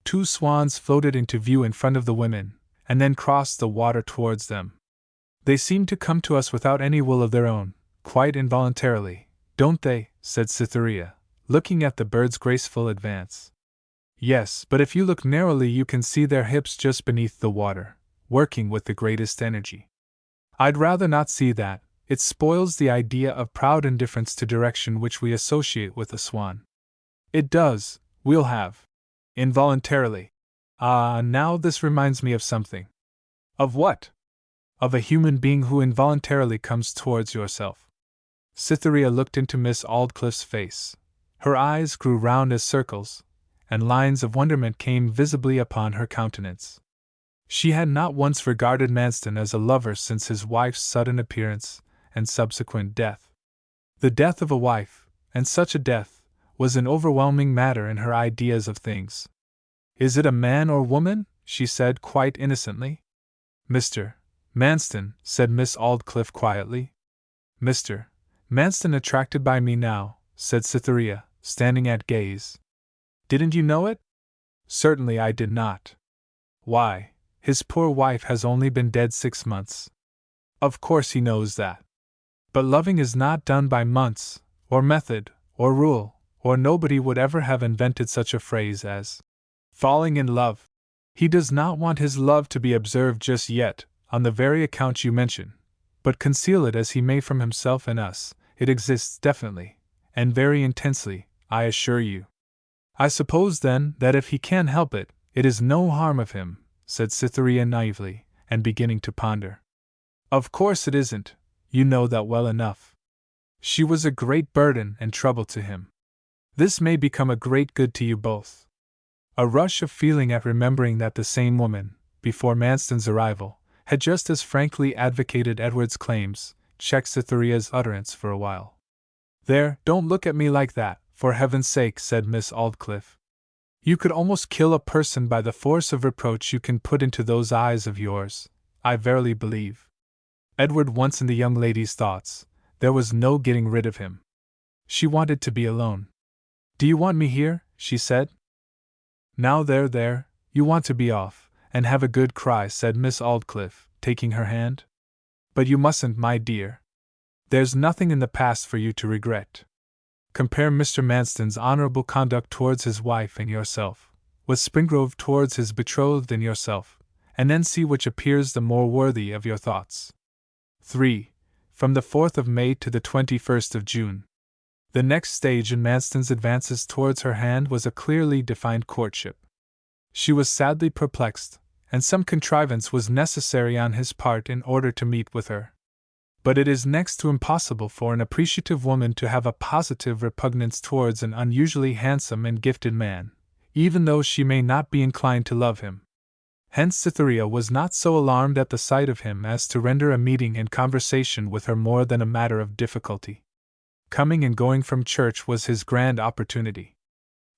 2 swans floated into view in front of the women, and then crossed the water towards them. They seem to come to us without any will of their own, quite involuntarily, don't they? Said Cytherea, looking at the birds' graceful advance. Yes, but if you look narrowly you can see their hips just beneath the water, working with the greatest energy. I'd rather not see that. It spoils the idea of proud indifference to direction which we associate with a swan. It does, we'll have. Involuntarily. Ah, now this reminds me of something. Of what? Of a human being who involuntarily comes towards yourself. Cytherea looked into Miss Aldclyffe's face. Her eyes grew round as circles, and lines of wonderment came visibly upon her countenance. She had not once regarded Manston as a lover since his wife's sudden appearance and subsequent death. The death of a wife, and such a death, was an overwhelming matter in her ideas of things. Is it a man or woman? She said quite innocently. Mr. Manston, said Miss Aldclyffe quietly. Mr. Manston attracted by me now, said Cytherea, standing at gaze. Didn't you know it? Certainly I did not. Why, his poor wife has only been dead 6 months. Of course he knows that. But loving is not done by months, or method, or rule, or nobody would ever have invented such a phrase as falling in love. He does not want his love to be observed just yet, on the very account you mention, but conceal it as he may from himself and us, it exists definitely, and very intensely, I assure you. I suppose then that if he can help it, it is no harm of him, said Cytherea naively, and beginning to ponder. Of course it isn't. You know that well enough. She was a great burden and trouble to him. This may become a great good to you both. A rush of feeling at remembering that the same woman, before Manston's arrival, had just as frankly advocated Edward's claims, checked Cytherea's utterance for a while. There, don't look at me like that, for heaven's sake, said Miss Aldclyffe. You could almost kill a person by the force of reproach you can put into those eyes of yours, I verily believe. Edward once in the young lady's thoughts, there was no getting rid of him. She wanted to be alone. "Do you want me here?" she said. "Now there, you want to be off, and have a good cry," said Miss Aldclyffe, taking her hand. "But you mustn't, my dear. There's nothing in the past for you to regret. Compare Mr. Manston's honourable conduct towards his wife and yourself, with Springrove towards his betrothed and yourself, and then see which appears the more worthy of your thoughts." 3. From the 4th of May to the 21st of June. The next stage in Manston's advances towards her hand was a clearly defined courtship. She was sadly perplexed, and some contrivance was necessary on his part in order to meet with her. But it is next to impossible for an appreciative woman to have a positive repugnance towards an unusually handsome and gifted man, even though she may not be inclined to love him. Hence Cytherea was not so alarmed at the sight of him as to render a meeting and conversation with her more than a matter of difficulty. Coming and going from church was his grand opportunity.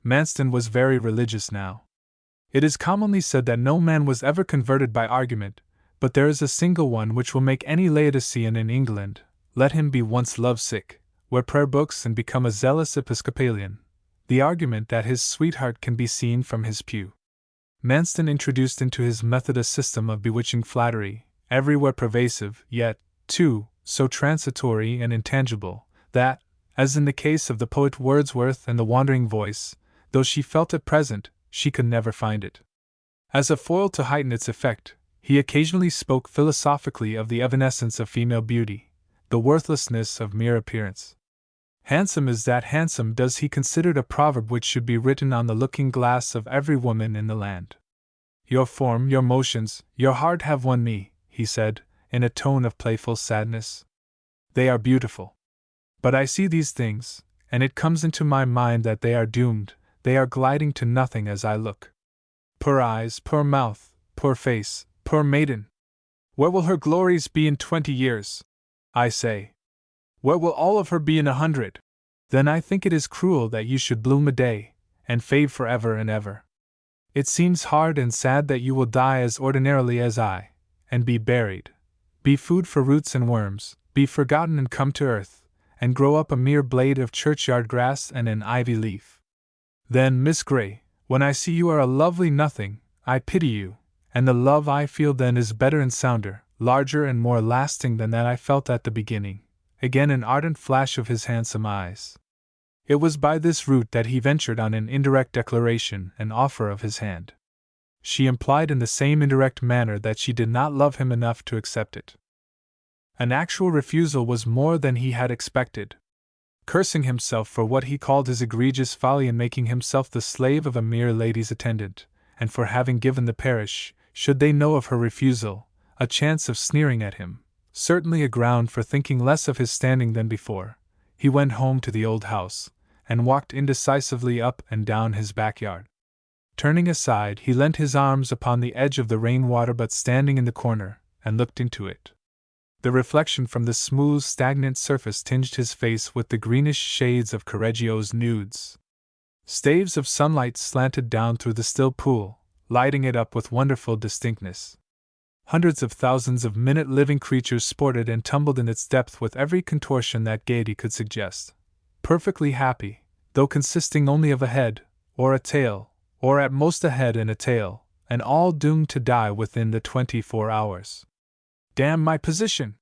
Manston was very religious now. It is commonly said that no man was ever converted by argument, but there is a single one which will make any Laodicean in England, let him be once love-sick, wear prayer books and become a zealous Episcopalian, the argument that his sweetheart can be seen from his pew. Manston introduced into his method a system of bewitching flattery, everywhere pervasive, yet, too, so transitory and intangible, that, as in the case of the poet Wordsworth and the wandering voice, though she felt it present, she could never find it. As a foil to heighten its effect, he occasionally spoke philosophically of the evanescence of female beauty, the worthlessness of mere appearance. Handsome is that handsome does he considered a proverb which should be written on the looking-glass of every woman in the land. "Your form, your motions, your heart have won me," he said, in a tone of playful sadness. "They are beautiful. But I see these things, and it comes into my mind that they are doomed, they are gliding to nothing as I look. Poor eyes, poor mouth, poor face, poor maiden! Where will her glories be in 20 years? I say. Where will all of her be in 100? Then I think it is cruel that you should bloom a day, and fade forever and ever. It seems hard and sad that you will die as ordinarily as I, and be buried, be food for roots and worms, be forgotten and come to earth, and grow up a mere blade of churchyard grass and an ivy leaf. Then, Miss Grey, when I see you are a lovely nothing, I pity you, and the love I feel then is better and sounder, larger and more lasting than that I felt at the beginning." Again an ardent flash of his handsome eyes. It was by this route that he ventured on an indirect declaration and offer of his hand. She implied in the same indirect manner that she did not love him enough to accept it. An actual refusal was more than he had expected. Cursing himself for what he called his egregious folly in making himself the slave of a mere lady's attendant, and for having given the parish, should they know of her refusal, a chance of sneering at him, certainly a ground for thinking less of his standing than before, he went home to the old house, and walked indecisively up and down his backyard. Turning aside, he leant his arms upon the edge of the rain-water but standing in the corner, and looked into it. The reflection from the smooth, stagnant surface tinged his face with the greenish shades of Correggio's nudes. Staves of sunlight slanted down through the still pool, lighting it up with wonderful distinctness. Hundreds of thousands of minute living creatures sported and tumbled in its depth with every contortion that gaiety could suggest. Perfectly happy, though consisting only of a head, or a tail, or at most a head and a tail, and all doomed to die within the 24 hours. Damn my position!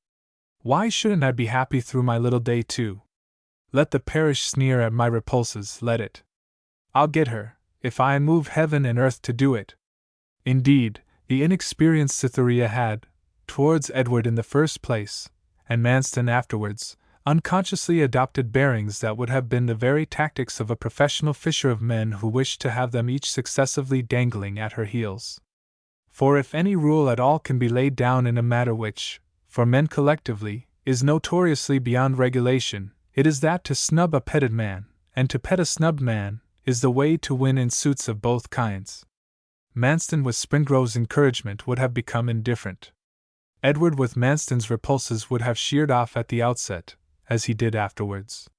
Why shouldn't I be happy through my little day too? Let the parish sneer at my repulses, let it. I'll get her, if I move heaven and earth to do it. Indeed, the inexperienced Cytherea had, towards Edward in the first place, and Manston afterwards, unconsciously adopted bearings that would have been the very tactics of a professional fisher of men who wished to have them each successively dangling at her heels. For if any rule at all can be laid down in a matter which, for men collectively, is notoriously beyond regulation, it is that to snub a petted man, and to pet a snubbed man, is the way to win in suits of both kinds. Manston with Springrove's encouragement would have become indifferent. Edward with Manston's repulses would have sheered off at the outset, as he did afterwards.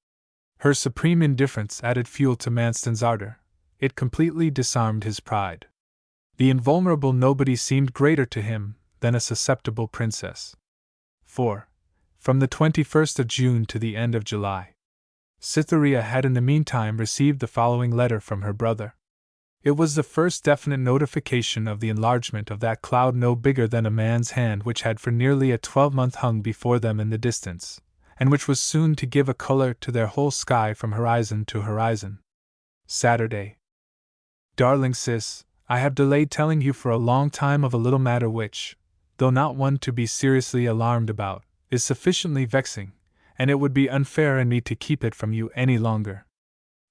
Her supreme indifference added fuel to Manston's ardor. It completely disarmed his pride. The invulnerable nobody seemed greater to him than a susceptible princess. 4. From the 21st of June to the end of July. Cytherea had in the meantime received the following letter from her brother. It was the first definite notification of the enlargement of that cloud no bigger than a man's hand which had for nearly a 12-month hung before them in the distance, and which was soon to give a colour to their whole sky from horizon to horizon. Saturday. Darling Cis, I have delayed telling you for a long time of a little matter which, though not one to be seriously alarmed about, is sufficiently vexing, and it would be unfair in me to keep it from you any longer.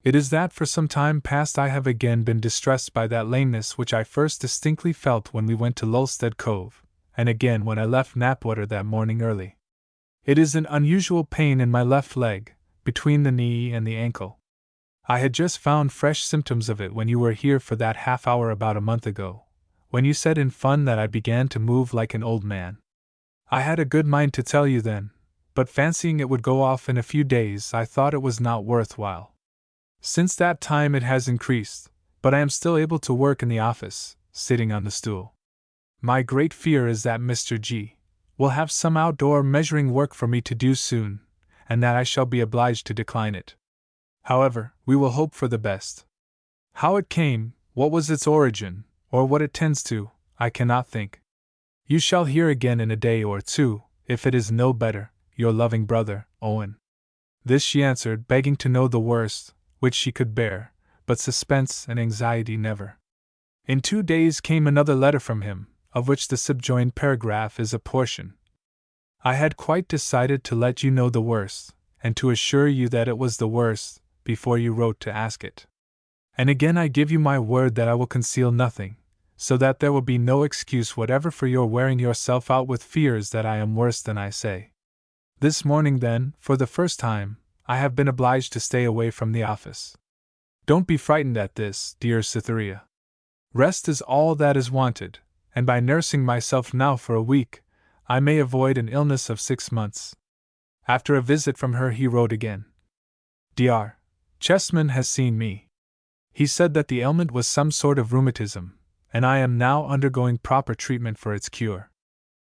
It is that for some time past I have again been distressed by that lameness which I first distinctly felt when we went to Lulstead Cove, and again when I left Knapwater that morning early. It is an unusual pain in my left leg, between the knee and the ankle. I had just found fresh symptoms of it when you were here for that half hour about a month ago, when you said in fun that I began to move like an old man. I had a good mind to tell you then, but fancying it would go off in a few days, I thought it was not worth while. Since that time it has increased, but I am still able to work in the office, sitting on the stool. My great fear is that Mr. G. will have some outdoor measuring work for me to do soon, and that I shall be obliged to decline it. However, we will hope for the best. How it came, what was its origin, or what it tends to, I cannot think. You shall hear again in a day or two, if it is no better. Your loving brother, Owen. This she answered, begging to know the worst, which she could bear, but suspense and anxiety never. In 2 days came another letter from him, of which the subjoined paragraph is a portion. I had quite decided to let you know the worst, and to assure you that it was the worst, before you wrote to ask it. And again I give you my word that I will conceal nothing, so that there will be no excuse whatever for your wearing yourself out with fears that I am worse than I say. This morning, then, for the first time, I have been obliged to stay away from the office. Don't be frightened at this, dear Cytherea. Rest is all that is wanted, and by nursing myself now for a week, I may avoid an illness of 6 months. After a visit from her, he wrote again. Dr. Chessman has seen me. He said that the ailment was some sort of rheumatism, and I am now undergoing proper treatment for its cure.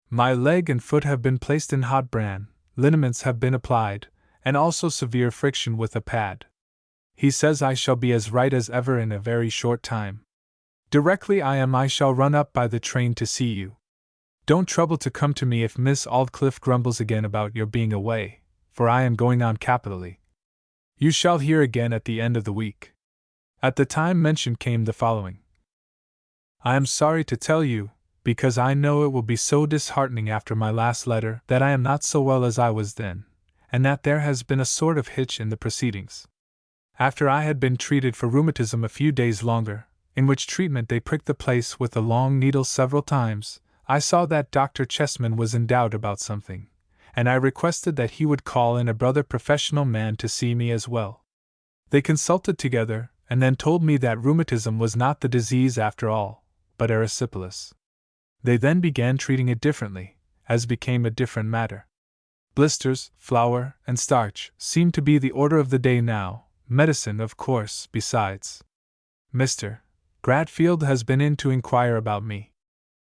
My leg and foot have been placed in hot bran, liniments have been applied, and also severe friction with a pad. He says I shall be as right as ever in a very short time. Directly I shall run up by the train to see you. Don't trouble to come to me if Miss Aldclyffe grumbles again about your being away, for I am going on capitally. You shall hear again at the end of the week. At the time mentioned came the following. I am sorry to tell you, because I know it will be so disheartening after my last letter, that I am not so well as I was then, and that there has been a sort of hitch in the proceedings. After I had been treated for rheumatism a few days longer, in which treatment they pricked the place with a long needle several times, I saw that Dr. Chessman was in doubt about something, and I requested that he would call in a brother professional man to see me as well. They consulted together, and then told me that rheumatism was not the disease after all, but erysipelas. They then began treating it differently, as became a different matter. Blisters, flour, and starch seemed to be the order of the day now, medicine, of course, besides. Mr. Gradfield has been in to inquire about me.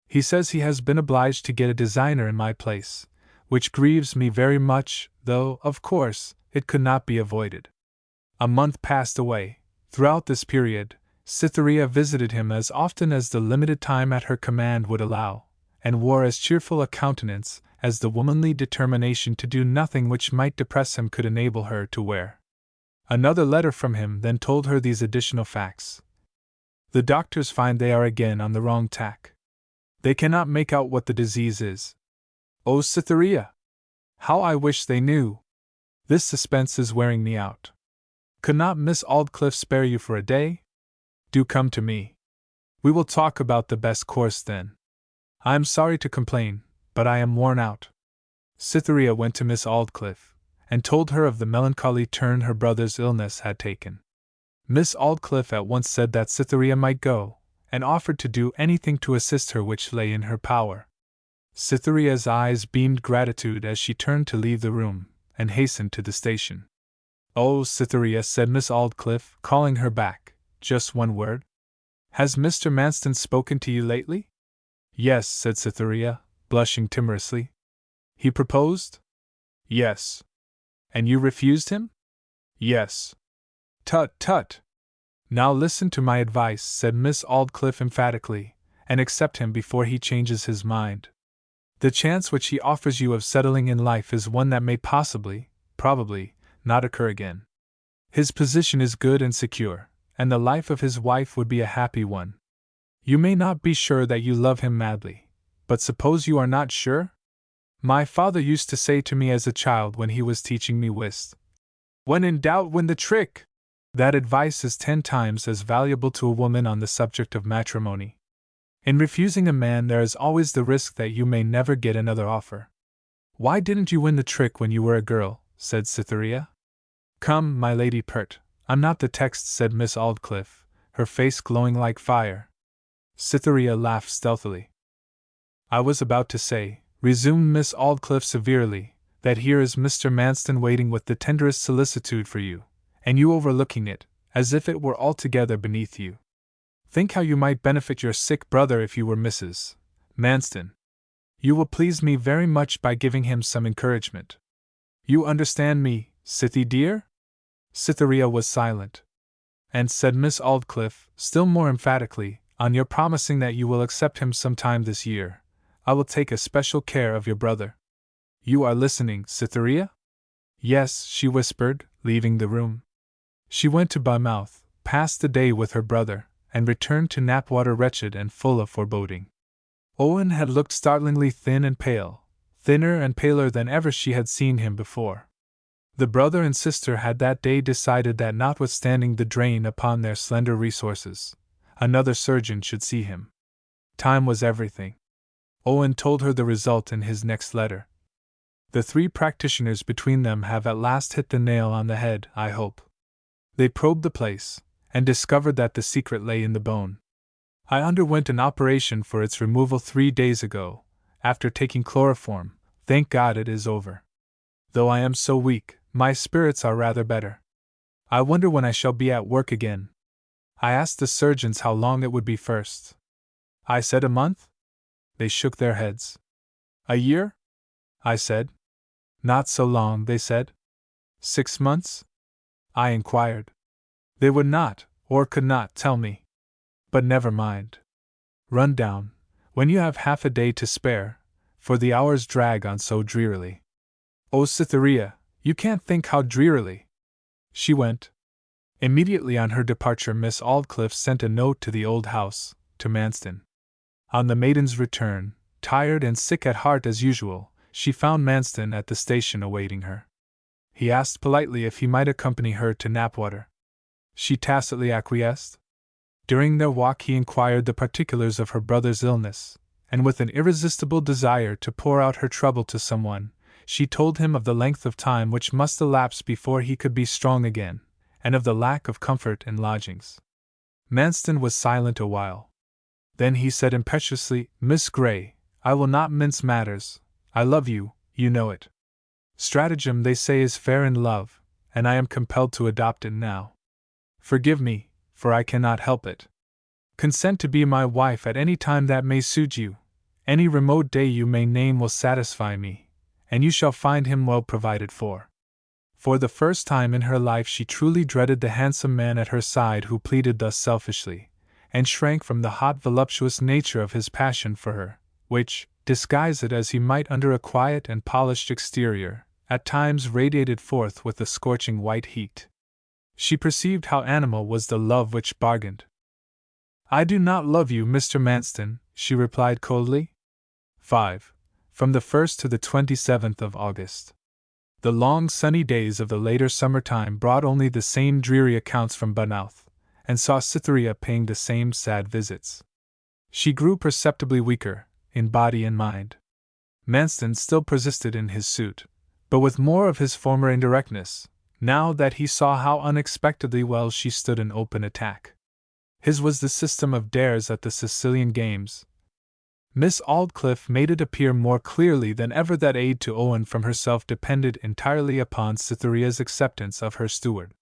He says he has been obliged to get a designer in my place, which grieves me very much, though, of course, it could not be avoided. A month passed away. Throughout this period, Cytherea visited him as often as the limited time at her command would allow, and wore as cheerful a countenance as the womanly determination to do nothing which might depress him could enable her to wear. Another letter from him then told her these additional facts. The doctors find they are again on the wrong tack. They cannot make out what the disease is. Oh, Cytherea! How I wish they knew! This suspense is wearing me out. Could not Miss Aldclyffe spare you for a day? Do come to me. We will talk about the best course then. I am sorry to complain, but I am worn out. Cytherea went to Miss Aldclyffe, and told her of the melancholy turn her brother's illness had taken. Miss Aldclyffe at once said that Cytherea might go, and offered to do anything to assist her which lay in her power. Cytherea's eyes beamed gratitude as she turned to leave the room, and hastened to the station. Oh, Cytherea, said Miss Aldclyffe, calling her back, just one word. Has Mr. Manston spoken to you lately? Yes, said Cytherea, blushing timorously. He proposed? Yes. And you refused him? Yes. Tut, tut. Now listen to my advice, said Miss Aldclyffe emphatically, and accept him before he changes his mind. The chance which he offers you of settling in life is one that may possibly, probably, not occur again. His position is good and secure, and the life of his wife would be a happy one. You may not be sure that you love him madly, but suppose you are not sure? My father used to say to me as a child when he was teaching me whist, "When in doubt, win the trick." That advice is 10 times as valuable to a woman on the subject of matrimony. In refusing a man, there is always the risk that you may never get another offer. Why didn't you win the trick when you were a girl? Said Cytherea. Come, my lady Pert, I'm not the text, said Miss Aldclyffe, her face glowing like fire. Cytherea laughed stealthily. I was about to say, resumed Miss Aldclyffe severely, that here is Mr. Manston waiting with the tenderest solicitude for you, and you overlooking it, as if it were altogether beneath you. Think how you might benefit your sick brother if you were Mrs. Manston. You will please me very much by giving him some encouragement. You understand me, Cythie dear? Cytherea was silent. And said Miss Aldclyffe, still more emphatically, on your promising that you will accept him some time this year, I will take especial care of your brother. You are listening, Cytherea? Yes, she whispered, leaving the room. She went to Bournemouth, passed the day with her brother, and returned to Knapwater wretched and full of foreboding. Owen had looked startlingly thin and pale, thinner and paler than ever she had seen him before. The brother and sister had that day decided that notwithstanding the drain upon their slender resources, another surgeon should see him. Time was everything. Owen told her the result in his next letter. The 3 practitioners between them have at last hit the nail on the head, I hope. They probed the place, and discovered that the secret lay in the bone. I underwent an operation for its removal 3 days ago, after taking chloroform. Thank God it is over. Though I am so weak, my spirits are rather better. I wonder when I shall be at work again. I asked the surgeons how long it would be first. I said a month? They shook their heads. A year? I said. Not so long, they said. 6 months? I inquired. They would not, or could not, tell me. But never mind. Run down, when you have half a day to spare, for the hours drag on so drearily. Oh, Cytherea, you can't think how drearily. She went. Immediately on her departure, Miss Aldclyffe sent a note to the old house, to Manston. On the maiden's return, tired and sick at heart as usual, she found Manston at the station awaiting her. He asked politely if he might accompany her to Knapwater. She tacitly acquiesced. During their walk he inquired the particulars of her brother's illness, and with an irresistible desire to pour out her trouble to someone, she told him of the length of time which must elapse before he could be strong again, and of the lack of comfort and lodgings. Manston was silent a while. Then he said impetuously, Miss Grey, I will not mince matters. I love you, you know it. Stratagem, they say, is fair in love, and I am compelled to adopt it now. Forgive me, for I cannot help it. Consent to be my wife at any time that may suit you. Any remote day you may name will satisfy me, and you shall find him well provided for. For the first time in her life she truly dreaded the handsome man at her side who pleaded thus selfishly, and shrank from the hot voluptuous nature of his passion for her, which, disguise it as he might under a quiet and polished exterior, at times radiated forth with a scorching white heat. She perceived how animal was the love which bargained. I do not love you, Mr. Manston, she replied coldly. 5. From the 1st to the 27th of August. The long sunny days of the later summer-time brought only the same dreary accounts from Bournemouth, and saw Cytherea paying the same sad visits. She grew perceptibly weaker, in body and mind. Manston still persisted in his suit, but with more of his former indirectness, now that he saw how unexpectedly well she stood an open attack. His was the system of dares at the Sicilian games. Miss Aldclyffe made it appear more clearly than ever that aid to Owen from herself depended entirely upon Cytherea's acceptance of her steward.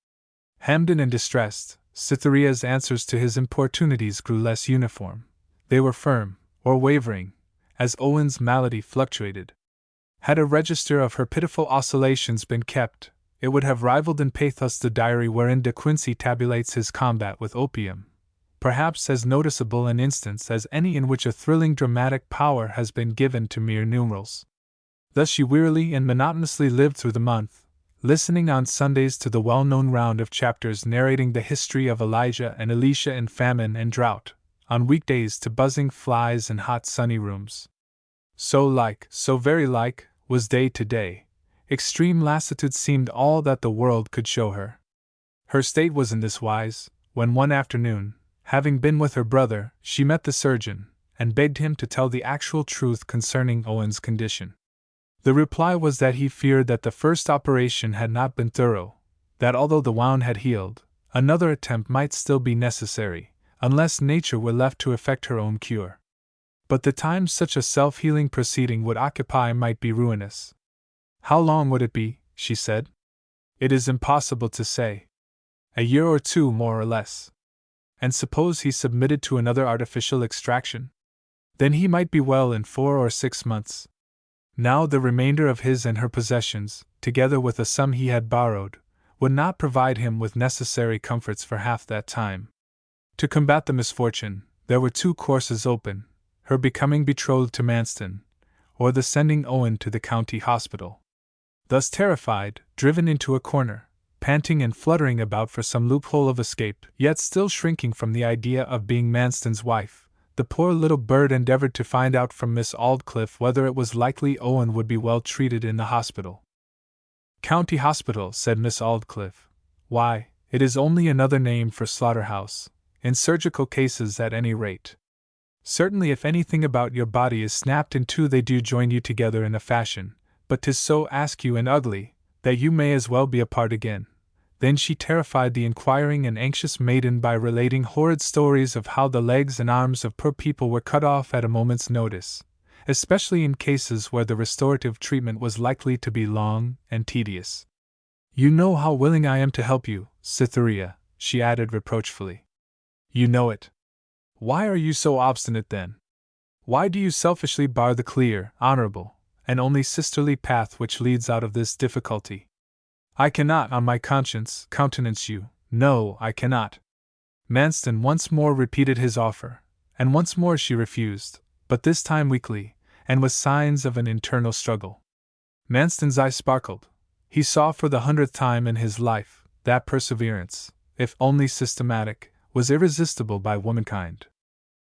Hemmed in and distressed, Cytherea's answers to his importunities grew less uniform. They were firm, or wavering, as Owen's malady fluctuated. Had a register of her pitiful oscillations been kept, It would have rivaled in pathos the diary wherein De Quincey tabulates his combat with opium, perhaps as noticeable an instance as any in which a thrilling dramatic power has been given to mere numerals. Thus she wearily and monotonously lived through the month, listening on Sundays to the well-known round of chapters narrating the history of Elijah and Elisha in famine and drought, on weekdays to buzzing flies in hot sunny rooms. So very like, was day to day. Extreme lassitude seemed all that the world could show her. Her state was in this wise, when one afternoon, having been with her brother, she met the surgeon, and begged him to tell the actual truth concerning Owen's condition. The reply was that he feared that the first operation had not been thorough, that although the wound had healed, another attempt might still be necessary, unless nature were left to effect her own cure. But the time such a self-healing proceeding would occupy might be ruinous. How long would it be, she said? It is impossible to say. A year or two more or less. And suppose he submitted to another artificial extraction? Then he might be well in 4 or 6 months. Now the remainder of his and her possessions, together with a sum he had borrowed, would not provide him with necessary comforts for half that time. To combat the misfortune, there were 2 courses open: her becoming betrothed to Manston, or the sending Owen to the county hospital. Thus terrified, driven into a corner, panting and fluttering about for some loophole of escape, yet still shrinking from the idea of being Manston's wife, the poor little bird endeavored to find out from Miss Aldclyffe whether it was likely Owen would be well treated in the hospital. "County hospital," said Miss Aldclyffe. "Why, it is only another name for slaughterhouse, in surgical cases at any rate. Certainly if anything about your body is snapped in two they do join you together in a fashion, but 'tis so askew and ugly, that you may as well be apart again." Then she terrified the inquiring and anxious maiden by relating horrid stories of how the legs and arms of poor people were cut off at a moment's notice, especially in cases where the restorative treatment was likely to be long and tedious. "You know how willing I am to help you, Cytherea," she added reproachfully. "You know it. Why are you so obstinate then? Why do you selfishly bar the clear, honorable, and only sisterly path which leads out of this difficulty? I cannot, on my conscience, countenance you. No, I cannot." Manston once more repeated his offer, and once more she refused, but this time weakly, and with signs of an internal struggle. Manston's eye sparkled. He saw for the 100th time in his life that perseverance, if only systematic, was irresistible by womankind.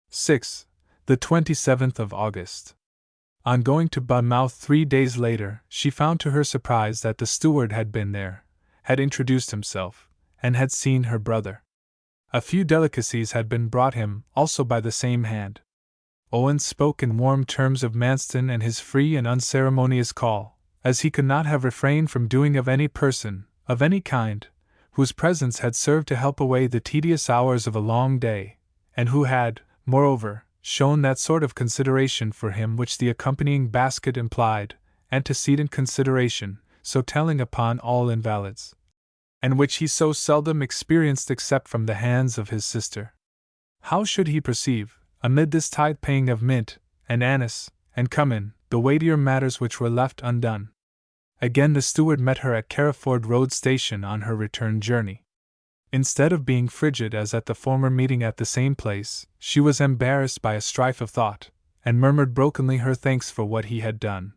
6. The 27th of August. On going to Budmouth 3 days later, she found to her surprise that the steward had been there, had introduced himself, and had seen her brother. A few delicacies had been brought him, also by the same hand. Owen spoke in warm terms of Manston and his free and unceremonious call, as he could not have refrained from doing of any person, of any kind, whose presence had served to help away the tedious hours of a long day, and who had, moreover, shown that sort of consideration for him which the accompanying basket implied, antecedent consideration, so telling upon all invalids, and which he so seldom experienced except from the hands of his sister. How should he perceive, amid this tithe-paying of mint, and anise, and cummin, the weightier matters which were left undone? Again the steward met her at Carriford Road Station on her return journey. Instead of being frigid as at the former meeting at the same place, she was embarrassed by a strife of thought, and murmured brokenly her thanks for what he had done.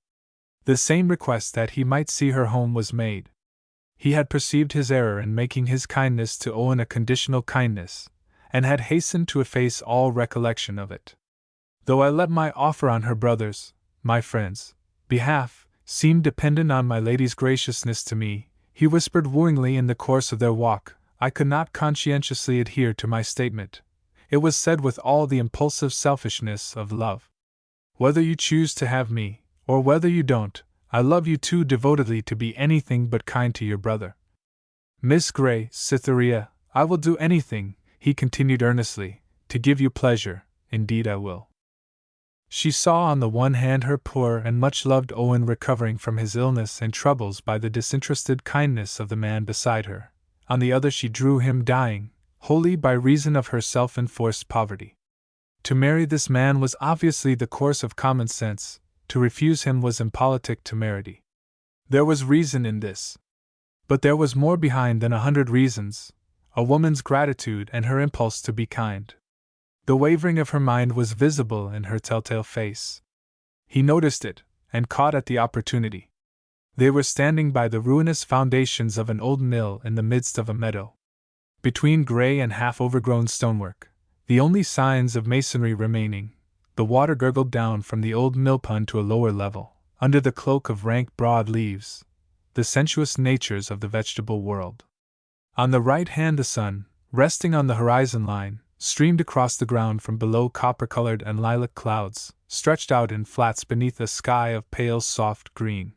The same request that he might see her home was made. He had perceived his error in making his kindness to Owen a conditional kindness, and had hastened to efface all recollection of it. "Though I let my offer on her brother's, my friend's, behalf, seem dependent on my lady's graciousness to me," he whispered wooingly in the course of their walk, "I could not conscientiously adhere to my statement. It was said with all the impulsive selfishness of love. Whether you choose to have me, or whether you don't, I love you too devotedly to be anything but kind to your brother. Miss Grey, Cytherea, I will do anything," he continued earnestly, "to give you pleasure, indeed I will." She saw on the one hand her poor and much-loved Owen recovering from his illness and troubles by the disinterested kindness of the man beside her. On the other she drew him dying, wholly by reason of her self-enforced poverty. To marry this man was obviously the course of common sense, to refuse him was impolitic temerity. There was reason in this. But there was more behind than 100 reasons, a woman's gratitude and her impulse to be kind. The wavering of her mind was visible in her telltale face. He noticed it, and caught at the opportunity. They were standing by the ruinous foundations of an old mill in the midst of a meadow. Between gray and half-overgrown stonework, the only signs of masonry remaining, the water gurgled down from the old millpond to a lower level, under the cloak of rank broad leaves, the sensuous natures of the vegetable world. On the right hand the sun, resting on the horizon line, streamed across the ground from below copper-colored and lilac clouds, stretched out in flats beneath a sky of pale soft green.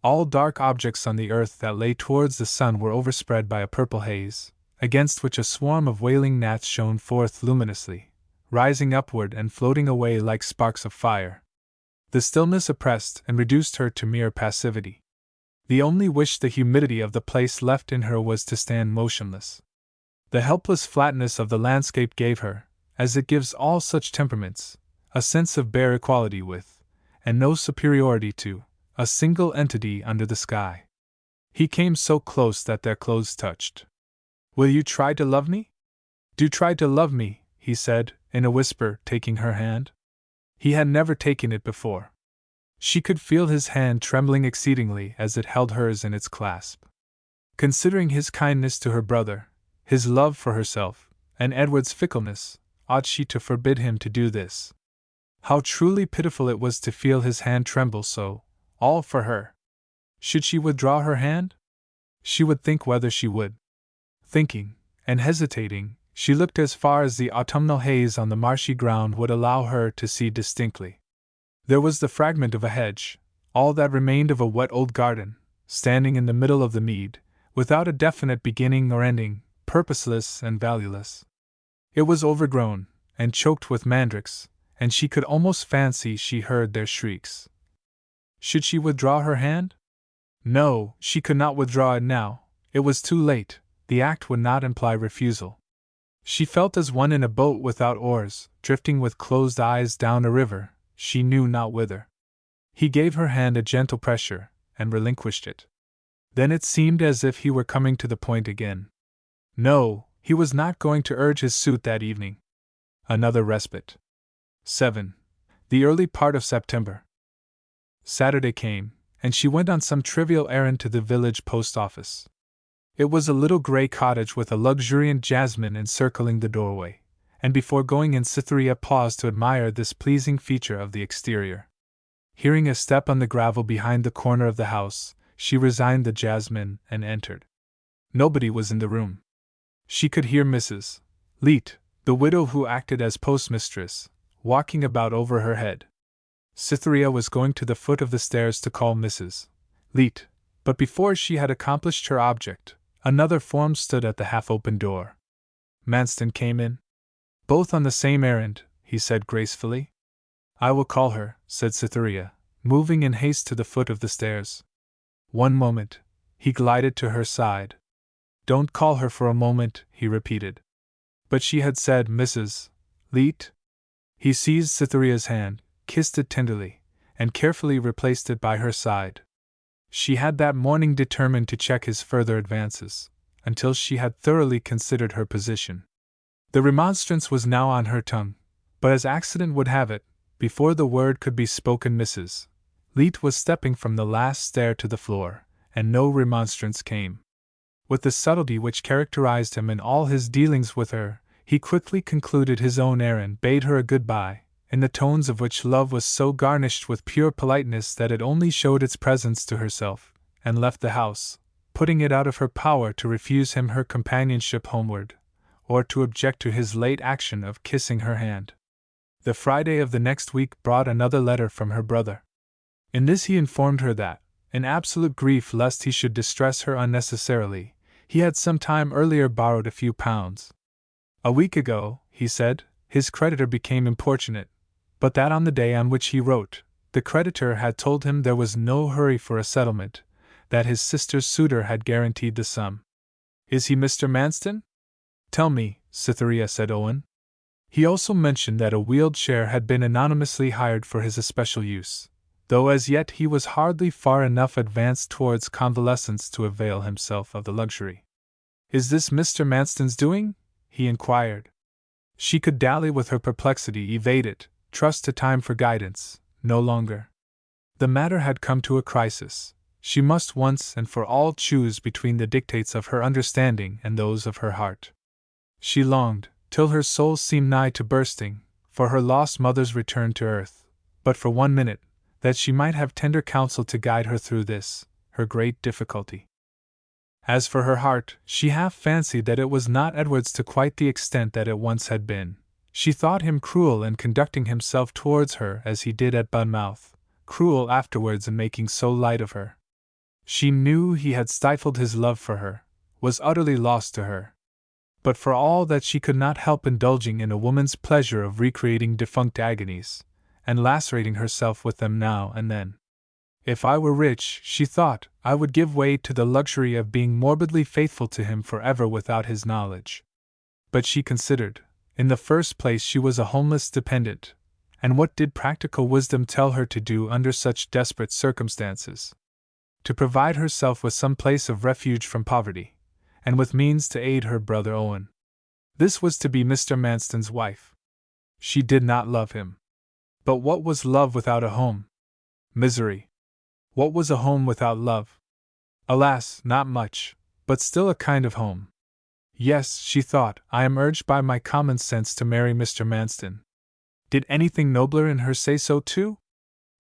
All dark objects on the earth that lay towards the sun were overspread by a purple haze, against which a swarm of wailing gnats shone forth luminously, rising upward and floating away like sparks of fire. The stillness oppressed and reduced her to mere passivity. The only wish the humidity of the place left in her was to stand motionless. The helpless flatness of the landscape gave her, as it gives all such temperaments, a sense of bare equality with, and no superiority to, a single entity under the sky. He came so close that their clothes touched. "Will you try to love me? Do try to love me," he said, in a whisper, taking her hand. He had never taken it before. She could feel his hand trembling exceedingly as it held hers in its clasp. Considering his kindness to her brother, his love for herself, and Edward's fickleness, ought she to forbid him to do this? How truly pitiful it was to feel his hand tremble so, all for her. Should she withdraw her hand? She would think whether she would. Thinking, and hesitating, she looked as far as the autumnal haze on the marshy ground would allow her to see distinctly. There was the fragment of a hedge, all that remained of a wet old garden, standing in the middle of the mead, without a definite beginning or ending, purposeless and valueless. It was overgrown, and choked with mandrakes, and she could almost fancy she heard their shrieks. Should she withdraw her hand? No, she could not withdraw it now. It was too late. The act would not imply refusal. She felt as one in a boat without oars, drifting with closed eyes down a river, she knew not whither. He gave her hand a gentle pressure, and relinquished it. Then it seemed as if he were coming to the point again. No, he was not going to urge his suit that evening. Another respite. 7. The early part of September. Saturday came, and she went on some trivial errand to the village post office. It was a little grey cottage with a luxuriant jasmine encircling the doorway, and before going in Cytherea paused to admire this pleasing feature of the exterior. Hearing a step on the gravel behind the corner of the house, she resigned the jasmine and entered. Nobody was in the room. She could hear Mrs. Leete, the widow who acted as postmistress, walking about over her head. Cytherea was going to the foot of the stairs to call Mrs. Leete, but before she had accomplished her object, another form stood at the half-open door. Manston came in. "Both on the same errand," he said gracefully. "I will call her," said Cytherea, moving in haste to the foot of the stairs. "One moment." He glided to her side. "Don't call her for a moment," he repeated. But she had said Mrs. Leete. He seized Cytherea's hand, kissed it tenderly, and carefully replaced it by her side. She had that morning determined to check his further advances, until she had thoroughly considered her position. The remonstrance was now on her tongue, but as accident would have it, before the word could be spoken Mrs. Leete was stepping from the last stair to the floor, and no remonstrance came. With the subtlety which characterized him in all his dealings with her, he quickly concluded his own errand, bade her a good-bye, in the tones of which love was so garnished with pure politeness that it only showed its presence to herself, and left the house, putting it out of her power to refuse him her companionship homeward, or to object to his late action of kissing her hand. The Friday of the next week brought another letter from her brother. In this he informed her that, in absolute grief lest he should distress her unnecessarily, he had some time earlier borrowed a few pounds. A week ago, he said, his creditor became importunate, but that on the day on which he wrote, the creditor had told him there was no hurry for a settlement, that his sister's suitor had guaranteed the sum. "Is he Mr. Manston?" "Tell me," Cytherea said Owen. He also mentioned that a wheeled chair had been anonymously hired for his especial use, though as yet he was hardly far enough advanced towards convalescence to avail himself of the luxury. "Is this Mr. Manston's doing?" he inquired. She could dally with her perplexity, evade it, trust to time for guidance, no longer. The matter had come to a crisis. She must once and for all choose between the dictates of her understanding and those of her heart. She longed, till her soul seemed nigh to bursting, for her lost mother's return to earth, but for 1 minute, that she might have tender counsel to guide her through this, her great difficulty. As for her heart, she half fancied that it was not Edward's to quite the extent that it once had been. She thought him cruel in conducting himself towards her as he did at Budmouth, cruel afterwards in making so light of her. She knew he had stifled his love for her, was utterly lost to her. But for all that she could not help indulging in a woman's pleasure of recreating defunct agonies, and lacerating herself with them now and then. If I were rich, she thought, I would give way to the luxury of being morbidly faithful to him forever without his knowledge. But she considered, in the first place she was a homeless dependent, and what did practical wisdom tell her to do under such desperate circumstances? To provide herself with some place of refuge from poverty, and with means to aid her brother Owen. This was to be Mr. Manston's wife. She did not love him. But what was love without a home? Misery. What was a home without love? Alas, not much, but still a kind of home. Yes, she thought, I am urged by my common sense to marry Mr. Manston. Did anything nobler in her say so too?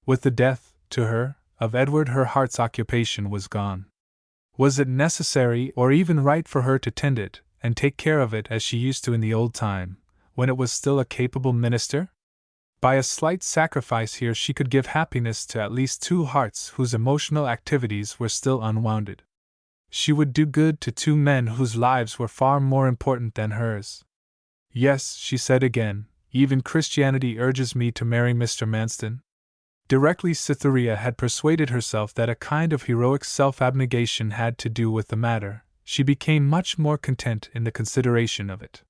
With the death, to her, of Edward, her heart's occupation was gone. Was it necessary or even right for her to tend it, and take care of it as she used to in the old time, when it was still a capable minister? By a slight sacrifice here she could give happiness to at least 2 hearts whose emotional activities were still unwounded. She would do good to 2 men whose lives were far more important than hers. Yes, she said again, even Christianity urges me to marry Mr. Manston. Directly Cytherea had persuaded herself that a kind of heroic self-abnegation had to do with the matter, she became much more content in the consideration of it.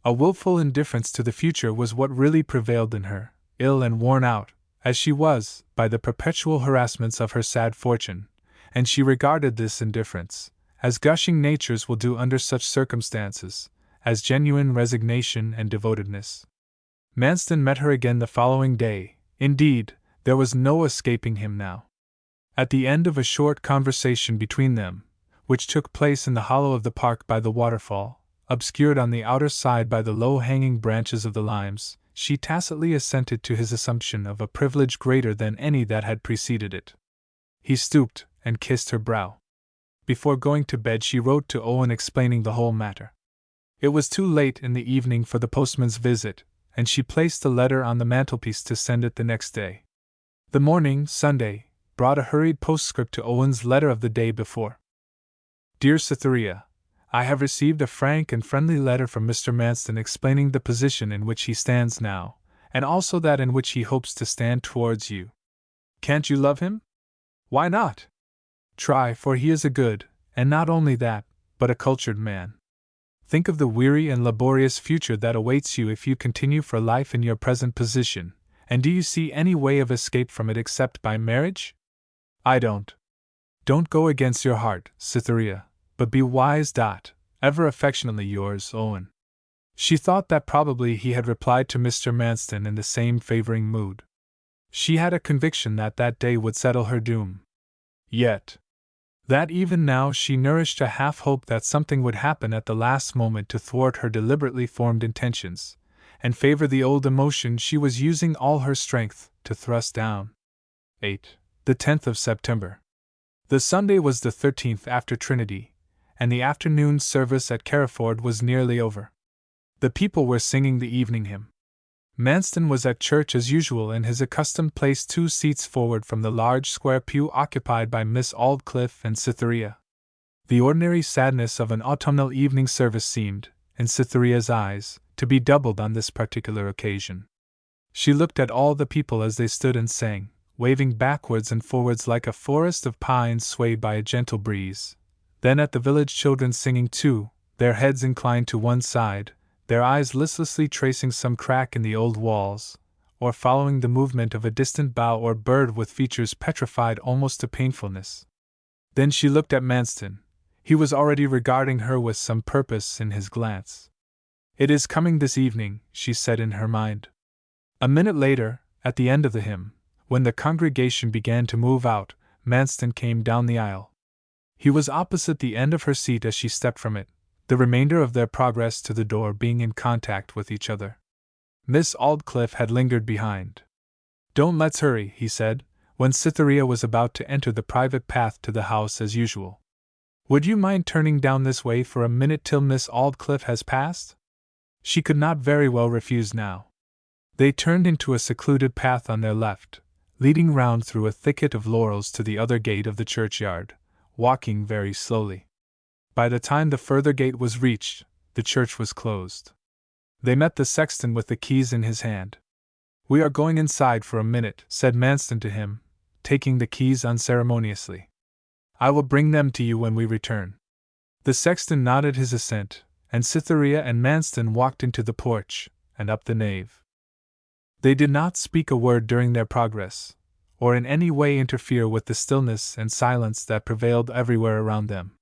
A wilful indifference to the future was what really prevailed in her, ill and worn out, as she was, by the perpetual harassments of her sad fortune, and she regarded this indifference, as gushing natures will do under such circumstances, as genuine resignation and devotedness. Manston met her again the following day. Indeed, there was no escaping him now. At the end of a short conversation between them, which took place in the hollow of the park by the waterfall, obscured on the outer side by the low-hanging branches of the limes, she tacitly assented to his assumption of a privilege greater than any that had preceded it. He stooped and kissed her brow. Before going to bed she wrote to Owen explaining the whole matter. It was too late in the evening for the postman's visit, and she placed the letter on the mantelpiece to send it the next day. The morning, Sunday, brought a hurried postscript to Owen's letter of the day before. Dear Cytherea, I have received a frank and friendly letter from Mr. Manston explaining the position in which he stands now, and also that in which he hopes to stand towards you. Can't you love him? Why not? Try, for he is a good, and not only that, but a cultured man. Think of the weary and laborious future that awaits you if you continue for life in your present position, and do you see any way of escape from it except by marriage? I don't. Don't go against your heart, Cytherea, but be wise. Ever affectionately yours, Owen. She thought that probably he had replied to Mr. Manston in the same favoring mood. She had a conviction that that day would settle her doom. Yet, that even now she nourished a half-hope that something would happen at the last moment to thwart her deliberately formed intentions, and favor the old emotion she was using all her strength to thrust down. 8. The 10th of September. The Sunday was the 13th after Trinity, and the afternoon service at Carriford was nearly over. The people were singing the evening hymn. Manston was at church as usual in his accustomed place 2 seats forward from the large square pew occupied by Miss Aldclyffe and Cytherea. The ordinary sadness of an autumnal evening service seemed, in Cytherea's eyes, to be doubled on this particular occasion. She looked at all the people as they stood and sang, waving backwards and forwards like a forest of pines swayed by a gentle breeze, then at the village children singing too, their heads inclined to one side, their eyes listlessly tracing some crack in the old walls, or following the movement of a distant bough or bird with features petrified almost to painfulness. Then she looked at Manston. He was already regarding her with some purpose in his glance. "It is coming this evening," she said in her mind. A minute later, at the end of the hymn, when the congregation began to move out, Manston came down the aisle. He was opposite the end of her seat as she stepped from it, the remainder of their progress to the door being in contact with each other. Miss Aldclyffe had lingered behind. "Don't let's hurry," he said, when Cytherea was about to enter the private path to the house as usual. "Would you mind turning down this way for a minute till Miss Aldclyffe has passed?" She could not very well refuse now. They turned into a secluded path on their left, leading round through a thicket of laurels to the other gate of the churchyard, walking very slowly. By the time the further gate was reached, the church was closed. They met the sexton with the keys in his hand. "We are going inside for a minute," said Manston to him, taking the keys unceremoniously. "I will bring them to you when we return." The sexton nodded his assent, and Cytherea and Manston walked into the porch, and up the nave. They did not speak a word during their progress, or in any way interfere with the stillness and silence that prevailed everywhere around them.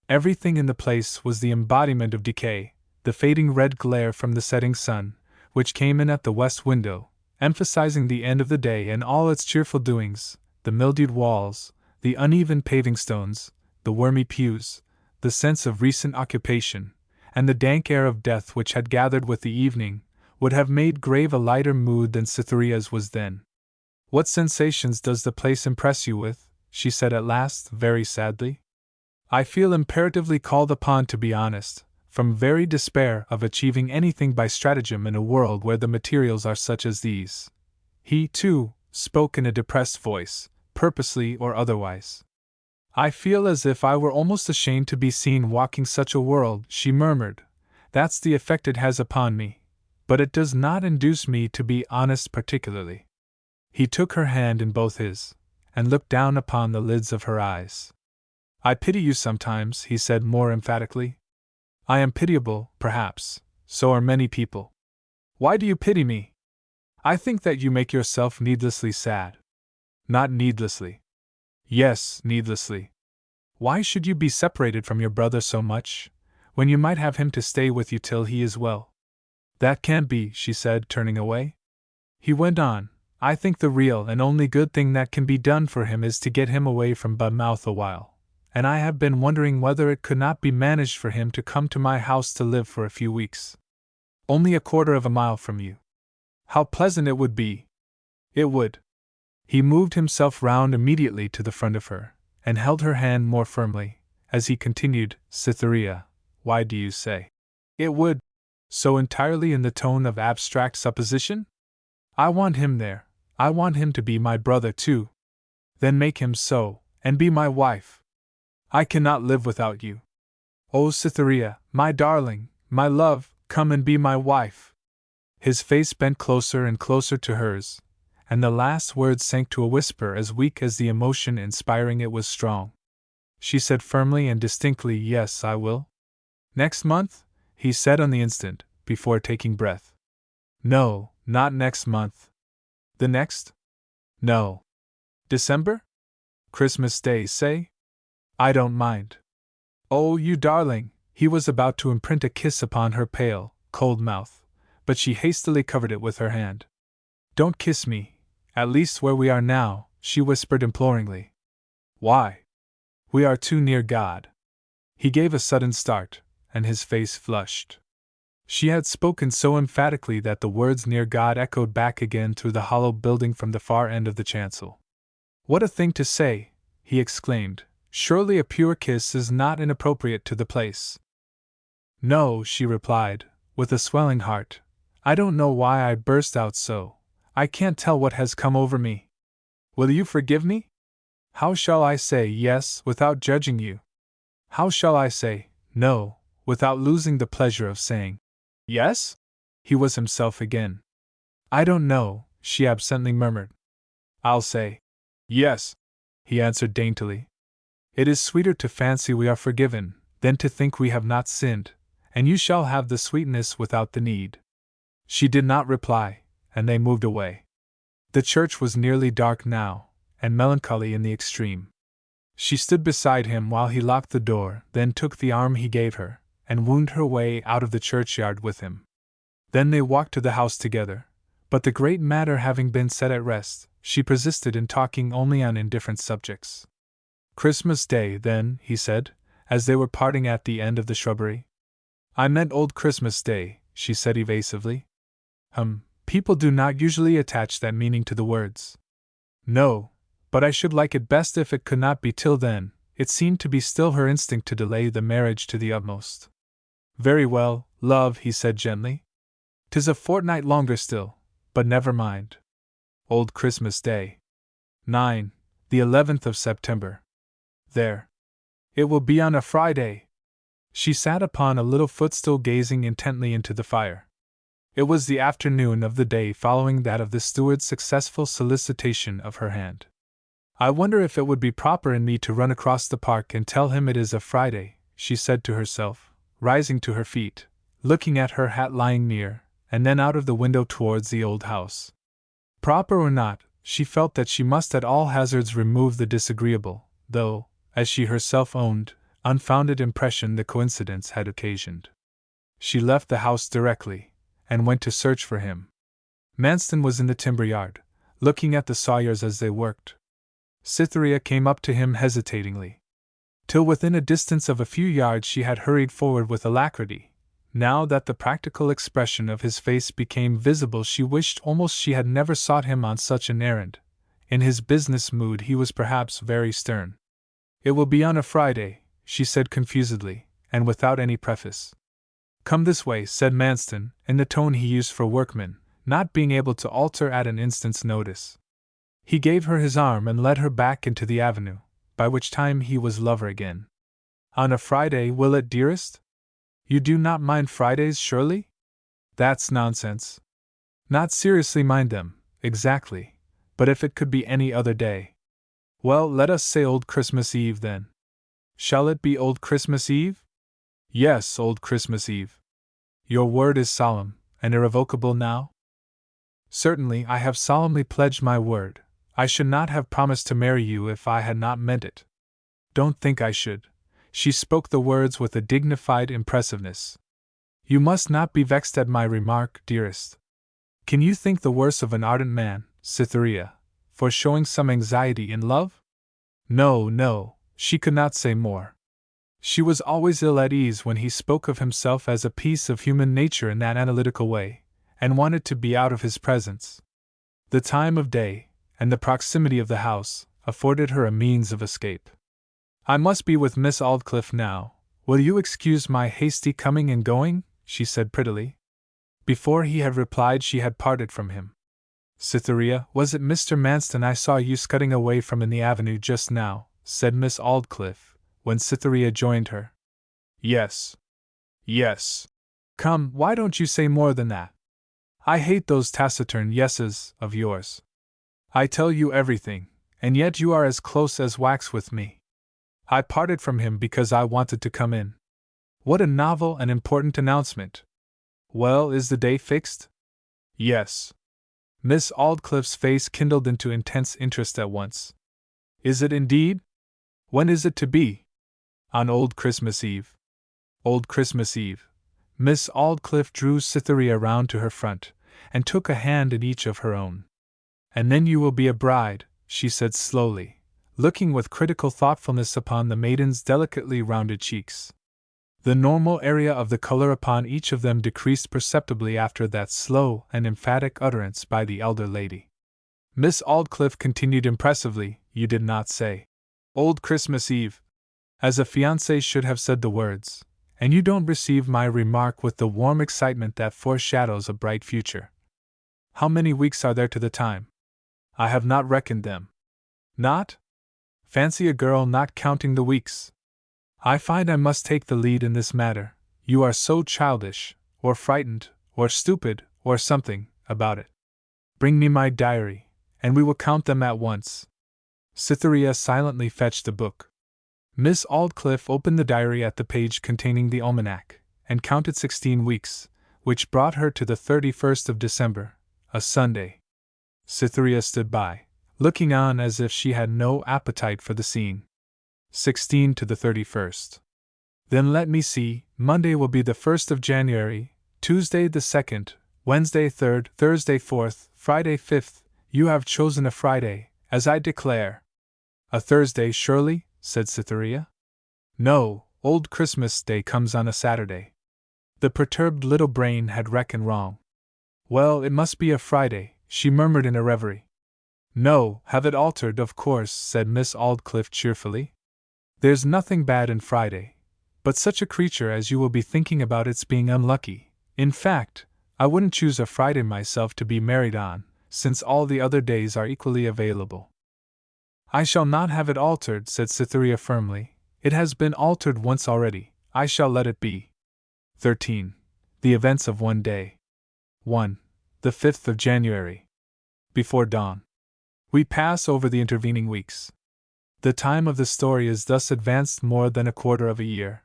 Everything in the place was the embodiment of decay, the fading red glare from the setting sun, which came in at the west window, emphasizing the end of the day and all its cheerful doings, the mildewed walls, the uneven paving stones, the wormy pews, the sense of recent occupation, and the dank air of death which had gathered with the evening, would have made grave a lighter mood than Cytherea's was then. "What sensations does the place impress you with?" she said at last, very sadly. "I feel imperatively called upon to be honest, from very despair of achieving anything by stratagem in a world where the materials are such as these." He, too, spoke in a depressed voice, purposely or otherwise. "I feel as if I were almost ashamed to be seen walking such a world," she murmured. "That's the effect it has upon me. But it does not induce me to be honest particularly." He took her hand in both his, and looked down upon the lids of her eyes. "I pity you sometimes," he said more emphatically. "I am pitiable, perhaps, so are many people. Why do you pity me?" "I think that you make yourself needlessly sad." "Not needlessly." "Yes, needlessly. Why should you be separated from your brother so much, when you might have him to stay with you till he is well?" "That can't be," she said, turning away. He went on, "I think the real and only good thing that can be done for him is to get him away from Budmouth a while, and I have been wondering whether it could not be managed for him to come to my house to live for a few weeks. Only a quarter of a mile from you. How pleasant it would be!" "It would." He moved himself round immediately to the front of her, and held her hand more firmly, as he continued, "Cytherea, why do you say, 'it would'? So entirely in the tone of abstract supposition? I want him there. I want him to be my brother too. Then make him so, and be my wife. I cannot live without you. Oh, Cytherea, my darling, my love, come and be my wife." His face bent closer and closer to hers, and the last words sank to a whisper as weak as the emotion inspiring it was strong. She said firmly and distinctly, "Yes, I will." "Next month?" he said on the instant, before taking breath. "No, not next month." "The next?" "No." "December? Christmas Day, say?" "I don't mind." "Oh, you darling!" He was about to imprint a kiss upon her pale, cold mouth, but she hastily covered it with her hand. "Don't kiss me, at least where we are now," she whispered imploringly. "Why?" "We are too near God." He gave a sudden start, and his face flushed. She had spoken so emphatically that the words "near God" echoed back again through the hollow building from the far end of the chancel. "What a thing to say!" he exclaimed. "Surely a pure kiss is not inappropriate to the place." "No," she replied, with a swelling heart. "I don't know why I burst out so. I can't tell what has come over me. Will you forgive me? How shall I say yes without judging you? How shall I say no without losing the pleasure of saying yes?" He was himself again. "I don't know," she absently murmured. "I'll say yes," he answered daintily. "It is sweeter to fancy we are forgiven than to think we have not sinned, and you shall have the sweetness without the need." She did not reply, and they moved away. The church was nearly dark now, and melancholy in the extreme. She stood beside him while he locked the door, then took the arm he gave her, and wound her way out of the churchyard with him. Then they walked to the house together, but the great matter having been set at rest, she persisted in talking only on indifferent subjects. Christmas Day, then, he said, as they were parting at the end of the shrubbery. I meant Old Christmas Day, she said evasively. People do not usually attach that meaning to the words. No, but I should like it best if it could not be till then. It seemed to be still her instinct to delay the marriage to the utmost. Very well, love, he said gently. 'Tis a fortnight longer still, but never mind. Old Christmas Day. 9. The 11th of September. There. It will be on a Friday. She sat upon a little footstool gazing intently into the fire. It was the afternoon of the day following that of the steward's successful solicitation of her hand. I wonder if it would be proper in me to run across the park and tell him it is a Friday, she said to herself, rising to her feet, looking at her hat lying near, and then out of the window towards the old house. Proper or not, she felt that she must at all hazards remove the disagreeable, though, as she herself owned, unfounded impression the coincidence had occasioned. She left the house directly, and went to search for him. Manston was in the timber yard, looking at the sawyers as they worked. Cytherea came up to him hesitatingly. Till within a distance of a few yards she had hurried forward with alacrity. Now that the practical expression of his face became visible, she wished almost she had never sought him on such an errand. In his business mood he was perhaps very stern. It will be on a Friday, she said confusedly, and without any preface. Come this way, said Manston, in the tone he used for workmen, not being able to alter at an instant's notice. He gave her his arm and led her back into the avenue, by which time he was lover again. On a Friday, will it, dearest? You do not mind Fridays, surely? That's nonsense. Not seriously mind them, exactly, but if it could be any other day. Well, let us say Old Christmas Eve then. Shall it be Old Christmas Eve? Yes, Old Christmas Eve. Your word is solemn and irrevocable now? Certainly, I have solemnly pledged my word. I should not have promised to marry you if I had not meant it. Don't think I should. She spoke the words with a dignified impressiveness. You must not be vexed at my remark, dearest. Can you think the worse of an ardent man, Cytherea, for showing some anxiety in love? No, no, she could not say more. She was always ill at ease when he spoke of himself as a piece of human nature in that analytical way, and wanted to be out of his presence. The time of day, and the proximity of the house, afforded her a means of escape. I must be with Miss Aldclyffe now. Will you excuse my hasty coming and going? She said prettily. Before he had replied she had parted from him. Cytherea, was it Mr. Manston I saw you scudding away from in the avenue just now? Said Miss Aldclyffe, when Cytherea joined her. Yes. Yes. Come, why don't you say more than that? I hate those taciturn yeses of yours. I tell you everything, and yet you are as close as wax with me. I parted from him because I wanted to come in. What a novel and important announcement. Well, is the day fixed? Yes. Miss Aldclyffe's face kindled into intense interest at once. Is it indeed? When is it to be? On Old Christmas Eve. Old Christmas Eve. Miss Aldclyffe drew Cytherea round to her front, and took a hand in each of her own. And then you will be a bride, she said slowly, looking with critical thoughtfulness upon the maiden's delicately rounded cheeks. The normal area of the color upon each of them decreased perceptibly after that slow and emphatic utterance by the elder lady. Miss Aldclyffe continued impressively, you did not say Old Christmas Eve, as a fiancé should have said the words, and you don't receive my remark with the warm excitement that foreshadows a bright future. How many weeks are there to the time? I have not reckoned them. Not? Fancy a girl not counting the weeks. I find I must take the lead in this matter. You are so childish, or frightened, or stupid, or something, about it. Bring me my diary, and we will count them at once. Cytherea silently fetched the book. Miss Aldclyffe opened the diary at the page containing the almanac, and counted 16 weeks, which brought her to the 31st of December, a Sunday. Cytherea stood by, looking on as if she had no appetite for the scene. 16 to the 31st. Then let me see, Monday will be the 1st of January, Tuesday the 2nd, Wednesday 3rd, Thursday 4th, Friday 5th. You have chosen a Friday, as I declare. A Thursday, surely, said Cytherea. No, Old Christmas Day comes on a Saturday. The perturbed little brain had reckoned wrong. Well, it must be a Friday, she murmured in a reverie. No, have it altered, of course, said Miss Aldclyffe cheerfully. There's nothing bad in Friday, but such a creature as you will be thinking about its being unlucky. In fact, I wouldn't choose a Friday myself to be married on, since all the other days are equally available. I shall not have it altered, said Cytherea firmly. It has been altered once already, I shall let it be. 13. The events of one day. 1. The 5th of January. Before dawn. We pass over the intervening weeks. The time of the story is thus advanced more than a quarter of a year.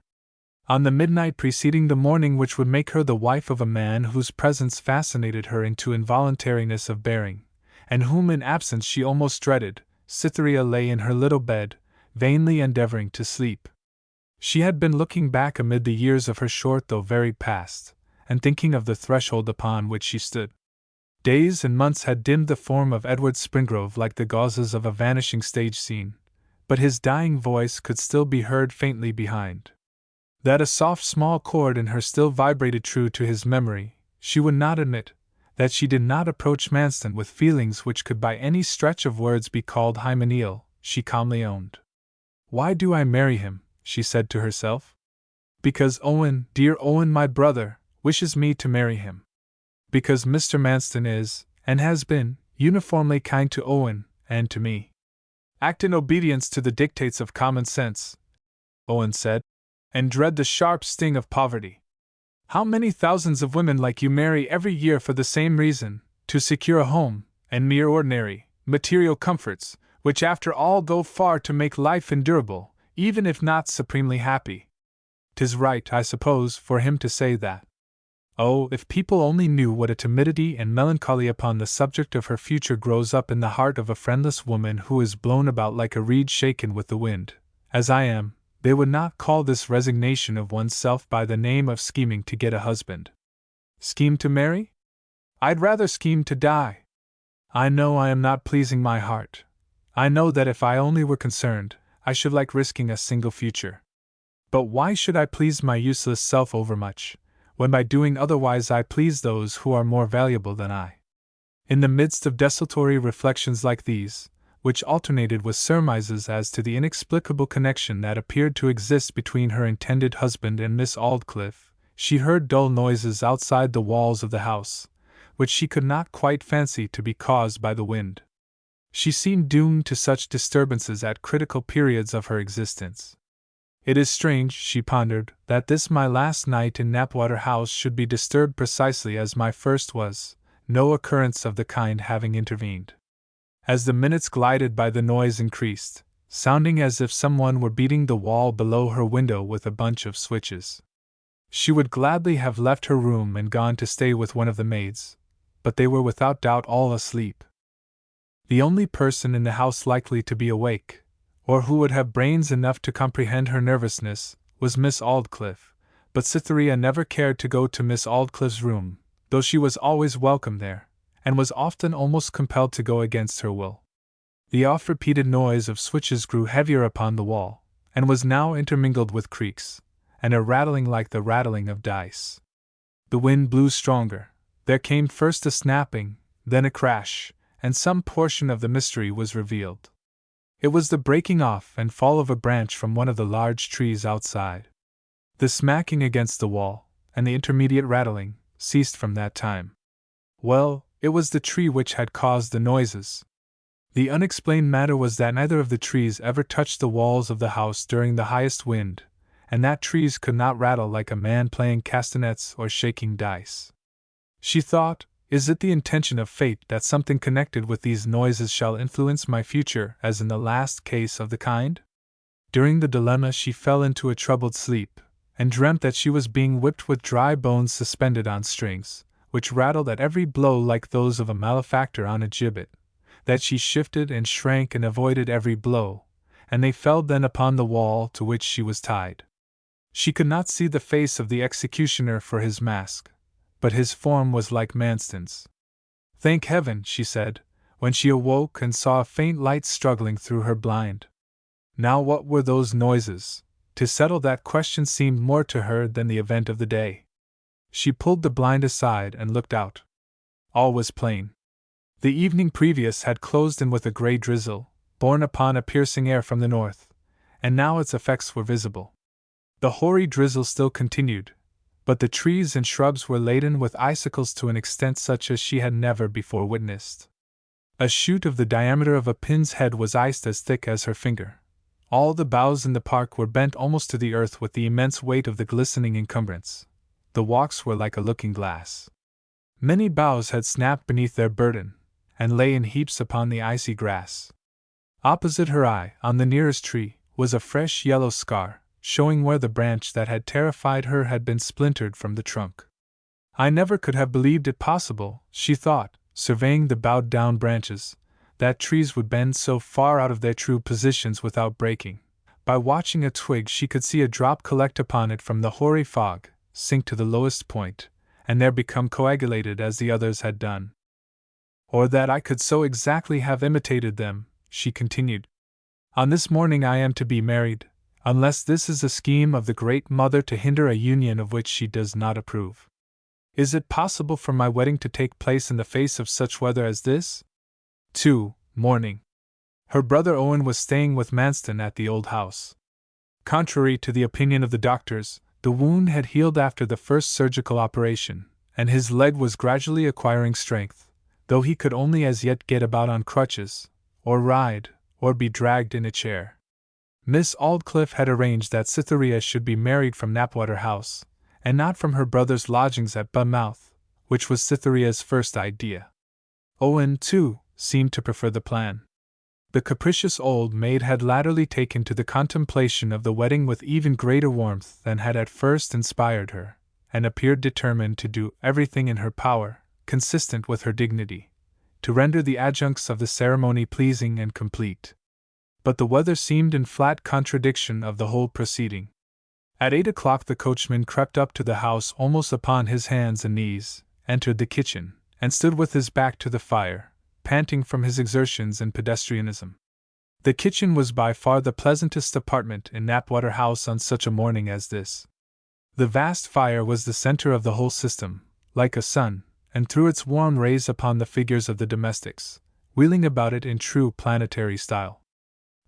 On the midnight preceding the morning which would make her the wife of a man whose presence fascinated her into involuntariness of bearing, and whom in absence she almost dreaded, Cytherea lay in her little bed, vainly endeavouring to sleep. She had been looking back amid the years of her short though varied past, and thinking of the threshold upon which she stood. Days and months had dimmed the form of Edward Springrove like the gauzes of a vanishing stage scene, but his dying voice could still be heard faintly behind. That a soft small chord in her still vibrated true to his memory, she would not admit. That she did not approach Manston with feelings which could by any stretch of words be called hymeneal, she calmly owned. Why do I marry him? She said to herself. Because Owen, dear Owen my brother, wishes me to marry him. Because Mr. Manston is, and has been, uniformly kind to Owen, and to me. Act in obedience to the dictates of common sense, Owen said, and dread the sharp sting of poverty. How many thousands of women like you marry every year for the same reason, to secure a home, and mere ordinary, material comforts, which after all go far to make life endurable, even if not supremely happy. 'Tis right, I suppose, for him to say that. Oh, if people only knew what a timidity and melancholy upon the subject of her future grows up in the heart of a friendless woman who is blown about like a reed shaken with the wind, as I am, they would not call this resignation of oneself by the name of scheming to get a husband. Scheme to marry? I'd rather scheme to die. I know I am not pleasing my heart. I know that if I only were concerned, I should like risking a single future. But why should I please my useless self overmuch, when by doing otherwise I please those who are more valuable than I? In the midst of desultory reflections like these, which alternated with surmises as to the inexplicable connection that appeared to exist between her intended husband and Miss Aldclyffe, she heard dull noises outside the walls of the house, which she could not quite fancy to be caused by the wind. She seemed doomed to such disturbances at critical periods of her existence. It is strange, she pondered, that this my last night in Knapwater House should be disturbed precisely as my first was, no occurrence of the kind having intervened. As the minutes glided by, the noise increased, sounding as if someone were beating the wall below her window with a bunch of switches. She would gladly have left her room and gone to stay with one of the maids, but they were without doubt all asleep. The only person in the house likely to be awake, or who would have brains enough to comprehend her nervousness, was Miss Aldclyffe, but Cytherea never cared to go to Miss Aldclyffe's room, though she was always welcome there, and was often almost compelled to go against her will. The oft-repeated noise of switches grew heavier upon the wall, and was now intermingled with creaks, and a rattling like the rattling of dice. The wind blew stronger. There came first a snapping, then a crash, and some portion of the mystery was revealed. It was the breaking off and fall of a branch from one of the large trees outside. The smacking against the wall, and the intermediate rattling, ceased from that time. Well, it was the tree which had caused the noises. The unexplained matter was that neither of the trees ever touched the walls of the house during the highest wind, and that trees could not rattle like a man playing castanets or shaking dice. She thought, is it the intention of fate that something connected with these noises shall influence my future as in the last case of the kind? During the dilemma she fell into a troubled sleep, and dreamt that she was being whipped with dry bones suspended on strings, which rattled at every blow like those of a malefactor on a gibbet, that she shifted and shrank and avoided every blow, and they fell then upon the wall to which she was tied. She could not see the face of the executioner for his mask, but his form was like Manston's. "Thank heaven," she said, when she awoke and saw a faint light struggling through her blind. Now what were those noises? To settle that question seemed more to her than the event of the day. She pulled the blind aside and looked out. All was plain. The evening previous had closed in with a grey drizzle, borne upon a piercing air from the north, and now its effects were visible. The hoary drizzle still continued, but the trees and shrubs were laden with icicles to an extent such as she had never before witnessed. A shoot of the diameter of a pin's head was iced as thick as her finger. All the boughs in the park were bent almost to the earth with the immense weight of the glistening encumbrance. The walks were like a looking-glass. Many boughs had snapped beneath their burden, and lay in heaps upon the icy grass. Opposite her eye, on the nearest tree, was a fresh yellow scar, showing where the branch that had terrified her had been splintered from the trunk. I never could have believed it possible, she thought, surveying the bowed-down branches, that trees would bend so far out of their true positions without breaking. By watching a twig she could see a drop collect upon it from the hoary fog, sink to the lowest point, and there become coagulated as the others had done. "Or that I could so exactly have imitated them," she continued. "On this morning I am to be married, unless this is a scheme of the Great Mother to hinder a union of which she does not approve. Is it possible for my wedding to take place in the face of such weather as this?" 2. Morning. Her brother Owen was staying with Manston at the old house. Contrary to the opinion of the doctors, the wound had healed after the first surgical operation, and his leg was gradually acquiring strength, though he could only as yet get about on crutches, or ride, or be dragged in a chair. Miss Aldclyffe had arranged that Cytherea should be married from Knapwater House, and not from her brother's lodgings at Bournemouth, which was Cytherea's first idea. Owen, too, seemed to prefer the plan. The capricious old maid had latterly taken to the contemplation of the wedding with even greater warmth than had at first inspired her, and appeared determined to do everything in her power, consistent with her dignity, to render the adjuncts of the ceremony pleasing and complete. But the weather seemed in flat contradiction of the whole proceeding. At 8 o'clock the coachman crept up to the house almost upon his hands and knees, entered the kitchen, and stood with his back to the fire, panting from his exertions in pedestrianism. The kitchen was by far the pleasantest apartment in Knapwater House on such a morning as this. The vast fire was the center of the whole system, like a sun, and threw its warm rays upon the figures of the domestics, wheeling about it in true planetary style.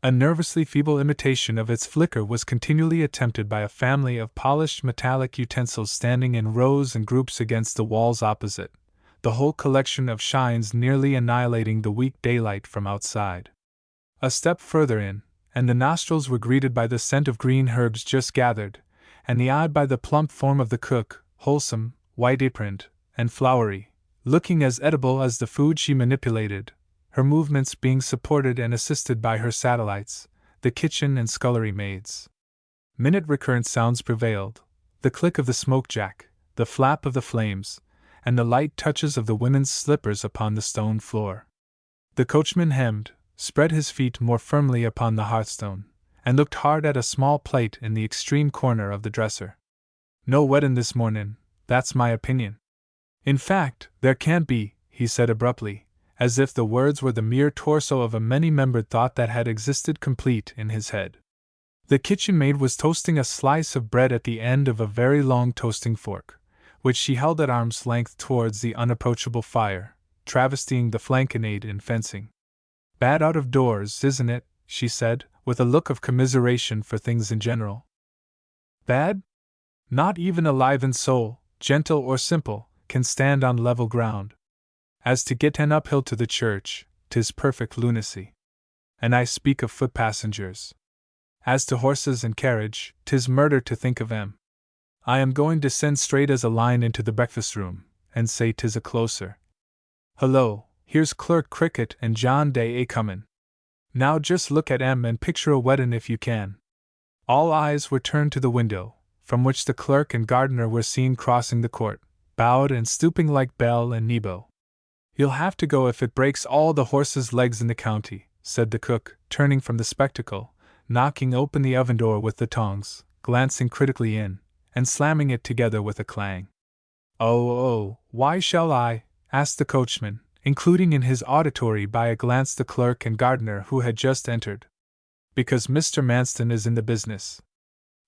A nervously feeble imitation of its flicker was continually attempted by a family of polished metallic utensils standing in rows and groups against the walls opposite, the whole collection of shines nearly annihilating the weak daylight from outside. A step further in, and the nostrils were greeted by the scent of green herbs just gathered, and the eye by the plump form of the cook, wholesome, white-aproned, and floury, looking as edible as the food she manipulated, her movements being supported and assisted by her satellites, the kitchen and scullery maids. Minute recurrent sounds prevailed, the click of the smoke-jack, the flap of the flames, and the light touches of the women's slippers upon the stone floor. The coachman hemmed, spread his feet more firmly upon the hearthstone, and looked hard at a small plate in the extreme corner of the dresser. "No weddin' this mornin', that's my opinion. In fact, there can't be," he said abruptly, as if the words were the mere torso of a many-membered thought that had existed complete in his head. The kitchen maid was toasting a slice of bread at the end of a very long toasting fork, which she held at arm's length towards the unapproachable fire, travestying the flanconnade in fencing. "Bad out of doors, isn't it?" she said, with a look of commiseration for things in general. "Bad? Not even alive in soul, gentle or simple, can stand on level ground. As to get an uphill to the church, 'tis perfect lunacy. And I speak of foot passengers. As to horses and carriage, 'tis murder to think of 'em. I am going to send straight as a line into the breakfast-room, and say 'tis a closer. Hullo, here's Clerk Cricket and John Day a-comin'. Now just look at 'em and picture a weddin' if you can." All eyes were turned to the window, from which the clerk and gardener were seen crossing the court, bowed and stooping like Belle and Nebo. "You'll have to go if it breaks all the horses' legs in the county," said the cook, turning from the spectacle, knocking open the oven door with the tongs, glancing critically in, and slamming it together with a clang. "Oh, why shall I?" asked the coachman, including in his auditory by a glance the clerk and gardener who had just entered. "Because Mr. Manston is in the business.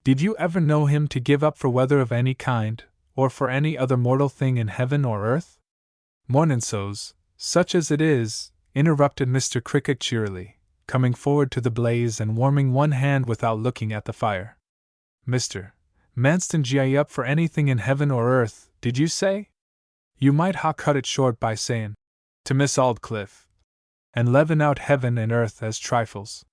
Did you ever know him to give up for weather of any kind, or for any other mortal thing in heaven or earth?" "Mornin' so's, such as it is," interrupted Mr. Cricket cheerily, coming forward to the blaze and warming one hand without looking at the fire. "Mr. Manston gi up for anything in heaven or earth, did you say? You might ha' cut it short by sayin' to Miss Aldclyffe, and leaven out heaven and earth as trifles.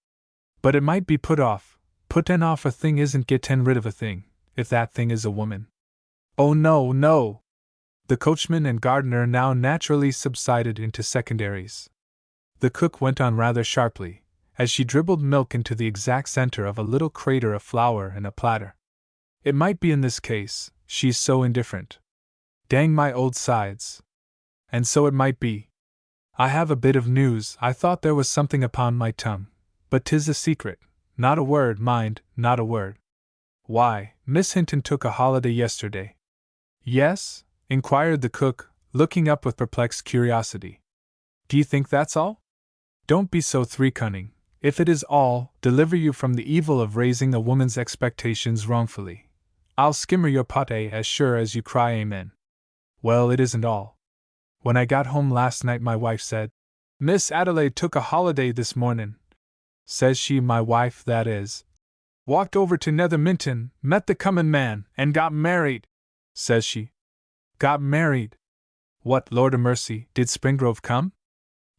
But it might be put off. Putten off a thing isn't getten rid of a thing, if that thing is a woman." "Oh, no, no!" The coachman and gardener now naturally subsided into secondaries. The cook went on rather sharply, as she dribbled milk into the exact center of a little crater of flour in a platter. "It might be in this case, she's so indifferent. Dang my old sides! And so it might be. I have a bit of news. I thought there was something upon my tongue, but 'tis a secret. Not a word, mind, not a word." "Why, Miss Hinton took a holiday yesterday." "Yes?" inquired the cook, looking up with perplexed curiosity. "D'ye think that's all?" "Don't be so cunning. If it is all, deliver you from the evil of raising a woman's expectations wrongfully. I'll skimmer your pate as sure as you cry amen." "Well, it isn't all. When I got home last night my wife said, 'Miss Adelaide took a holiday this mornin',' says she, my wife that is. 'Walked over to Netherminton, met the comin' man, and got married,' says she. Got married? What, Lord a mercy, did Springrove come?"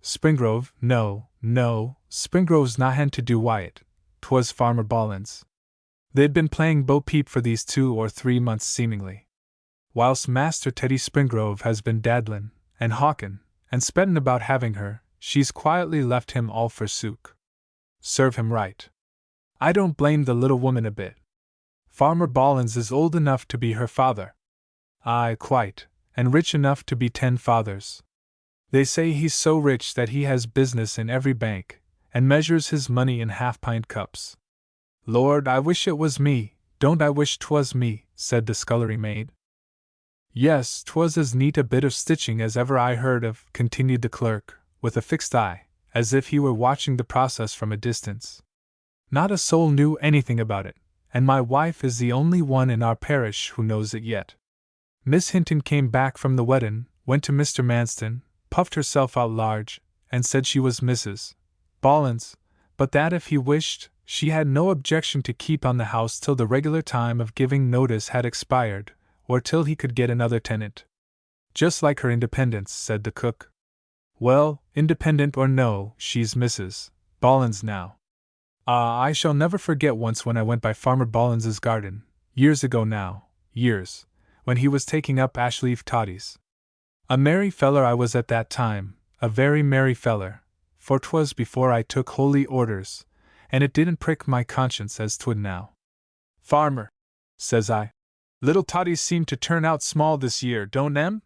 "Springrove, no, Springrove's nahan to do Wyatt. 'Twas Farmer Bollins. They'd been playing Bo Peep for these 2 or 3 months seemingly. Whilst Master Teddy Springrove has been daddlin', and hawkin', and spettin' about having her, she's quietly left him all forsook. Serve him right. I don't blame the little woman a bit. Farmer Bollins is old enough to be her father. Aye, quite, and rich enough to be 10 fathers. They say he's so rich that he has business in every bank, and measures his money in half-pint cups. Lord, I wish it was me, don't I wish 'twas me," said the scullery maid. "Yes, 'twas as neat a bit of stitching as ever I heard of," continued the clerk, with a fixed eye, as if he were watching the process from a distance. "Not a soul knew anything about it, and my wife is the only one in our parish who knows it yet. Miss Hinton came back from the weddin', went to Mr. Manston, puffed herself out large, and said she was Mrs. Bollins, but that if he wished, she had no objection to keep on the house till the regular time of giving notice had expired, or till he could get another tenant. Just like her independence," said the cook. "Well, independent or no, she's Mrs. Bollins now. Ah, I shall never forget once when I went by Farmer Bollins's garden, years ago now, years, when he was taking up ashleaf toddies. A merry feller I was at that time, a very merry feller, for 'twas before I took holy orders, and it didn't prick my conscience as 'twould now. 'Farmer,' says I, 'little toddies seem to turn out small this year, don't em?'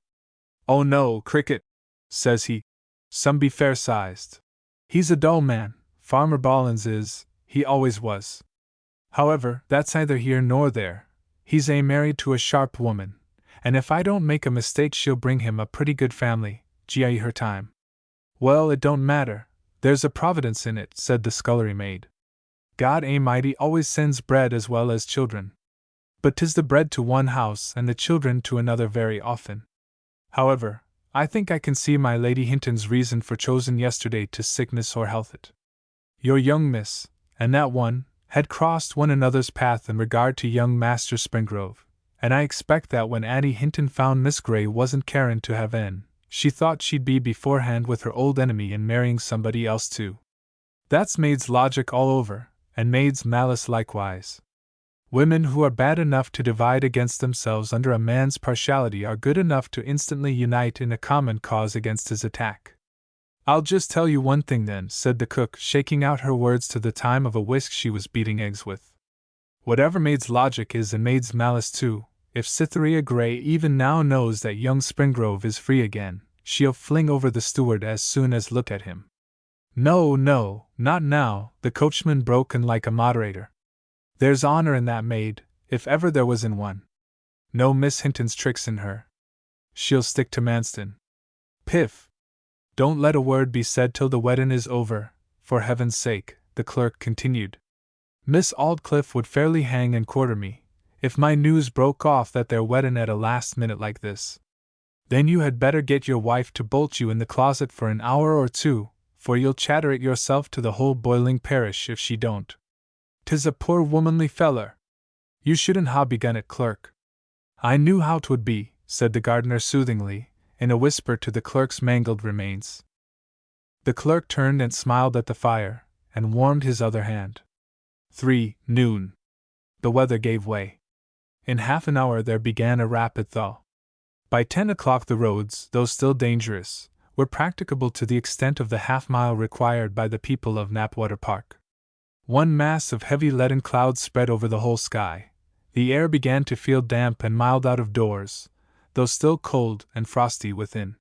'Oh no, Cricket,' says he, 'some be fair-sized.' He's a dull man, Farmer Bollins is, he always was. However, that's neither here nor there. He's married to a sharp woman, and if I don't make a mistake she'll bring him a pretty good family, gi her time." "Well, it don't matter, there's a providence in it," said the scullery maid. "God A'mighty always sends bread as well as children. But 'tis the bread to one house and the children to another very often. However, I think I can see my Lady Hinton's reason for chosen yesterday to sickness or health it. Your young miss, and that one, had crossed one another's path in regard to young Master Springrove, and I expect that when Addie Hinton found Miss Grey wasn't carin' to have en, she thought she'd be beforehand with her old enemy in marrying somebody else too. That's maid's logic all over, and maid's malice likewise. Women who are bad enough to divide against themselves under a man's partiality are good enough to instantly unite in a common cause against his attack. "I'll just tell you one thing then," said the cook, shaking out her words to the time of a whisk she was beating eggs with. "Whatever maid's logic is and maid's malice too, if Cytherea Grey even now knows that young Springrove is free again, she'll fling over the steward as soon as look at him. No, no, not now, the coachman broke in like a moderator. There's honour in that maid, if ever there was in one. No Miss Hinton's tricks in her. She'll stick to Manston. Piff! Don't let a word be said till the weddin' is over, for heaven's sake, the clerk continued. Miss Aldclyffe would fairly hang and quarter me, if my news broke off that they're weddin' at a last minute like this. Then you had better get your wife to bolt you in the closet for an hour or two, for you'll chatter it yourself to the whole boiling parish if she don't. 'Tis a poor womanly feller. You shouldn't ha' begun it, clerk. I knew how 'twould be, said the gardener soothingly, in a whisper to the clerk's mangled remains. The clerk turned and smiled at the fire, and warmed his other hand. 3 noon. The weather gave way. In half an hour there began a rapid thaw. By 10 o'clock the roads, though still dangerous, were practicable to the extent of the half-mile required by the people of Knapwater Park. One mass of heavy leaden clouds spread over the whole sky. The air began to feel damp and mild out of doors, though still cold and frosty within.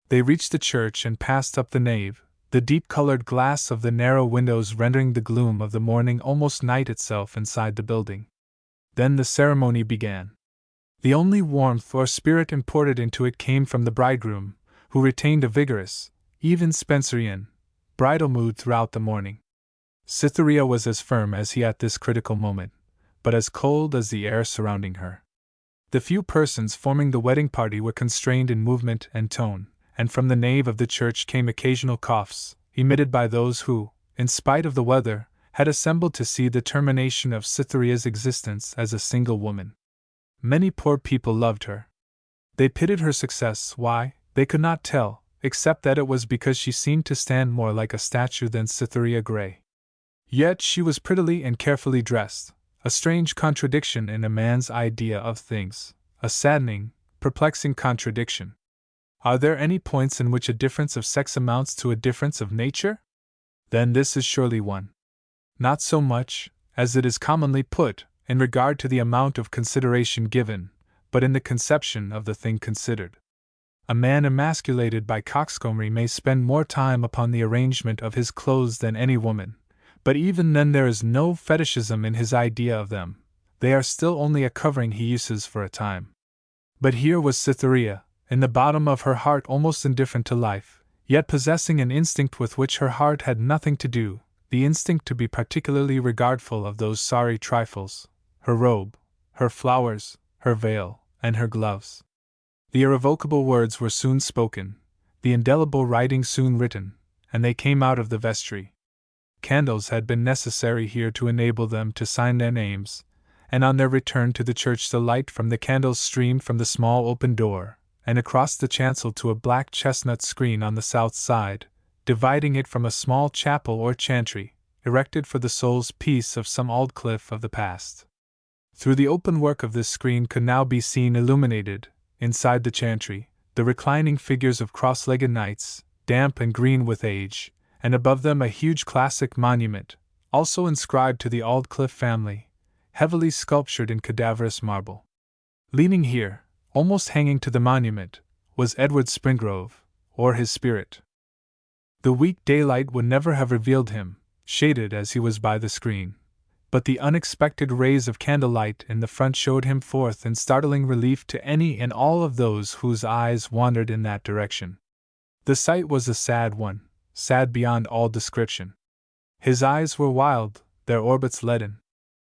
They reached the church and passed up the nave, the deep-colored glass of the narrow windows rendering the gloom of the morning almost night itself inside the building. Then the ceremony began. The only warmth or spirit imported into it came from the bridegroom, who retained a vigorous, even Spencerian, bridal mood throughout the morning. Cytherea was as firm as he at this critical moment, but as cold as the air surrounding her. The few persons forming the wedding party were constrained in movement and tone, and from the nave of the church came occasional coughs, emitted by those who, in spite of the weather, had assembled to see the termination of Cytherea's existence as a single woman. Many poor people loved her. They pitied her success, why, they could not tell, except that it was because she seemed to stand more like a statue than Cytherea Grey. Yet she was prettily and carefully dressed, a strange contradiction in a man's idea of things, a saddening, perplexing contradiction. Are there any points in which a difference of sex amounts to a difference of nature? Then this is surely one. Not so much, as it is commonly put, in regard to the amount of consideration given, but in the conception of the thing considered. A man emasculated by coxcombry may spend more time upon the arrangement of his clothes than any woman, but even then there is no fetishism in his idea of them, they are still only a covering he uses for a time. But here was Cytherea, in the bottom of her heart almost indifferent to life, yet possessing an instinct with which her heart had nothing to do, the instinct to be particularly regardful of those sorry trifles, her robe, her flowers, her veil, and her gloves. The irrevocable words were soon spoken, the indelible writing soon written, and they came out of the vestry. Candles had been necessary here to enable them to sign their names, and on their return to the church the light from the candles streamed from the small open door, and across the chancel to a black chestnut screen on the south side, dividing it from a small chapel or chantry, erected for the soul's peace of some Aldclyffe of the past. Through the open work of this screen could now be seen illuminated, inside the chantry, the reclining figures of cross-legged knights, damp and green with age, and above them a huge classic monument, also inscribed to the Aldclyffe family, heavily sculptured in cadaverous marble. Leaning here, almost hanging to the monument, was Edward Springrove, or his spirit. The weak daylight would never have revealed him, shaded as he was by the screen, but the unexpected rays of candlelight in the front showed him forth in startling relief to any and all of those whose eyes wandered in that direction. The sight was a sad one, sad beyond all description. His eyes were wild, their orbits leaden.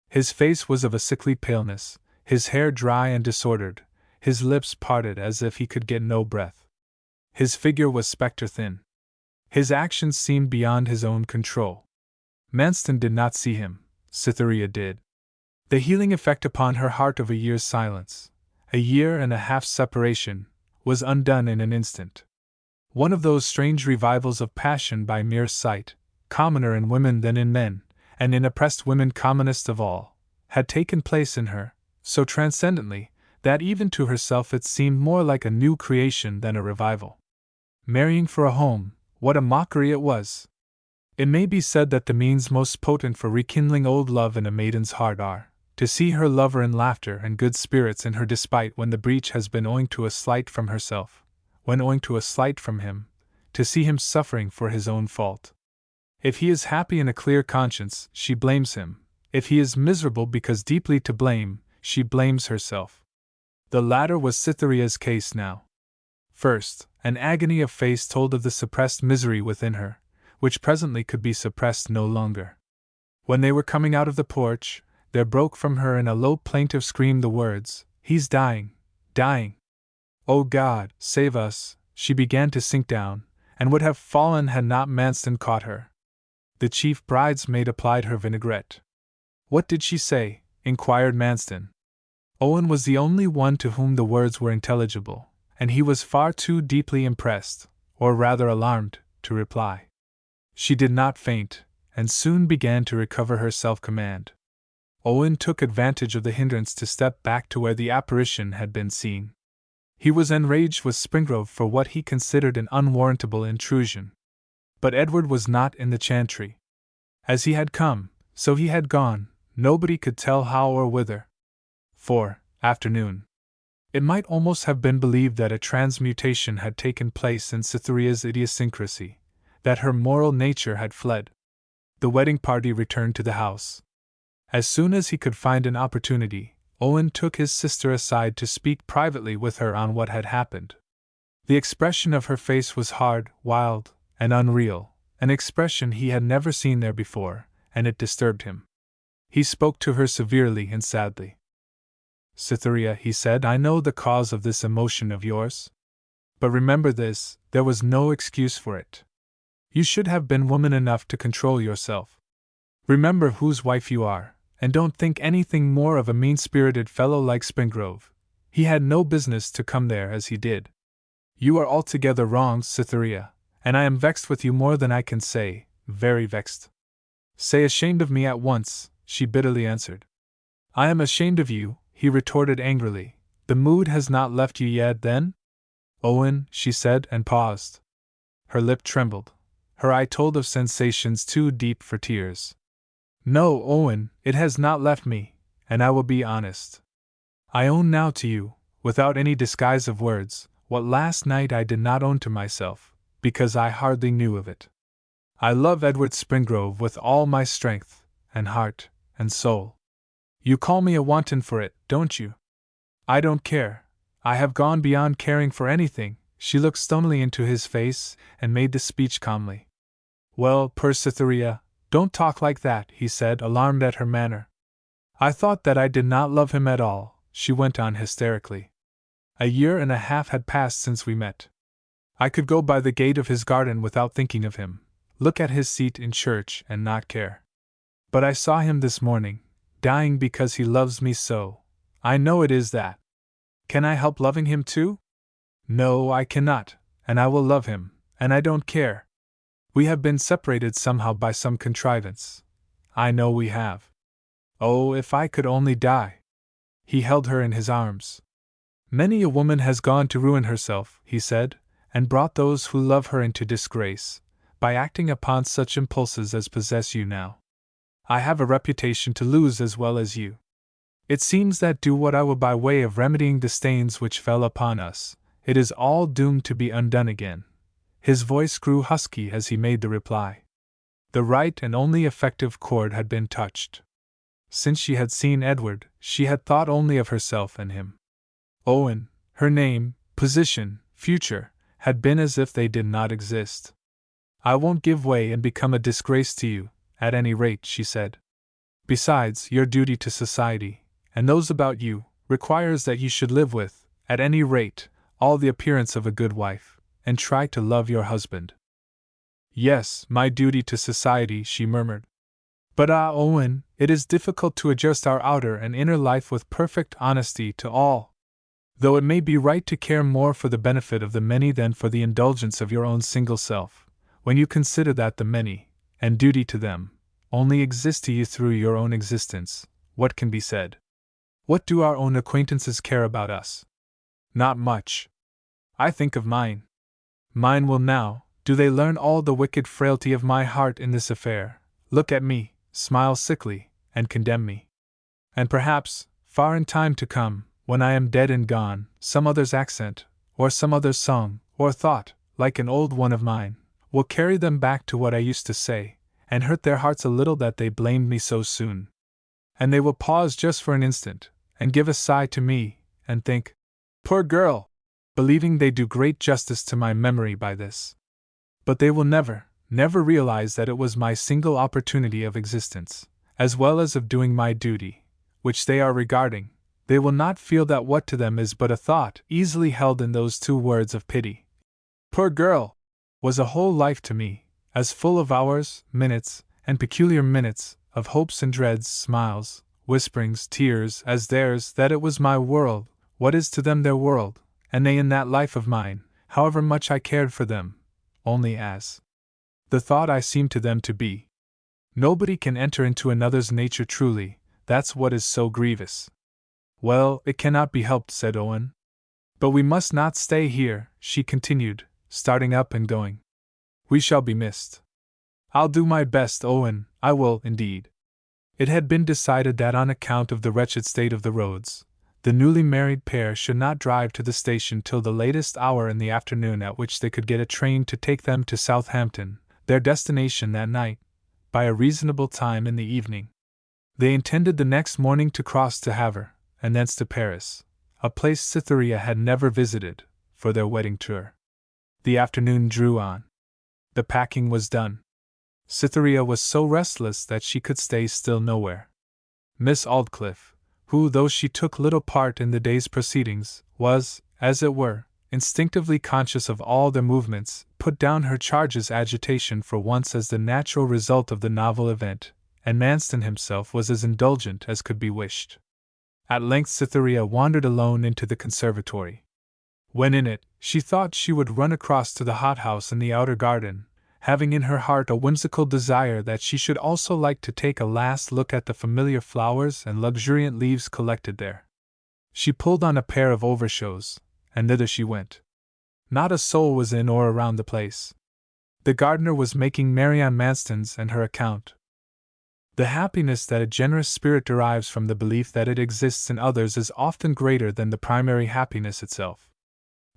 His face was of a sickly paleness, his hair dry and disordered, his lips parted as if he could get no breath. His figure was spectre-thin. His actions seemed beyond his own control. Manston did not see him, Cytherea did. The healing effect upon her heart of a year's silence, a year and a half's separation, was undone in an instant. One of those strange revivals of passion by mere sight, commoner in women than in men, and in oppressed women commonest of all, had taken place in her, so transcendently, that even to herself it seemed more like a new creation than a revival. Marrying for a home, what a mockery it was! It may be said that the means most potent for rekindling old love in a maiden's heart are, To see her lover in laughter and good spirits in her despite when the breach has been owing to a slight from herself, when owing to a slight from him, to see him suffering for his own fault. If he is happy in a clear conscience, she blames him. If he is miserable because deeply to blame, she blames herself. The latter was Cytherea's case now. First, an agony of face told of the suppressed misery within her, which presently could be suppressed no longer. When they were coming out of the porch, there broke from her in a low plaintive scream the words, "He's dying, dying. Oh God, save us!" She began to sink down, and would have fallen had not Manston caught her. The chief bridesmaid applied her vinaigrette. "What did she say?" inquired Manston. Owen was the only one to whom the words were intelligible, and he was far too deeply impressed, or rather alarmed, to reply. She did not faint, and soon began to recover her self-command. Owen took advantage of the hindrance to step back to where the apparition had been seen. He was enraged with Springrove for what he considered an unwarrantable intrusion. But Edward was not in the chantry. As he had come, so he had gone, nobody could tell how or whither. For, afternoon. It might almost have been believed that a transmutation had taken place in Cytherea's idiosyncrasy, that her moral nature had fled. The wedding party returned to the house. As soon as he could find an opportunity, Owen took his sister aside to speak privately with her on what had happened. The expression of her face was hard, wild, and unreal, an expression he had never seen there before, and it disturbed him. He spoke to her severely and sadly. "Cytherea," he said, "I know the cause of this emotion of yours. But remember this, there was no excuse for it. You should have been woman enough to control yourself. Remember whose wife you are, and don't think anything more of a mean-spirited fellow like Springrove. He had no business to come there as he did. You are altogether wrong, Cytherea, and I am vexed with you more than I can say, very vexed." "Say ashamed of me at once," she bitterly answered. "I am ashamed of you," he retorted angrily. "The mood has not left you yet, then?" "Owen," she said, and paused. Her lip trembled. Her eye told of sensations too deep for tears. "No, Owen, it has not left me, and I will be honest. I own now to you, without any disguise of words, what last night I did not own to myself, because I hardly knew of it. I love Edward Springrove with all my strength, and heart, and soul. You call me a wanton for it, don't you? I don't care. I have gone beyond caring for anything." She looked stonily into his face, and made the speech calmly. "Well, poor Cytherea, don't talk like that," he said, alarmed at her manner. "I thought that I did not love him at all," she went on hysterically. "A year and a half had passed since we met. I could go by the gate of his garden without thinking of him, look at his seat in church and not care. But I saw him this morning, dying because he loves me so. I know it is that. Can I help loving him too? No, I cannot, and I will love him, and I don't care. We have been separated somehow by some contrivance. I know we have. Oh, if I could only die!" He held her in his arms. "Many a woman has gone to ruin herself," he said, "and brought those who love her into disgrace, by acting upon such impulses as possess you now. I have a reputation to lose as well as you. It seems that do what I will by way of remedying the stains which fell upon us, it is all doomed to be undone again." His voice grew husky as he made the reply. The right and only effective chord had been touched. Since she had seen Edward, she had thought only of herself and him. Owen, her name, position, future, had been as if they did not exist. "I won't give way and become a disgrace to you, at any rate," she said. "Besides, your duty to society, and those about you, requires that you should live with, at any rate, all the appearance of a good wife, and try to love your husband." "Yes, my duty to society," she murmured. "But Owen, it is difficult to adjust our outer and inner life with perfect honesty to all. Though it may be right to care more for the benefit of the many than for the indulgence of your own single self, when you consider that the many, and duty to them, only exist to you through your own existence, what can be said? What do our own acquaintances care about us? Not much. I think of mine. Mine will now, do they learn all the wicked frailty of my heart in this affair, look at me, smile sickly, and condemn me? And perhaps, far in time to come, when I am dead and gone, some other's accent, or some other's song, or thought, like an old one of mine, will carry them back to what I used to say, and hurt their hearts a little that they blamed me so soon. And they will pause just for an instant, and give a sigh to me, and think, "Poor girl!" believing they do great justice to my memory by this. But they will never realize that it was my single opportunity of existence, as well as of doing my duty, which they are regarding. They will not feel that what to them is but a thought easily held in those 2 words of pity. "Poor girl!" was a whole life to me, as full of hours, minutes, and peculiar minutes, of hopes and dreads, smiles, whisperings, tears, as theirs, that it was my world, what is to them their world, and they in that life of mine, however much I cared for them, only as the thought I seemed to them to be. Nobody can enter into another's nature truly, that's what is so grievous. "Well, it cannot be helped," said Owen. "But we must not stay here," she continued, starting up and going. "We shall be missed." "I'll do my best, Owen, I will, indeed." It had been decided that on account of the wretched state of the roads, the newly married pair should not drive to the station till the latest hour in the afternoon at which they could get a train to take them to Southampton, their destination that night, by a reasonable time in the evening. They intended the next morning to cross to Havre, and thence to Paris, a place Cytherea had never visited, for their wedding tour. The afternoon drew on. The packing was done. Cytherea was so restless that she could stay still nowhere. Miss Aldclyffe, who, though she took little part in the day's proceedings, was, as it were, instinctively conscious of all their movements, put down her charge's agitation for once as the natural result of the novel event, and Manston himself was as indulgent as could be wished. At length Cytherea wandered alone into the conservatory. When in it, she thought she would run across to the hothouse in the outer garden, having in her heart a whimsical desire that she should also like to take a last look at the familiar flowers and luxuriant leaves collected there. She pulled on a pair of overshoes, and thither she went. Not a soul was in or around the place. The gardener was making merry on Manston's and her account. The happiness that a generous spirit derives from the belief that it exists in others is often greater than the primary happiness itself.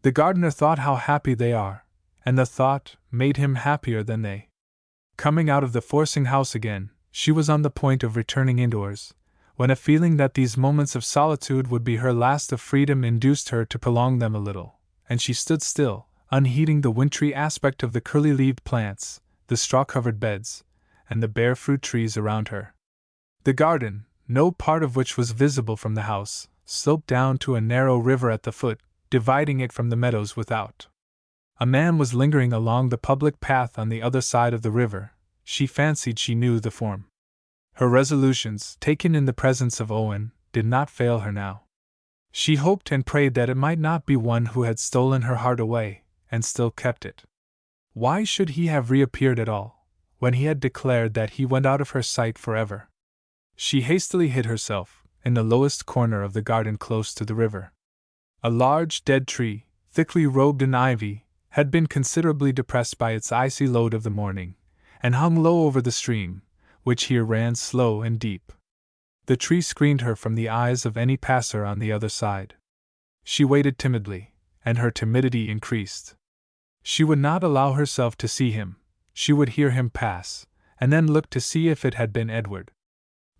The gardener thought how happy they are, and the thought made him happier than they. Coming out of the forcing house again, she was on the point of returning indoors, when a feeling that these moments of solitude would be her last of freedom induced her to prolong them a little, and she stood still, unheeding the wintry aspect of the curly-leaved plants, the straw-covered beds, and the bare fruit trees around her. The garden, no part of which was visible from the house, sloped down to a narrow river at the foot, dividing it from the meadows without. A man was lingering along the public path on the other side of the river. She fancied she knew the form. Her resolutions, taken in the presence of Owen, did not fail her now. She hoped and prayed that it might not be one who had stolen her heart away, and still kept it. Why should he have reappeared at all, when he had declared that he went out of her sight forever? She hastily hid herself, in the lowest corner of the garden close to the river. A large dead tree, thickly robed in ivy, had been considerably depressed by its icy load of the morning, and hung low over the stream, which here ran slow and deep. The tree screened her from the eyes of any passer on the other side. She waited timidly, and her timidity increased. She would not allow herself to see him. She would hear him pass, and then look to see if it had been Edward.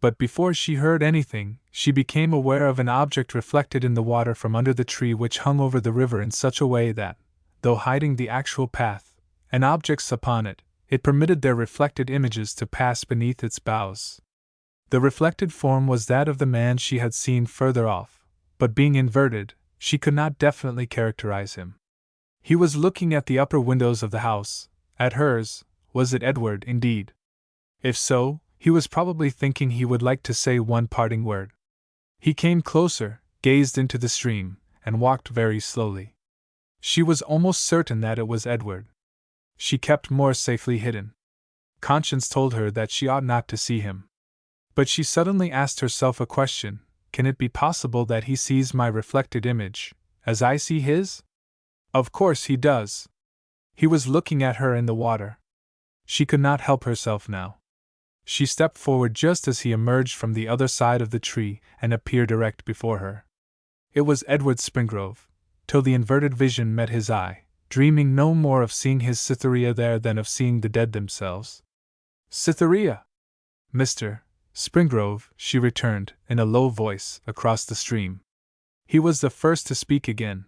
But before she heard anything, she became aware of an object reflected in the water from under the tree which hung over the river in such a way that, though hiding the actual path, and objects upon it, it permitted their reflected images to pass beneath its boughs. The reflected form was that of the man she had seen further off, but being inverted, she could not definitely characterize him. He was looking at the upper windows of the house, at hers. Was it Edward, indeed? If so, he was probably thinking he would like to say one parting word. He came closer, gazed into the stream, and walked very slowly. She was almost certain that it was Edward. She kept more safely hidden. Conscience told her that she ought not to see him. But she suddenly asked herself a question: can it be possible that he sees my reflected image, as I see his? Of course he does. He was looking at her in the water. She could not help herself now. She stepped forward just as he emerged from the other side of the tree and appeared erect before her. It was Edward Springrove, till the inverted vision met his eye, dreaming no more of seeing his Cytherea there than of seeing the dead themselves. "Cytherea!" "Mr. Springrove," she returned, in a low voice, across the stream. He was the first to speak again.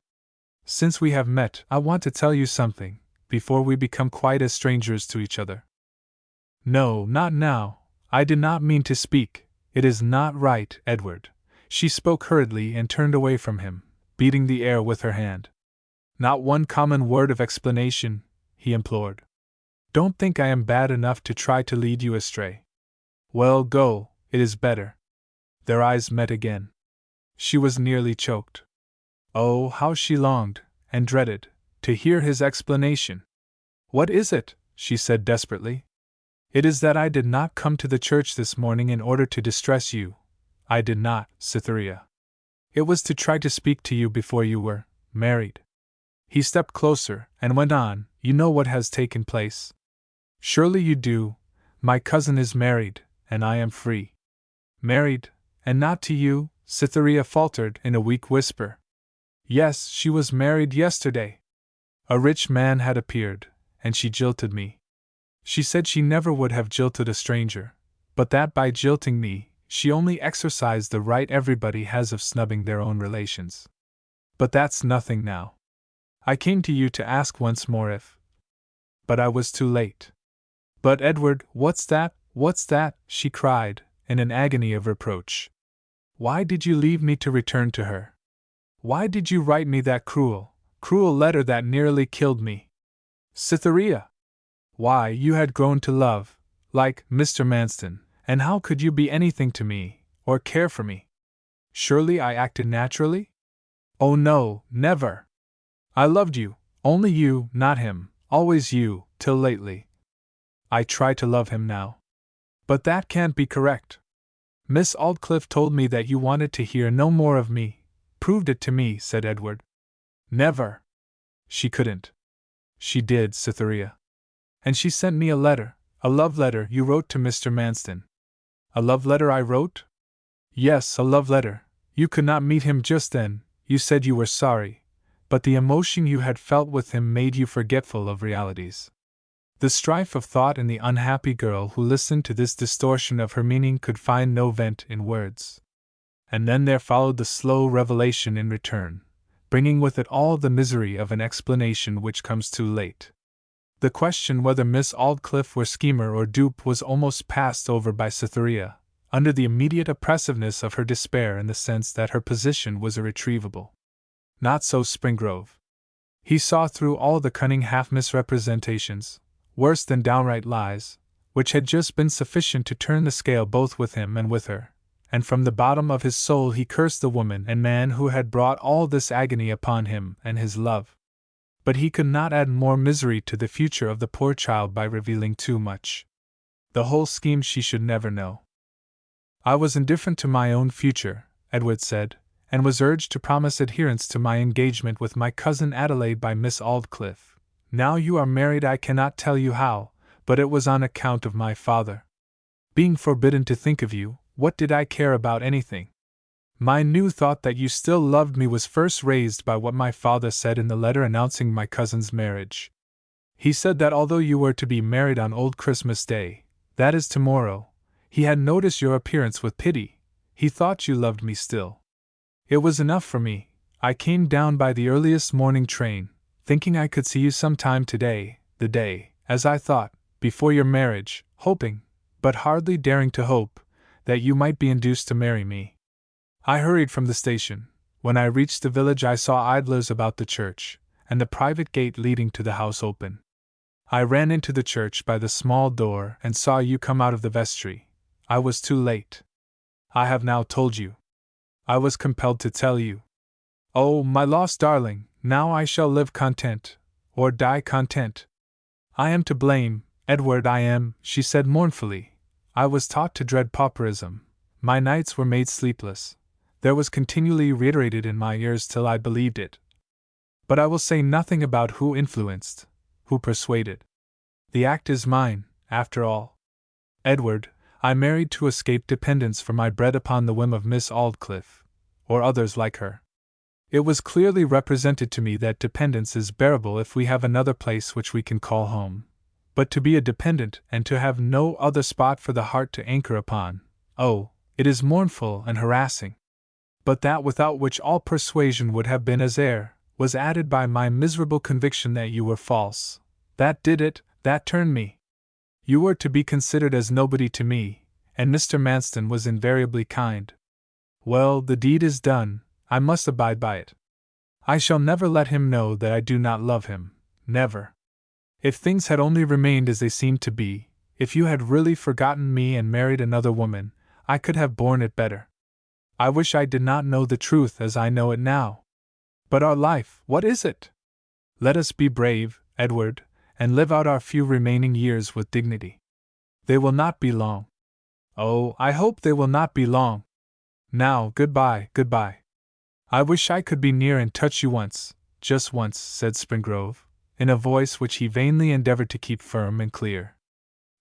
"Since we have met, I want to tell you something, before we become quite as strangers to each other." "No, not now. I did not mean to speak. It is not right, Edward." She spoke hurriedly and turned away from him, beating the air with her hand. "Not one common word of explanation," he implored. "Don't think I am bad enough to try to lead you astray." "Well, go, it is better." Their eyes met again. She was nearly choked. Oh, how she longed, and dreaded, to hear his explanation. "What is it?" she said desperately. "It is that I did not come to the church this morning in order to distress you. I did not, Cytherea. It was to try to speak to you before you were married." He stepped closer, and went on, "You know what has taken place? Surely you do. My cousin is married, and I am free." "Married, and not to you?" Cytherea faltered in a weak whisper. "Yes, she was married yesterday. A rich man had appeared, and she jilted me. She said she never would have jilted a stranger, but that by jilting me, she only exercised the right everybody has of snubbing their own relations. But that's nothing now. I came to you to ask once more if... But I was too late." "But Edward, what's that? What's that?" she cried, in an agony of reproach. "Why did you leave me to return to her? Why did you write me that cruel, cruel letter that nearly killed me? Cytherea! Why, you had grown to love, like Mr. Manston, and how could you be anything to me, or care for me? Surely I acted naturally? Oh no, never! I loved you, only you, not him, always you, till lately. I try to love him now. But that can't be correct. Miss Aldclyffe told me that you wanted to hear no more of me. Proved it to me," said Edward. "Never. She couldn't." "She did, Cytherea. And she sent me a letter, a love letter you wrote to Mr. Manston." "A love letter I wrote?" "Yes, a love letter. You could not meet him just then, you said you were sorry, but the emotion you had felt with him made you forgetful of realities." The strife of thought in the unhappy girl who listened to this distortion of her meaning could find no vent in words. And then there followed the slow revelation in return, bringing with it all the misery of an explanation which comes too late. The question whether Miss Aldclyffe were schemer or dupe was almost passed over by Cytherea, under the immediate oppressiveness of her despair and the sense that her position was irretrievable. Not so Springrove. He saw through all the cunning half-misrepresentations, worse than downright lies, which had just been sufficient to turn the scale both with him and with her, and from the bottom of his soul he cursed the woman and man who had brought all this agony upon him and his love. But he could not add more misery to the future of the poor child by revealing too much. The whole scheme she should never know. "I was indifferent to my own future," Edward said, "and was urged to promise adherence to my engagement with my cousin Adelaide by Miss Aldclyffe. Now you are married I cannot tell you how, but it was on account of my father. Being forbidden to think of you, what did I care about anything? My new thought that you still loved me was first raised by what my father said in the letter announcing my cousin's marriage. He said that although you were to be married on Old Christmas Day, that is tomorrow, he had noticed your appearance with pity, he thought you loved me still. It was enough for me. I came down by the earliest morning train, thinking I could see you some time today, the day, as I thought, before your marriage, hoping, but hardly daring to hope, that you might be induced to marry me. I hurried from the station. When I reached the village I saw idlers about the church, and the private gate leading to the house open. I ran into the church by the small door and saw you come out of the vestry. I was too late. I have now told you. I was compelled to tell you. Oh, my lost darling, now I shall live content, or die content. I am to blame, Edward, I am, she said mournfully. I was taught to dread pauperism. My nights were made sleepless. There was continually reiterated in my ears till I believed it. But I will say nothing about who influenced, who persuaded. The act is mine, after all. Edward, I married to escape dependence for my bread upon the whim of Miss Aldclyffe, or others like her. It was clearly represented to me that dependence is bearable if we have another place which we can call home. But to be a dependent and to have no other spot for the heart to anchor upon, oh, it is mournful and harassing. But that without which all persuasion would have been as air, was added by my miserable conviction that you were false. That did it, that turned me. You were to be considered as nobody to me, and Mr. Manston was invariably kind. Well, the deed is done, I must abide by it. I shall never let him know that I do not love him, never. If things had only remained as they seemed to be, if you had really forgotten me and married another woman, I could have borne it better. I wish I did not know the truth as I know it now. But our life, what is it? Let us be brave, Edward, and live out our few remaining years with dignity. They will not be long. Oh, I hope they will not be long. Now, goodbye, goodbye. I wish I could be near and touch you once, just once, said Springrove, in a voice which he vainly endeavored to keep firm and clear.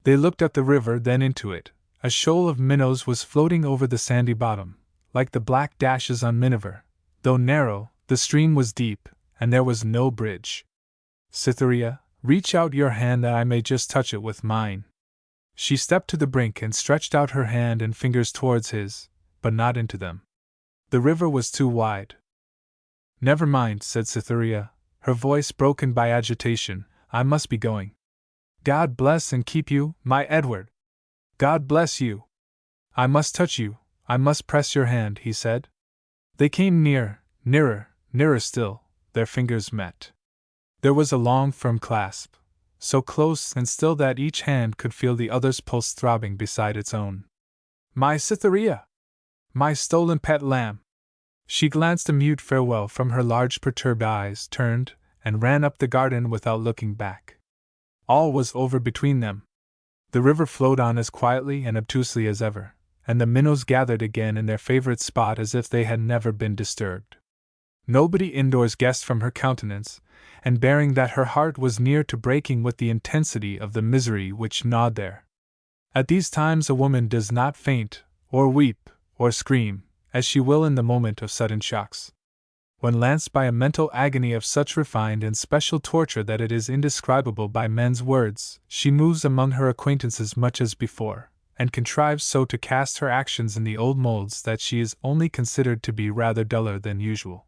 They looked up the river, then into it. A shoal of minnows was floating over the sandy bottom, like the black dashes on Miniver. Though narrow, the stream was deep, and there was no bridge. Cytherea, reach out your hand that I may just touch it with mine. She stepped to the brink and stretched out her hand and fingers towards his, but not into them. The river was too wide. Never mind, said Cytherea, her voice broken by agitation, I must be going. God bless and keep you, my Edward. God bless you. I must touch you, I must press your hand, he said. They came near, nearer, nearer still, their fingers met. There was a long firm clasp, so close and still that each hand could feel the other's pulse throbbing beside its own. My Cytherea! My stolen pet lamb! She glanced a mute farewell from her large perturbed eyes, turned, and ran up the garden without looking back. All was over between them. The river flowed on as quietly and obtusely as ever, and the minnows gathered again in their favorite spot as if they had never been disturbed. Nobody indoors guessed from her countenance and bearing that her heart was near to breaking with the intensity of the misery which gnawed there. At these times a woman does not faint, or weep, or scream, as she will in the moment of sudden shocks. When lanced by a mental agony of such refined and special torture that it is indescribable by men's words, she moves among her acquaintances much as before, and contrives so to cast her actions in the old molds that she is only considered to be rather duller than usual.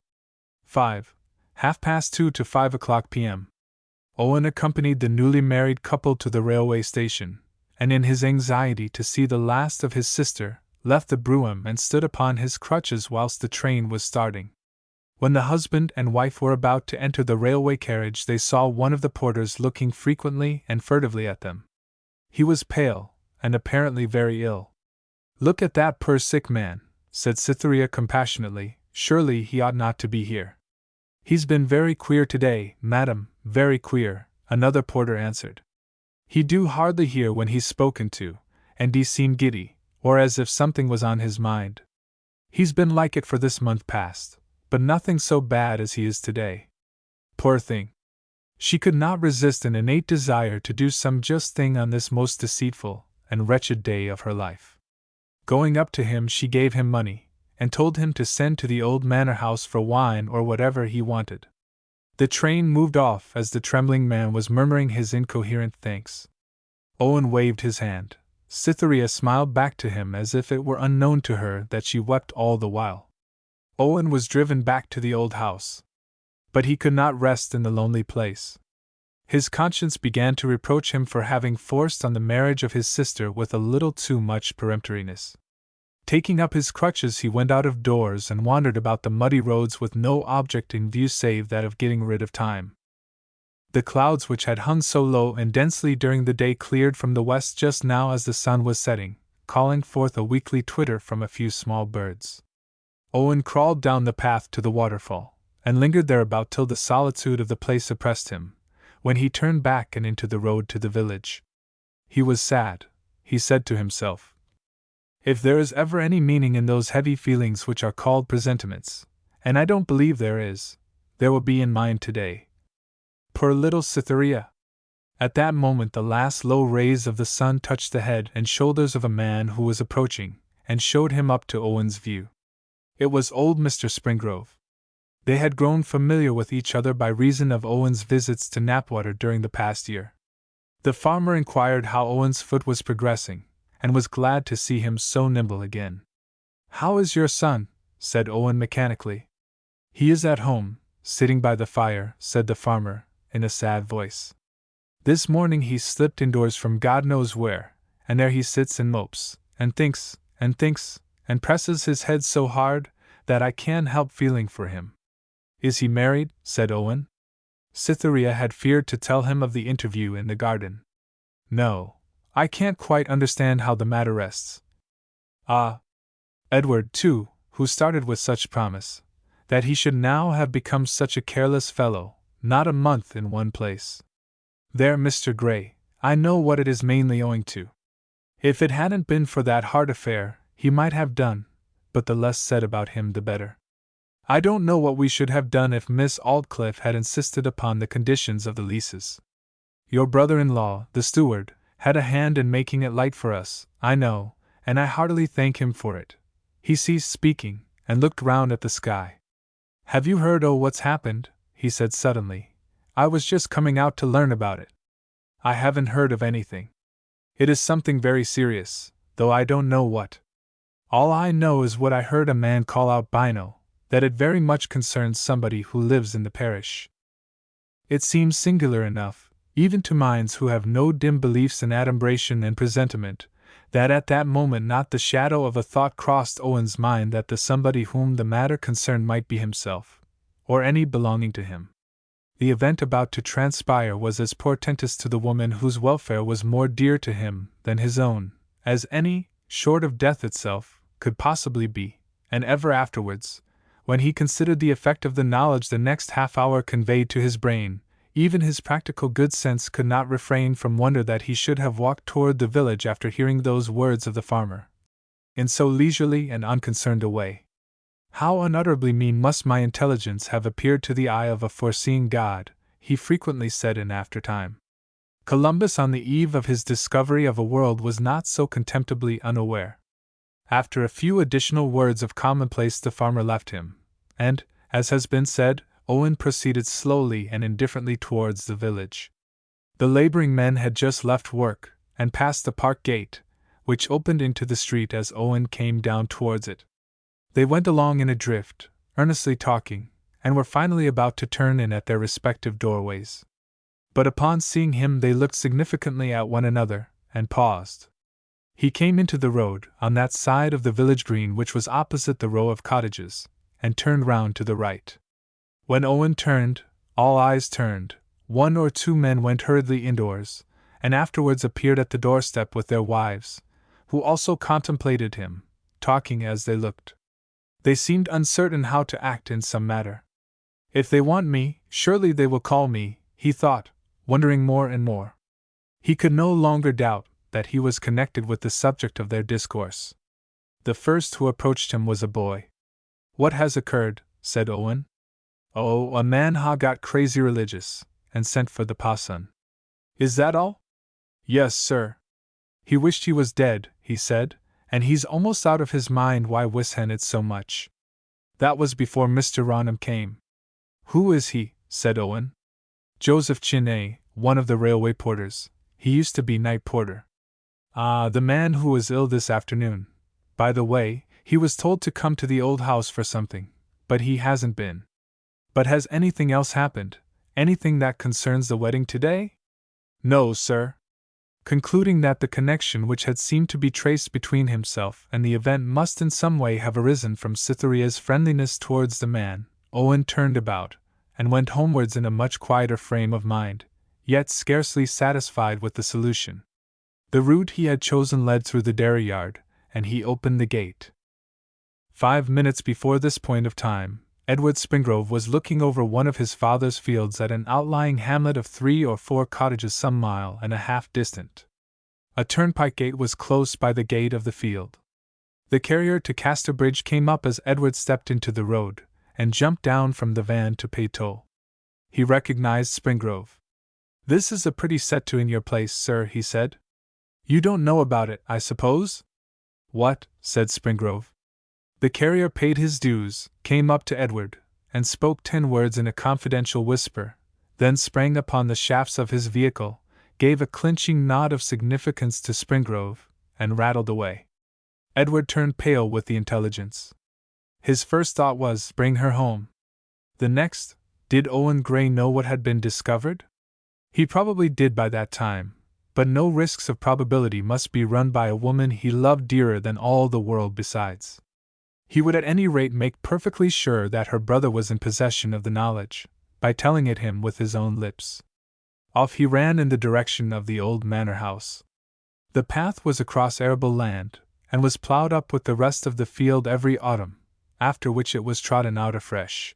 2:30 to 5 o'clock p.m. Owen accompanied the newly married couple to the railway station, and in his anxiety to see the last of his sister, left the brougham and stood upon his crutches whilst the train was starting. When the husband and wife were about to enter the railway carriage, they saw one of the porters looking frequently and furtively at them. He was pale, and apparently very ill. Look at that poor sick man, said Cytherea compassionately, surely he ought not to be here. He's been very queer today, madam, very queer, another porter answered. He do hardly hear when he's spoken to, and he seemed giddy, or as if something was on his mind. He's been like it for this month past, but nothing so bad as he is today. Poor thing! She could not resist an innate desire to do some just thing on this most deceitful and wretched day of her life. Going up to him, she gave him money, and told him to send to the old manor house for wine or whatever he wanted. The train moved off as the trembling man was murmuring his incoherent thanks. Owen waved his hand. Cytherea smiled back to him as if it were unknown to her that she wept all the while. Owen was driven back to the old house. But he could not rest in the lonely place. His conscience began to reproach him for having forced on the marriage of his sister with a little too much peremptoriness. Taking up his crutches, he went out of doors and wandered about the muddy roads with no object in view save that of getting rid of time. The clouds which had hung so low and densely during the day cleared from the west just now as the sun was setting, calling forth a weakly twitter from a few small birds. Owen crawled down the path to the waterfall, and lingered thereabout till the solitude of the place oppressed him, when he turned back and into the road to the village. He was sad, he said to himself. If there is ever any meaning in those heavy feelings which are called presentiments, and I don't believe there is, there will be in mine today. Poor little Cytherea! At that moment the last low rays of the sun touched the head and shoulders of a man who was approaching, and showed him up to Owen's view. It was old Mr. Springrove. They had grown familiar with each other by reason of Owen's visits to Knapwater during the past year. The farmer inquired how Owen's foot was progressing, and was glad to see him so nimble again. "How is your son?" said Owen mechanically. "He is at home, sitting by the fire," said the farmer, in a sad voice. "This morning he slipped indoors from God knows where, and there he sits and mopes, and thinks, and presses his head so hard, that I can't help feeling for him." "Is he married?" said Owen. Cytherea had feared to tell him of the interview in the garden. "No, I can't quite understand how the matter rests." "Ah!" Edward, too, who started with such promise, that he should now have become such a careless fellow, not a month in one place. "There, Mr. Gray, I know what it is mainly owing to. If it hadn't been for that heart affair, he might have done, but the less said about him the better. I don't know what we should have done if Miss Aldclyffe had insisted upon the conditions of the leases. Your brother-in-law, the steward, had a hand in making it light for us, I know, and I heartily thank him for it." He ceased speaking, and looked round at the sky. "Have you heard what's happened?" he said suddenly. "I was just coming out to learn about it." "I haven't heard of anything. It is something very serious, though I don't know what. All I know is what I heard a man call out Bino, that it very much concerns somebody who lives in the parish. It seems singular enough, even to minds who have no dim beliefs in adumbration and presentiment, that at that moment not the shadow of a thought crossed Owen's mind that the somebody whom the matter concerned might be himself, or any belonging to him. The event about to transpire was as portentous to the woman whose welfare was more dear to him than his own, as any, short of death itself, could possibly be, and ever afterwards, when he considered the effect of the knowledge the next half-hour conveyed to his brain, even his practical good sense could not refrain from wonder that he should have walked toward the village after hearing those words of the farmer, in so leisurely and unconcerned a way. "How unutterably mean must my intelligence have appeared to the eye of a foreseeing God," he frequently said in after-time. Columbus on the eve of his discovery of a world was not so contemptibly unaware. After a few additional words of commonplace the farmer left him, and, as has been said, Owen proceeded slowly and indifferently towards the village. The laboring men had just left work, and passed the park gate, which opened into the street as Owen came down towards it. They went along in a drift, earnestly talking, and were finally about to turn in at their respective doorways. But upon seeing him they looked significantly at one another, and paused. He came into the road, on that side of the village green which was opposite the row of cottages, and turned round to the right. When Owen turned, all eyes turned, one or two men went hurriedly indoors, and afterwards appeared at the doorstep with their wives, who also contemplated him, talking as they looked. They seemed uncertain how to act in some matter. "If they want me, surely they will call me," he thought, wondering more and more. He could no longer doubt that he was connected with the subject of their discourse. The first who approached him was a boy. "What has occurred?" said Owen. "Oh, a man ha got crazy religious, and sent for the parson." "Is that all?" "Yes, sir. He wished he was dead, he said, and he's almost out of his mind why wishen it so much. That was before Mr. Raunham came." "Who is he?" said Owen. "Joseph Chinney, one of the railway porters. He used to be night porter." "Ah, the man who was ill this afternoon. By the way, he was told to come to the old house for something, but he hasn't been. But has anything else happened? Anything that concerns the wedding today?" "No, sir." Concluding that the connection which had seemed to be traced between himself and the event must in some way have arisen from Cytherea's friendliness towards the man, Owen turned about, and went homewards in a much quieter frame of mind, yet scarcely satisfied with the solution. The route he had chosen led through the dairy yard, and he opened the gate. 5 minutes before this point of time, Edward Springrove was looking over one of his father's fields at an outlying hamlet of 3 or 4 cottages some mile and a half distant. A turnpike gate was close by the gate of the field. The carrier to Casterbridge came up as Edward stepped into the road, and jumped down from the van to pay toll. He recognized Springrove. "This is a pretty set to in your place, sir," he said. "You don't know about it, I suppose?" "What?" said Springrove. The carrier paid his dues, came up to Edward, and spoke 10 words in a confidential whisper, then sprang upon the shafts of his vehicle, gave a clinching nod of significance to Springrove, and rattled away. Edward turned pale with the intelligence. His first thought was, bring her home. The next, did Owen Gray know what had been discovered? He probably did by that time, but no risks of probability must be run by a woman he loved dearer than all the world besides. He would at any rate make perfectly sure that her brother was in possession of the knowledge, by telling it him with his own lips. Off he ran in the direction of the old manor house. The path was across arable land, and was ploughed up with the rest of the field every autumn, after which it was trodden out afresh.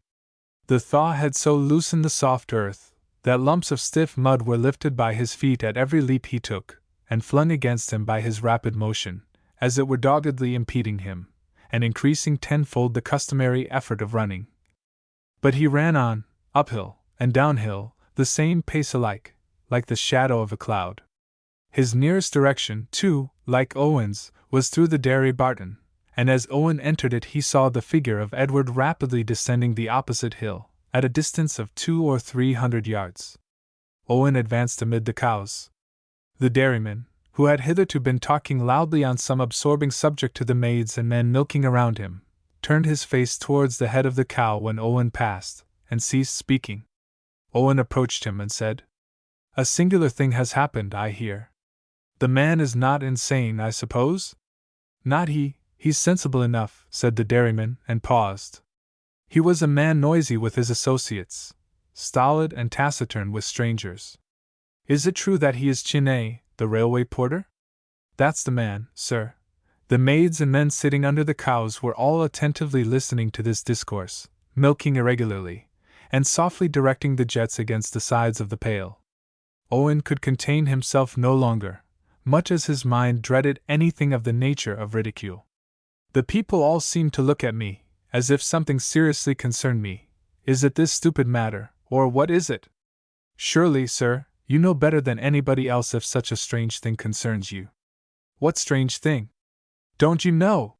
The thaw had so loosened the soft earth, that lumps of stiff mud were lifted by his feet at every leap he took, and flung against him by his rapid motion, as it were doggedly impeding him, and increasing tenfold the customary effort of running. But he ran on, uphill and downhill, the same pace alike, like the shadow of a cloud. His nearest direction, too, like Owen's, was through the dairy barton, and as Owen entered it he saw the figure of Edward rapidly descending the opposite hill, at a distance of 200 or 300 yards. Owen advanced amid the cows. The dairyman, who had hitherto been talking loudly on some absorbing subject to the maids and men milking around him, turned his face towards the head of the cow when Owen passed, and ceased speaking. Owen approached him and said, "A singular thing has happened, I hear. The man is not insane, I suppose?" "Not he, he's sensible enough," said the dairyman, and paused. He was a man noisy with his associates, stolid and taciturn with strangers. "Is it true that he is Chiney, the railway porter?" "That's the man, sir." The maids and men sitting under the cows were all attentively listening to this discourse, milking irregularly, and softly directing the jets against the sides of the pail. Owen could contain himself no longer, much as his mind dreaded anything of the nature of ridicule. "The people all seem to look at me, as if something seriously concerned me. Is it this stupid matter, or what is it?" "Surely, sir, you know better than anybody else if such a strange thing concerns you." "What strange thing?" "Don't you know?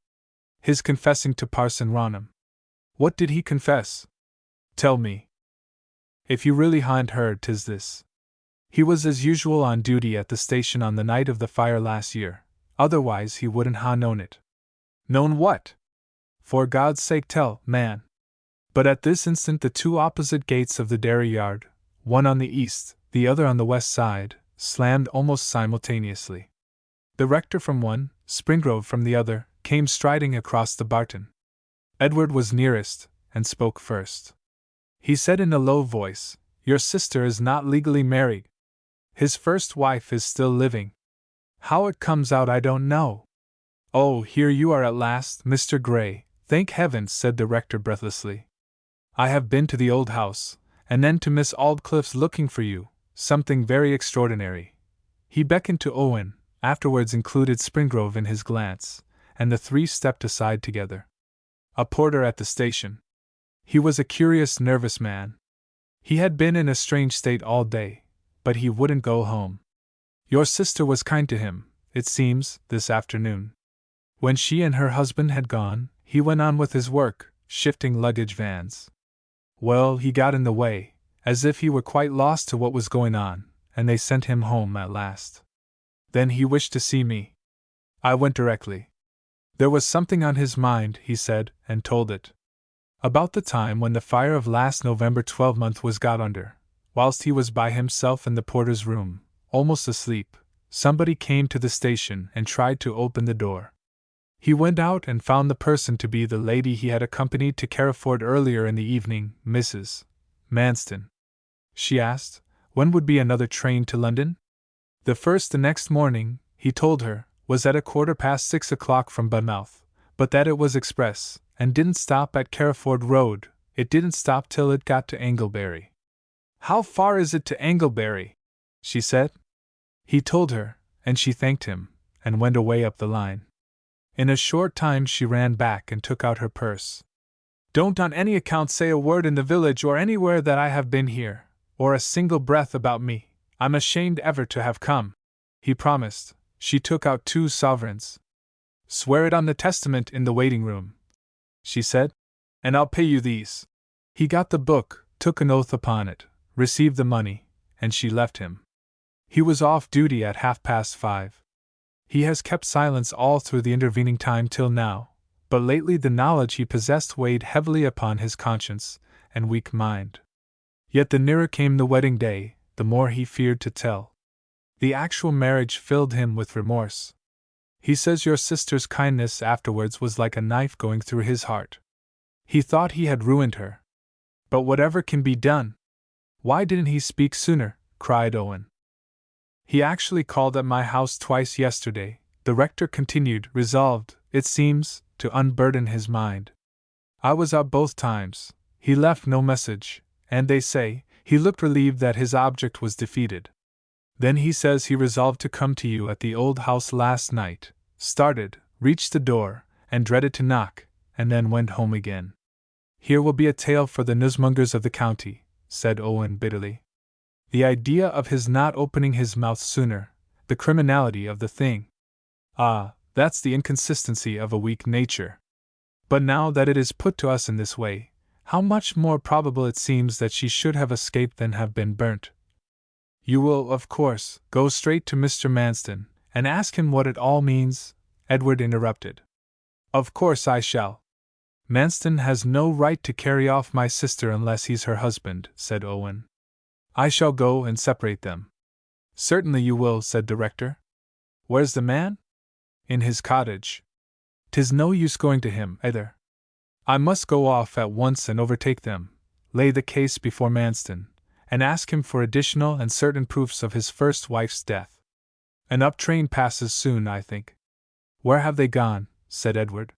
His confessing to Parson Raunham." "What did he confess? Tell me." "If you really haven't heard, 'tis this. He was as usual on duty at the station on the night of the fire last year, otherwise he wouldn't ha' known it." "Known what? For God's sake tell, man." But at this instant the 2 opposite gates of the dairy yard, one on the east, the other on the west side, slammed almost simultaneously. The rector from one, Springrove from the other, came striding across the barton. Edward was nearest, and spoke first. He said in a low voice, "Your sister is not legally married. His first wife is still living. How it comes out I don't know." "Oh, here you are at last, Mr. Gray, thank heaven," said the rector breathlessly. "I have been to the old house, and then to Miss Aldclyffe's looking for you, something very extraordinary." He beckoned to Owen, afterwards included Springrove in his glance, and the 3 stepped aside together. A porter at the station. He was a curious, nervous man. He had been in a strange state all day, but he wouldn't go home. Your sister was kind to him, it seems, this afternoon. When she and her husband had gone, he went on with his work, shifting luggage vans. Well, he got in the way, as if he were quite lost to what was going on, and they sent him home at last. Then he wished to see me. I went directly. There was something on his mind, he said, and told it. About the time when the fire of last November 12th was got under, whilst he was by himself in the porter's room, almost asleep, somebody came to the station and tried to open the door. He went out and found the person to be the lady he had accompanied to Carriford earlier in the evening, Mrs. Manston. She asked, when would be another train to London? The first the next morning, he told her, was at 6:15 o'clock from Budmouth, but that it was express, and didn't stop at Carriford Road, it didn't stop till it got to Anglebury. How far is it to Anglebury? She said. He told her, and she thanked him, and went away up the line. In a short time she ran back and took out her purse. Don't on any account say a word in the village or anywhere that I have been here, or a single breath about me, I'm ashamed ever to have come. He promised. She took out 2 sovereigns. Swear it on the testament in the waiting room, she said, and I'll pay you these. He got the book, took an oath upon it, received the money, and she left him. He was off duty at 5:30. He has kept silence all through the intervening time till now, but lately the knowledge he possessed weighed heavily upon his conscience and weak mind. Yet the nearer came the wedding day, the more he feared to tell. The actual marriage filled him with remorse. He says your sister's kindness afterwards was like a knife going through his heart. He thought he had ruined her. But whatever can be done? Why didn't he speak sooner? Cried Owen. He actually called at my house twice yesterday, the rector continued, resolved, it seems, to unburden his mind. I was out both times. He left no message, and they say, he looked relieved that his object was defeated. Then he says he resolved to come to you at the old house last night, started, reached the door, and dreaded to knock, and then went home again. Here will be a tale for the newsmongers of the county, said Owen bitterly. The idea of his not opening his mouth sooner, the criminality of the thing. Ah, that's the inconsistency of a weak nature. But now that it is put to us in this way, how much more probable it seems that she should have escaped than have been burnt. You will, of course, go straight to Mr. Manston, and ask him what it all means, Edward interrupted. Of course I shall. Manston has no right to carry off my sister unless he's her husband, said Owen. I shall go and separate them. Certainly you will, said the rector. Where's the man? In his cottage. 'Tis no use going to him, either. I must go off at once and overtake them, lay the case before Manston, and ask him for additional and certain proofs of his first wife's death. An up train passes soon, I think. Where have they gone? Said Edward.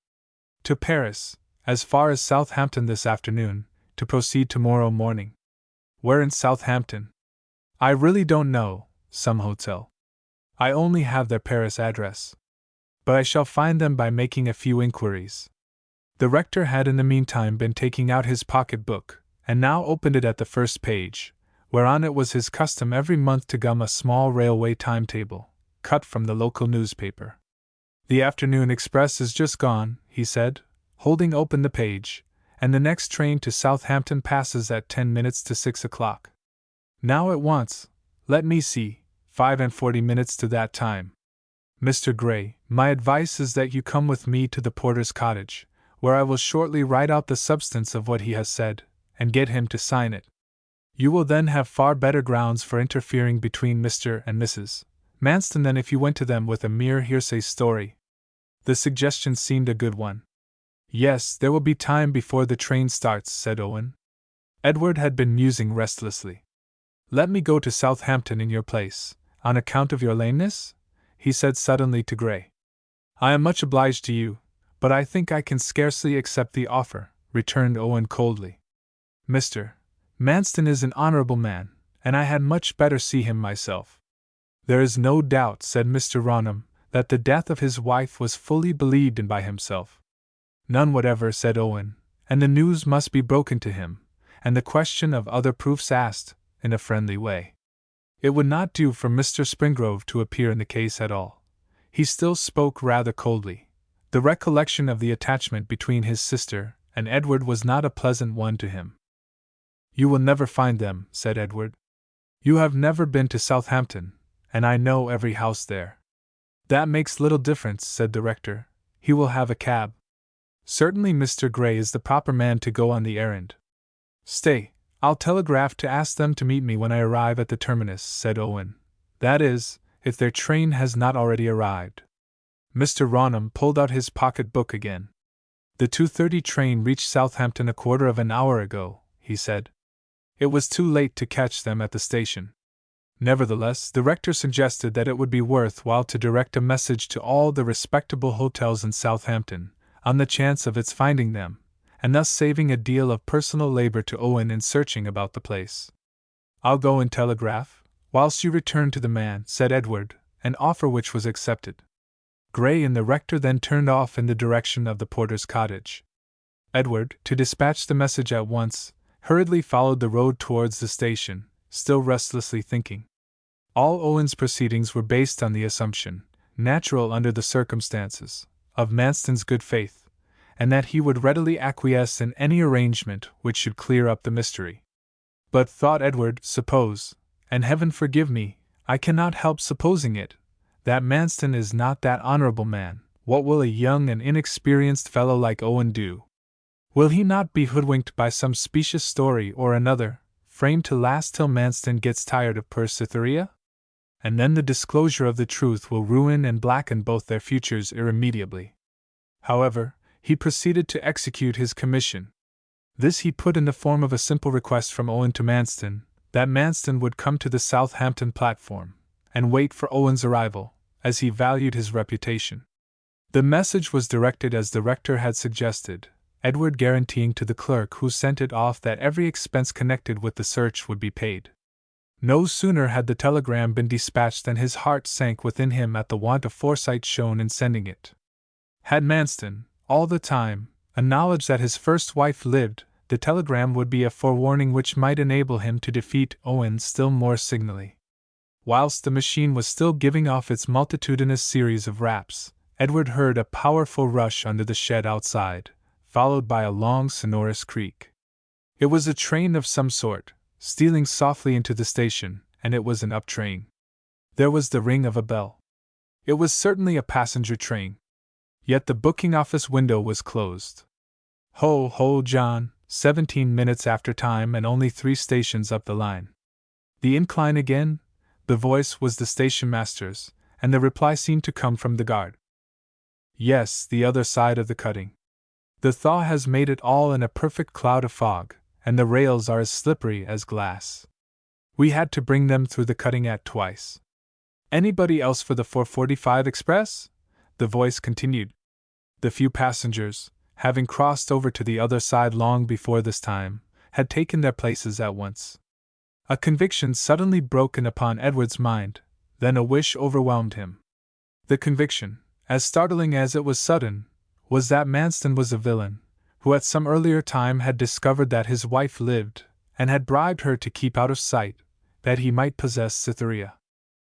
To Paris, as far as Southampton this afternoon, to proceed tomorrow morning. Where in Southampton? I really don't know, some hotel. I only have their Paris address. But I shall find them by making a few inquiries. The rector had in the meantime been taking out his pocket-book, and now opened it at the first page, whereon it was his custom every month to gum a small railway timetable, cut from the local newspaper. The afternoon express is just gone, he said, holding open the page, and the next train to Southampton passes at 10 minutes to 6 o'clock. Now at once, let me see, 45 minutes to that time. Mr. Gray, my advice is that you come with me to the porter's cottage, where I will shortly write out the substance of what he has said, and get him to sign it. You will then have far better grounds for interfering between Mr. and Mrs. Manston than if you went to them with a mere hearsay story. The suggestion seemed a good one. Yes, there will be time before the train starts, said Owen. Edward had been musing restlessly. Let me go to Southampton in your place, on account of your lameness? He said suddenly to Gray. I am much obliged to you, but I think I can scarcely accept the offer, returned Owen coldly. Mr. Manston is an honorable man, and I had much better see him myself. There is no doubt, said Mr. Raunham, that the death of his wife was fully believed in by himself. None whatever, said Owen, and the news must be broken to him, and the question of other proofs asked, in a friendly way. It would not do for Mr. Springrove to appear in the case at all. He still spoke rather coldly. The recollection of the attachment between his sister and Edward was not a pleasant one to him. You will never find them, said Edward. You have never been to Southampton, and I know every house there. That makes little difference, said the rector. He will have a cab. Certainly Mr. Gray is the proper man to go on the errand. Stay, I'll telegraph to ask them to meet me when I arrive at the terminus, said Owen. That is, if their train has not already arrived. Mr. Raunham pulled out his pocket-book again. The 2:30 train reached Southampton a quarter of an hour ago, he said. It was too late to catch them at the station. Nevertheless, the rector suggested that it would be worth while to direct a message to all the respectable hotels in Southampton, on the chance of its finding them, and thus saving a deal of personal labor to Owen in searching about the place. I'll go and telegraph, whilst you return to the man, said Edward, an offer which was accepted. Gray and the rector then turned off in the direction of the porter's cottage. Edward, to dispatch the message at once, hurriedly followed the road towards the station, still restlessly thinking. All Owen's proceedings were based on the assumption, natural under the circumstances, of Manston's good faith, and that he would readily acquiesce in any arrangement which should clear up the mystery. But, thought Edward, suppose, and heaven forgive me, I cannot help supposing it, that Manston is not that honorable man, what will a young and inexperienced fellow like Owen do? Will he not be hoodwinked by some specious story or another, framed to last till Manston gets tired of poor Cytherea? And then the disclosure of the truth will ruin and blacken both their futures irremediably. However, he proceeded to execute his commission. This he put in the form of a simple request from Owen to Manston, that Manston would come to the Southampton platform, and wait for Owen's arrival, as he valued his reputation. The message was directed as the rector had suggested, Edward guaranteeing to the clerk who sent it off that every expense connected with the search would be paid. No sooner had the telegram been dispatched than his heart sank within him at the want of foresight shown in sending it. Had Manston, all the time, a knowledge that his first wife lived, the telegram would be a forewarning which might enable him to defeat Owen still more signally. Whilst the machine was still giving off its multitudinous series of raps, Edward heard a powerful rush under the shed outside, followed by a long sonorous creak. It was a train of some sort, stealing softly into the station, and it was an up train. There was the ring of a bell. It was certainly a passenger train. Yet the booking-office window was closed. Ho, ho, John, 17 minutes after time and only 3 stations up the line. The incline again? The voice was the station-master's, and the reply seemed to come from the guard. Yes, the other side of the cutting. The thaw has made it all in a perfect cloud of fog, and the rails are as slippery as glass. We had to bring them through the cutting at twice. Anybody else for the 4:45 express? The voice continued. The few passengers, having crossed over to the other side long before this time, had taken their places at once. A conviction suddenly broke in upon Edward's mind, then a wish overwhelmed him. The conviction, as startling as it was sudden, was that Manston was a villain, who at some earlier time had discovered that his wife lived, and had bribed her to keep out of sight, that he might possess Cytherea.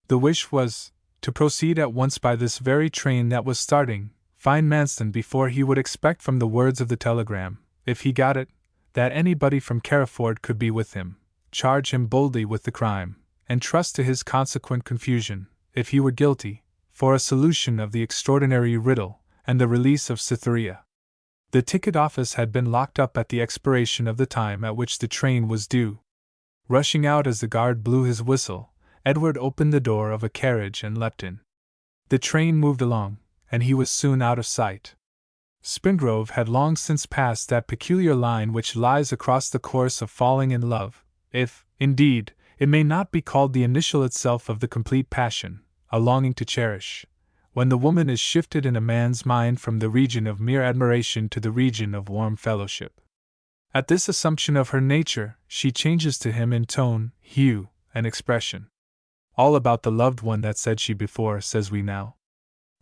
The wish was, to proceed at once by this very train that was starting, find Manston before he would expect from the words of the telegram, if he got it, that anybody from Carriford could be with him, charge him boldly with the crime, and trust to his consequent confusion, if he were guilty, for a solution of the extraordinary riddle, and the release of Cytherea. The ticket office had been locked up at the expiration of the time at which the train was due. Rushing out as the guard blew his whistle, Edward opened the door of a carriage and leapt in. The train moved along, and he was soon out of sight. Springrove had long since passed that peculiar line which lies across the course of falling in love, if, indeed, it may not be called the initial itself of the complete passion, a longing to cherish, when the woman is shifted in a man's mind from the region of mere admiration to the region of warm fellowship. At this assumption of her nature, she changes to him in tone, hue, and expression. All about the loved one that said she before, says we now.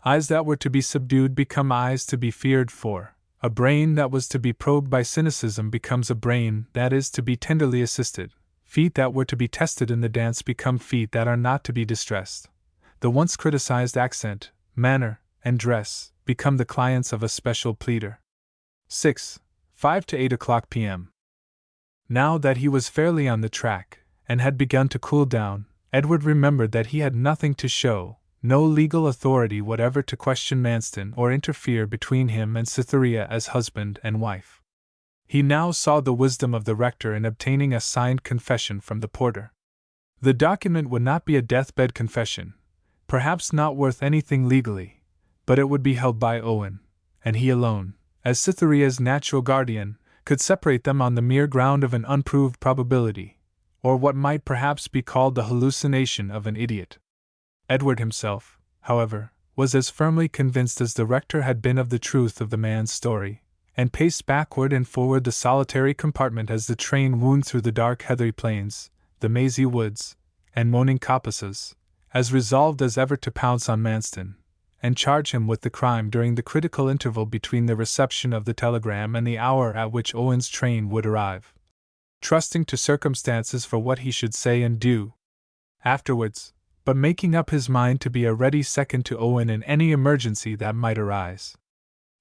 Eyes that were to be subdued become eyes to be feared for. A brain that was to be probed by cynicism becomes a brain that is to be tenderly assisted. Feet that were to be tested in the dance become feet that are not to be distressed. The once criticized accent, manner, and dress become the clients of a special pleader. 5 to 8 o'clock p.m. Now that he was fairly on the track, and had begun to cool down, Edward remembered that he had nothing to show, no legal authority whatever to question Manston or interfere between him and Cytherea as husband and wife. He now saw the wisdom of the rector in obtaining a signed confession from the porter. The document would not be a deathbed confession, perhaps not worth anything legally, but it would be held by Owen, and he alone, as Cytherea's natural guardian, could separate them on the mere ground of an unproved probability, or what might perhaps be called the hallucination of an idiot. Edward himself, however, was as firmly convinced as the rector had been of the truth of the man's story, and paced backward and forward the solitary compartment as the train wound through the dark heathery plains, the mazy woods, and moaning coppices, as resolved as ever to pounce on Manston, and charge him with the crime during the critical interval between the reception of the telegram and the hour at which Owen's train would arrive, trusting to circumstances for what he should say and do. Afterwards, but making up his mind to be a ready second to Owen in any emergency that might arise.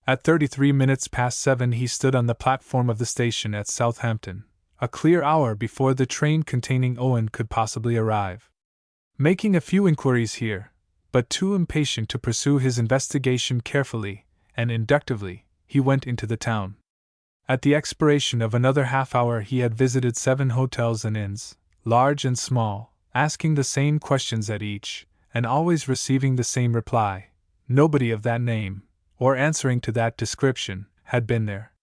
At 33 minutes past 7 he stood on the platform of the station at Southampton, a clear hour before the train containing Owen could possibly arrive. Making a few inquiries here, but too impatient to pursue his investigation carefully and inductively, he went into the town. At the expiration of another half-hour he had visited 7 hotels and inns, large and small, asking the same questions at each, and always receiving the same reply: nobody of that name, or answering to that description, had been there.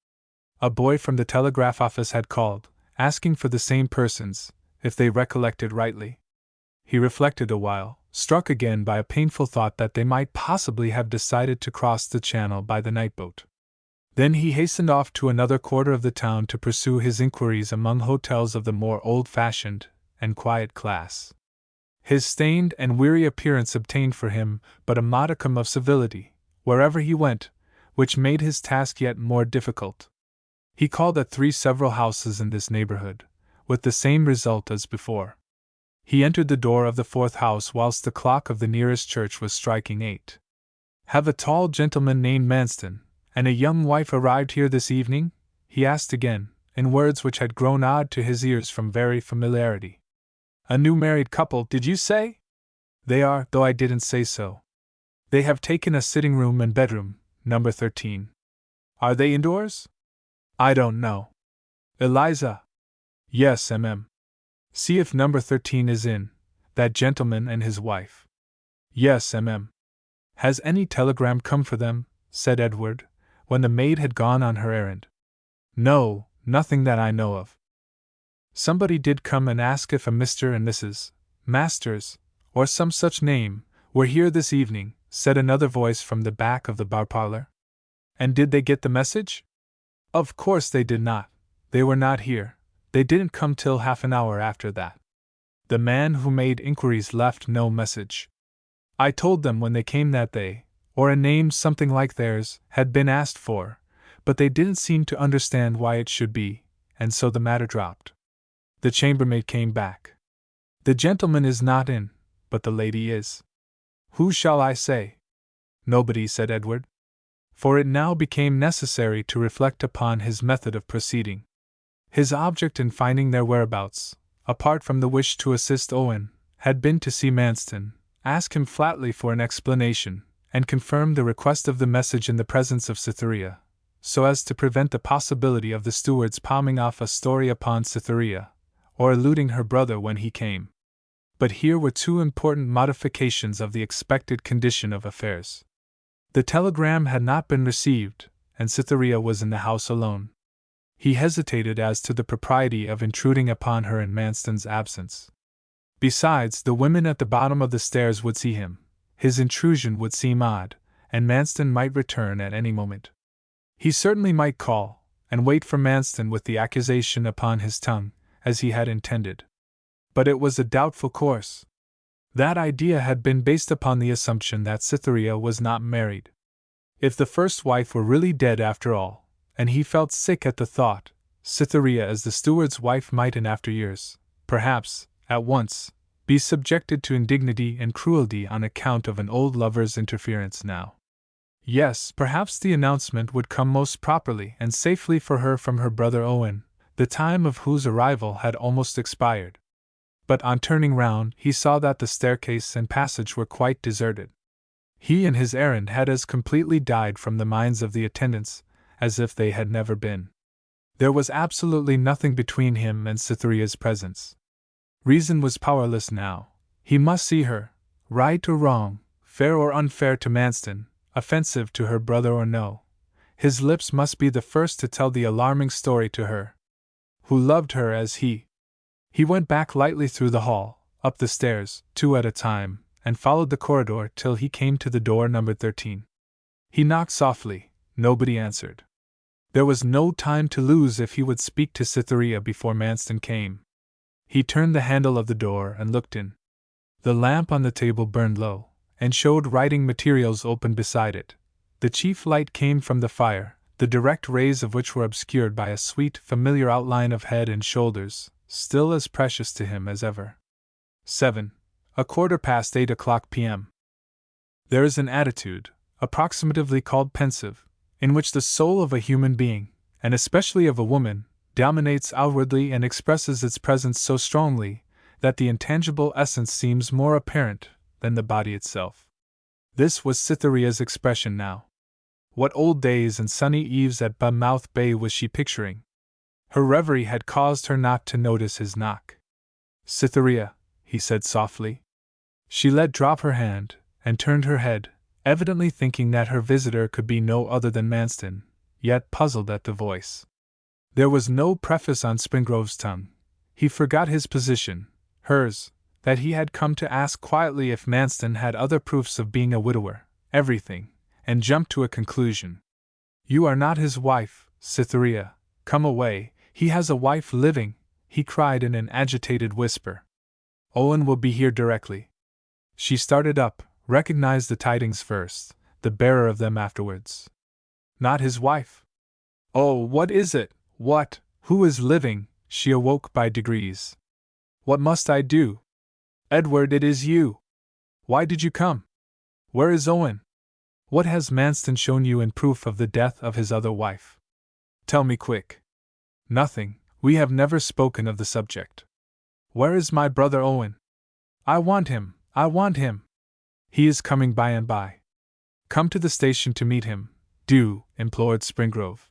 A boy from the telegraph office had called, asking for the same persons, if they recollected rightly. He reflected a while, struck again by a painful thought that they might possibly have decided to cross the channel by the night boat. Then he hastened off to another quarter of the town to pursue his inquiries among hotels of the more old-fashioned and quiet class. His stained and weary appearance obtained for him but a modicum of civility wherever he went, which made his task yet more difficult. He called at 3 several houses in this neighborhood, with the same result as before. He entered the door of the 4th house whilst the clock of the nearest church was striking 8. "Have a tall gentleman named Manston and a young wife arrived here this evening?" he asked again, in words which had grown odd to his ears from very familiarity. "A new married couple, did you say?" "They are, though I didn't say so. They have taken a sitting-room and bedroom, number 13. "Are they indoors?" "I don't know." "Eliza?" "Yes, mm. See if number 13 is in, that gentleman and his wife." "Yes, mm. "Has any telegram come for them?" said Edward, when the maid had gone on her errand. "No, nothing that I know of." "Somebody did come and ask if a Mr. and Mrs. Masters, or some such name, were here this evening," said another voice from the back of the bar parlor. "And did they get the message?" "Of course they did not. They were not here. They didn't come till half an hour after that. The man who made inquiries left no message. I told them when they came that they, or a name something like theirs, had been asked for, but they didn't seem to understand why it should be, and so the matter dropped. The chambermaid came back. The gentleman is not in, but the lady is." "Who shall I say?" "Nobody," said Edward. For it now became necessary to reflect upon his method of proceeding. His object in finding their whereabouts, apart from the wish to assist Owen, had been to see Manston, ask him flatly for an explanation, and confirm the request of the message in the presence of Cytherea, so as to prevent the possibility of the steward's palming off a story upon Cytherea, or eluding her brother when he came. But here were 2 important modifications of the expected condition of affairs. The telegram had not been received, and Cytherea was in the house alone. He hesitated as to the propriety of intruding upon her in Manston's absence. Besides, the women at the bottom of the stairs would see him, his intrusion would seem odd, and Manston might return at any moment. He certainly might call, and wait for Manston with the accusation upon his tongue, as he had intended. But it was a doubtful course. That idea had been based upon the assumption that Cytherea was not married. If the first wife were really dead after all, and he felt sick at the thought, Cytherea as the steward's wife might in after years, perhaps, at once, be subjected to indignity and cruelty on account of an old lover's interference now. Yes, perhaps the announcement would come most properly and safely for her from her brother Owen, the time of whose arrival had almost expired. But on turning round, he saw that the staircase and passage were quite deserted. He and his errand had as completely died from the minds of the attendants as if they had never been. There was absolutely nothing between him and Cytherea's presence. Reason was powerless now. He must see her, right or wrong, fair or unfair to Manston, offensive to her brother or no. His lips must be the first to tell the alarming story to her, who loved her as he. He went back lightly through the hall, up the stairs, 2 at a time, and followed the corridor till he came to the door numbered 13. He knocked softly. Nobody answered. There was no time to lose if he would speak to Cytherea before Manston came. He turned the handle of the door and looked in. The lamp on the table burned low, and showed writing materials open beside it. The chief light came from the fire, the direct rays of which were obscured by a sweet, familiar outline of head and shoulders, still as precious to him as ever. 7. 8:15 p.m. There is an attitude, approximatively called pensive, in which the soul of a human being, and especially of a woman, dominates outwardly and expresses its presence so strongly that the intangible essence seems more apparent than the body itself. This was Cytherea's expression now. What old days and sunny eves at Bournemouth Bay was she picturing? Her reverie had caused her not to notice his knock. "Cytherea," he said softly. She let drop her hand, and turned her head, evidently thinking that her visitor could be no other than Manston, yet puzzled at the voice. There was no preface on Springrove's tongue. He forgot his position, hers, that he had come to ask quietly if Manston had other proofs of being a widower, everything, and jumped to a conclusion. "You are not his wife, Cytherea. Come away, he has a wife living," he cried in an agitated whisper. "Owen will be here directly." She started up, recognized the tidings first, the bearer of them afterwards. Not his wife? "Oh, what is it? What? Who is living?" She awoke by degrees. "What must I do?" "Edward, it is you! Why did you come? Where is Owen? What has Manston shown you in proof of the death of his other wife? Tell me quick." "Nothing, we have never spoken of the subject." "Where is my brother Owen? I want him, I want him." "He is coming by and by." "Come to the station to meet him, do," implored Springrove.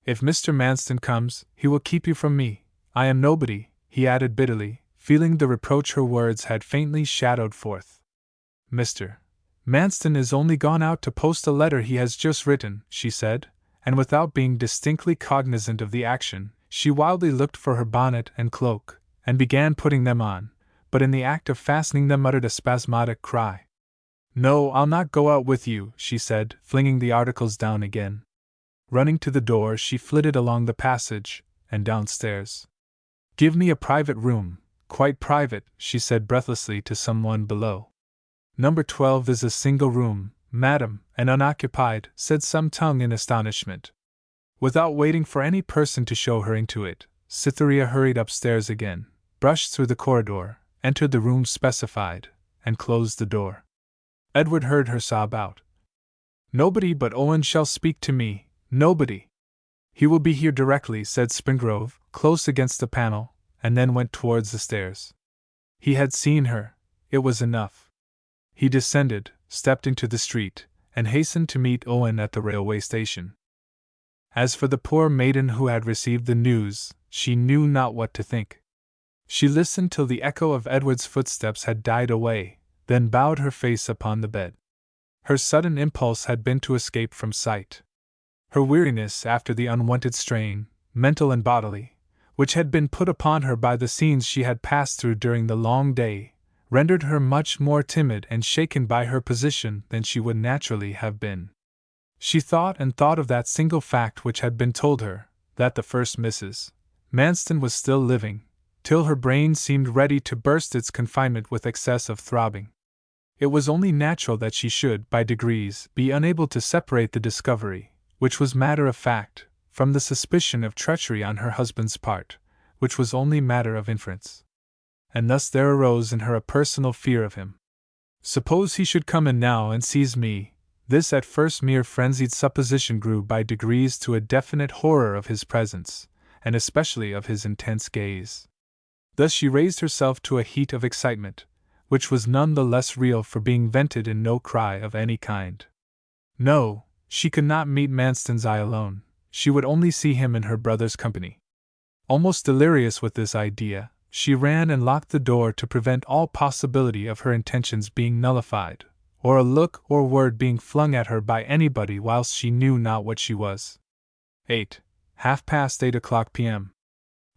"If Mr. Manston comes, he will keep you from me. I am nobody," he added bitterly, feeling the reproach her words had faintly shadowed forth. "Mr. Manston is only gone out to post a letter he has just written," she said, and without being distinctly cognizant of the action, she wildly looked for her bonnet and cloak, and began putting them on, but in the act of fastening them uttered a spasmodic cry. "No, I'll not go out with you," she said, flinging the articles down again. Running to the door, she flitted along the passage, and downstairs. "Give me a private room, quite private," she said breathlessly to someone below. "Number 12 is a single room, madam, and unoccupied," said some tongue in astonishment. Without waiting for any person to show her into it, Cytherea hurried upstairs again, brushed through the corridor, entered the room specified, and closed the door. Edward heard her sob out. "Nobody but Owen shall speak to me, nobody." "He will be here directly," said Springrove, close against the panel, and then went towards the stairs. He had seen her, it was enough. He descended, stepped into the street, and hastened to meet Owen at the railway station. As for the poor maiden who had received the news, she knew not what to think. She listened till the echo of Edward's footsteps had died away, then bowed her face upon the bed. Her sudden impulse had been to escape from sight. Her weariness after the unwonted strain, mental and bodily, which had been put upon her by the scenes she had passed through during the long day, rendered her much more timid and shaken by her position than she would naturally have been. She thought and thought of that single fact which had been told her, that the first Mrs. Manston was still living, till her brain seemed ready to burst its confinement with excess of throbbing. It was only natural that she should, by degrees, be unable to separate the discovery, which was matter of fact, from the suspicion of treachery on her husband's part, which was only matter of inference. And thus there arose in her a personal fear of him. Suppose he should come in now and seize me? This at first mere frenzied supposition grew by degrees to a definite horror of his presence, and especially of his intense gaze. Thus she raised herself to a heat of excitement, which was none the less real for being vented in no cry of any kind. No, she could not meet Manston's eye alone, she would only see him in her brother's company. Almost delirious with this idea, she ran and locked the door to prevent all possibility of her intentions being nullified, or a look or word being flung at her by anybody whilst she knew not what she was. 8:30 p.m.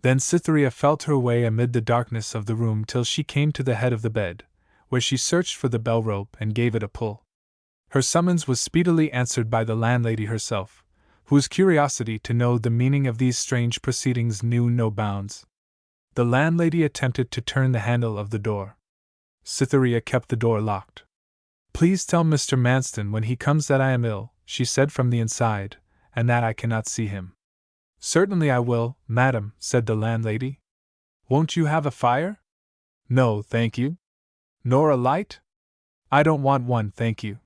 Then Cytherea felt her way amid the darkness of the room till she came to the head of the bed, where she searched for the bell rope and gave it a pull. Her summons was speedily answered by the landlady herself, whose curiosity to know the meaning of these strange proceedings knew no bounds. The landlady attempted to turn the handle of the door. Cytherea kept the door locked. "Please tell Mr. Manston when he comes that I am ill," she said from the inside, "and that I cannot see him." "Certainly I will, madam," said the landlady. "Won't you have a fire?" "No, thank you." Nor a light? I don't want one, thank you.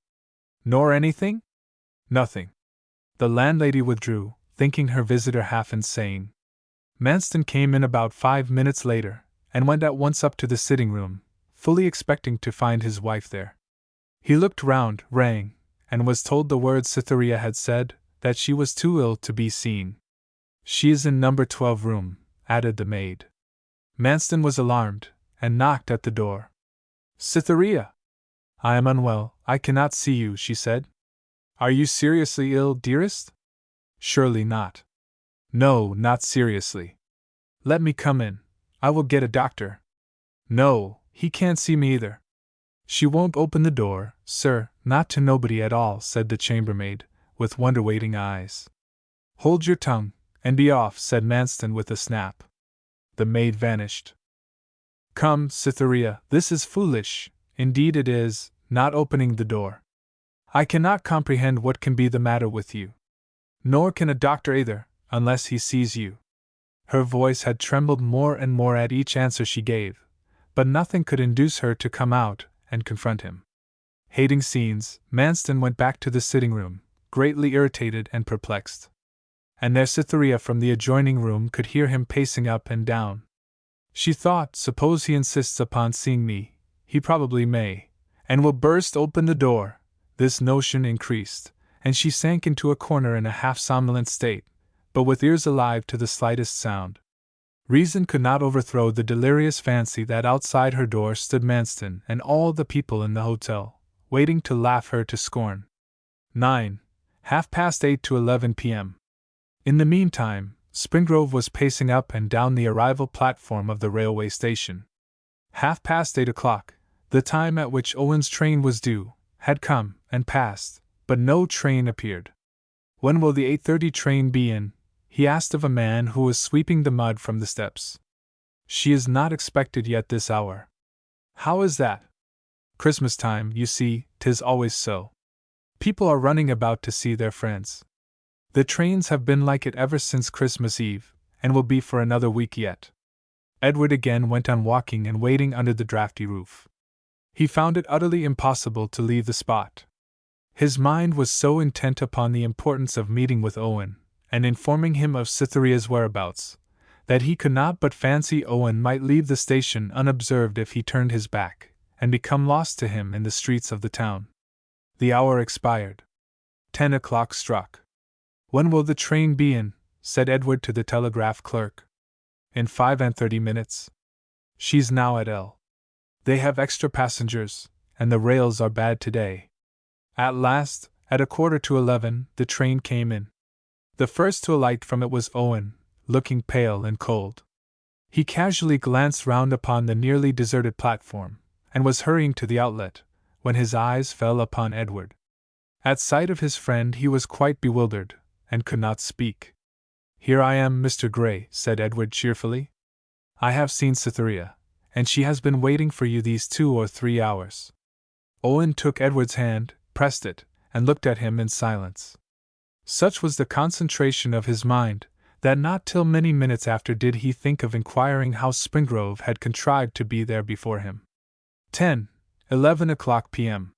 Nor anything? Nothing. The landlady withdrew, thinking her visitor half insane. Manston came in about 5 minutes later, and went at once up to the sitting room, fully expecting to find his wife there. He looked round, rang, and was told the words Cytherea had said, that she was too ill to be seen. She is in number 12 room, added the maid. Manston was alarmed, and knocked at the door. Cytherea! I am unwell, I cannot see you, she said. Are you seriously ill, dearest? Surely not. No, not seriously. Let me come in. I will get a doctor. No, he can't see me either. She won't open the door, sir, not to nobody at all, said the chambermaid, with wonder-waiting eyes. Hold your tongue, and be off, said Manston with a snap. The maid vanished. Come, Cytherea, this is foolish, indeed it is, not opening the door. I cannot comprehend what can be the matter with you. Nor can a doctor either, unless he sees you. Her voice had trembled more and more at each answer she gave, but nothing could induce her to come out and confront him. Hating scenes, Manston went back to the sitting-room, greatly irritated and perplexed. And there Cytherea from the adjoining room could hear him pacing up and down. She thought, suppose he insists upon seeing me, he probably may, and will burst open the door. This notion increased, and she sank into a corner in a half-somnolent state, but with ears alive to the slightest sound. Reason could not overthrow the delirious fancy that outside her door stood Manston and all the people in the hotel, waiting to laugh her to scorn. 9. 8:30 to 11 p.m. In the meantime, Springrove was pacing up and down the arrival platform of the railway station. 8:30, the time at which Owen's train was due, had come and passed, but no train appeared. When will the 8:30 train be in? He asked of a man who was sweeping the mud from the steps. She is not expected yet this hour. How is that? Christmas time, you see, 'tis always so. People are running about to see their friends. The trains have been like it ever since Christmas Eve, and will be for another week yet. Edward again went on walking and waiting under the draughty roof. He found it utterly impossible to leave the spot. His mind was so intent upon the importance of meeting with Owen, and informing him of Cytherea's whereabouts, that he could not but fancy Owen might leave the station unobserved if he turned his back, and become lost to him in the streets of the town. The hour expired. 10 o'clock struck. When will the train be in? Said Edward to the telegraph clerk. In 5:30 minutes. She's now at L. They have extra passengers, and the rails are bad today. At last, at 11:15, the train came in. The first to alight from it was Owen, looking pale and cold. He casually glanced round upon the nearly deserted platform, and was hurrying to the outlet, when his eyes fell upon Edward. At sight of his friend he was quite bewildered, and could not speak. Here I am, Mr. Gray, said Edward cheerfully. I have seen Cytherea, and she has been waiting for you these 2 or 3 hours. Owen took Edward's hand, pressed it, and looked at him in silence. Such was the concentration of his mind, that not till many minutes after did he think of inquiring how Springrove had contrived to be there before him. 11 o'clock p.m.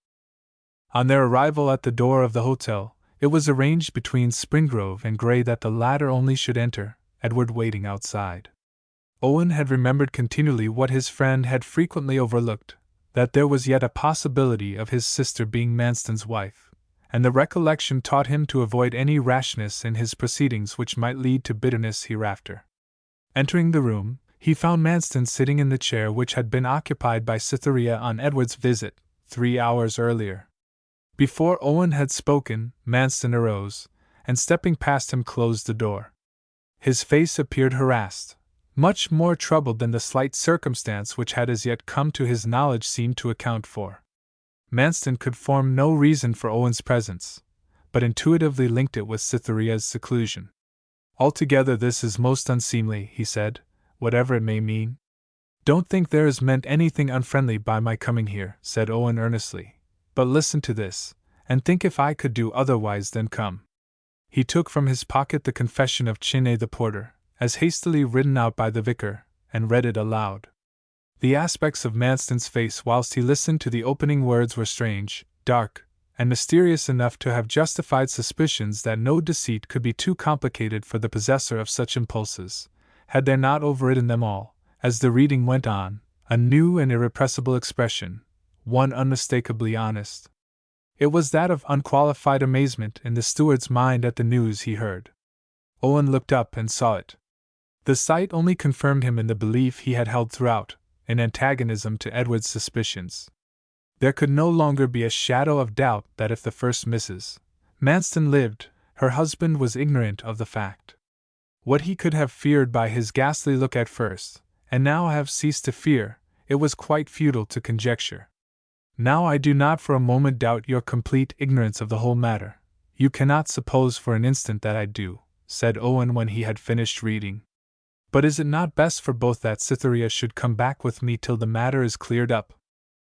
On their arrival at the door of the hotel, it was arranged between Springrove and Gray that the latter only should enter, Edward waiting outside. Owen had remembered continually what his friend had frequently overlooked, that there was yet a possibility of his sister being Manston's wife, and the recollection taught him to avoid any rashness in his proceedings which might lead to bitterness hereafter. Entering the room, he found Manston sitting in the chair which had been occupied by Cytherea on Edward's visit, 3 hours earlier. Before Owen had spoken, Manston arose, and stepping past him closed the door. His face appeared harassed, much more troubled than the slight circumstance which had as yet come to his knowledge seemed to account for. Manston could form no reason for Owen's presence, but intuitively linked it with Cytherea's seclusion. Altogether this is most unseemly, he said, whatever it may mean. Don't think there is meant anything unfriendly by my coming here, said Owen earnestly, but listen to this, and think if I could do otherwise than come. He took from his pocket the confession of Chiney the porter, as hastily written out by the vicar, and read it aloud. The aspects of Manston's face whilst he listened to the opening words were strange, dark, and mysterious enough to have justified suspicions that no deceit could be too complicated for the possessor of such impulses, had there not overridden them all, as the reading went on, a new and irrepressible expression, one unmistakably honest. It was that of unqualified amazement in the steward's mind at the news he heard. Owen looked up and saw it. The sight only confirmed him in the belief he had held throughout, in antagonism to Edward's suspicions. There could no longer be a shadow of doubt that if the first Mrs. Manston lived, her husband was ignorant of the fact. What he could have feared by his ghastly look at first, and now have ceased to fear, it was quite futile to conjecture. Now I do not for a moment doubt your complete ignorance of the whole matter. You cannot suppose for an instant that I do, said Owen when he had finished reading. But is it not best for both that Cytherea should come back with me till the matter is cleared up?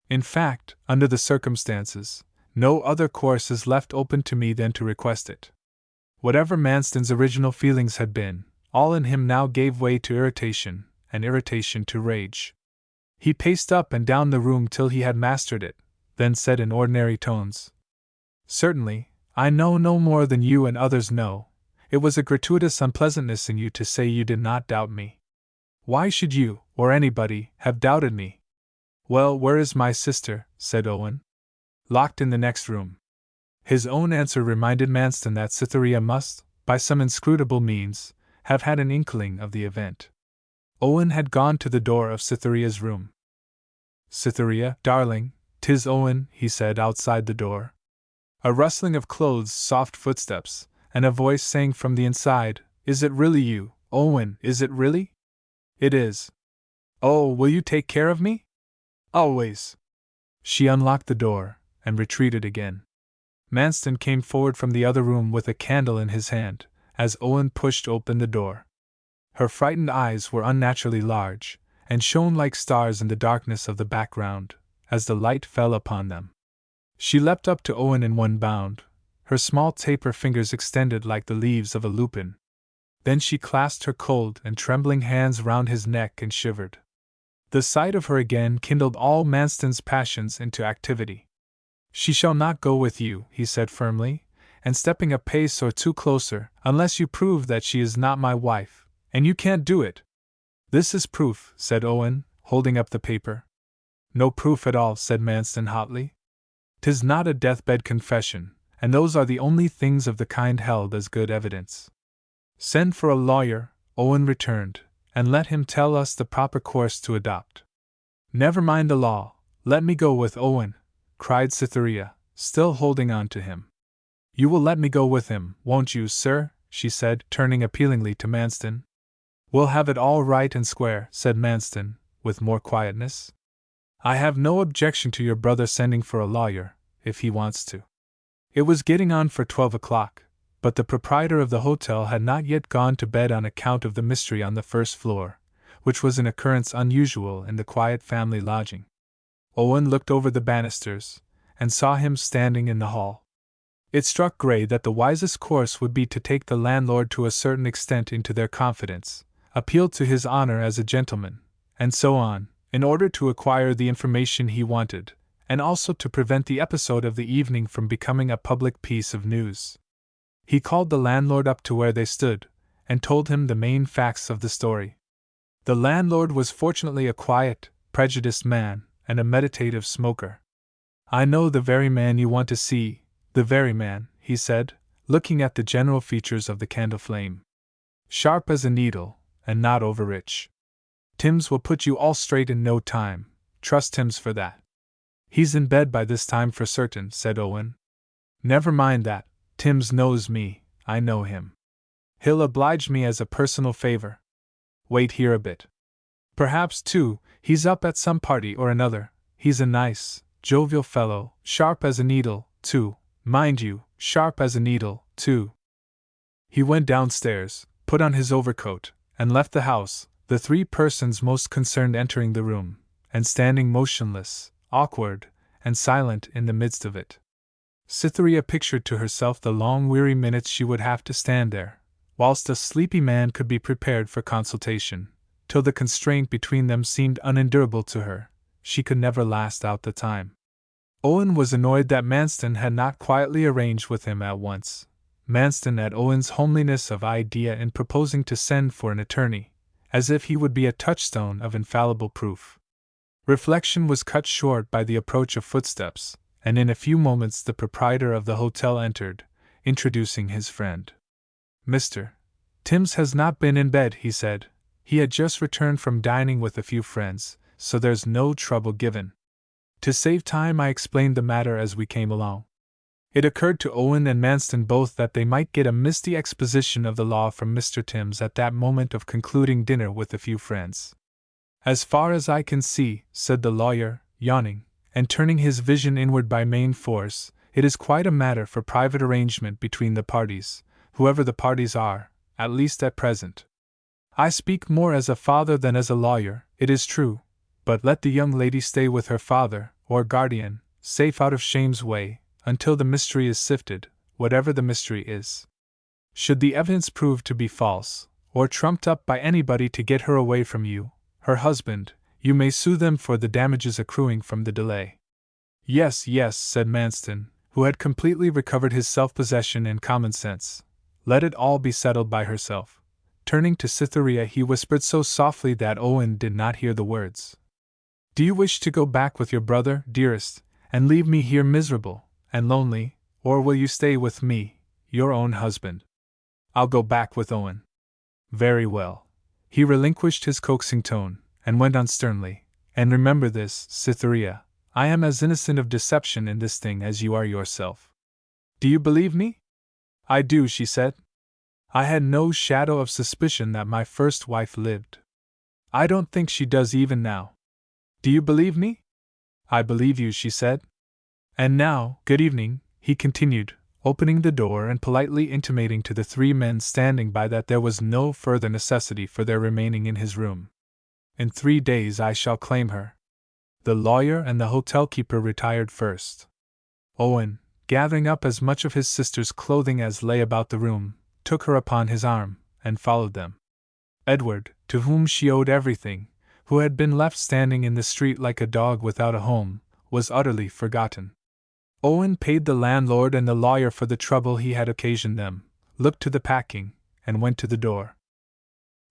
In fact, under the circumstances, no other course is left open to me than to request it. Whatever Manston's original feelings had been, all in him now gave way to irritation, and irritation to rage. He paced up and down the room till he had mastered it, then said in ordinary tones, "Certainly, I know no more than you and others know. It was a gratuitous unpleasantness in you to say you did not doubt me. Why should you, or anybody, have doubted me?" "Well, where is my sister?" said Owen. "Locked in the next room." His own answer reminded Manston that Cytherea must, by some inscrutable means, have had an inkling of the event. Owen had gone to the door of Cytherea's room. "Cytherea, darling, 'tis Owen," he said outside the door. A rustling of clothes, soft footsteps, and a voice saying from the inside, "Is it really you, Owen, is it really?" "It is." "Oh, will you take care of me?" "Always." She unlocked the door, and retreated again. Manston came forward from the other room with a candle in his hand, as Owen pushed open the door. Her frightened eyes were unnaturally large, and shone like stars in the darkness of the background, as the light fell upon them. She leapt up to Owen in one bound, her small taper fingers extended like the leaves of a lupin. Then she clasped her cold and trembling hands round his neck and shivered. The sight of her again kindled all Manston's passions into activity. "She shall not go with you," he said firmly, and stepping a pace or two closer, "unless you prove that she is not my wife, and you can't do it." "This is proof," said Owen, holding up the paper. "No proof at all," said Manston hotly. "'Tis not a deathbed confession, and those are the only things of the kind held as good evidence." "Send for a lawyer," Owen returned, "and let him tell us the proper course to adopt." "Never mind the law, let me go with Owen," cried Cytherea, still holding on to him. "You will let me go with him, won't you, sir?" she said, turning appealingly to Manston. "We'll have it all right and square," said Manston, with more quietness. "I have no objection to your brother sending for a lawyer, if he wants to." It was getting on for 12 o'clock, but the proprietor of the hotel had not yet gone to bed on account of the mystery on the first floor, which was an occurrence unusual in the quiet family lodging. Owen looked over the banisters, and saw him standing in the hall. It struck Gray that the wisest course would be to take the landlord to a certain extent into their confidence, appeal to his honor as a gentleman, and so on, in order to acquire the information he wanted, and also to prevent the episode of the evening from becoming a public piece of news. He called the landlord up to where they stood, and told him the main facts of the story. The landlord was fortunately a quiet, prejudiced man, and a meditative smoker. "I know the very man you want to see, the very man," he said, looking at the general features of the candle flame. "Sharp as a needle, and not over-rich. Timms will put you all straight in no time, trust Timms for that." "He's in bed by this time for certain," said Owen. "Never mind that, Timms knows me, I know him. He'll oblige me as a personal favor. Wait here a bit. Perhaps, too, he's up at some party or another. He's a nice, jovial fellow, sharp as a needle, too, mind you, sharp as a needle, too." He went downstairs, put on his overcoat, and left the house, the three persons most concerned entering the room, and standing motionless, awkward, and silent in the midst of it. Cytherea pictured to herself the long weary minutes she would have to stand there, whilst a sleepy man could be prepared for consultation, till the constraint between them seemed unendurable to her. She could never last out the time. Owen was annoyed that Manston had not quietly arranged with him at once. Manston at Owen's homeliness of idea in proposing to send for an attorney, as if he would be a touchstone of infallible proof. Reflection was cut short by the approach of footsteps, and in a few moments the proprietor of the hotel entered, introducing his friend. Mr. Timms has not been in bed, he said. He had just returned from dining with a few friends, so there's no trouble given. To save time, I explained the matter as we came along. It occurred to Owen and Manston both that they might get a misty exposition of the law from Mr. Timms at that moment of concluding dinner with a few friends. As far as I can see, said the lawyer, yawning, and turning his vision inward by main force, it is quite a matter for private arrangement between the parties, whoever the parties are, at least at present. I speak more as a father than as a lawyer, it is true, but let the young lady stay with her father, or guardian, safe out of shame's way, until the mystery is sifted, whatever the mystery is. Should the evidence prove to be false, or trumped up by anybody to get her away from you, her husband, you may sue them for the damages accruing from the delay. Yes, yes, said Manston, who had completely recovered his self-possession and common sense. Let it all be settled by herself. Turning to Cytherea, he whispered so softly that Owen did not hear the words. Do you wish to go back with your brother, dearest, and leave me here miserable and lonely, or will you stay with me, your own husband? I'll go back with Owen. Very well. He relinquished his coaxing tone, and went on sternly, and remember this, Cytherea, I am as innocent of deception in this thing as you are yourself. Do you believe me? I do, she said. I had no shadow of suspicion that my first wife lived. I don't think she does even now. Do you believe me? I believe you, she said. And now, good evening, he continued, opening the door and politely intimating to the three men standing by that there was no further necessity for their remaining in his room. In 3 days I shall claim her. The lawyer and the hotel keeper retired first. Owen, gathering up as much of his sister's clothing as lay about the room, took her upon his arm, and followed them. Edward, to whom she owed everything, who had been left standing in the street like a dog without a home, was utterly forgotten. Owen paid the landlord and the lawyer for the trouble he had occasioned them, looked to the packing, and went to the door.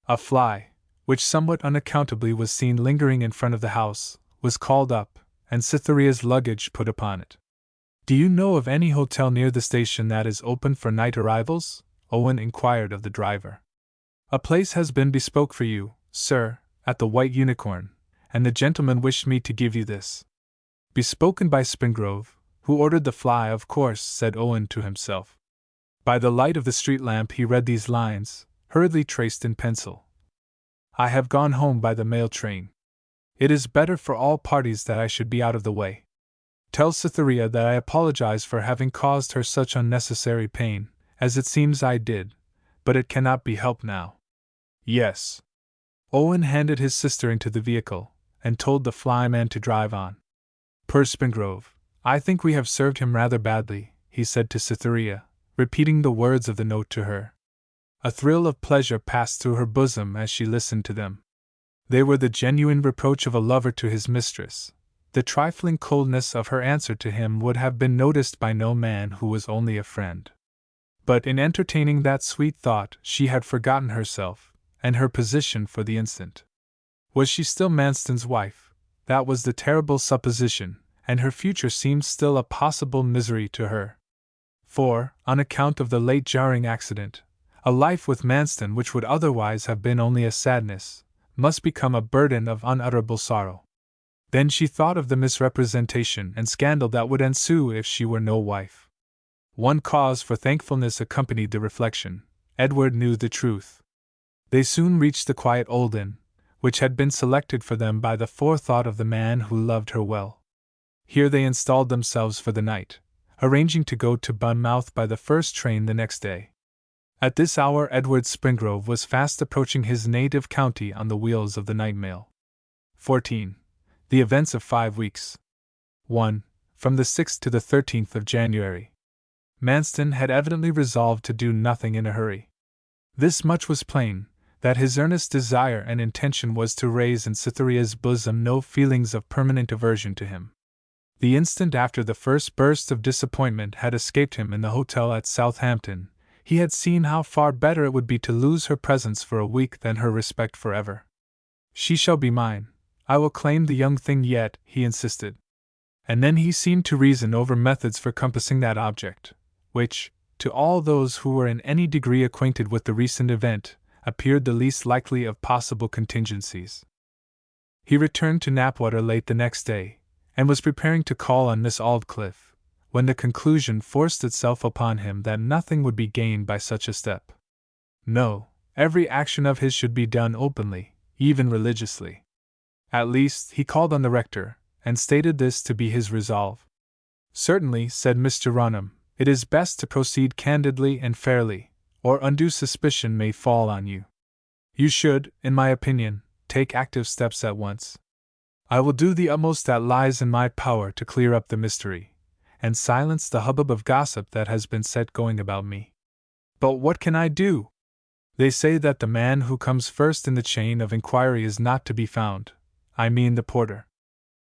A fly, which somewhat unaccountably was seen lingering in front of the house, was called up, and Cytherea's luggage put upon it. Do you know of any hotel near the station that is open for night arrivals? Owen inquired of the driver. A place has been bespoke for you, sir, at the White Unicorn, and the gentleman wished me to give you this. Bespoken by Spingrove, who ordered the fly, of course, said Owen to himself. By the light of the street lamp he read these lines, hurriedly traced in pencil. I have gone home by the mail train. It is better for all parties that I should be out of the way. Tell Cytherea that I apologize for having caused her such unnecessary pain, as it seems I did, but it cannot be helped now. Yes. Owen handed his sister into the vehicle, and told the flyman to drive on. Per Spingrove, I think we have served him rather badly, he said to Cytherea, repeating the words of the note to her. A thrill of pleasure passed through her bosom as she listened to them. They were the genuine reproach of a lover to his mistress. The trifling coldness of her answer to him would have been noticed by no man who was only a friend. But in entertaining that sweet thought she had forgotten herself, and her position for the instant. Was she still Manston's wife? That was the terrible supposition, and her future seemed still a possible misery to her. For, on account of the late jarring accident, a life with Manston which would otherwise have been only a sadness, must become a burden of unutterable sorrow. Then she thought of the misrepresentation and scandal that would ensue if she were no wife. One cause for thankfulness accompanied the reflection. Edward knew the truth. They soon reached the quiet old inn, which had been selected for them by the forethought of the man who loved her well. Here they installed themselves for the night, arranging to go to Bournemouth by the first train the next day. At this hour Edward Springrove was fast approaching his native county on the wheels of the night mail. 14. The events of 5 weeks. 1. From the 6th to the 13th of January. Manston had evidently resolved to do nothing in a hurry. This much was plain, that his earnest desire and intention was to raise in Cytherea's bosom no feelings of permanent aversion to him. The instant after the first burst of disappointment had escaped him in the hotel at Southampton, he had seen how far better it would be to lose her presence for a week than her respect forever. "She shall be mine. I will claim the young thing yet," he insisted. And then he seemed to reason over methods for compassing that object, which, to all those who were in any degree acquainted with the recent event, appeared the least likely of possible contingencies. He returned to Knapwater late the next day, and was preparing to call on Miss Aldclyffe, when the conclusion forced itself upon him that nothing would be gained by such a step. No, every action of his should be done openly, even religiously. At least, he called on the rector, and stated this to be his resolve. "Certainly," said Mr. Raunham, "it is best to proceed candidly and fairly, or undue suspicion may fall on you. You should, in my opinion, take active steps at once. I will do the utmost that lies in my power to clear up the mystery, and silence the hubbub of gossip that has been set going about me. But what can I do? They say that the man who comes first in the chain of inquiry is not to be found. I mean the porter.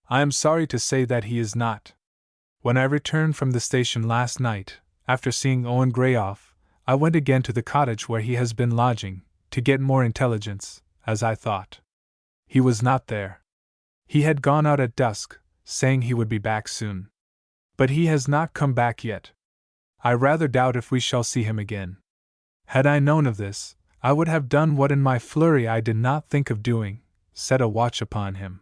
I am sorry to say that he is not. When I returned from the station last night, after seeing Owen Gray off, I went again to the cottage where he has been lodging, to get more intelligence, as I thought. He was not there. He had gone out at dusk, saying he would be back soon. But he has not come back yet. I rather doubt if we shall see him again. Had I known of this, I would have done what in my flurry I did not think of doing, set a watch upon him.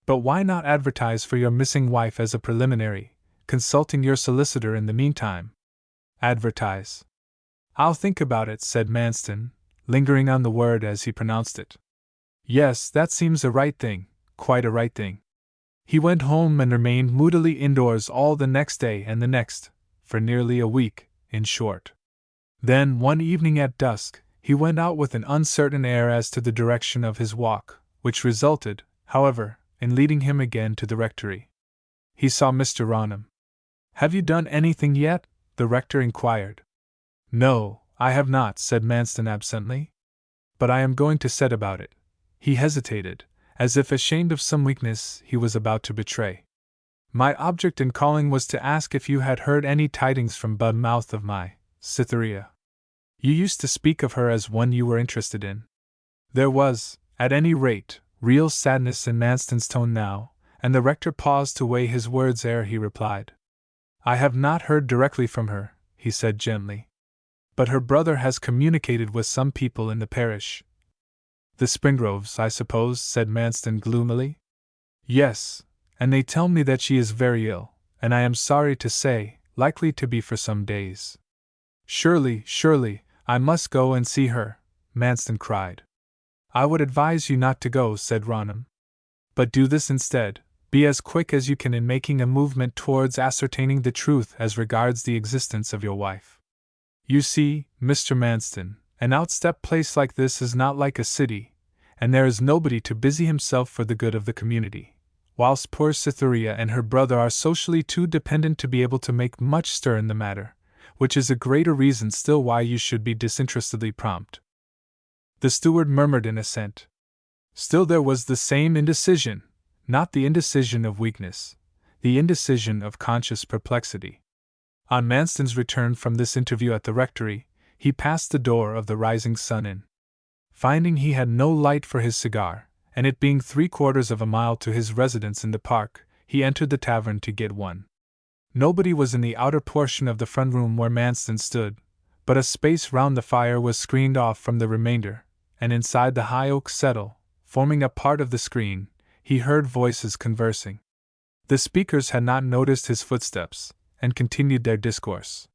But why not advertise for your missing wife as a preliminary, consulting your solicitor in the meantime? Advertise. I'll think about it, said Manston, lingering on the word as he pronounced it. Yes, that seems a right thing, quite a right thing. He went home and remained moodily indoors all the next day and the next, for nearly a week, in short. Then, one evening at dusk, he went out with an uncertain air as to the direction of his walk, which resulted, however, in leading him again to the rectory. He saw Mr. Raunham. "Have you done anything yet?" the rector inquired. "No, I have not," said Manston absently. "But I am going to set about it." He hesitated, as if ashamed of some weakness he was about to betray. "My object in calling was to ask if you had heard any tidings from Budmouth of my Cytherea. You used to speak of her as one you were interested in." There was, at any rate, real sadness in Manston's tone now, and the rector paused to weigh his words ere he replied. "I have not heard directly from her," he said gently. "But her brother has communicated with some people in the parish." "The Springroves, I suppose," said Manston gloomily. "Yes, and they tell me that she is very ill, and I am sorry to say, likely to be for some days." Surely, I must go and see her," Manston cried. "I would advise you not to go," said Raunham. "But do this instead, be as quick as you can in making a movement towards ascertaining the truth as regards the existence of your wife. You see, Mr. Manston, an outstep place like this is not like a city, and there is nobody to busy himself for the good of the community, whilst poor Cytherea and her brother are socially too dependent to be able to make much stir in the matter, which is a greater reason still why you should be disinterestedly prompt." The steward murmured in assent. Still there was the same indecision, not the indecision of weakness, the indecision of conscious perplexity. On Manston's return from this interview at the rectory, he passed the door of the Rising Sun Inn. Finding he had no light for his cigar, and it being 3/4 of a mile to his residence in the park, he entered the tavern to get one. Nobody was in the outer portion of the front room where Manston stood, but a space round the fire was screened off from the remainder, and inside the high oak settle, forming a part of the screen, he heard voices conversing. The speakers had not noticed his footsteps, and continued their discourse.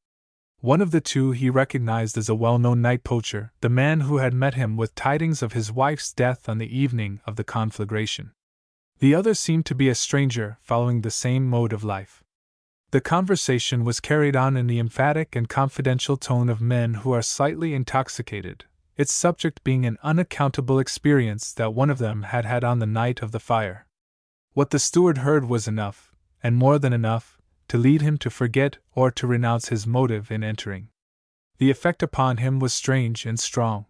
One of the two he recognized as a well-known night poacher, the man who had met him with tidings of his wife's death on the evening of the conflagration. The other seemed to be a stranger following the same mode of life. The conversation was carried on in the emphatic and confidential tone of men who are slightly intoxicated, its subject being an unaccountable experience that one of them had had on the night of the fire. What the steward heard was enough, and more than enough, to lead him to forget or to renounce his motive in entering. The effect upon him was strange and strong.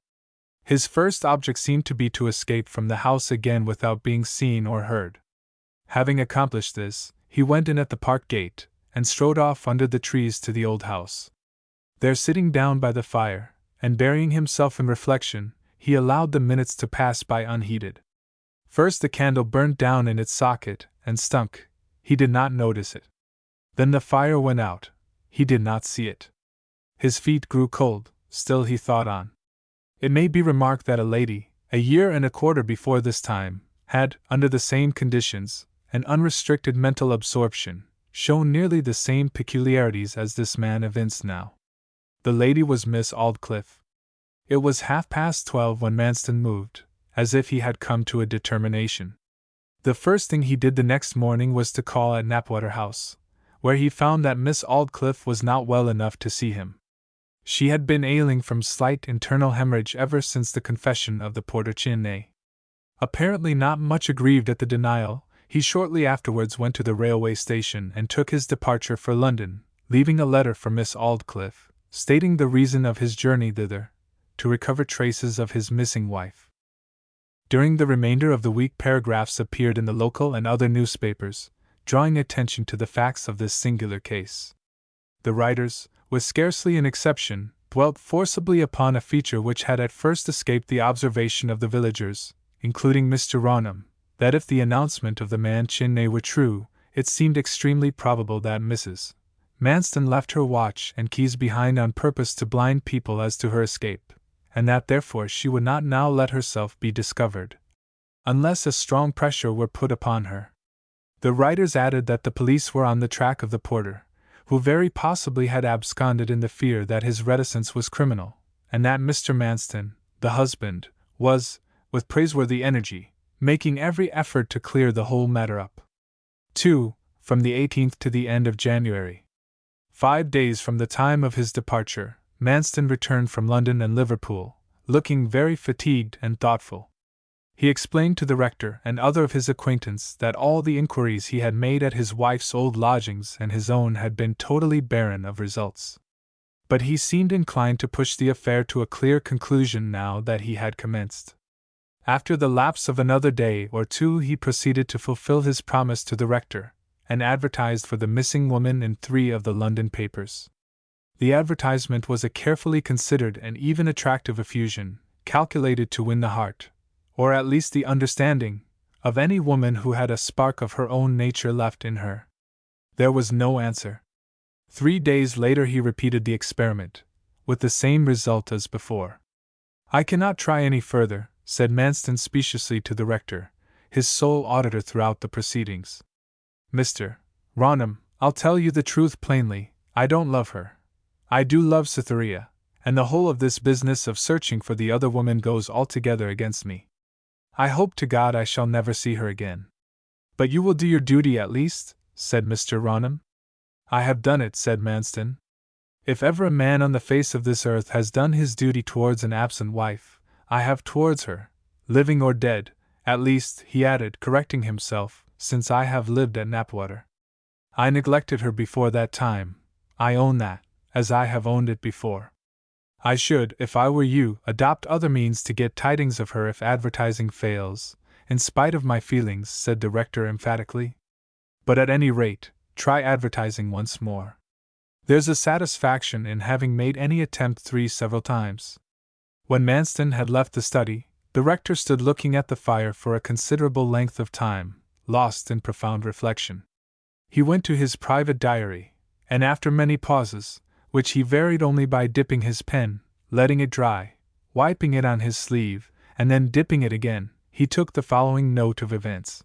His first object seemed to be to escape from the house again without being seen or heard. Having accomplished this, he went in at the park gate, and strode off under the trees to the old house. There, sitting down by the fire, and burying himself in reflection, he allowed the minutes to pass by unheeded. First the candle burned down in its socket, and stunk. He did not notice it. Then the fire went out. He did not see it. His feet grew cold, still he thought on. It may be remarked that a lady, a year and a quarter before this time, had, under the same conditions, an unrestricted mental absorption, shown nearly the same peculiarities as this man evinced now. The lady was Miss Aldclyffe. It was 12:30 when Manston moved, as if he had come to a determination. The first thing he did the next morning was to call at Knapwater House, where he found that Miss Aldclyffe was not well enough to see him. She had been ailing from slight internal hemorrhage ever since the confession of the porter Chiney. Apparently not much aggrieved at the denial, he shortly afterwards went to the railway station and took his departure for London, leaving a letter for Miss Aldclyffe, stating the reason of his journey thither, to recover traces of his missing wife. During the remainder of the week paragraphs appeared in the local and other newspapers, drawing attention to the facts of this singular case. The writers, with scarcely an exception, dwelt forcibly upon a feature which had at first escaped the observation of the villagers, including Mr. Raunham, that if the announcement of the man Chiney were true, it seemed extremely probable that Mrs. Manston left her watch and keys behind on purpose to blind people as to her escape, and that therefore she would not now let herself be discovered, unless a strong pressure were put upon her. The writers added that the police were on the track of the porter, who very possibly had absconded in the fear that his reticence was criminal, and that Mr. Manston, the husband, was, with praiseworthy energy, making every effort to clear the whole matter up. 2. From the 18th to the end of January. 5 days from the time of his departure, Manston returned from London and Liverpool, looking very fatigued and thoughtful. He explained to the rector and other of his acquaintance that all the inquiries he had made at his wife's old lodgings and his own had been totally barren of results. But he seemed inclined to push the affair to a clear conclusion now that he had commenced. After the lapse of another day or two he proceeded to fulfill his promise to the rector, and advertised for the missing woman in 3 of the London papers. The advertisement was a carefully considered and even attractive effusion, calculated to win the heart, or at least the understanding, of any woman who had a spark of her own nature left in her. There was no answer. 3 days later he repeated the experiment, with the same result as before. "I cannot try any further," said Manston speciously to the rector, his sole auditor throughout the proceedings. "Mr. Raunham, I'll tell you the truth plainly, I don't love her. I do love Cytherea, and the whole of this business of searching for the other woman goes altogether against me. I hope to God I shall never see her again." "But you will do your duty at least?" said Mr. Raunham. "I have done it," said Manston. "If ever a man on the face of this earth has done his duty towards an absent wife, I have towards her, living or dead, at least," he added, correcting himself, "since I have lived at Knapwater. I neglected her before that time, I own that, as I have owned it before. I should, if I were you, adopt other means to get tidings of her if advertising fails, in spite of my feelings," said the rector emphatically. "But at any rate, try advertising once more. There's a satisfaction in having made any attempt 3 several times." When Manston had left the study, the rector stood looking at the fire for a considerable length of time, lost in profound reflection. He went to his private diary, and after many pauses, which he varied only by dipping his pen, letting it dry, wiping it on his sleeve, and then dipping it again, he took the following note of events.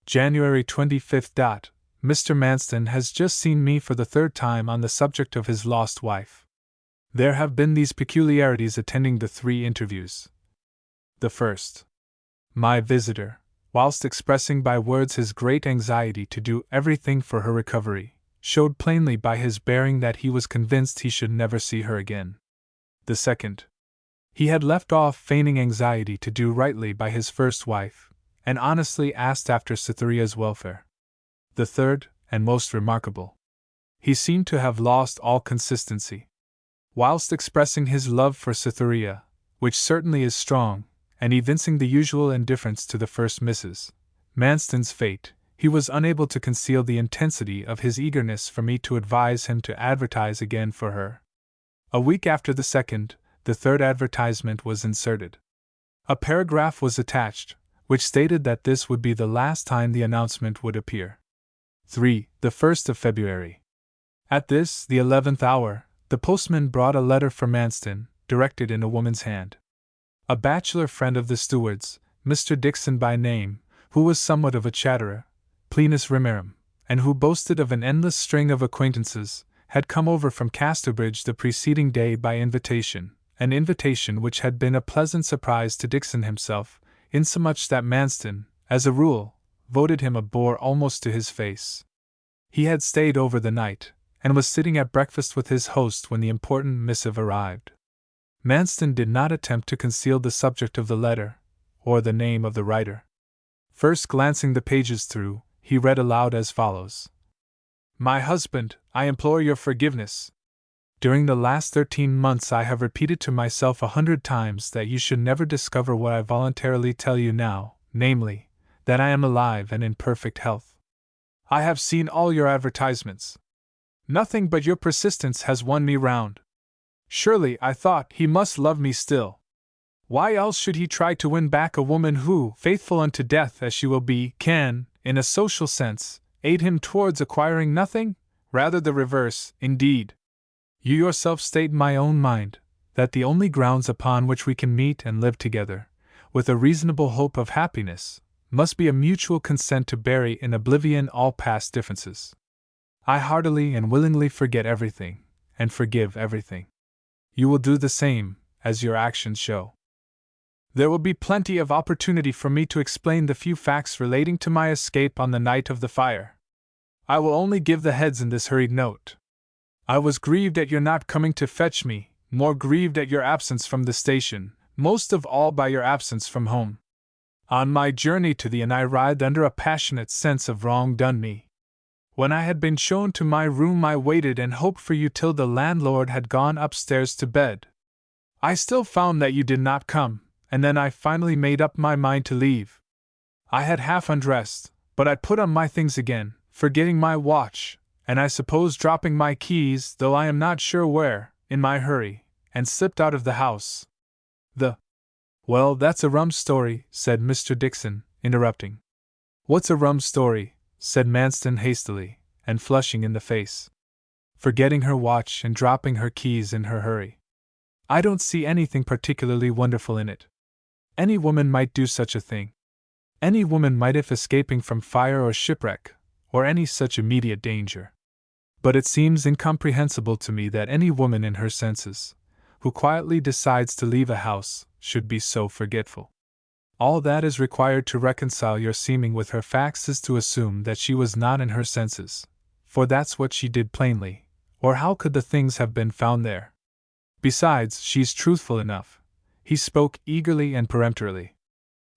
January 25th. Mr. Manston has just seen me for the 3rd time on the subject of his lost wife. There have been these peculiarities attending the 3 interviews. The first. My visitor, whilst expressing by words his great anxiety to do everything for her recovery, showed plainly by his bearing that he was convinced he should never see her again. The second. He had left off feigning anxiety to do rightly by his first wife, and honestly asked after Cytherea's welfare. The third, and most remarkable. He seemed to have lost all consistency. Whilst expressing his love for Cytherea, which certainly is strong, and evincing the usual indifference to the first Mrs. Manston's fate, he was unable to conceal the intensity of his eagerness for me to advise him to advertise again for her. A week after the third advertisement was inserted. A paragraph was attached, which stated that this would be the last time the announcement would appear. 3. The 1st of February. At this, the 11th hour, the postman brought a letter for Manston, directed in a woman's hand. A bachelor friend of the steward's, Mr. Dixon by name, who was somewhat of a chatterer, plenus rimerum, and who boasted of an endless string of acquaintances, had come over from Casterbridge the preceding day by invitation, an invitation which had been a pleasant surprise to Dixon himself, insomuch that Manston, as a rule, voted him a bore almost to his face. He had stayed over the night, and was sitting at breakfast with his host when the important missive arrived. Manston did not attempt to conceal the subject of the letter, or the name of the writer. First glancing the pages through, he read aloud as follows. My husband, I implore your forgiveness. During the last 13 months I have repeated to myself 100 times that you should never discover what I voluntarily tell you now, namely, that I am alive and in perfect health. I have seen all your advertisements. Nothing but your persistence has won me round. Surely, I thought, he must love me still. Why else should he try to win back a woman who, faithful unto death as she will be, can, in a social sense, aid him towards acquiring nothing? Rather the reverse, indeed. You yourself state in my own mind, that the only grounds upon which we can meet and live together, with a reasonable hope of happiness, must be a mutual consent to bury in oblivion all past differences. I heartily and willingly forget everything, and forgive everything. You will do the same, as your actions show. There will be plenty of opportunity for me to explain the few facts relating to my escape on the night of the fire. I will only give the heads in this hurried note. I was grieved at your not coming to fetch me, more grieved at your absence from the station, most of all by your absence from home. On my journey to the inn I writhed under a passionate sense of wrong done me. When I had been shown to my room I waited and hoped for you till the landlord had gone upstairs to bed. I still found that you did not come, and then I finally made up my mind to leave. I had half undressed, but I put on my things again, forgetting my watch, and I suppose dropping my keys, though I am not sure where, in my hurry, and slipped out of the house. Well, that's a rum story, said Mr. Dixon, interrupting. What's a rum story? Said Manston hastily, and flushing in the face. Forgetting her watch and dropping her keys in her hurry. I don't see anything particularly wonderful in it. Any woman might do such a thing. Any woman might if escaping from fire or shipwreck, or any such immediate danger. But it seems incomprehensible to me that any woman in her senses, who quietly decides to leave a house, should be so forgetful. All that is required to reconcile your seeming with her facts is to assume that she was not in her senses, for that's what she did plainly, or how could the things have been found there? Besides, she's truthful enough. He spoke eagerly and peremptorily.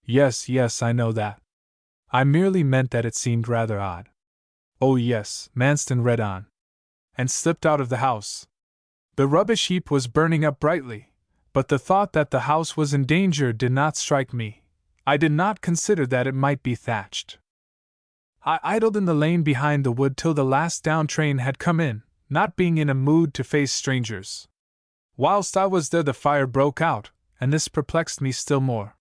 Yes, I know that. I merely meant that it seemed rather odd. Oh yes, Manston read on. And slipped out of the house. The rubbish heap was burning up brightly, but the thought that the house was in danger did not strike me. I did not consider that it might be thatched. I idled in the lane behind the wood till the last down train had come in, not being in a mood to face strangers. Whilst I was there the fire broke out, and this perplexed me still more.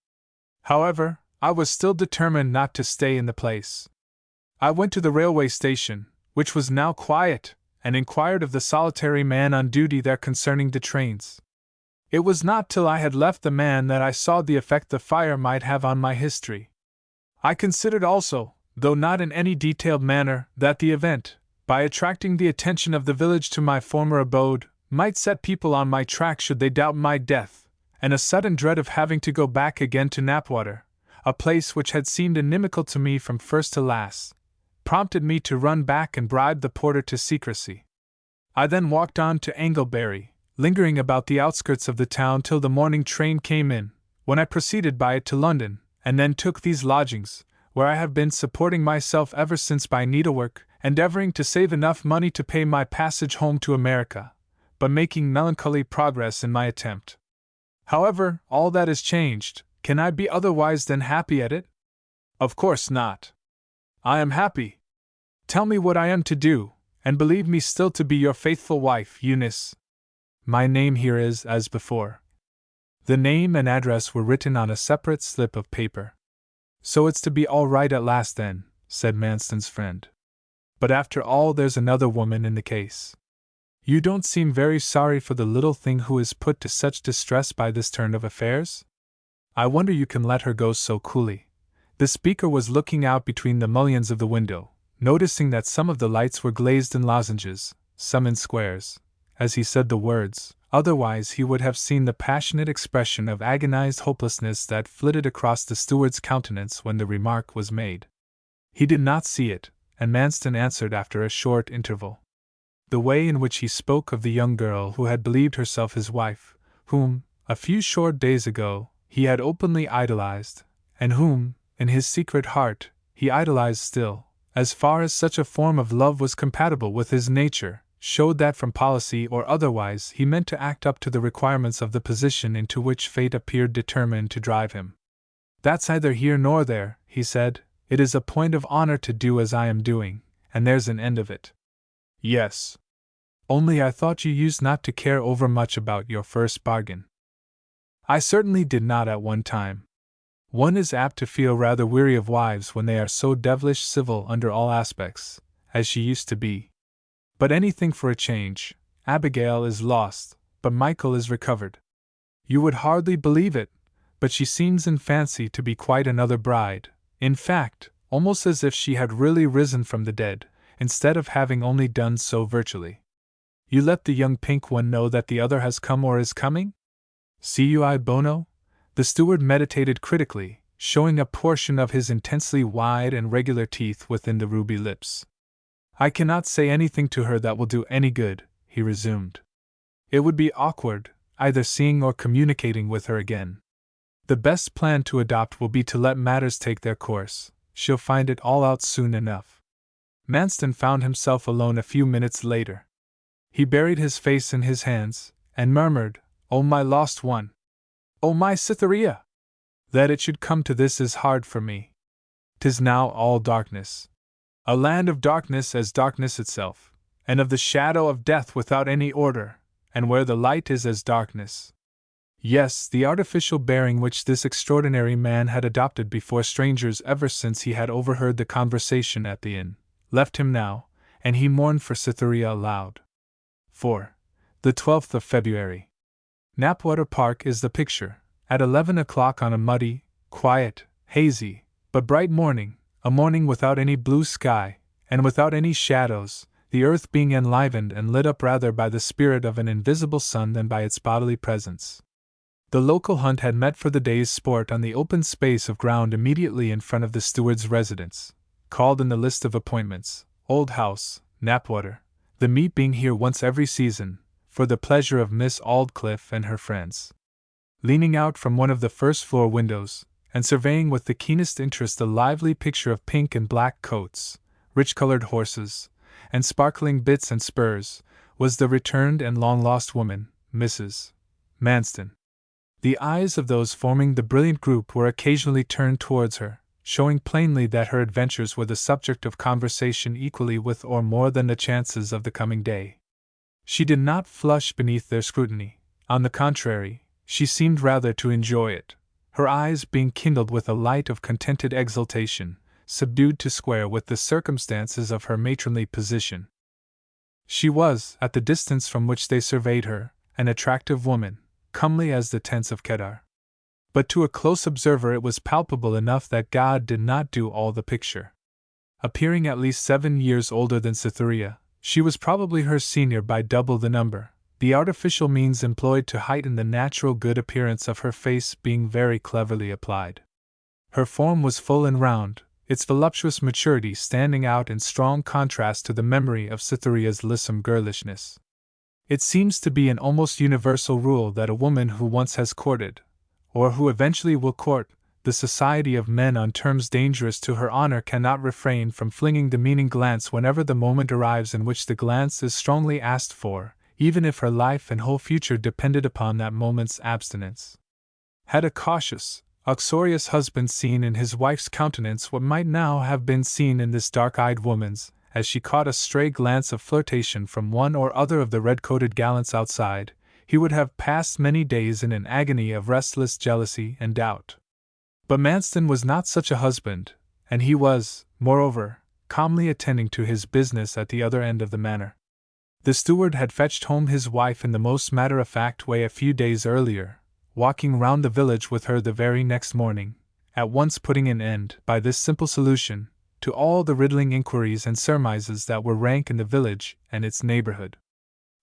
However, I was still determined not to stay in the place. I went to the railway station, which was now quiet, and inquired of the solitary man on duty there concerning the trains. It was not till I had left the man that I saw the effect the fire might have on my history. I considered also, though not in any detailed manner, that the event, by attracting the attention of the village to my former abode, might set people on my track should they doubt my death, and a sudden dread of having to go back again to Knapwater, a place which had seemed inimical to me from first to last, prompted me to run back and bribe the porter to secrecy. I then walked on to Anglebury, lingering about the outskirts of the town till the morning train came in, when I proceeded by it to London, and then took these lodgings, where I have been supporting myself ever since by needlework, endeavoring to save enough money to pay my passage home to America, but making melancholy progress in my attempt. However, all that is changed. Can I be otherwise than happy at it? Of course not. I am happy. Tell me what I am to do, and believe me still to be your faithful wife, Eunice. My name here is as before. The name and address were written on a separate slip of paper. So it's to be all right at last then, said Manston's friend. But after all, there's another woman in the case. You don't seem very sorry for the little thing who is put to such distress by this turn of affairs? I wonder you can let her go so coolly. The speaker was looking out between the mullions of the window, noticing that some of the lights were glazed in lozenges, some in squares, as he said the words. Otherwise he would have seen the passionate expression of agonized hopelessness that flitted across the steward's countenance when the remark was made. He did not see it, and Manston answered after a short interval. The way in which he spoke of the young girl who had believed herself his wife, whom, a few short days ago, he had openly idolized, and whom, in his secret heart, he idolized still, as far as such a form of love was compatible with his nature, showed that from policy or otherwise he meant to act up to the requirements of the position into which fate appeared determined to drive him. That's neither here nor there, he said. It is a point of honor to do as I am doing, and there's an end of it. Yes. Only I thought you used not to care overmuch about your first bargain. I certainly did not at one time. One is apt to feel rather weary of wives when they are so devilish civil under all aspects, as she used to be. But anything for a change. Abigail is lost, but Michael is recovered. You would hardly believe it, but she seems in fancy to be quite another bride, in fact, almost as if she had really risen from the dead, instead of having only done so virtually. You let the young pink one know that the other has come or is coming? Cui bono? The steward meditated critically, showing a portion of his intensely wide and regular teeth within the ruby lips. I cannot say anything to her that will do any good, he resumed. It would be awkward, either seeing or communicating with her again. The best plan to adopt will be to let matters take their course. She'll find it all out soon enough. Manston found himself alone a few minutes later. He buried his face in his hands, and murmured, "Oh, my lost one! Oh, my Cytherea! That it should come to this is hard for me. 'Tis now all darkness. A land of darkness as darkness itself, and of the shadow of death without any order, and where the light is as darkness." Yes, the artificial bearing which this extraordinary man had adopted before strangers ever since he had overheard the conversation at the inn, left him now, and he mourned for Cytherea aloud. 4. The 12th of February. Knapwater Park is the picture, at 11 o'clock on a muddy, quiet, hazy, but bright morning, a morning without any blue sky, and without any shadows, the earth being enlivened and lit up rather by the spirit of an invisible sun than by its bodily presence. The local hunt had met for the day's sport on the open space of ground immediately in front of the steward's residence, called in the list of appointments, Old House, Knapwater, the meet being here once every season, for the pleasure of Miss Aldclyffe and her friends. Leaning out from one of the first-floor windows, and surveying with the keenest interest a lively picture of pink and black coats, rich-colored horses, and sparkling bits and spurs, was the returned and long-lost woman, Mrs. Manston. The eyes of those forming the brilliant group were occasionally turned towards her, showing plainly that her adventures were the subject of conversation equally with or more than the chances of the coming day. She did not flush beneath their scrutiny; on the contrary, she seemed rather to enjoy it, her eyes being kindled with a light of contented exultation, subdued to square with the circumstances of her matronly position. She was, at the distance from which they surveyed her, an attractive woman, comely as the tents of Kedar. But to a close observer it was palpable enough that God did not do all the picture. Appearing at least 7 years older than Cytherea, she was probably her senior by double the number, the artificial means employed to heighten the natural good appearance of her face being very cleverly applied. Her form was full and round, its voluptuous maturity standing out in strong contrast to the memory of Cytherea's lissom girlishness. It seems to be an almost universal rule that a woman who once has courted, or who eventually will court, the society of men on terms dangerous to her honor cannot refrain from flinging the meaning glance whenever the moment arrives in which the glance is strongly asked for, even if her life and whole future depended upon that moment's abstinence. Had a cautious, uxorious husband seen in his wife's countenance what might now have been seen in this dark-eyed woman's, as she caught a stray glance of flirtation from one or other of the red-coated gallants outside, he would have passed many days in an agony of restless jealousy and doubt. But Manston was not such a husband, and he was, moreover, calmly attending to his business at the other end of the manor. The steward had fetched home his wife in the most matter-of-fact way a few days earlier, walking round the village with her the very next morning, at once putting an end, by this simple solution, to all the riddling inquiries and surmises that were rank in the village and its neighborhood.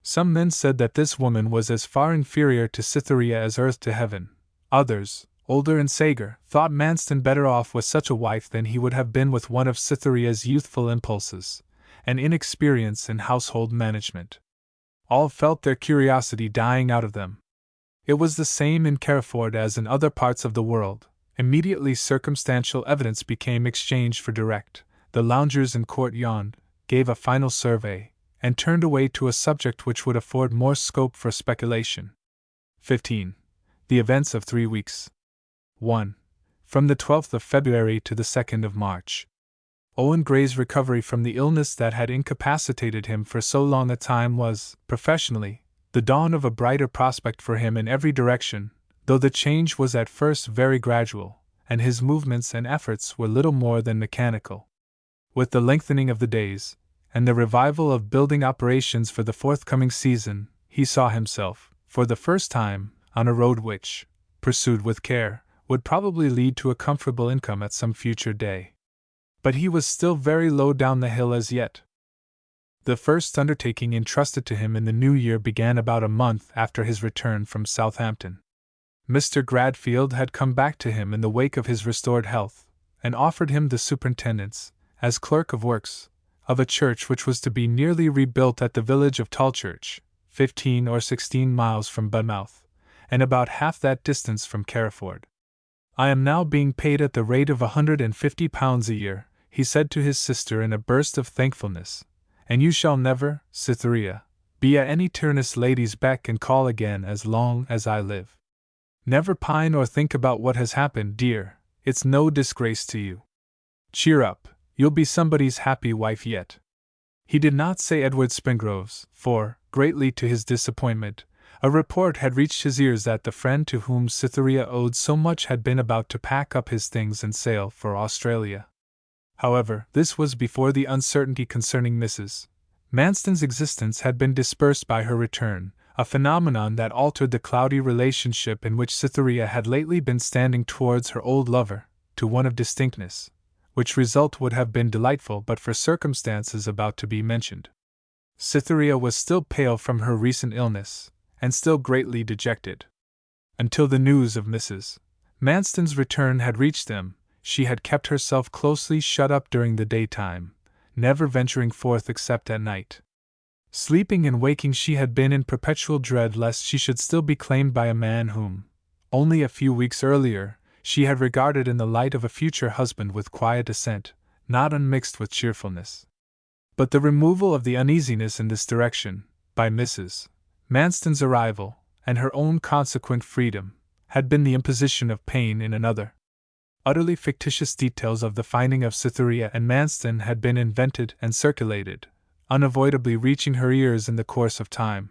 Some men said that this woman was as far inferior to Cytherea as earth to heaven. Others, older and sager, thought Manston better off with such a wife than he would have been with one of Cytherea's youthful impulses and inexperience in household management. All felt their curiosity dying out of them. It was the same in Carriford as in other parts of the world. Immediately circumstantial evidence became exchanged for direct. The loungers in court yawned, gave a final survey, and turned away to a subject which would afford more scope for speculation. 15. The events of 3 weeks. 1. From the 12th of February to the 2nd of March. Owen Gray's recovery from the illness that had incapacitated him for so long a time was, professionally, the dawn of a brighter prospect for him in every direction, though the change was at first very gradual, and his movements and efforts were little more than mechanical. With the lengthening of the days, and the revival of building operations for the forthcoming season, he saw himself, for the first time, on a road which, pursued with care, would probably lead to a comfortable income at some future day. But he was still very low down the hill as yet. The first undertaking entrusted to him in the new year began about a month after his return from Southampton. Mr. Gradfield had come back to him in the wake of his restored health, and offered him the superintendence, as clerk of works, of a church which was to be nearly rebuilt at the village of Tolchurch, 15 or 16 miles from Budmouth, and about half that distance from Carriford. "I am now being paid at the rate of £150 a year," he said to his sister in a burst of thankfulness, "and you shall never, Cytherea, be at any tyrannous lady's beck and call again as long as I live. Never pine or think about what has happened, dear, it's no disgrace to you. Cheer up, you'll be somebody's happy wife yet." He did not say Edward Springrove's, for, greatly to his disappointment, a report had reached his ears that the friend to whom Cytherea owed so much had been about to pack up his things and sail for Australia. However, this was before the uncertainty concerning Mrs. Manston's existence had been dispersed by her return, a phenomenon that altered the cloudy relationship in which Cytherea had lately been standing towards her old lover, to one of distinctness, which result would have been delightful but for circumstances about to be mentioned. Cytherea was still pale from her recent illness, and still greatly dejected. Until the news of Mrs. Manston's return had reached them, she had kept herself closely shut up during the daytime, never venturing forth except at night. Sleeping and waking, she had been in perpetual dread lest she should still be claimed by a man whom, only a few weeks earlier, she had regarded in the light of a future husband with quiet assent, not unmixed with cheerfulness. But the removal of the uneasiness in this direction, by Mrs. Manston's arrival, and her own consequent freedom, had been the imposition of pain in another. Utterly fictitious details of the finding of Cytherea and Manston had been invented and circulated, unavoidably reaching her ears in the course of time.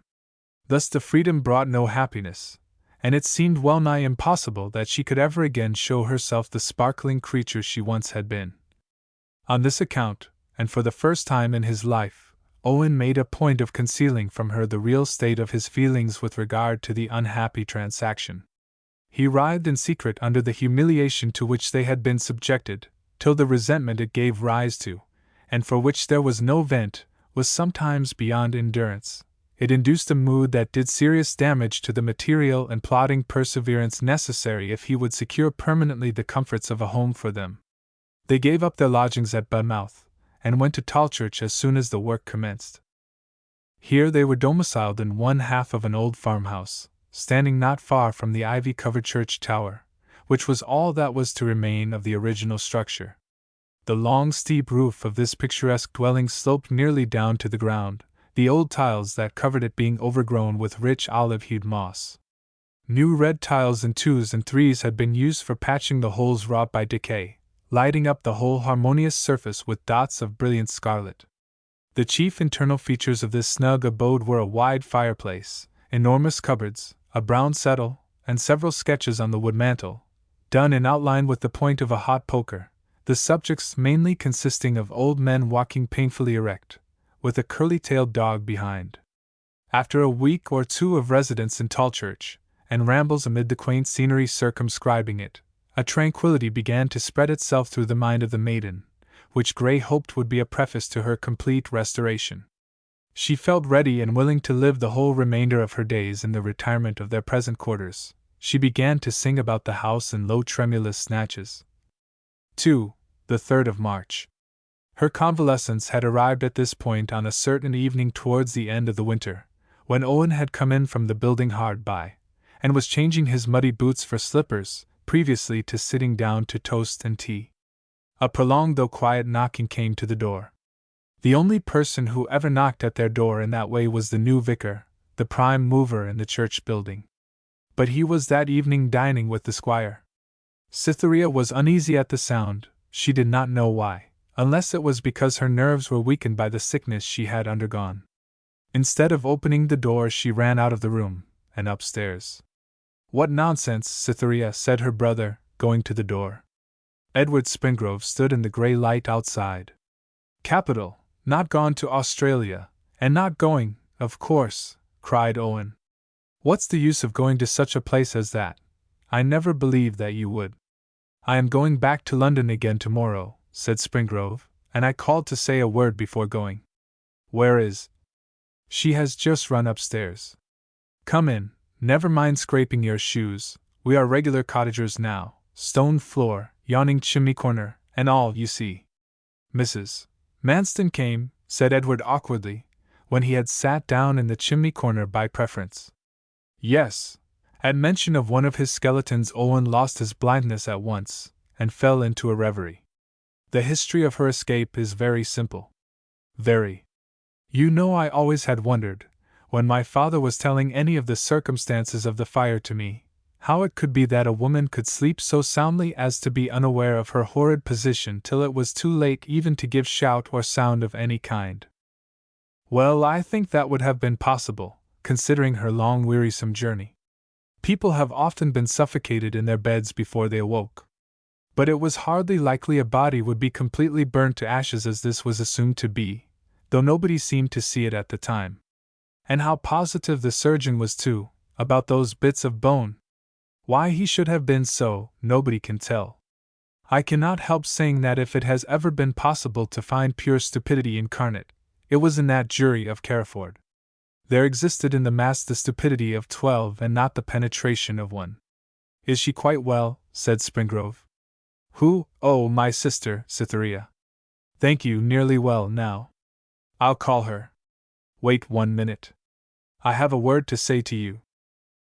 Thus the freedom brought no happiness, and it seemed well nigh impossible that she could ever again show herself the sparkling creature she once had been. On this account, and for the first time in his life, Owen made a point of concealing from her the real state of his feelings with regard to the unhappy transaction. He writhed in secret under the humiliation to which they had been subjected, till the resentment it gave rise to, and for which there was no vent, was sometimes beyond endurance. It induced a mood that did serious damage to the material and plodding perseverance necessary if he would secure permanently the comforts of a home for them. They gave up their lodgings at Budmouth, and went to Tolchurch as soon as the work commenced. Here they were domiciled in one half of an old farmhouse, standing not far from the ivy-covered church tower, which was all that was to remain of the original structure. The long steep roof of this picturesque dwelling sloped nearly down to the ground, the old tiles that covered it being overgrown with rich olive-hued moss. New red tiles in 2s and 3s had been used for patching the holes wrought by decay, lighting up the whole harmonious surface with dots of brilliant scarlet. The chief internal features of this snug abode were a wide fireplace, enormous cupboards, a brown settle, and several sketches on the wood mantel, done in outline with the point of a hot poker, the subjects mainly consisting of old men walking painfully erect, with a curly-tailed dog behind. After a week or two of residence in Tallchurch, and rambles amid the quaint scenery circumscribing it, a tranquillity began to spread itself through the mind of the maiden, which Gray hoped would be a preface to her complete restoration. She felt ready and willing to live the whole remainder of her days in the retirement of their present quarters. She began to sing about the house in low tremulous snatches. 2. The 3rd of March. Her convalescence had arrived at this point on a certain evening towards the end of the winter, when Owen had come in from the building hard by, and was changing his muddy boots for slippers, previously to sitting down to toast and tea. A prolonged though quiet knocking came to the door. The only person who ever knocked at their door in that way was the new vicar, the prime mover in the church building. But he was that evening dining with the squire. Cytherea was uneasy at the sound, she did not know why, unless it was because her nerves were weakened by the sickness she had undergone. Instead of opening the door, she ran out of the room, and upstairs. "What nonsense, Cytherea," said her brother, going to the door. Edward Springrove stood in the grey light outside. "Capital! Not gone to Australia, and not going, of course," cried Owen. "What's the use of going to such a place as that? I never believed that you would." "I am going back to London again tomorrow," said Springrove, "and I called to say a word before going." "Where is—" "She has just run upstairs." "Come in, never mind scraping your shoes, we are regular cottagers now, stone floor, yawning chimney corner, and all, you see." "Mrs. Manston came," said Edward awkwardly, when he had sat down in the chimney corner by preference. "Yes." At mention of one of his skeletons Owen lost his blindness at once, and fell into a reverie. "The history of her escape is very simple." "Very. You know, I always had wondered, when my father was telling any of the circumstances of the fire to me, how it could be that a woman could sleep so soundly as to be unaware of her horrid position till it was too late even to give shout or sound of any kind. Well, I think that would have been possible, considering her long wearisome journey. People have often been suffocated in their beds before they awoke. But it was hardly likely a body would be completely burnt to ashes as this was assumed to be, though nobody seemed to see it at the time. And how positive the surgeon was too, about those bits of bone! Why he should have been so, nobody can tell. I cannot help saying that if it has ever been possible to find pure stupidity incarnate, it was in that jury of Carriford. There existed in the mass the stupidity of 12 and not the penetration of 1. "Is she quite well?" said Springrove. "Who? Oh, my sister, Cytherea. Thank you, nearly well now. I'll call her. Wait 1 minute. I have a word to say to you."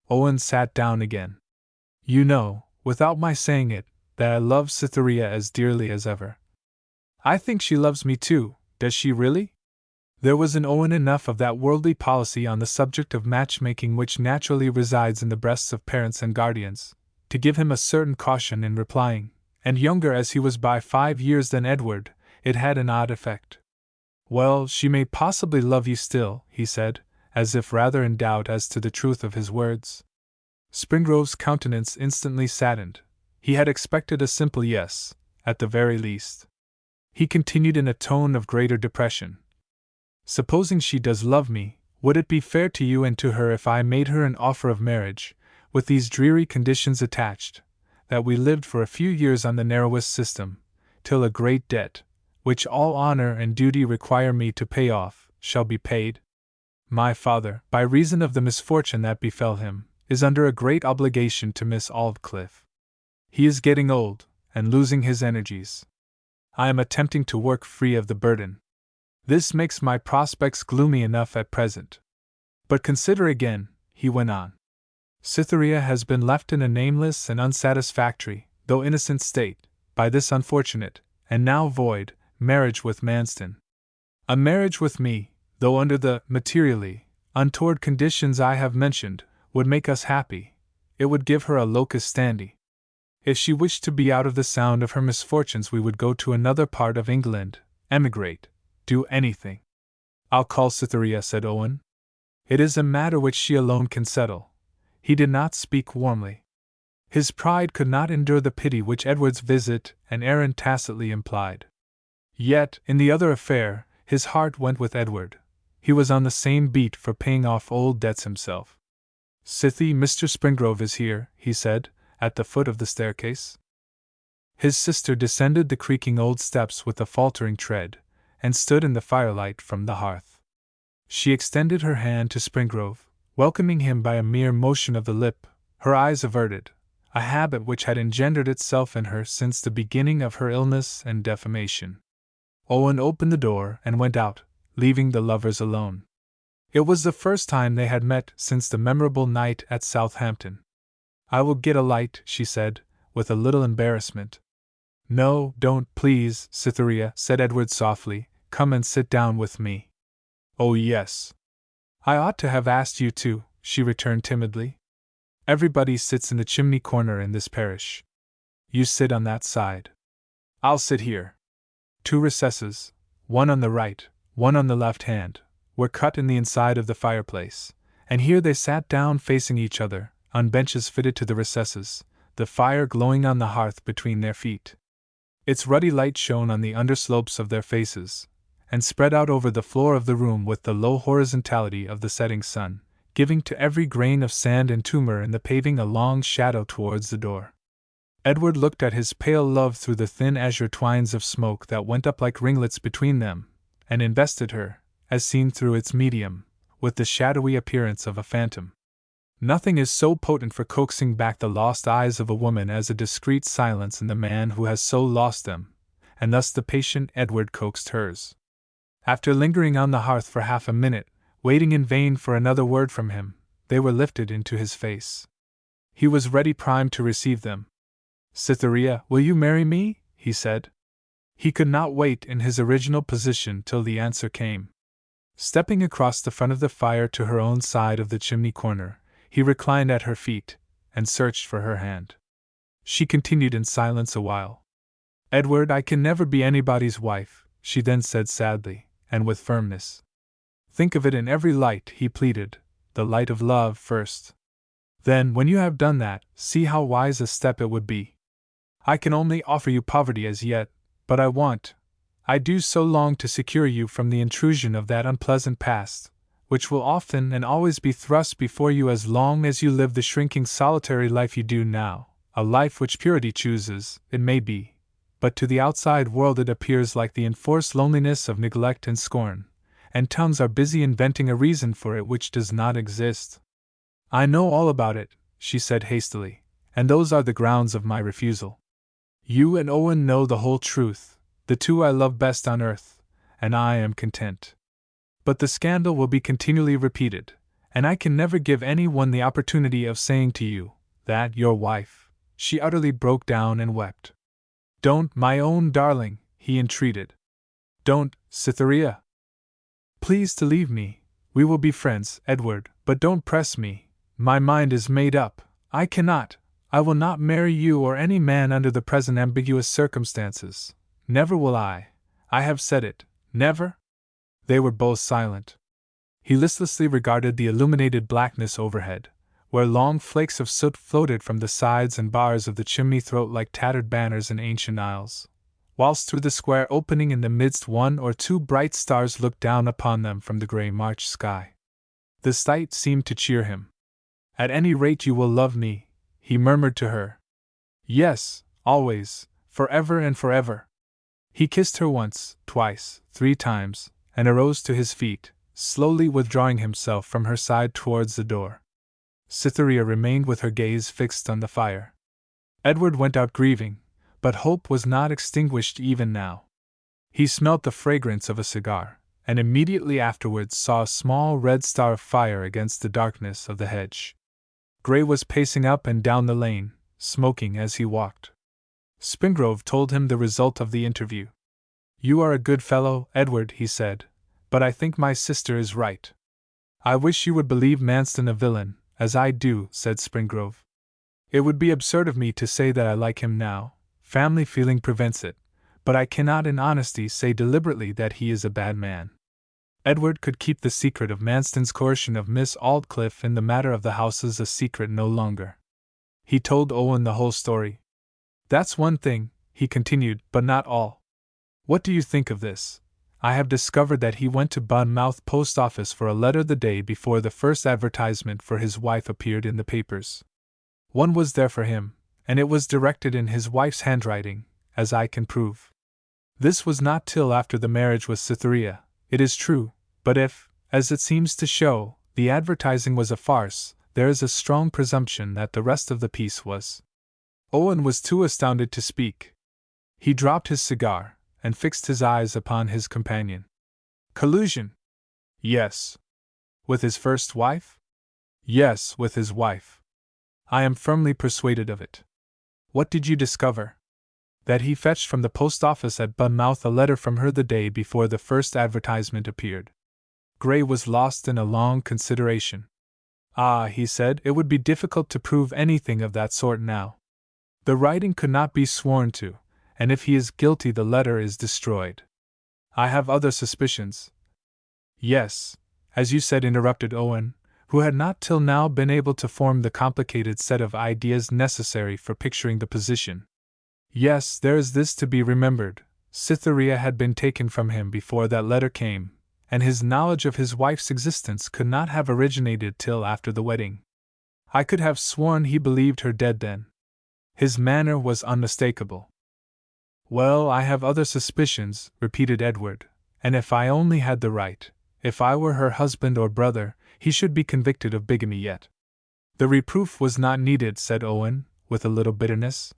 Owen sat down again. "You know, without my saying it, that I love Cytherea as dearly as ever." "I think she loves me too, does she really?" There was in Owen enough of that worldly policy on the subject of matchmaking which naturally resides in the breasts of parents and guardians, to give him a certain caution in replying, and younger as he was by 5 years than Edward, it had an odd effect. "Well, she may possibly love you still," he said, as if rather in doubt as to the truth of his words. Springrove's countenance instantly saddened. He had expected a simple yes, at the very least. He continued in a tone of greater depression. "Supposing she does love me, would it be fair to you and to her if I made her an offer of marriage, with these dreary conditions attached, that we lived for a few years on the narrowest system, till a great debt, which all honor and duty require me to pay off, shall be paid? My father, by reason of the misfortune that befell him, is under a great obligation to Miss Aldclyffe. He is getting old, and losing his energies. I am attempting to work free of the burden. This makes my prospects gloomy enough at present. But consider again," he went on. "Cytherea has been left in a nameless and unsatisfactory, though innocent state, by this unfortunate, and now void, marriage with Manston. A marriage with me, though under the materially untoward conditions I have mentioned, would make us happy, it would give her a locus standi. If she wished to be out of the sound of her misfortunes, we would go to another part of England, emigrate, do anything. I'll call Cytherea, said Owen. It is a matter which she alone can settle. He did not speak warmly. His pride could not endure the pity which Edward's visit and errand tacitly implied. Yet, in the other affair, his heart went with Edward. He was on the same beat for paying off old debts himself. Cythie, Mr. Springrove is here, he said, at the foot of the staircase. His sister descended the creaking old steps with a faltering tread, and stood in the firelight from the hearth. She extended her hand to Springrove, welcoming him by a mere motion of the lip, her eyes averted, a habit which had engendered itself in her since the beginning of her illness and defamation. Owen opened the door and went out, leaving the lovers alone. It was the first time they had met since the memorable night at Southampton. I will get a light, she said, with a little embarrassment. No, don't, please, Cytherea, said Edward softly. Come and sit down with me. Oh, yes. I ought to have asked you to, she returned timidly. Everybody sits in the chimney corner in this parish. You sit on that side. I'll sit here. 2 recesses, one on the right, one on the left hand, were cut in the inside of the fireplace, and here they sat down facing each other, on benches fitted to the recesses, the fire glowing on the hearth between their feet. Its ruddy light shone on the underslopes of their faces, and spread out over the floor of the room with the low horizontality of the setting sun, giving to every grain of sand and tumor in the paving a long shadow towards the door. Edward looked at his pale love through the thin azure twines of smoke that went up like ringlets between them, and invested her, as seen through its medium, with the shadowy appearance of a phantom. Nothing is so potent for coaxing back the lost eyes of a woman as a discreet silence in the man who has so lost them, and thus the patient Edward coaxed hers. After lingering on the hearth for half a minute, waiting in vain for another word from him, they were lifted into his face. He was ready primed to receive them. Cytherea, will you marry me? He said. He could not wait in his original position till the answer came. Stepping across the front of the fire to her own side of the chimney corner, he reclined at her feet, and searched for her hand. She continued in silence a while. Edward, I can never be anybody's wife, she then said sadly, and with firmness. Think of it in every light, he pleaded, the light of love first. Then, when you have done that, see how wise a step it would be. I can only offer you poverty as yet, but I do so long to secure you from the intrusion of that unpleasant past, which will often and always be thrust before you as long as you live the shrinking solitary life you do now, a life which purity chooses, it may be, but to the outside world it appears like the enforced loneliness of neglect and scorn, and tongues are busy inventing a reason for it which does not exist. I know all about it, she said hastily, and those are the grounds of my refusal. You and Owen know the whole truth, the two I love best on earth, and I am content. But the scandal will be continually repeated, and I can never give any one the opportunity of saying to you, that your wife. She utterly broke down and wept. Don't, my own darling, he entreated. Don't, Cytherea. Please to leave me. We will be friends, Edward, but don't press me. My mind is made up. I will not marry you or any man under the present ambiguous circumstances. Never will I have said it, never? They were both silent. He listlessly regarded the illuminated blackness overhead, where long flakes of soot floated from the sides and bars of the chimney throat like tattered banners in ancient isles, whilst through the square opening in the midst 1 or 2 bright stars looked down upon them from the grey March sky. The sight seemed to cheer him. At any rate you will love me, he murmured to her. Yes, always, forever and forever. He kissed her once, twice, 3 times, and arose to his feet, slowly withdrawing himself from her side towards the door. Cytherea remained with her gaze fixed on the fire. Edward went out grieving, but hope was not extinguished even now. He smelt the fragrance of a cigar, and immediately afterwards saw a small red star of fire against the darkness of the hedge. Grey was pacing up and down the lane, smoking as he walked. Springrove told him the result of the interview. You are a good fellow, Edward, he said, but I think my sister is right. I wish you would believe Manston a villain, as I do, said Springrove. It would be absurd of me to say that I like him now, family feeling prevents it, but I cannot in honesty say deliberately that he is a bad man. Edward could keep the secret of Manston's coercion of Miss Aldclyffe in the matter of the houses a secret no longer. He told Owen the whole story. That's one thing, he continued, but not all. What do you think of this? I have discovered that he went to Budmouth post office for a letter the day before the first advertisement for his wife appeared in the papers. One was there for him, and it was directed in his wife's handwriting, as I can prove. This was not till after the marriage with Cytherea, it is true, but if, as it seems to show, the advertising was a farce, there is a strong presumption that the rest of the piece was. Owen was too astounded to speak. He dropped his cigar, and fixed his eyes upon his companion. Collusion? Yes. With his first wife? Yes, with his wife. I am firmly persuaded of it. What did you discover? That he fetched from the post office at Budmouth a letter from her the day before the first advertisement appeared. Grey was lost in a long consideration. Ah, he said, it would be difficult to prove anything of that sort now. The writing could not be sworn to, and if he is guilty the letter is destroyed. I have other suspicions. Yes, as you said, interrupted Owen, who had not till now been able to form the complicated set of ideas necessary for picturing the position. Yes, there is this to be remembered. Cytherea had been taken from him before that letter came, and his knowledge of his wife's existence could not have originated till after the wedding. I could have sworn he believed her dead then. His manner was unmistakable. Well, I have other suspicions, repeated Edward, and if I only had the right, if I were her husband or brother, he should be convicted of bigamy yet. The reproof was not needed, said Owen, with a little bitterness.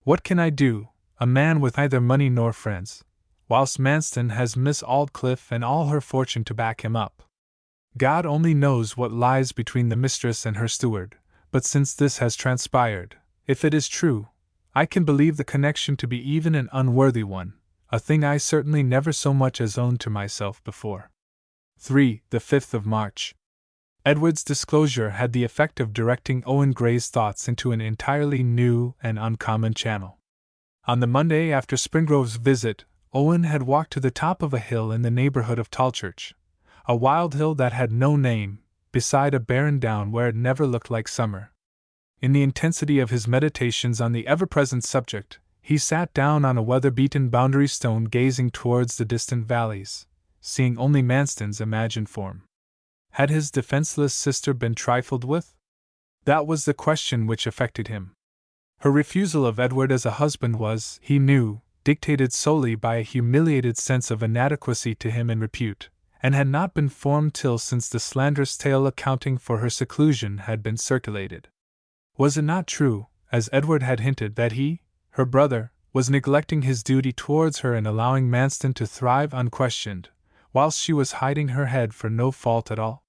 What can I do, a man with neither money nor friends, whilst Manston has Miss Aldclyffe and all her fortune to back him up? God only knows what lies between the mistress and her steward, but since this has transpired, if it is true, I can believe the connection to be even an unworthy one, a thing I certainly never so much as owned to myself before. 3. The 5th of March. Edward's disclosure had the effect of directing Owen Gray's thoughts into an entirely new and uncommon channel. On the Monday after Springrove's visit, Owen had walked to the top of a hill in the neighbourhood of Tolchurch, a wild hill that had no name, beside a barren down where it never looked like summer. In the intensity of his meditations on the ever-present subject, he sat down on a weather-beaten boundary stone gazing towards the distant valleys, seeing only Manston's imagined form. Had his defenceless sister been trifled with? That was the question which affected him. Her refusal of Edward as a husband was, he knew, dictated solely by a humiliated sense of inadequacy to him in repute, and had not been formed till since the slanderous tale accounting for her seclusion had been circulated. Was it not true, as Edward had hinted, that he, her brother, was neglecting his duty towards her in allowing Manston to thrive unquestioned, whilst she was hiding her head for no fault at all?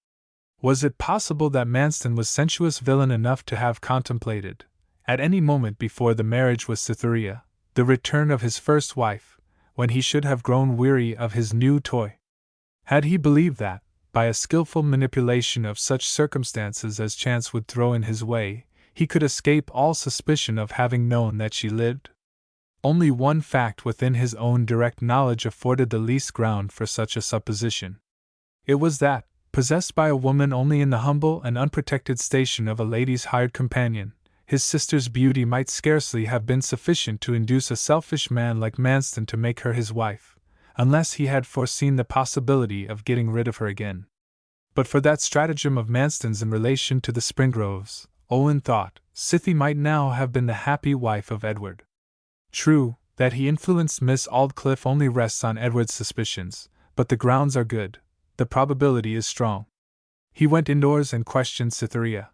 Was it possible that Manston was sensuous villain enough to have contemplated, at any moment before the marriage with Cytherea, the return of his first wife, when he should have grown weary of his new toy? Had he believed that, by a skilful manipulation of such circumstances as chance would throw in his way, he could escape all suspicion of having known that she lived? Only one fact within his own direct knowledge afforded the least ground for such a supposition. It was that, possessed by a woman only in the humble and unprotected station of a lady's hired companion, his sister's beauty might scarcely have been sufficient to induce a selfish man like Manston to make her his wife, unless he had foreseen the possibility of getting rid of her again. But for that stratagem of Manston's in relation to the Springroves, Owen thought, Cythie might now have been the happy wife of Edward. True, that he influenced Miss Aldclyffe only rests on Edward's suspicions, but the grounds are good, the probability is strong. He went indoors and questioned Cytherea.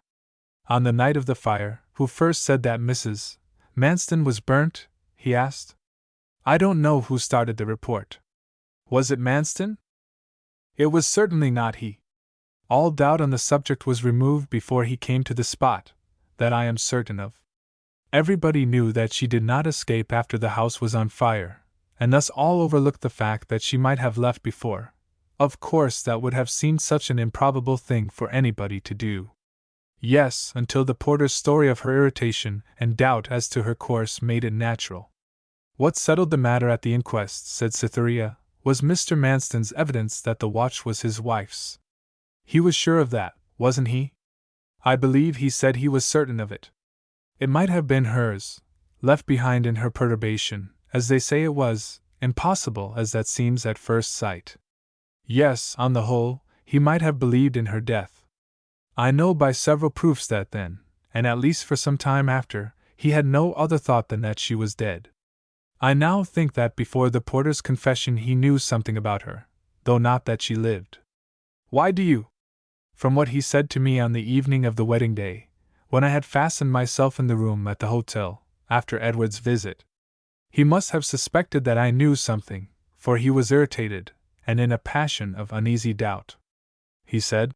On the night of the fire, who first said that Mrs. Manston was burnt? He asked. I don't know who started the report. Was it Manston? It was certainly not he. All doubt on the subject was removed before he came to the spot, that I am certain of. Everybody knew that she did not escape after the house was on fire, and thus all overlooked the fact that she might have left before, Of course, that would have seemed such an improbable thing for anybody to do. Yes, until the porter's story of her irritation and doubt as to her course made it natural. What settled the matter at the inquest, said Cytherea, was Mr. Manston's evidence that the watch was his wife's. He was sure of that, wasn't he? I believe he said he was certain of it. It might have been hers, left behind in her perturbation, as they say it was, impossible as that seems at first sight. Yes, on the whole, he might have believed in her death. I know by several proofs that then, and at least for some time after, he had no other thought than that she was dead. I now think that before the porter's confession he knew something about her, though not that she lived. Why do you? From what he said to me on the evening of the wedding day, when I had fastened myself in the room at the hotel, after Edward's visit. He must have suspected that I knew something, for he was irritated, and in a passion of uneasy doubt. He said,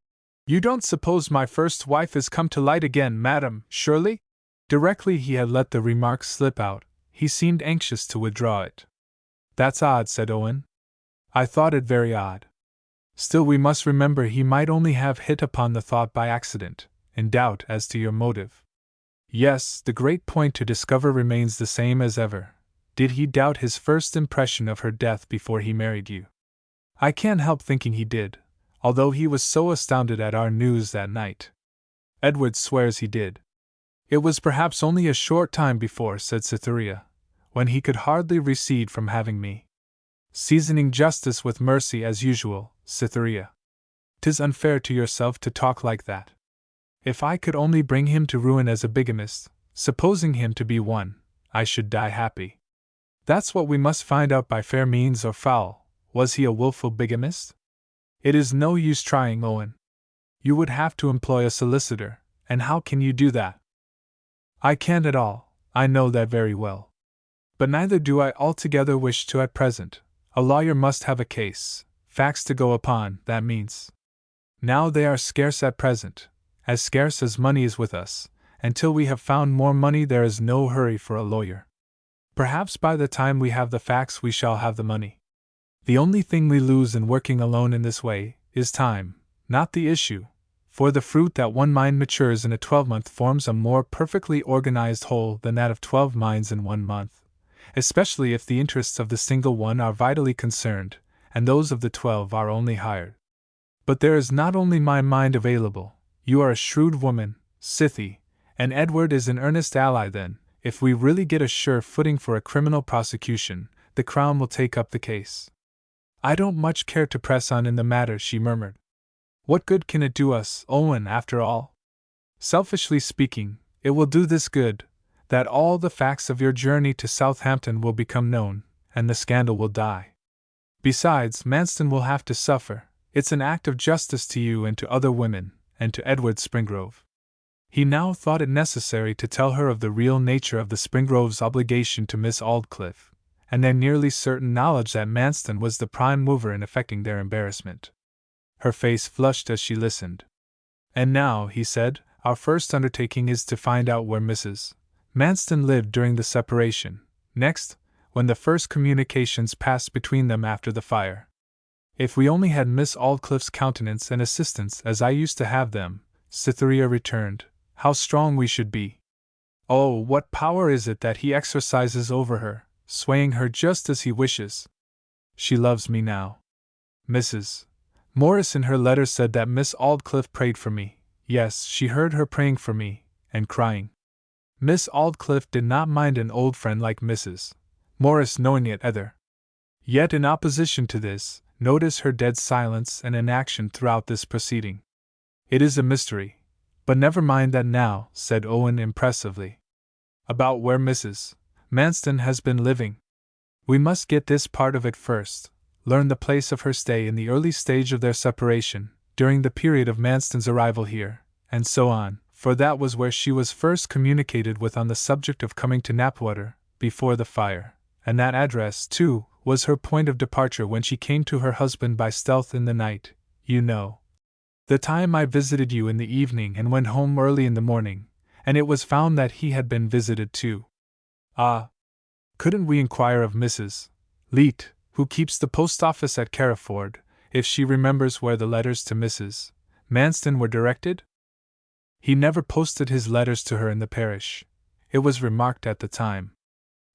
"You don't suppose my first wife has come to light again, madam, surely?" Directly he had let the remark slip out, he seemed anxious to withdraw it. "That's odd," said Owen. "I thought it very odd. Still, we must remember he might only have hit upon the thought by accident, in doubt as to your motive. Yes, the great point to discover remains the same as ever. Did he doubt his first impression of her death before he married you? I can't help thinking he did, although he was so astounded at our news that night. Edward swears he did. It was perhaps only a short time before, said Cytherea, when he could hardly recede from having me. Seasoning justice with mercy as usual, Cytherea. 'Tis unfair to yourself to talk like that. If I could only bring him to ruin as a bigamist, supposing him to be one, I should die happy. That's what we must find out by fair means or foul. Was he a wilful bigamist? It is no use trying, Owen. You would have to employ a solicitor, and how can you do that? I can't at all, I know that very well. But neither do I altogether wish to at present. A lawyer must have a case, facts to go upon, that means. Now they are scarce at present, as scarce as money is with us, and till we have found more money there is no hurry for a lawyer. Perhaps by the time we have the facts we shall have the money. The only thing we lose in working alone in this way is time, not the issue, for the fruit that one mind matures in a 12-month forms a more perfectly organized whole than that of 12 minds in 1 month, especially if the interests of the single one are vitally concerned, and those of the 12 are only hired. But there is not only my mind available. You are a shrewd woman, Cythie, and Edward is an earnest ally then. If we really get a sure footing for a criminal prosecution, the Crown will take up the case. I don't much care to press on in the matter, she murmured. What good can it do us, Owen, after all? Selfishly speaking, it will do this good, that all the facts of your journey to Southampton will become known, and the scandal will die. Besides, Manston will have to suffer. It's an act of justice to you and to other women, and to Edward Springrove. He now thought it necessary to tell her of the real nature of the Springroves' obligation to Miss Aldclyffe, and their nearly certain knowledge that Manston was the prime mover in effecting their embarrassment. Her face flushed as she listened. And now, he said, our first undertaking is to find out where Mrs. Manston lived during the separation, next, when the first communications passed between them after the fire. If we only had Miss Aldclyffe's countenance and assistance as I used to have them, Cytherea returned, how strong we should be. Oh, what power is it that he exercises over her, swaying her just as he wishes. She loves me now. Mrs. Morris in her letter said that Miss Aldclyffe prayed for me. Yes, she heard her praying for me, and crying. Miss Aldclyffe did not mind an old friend like Mrs. Morris knowing it either. Yet in opposition to this, notice her dead silence and inaction throughout this proceeding. It is a mystery. But never mind that now, said Owen impressively. About where Mrs. Manston has been living. We must get this part of it first, learn the place of her stay in the early stage of their separation, during the period of Manston's arrival here, and so on, for that was where she was first communicated with on the subject of coming to Knapwater, before the fire, and that address, too, was her point of departure when she came to her husband by stealth in the night, you know. The time I visited you in the evening and went home early in the morning, and it was found that he had been visited too. Ah! Couldn't we inquire of Mrs. Leete, who keeps the post office at Carriford, if she remembers where the letters to Mrs. Manston were directed? He never posted his letters to her in the parish, it was remarked at the time.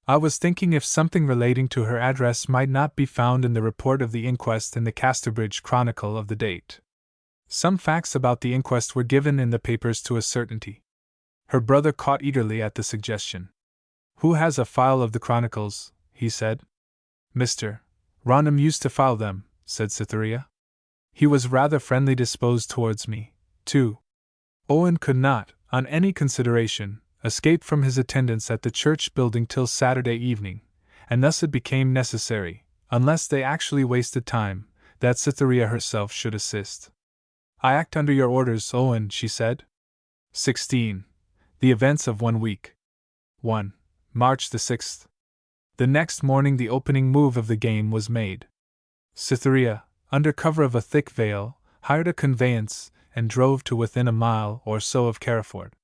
I was thinking if something relating to her address might not be found in the report of the inquest in the Casterbridge Chronicle of the date. Some facts about the inquest were given in the papers to a certainty. Her brother caught eagerly at the suggestion. Who has a file of the chronicles? He said. Mr. Raunham used to file them, said Cytherea. He was rather friendly disposed towards me, too. Owen could not, on any consideration, escape from his attendance at the church building till Saturday evening, and thus it became necessary, unless they actually wasted time, that Cytherea herself should assist. I act under your orders, Owen, she said. 16. The events of 1 week. 1. March the 6th. The next morning the opening move of the game was made. Cytherea, under cover of a thick veil, hired a conveyance, and drove to within a mile or so of Carriford.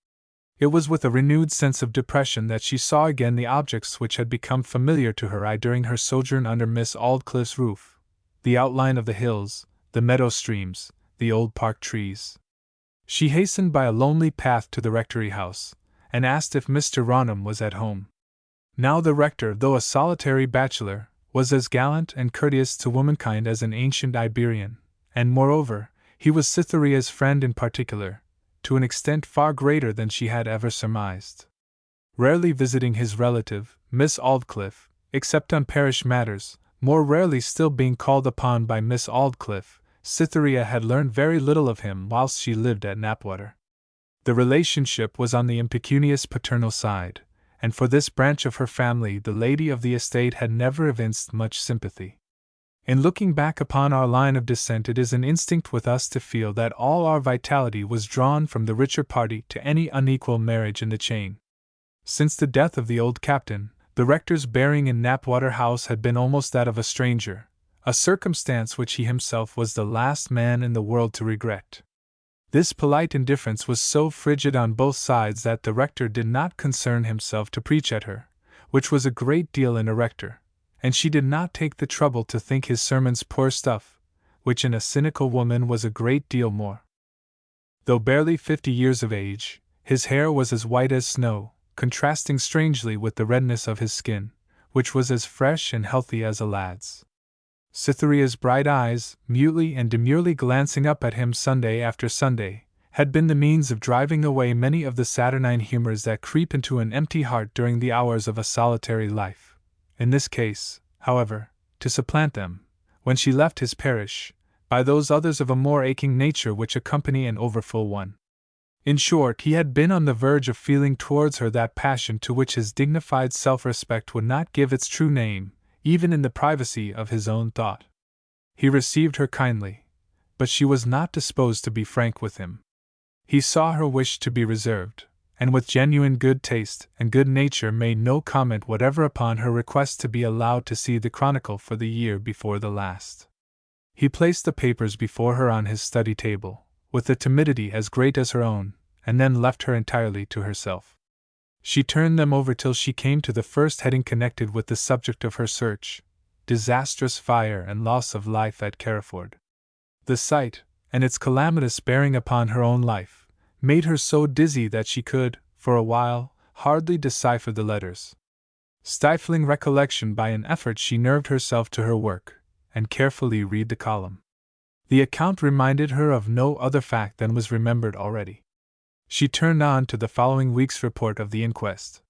It was with a renewed sense of depression that she saw again the objects which had become familiar to her eye during her sojourn under Miss Aldclyffe's roof: the outline of the hills, the meadow streams, the old park trees. She hastened by a lonely path to the rectory house, and asked if Mr. Raunham was at home. Now the rector, though a solitary bachelor, was as gallant and courteous to womankind as an ancient Iberian, and moreover, he was Cytherea's friend in particular, to an extent far greater than she had ever surmised. Rarely visiting his relative, Miss Aldclyffe, except on parish matters, more rarely still being called upon by Miss Aldclyffe, Cytherea had learned very little of him whilst she lived at Knapwater. The relationship was on the impecunious paternal side, and for this branch of her family the lady of the estate had never evinced much sympathy. In looking back upon our line of descent, it is an instinct with us to feel that all our vitality was drawn from the richer party to any unequal marriage in the chain. Since the death of the old captain, the rector's bearing in Knapwater House had been almost that of a stranger, a circumstance which he himself was the last man in the world to regret. This polite indifference was so frigid on both sides that the rector did not concern himself to preach at her, which was a great deal in a rector, and she did not take the trouble to think his sermons poor stuff, which in a cynical woman was a great deal more. Though barely 50 years of age, his hair was as white as snow, contrasting strangely with the redness of his skin, which was as fresh and healthy as a lad's. Cytherea's bright eyes, mutely and demurely glancing up at him Sunday after Sunday, had been the means of driving away many of the saturnine humours that creep into an empty heart during the hours of a solitary life. In this case, however, to supplant them, when she left his parish, by those others of a more aching nature which accompany an overfull one. In short, he had been on the verge of feeling towards her that passion to which his dignified self-respect would not give its true name, even in the privacy of his own thought. He received her kindly, but she was not disposed to be frank with him. He saw her wish to be reserved, and with genuine good taste and good nature made no comment whatever upon her request to be allowed to see the chronicle for the year before the last. He placed the papers before her on his study table, with a timidity as great as her own, and then left her entirely to herself. She turned them over till she came to the first heading connected with the subject of her search: disastrous fire and loss of life at Carriford. The sight, and its calamitous bearing upon her own life, made her so dizzy that she could, for a while, hardly decipher the letters. Stifling recollection by an effort, she nerved herself to her work, and carefully read the column. The account reminded her of no other fact than was remembered already. She turned on to the following week's report of the inquest.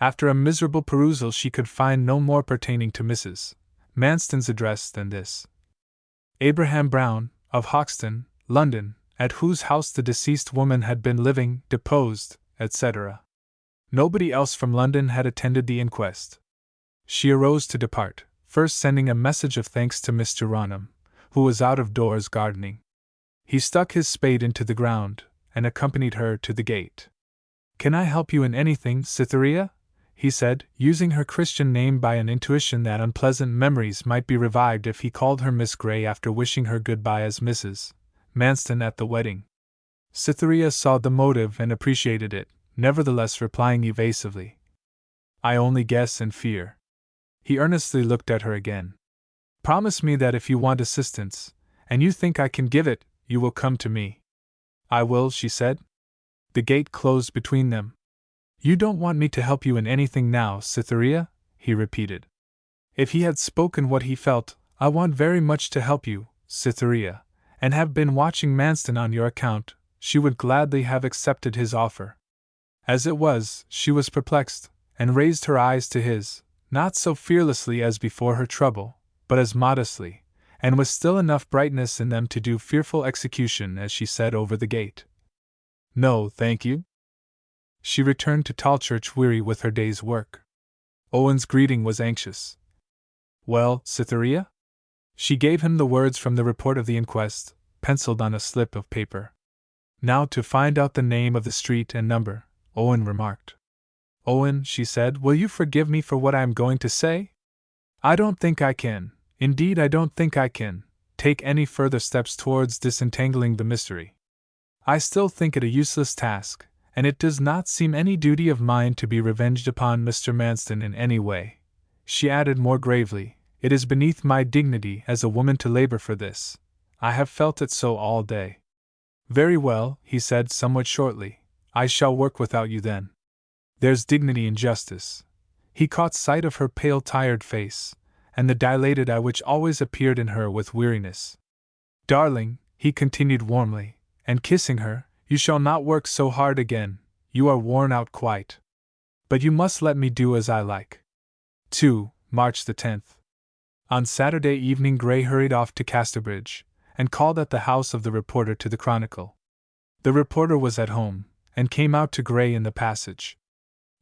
After a miserable perusal, she could find no more pertaining to Mrs. Manston's address than this: Abraham Brown, of Hoxton, London, at whose house the deceased woman had been living, deposed, etc. Nobody else from London had attended the inquest. She arose to depart, first sending a message of thanks to Mr. Raunham, who was out of doors gardening. He stuck his spade into the ground, and accompanied her to the gate. "Can I help you in anything, Cytherea?" he said, using her Christian name by an intuition that unpleasant memories might be revived if he called her Miss Grey after wishing her good-bye as Mrs. Manston at the wedding. Cytherea saw the motive and appreciated it, nevertheless replying evasively, "I only guess and fear." He earnestly looked at her again. "Promise me that if you want assistance, and you think I can give it, you will come to me. I will, she said. The gate closed between them. You don't want me to help you in anything now, Cytherea? He repeated. If he had spoken what he felt, I want very much to help you, Cytherea, and have been watching Manston on your account, she would gladly have accepted his offer. As it was, she was perplexed, and raised her eyes to his, not so fearlessly as before her trouble, but as modestly, and with still enough brightness in them to do fearful execution as she said over the gate, No, thank you. She returned to Tallchurch weary with her day's work. Owen's greeting was anxious. Well, Cytherea? She gave him the words from the report of the inquest, penciled on a slip of paper. Now to find out the name of the street and number, Owen remarked. Owen, she said, will you forgive me for what I am going to say? I don't think I can, indeed I don't think I can, take any further steps towards disentangling the mystery. I still think it a useless task, and it does not seem any duty of mine to be revenged upon Mr. Manston in any way. She added more gravely, It is beneath my dignity as a woman to labor for this. I have felt it so all day. Very well, he said somewhat shortly, I shall work without you then. There's dignity in justice. He caught sight of her pale, tired face, and the dilated eye which always appeared in her with weariness. Darling, he continued warmly, and kissing her, you shall not work so hard again, you are worn out quite. But you must let me do as I like. 2. March the 10th. On Saturday evening Gray hurried off to Casterbridge, and called at the house of the reporter to the Chronicle. The reporter was at home, and came out to Gray in the passage.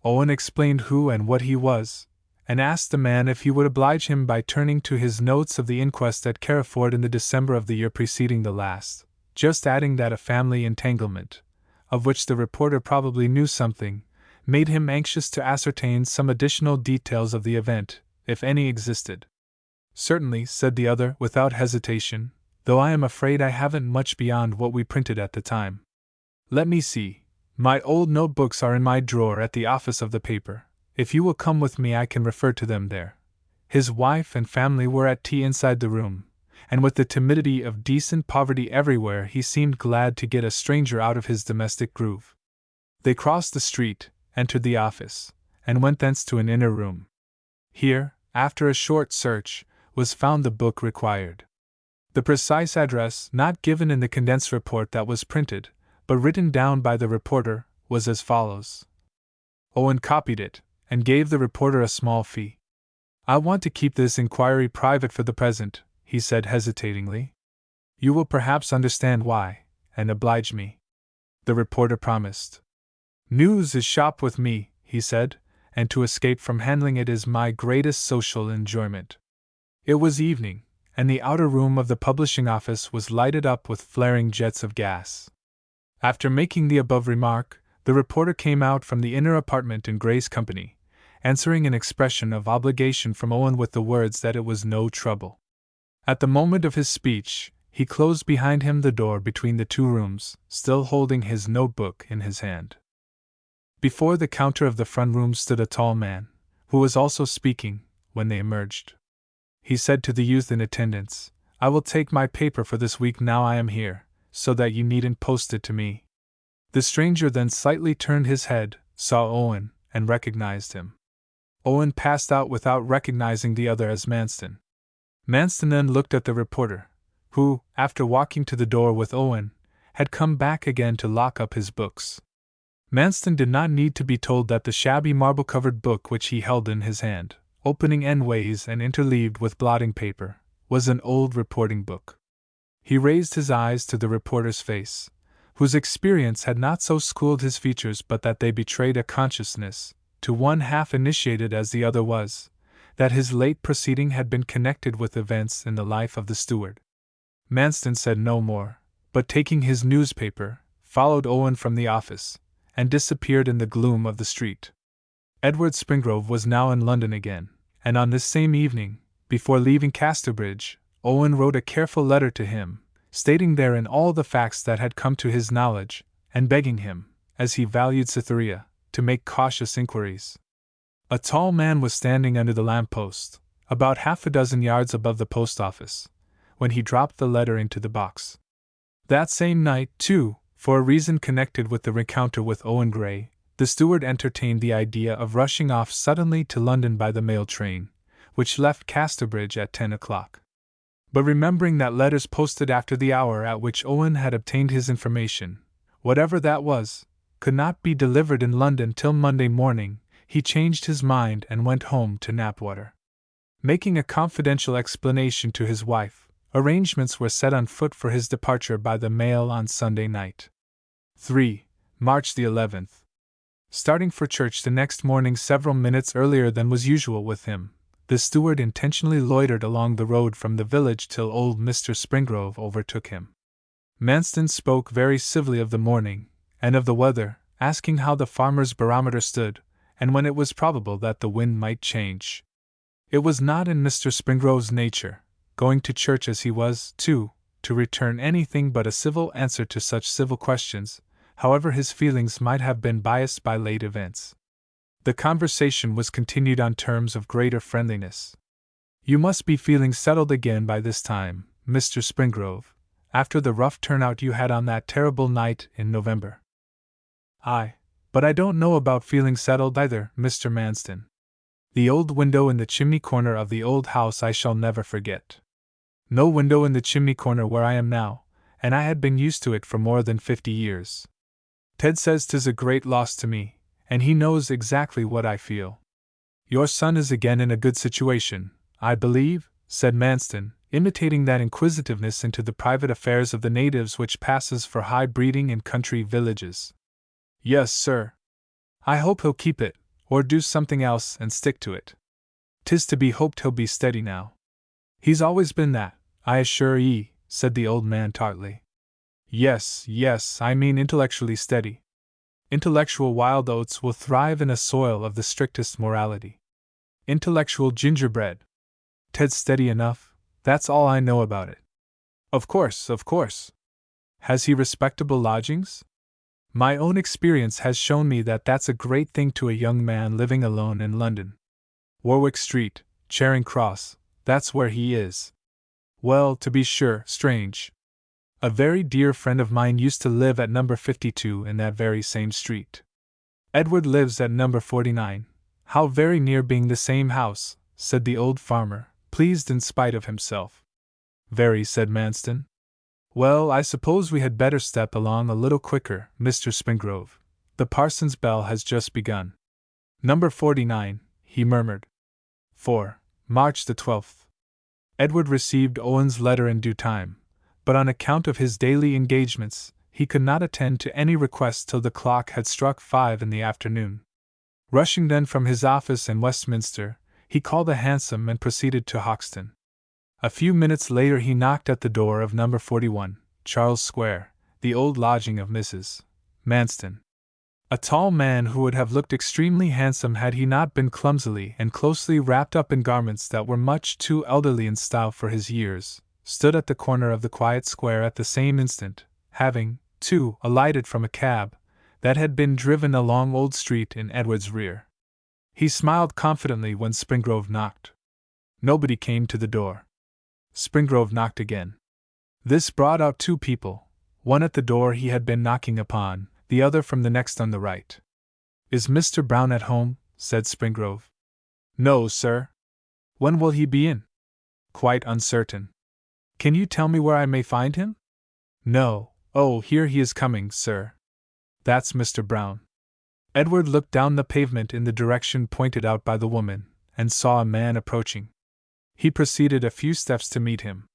Owen explained who and what he was, and asked the man if he would oblige him by turning to his notes of the inquest at Carriford in the December of the year preceding the last, just adding that a family entanglement, of which the reporter probably knew something, made him anxious to ascertain some additional details of the event, if any existed. Certainly, said the other without hesitation, though I am afraid I haven't much beyond what we printed at the time. Let me see. My old notebooks are in my drawer at the office of the paper. If you will come with me I can refer to them there. His wife and family were at tea inside the room, and with the timidity of decent poverty everywhere he seemed glad to get a stranger out of his domestic groove. They crossed the street, entered the office, and went thence to an inner room. Here, after a short search, was found the book required. The precise address, not given in the condensed report that was printed, but written down by the reporter, was as follows. Owen copied it, and gave the reporter a small fee. I want to keep this inquiry private for the present, he said hesitatingly. You will perhaps understand why, and oblige me. The reporter promised. News is shop with me, he said, and to escape from handling it is my greatest social enjoyment. It was evening, and the outer room of the publishing office was lighted up with flaring jets of gas. After making the above remark, the reporter came out from the inner apartment in Gray's company, answering an expression of obligation from Owen with the words that it was no trouble. At the moment of his speech, he closed behind him the door between the two rooms, still holding his notebook in his hand. Before the counter of the front room stood a tall man, who was also speaking, when they emerged. He said to the youth in attendance, I will take my paper for this week now I am here, so that you needn't post it to me. The stranger then slightly turned his head, saw Owen, and recognized him. Owen passed out without recognizing the other as Manston. Manston then looked at the reporter, who, after walking to the door with Owen, had come back again to lock up his books. Manston did not need to be told that the shabby marble-covered book which he held in his hand, opening endways and interleaved with blotting paper, was an old reporting book. He raised his eyes to the reporter's face, whose experience had not so schooled his features but that they betrayed a consciousness, to one half initiated as the other was, that his late proceeding had been connected with events in the life of the steward. Manston said no more, but taking his newspaper, followed Owen from the office, and disappeared in the gloom of the street. Edward Springrove was now in London again, and on this same evening, before leaving Casterbridge, Owen wrote a careful letter to him, stating therein all the facts that had come to his knowledge, and begging him, as he valued Cytherea, to make cautious inquiries. A tall man was standing under the lamp-post, about half a dozen yards above the post office, when he dropped the letter into the box. That same night, too, for a reason connected with the rencounter with Owen Gray, the steward entertained the idea of rushing off suddenly to London by the mail train, which left Casterbridge at 10 o'clock. But remembering that letters posted after the hour at which Owen had obtained his information, whatever that was, could not be delivered in London till Monday morning, he changed his mind and went home to Knapwater. Making a confidential explanation to his wife, arrangements were set on foot for his departure by the mail on Sunday night. 3. March the 11th. Starting for church the next morning several minutes earlier than was usual with him, the steward intentionally loitered along the road from the village till old Mr. Springrove overtook him. Manston spoke very civilly of the morning, and of the weather, asking how the farmer's barometer stood, and when it was probable that the wind might change. It was not in Mr. Springrove's nature, going to church as he was, too, to return anything but a civil answer to such civil questions, however his feelings might have been biased by late events. The conversation was continued on terms of greater friendliness. "You must be feeling settled again by this time, Mr. Springrove, after the rough turnout you had on that terrible night in November." "Aye, but I don't know about feeling settled either, Mr. Manston. The old window in the chimney corner of the old house I shall never forget. No window in the chimney corner where I am now, and I had been used to it for more than 50 years. Ted says 'tis a great loss to me, and he knows exactly what I feel." "Your son is again in a good situation, I believe?" said Manston, imitating that inquisitiveness into the private affairs of the natives which passes for high breeding in country villages. "Yes, sir. I hope he'll keep it, or do something else and stick to it. 'Tis to be hoped he'll be steady now." "He's always been that, I assure ye," said the old man tartly. Yes, I mean intellectually steady. Intellectual wild oats will thrive in a soil of the strictest morality. Intellectual gingerbread. Ted's steady enough, that's all I know about it." Of course. "Has he respectable lodgings?" "My own experience has shown me that that's a great thing to a young man living alone in London. Warwick Street, Charing Cross, that's where he is." "Well, to be sure, strange. A very dear friend of mine used to live at number 52 in that very same street. Edward lives at number 49. How very near being the same house," said the old farmer, pleased in spite of himself. "Very," said Manston. "Well, I suppose we had better step along a little quicker, Mr. Springrove. The parson's bell has just begun." "Number 49, he murmured. 4. March the 12th. Edward received Owen's letter in due time, but on account of his daily engagements, he could not attend to any request till the clock had struck 5 in the afternoon. Rushing then from his office in Westminster, he called a hansom and proceeded to Hoxton. A few minutes later he knocked at the door of number 41, Charles Square, the old lodging of Mrs. Manston. A tall man who would have looked extremely handsome had he not been clumsily and closely wrapped up in garments that were much too elderly in style for his years, stood at the corner of the quiet square at the same instant, having, too, alighted from a cab that had been driven along Old Street in Edward's rear. He smiled confidently when Springrove knocked. Nobody came to the door. Springrove knocked again. This brought out 2 people, one at the door he had been knocking upon, the other from the next on the right. "Is Mr. Brown at home?" said Springrove. "No, sir." "When will he be in?" "Quite uncertain." "Can you tell me where I may find him?" "No. Oh, here he is coming, sir. That's Mr. Brown." Edward looked down the pavement in the direction pointed out by the woman, and saw a man approaching. He proceeded a few steps to meet him.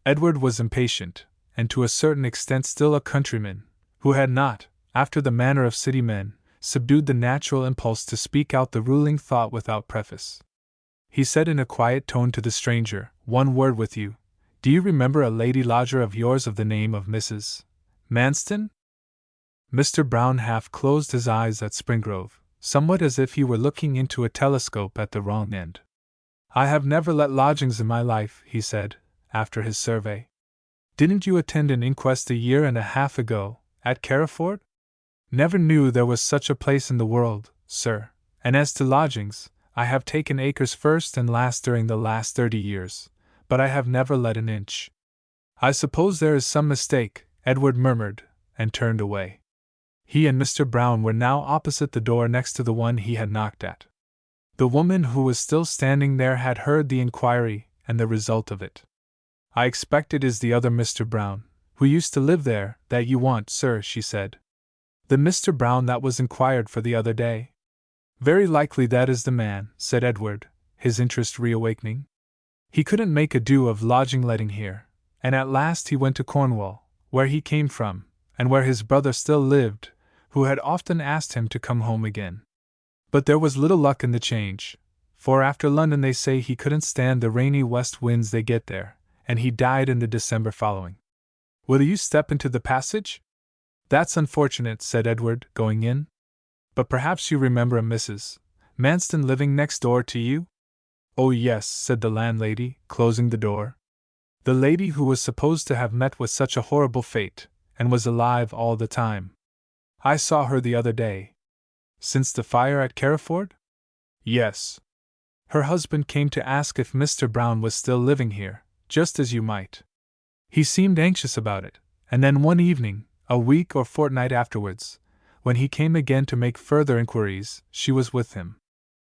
Edward was impatient, and to a certain extent still a countryman, who had not, after the manner of city men, subdued the natural impulse to speak out the ruling thought without preface. He said in a quiet tone to the stranger, "One word with you. Do you remember a lady lodger of yours of the name of Mrs. Manston?" Mr. Brown half closed his eyes at Springrove, somewhat as if he were looking into a telescope at the wrong end. "I have never let lodgings in my life," he said, after his survey. "Didn't you attend an inquest a year and a half ago, at Carriford?" "Never knew there was such a place in the world, sir, and as to lodgings, I have taken acres first and last during the last 30 years, but I have never let an inch." I suppose there is some mistake, Edward murmured, and turned away. He and Mr. Brown were now opposite the door next to the one he had knocked at. The woman who was still standing there had heard the inquiry and the result of it. I expect it is the other Mr. Brown, who used to live there, that you want, sir, she said. The Mr. Brown that was inquired for the other day? Very likely that is the man, said Edward, his interest reawakening. He couldn't make a do of lodging letting here, and at last he went to Cornwall, where he came from, and where his brother still lived, who had often asked him to come home again. But there was little luck in the change, for after London they say he couldn't stand the rainy west winds they get there, and he died in the December following. Will you step into the passage? That's unfortunate, said Edward, going in. But perhaps you remember a Mrs. Manston living next door to you? Oh yes, said the landlady, closing the door. The lady who was supposed to have met with such a horrible fate, and was alive all the time. I saw her the other day. Since the fire at Carriford? Yes. Her husband came to ask if Mr. Brown was still living here, just as you might. He seemed anxious about it, and then one evening, a week or fortnight afterwards, when he came again to make further inquiries, she was with him.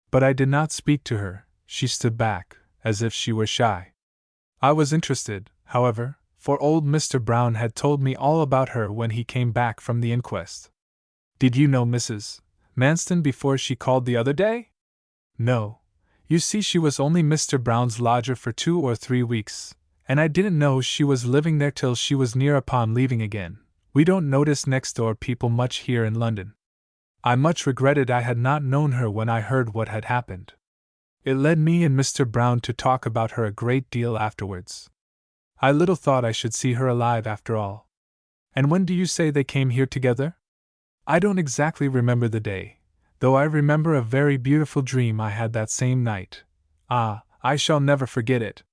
But I did not speak to her, she stood back, as if she were shy. I was interested, however, for old Mr. Brown had told me all about her when he came back from the inquest. Did you know Mrs. Manston before she called the other day? No. You see, she was only Mr. Brown's lodger for 2 or 3 weeks, and I didn't know she was living there till she was near upon leaving again. We don't notice next-door people much here in London. I much regretted I had not known her when I heard what had happened. It led me and Mr. Brown to talk about her a great deal afterwards. I little thought I should see her alive after all. And when do you say they came here together? I don't exactly remember the day, though I remember a very beautiful dream I had that same night. Ah, I shall never forget it.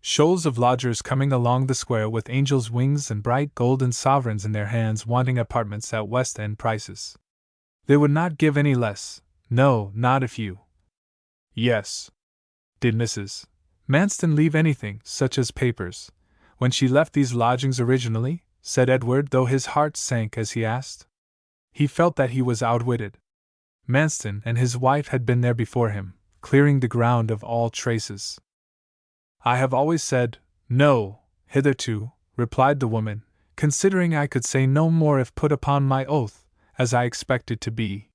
Shoals of lodgers coming along the square with angels' wings and bright golden sovereigns in their hands, wanting apartments at West End prices. They would not give any less, no, not if you. Yes. Did Mrs. Manston leave anything, such as papers, when she left these lodgings originally? Said Edward, though his heart sank as he asked. He felt that he was outwitted. Manston and his wife had been there before him, clearing the ground of all traces. I have always said, no, hitherto, replied the woman, considering I could say no more if put upon my oath, as I expected to be.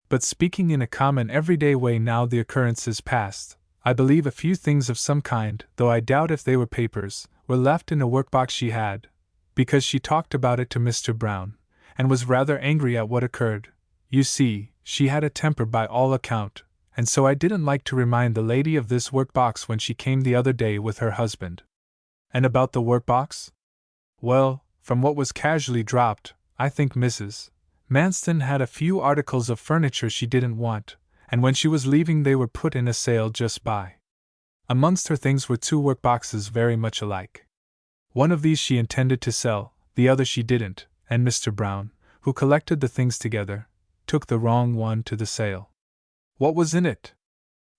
But speaking in a common everyday way now the occurrence is past, I believe a few things of some kind, though I doubt if they were papers, were left in a workbox she had, because she talked about it to Mr. Brown, and was rather angry at what occurred. You see, she had a temper by all account, and so I didn't like to remind the lady of this workbox when she came the other day with her husband. And about the workbox? Well, from what was casually dropped, I think Mrs. Manston had a few articles of furniture she didn't want, and when she was leaving they were put in a sale just by. Amongst her things were 2 workboxes very much alike. One of these she intended to sell, the other she didn't, and Mr. Brown, who collected the things together, took the wrong one to the sale. What was in it?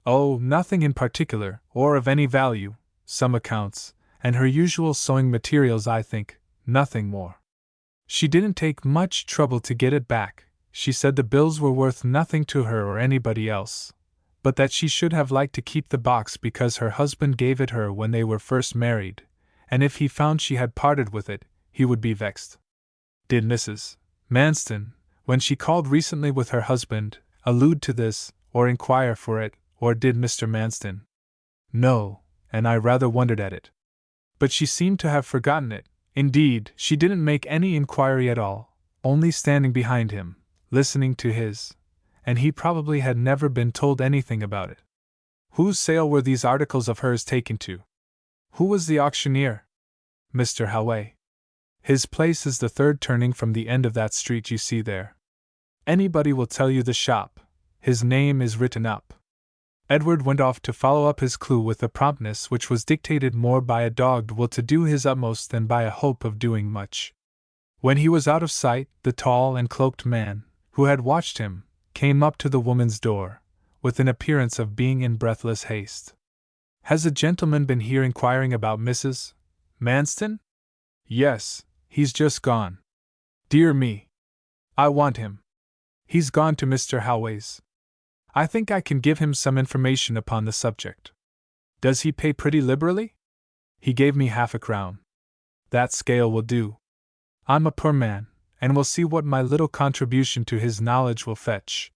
Oh, nothing in particular, or of any value, some accounts, and her usual sewing materials, I think, nothing more. She didn't take much trouble to get it back. She said the bills were worth nothing to her or anybody else, but that she should have liked to keep the box because her husband gave it her when they were first married, and if he found she had parted with it, he would be vexed. Did Mrs. Manston, when she called recently with her husband, allude to this, or inquire for it, or did Mr. Manston? No, and I rather wondered at it. But she seemed to have forgotten it. Indeed, she didn't make any inquiry at all, only standing behind him, listening to his, and he probably had never been told anything about it. Whose sale were these articles of hers taken to? Who was the auctioneer? Mr. Howay. His place is the 3rd turning from the end of that street you see there. Anybody will tell you the shop. His name is written up. Edward went off to follow up his clue with a promptness which was dictated more by a dogged will to do his utmost than by a hope of doing much. When he was out of sight, the tall and cloaked man, who had watched him, came up to the woman's door, with an appearance of being in breathless haste. Has a gentleman been here inquiring about Mrs. Manston? Yes, he's just gone. Dear me. I want him. He's gone to Mr. Howay's. I think I can give him some information upon the subject. Does he pay pretty liberally? He gave me £0.50. That scale will do. I'm a poor man, and will see what my little contribution to his knowledge will fetch.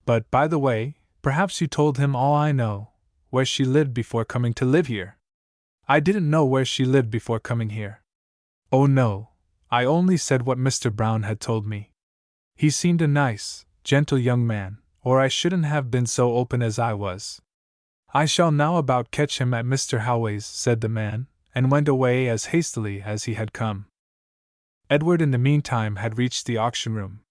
But, by the way, perhaps you told him all I know, where she lived before coming to live here? I didn't know where she lived before coming here. Oh no, I only said what Mr. Brown had told me. He seemed a nice, gentle young man, or I shouldn't have been so open as I was. I shall now about catch him at Mr. Howay's, said the man, and went away as hastily as he had come. Edward in the meantime had reached the auction room.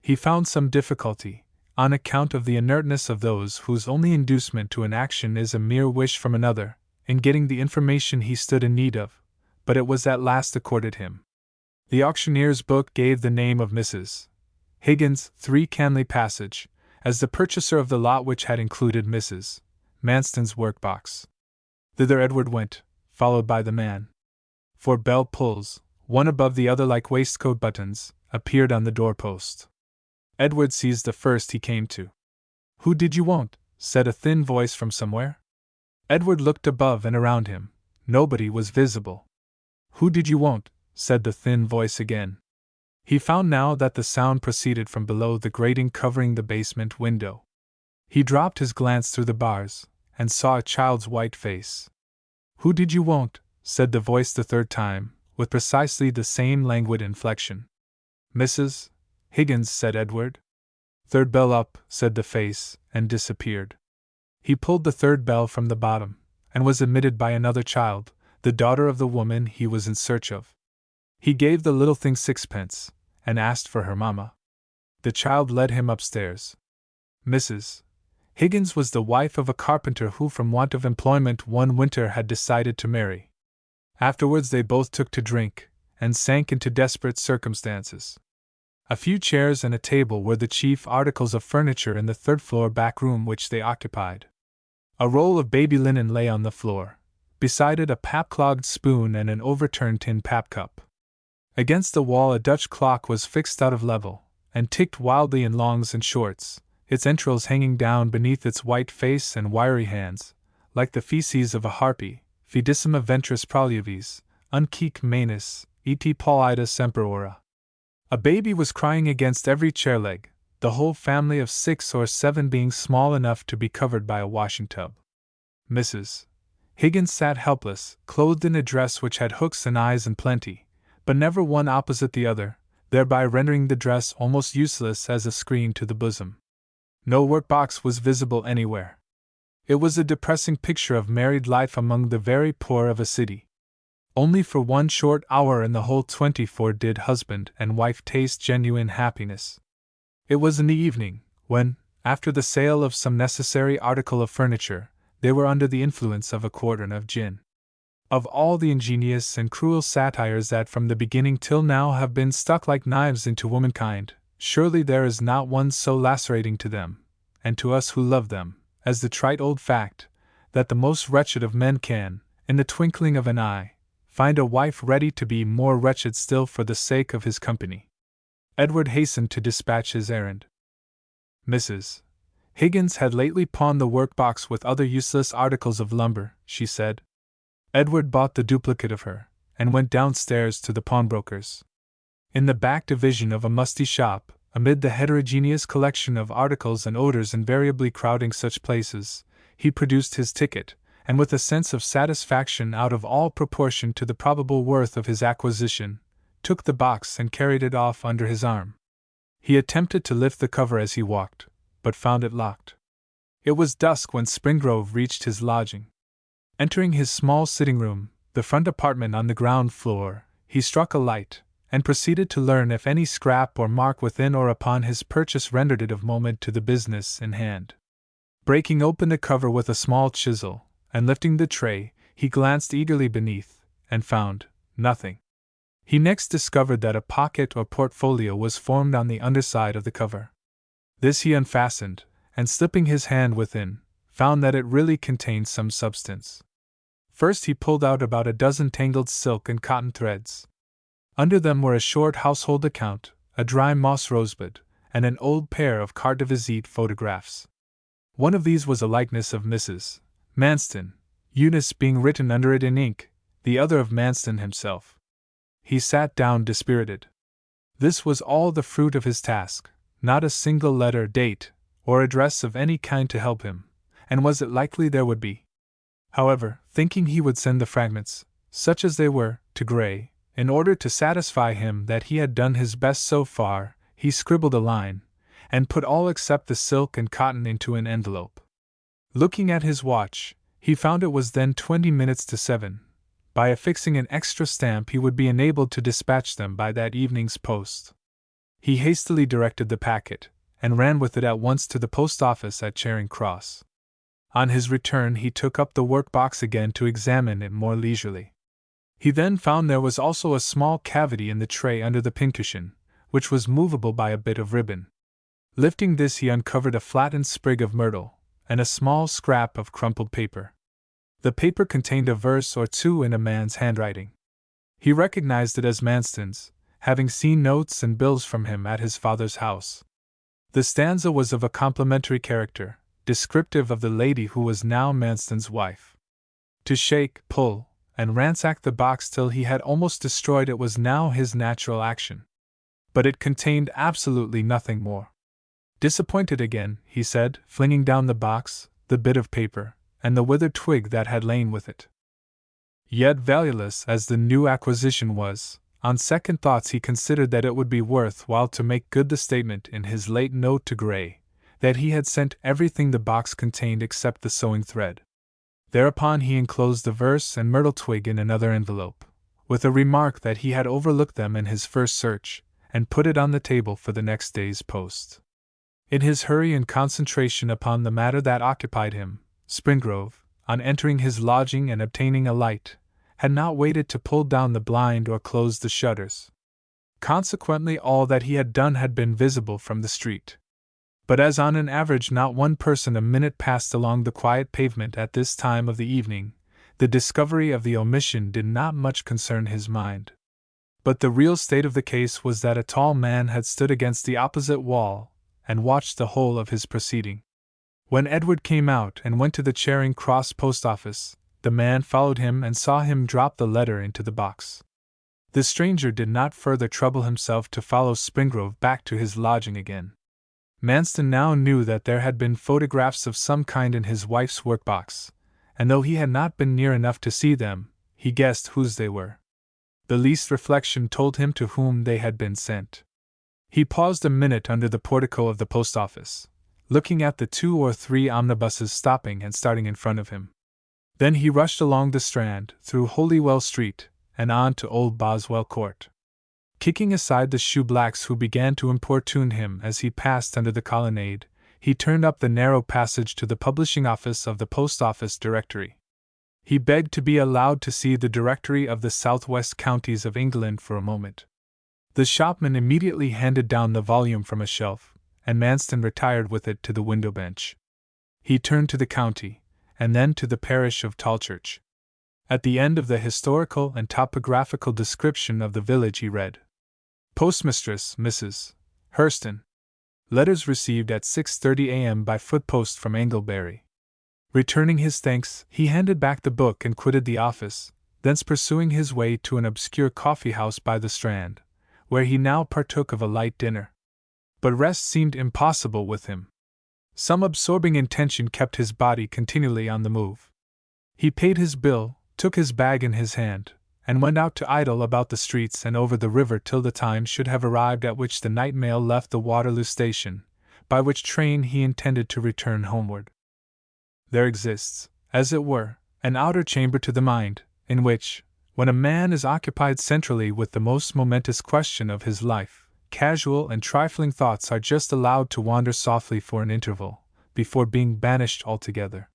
He found some difficulty, on account of the inertness of those whose only inducement to an action is a mere wish from another, in getting the information he stood in need of, but it was at last accorded him. The auctioneer's book gave the name of Mrs. Higgins, 3 Canley Passage, as the purchaser of the lot which had included Mrs. Manston's workbox. Thither Edward went, followed by the man. 4 bell pulls, one above the other like waistcoat buttons, appeared on the doorpost. Edward seized the first he came to. Who did you want? Said a thin voice from somewhere. Edward looked above and around him. Nobody was visible. Who did you want? Said the thin voice again. He found now that the sound proceeded from below the grating covering the basement window. He dropped his glance through the bars, and saw a child's white face. Who did you want? Said the voice the third time, with precisely the same languid inflection. Mrs. Higgins, said Edward. 3rd bell up, said the face, and disappeared. He pulled the 3rd bell from the bottom, and was admitted by another child, the daughter of the woman he was in search of. He gave the little thing 6pence, and asked for her mamma. The child led him upstairs. Mrs. Higgins was the wife of a carpenter who from want of employment one winter had decided to marry. Afterwards they both took to drink, and sank into desperate circumstances. A few chairs and a table were the chief articles of furniture in the 3rd floor back room which they occupied. A roll of baby linen lay on the floor, beside it a pap-clogged spoon and an overturned tin pap cup. Against the wall a Dutch clock was fixed out of level, and ticked wildly in longs and shorts, its entrails hanging down beneath its white face and wiry hands, like the faeces of a harpy, fidissima ventris proluvis, unquique manus, et pallida semper ora. A baby was crying against every chair leg, the whole family of 6 or 7 being small enough to be covered by a washing tub. Mrs. Higgins sat helpless, clothed in a dress which had hooks and eyes in plenty, but never one opposite the other, thereby rendering the dress almost useless as a screen to the bosom. No workbox was visible anywhere. It was a depressing picture of married life among the very poor of a city. Only for 1 short hour in the whole 24 did husband and wife taste genuine happiness. It was in the evening, when, after the sale of some necessary article of furniture, they were under the influence of a quartern of gin. Of all the ingenious and cruel satires that from the beginning till now have been stuck like knives into womankind, surely there is not one so lacerating to them, and to us who love them, as the trite old fact, that the most wretched of men can, in the twinkling of an eye, find a wife ready to be more wretched still for the sake of his company. Edward hastened to dispatch his errand. Mrs. Higgins had lately pawned the workbox with other useless articles of lumber, she said. Edward bought the duplicate of her, and went downstairs to the pawnbroker's. In the back division of a musty shop, amid the heterogeneous collection of articles and odors invariably crowding such places, he produced his ticket, and with a sense of satisfaction out of all proportion to the probable worth of his acquisition, took the box and carried it off under his arm. He attempted to lift the cover as he walked, but found it locked. It was dusk when Springrove reached his lodging. Entering his small sitting-room, the front apartment on the ground floor, he struck a light, and proceeded to learn if any scrap or mark within or upon his purchase rendered it of moment to the business in hand. Breaking open the cover with a small chisel, and lifting the tray, he glanced eagerly beneath, and found nothing. He next discovered that a pocket or portfolio was formed on the underside of the cover. This he unfastened, and slipping his hand within, found that it really contained some substance. First he pulled out about a dozen tangled silk and cotton threads, Under them were a short household account, a dry moss rosebud, and an old pair of carte de visite photographs. One of these was a likeness of Mrs. Manston, Eunice being written under it in ink, the other of Manston himself. He sat down dispirited. This was all the fruit of his task, not a single letter, date, or address of any kind to help him, and was it likely there would be? However, thinking he would send the fragments, such as they were, to Gray, in order to satisfy him that he had done his best so far, he scribbled a line, and put all except the silk and cotton into an envelope. Looking at his watch, he found it was then 20 minutes to 7. By affixing an extra stamp he would be enabled to dispatch them by that evening's post. He hastily directed the packet, and ran with it at once to the post office at Charing Cross. On his return he took up the work-box again to examine it more leisurely. He then found there was also a small cavity in the tray under the pincushion, which was movable by a bit of ribbon. Lifting this he uncovered a flattened sprig of myrtle, and a small scrap of crumpled paper. The paper contained a verse or two in a man's handwriting. He recognized it as Manston's, having seen notes and bills from him at his father's house. The stanza was of a complimentary character, descriptive of the lady who was now Manston's wife. To shake, pull, and ransack the box till he had almost destroyed it was now his natural action. But it contained absolutely nothing more. Disappointed again, he said, flinging down the box, the bit of paper, and the withered twig that had lain with it. Yet valueless as the new acquisition was, on second thoughts he considered that it would be worth while to make good the statement in his late note to Gray, that he had sent everything the box contained except the sewing thread. Thereupon he enclosed the verse and myrtle twig in another envelope, with a remark that he had overlooked them in his first search, and put it on the table for the next day's post. In his hurry and concentration upon the matter that occupied him, Springrove, on entering his lodging and obtaining a light, had not waited to pull down the blind or close the shutters. Consequently, all that he had done had been visible from the street. But as on an average not one person a minute passed along the quiet pavement at this time of the evening, the discovery of the omission did not much concern his mind. But the real state of the case was that a tall man had stood against the opposite wall, and watched the whole of his proceeding. When Edward came out and went to the Charing Cross post office, the man followed him and saw him drop the letter into the box. The stranger did not further trouble himself to follow Springrove back to his lodging again. Manston now knew that there had been photographs of some kind in his wife's workbox, and though he had not been near enough to see them, he guessed whose they were. The least reflection told him to whom they had been sent. He paused a minute under the portico of the post office, looking at the 2 or 3 omnibuses stopping and starting in front of him. Then he rushed along the Strand, through Holywell Street, and on to Old Boswell Court. Kicking aside the shoeblacks who began to importune him as he passed under the colonnade, he turned up the narrow passage to the publishing office of the Post Office Directory. He begged to be allowed to see the Directory of the Southwest Counties of England for a moment. The shopman immediately handed down the volume from a shelf, and Manston retired with it to the window bench. He turned to the county, and then to the parish of Tolchurch. At the end of the historical and topographical description of the village he read: Postmistress Mrs. Hurston. Letters received at 6:30 a.m. by foot-post from Anglebury. Returning his thanks, he handed back the book and quitted the office, thence pursuing his way to an obscure coffee-house by the Strand, where he now partook of a light dinner. But rest seemed impossible with him. Some absorbing intention kept his body continually on the move. He paid his bill, took his bag in his hand, and went out to idle about the streets and over the river till the time should have arrived at which the night mail left the Waterloo station, by which train he intended to return homeward. There exists, as it were, an outer chamber to the mind, in which, when a man is occupied centrally with the most momentous question of his life, casual and trifling thoughts are just allowed to wander softly for an interval, before being banished altogether.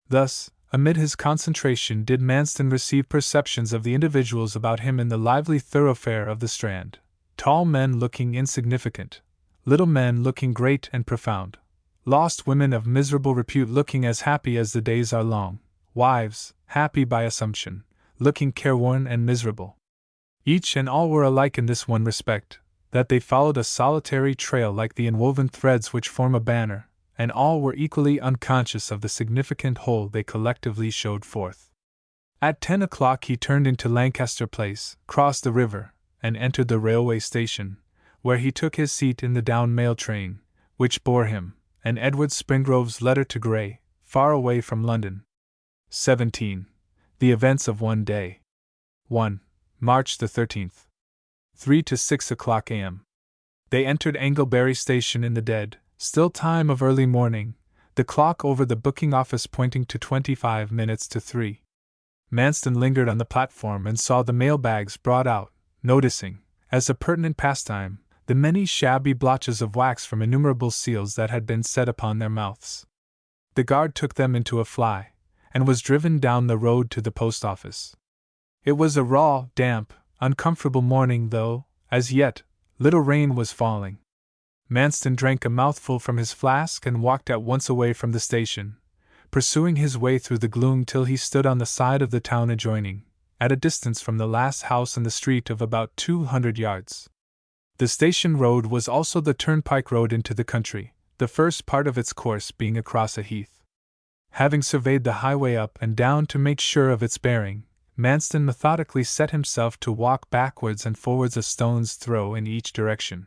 Thus, amid his concentration did Manston receive perceptions of the individuals about him in the lively thoroughfare of the Strand, tall men looking insignificant, little men looking great and profound, lost women of miserable repute looking as happy as the days are long, wives, happy by assumption, looking careworn and miserable. Each and all were alike in this one respect, that they followed a solitary trail like the inwoven threads which form a banner, and all were equally unconscious of the significant whole they collectively showed forth. At 10 o'clock he turned into Lancaster Place, crossed the river, and entered the railway station, where he took his seat in the down mail train, which bore him, and Edward Springrove's letter to Gray, far away from London. 17. The events of one day. 1. March the 13th. 3 to 6 o'clock a.m. They entered Anglebury Station in the dead, still time of early morning, the clock over the booking office pointing to 25 minutes to 3. Manston lingered on the platform and saw the mail bags brought out, noticing, as a pertinent pastime, the many shabby blotches of wax from innumerable seals that had been set upon their mouths. The guard took them into a fly, and was driven down the road to the post office. It was a raw, damp, uncomfortable morning, though, as yet, little rain was falling. Manston drank a mouthful from his flask and walked at once away from the station, pursuing his way through the gloom till he stood on the side of the town adjoining, at a distance from the last house in the street of about 200 yards. The station road was also the turnpike road into the country, the first part of its course being across a heath. Having surveyed the highway up and down to make sure of its bearing, Manston methodically set himself to walk backwards and forwards a stone's throw in each direction.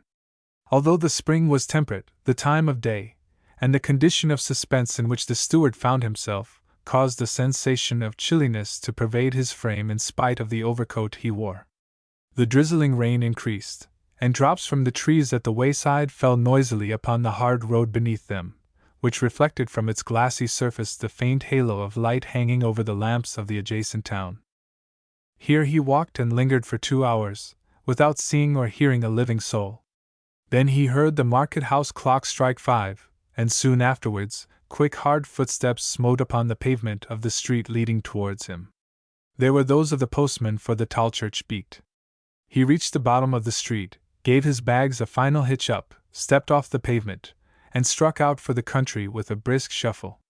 Although the spring was temperate, the time of day, and the condition of suspense in which the steward found himself, caused a sensation of chilliness to pervade his frame in spite of the overcoat he wore. The drizzling rain increased, and drops from the trees at the wayside fell noisily upon the hard road beneath them, which reflected from its glassy surface the faint halo of light hanging over the lamps of the adjacent town. Here he walked and lingered for 2 hours, without seeing or hearing a living soul. Then he heard the market-house clock strike 5, and soon afterwards, quick hard footsteps smote upon the pavement of the street leading towards him. They were those of the postman for the Tallchurch beat. He reached the bottom of the street, gave his bags a final hitch up, stepped off the pavement, and struck out for the country with a brisk shuffle.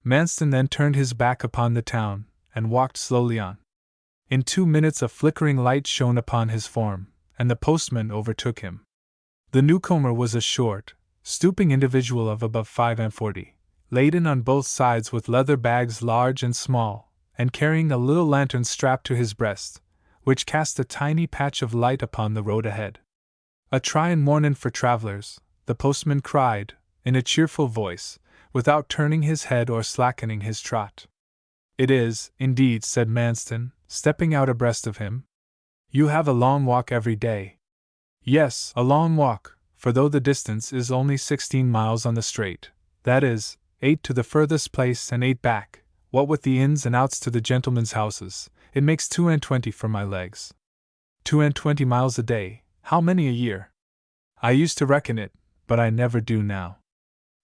Manston then turned his back upon the town, and walked slowly on. In 2 minutes a flickering light shone upon his form, and the postman overtook him. The newcomer was a short, stooping individual of above 45, laden on both sides with leather bags large and small, and carrying a little lantern strapped to his breast, which cast a tiny patch of light upon the road ahead. "A tryin' mornin' for travellers," the postman cried, in a cheerful voice, without turning his head or slackening his trot. "It is, indeed," said Manston, stepping out abreast of him. "You have a long walk every day." "Yes, a long walk, for though the distance is only 16 miles on the straight, that is, 8 to the furthest place and 8 back, what with the ins and outs to the gentlemen's houses, it makes 22 for my legs. 22 miles a day, how many a year? I used to reckon it, but I never do now.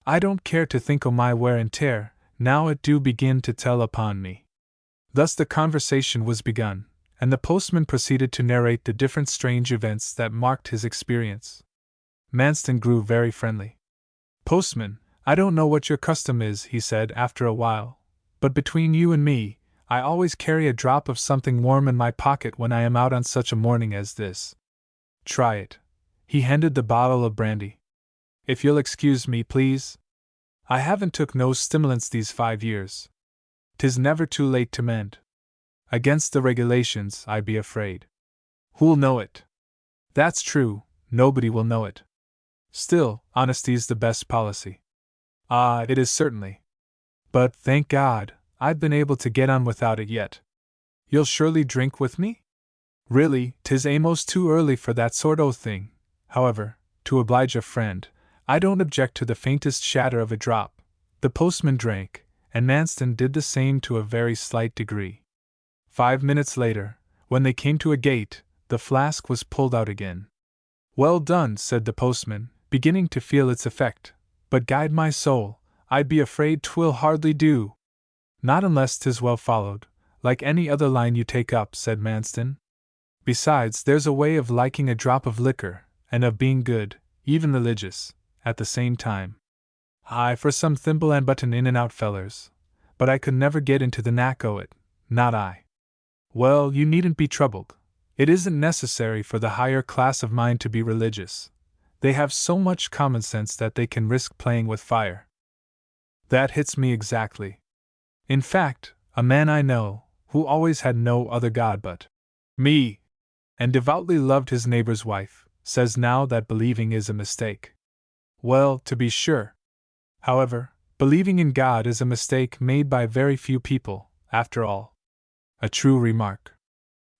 I don't care to think o' my wear and tear, now it do begin to tell upon me." Thus the conversation was begun, and the postman proceeded to narrate the different strange events that marked his experience. Manston grew very friendly. "Postman, I don't know what your custom is," he said after a while, "but between you and me, I always carry a drop of something warm in my pocket when I am out on such a morning as this. Try it." He handed the bottle of brandy. "If you'll excuse me, please. I haven't took no stimulants these 5 years. 'Tis never too late to mend. Against the regulations, I be afraid. Who'll know it? That's true, nobody will know it. Still, honesty's the best policy." "Ah, it is certainly. But, thank God, I've been able to get on without it yet. You'll surely drink with me?" "Really, 'tis a'most too early for that sort o' thing. However, to oblige a friend, I don't object to the faintest shatter of a drop." The postman drank, and Manston did the same to a very slight degree. 5 minutes later, when they came to a gate, the flask was pulled out again. "Well done," said the postman, beginning to feel its effect, "but guide my soul, I'd be afraid 'twill hardly do." "Not unless 'tis well followed, like any other line you take up," said Manston. "Besides, there's a way of liking a drop of liquor, and of being good, even religious, at the same time. Aye, for some thimble and button in and out fellers, but I could never get into the knack o' it, not I." "Well, you needn't be troubled. It isn't necessary for the higher class of mind to be religious. They have so much common sense that they can risk playing with fire. That hits me exactly. In fact, a man I know, who always had no other god but me, and devoutly loved his neighbor's wife, says now that believing is a mistake. Well, to be sure. However, believing in God is a mistake made by very few people, after all. A true remark.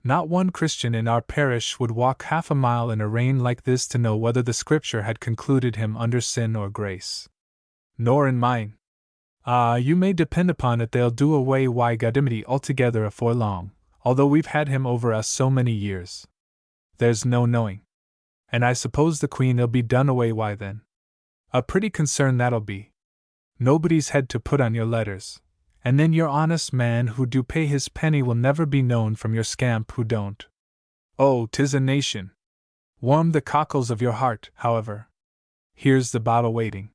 Not one Christian in our parish would walk half a mile in a rain like this to know whether the Scripture had concluded him under sin or grace. Nor in mine. Ah, you may depend upon it they'll do away wi Godimity altogether afore long, although we've had him over us so many years. There's no knowing. And I suppose the Queen'll be done away wi then. A pretty concern that'll be. Nobody's head to put on your letters, and then your honest man who do pay his penny will never be known from your scamp who don't. Oh, 'tis a nation! Warm the cockles of your heart, however. Here's the bottle waiting.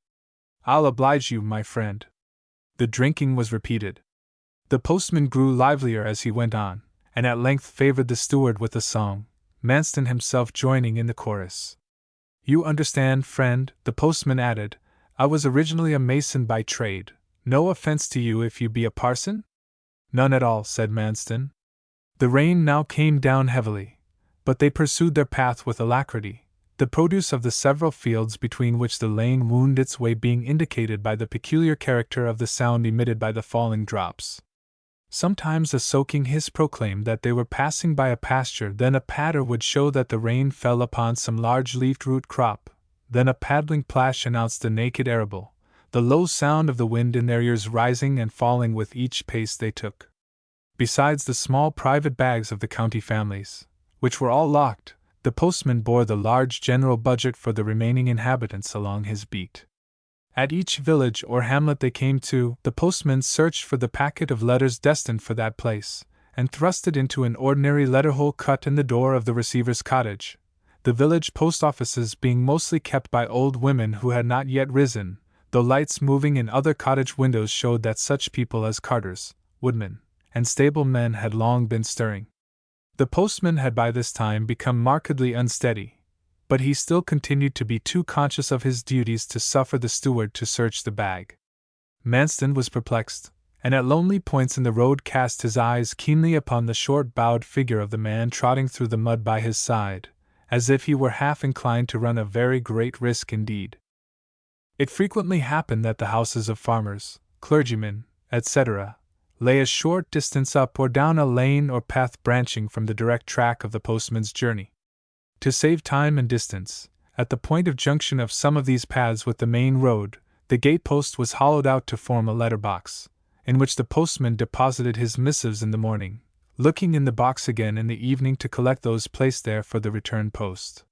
I'll oblige you, my friend. The drinking was repeated. The postman grew livelier as he went on, and at length favored the steward with a song, Manston himself joining in the chorus. You understand, friend, the postman added, I was originally a mason by trade. No offense to you if you be a parson? None at all, said Manston. The rain now came down heavily, but they pursued their path with alacrity, the produce of the several fields between which the lane wound its way being indicated by the peculiar character of the sound emitted by the falling drops. Sometimes a soaking hiss proclaimed that they were passing by a pasture, then a patter would show that the rain fell upon some large-leafed root crop, then a paddling plash announced the naked arable, the low sound of the wind in their ears rising and falling with each pace they took. Besides the small private bags of the county families, which were all locked, the postman bore the large general budget for the remaining inhabitants along his beat. At each village or hamlet they came to, the postman searched for the packet of letters destined for that place, and thrust it into an ordinary letter-hole cut in the door of the receiver's cottage, the village post offices being mostly kept by old women who had not yet risen, though lights moving in other cottage windows showed that such people as carters, woodmen, and stablemen had long been stirring. The postman had by this time become markedly unsteady, but he still continued to be too conscious of his duties to suffer the steward to search the bag. Manston was perplexed, and at lonely points in the road cast his eyes keenly upon the short-bowed figure of the man trotting through the mud by his side, as if he were half inclined to run a very great risk indeed. It frequently happened that the houses of farmers, clergymen, etc., lay a short distance up or down a lane or path branching from the direct track of the postman's journey. To save time and distance, at the point of junction of some of these paths with the main road, the gatepost was hollowed out to form a letter-box, in which the postman deposited his missives in the morning, looking in the box again in the evening to collect those placed there for the return post.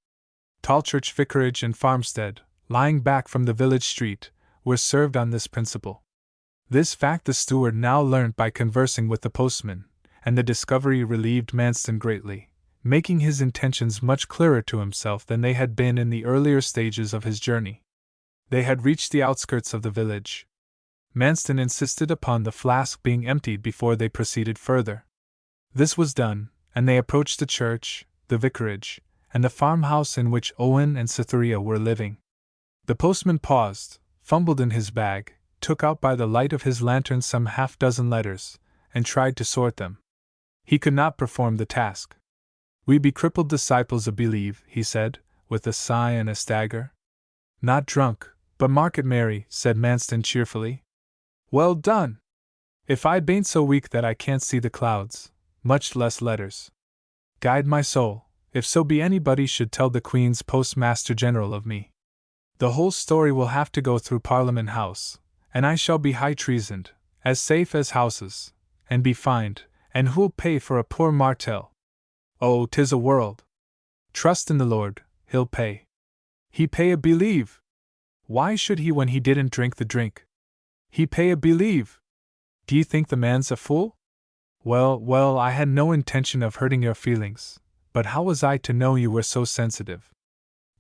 Tallchurch Vicarage and farmstead, lying back from the village street, were served on this principle. This fact the steward now learnt by conversing with the postman, and the discovery relieved Manston greatly, making his intentions much clearer to himself than they had been in the earlier stages of his journey. They had reached the outskirts of the village. Manston insisted upon the flask being emptied before they proceeded further. This was done, and they approached the church, the vicarage, and the farmhouse in which Owen and Cytherea were living. The postman paused, fumbled in his bag, took out by the light of his lantern some half-dozen letters, and tried to sort them. He could not perform the task. We be crippled disciples of believe, he said, with a sigh and a stagger. Not drunk, but market merry, said Manston cheerfully. Well done! If I bain't so weak that I can't see the clouds, much less letters. Guide my soul, if so be anybody should tell the Queen's Postmaster General of me. The whole story will have to go through Parliament House, and I shall be high treasoned, as safe as houses, and be fined, and who'll pay for a poor martel? Oh, 'tis a world! Trust in the Lord, he'll pay. He pay a believe! Why should he when he didn't drink the drink? He pay a believe! D'ye think the man's a fool? Well, I had no intention of hurting your feelings, but how was I to know you were so sensitive?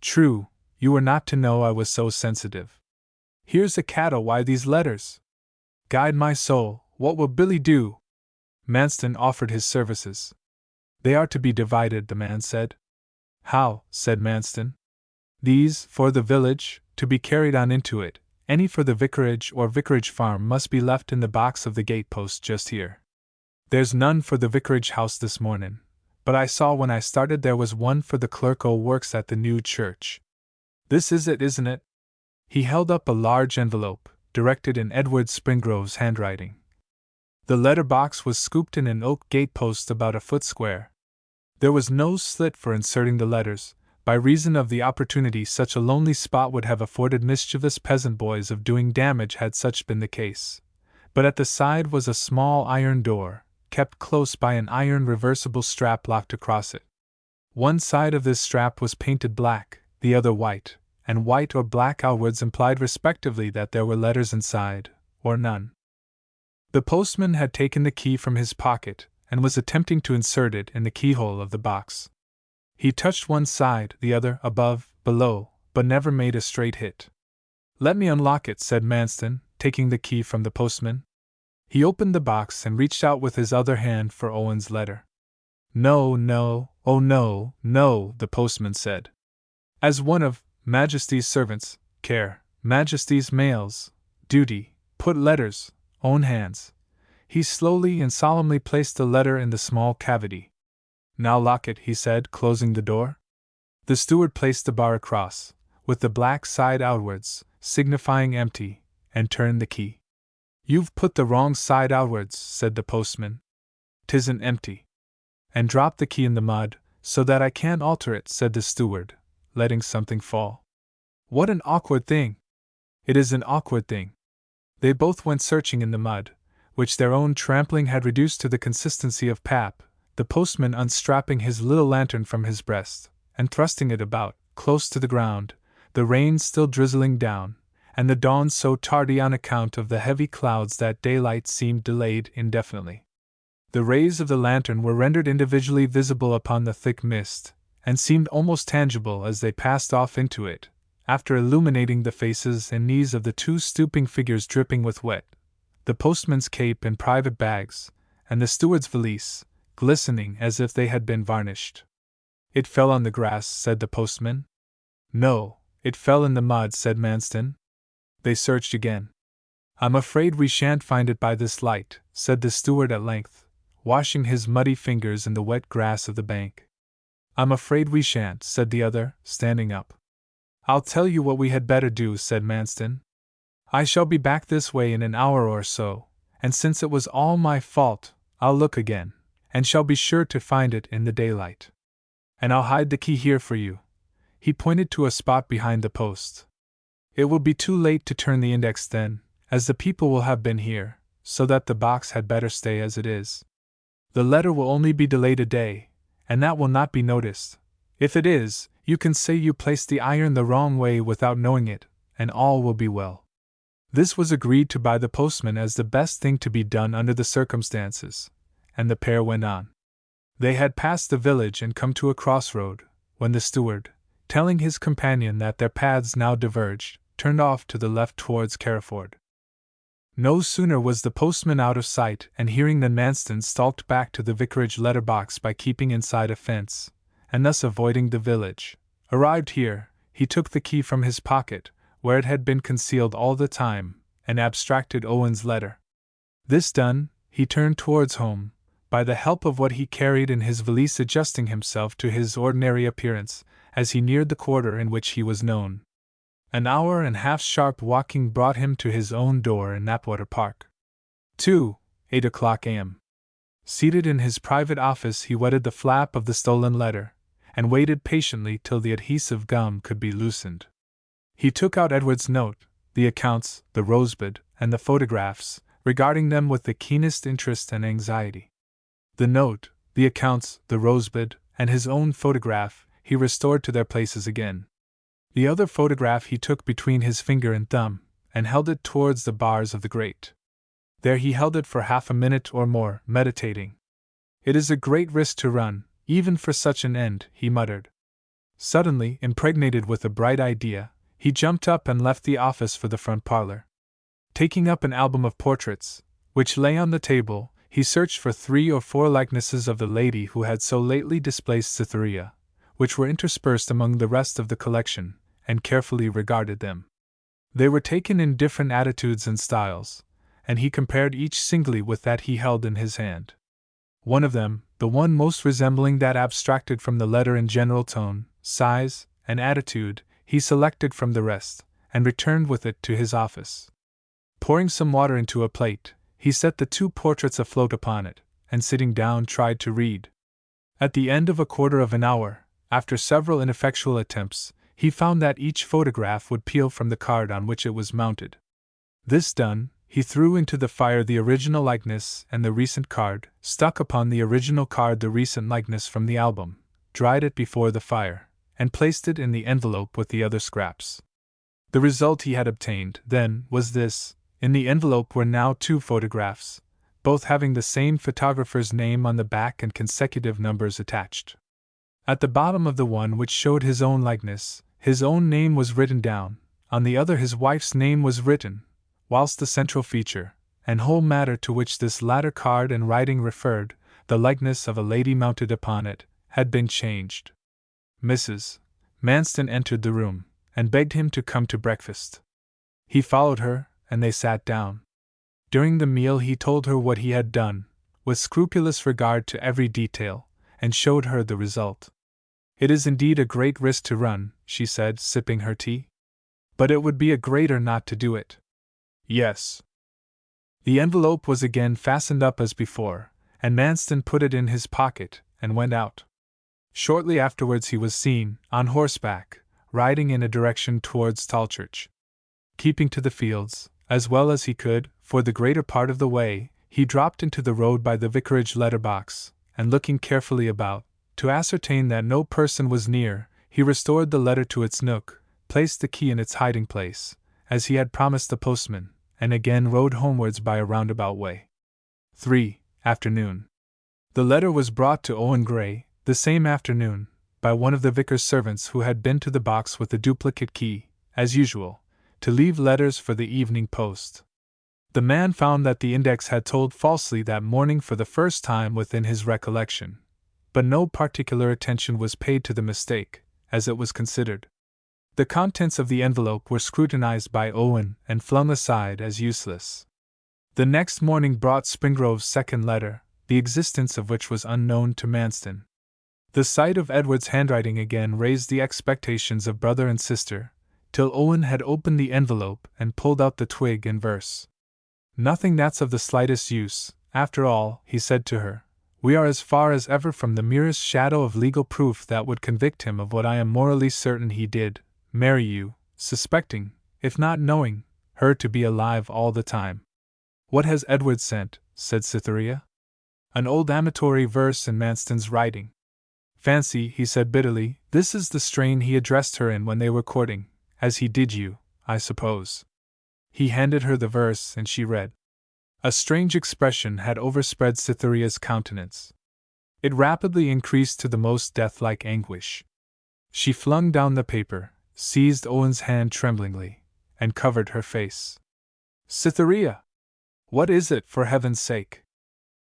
True, you were not to know I was so sensitive. Here's a cattle why these letters. Guide my soul, what will Billy do? Manston offered his services. They are to be divided, the man said. How? Said Manston. These, for the village, to be carried on into it. Any for the vicarage or vicarage farm must be left in the box of the gatepost just here. There's none for the vicarage house this morning, but I saw when I started there was one for the clerk o' works at the new church. This is it, isn't it? He held up a large envelope, directed in Edward Springrove's handwriting. The letter box was scooped in an oak gatepost about a foot square. There was no slit for inserting the letters, by reason of the opportunity such a lonely spot would have afforded mischievous peasant boys of doing damage had such been the case. But at the side was a small iron door, kept close by an iron reversible strap locked across it. One side of this strap was painted black, the other white, and white or black outwards implied respectively that there were letters inside, or none. The postman had taken the key from his pocket, and was attempting to insert it in the keyhole of the box. He touched one side, the other, above, below, but never made a straight hit. Let me unlock it, said Manston, taking the key from the postman. He opened the box and reached out with his other hand for Owen's letter. No, no, oh no, no, the postman said. As one of Majesty's servants, care, Majesty's mails, duty, put letters, own hands. He slowly and solemnly placed the letter in the small cavity. Now lock it, he said, closing the door. The steward placed the bar across, with the black side outwards, signifying empty, and turned the key. You've put the wrong side outwards, said the postman. 'Tisn't empty. And dropped the key in the mud, so that I can't alter it, said the steward, letting something fall. What an awkward thing! It is an awkward thing. They both went searching in the mud, which their own trampling had reduced to the consistency of pap, the postman unstrapping his little lantern from his breast, and thrusting it about, close to the ground, the rain still drizzling down, and the dawn so tardy on account of the heavy clouds that daylight seemed delayed indefinitely. The rays of the lantern were rendered individually visible upon the thick mist, and seemed almost tangible as they passed off into it, after illuminating the faces and knees of the two stooping figures dripping with wet, the postman's cape and private bags, and the steward's valise, glistening as if they had been varnished. It fell on the grass, said the postman. No, it fell in the mud, said Manston. They searched again. I'm afraid we shan't find it by this light, said the steward at length, washing his muddy fingers in the wet grass of the bank. I'm afraid we shan't, said the other, standing up. I'll tell you what we had better do, said Manston. I shall be back this way in an hour or so, and since it was all my fault, I'll look again, and shall be sure to find it in the daylight. And I'll hide the key here for you. He pointed to a spot behind the post. It will be too late to turn the index then, as the people will have been here, so that the box had better stay as it is. The letter will only be delayed a day, and that will not be noticed. If it is, you can say you placed the iron the wrong way without knowing it, and all will be well. This was agreed to by the postman as the best thing to be done under the circumstances, and the pair went on. They had passed the village and come to a crossroad, when the steward, telling his companion that their paths now diverged, turned off to the left towards Carriford. No sooner was the postman out of sight and hearing than Manston stalked back to the vicarage letter-box by keeping inside a fence, and thus avoiding the village. Arrived here, he took the key from his pocket, where it had been concealed all the time, and abstracted Owen's letter. This done, he turned towards home, by the help of what he carried in his valise adjusting himself to his ordinary appearance, as he neared the quarter in which he was known. An hour and half's sharp walking brought him to his own door in Knapwater Park. 8 o'clock a.m. Seated in his private office, he wetted the flap of the stolen letter, and waited patiently till the adhesive gum could be loosened. He took out Edward's note, the accounts, the rosebud, and the photographs, regarding them with the keenest interest and anxiety. The note, the accounts, the rosebud, and his own photograph he restored to their places again. The other photograph he took between his finger and thumb, and held it towards the bars of the grate. There he held it for half a minute or more, meditating. It is a great risk to run, even for such an end, he muttered. Suddenly, impregnated with a bright idea, he jumped up and left the office for the front parlor. Taking up an album of portraits, which lay on the table, he searched for 3 or 4 likenesses of the lady who had so lately displaced Cytherea, which were interspersed among the rest of the collection, and carefully regarded them. They were taken in different attitudes and styles, and he compared each singly with that he held in his hand. One of them, the one most resembling that abstracted from the letter in general tone, size, and attitude, he selected from the rest, and returned with it to his office. Pouring some water into a plate, he set the 2 portraits afloat upon it, and sitting down tried to read. At the end of a quarter of an hour, after several ineffectual attempts, he found that each photograph would peel from the card on which it was mounted. This done, he threw into the fire the original likeness and the recent card, stuck upon the original card the recent likeness from the album, dried it before the fire, and placed it in the envelope with the other scraps. The result he had obtained, then, was this: in the envelope were now 2 photographs, both having the same photographer's name on the back and consecutive numbers attached. At the bottom of the one which showed his own likeness, his own name was written down, on the other his wife's name was written, whilst the central feature, and whole matter to which this latter card and writing referred, the likeness of a lady mounted upon it, had been changed. Mrs. Manston entered the room, and begged him to come to breakfast. He followed her, and they sat down. During the meal he told her what he had done, with scrupulous regard to every detail, and showed her the result. "It is indeed a great risk to run," she said, sipping her tea. "But it would be a greater not to do it." "Yes." The envelope was again fastened up as before, and Manston put it in his pocket, and went out. Shortly afterwards he was seen, on horseback, riding in a direction towards Tolchurch. Keeping to the fields, as well as he could, for the greater part of the way, he dropped into the road by the vicarage letter-box, and looking carefully about, to ascertain that no person was near, he restored the letter to its nook, placed the key in its hiding-place, as he had promised the postman, and again rode homewards by a roundabout way. 3. Afternoon. The letter was brought to Owen Gray, the same afternoon, by one of the vicar's servants who had been to the box with the duplicate key, as usual, to leave letters for the evening post. The man found that the index had told falsely that morning for the first time within his recollection, but no particular attention was paid to the mistake, as it was considered. The contents of the envelope were scrutinized by Owen and flung aside as useless. The next morning brought Springrove's second letter, the existence of which was unknown to Manston. The sight of Edward's handwriting again raised the expectations of brother and sister, till Owen had opened the envelope and pulled out the twig and verse. "Nothing that's of the slightest use, after all," he said to her. "We are as far as ever from the merest shadow of legal proof that would convict him of what I am morally certain he did, marry you, suspecting, if not knowing, her to be alive all the time." "What has Edward sent?" said Cytherea. "An old amatory verse in Manston's writing. Fancy," he said bitterly, "this is the strain he addressed her in when they were courting, as he did you, I suppose." He handed her the verse, and she read. A strange expression had overspread Cytherea's countenance. It rapidly increased to the most death-like anguish. She flung down the paper, seized Owen's hand tremblingly, and covered her face. "Cytherea! What is it, for heaven's sake?"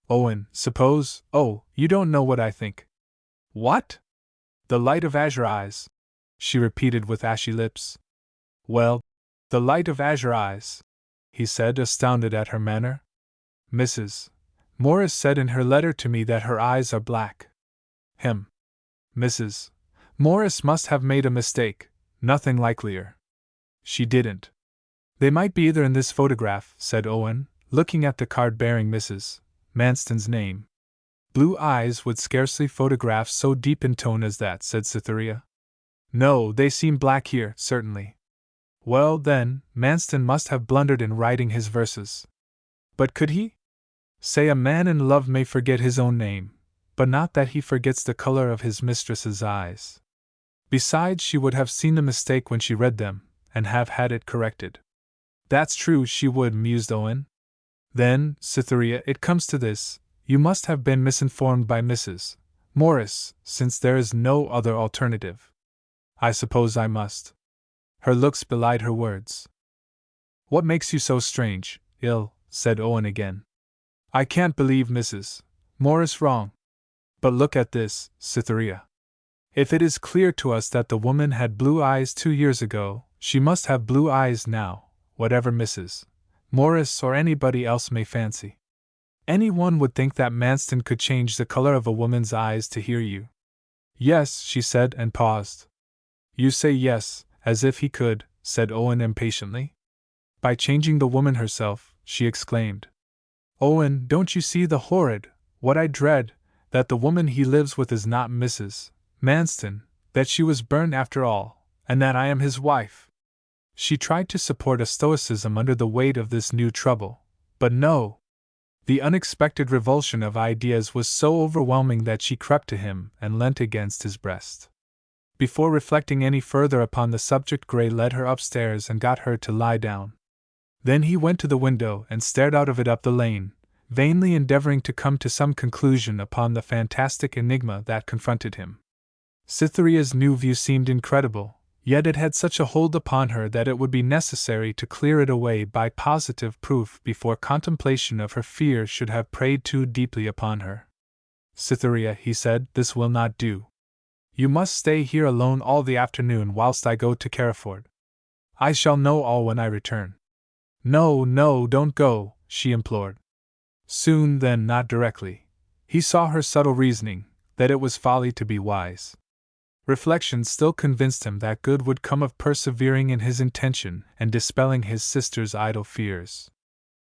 "Owen, suppose— oh, you don't know what I think." "What?" "The light of azure eyes," she repeated with ashy lips. "Well, the light of azure eyes," he said, astounded at her manner. "Mrs. Morris said in her letter to me that her eyes are black." Mrs. Morris must have made a mistake, nothing likelier." "She didn't." "They might be either in this photograph," said Owen, looking at the card bearing Mrs. Manston's name. "Blue eyes would scarcely photograph so deep in tone as that," said Cytherea. "No, they seem black here, certainly." "Well, then, Manston must have blundered in writing his verses." "But could he? Say a man in love may forget his own name, but not that he forgets the color of his mistress's eyes. Besides, she would have seen the mistake when she read them, and have had it corrected." "That's true, she would," mused Owen. "Then, Cytherea, it comes to this: you must have been misinformed by Mrs. Morris, since there is no other alternative." "I suppose I must." Her looks belied her words. "What makes you so strange, ill?" said Owen again. I can't believe Mrs. Morris wrong. But look at this, Cytherea. If it is clear to us that the woman had blue eyes 2 years ago, she must have blue eyes now, whatever Mrs. Morris or anybody else may fancy. Anyone would think that Manston could change the color of a woman's eyes to hear you. Yes, she said, and paused. You say yes, as if he could, said Owen impatiently. By changing the woman herself, she exclaimed. Owen, don't you see the horrid, what I dread, that the woman he lives with is not Mrs. Manston, that she was burned after all, and that I am his wife? She tried to support a stoicism under the weight of this new trouble, but no. The unexpected revulsion of ideas was so overwhelming that she crept to him and leant against his breast. Before reflecting any further upon the subject, Gray led her upstairs and got her to lie down. Then he went to the window and stared out of it up the lane, vainly endeavoring to come to some conclusion upon the fantastic enigma that confronted him. Cytherea's new view seemed incredible, yet it had such a hold upon her that it would be necessary to clear it away by positive proof before contemplation of her fear should have preyed too deeply upon her. Cytherea, he said, this will not do. You must stay here alone all the afternoon whilst I go to Carriford. I shall know all when I return. No, no, don't go, she implored. Soon, then, not directly. He saw her subtle reasoning, that it was folly to be wise. Reflection still convinced him that good would come of persevering in his intention and dispelling his sister's idle fears.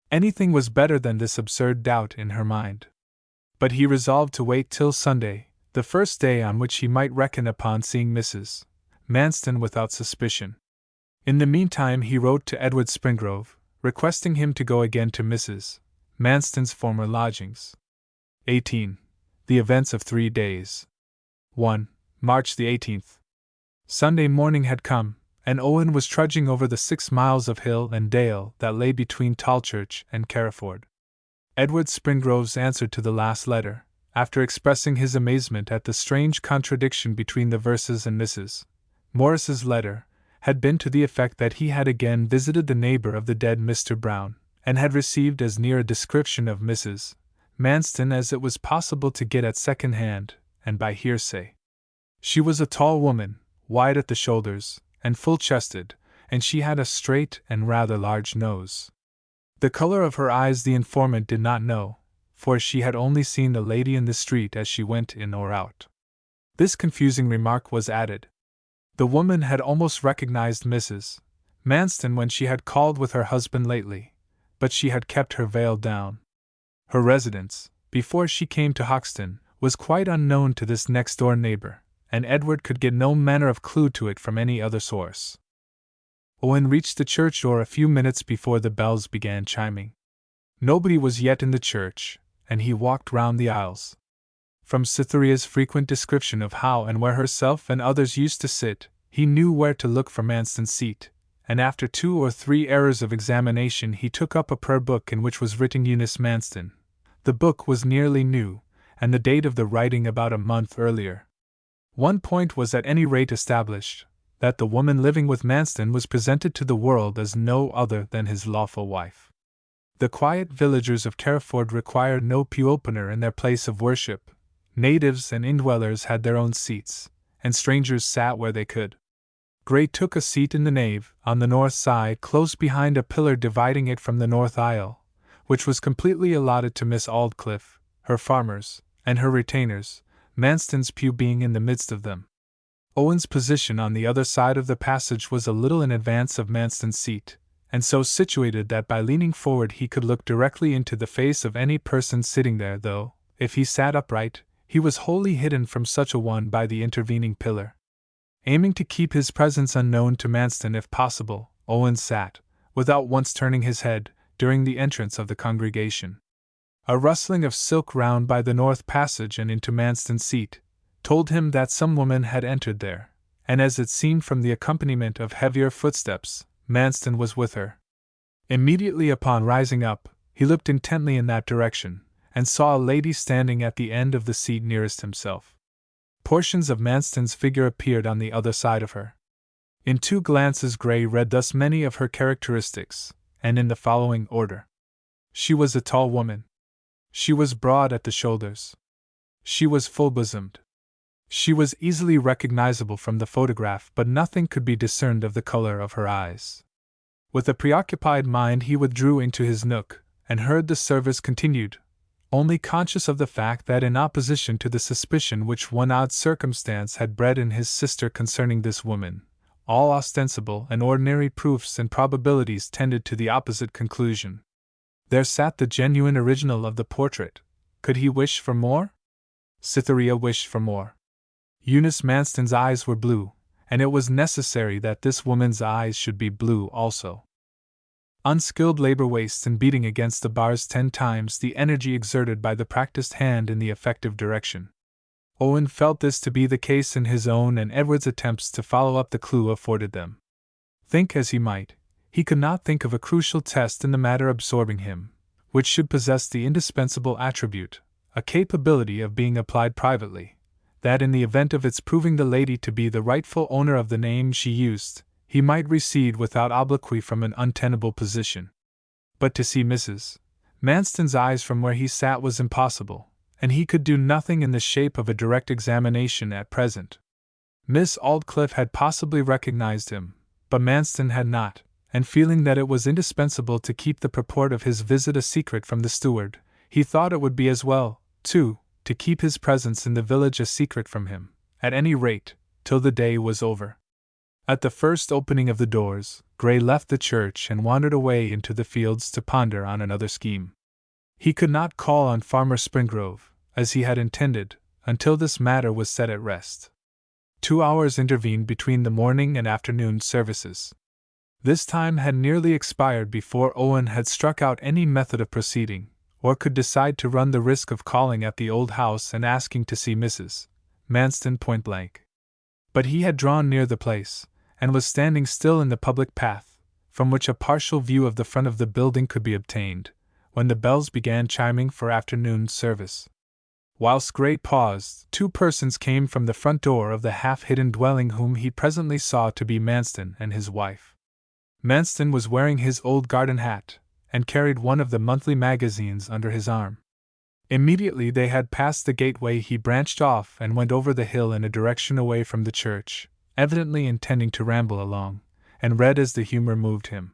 Anything was better than this absurd doubt in her mind. But he resolved to wait till Sunday, the first day on which he might reckon upon seeing Mrs. Manston without suspicion. In the meantime he wrote to Edward Springrove, requesting him to go again to Mrs. Manston's former lodgings. 18. The events of 3 days. 1. March the 18th. Sunday morning had come, and Owen was trudging over the 6 miles of hill and dale that lay between Tolchurch and Carriford. Edward Springrove's answer to the last letter, after expressing his amazement at the strange contradiction between the verses and Mrs. Morris's letter, had been to the effect that he had again visited the neighbour of the dead Mr. Brown, and had received as near a description of Mrs. Manston as it was possible to get at second hand, and by hearsay. She was a tall woman, wide at the shoulders, and full-chested, and she had a straight and rather large nose. The color of her eyes the informant did not know, for she had only seen the lady in the street as she went in or out. This confusing remark was added. The woman had almost recognized Mrs. Manston when she had called with her husband lately, but she had kept her veil down. Her residence, before she came to Hoxton, was quite unknown to this next-door neighbor, and Edward could get no manner of clue to it from any other source. Owen reached the church door a few minutes before the bells began chiming. Nobody was yet in the church, and he walked round the aisles. From Cytherea's frequent description of how and where herself and others used to sit, he knew where to look for Manston's seat, and after 2 or 3 errors of examination he took up a prayer book in which was written Eunice Manston. The book was nearly new, and the date of the writing about a month earlier. One point was at any rate established, that the woman living with Manston was presented to the world as no other than his lawful wife. The quiet villagers of Carriford required no pew-opener in their place of worship. Natives and indwellers had their own seats, and strangers sat where they could. Gray took a seat in the nave, on the north side, close behind a pillar dividing it from the north aisle, which was completely allotted to Miss Aldclyffe, her farmers, and her retainers, Manston's pew being in the midst of them. Owen's position on the other side of the passage was a little in advance of Manston's seat, and so situated that by leaning forward he could look directly into the face of any person sitting there, though, if he sat upright, he was wholly hidden from such a one by the intervening pillar. Aiming to keep his presence unknown to Manston if possible, Owen sat, without once turning his head, during the entrance of the congregation. A rustling of silk round by the north passage and into Manston's seat told him that some woman had entered there, and as it seemed from the accompaniment of heavier footsteps, Manston was with her. Immediately upon rising up, he looked intently in that direction, and saw a lady standing at the end of the seat nearest himself. Portions of Manston's figure appeared on the other side of her. In 2 glances Gray read thus many of her characteristics, and in the following order. She was a tall woman. She was broad at the shoulders. She was full-bosomed. She was easily recognizable from the photograph, but nothing could be discerned of the color of her eyes. With a preoccupied mind he withdrew into his nook, and heard the service continued, only conscious of the fact that in opposition to the suspicion which one odd circumstance had bred in his sister concerning this woman, all ostensible and ordinary proofs and probabilities tended to the opposite conclusion. There sat the genuine original of the portrait. Could he wish for more? Cytherea wished for more. Eunice Manston's eyes were blue, and it was necessary that this woman's eyes should be blue also. Unskilled labor wastes in beating against the bars 10 times the energy exerted by the practiced hand in the effective direction. Owen felt this to be the case in his own and Edward's attempts to follow up the clue afforded them. Think as he might, he could not think of a crucial test in the matter absorbing him, which should possess the indispensable attribute, a capability of being applied privately, that in the event of its proving the lady to be the rightful owner of the name she used, he might recede without obloquy from an untenable position. But to see Mrs. Manston's eyes from where he sat was impossible, and he could do nothing in the shape of a direct examination at present. Miss Aldclyffe had possibly recognized him, but Manston had not, and feeling that it was indispensable to keep the purport of his visit a secret from the steward, he thought it would be as well, too, to keep his presence in the village a secret from him, at any rate, till the day was over. At the first opening of the doors, Grey left the church and wandered away into the fields to ponder on another scheme. He could not call on Farmer Springrove, as he had intended, until this matter was set at rest. 2 hours intervened between the morning and afternoon services. This time had nearly expired before Owen had struck out any method of proceeding, or could decide to run the risk of calling at the old house and asking to see Mrs. Manston point blank. But he had drawn near the place, and was standing still in the public path, from which a partial view of the front of the building could be obtained, when the bells began chiming for afternoon service. Whilst Grey paused, 2 persons came from the front door of the half-hidden dwelling whom he presently saw to be Manston and his wife. Manston was wearing his old garden hat, and carried one of the monthly magazines under his arm. Immediately they had passed the gateway he branched off and went over the hill in a direction away from the church, evidently intending to ramble along, and read as the humour moved him.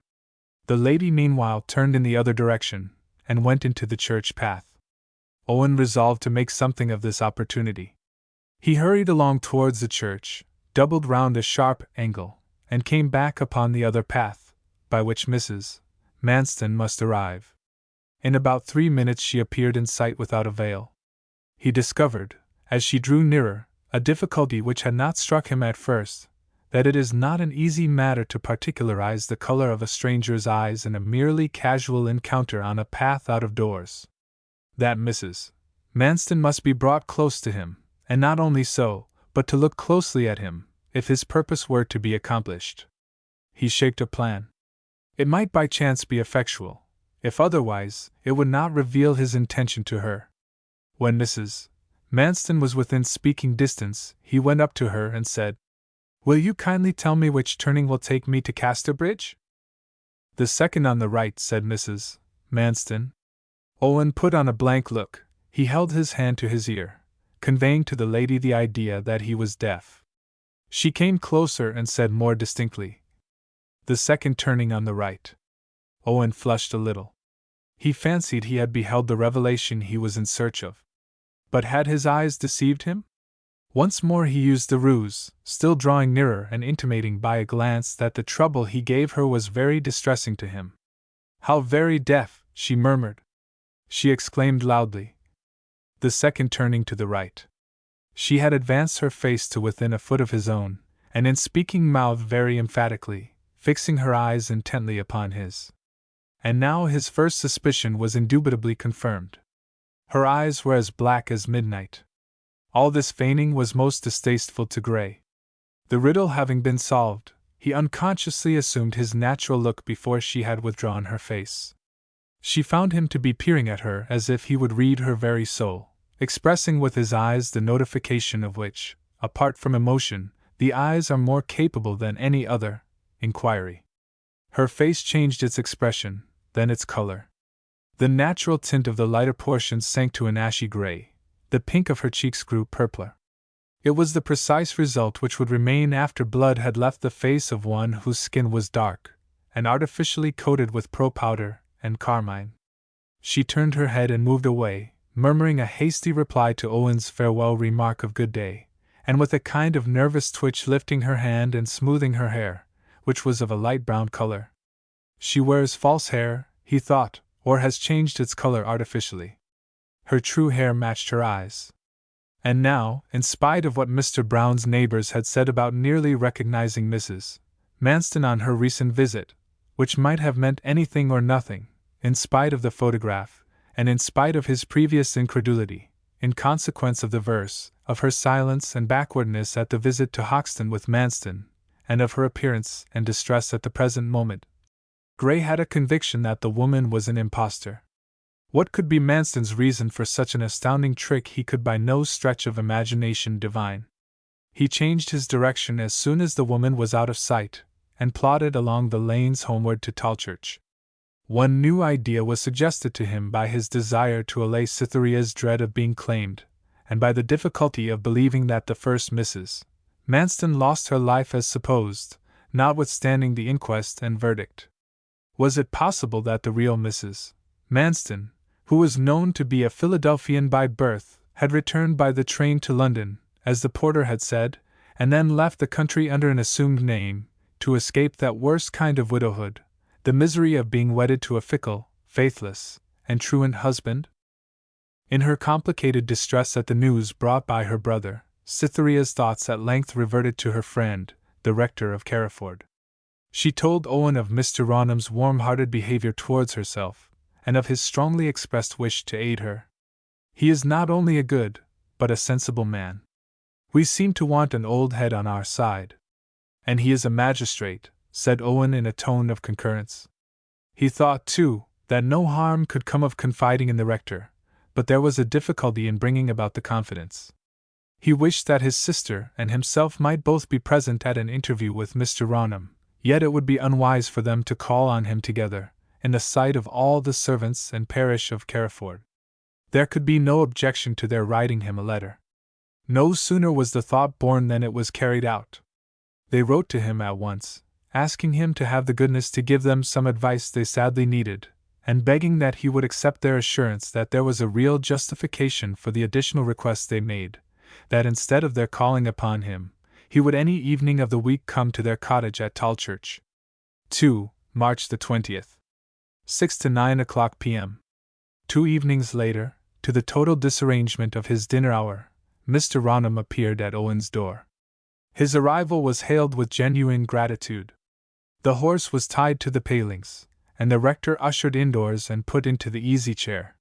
The lady meanwhile turned in the other direction, and went into the church path. Owen resolved to make something of this opportunity. He hurried along towards the church, doubled round a sharp angle, and came back upon the other path, by which Mrs. Manston must arrive. In about 3 minutes she appeared in sight without a veil. He discovered, as she drew nearer, a difficulty which had not struck him at first, that it is not an easy matter to particularize the color of a stranger's eyes in a merely casual encounter on a path out of doors. That Mrs. Manston must be brought close to him, and not only so, but to look closely at him, if his purpose were to be accomplished. He shaped a plan. It might by chance be effectual. If otherwise, it would not reveal his intention to her. When Mrs. Manston was within speaking distance, he went up to her and said, "Will you kindly tell me which turning will take me to Casterbridge?" "The second on the right," said Mrs. Manston. Owen put on a blank look. He held his hand to his ear, conveying to the lady the idea that he was deaf. She came closer and said more distinctly, "The second turning on the right." Owen flushed a little. He fancied he had beheld the revelation he was in search of. But had his eyes deceived him? Once more he used the ruse, still drawing nearer and intimating by a glance that the trouble he gave her was very distressing to him. "How very deaf!" she murmured. She exclaimed loudly, "The second turning to the right." She had advanced her face to within a foot of his own, and in speaking mouthed very emphatically, fixing her eyes intently upon his. And now his first suspicion was indubitably confirmed. Her eyes were as black as midnight. All this feigning was most distasteful to Grey. The riddle having been solved, he unconsciously assumed his natural look before she had withdrawn her face. She found him to be peering at her as if he would read her very soul, expressing with his eyes the notification of which, apart from emotion, the eyes are more capable than any other, inquiry. Her face changed its expression, then its color. The natural tint of the lighter portions sank to an ashy gray. The pink of her cheeks grew purpler. It was the precise result which would remain after blood had left the face of one whose skin was dark, and artificially coated with pearl powder and carmine. She turned her head and moved away, murmuring a hasty reply to Owen's farewell remark of good day, and with a kind of nervous twitch lifting her hand and smoothing her hair, which was of a light brown color. She wears false hair, he thought, or has changed its color artificially. Her true hair matched her eyes. And now, in spite of what Mr. Brown's neighbors had said about nearly recognizing Mrs. Manston on her recent visit, which might have meant anything or nothing, in spite of the photograph, and in spite of his previous incredulity, in consequence of the verse, of her silence and backwardness at the visit to Hoxton with Manston, and of her appearance and distress at the present moment, Gray had a conviction that the woman was an impostor. What could be Manston's reason for such an astounding trick he could by no stretch of imagination divine. He changed his direction as soon as the woman was out of sight, and plodded along the lanes homeward to Tolchurch. One new idea was suggested to him by his desire to allay Cytherea's dread of being claimed, and by the difficulty of believing that the first Mrs. Manston lost her life as supposed, notwithstanding the inquest and verdict. Was it possible that the real Mrs. Manston, who was known to be a Philadelphian by birth, had returned by the train to London, as the porter had said, and then left the country under an assumed name, to escape that worst kind of widowhood, the misery of being wedded to a fickle, faithless, and truant husband? In her complicated distress at the news brought by her brother, Cytherea's thoughts at length reverted to her friend, the rector of Carriford. She told Owen of Mr. Raunham's warm-hearted behavior towards herself, and of his strongly expressed wish to aid her. He is not only a good, but a sensible man. We seem to want an old head on our side. And he is a magistrate, said Owen in a tone of concurrence. He thought, too, that no harm could come of confiding in the rector, but there was a difficulty in bringing about the confidence. He wished that his sister and himself might both be present at an interview with Mr. Raunham, yet it would be unwise for them to call on him together, in the sight of all the servants and parish of Carriford. There could be no objection to their writing him a letter. No sooner was the thought born than it was carried out. They wrote to him at once, asking him to have the goodness to give them some advice they sadly needed, and begging that he would accept their assurance that there was a real justification for the additional request they made, that instead of their calling upon him, he would any evening of the week come to their cottage at Tolchurch. 2. March the 20th. 6 to 9 o'clock p.m. 2 evenings later, to the total disarrangement of his dinner hour, Mr. Raunham appeared at Owen's door. His arrival was hailed with genuine gratitude. The horse was tied to the palings, and the rector ushered indoors and put into the easy-chair.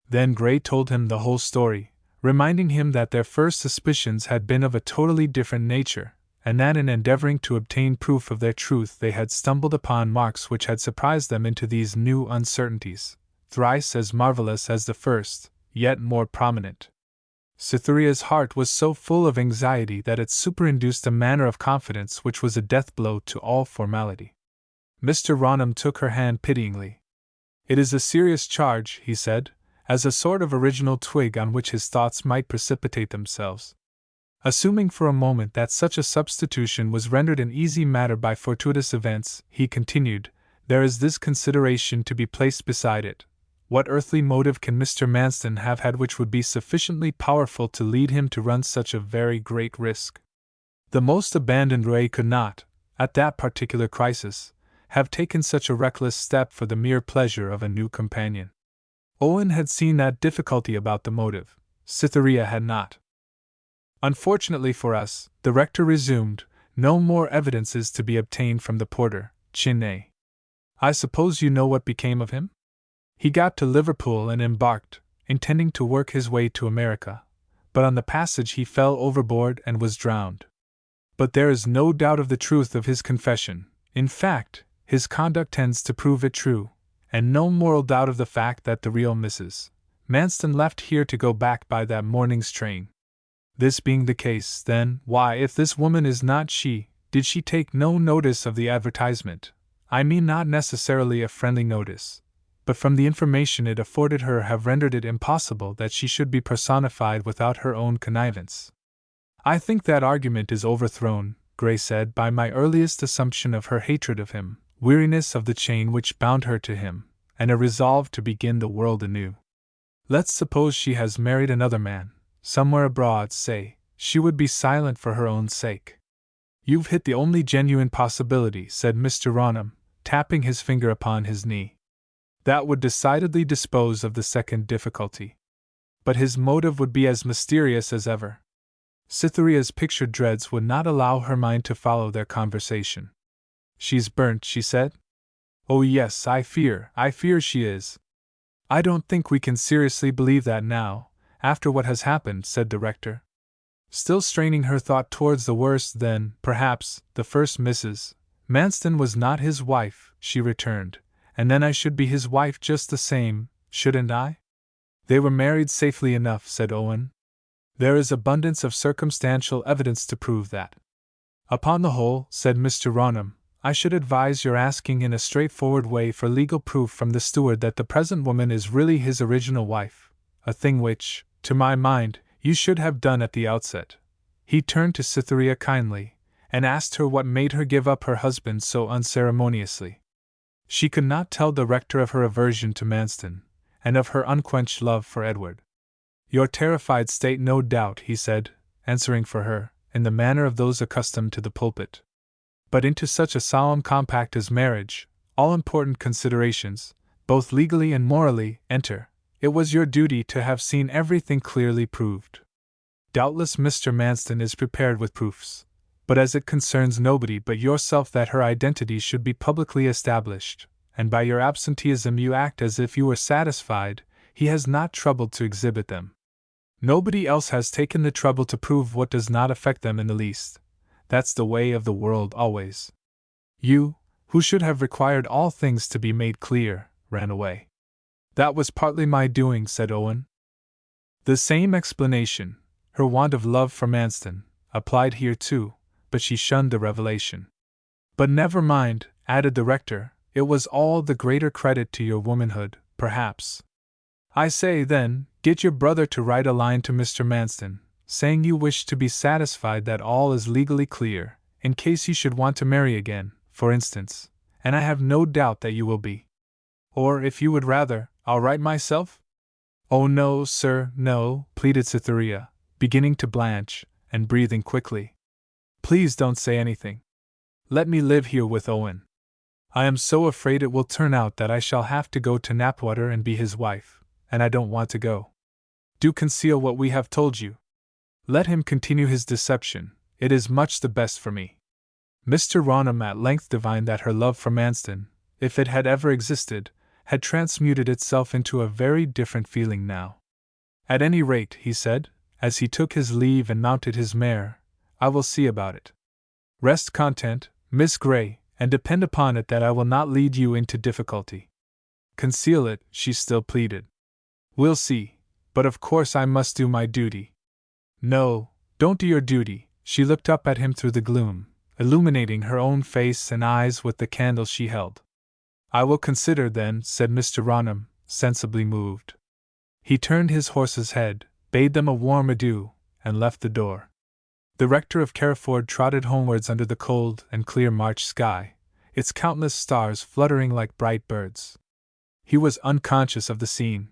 Then Gray told him the whole story, reminding him that their first suspicions had been of a totally different nature, and that in endeavoring to obtain proof of their truth they had stumbled upon marks which had surprised them into these new uncertainties, thrice as marvelous as the first, yet more prominent. Cytherea's heart was so full of anxiety that it superinduced a manner of confidence which was a death-blow to all formality. Mr. Raunham took her hand pityingly. "It is a serious charge," he said, as a sort of original twig on which his thoughts might precipitate themselves. Assuming for a moment that such a substitution was rendered an easy matter by fortuitous events, he continued, "There is this consideration to be placed beside it. What earthly motive can Mr. Manston have had which would be sufficiently powerful to lead him to run such a very great risk? The most abandoned ray could not, at that particular crisis, have taken such a reckless step for the mere pleasure of a new companion." Owen had seen that difficulty about the motive. Cytherea had not. "Unfortunately for us," the rector resumed, "no more evidence is to be obtained from the porter, Chiney. I suppose you know what became of him? He got to Liverpool and embarked, intending to work his way to America, but on the passage he fell overboard and was drowned. But there is no doubt of the truth of his confession. In fact, his conduct tends to prove it true, and no moral doubt of the fact that the real Mrs. Manston left here to go back by that morning's train. This being the case, then, why, if this woman is not she, did she take no notice of the advertisement? I mean not necessarily a friendly notice, but from the information it afforded her have rendered it impossible that she should be personified without her own connivance. I think that argument is overthrown, Gray said, by my earliest assumption of her hatred of him, weariness of the chain which bound her to him, and a resolve to begin the world anew. Let's suppose she has married another man, somewhere abroad, say, she would be silent for her own sake. You've hit the only genuine possibility, said Mr. Raunham, tapping his finger upon his knee. That would decidedly dispose of the second difficulty. But his motive would be as mysterious as ever. Cytherea's pictured dreads would not allow her mind to follow their conversation. She's burnt, she said. Oh yes, I fear she is. I don't think we can seriously believe that now, after what has happened, said the rector. Still straining her thought towards the worst, then, perhaps, the first Mrs. Manston was not his wife, she returned, and then I should be his wife just the same, shouldn't I? They were married safely enough, said Owen. There is abundance of circumstantial evidence to prove that. Upon the whole, said Mr. Raunham, I should advise your asking in a straightforward way for legal proof from the steward that the present woman is really his original wife, a thing which, to my mind, you should have done at the outset. He turned to Cytherea kindly, and asked her what made her give up her husband so unceremoniously. She could not tell the rector of her aversion to Manston, and of her unquenched love for Edward. Your terrified state, no doubt, he said, answering for her, in the manner of those accustomed to the pulpit. But into such a solemn compact as marriage, all important considerations, both legally and morally, enter. It was your duty to have seen everything clearly proved. Doubtless Mr. Manston is prepared with proofs, but as it concerns nobody but yourself that her identity should be publicly established, and by your absenteeism you act as if you were satisfied, he has not troubled to exhibit them. Nobody else has taken the trouble to prove what does not affect them in the least. That's the way of the world always. You, who should have required all things to be made clear, ran away. That was partly my doing, said Owen. The same explanation, her want of love for Manston, applied here too, but she shunned the revelation. But never mind, added the rector, it was all the greater credit to your womanhood, perhaps. I say, then, get your brother to write a line to Mr. Manston, saying you wish to be satisfied that all is legally clear, in case you should want to marry again, for instance, and I have no doubt that you will be. Or, if you would rather, I'll write myself? Oh no, sir, no, pleaded Cytherea, beginning to blanch, and breathing quickly. Please don't say anything. Let me live here with Owen. I am so afraid it will turn out that I shall have to go to Knapwater and be his wife, and I don't want to go. Do conceal what we have told you. Let him continue his deception, it is much the best for me. Mr. Raunham at length divined that her love for Manston, if it had ever existed, had transmuted itself into a very different feeling now. At any rate, he said, as he took his leave and mounted his mare, I will see about it. Rest content, Miss Gray, and depend upon it that I will not lead you into difficulty. Conceal it, she still pleaded. We'll see, but of course I must do my duty. No, don't do your duty, she looked up at him through the gloom, illuminating her own face and eyes with the candle she held. I will consider then, said Mr. Raunham, sensibly moved. He turned his horse's head, bade them a warm adieu, and left the door. The rector of Carriford trotted homewards under the cold and clear March sky, its countless stars fluttering like bright birds. He was unconscious of the scene.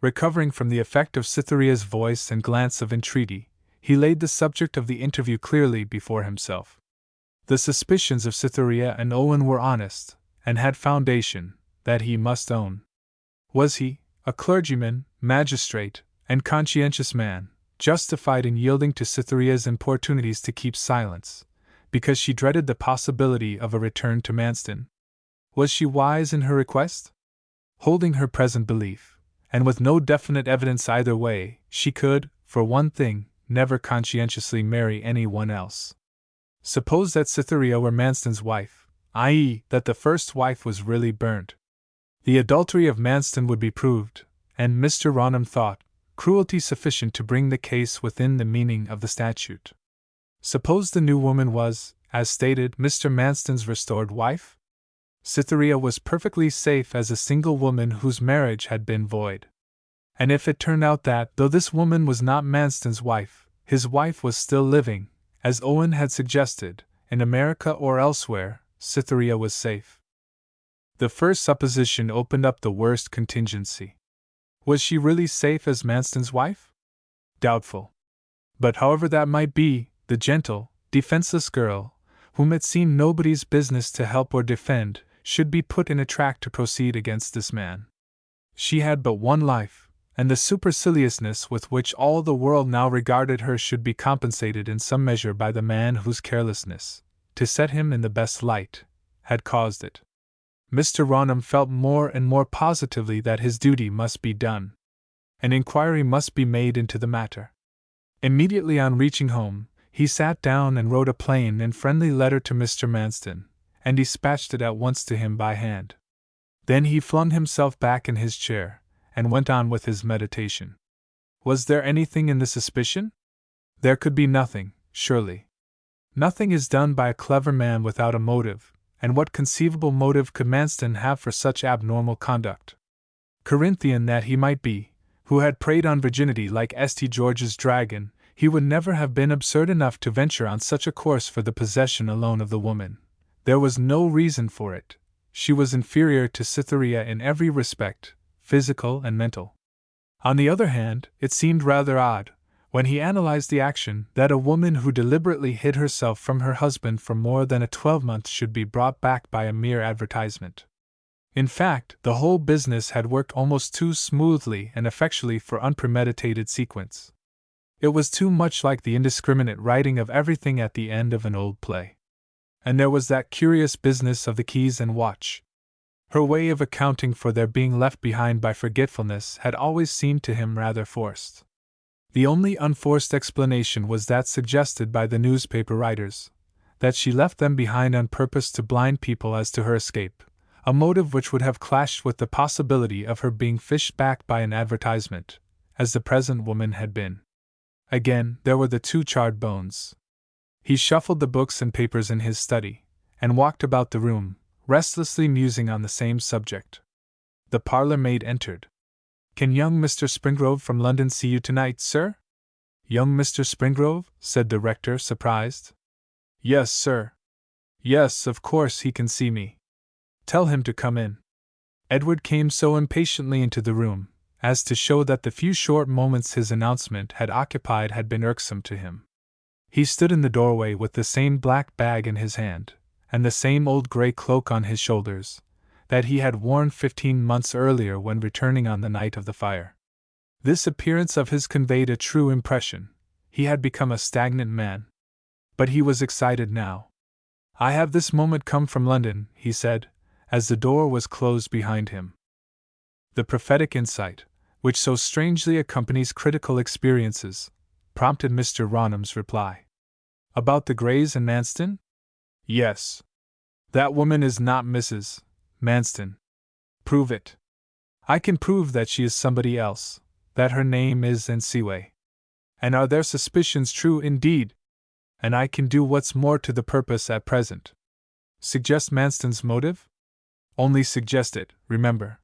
Recovering from the effect of Cytherea's voice and glance of entreaty, he laid the subject of the interview clearly before himself. The suspicions of Cytherea and Owen were honest, and had foundation, that he must own. Was he, a clergyman, magistrate, and conscientious man, justified in yielding to Cytherea's importunities to keep silence, because she dreaded the possibility of a return to Manston? Was she wise in her request? Holding her present belief, and with no definite evidence either way, she could, for one thing, never conscientiously marry anyone else. Suppose that Cytherea were Manston's wife, i.e., that the first wife was really burnt. The adultery of Manston would be proved, and Mr. Raunham thought, cruelty sufficient to bring the case within the meaning of the statute. Suppose the new woman was, as stated, Mr. Manston's restored wife? Cytherea was perfectly safe as a single woman whose marriage had been void. And if it turned out that, though this woman was not Manston's wife, his wife was still living, as Owen had suggested, in America or elsewhere, Cytherea was safe. The first supposition opened up the worst contingency. Was she really safe as Manston's wife? Doubtful. But however that might be, the gentle, defenseless girl, whom it seemed nobody's business to help or defend, should be put in a track to proceed against this man. She had but one life, and the superciliousness with which all the world now regarded her should be compensated in some measure by the man whose carelessness, to set him in the best light, had caused it. Mr. Raunham felt more and more positively that his duty must be done. An inquiry must be made into the matter. Immediately on reaching home, he sat down and wrote a plain and friendly letter to Mr. Manston, and dispatched it at once to him by hand. Then he flung himself back in his chair, and went on with his meditation. Was there anything in the suspicion? There could be nothing, surely. Nothing is done by a clever man without a motive, and what conceivable motive could Manston have for such abnormal conduct? Corinthian that he might be, who had preyed on virginity like St. George's dragon, he would never have been absurd enough to venture on such a course for the possession alone of the woman. There was no reason for it. She was inferior to Cytherea in every respect, physical and mental. On the other hand, it seemed rather odd, when he analyzed the action, that a woman who deliberately hid herself from her husband for more than a 12-month should be brought back by a mere advertisement. In fact, the whole business had worked almost too smoothly and effectually for unpremeditated sequence. It was too much like the indiscriminate writing of everything at the end of an old play. And there was that curious business of the keys and watch. Her way of accounting for their being left behind by forgetfulness had always seemed to him rather forced. The only unforced explanation was that suggested by the newspaper writers, that she left them behind on purpose to blind people as to her escape, a motive which would have clashed with the possibility of her being fished back by an advertisement, as the present woman had been. Again, there were the 2 charred bones. He shuffled the books and papers in his study, and walked about the room, restlessly musing on the same subject. The parlour maid entered. "Can young Mr. Springrove from London see you tonight, sir?" "Young Mr. Springrove?" said the rector, surprised. "Yes, sir. Yes, of course he can see me. Tell him to come in." Edward came so impatiently into the room, as to show that the few short moments his announcement had occupied had been irksome to him. He stood in the doorway with the same black bag in his hand, and the same old grey cloak on his shoulders, that he had worn 15 months earlier when returning on the night of the fire. This appearance of his conveyed a true impression. He had become a stagnant man. But he was excited now. "I have this moment come from London," he said, as the door was closed behind him. The prophetic insight, which so strangely accompanies critical experiences, prompted Mr. Raunham's reply. "About the Greys and Manston?" "Yes. That woman is not Mrs. Manston." "Prove it." "I can prove that she is somebody else, that her name is Seaway." "And are their suspicions true indeed?" "And I can do what's more to the purpose at present." "Suggest Manston's motive?" "Only suggest it, remember.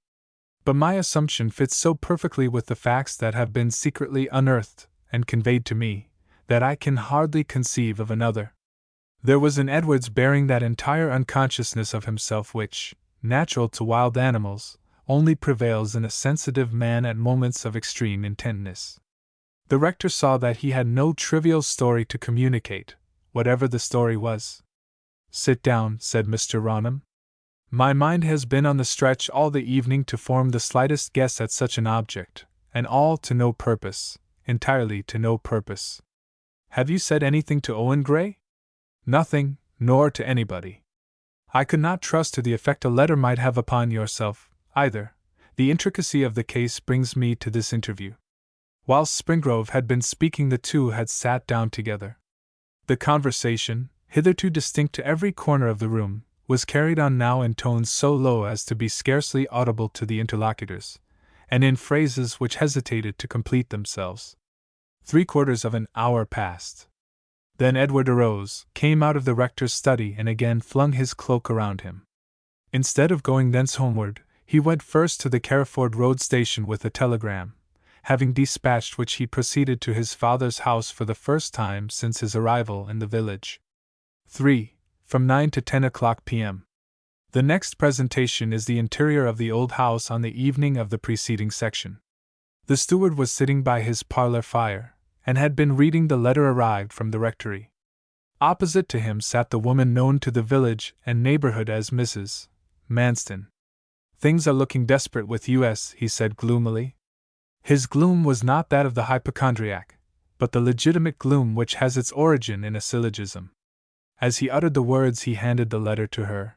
But my assumption fits so perfectly with the facts that have been secretly unearthed and conveyed to me, that I can hardly conceive of another." There was in Edward's bearing that entire unconsciousness of himself which, natural to wild animals, only prevails in a sensitive man at moments of extreme intentness. The rector saw that he had no trivial story to communicate, whatever the story was. "Sit down," said Mr. Raunham. "My mind has been on the stretch all the evening to form the slightest guess at such an object, and all to no purpose, entirely to no purpose." "Have you said anything to Owen Gray?" "Nothing, nor to anybody. I could not trust to the effect a letter might have upon yourself, either. The intricacy of the case brings me to this interview." Whilst Springrove had been speaking, the two had sat down together. The conversation, hitherto distinct to every corner of the room, was carried on now in tones so low as to be scarcely audible to the interlocutors, and in phrases which hesitated to complete themselves. 3/4 of an hour passed. Then Edward arose, came out of the rector's study, and again flung his cloak around him. Instead of going thence homeward, he went first to the Carriford Road station with a telegram, having dispatched which he proceeded to his father's house for the first time since his arrival in the village. 3. From 9 to 10 o'clock p.m. The next presentation is the interior of the old house on the evening of the preceding section. The steward was sitting by his parlor fire, and had been reading the letter arrived from the rectory. Opposite to him sat the woman known to the village and neighborhood as Mrs. Manston. "Things are looking desperate with us," he said gloomily. His gloom was not that of the hypochondriac, but the legitimate gloom which has its origin in a syllogism. As he uttered the words, he handed the letter to her.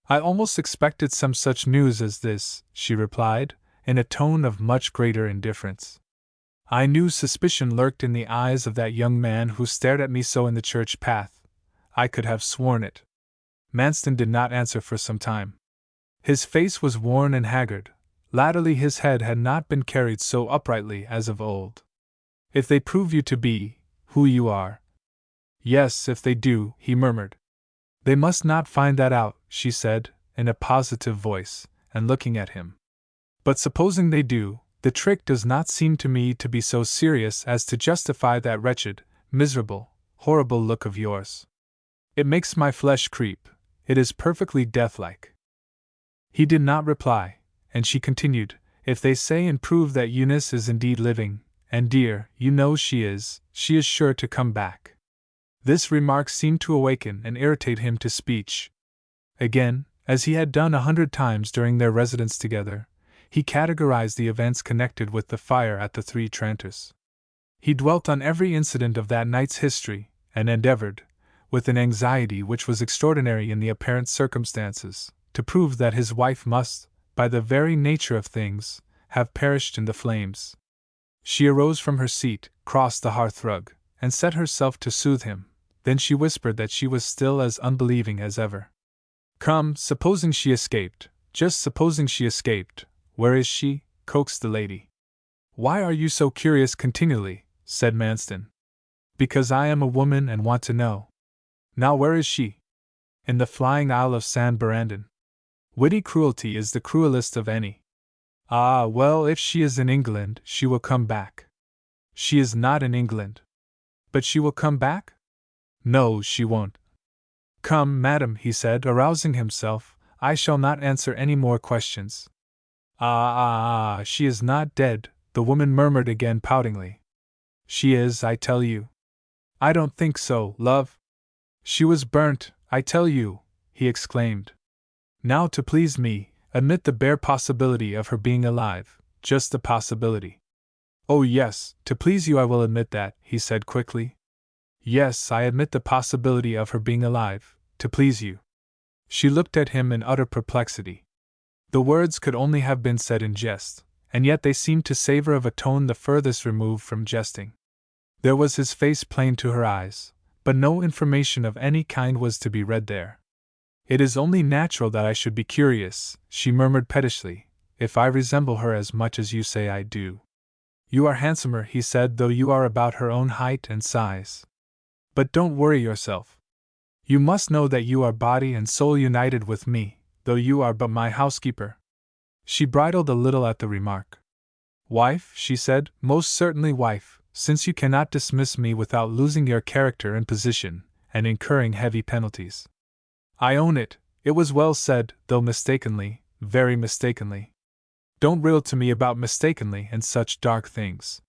"I almost expected some such news as this," she replied, in a tone of much greater indifference. "I knew suspicion lurked in the eyes of that young man who stared at me so in the church path. I could have sworn it." Manston did not answer for some time. His face was worn and haggard. Latterly his head had not been carried so uprightly as of old. "If they prove you to be who you are." "Yes, if they do," he murmured. "They must not find that out," she said, in a positive voice, and looking at him. "But supposing they do, the trick does not seem to me to be so serious as to justify that wretched, miserable, horrible look of yours. It makes my flesh creep. It is perfectly deathlike." He did not reply, and she continued, "If they say and prove that Eunice is indeed living, and dear, you know she is sure to come back." This remark seemed to awaken and irritate him to speech. Again, as he had done 100 times during their residence together, he categorized the events connected with the fire at the Three Tranters. He dwelt on every incident of that night's history, and endeavored, with an anxiety which was extraordinary in the apparent circumstances, to prove that his wife must, by the very nature of things, have perished in the flames. She arose from her seat, crossed the hearthrug, and set herself to soothe him. Then she whispered that she was still as unbelieving as ever. "Come, supposing she escaped, just supposing she escaped, where is she?" coaxed the lady. "Why are you so curious continually?" said Manston. "Because I am a woman and want to know. Now where is she?" "In the flying Isle of San Barandon." Witty cruelty is the cruelest of any. "Ah, well, if she is in England, she will come back." "She is not in England." "But she will come back?" "No, she won't." "Come, madam," he said, arousing himself, "I shall not answer any more questions." Ah, she is not dead," the woman murmured again poutingly. "She is, I tell you." "I don't think so, love." "She was burnt, I tell you," he exclaimed. "Now, to please me, admit the bare possibility of her being alive, just the possibility." "Oh yes, to please you I will admit that," he said quickly. "Yes, I admit the possibility of her being alive, to please you." She looked at him in utter perplexity. The words could only have been said in jest, and yet they seemed to savor of a tone the furthest removed from jesting. There was his face plain to her eyes, but no information of any kind was to be read there. "It is only natural that I should be curious," she murmured pettishly, "if I resemble her as much as you say I do." "You are handsomer," he said, "though you are about her own height and size. But don't worry yourself. You must know that you are body and soul united with me, though you are but my housekeeper." She bridled a little at the remark. "Wife," she said, "most certainly wife, since you cannot dismiss me without losing your character and position, and incurring heavy penalties." "I own it, it was well said, though mistakenly, very mistakenly." "Don't riddle to me about mistakenly and such dark things.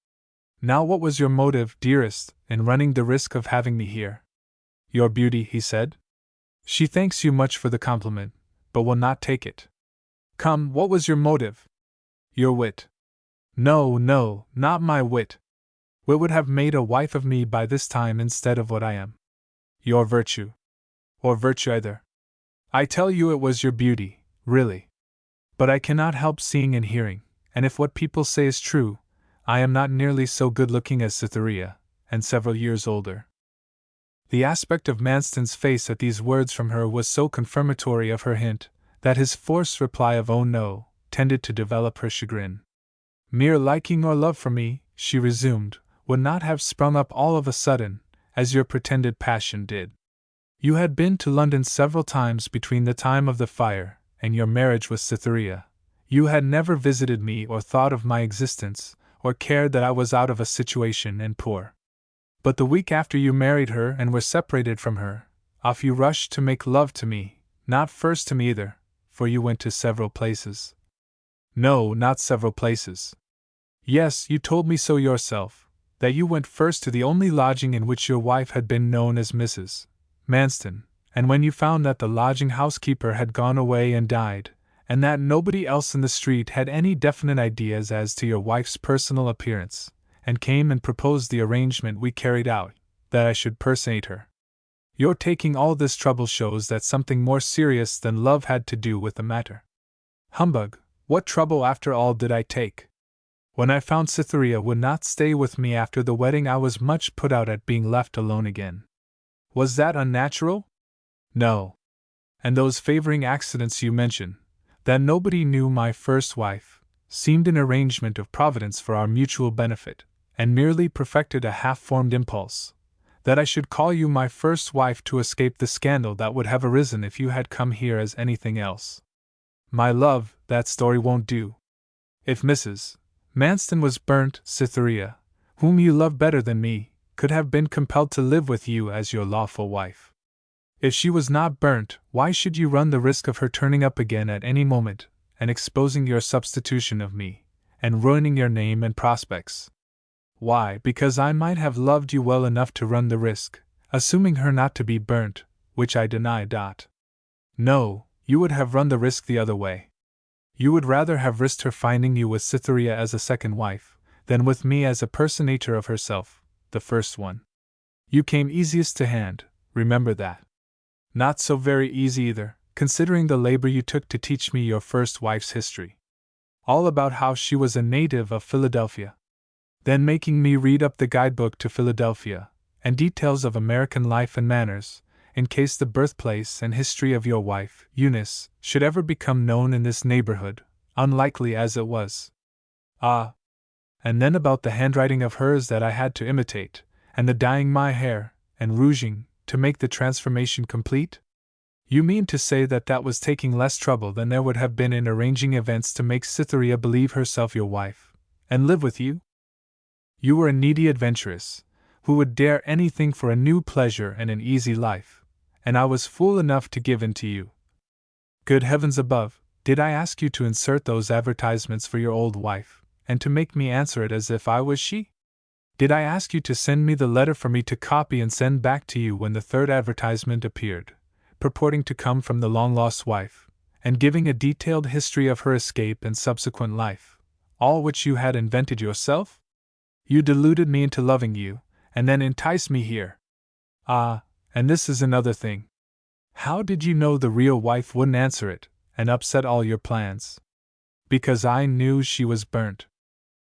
Now, what was your motive, dearest, in running the risk of having me here?" "Your beauty," he said. "She thanks you much for the compliment, but will not take it." "Come, what was your motive?" "Your wit." "No, no, not my wit. Wit would have made a wife of me by this time instead of what I am." "Your virtue." "Or virtue either." "I tell you it was your beauty, really. But I cannot help seeing and hearing, and if what people say is true, I am not nearly so good-looking as Cytherea, and several years older." The aspect of Manston's face at these words from her was so confirmatory of her hint, that his forced reply of "oh no" tended to develop her chagrin. "Mere liking or love for me," she resumed, "would not have sprung up all of a sudden, as your pretended passion did. You had been to London several times between the time of the fire and your marriage with Cytherea, you had never visited me or thought of my existence, or cared that I was out of a situation and poor. But the week after you married her and were separated from her, off you rushed to make love to me, not first to me either, for you went to several places. No, not several places. Yes, you told me so yourself, that you went first to the only lodging in which your wife had been known as Mrs. Manston, and when you found that the lodging housekeeper had gone away and died, and that nobody else in the street had any definite ideas as to your wife's personal appearance, and came and proposed the arrangement we carried out, that I should personate her. Your taking all this trouble shows that something more serious than love had to do with the matter. Humbug, what trouble after all did I take? When I found Cytherea would not stay with me after the wedding, I was much put out at being left alone again. Was that unnatural? No. And those favoring accidents you mention, that nobody knew my first wife, seemed an arrangement of Providence for our mutual benefit, and merely perfected a half-formed impulse, that I should call you my first wife to escape the scandal that would have arisen if you had come here as anything else. My love, that story won't do. If Mrs. Manston was burnt, Cytherea, whom you love better than me, could have been compelled to live with you as your lawful wife. If she was not burnt, why should you run the risk of her turning up again at any moment, and exposing your substitution of me, and ruining your name and prospects? Why, because I might have loved you well enough to run the risk, assuming her not to be burnt, which I deny. No, you would have run the risk the other way. You would rather have risked her finding you with Cytherea as a second wife, than with me as a personator of herself, the first one. You came easiest to hand, remember that. Not so very easy either, considering the labor you took to teach me your first wife's history. All about how she was a native of Philadelphia. Then making me read up the guidebook to Philadelphia, and details of American life and manners, in case the birthplace and history of your wife, Eunice, should ever become known in this neighborhood, unlikely as it was. Ah! And then about the handwriting of hers that I had to imitate, and the dyeing my hair, and rouging, to make the transformation complete? You mean to say that that was taking less trouble than there would have been in arranging events to make Cytherea believe herself your wife, and live with you? You were a needy adventuress, who would dare anything for a new pleasure and an easy life, and I was fool enough to give in to you. Good heavens above, did I ask you to insert those advertisements for your old wife, and to make me answer it as if I was she? Did I ask you to send me the letter for me to copy and send back to you when the third advertisement appeared, purporting to come from the long-lost wife, and giving a detailed history of her escape and subsequent life, all which you had invented yourself? You deluded me into loving you, and then enticed me here. Ah, and this is another thing. How did you know the real wife wouldn't answer it, and upset all your plans? Because I knew she was burnt.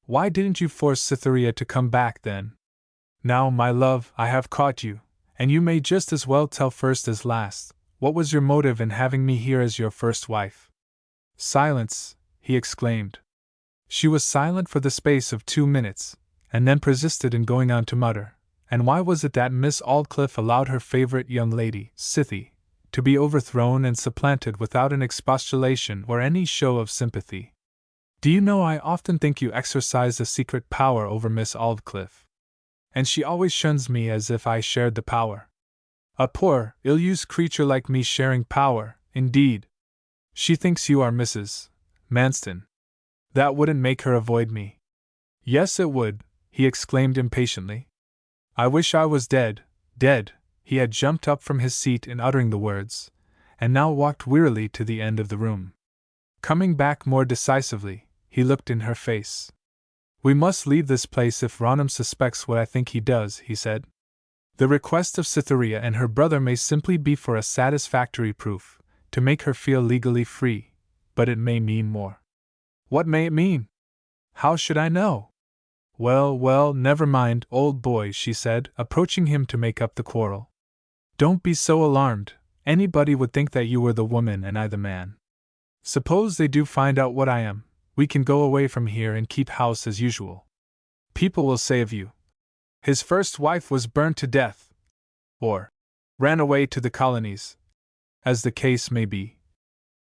Why didn't you force Cytherea to come back then? Now, my love, I have caught you, and you may just as well tell first as last, what was your motive in having me here as your first wife? Silence, he exclaimed. She was silent for the space of 2 minutes, and then persisted in going on to mutter, and why was it that Miss Aldclyffe allowed her favourite young lady, Cythie, to be overthrown and supplanted without an expostulation or any show of sympathy? Do you know, I often think you exercise a secret power over Miss Aldclyffe. And she always shuns me as if I shared the power. A poor, ill-used creature like me sharing power, indeed. She thinks you are Mrs. Manston. That wouldn't make her avoid me. Yes, it would, he exclaimed impatiently. I wish I was dead, dead. He had jumped up from his seat in uttering the words, and now walked wearily to the end of the room. Coming back more decisively, he looked in her face. We must leave this place if Ronham suspects what I think he does, he said. The request of Cytherea and her brother may simply be for a satisfactory proof, to make her feel legally free, but it may mean more. What may it mean? How should I know? Well, well, never mind, old boy, she said, approaching him to make up the quarrel. Don't be so alarmed. Anybody would think that you were the woman and I the man. Suppose they do find out what I am, we can go away from here and keep house as usual. People will say of you, his first wife was burned to death, or ran away to the colonies, as the case may be.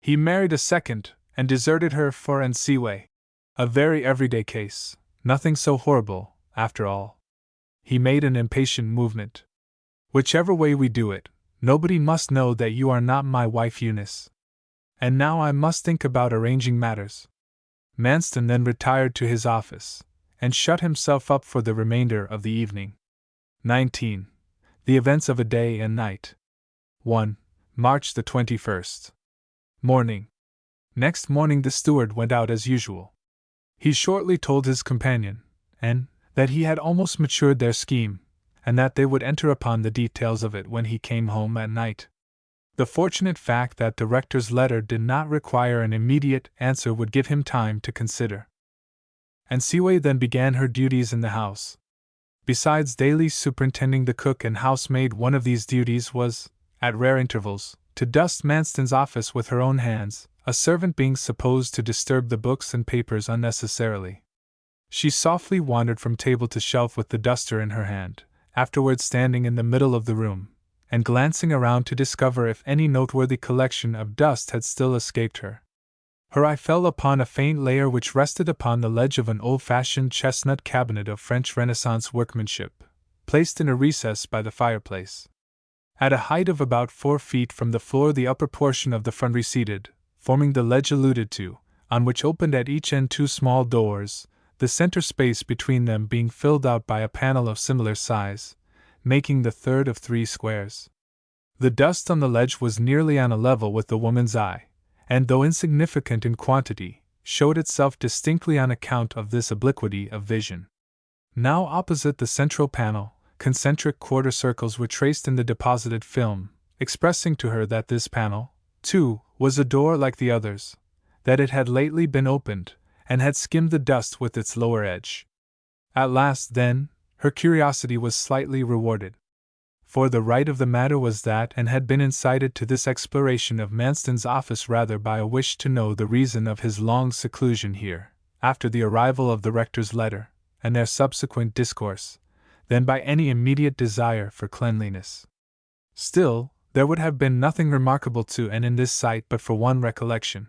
He married a second, and deserted her for an Seaway. A very everyday case, nothing so horrible, after all. He made an impatient movement. Whichever way we do it, nobody must know that you are not my wife Eunice. And now I must think about arranging matters. Manston then retired to his office, and shut himself up for the remainder of the evening. 19. The events of a day and night. 1. March the 21st. Morning. Next morning the steward went out as usual. He shortly told his companion, N, that he had almost matured their scheme, and that they would enter upon the details of it when he came home at night. The fortunate fact that the rector's letter did not require an immediate answer would give him time to consider. And Seaway then began her duties in the house. Besides daily superintending the cook and housemaid, one of these duties was, at rare intervals, to dust Manston's office with her own hands, a servant being supposed to disturb the books and papers unnecessarily. She softly wandered from table to shelf with the duster in her hand, afterwards standing in the middle of the room, and glancing around to discover if any noteworthy collection of dust had still escaped her. Her eye fell upon a faint layer which rested upon the ledge of an old-fashioned chestnut cabinet of French Renaissance workmanship, placed in a recess by the fireplace. At a height of about 4 feet from the floor, the upper portion of the front receded, forming the ledge alluded to, on which opened at each end 2 small doors, the center space between them being filled out by a panel of similar size, making the third of 3 squares. The dust on the ledge was nearly on a level with the woman's eye, and though insignificant in quantity, showed itself distinctly on account of this obliquity of vision. Now opposite the central panel, concentric quarter circles were traced in the deposited film, expressing to her that this panel, too, was a door like the others, that it had lately been opened, and had skimmed the dust with its lower edge. At last, then, her curiosity was slightly rewarded. For the right of the matter was that, and had been incited to this exploration of Manston's office rather by a wish to know the reason of his long seclusion here, after the arrival of the rector's letter, and their subsequent discourse, than by any immediate desire for cleanliness. Still, there would have been nothing remarkable to and in this sight but for one recollection.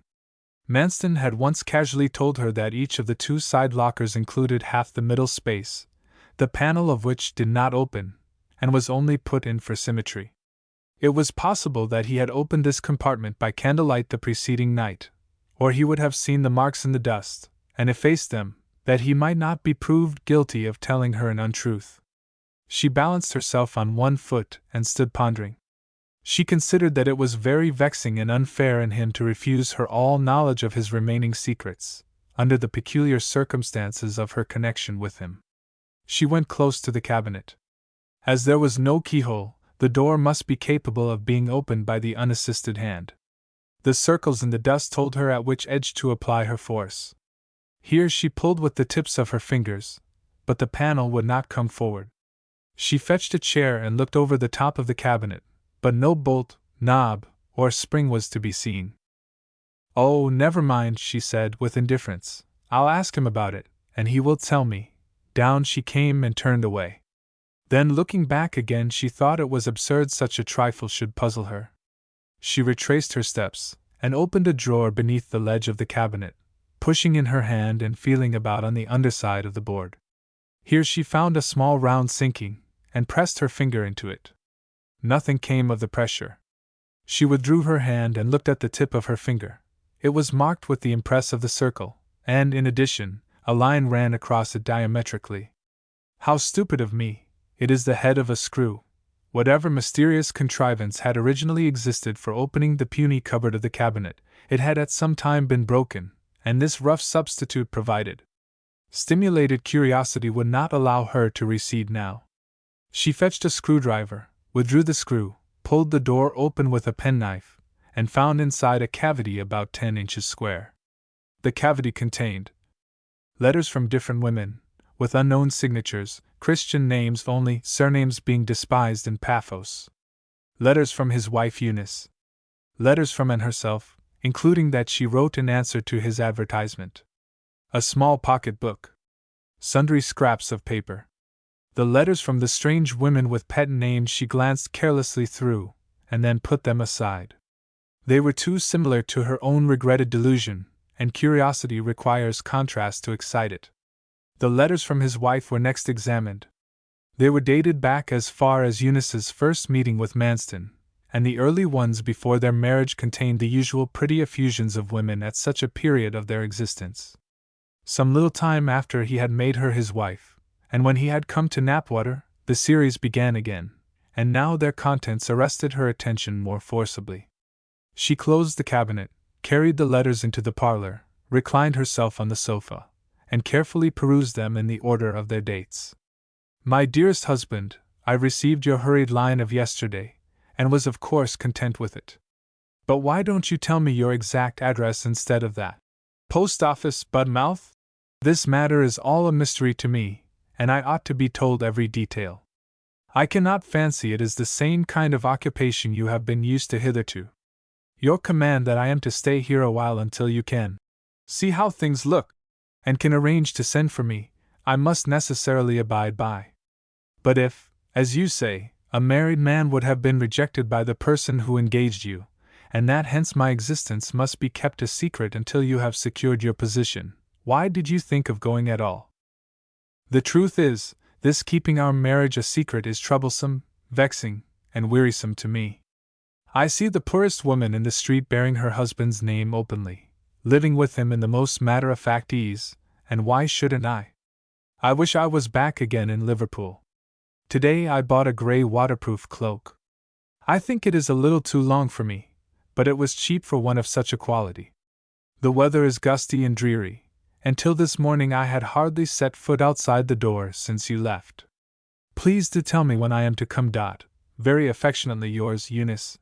Manston had once casually told her that each of the 2 side lockers included half the middle space, the panel of which did not open, and was only put in for symmetry. It was possible that he had opened this compartment by candlelight the preceding night, or he would have seen the marks in the dust, and effaced them, that he might not be proved guilty of telling her an untruth. She balanced herself on one foot and stood pondering. She considered that it was very vexing and unfair in him to refuse her all knowledge of his remaining secrets, under the peculiar circumstances of her connection with him. She went close to the cabinet. As there was no keyhole, the door must be capable of being opened by the unassisted hand. The circles in the dust told her at which edge to apply her force. Here she pulled with the tips of her fingers, but the panel would not come forward. She fetched a chair and looked over the top of the cabinet, but no bolt, knob, or spring was to be seen. "Oh, never mind," she said with indifference. "I'll ask him about it, and he will tell me." Down she came and turned away. Then, looking back again, she thought it was absurd such a trifle should puzzle her. She retraced her steps, and opened a drawer beneath the ledge of the cabinet, pushing in her hand and feeling about on the underside of the board. Here she found a small round sinking, and pressed her finger into it. Nothing came of the pressure. She withdrew her hand and looked at the tip of her finger. It was marked with the impress of the circle, and, in addition, a line ran across it diametrically. How stupid of me! It is the head of a screw. Whatever mysterious contrivance had originally existed for opening the puny cupboard of the cabinet, it had at some time been broken, and this rough substitute provided. Stimulated curiosity would not allow her to recede now. She fetched a screwdriver, withdrew the screw, pulled the door open with a penknife, and found inside a cavity about 10 inches square. The cavity contained letters from different women, with unknown signatures, Christian names only, surnames being despised in Paphos. Letters from his wife Eunice. Letters from Anne herself, including that she wrote in answer to his advertisement. A small pocket book. Sundry scraps of paper. The letters from the strange women with pet names she glanced carelessly through, and then put them aside. They were too similar to her own regretted delusion, and curiosity requires contrast to excite it. The letters from his wife were next examined. They were dated back as far as Eunice's first meeting with Manston, and the early ones before their marriage contained the usual pretty effusions of women at such a period of their existence. Some little time after he had made her his wife, and when he had come to Knapwater, the series began again, and now their contents arrested her attention more forcibly. She closed the cabinet, carried the letters into the parlor, reclined herself on the sofa, and carefully perused them in the order of their dates. My dearest husband, I received your hurried line of yesterday, and was of course content with it. But why don't you tell me your exact address instead of that? Post office, Budmouth? This matter is all a mystery to me, and I ought to be told every detail. I cannot fancy it is the same kind of occupation you have been used to hitherto. Your command that I am to stay here a while until you can see how things look, and can arrange to send for me, I must necessarily abide by. But if, as you say, a married man would have been rejected by the person who engaged you, and that hence my existence must be kept a secret until you have secured your position, why did you think of going at all? The truth is, this keeping our marriage a secret is troublesome, vexing, and wearisome to me. I see the poorest woman in the street bearing her husband's name openly, living with him in the most matter-of-fact ease, and why shouldn't I? I wish I was back again in Liverpool. Today I bought a grey waterproof cloak. I think it is a little too long for me, but it was cheap for one of such a quality. The weather is gusty and dreary, and till this morning I had hardly set foot outside the door since you left. Please to tell me when I am to come. Very affectionately yours, Eunice.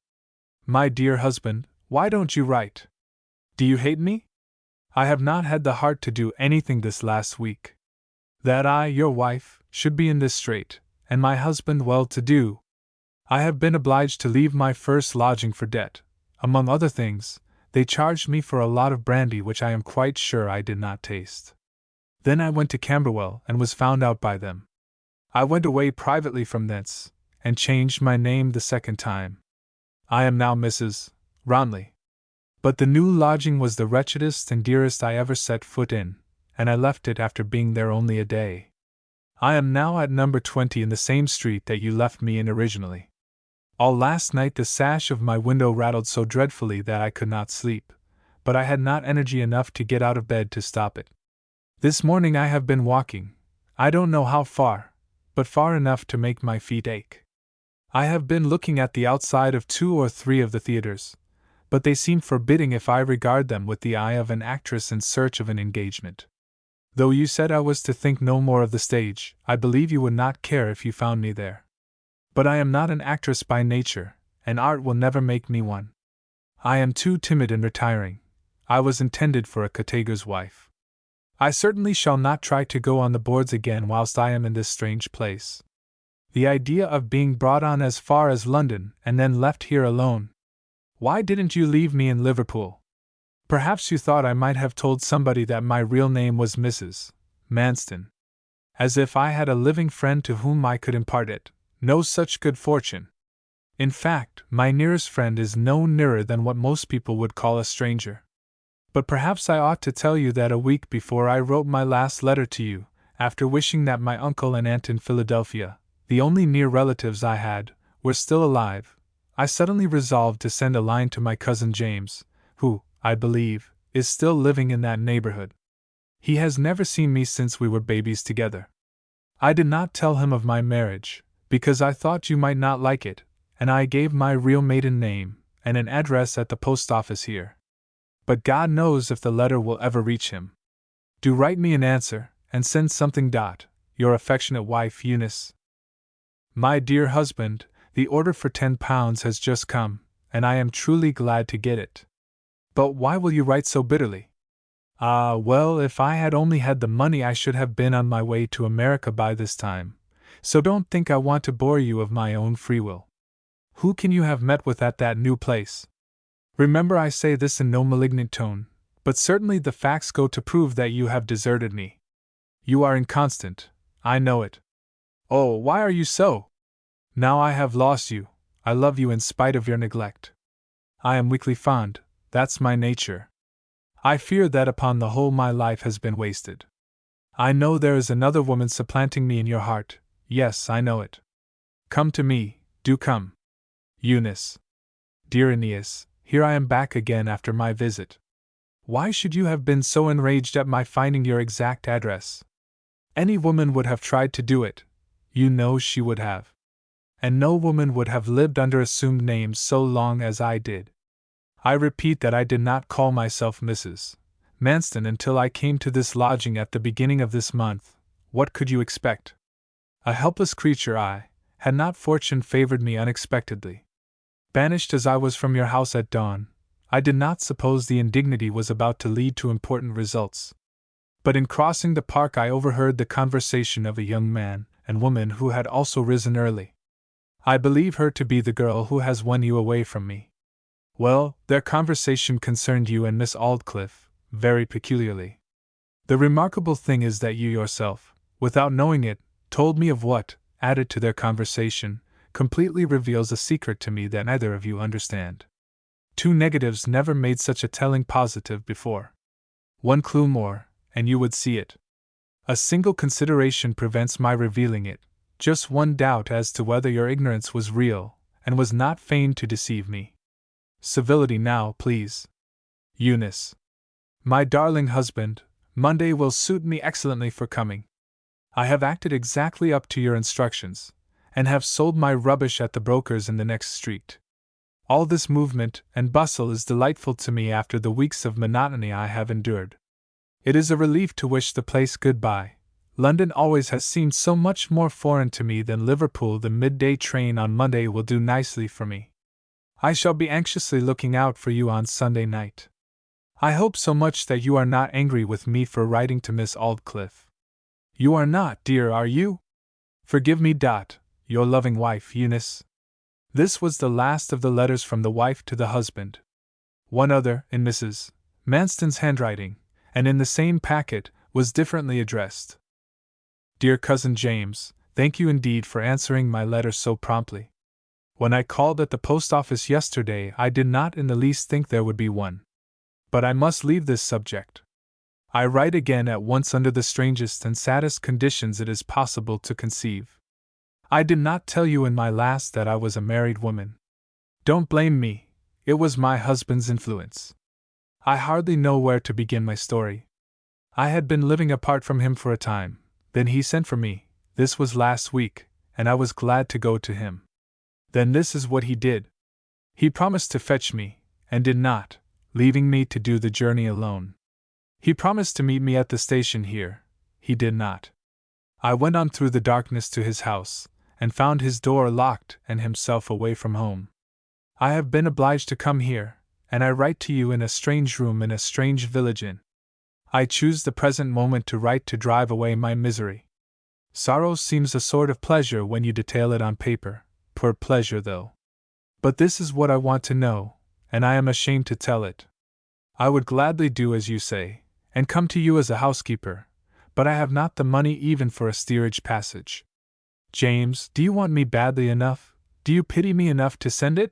My dear husband, why don't you write? Do you hate me? I have not had the heart to do anything this last week. That I, your wife, should be in this strait, and my husband well-to-do. I have been obliged to leave my first lodging for debt. Among other things, they charged me for a lot of brandy which I am quite sure I did not taste. Then I went to Camberwell and was found out by them. I went away privately from thence, and changed my name the second time. I am now Mrs. Ronley. But the new lodging was the wretchedest and dearest I ever set foot in, and I left it after being there only a day. I am now at number 20 in the same street that you left me in originally. All last night the sash of my window rattled so dreadfully that I could not sleep, but I had not energy enough to get out of bed to stop it. This morning I have been walking, I don't know how far, but far enough to make my feet ache. I have been looking at the outside of 2 or 3 of the theaters, but they seem forbidding if I regard them with the eye of an actress in search of an engagement. Though you said I was to think no more of the stage, I believe you would not care if you found me there. But I am not an actress by nature, and art will never make me one. I am too timid and retiring. I was intended for a cottager's wife. I certainly shall not try to go on the boards again whilst I am in this strange place. The idea of being brought on as far as London and then left here alone. Why didn't you leave me in Liverpool? Perhaps you thought I might have told somebody that my real name was Mrs. Manston. As if I had a living friend to whom I could impart it. No such good fortune. In fact, my nearest friend is no nearer than what most people would call a stranger. But perhaps I ought to tell you that a week before I wrote my last letter to you, after wishing that my uncle and aunt in Philadelphia, the only near relatives I had, were still alive, I suddenly resolved to send a line to my cousin James, who, I believe, is still living in that neighborhood. He has never seen me since we were babies together. I did not tell him of my marriage, because I thought you might not like it, and I gave my real maiden name and an address at the post office here. But God knows if the letter will ever reach him. Do write me an answer, and send something. Your affectionate wife, Eunice. My dear husband, the order for £10 has just come, and I am truly glad to get it. But why will you write so bitterly? Ah, well, if I had only had the money I should have been on my way to America by this time, so don't think I want to bore you of my own free will. Who can you have met with at that new place? Remember, I say this in no malignant tone, but certainly the facts go to prove that you have deserted me. You are inconstant, I know it. Oh, why are you so? Now I have lost you, I love you in spite of your neglect. I am weakly fond, that's my nature. I fear that upon the whole my life has been wasted. I know there is another woman supplanting me in your heart, yes, I know it. Come to me, do come. Eunice. Dear Aeneas, here I am back again after my visit. Why should you have been so enraged at my finding your exact address? Any woman would have tried to do it, you know she would have. And no woman would have lived under assumed names so long as I did. I repeat that I did not call myself Mrs. Manston until I came to this lodging at the beginning of this month. What could you expect? A helpless creature I, had not fortune favored me unexpectedly. Banished as I was from your house at dawn, I did not suppose the indignity was about to lead to important results. But in crossing the park I overheard the conversation of a young man and woman who had also risen early. I believe her to be the girl who has won you away from me. Well, their conversation concerned you and Miss Aldclyffe, very peculiarly. The remarkable thing is that you yourself, without knowing it, told me of what, added to their conversation, completely reveals a secret to me that neither of you understand. Two negatives never made such a telling positive before. One clue more, and you would see it. A single consideration prevents my revealing it, just one doubt as to whether your ignorance was real, and was not feigned to deceive me. Civility now, please. Eunice. My darling husband, Monday will suit me excellently for coming. I have acted exactly up to your instructions, and have sold my rubbish at the broker's in the next street. All this movement and bustle is delightful to me after the weeks of monotony I have endured. It is a relief to wish the place good-bye. London always has seemed so much more foreign to me than Liverpool. The midday train on Monday will do nicely for me. I shall be anxiously looking out for you on Sunday night. I hope so much that you are not angry with me for writing to Miss Aldclyffe. You are not, dear, are you? Forgive me. Your loving wife, Eunice. This was the last of the letters from the wife to the husband. One other, in Mrs. Manston's handwriting, and in the same packet, was differently addressed. Dear Cousin James, thank you indeed for answering my letter so promptly. When I called at the post office yesterday, I did not in the least think there would be one. But I must leave this subject. I write again at once under the strangest and saddest conditions it is possible to conceive. I did not tell you in my last that I was a married woman. Don't blame me, it was my husband's influence. I hardly know where to begin my story. I had been living apart from him for a time, then he sent for me, this was last week, and I was glad to go to him. Then this is what he did. He promised to fetch me, and did not, leaving me to do the journey alone. He promised to meet me at the station here, he did not. I went on through the darkness to his house, and found his door locked and himself away from home. I have been obliged to come here, and I write to you in a strange room in a strange village inn. I choose the present moment to write to drive away my misery. Sorrow seems a sort of pleasure when you detail it on paper, poor pleasure though. But this is what I want to know, and I am ashamed to tell it. I would gladly do as you say, and come to you as a housekeeper, but I have not the money even for a steerage passage. James, do you want me badly enough? Do you pity me enough to send it?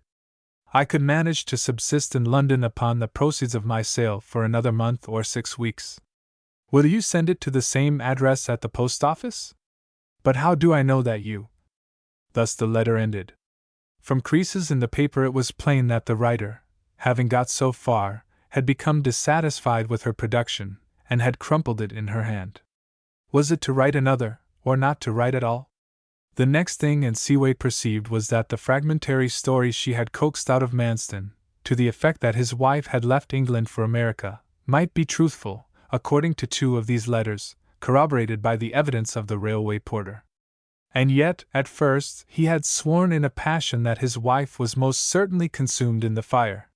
I could manage to subsist in London upon the proceeds of my sale for another month or 6 weeks. Will you send it to the same address at the post office? But how do I know that you? Thus the letter ended. From creases in the paper it was plain that the writer, having got so far, had become dissatisfied with her production, and had crumpled it in her hand. Was it to write another, or not to write at all? The next thing Anne Seaway perceived was that the fragmentary story she had coaxed out of Manston, to the effect that his wife had left England for America, might be truthful, according to 2 of these letters, corroborated by the evidence of the railway porter. And yet, at first, he had sworn in a passion that his wife was most certainly consumed in the fire.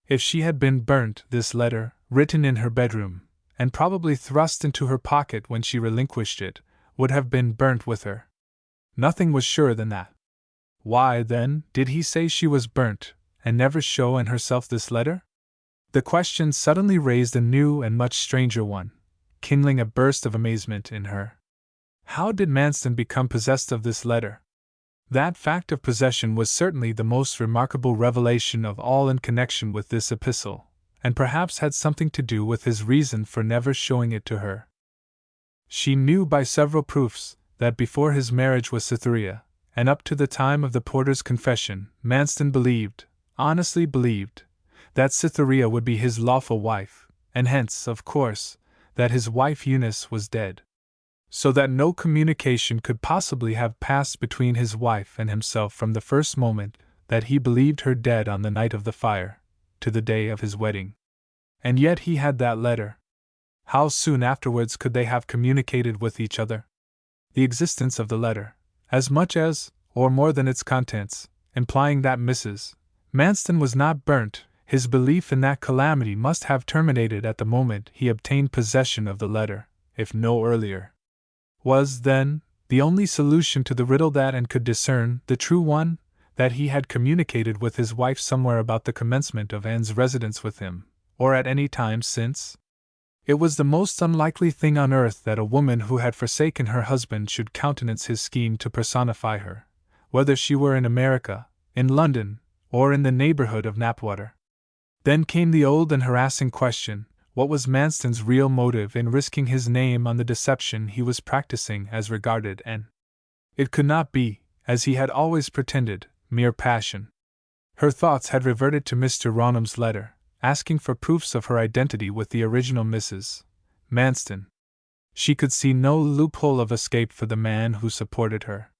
If she had been burnt, this letter, written in her bedroom, and probably thrust into her pocket when she relinquished it, would have been burnt with her. Nothing was surer than that. Why, then, did he say she was burnt, and never show Anne herself this letter? The question suddenly raised a new and much stranger one, kindling a burst of amazement in her. How did Manston become possessed of this letter? That fact of possession was certainly the most remarkable revelation of all in connection with this epistle, and perhaps had something to do with his reason for never showing it to her. She knew by several proofs that before his marriage with Cytherea, and up to the time of the porter's confession, Manston believed, honestly believed, that Cytherea would be his lawful wife, and hence, of course, that his wife Eunice was dead. So that no communication could possibly have passed between his wife and himself from the first moment that he believed her dead on the night of the fire, to the day of his wedding. And yet he had that letter. How soon afterwards could they have communicated with each other? The existence of the letter, as much as, or more than its contents, implying that Mrs. Manston was not burnt, his belief in that calamity must have terminated at the moment he obtained possession of the letter, if no earlier. Was, then, the only solution to the riddle that and could discern the true one, that he had communicated with his wife somewhere about the commencement of Anne's residence with him, or at any time since? It was the most unlikely thing on earth that a woman who had forsaken her husband should countenance his scheme to personify her, whether she were in America, in London, or in the neighborhood of Knapwater. Then came the old and harassing question, what was Manston's real motive in risking his name on the deception he was practicing as regarded Anne? It could not be, as he had always pretended, mere passion. Her thoughts had reverted to Mr. Raunham's letter, asking for proofs of her identity with the original Mrs. Manston. She could see no loophole of escape for the man who supported her.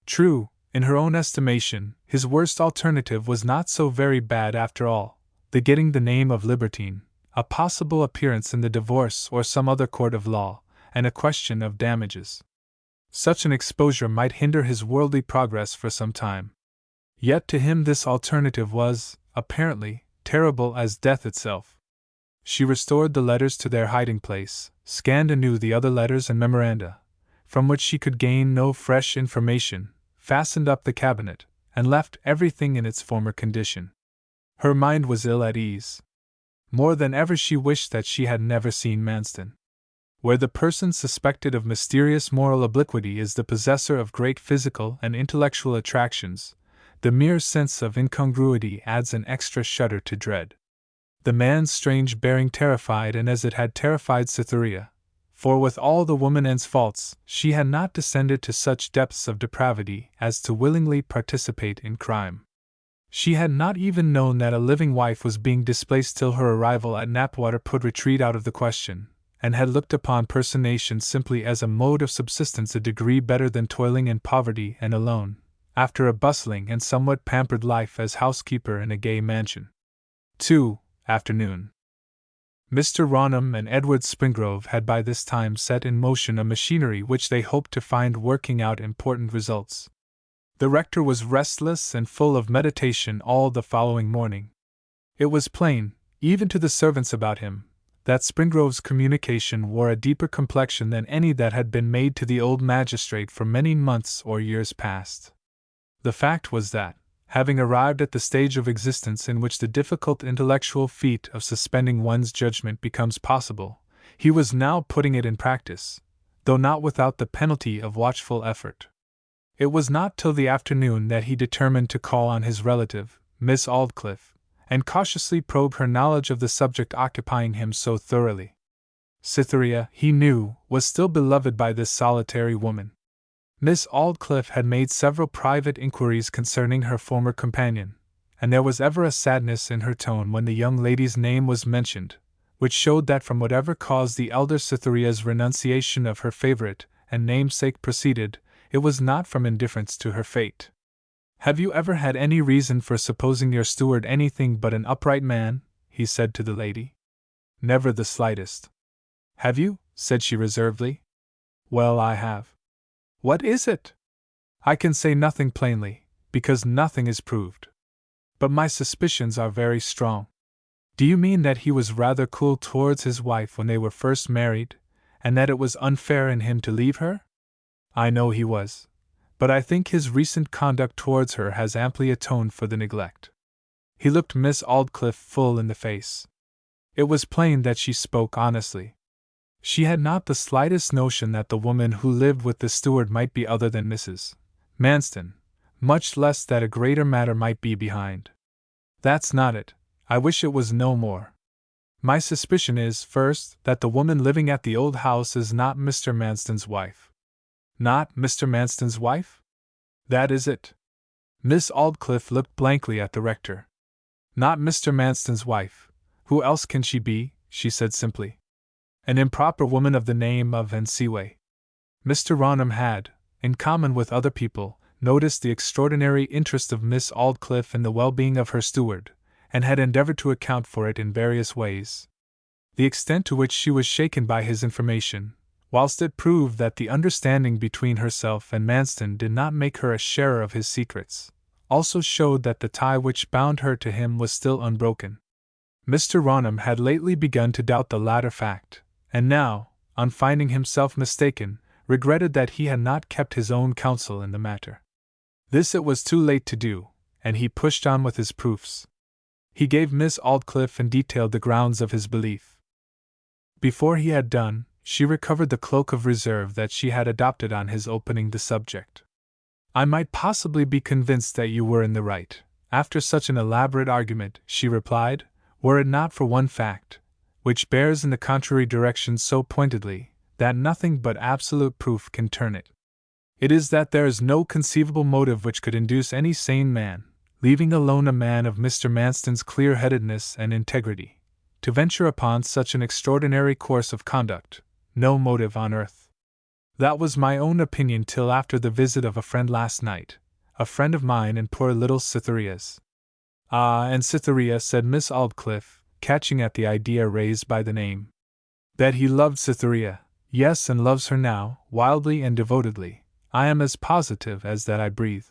True, in her own estimation, his worst alternative was not so very bad after all, the getting the name of libertine, a possible appearance in the divorce or some other court of law, and a question of damages. Such an exposure might hinder his worldly progress for some time. Yet to him this alternative was, apparently, terrible as death itself. She restored the letters to their hiding place, scanned anew the other letters and memoranda, from which she could gain no fresh information, fastened up the cabinet, and left everything in its former condition. Her mind was ill at ease. More than ever she wished that she had never seen Manston. Where the person suspected of mysterious moral obliquity is the possessor of great physical and intellectual attractions, the mere sense of incongruity adds an extra shudder to dread. The man's strange bearing terrified Anne as it had terrified Cytherea, for with all the woman Anne's faults, she had not descended to such depths of depravity as to willingly participate in crime. She had not even known that a living wife was being displaced till her arrival at Knapwater put retreat out of the question, and had looked upon personation simply as a mode of subsistence a degree better than toiling in poverty and alone, after a bustling and somewhat pampered life as housekeeper in a gay mansion. 2. Afternoon. Mr. Raunham and Edward Springrove had by this time set in motion a machinery which they hoped to find working out important results. The rector was restless and full of meditation all the following morning. It was plain, even to the servants about him, that Springrove's communication wore a deeper complexion than any that had been made to the old magistrate for many months or years past. The fact was that, having arrived at the stage of existence in which the difficult intellectual feat of suspending one's judgment becomes possible, he was now putting it in practice, though not without the penalty of watchful effort. It was not till the afternoon that he determined to call on his relative, Miss Aldclyffe, and cautiously probe her knowledge of the subject occupying him so thoroughly. Cytherea, he knew, was still beloved by this solitary woman. Miss Aldclyffe had made several private inquiries concerning her former companion, and there was ever a sadness in her tone when the young lady's name was mentioned, which showed that from whatever cause the elder Cytherea's renunciation of her favourite and namesake proceeded, it was not from indifference to her fate. "Have you ever had any reason for supposing your steward anything but an upright man?" he said to the lady. "Never the slightest." "Have you?" said she reservedly. "Well, I have." "What is it?" "I can say nothing plainly, because nothing is proved. But my suspicions are very strong." "Do you mean that he was rather cool towards his wife when they were first married, and that it was unfair in him to leave her?" "I know he was. But I think his recent conduct towards her has amply atoned for the neglect." He looked Miss Aldclyffe full in the face. It was plain that she spoke honestly. She had not the slightest notion that the woman who lived with the steward might be other than Mrs. Manston, much less that a greater matter might be behind. That's not it. I wish it was no more. My suspicion is, first, that the woman living at the old house is not Mr. Manston's wife. Not Mr. Manston's wife? That is it. Miss Aldclyffe looked blankly at the rector. Not Mr. Manston's wife. Who else can she be? She said simply. An improper woman of the name of Seaway. Mr. Raunham had, in common with other people, noticed the extraordinary interest of Miss Aldclyffe in the well-being of her steward, and had endeavored to account for it in various ways. The extent to which she was shaken by his information, whilst it proved that the understanding between herself and Manston did not make her a sharer of his secrets, also showed that the tie which bound her to him was still unbroken. Mr. Raunham had lately begun to doubt the latter fact, and now, on finding himself mistaken, regretted that he had not kept his own counsel in the matter. This it was too late to do, and he pushed on with his proofs. He gave Miss Aldclyffe and detailed the grounds of his belief. Before he had done, she recovered the cloak of reserve that she had adopted on his opening the subject. I might possibly be convinced that you were in the right, after such an elaborate argument, she replied, were it not for one fact, which bears in the contrary direction so pointedly, that nothing but absolute proof can turn it. It is that there is no conceivable motive which could induce any sane man, leaving alone a man of Mr. Manston's clear-headedness and integrity, to venture upon such an extraordinary course of conduct. No motive on earth. That was my own opinion till after the visit of a friend last night, a friend of mine and poor little Cytherea's. Ah, and Cytherea, said Miss Aldclyffe, catching at the idea raised by the name. That he loved Cytherea, yes, and loves her now, wildly and devotedly, I am as positive as that I breathe.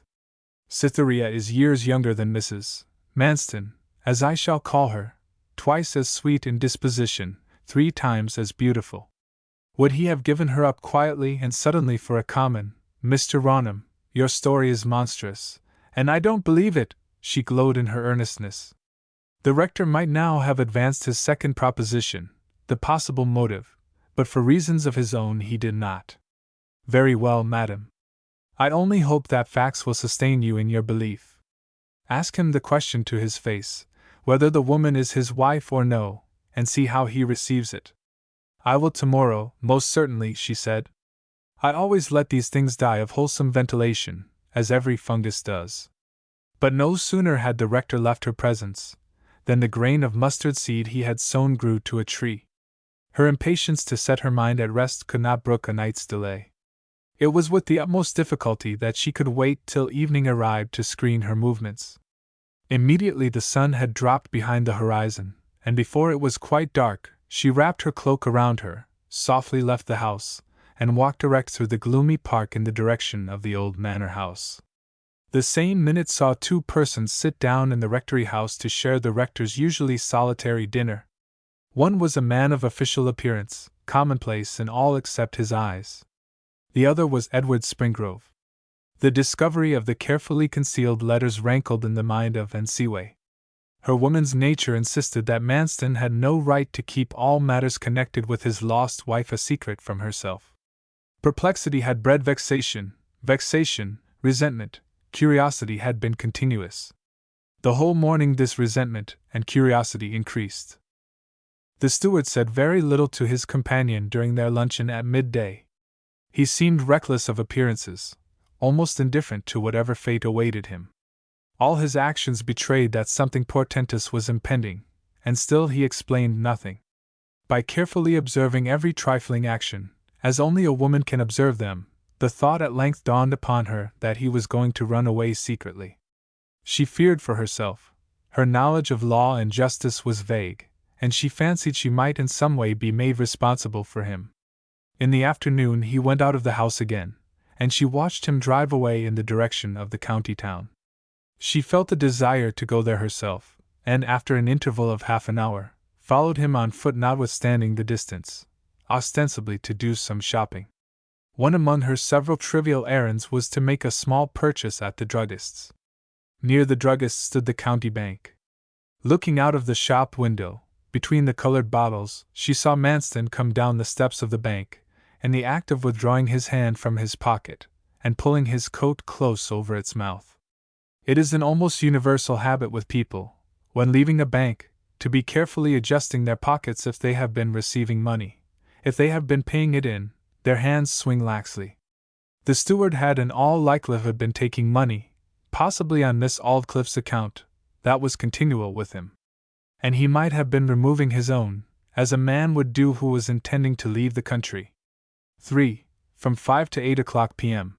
Cytherea is years younger than Mrs. Manston, as I shall call her, twice as sweet in disposition, 3 times as beautiful. Would he have given her up quietly and suddenly for a common, Mr. Raunham? Your story is monstrous, and I don't believe it, she glowed in her earnestness. The rector might now have advanced his second proposition, the possible motive, but for reasons of his own he did not. Very well, madam. I only hope that facts will sustain you in your belief. Ask him the question to his face, whether the woman is his wife or no, and see how he receives it. I will tomorrow, most certainly, she said. I always let these things die of wholesome ventilation, as every fungus does. But no sooner had the rector left her presence, than the grain of mustard seed he had sown grew to a tree. Her impatience to set her mind at rest could not brook a night's delay. It was with the utmost difficulty that she could wait till evening arrived to screen her movements. Immediately the sun had dropped behind the horizon, and before it was quite dark, she wrapped her cloak around her, softly left the house, and walked direct through the gloomy park in the direction of the old manor house. The same minute saw 2 persons sit down in the rectory house to share the rector's usually solitary dinner. One was a man of official appearance, commonplace in all except his eyes. The other was Edward Springrove. The discovery of the carefully concealed letters rankled in the mind of Seaway. Her woman's nature insisted that Manston had no right to keep all matters connected with his lost wife a secret from herself. Perplexity had bred vexation, resentment, curiosity had been continuous. The whole morning this resentment and curiosity increased. The steward said very little to his companion during their luncheon at midday. He seemed reckless of appearances, almost indifferent to whatever fate awaited him. All his actions betrayed that something portentous was impending, and still he explained nothing. By carefully observing every trifling action, as only a woman can observe them, the thought at length dawned upon her that he was going to run away secretly. She feared for herself. Her knowledge of law and justice was vague, and she fancied she might in some way be made responsible for him. In the afternoon he went out of the house again, and she watched him drive away in the direction of the county town. She felt a desire to go there herself, and after an interval of half an hour, followed him on foot notwithstanding the distance, ostensibly to do some shopping. One among her several trivial errands was to make a small purchase at the druggist's. Near the druggist stood the county bank. Looking out of the shop window, between the colored bottles, she saw Manston come down the steps of the bank, in the act of withdrawing his hand from his pocket, and pulling his coat close over its mouth. It is an almost universal habit with people, when leaving a bank, to be carefully adjusting their pockets if they have been receiving money. If they have been paying it in, their hands swing laxly. The steward had in all likelihood been taking money, possibly on Miss Aldclyffe's account, that was continual with him. And he might have been removing his own, as a man would do who was intending to leave the country. 3. From 5 to 8 o'clock p.m.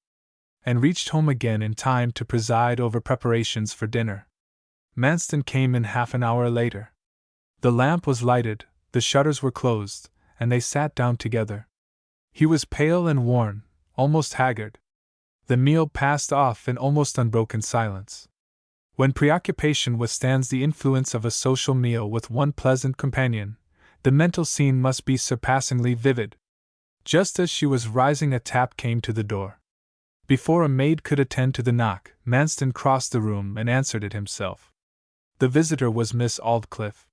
And reached home again in time to preside over preparations for dinner. Manston came in half an hour later. The lamp was lighted, the shutters were closed, and they sat down together. He was pale and worn, almost haggard. The meal passed off in almost unbroken silence. When preoccupation withstands the influence of a social meal with one pleasant companion, the mental scene must be surpassingly vivid. Just as she was rising, a tap came to the door. Before a maid could attend to the knock, Manston crossed the room and answered it himself. The visitor was Miss Aldclyffe.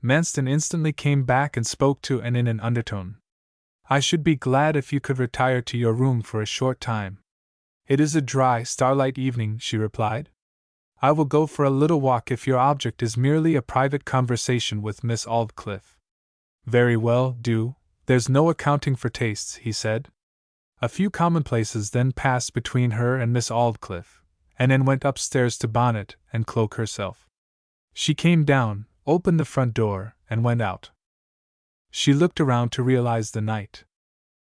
Manston instantly came back and spoke to her in an undertone. "I should be glad if you could retire to your room for a short time." "It is a dry, starlight evening," she replied. "I will go for a little walk if your object is merely a private conversation with Miss Aldclyffe." "Very well, do. There's no accounting for tastes," he said. A few commonplaces then passed between her and Miss Aldclyffe, and then went upstairs to bonnet and cloak herself. She came down, opened the front door, and went out. She looked around to realize the night.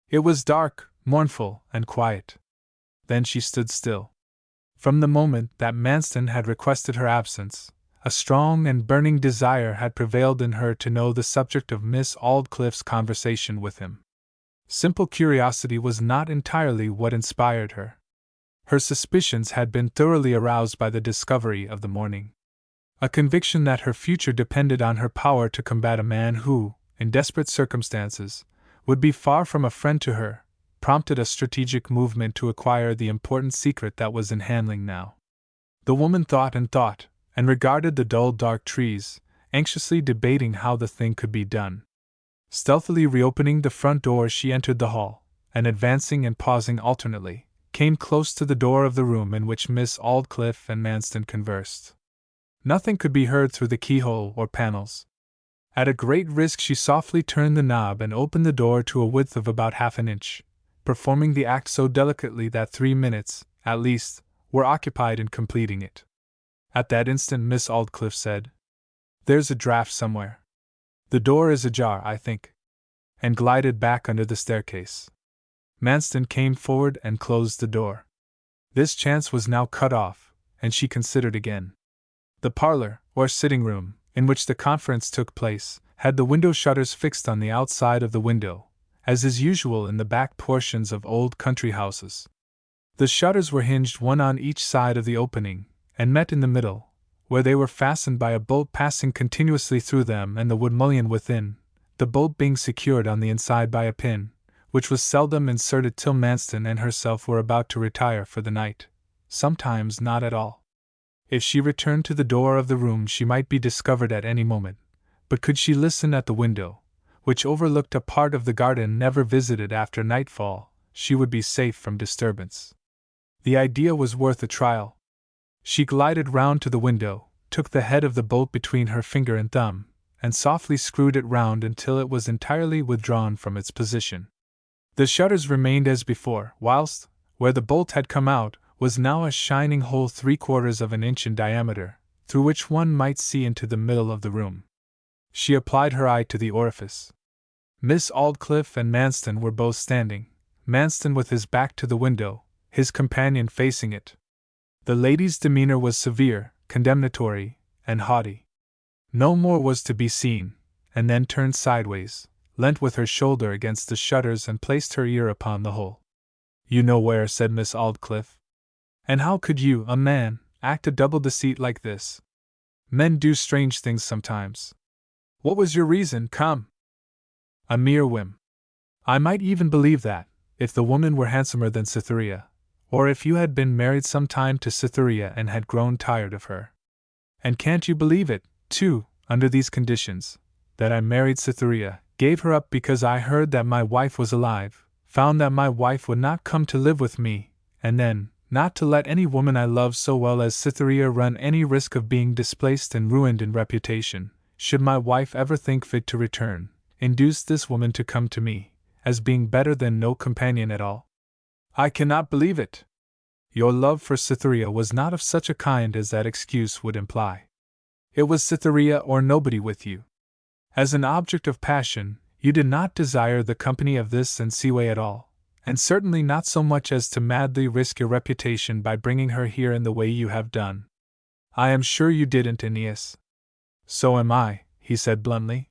It was dark, mournful, and quiet. Then she stood still. From the moment that Manston had requested her absence, a strong and burning desire had prevailed in her to know the subject of Miss Aldclyffe's conversation with him. Simple curiosity was not entirely what inspired her. Her suspicions had been thoroughly aroused by the discovery of the morning. A conviction that her future depended on her power to combat a man who, in desperate circumstances, would be far from a friend to her, prompted a strategic movement to acquire the important secret that was in handling now. The woman thought, and regarded the dull dark trees, anxiously debating how the thing could be done. Stealthily reopening the front door, she entered the hall, and advancing and pausing alternately, came close to the door of the room in which Miss Aldclyffe and Manston conversed. Nothing could be heard through the keyhole or panels. At a great risk she softly turned the knob and opened the door to a width of about half an inch, performing the act so delicately that 3 minutes, at least, were occupied in completing it. At that instant Miss Aldclyffe said, "There's a draught somewhere. The door is ajar, I think," and glided back under the staircase. Manston came forward and closed the door. This chance was now cut off, and she considered again. The parlor, or sitting-room, in which the conference took place, had the window shutters fixed on the outside of the window, as is usual in the back portions of old country houses. The shutters were hinged one on each side of the opening, and met in the middle, where they were fastened by a bolt passing continuously through them and the wood mullion within, the bolt being secured on the inside by a pin, which was seldom inserted till Manston and herself were about to retire for the night, sometimes not at all. If she returned to the door of the room she might be discovered at any moment, but could she listen at the window, which overlooked a part of the garden never visited after nightfall, she would be safe from disturbance. The idea was worth a trial. She glided round to the window, took the head of the bolt between her finger and thumb, and softly screwed it round until it was entirely withdrawn from its position. The shutters remained as before, whilst, where the bolt had come out, was now a shining hole 3/4 of an inch in diameter, through which one might see into the middle of the room. She applied her eye to the orifice. Miss Aldclyffe and Manston were both standing, Manston with his back to the window, his companion facing it. The lady's demeanor was severe, condemnatory, and haughty. No more was to be seen, and then turned sideways, leant with her shoulder against the shutters and placed her ear upon the hole. "You know where," said Miss Aldclyffe. "And how could you, a man, act a double deceit like this? Men do strange things sometimes. What was your reason? Come." "A mere whim. I might even believe that, if the woman were handsomer than Cytherea, or if you had been married some time to Cytherea and had grown tired of her. And can't you believe it, too, under these conditions, that I married Cytherea, gave her up because I heard that my wife was alive, found that my wife would not come to live with me, and then, not to let any woman I love so well as Cytherea run any risk of being displaced and ruined in reputation, should my wife ever think fit to return, induce this woman to come to me, as being better than no companion at all. I cannot believe it. Your love for Cytherea was not of such a kind as that excuse would imply. It was Cytherea or nobody with you. As an object of passion, you did not desire the company of this and Seaway at all, and certainly not so much as to madly risk your reputation by bringing her here in the way you have done. I am sure you didn't, Aeneas. So am I, he said bluntly.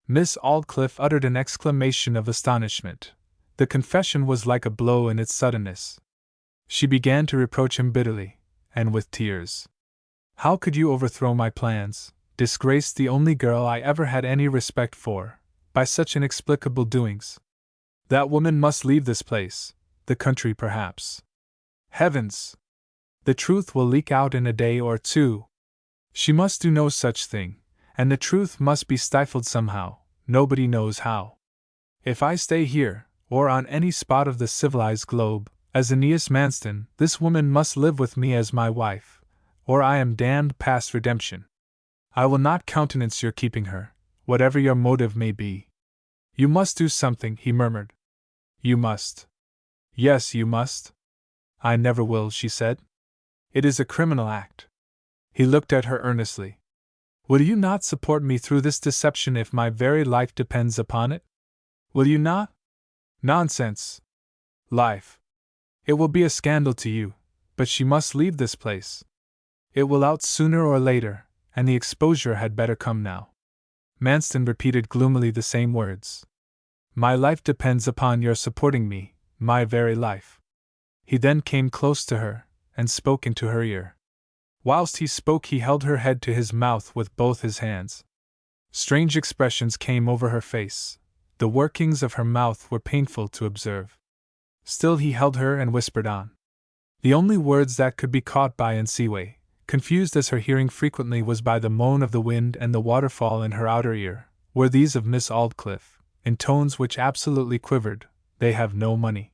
Miss Aldclyffe uttered an exclamation of astonishment. The confession was like a blow in its suddenness. She began to reproach him bitterly, and with tears. How could you overthrow my plans, disgrace the only girl I ever had any respect for, by such inexplicable doings? That woman must leave this place, the country perhaps. Heavens! The truth will leak out in a day or two. She must do no such thing, and the truth must be stifled somehow, nobody knows how. If I stay here, or on any spot of the civilized globe, as Aeneas Manston, this woman must live with me as my wife, or I am damned past redemption. I will not countenance your keeping her, whatever your motive may be. You must do something, he murmured. You must. Yes, you must. I never will, she said. It is a criminal act. He looked at her earnestly. Will you not support me through this deception if my very life depends upon it? Will you not? Nonsense. Life. It will be a scandal to you, but she must leave this place. It will out sooner or later, and the exposure had better come now. Manston repeated gloomily the same words. My life depends upon your supporting me, my very life. He then came close to her, and spoke into her ear. Whilst he spoke he held her head to his mouth with both his hands. Strange expressions came over her face. The workings of her mouth were painful to observe. Still he held her and whispered on. The only words that could be caught by Seaway, confused as her hearing frequently was by the moan of the wind and the waterfall in her outer ear, were these of Miss Aldclyffe, in tones which absolutely quivered. They have no money.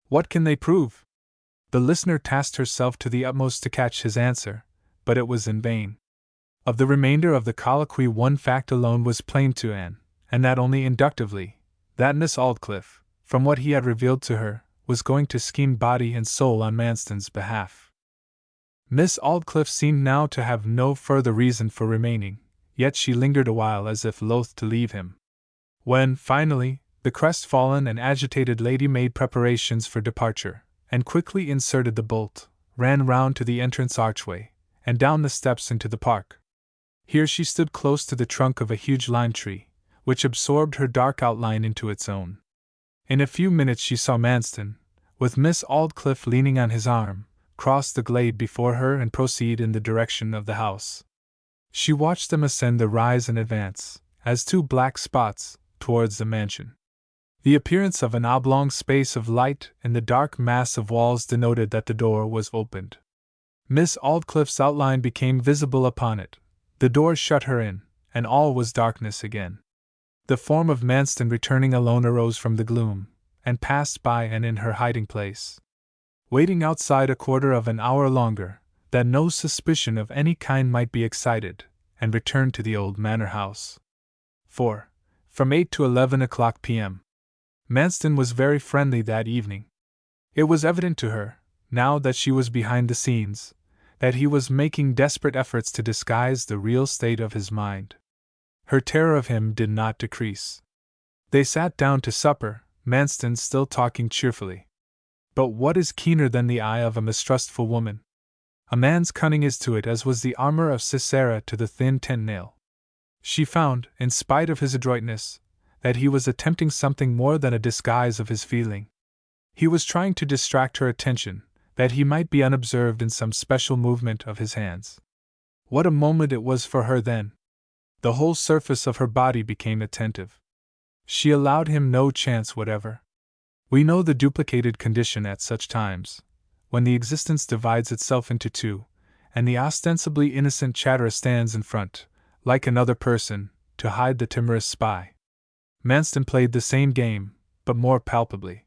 What can they prove? The listener tasked herself to the utmost to catch his answer, but it was in vain. Of the remainder of the colloquy one fact alone was plain to Anne, and that only inductively, that Miss Aldclyffe, from what he had revealed to her, was going to scheme body and soul on Manston's behalf. Miss Aldclyffe seemed now to have no further reason for remaining, yet she lingered a while as if loath to leave him. When, finally, the crestfallen and agitated lady made preparations for departure, and quickly inserted the bolt, ran round to the entrance archway, and down the steps into the park. Here she stood close to the trunk of a huge lime tree, which absorbed her dark outline into its own. In a few minutes she saw Manston, with Miss Aldclyffe leaning on his arm, cross the glade before her and proceed in the direction of the house. She watched them ascend the rise and advance, as two black spots, towards the mansion. The appearance of an oblong space of light in the dark mass of walls denoted that the door was opened. Miss Aldclyffe's outline became visible upon it. The door shut her in, and all was darkness again. The form of Manston returning alone arose from the gloom, and passed by and in her hiding place. Waiting outside a quarter of an hour longer, that no suspicion of any kind might be excited, and returned to the old manor house. 4. From 8 to 11 o'clock p.m. Manston was very friendly that evening. It was evident to her, now that she was behind the scenes, that he was making desperate efforts to disguise the real state of his mind. Her terror of him did not decrease. They sat down to supper, Manston still talking cheerfully. But what is keener than the eye of a mistrustful woman? A man's cunning is to it as was the armor of Sisera to the thin tent nail. She found, in spite of his adroitness, that he was attempting something more than a disguise of his feeling. He was trying to distract her attention, that he might be unobserved in some special movement of his hands. What a moment it was for her then! The whole surface of her body became attentive. She allowed him no chance whatever. We know the duplicated condition at such times, when the existence divides itself into two, and the ostensibly innocent chatterer stands in front, like another person, to hide the timorous spy. Manston played the same game, but more palpably.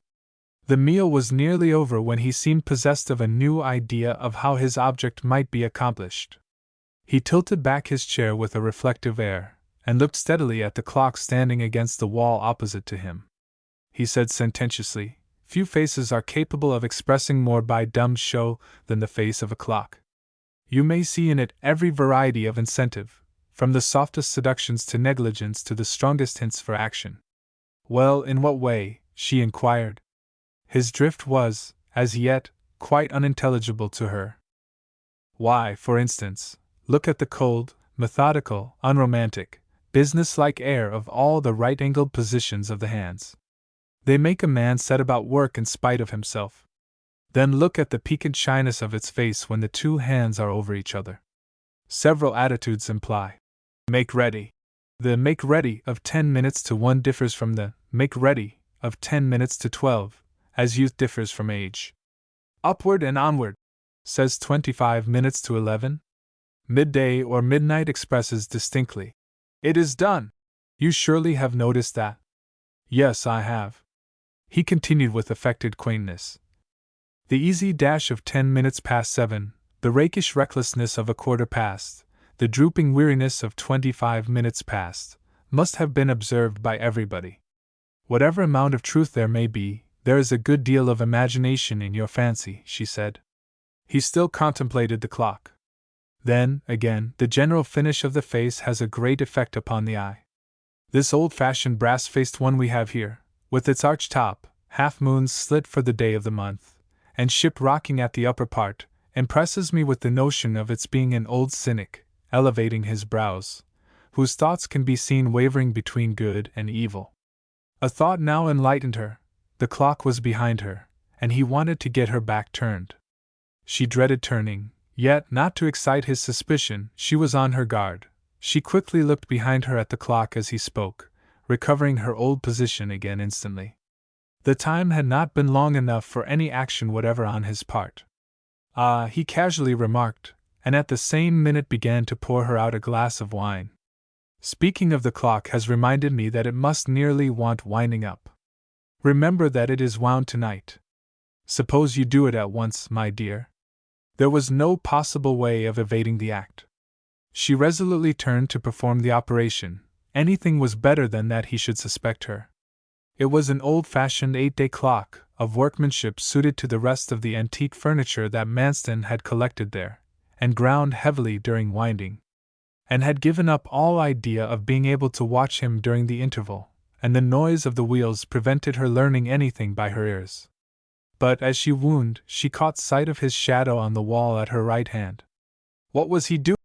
The meal was nearly over when he seemed possessed of a new idea of how his object might be accomplished. He tilted back his chair with a reflective air, and looked steadily at the clock standing against the wall opposite to him. He said sententiously, "Few faces are capable of expressing more by dumb show than the face of a clock. You may see in it every variety of incentive, from the softest seductions to negligence to the strongest hints for action." "Well, in what way?" she inquired. His drift was, as yet, quite unintelligible to her. "Why, for instance, look at the cold, methodical, unromantic, business-like air of all the right-angled positions of the hands. They make a man set about work in spite of himself. Then look at the piquant shyness of its face when the two hands are over each other. Several attitudes imply make ready. The make ready of 10 minutes to 1 differs from the make ready of 10 minutes to 12, as youth differs from age. Upward and onward, says 25 minutes to 11. Midday or midnight expresses distinctly, it is done. You surely have noticed that." "Yes, I have," he continued with affected quaintness. "The easy dash of 10 minutes past 7, the rakish recklessness of a quarter past, the drooping weariness of 25 minutes past, must have been observed by everybody. Whatever amount of truth there may be, there is a good deal of imagination in your fancy," she said. He still contemplated the clock. "Then, again, the general finish of the face has a great effect upon the eye. This old-fashioned brass-faced one we have here, with its arched top, half-moons slit for the day of the month, and ship rocking at the upper part, impresses me with the notion of its being an old cynic, elevating his brows, whose thoughts can be seen wavering between good and evil." A thought now enlightened her. The clock was behind her, and he wanted to get her back turned. She dreaded turning, yet, not to excite his suspicion, she was on her guard. She quickly looked behind her at the clock as he spoke, recovering her old position again instantly. The time had not been long enough for any action whatever on his part. "Ah," he casually remarked, and at the same minute began to pour her out a glass of wine. "Speaking of the clock has reminded me that it must nearly want winding up. Remember that it is wound tonight. Suppose you do it at once, my dear." There was no possible way of evading the act. She resolutely turned to perform the operation. Anything was better than that he should suspect her. It was an old-fashioned 8-day clock, of workmanship suited to the rest of the antique furniture that Manston had collected there, and ground heavily during winding, and had given up all idea of being able to watch him during the interval, and the noise of the wheels prevented her learning anything by her ears. But as she wound, she caught sight of his shadow on the wall at her right hand. What was he doing?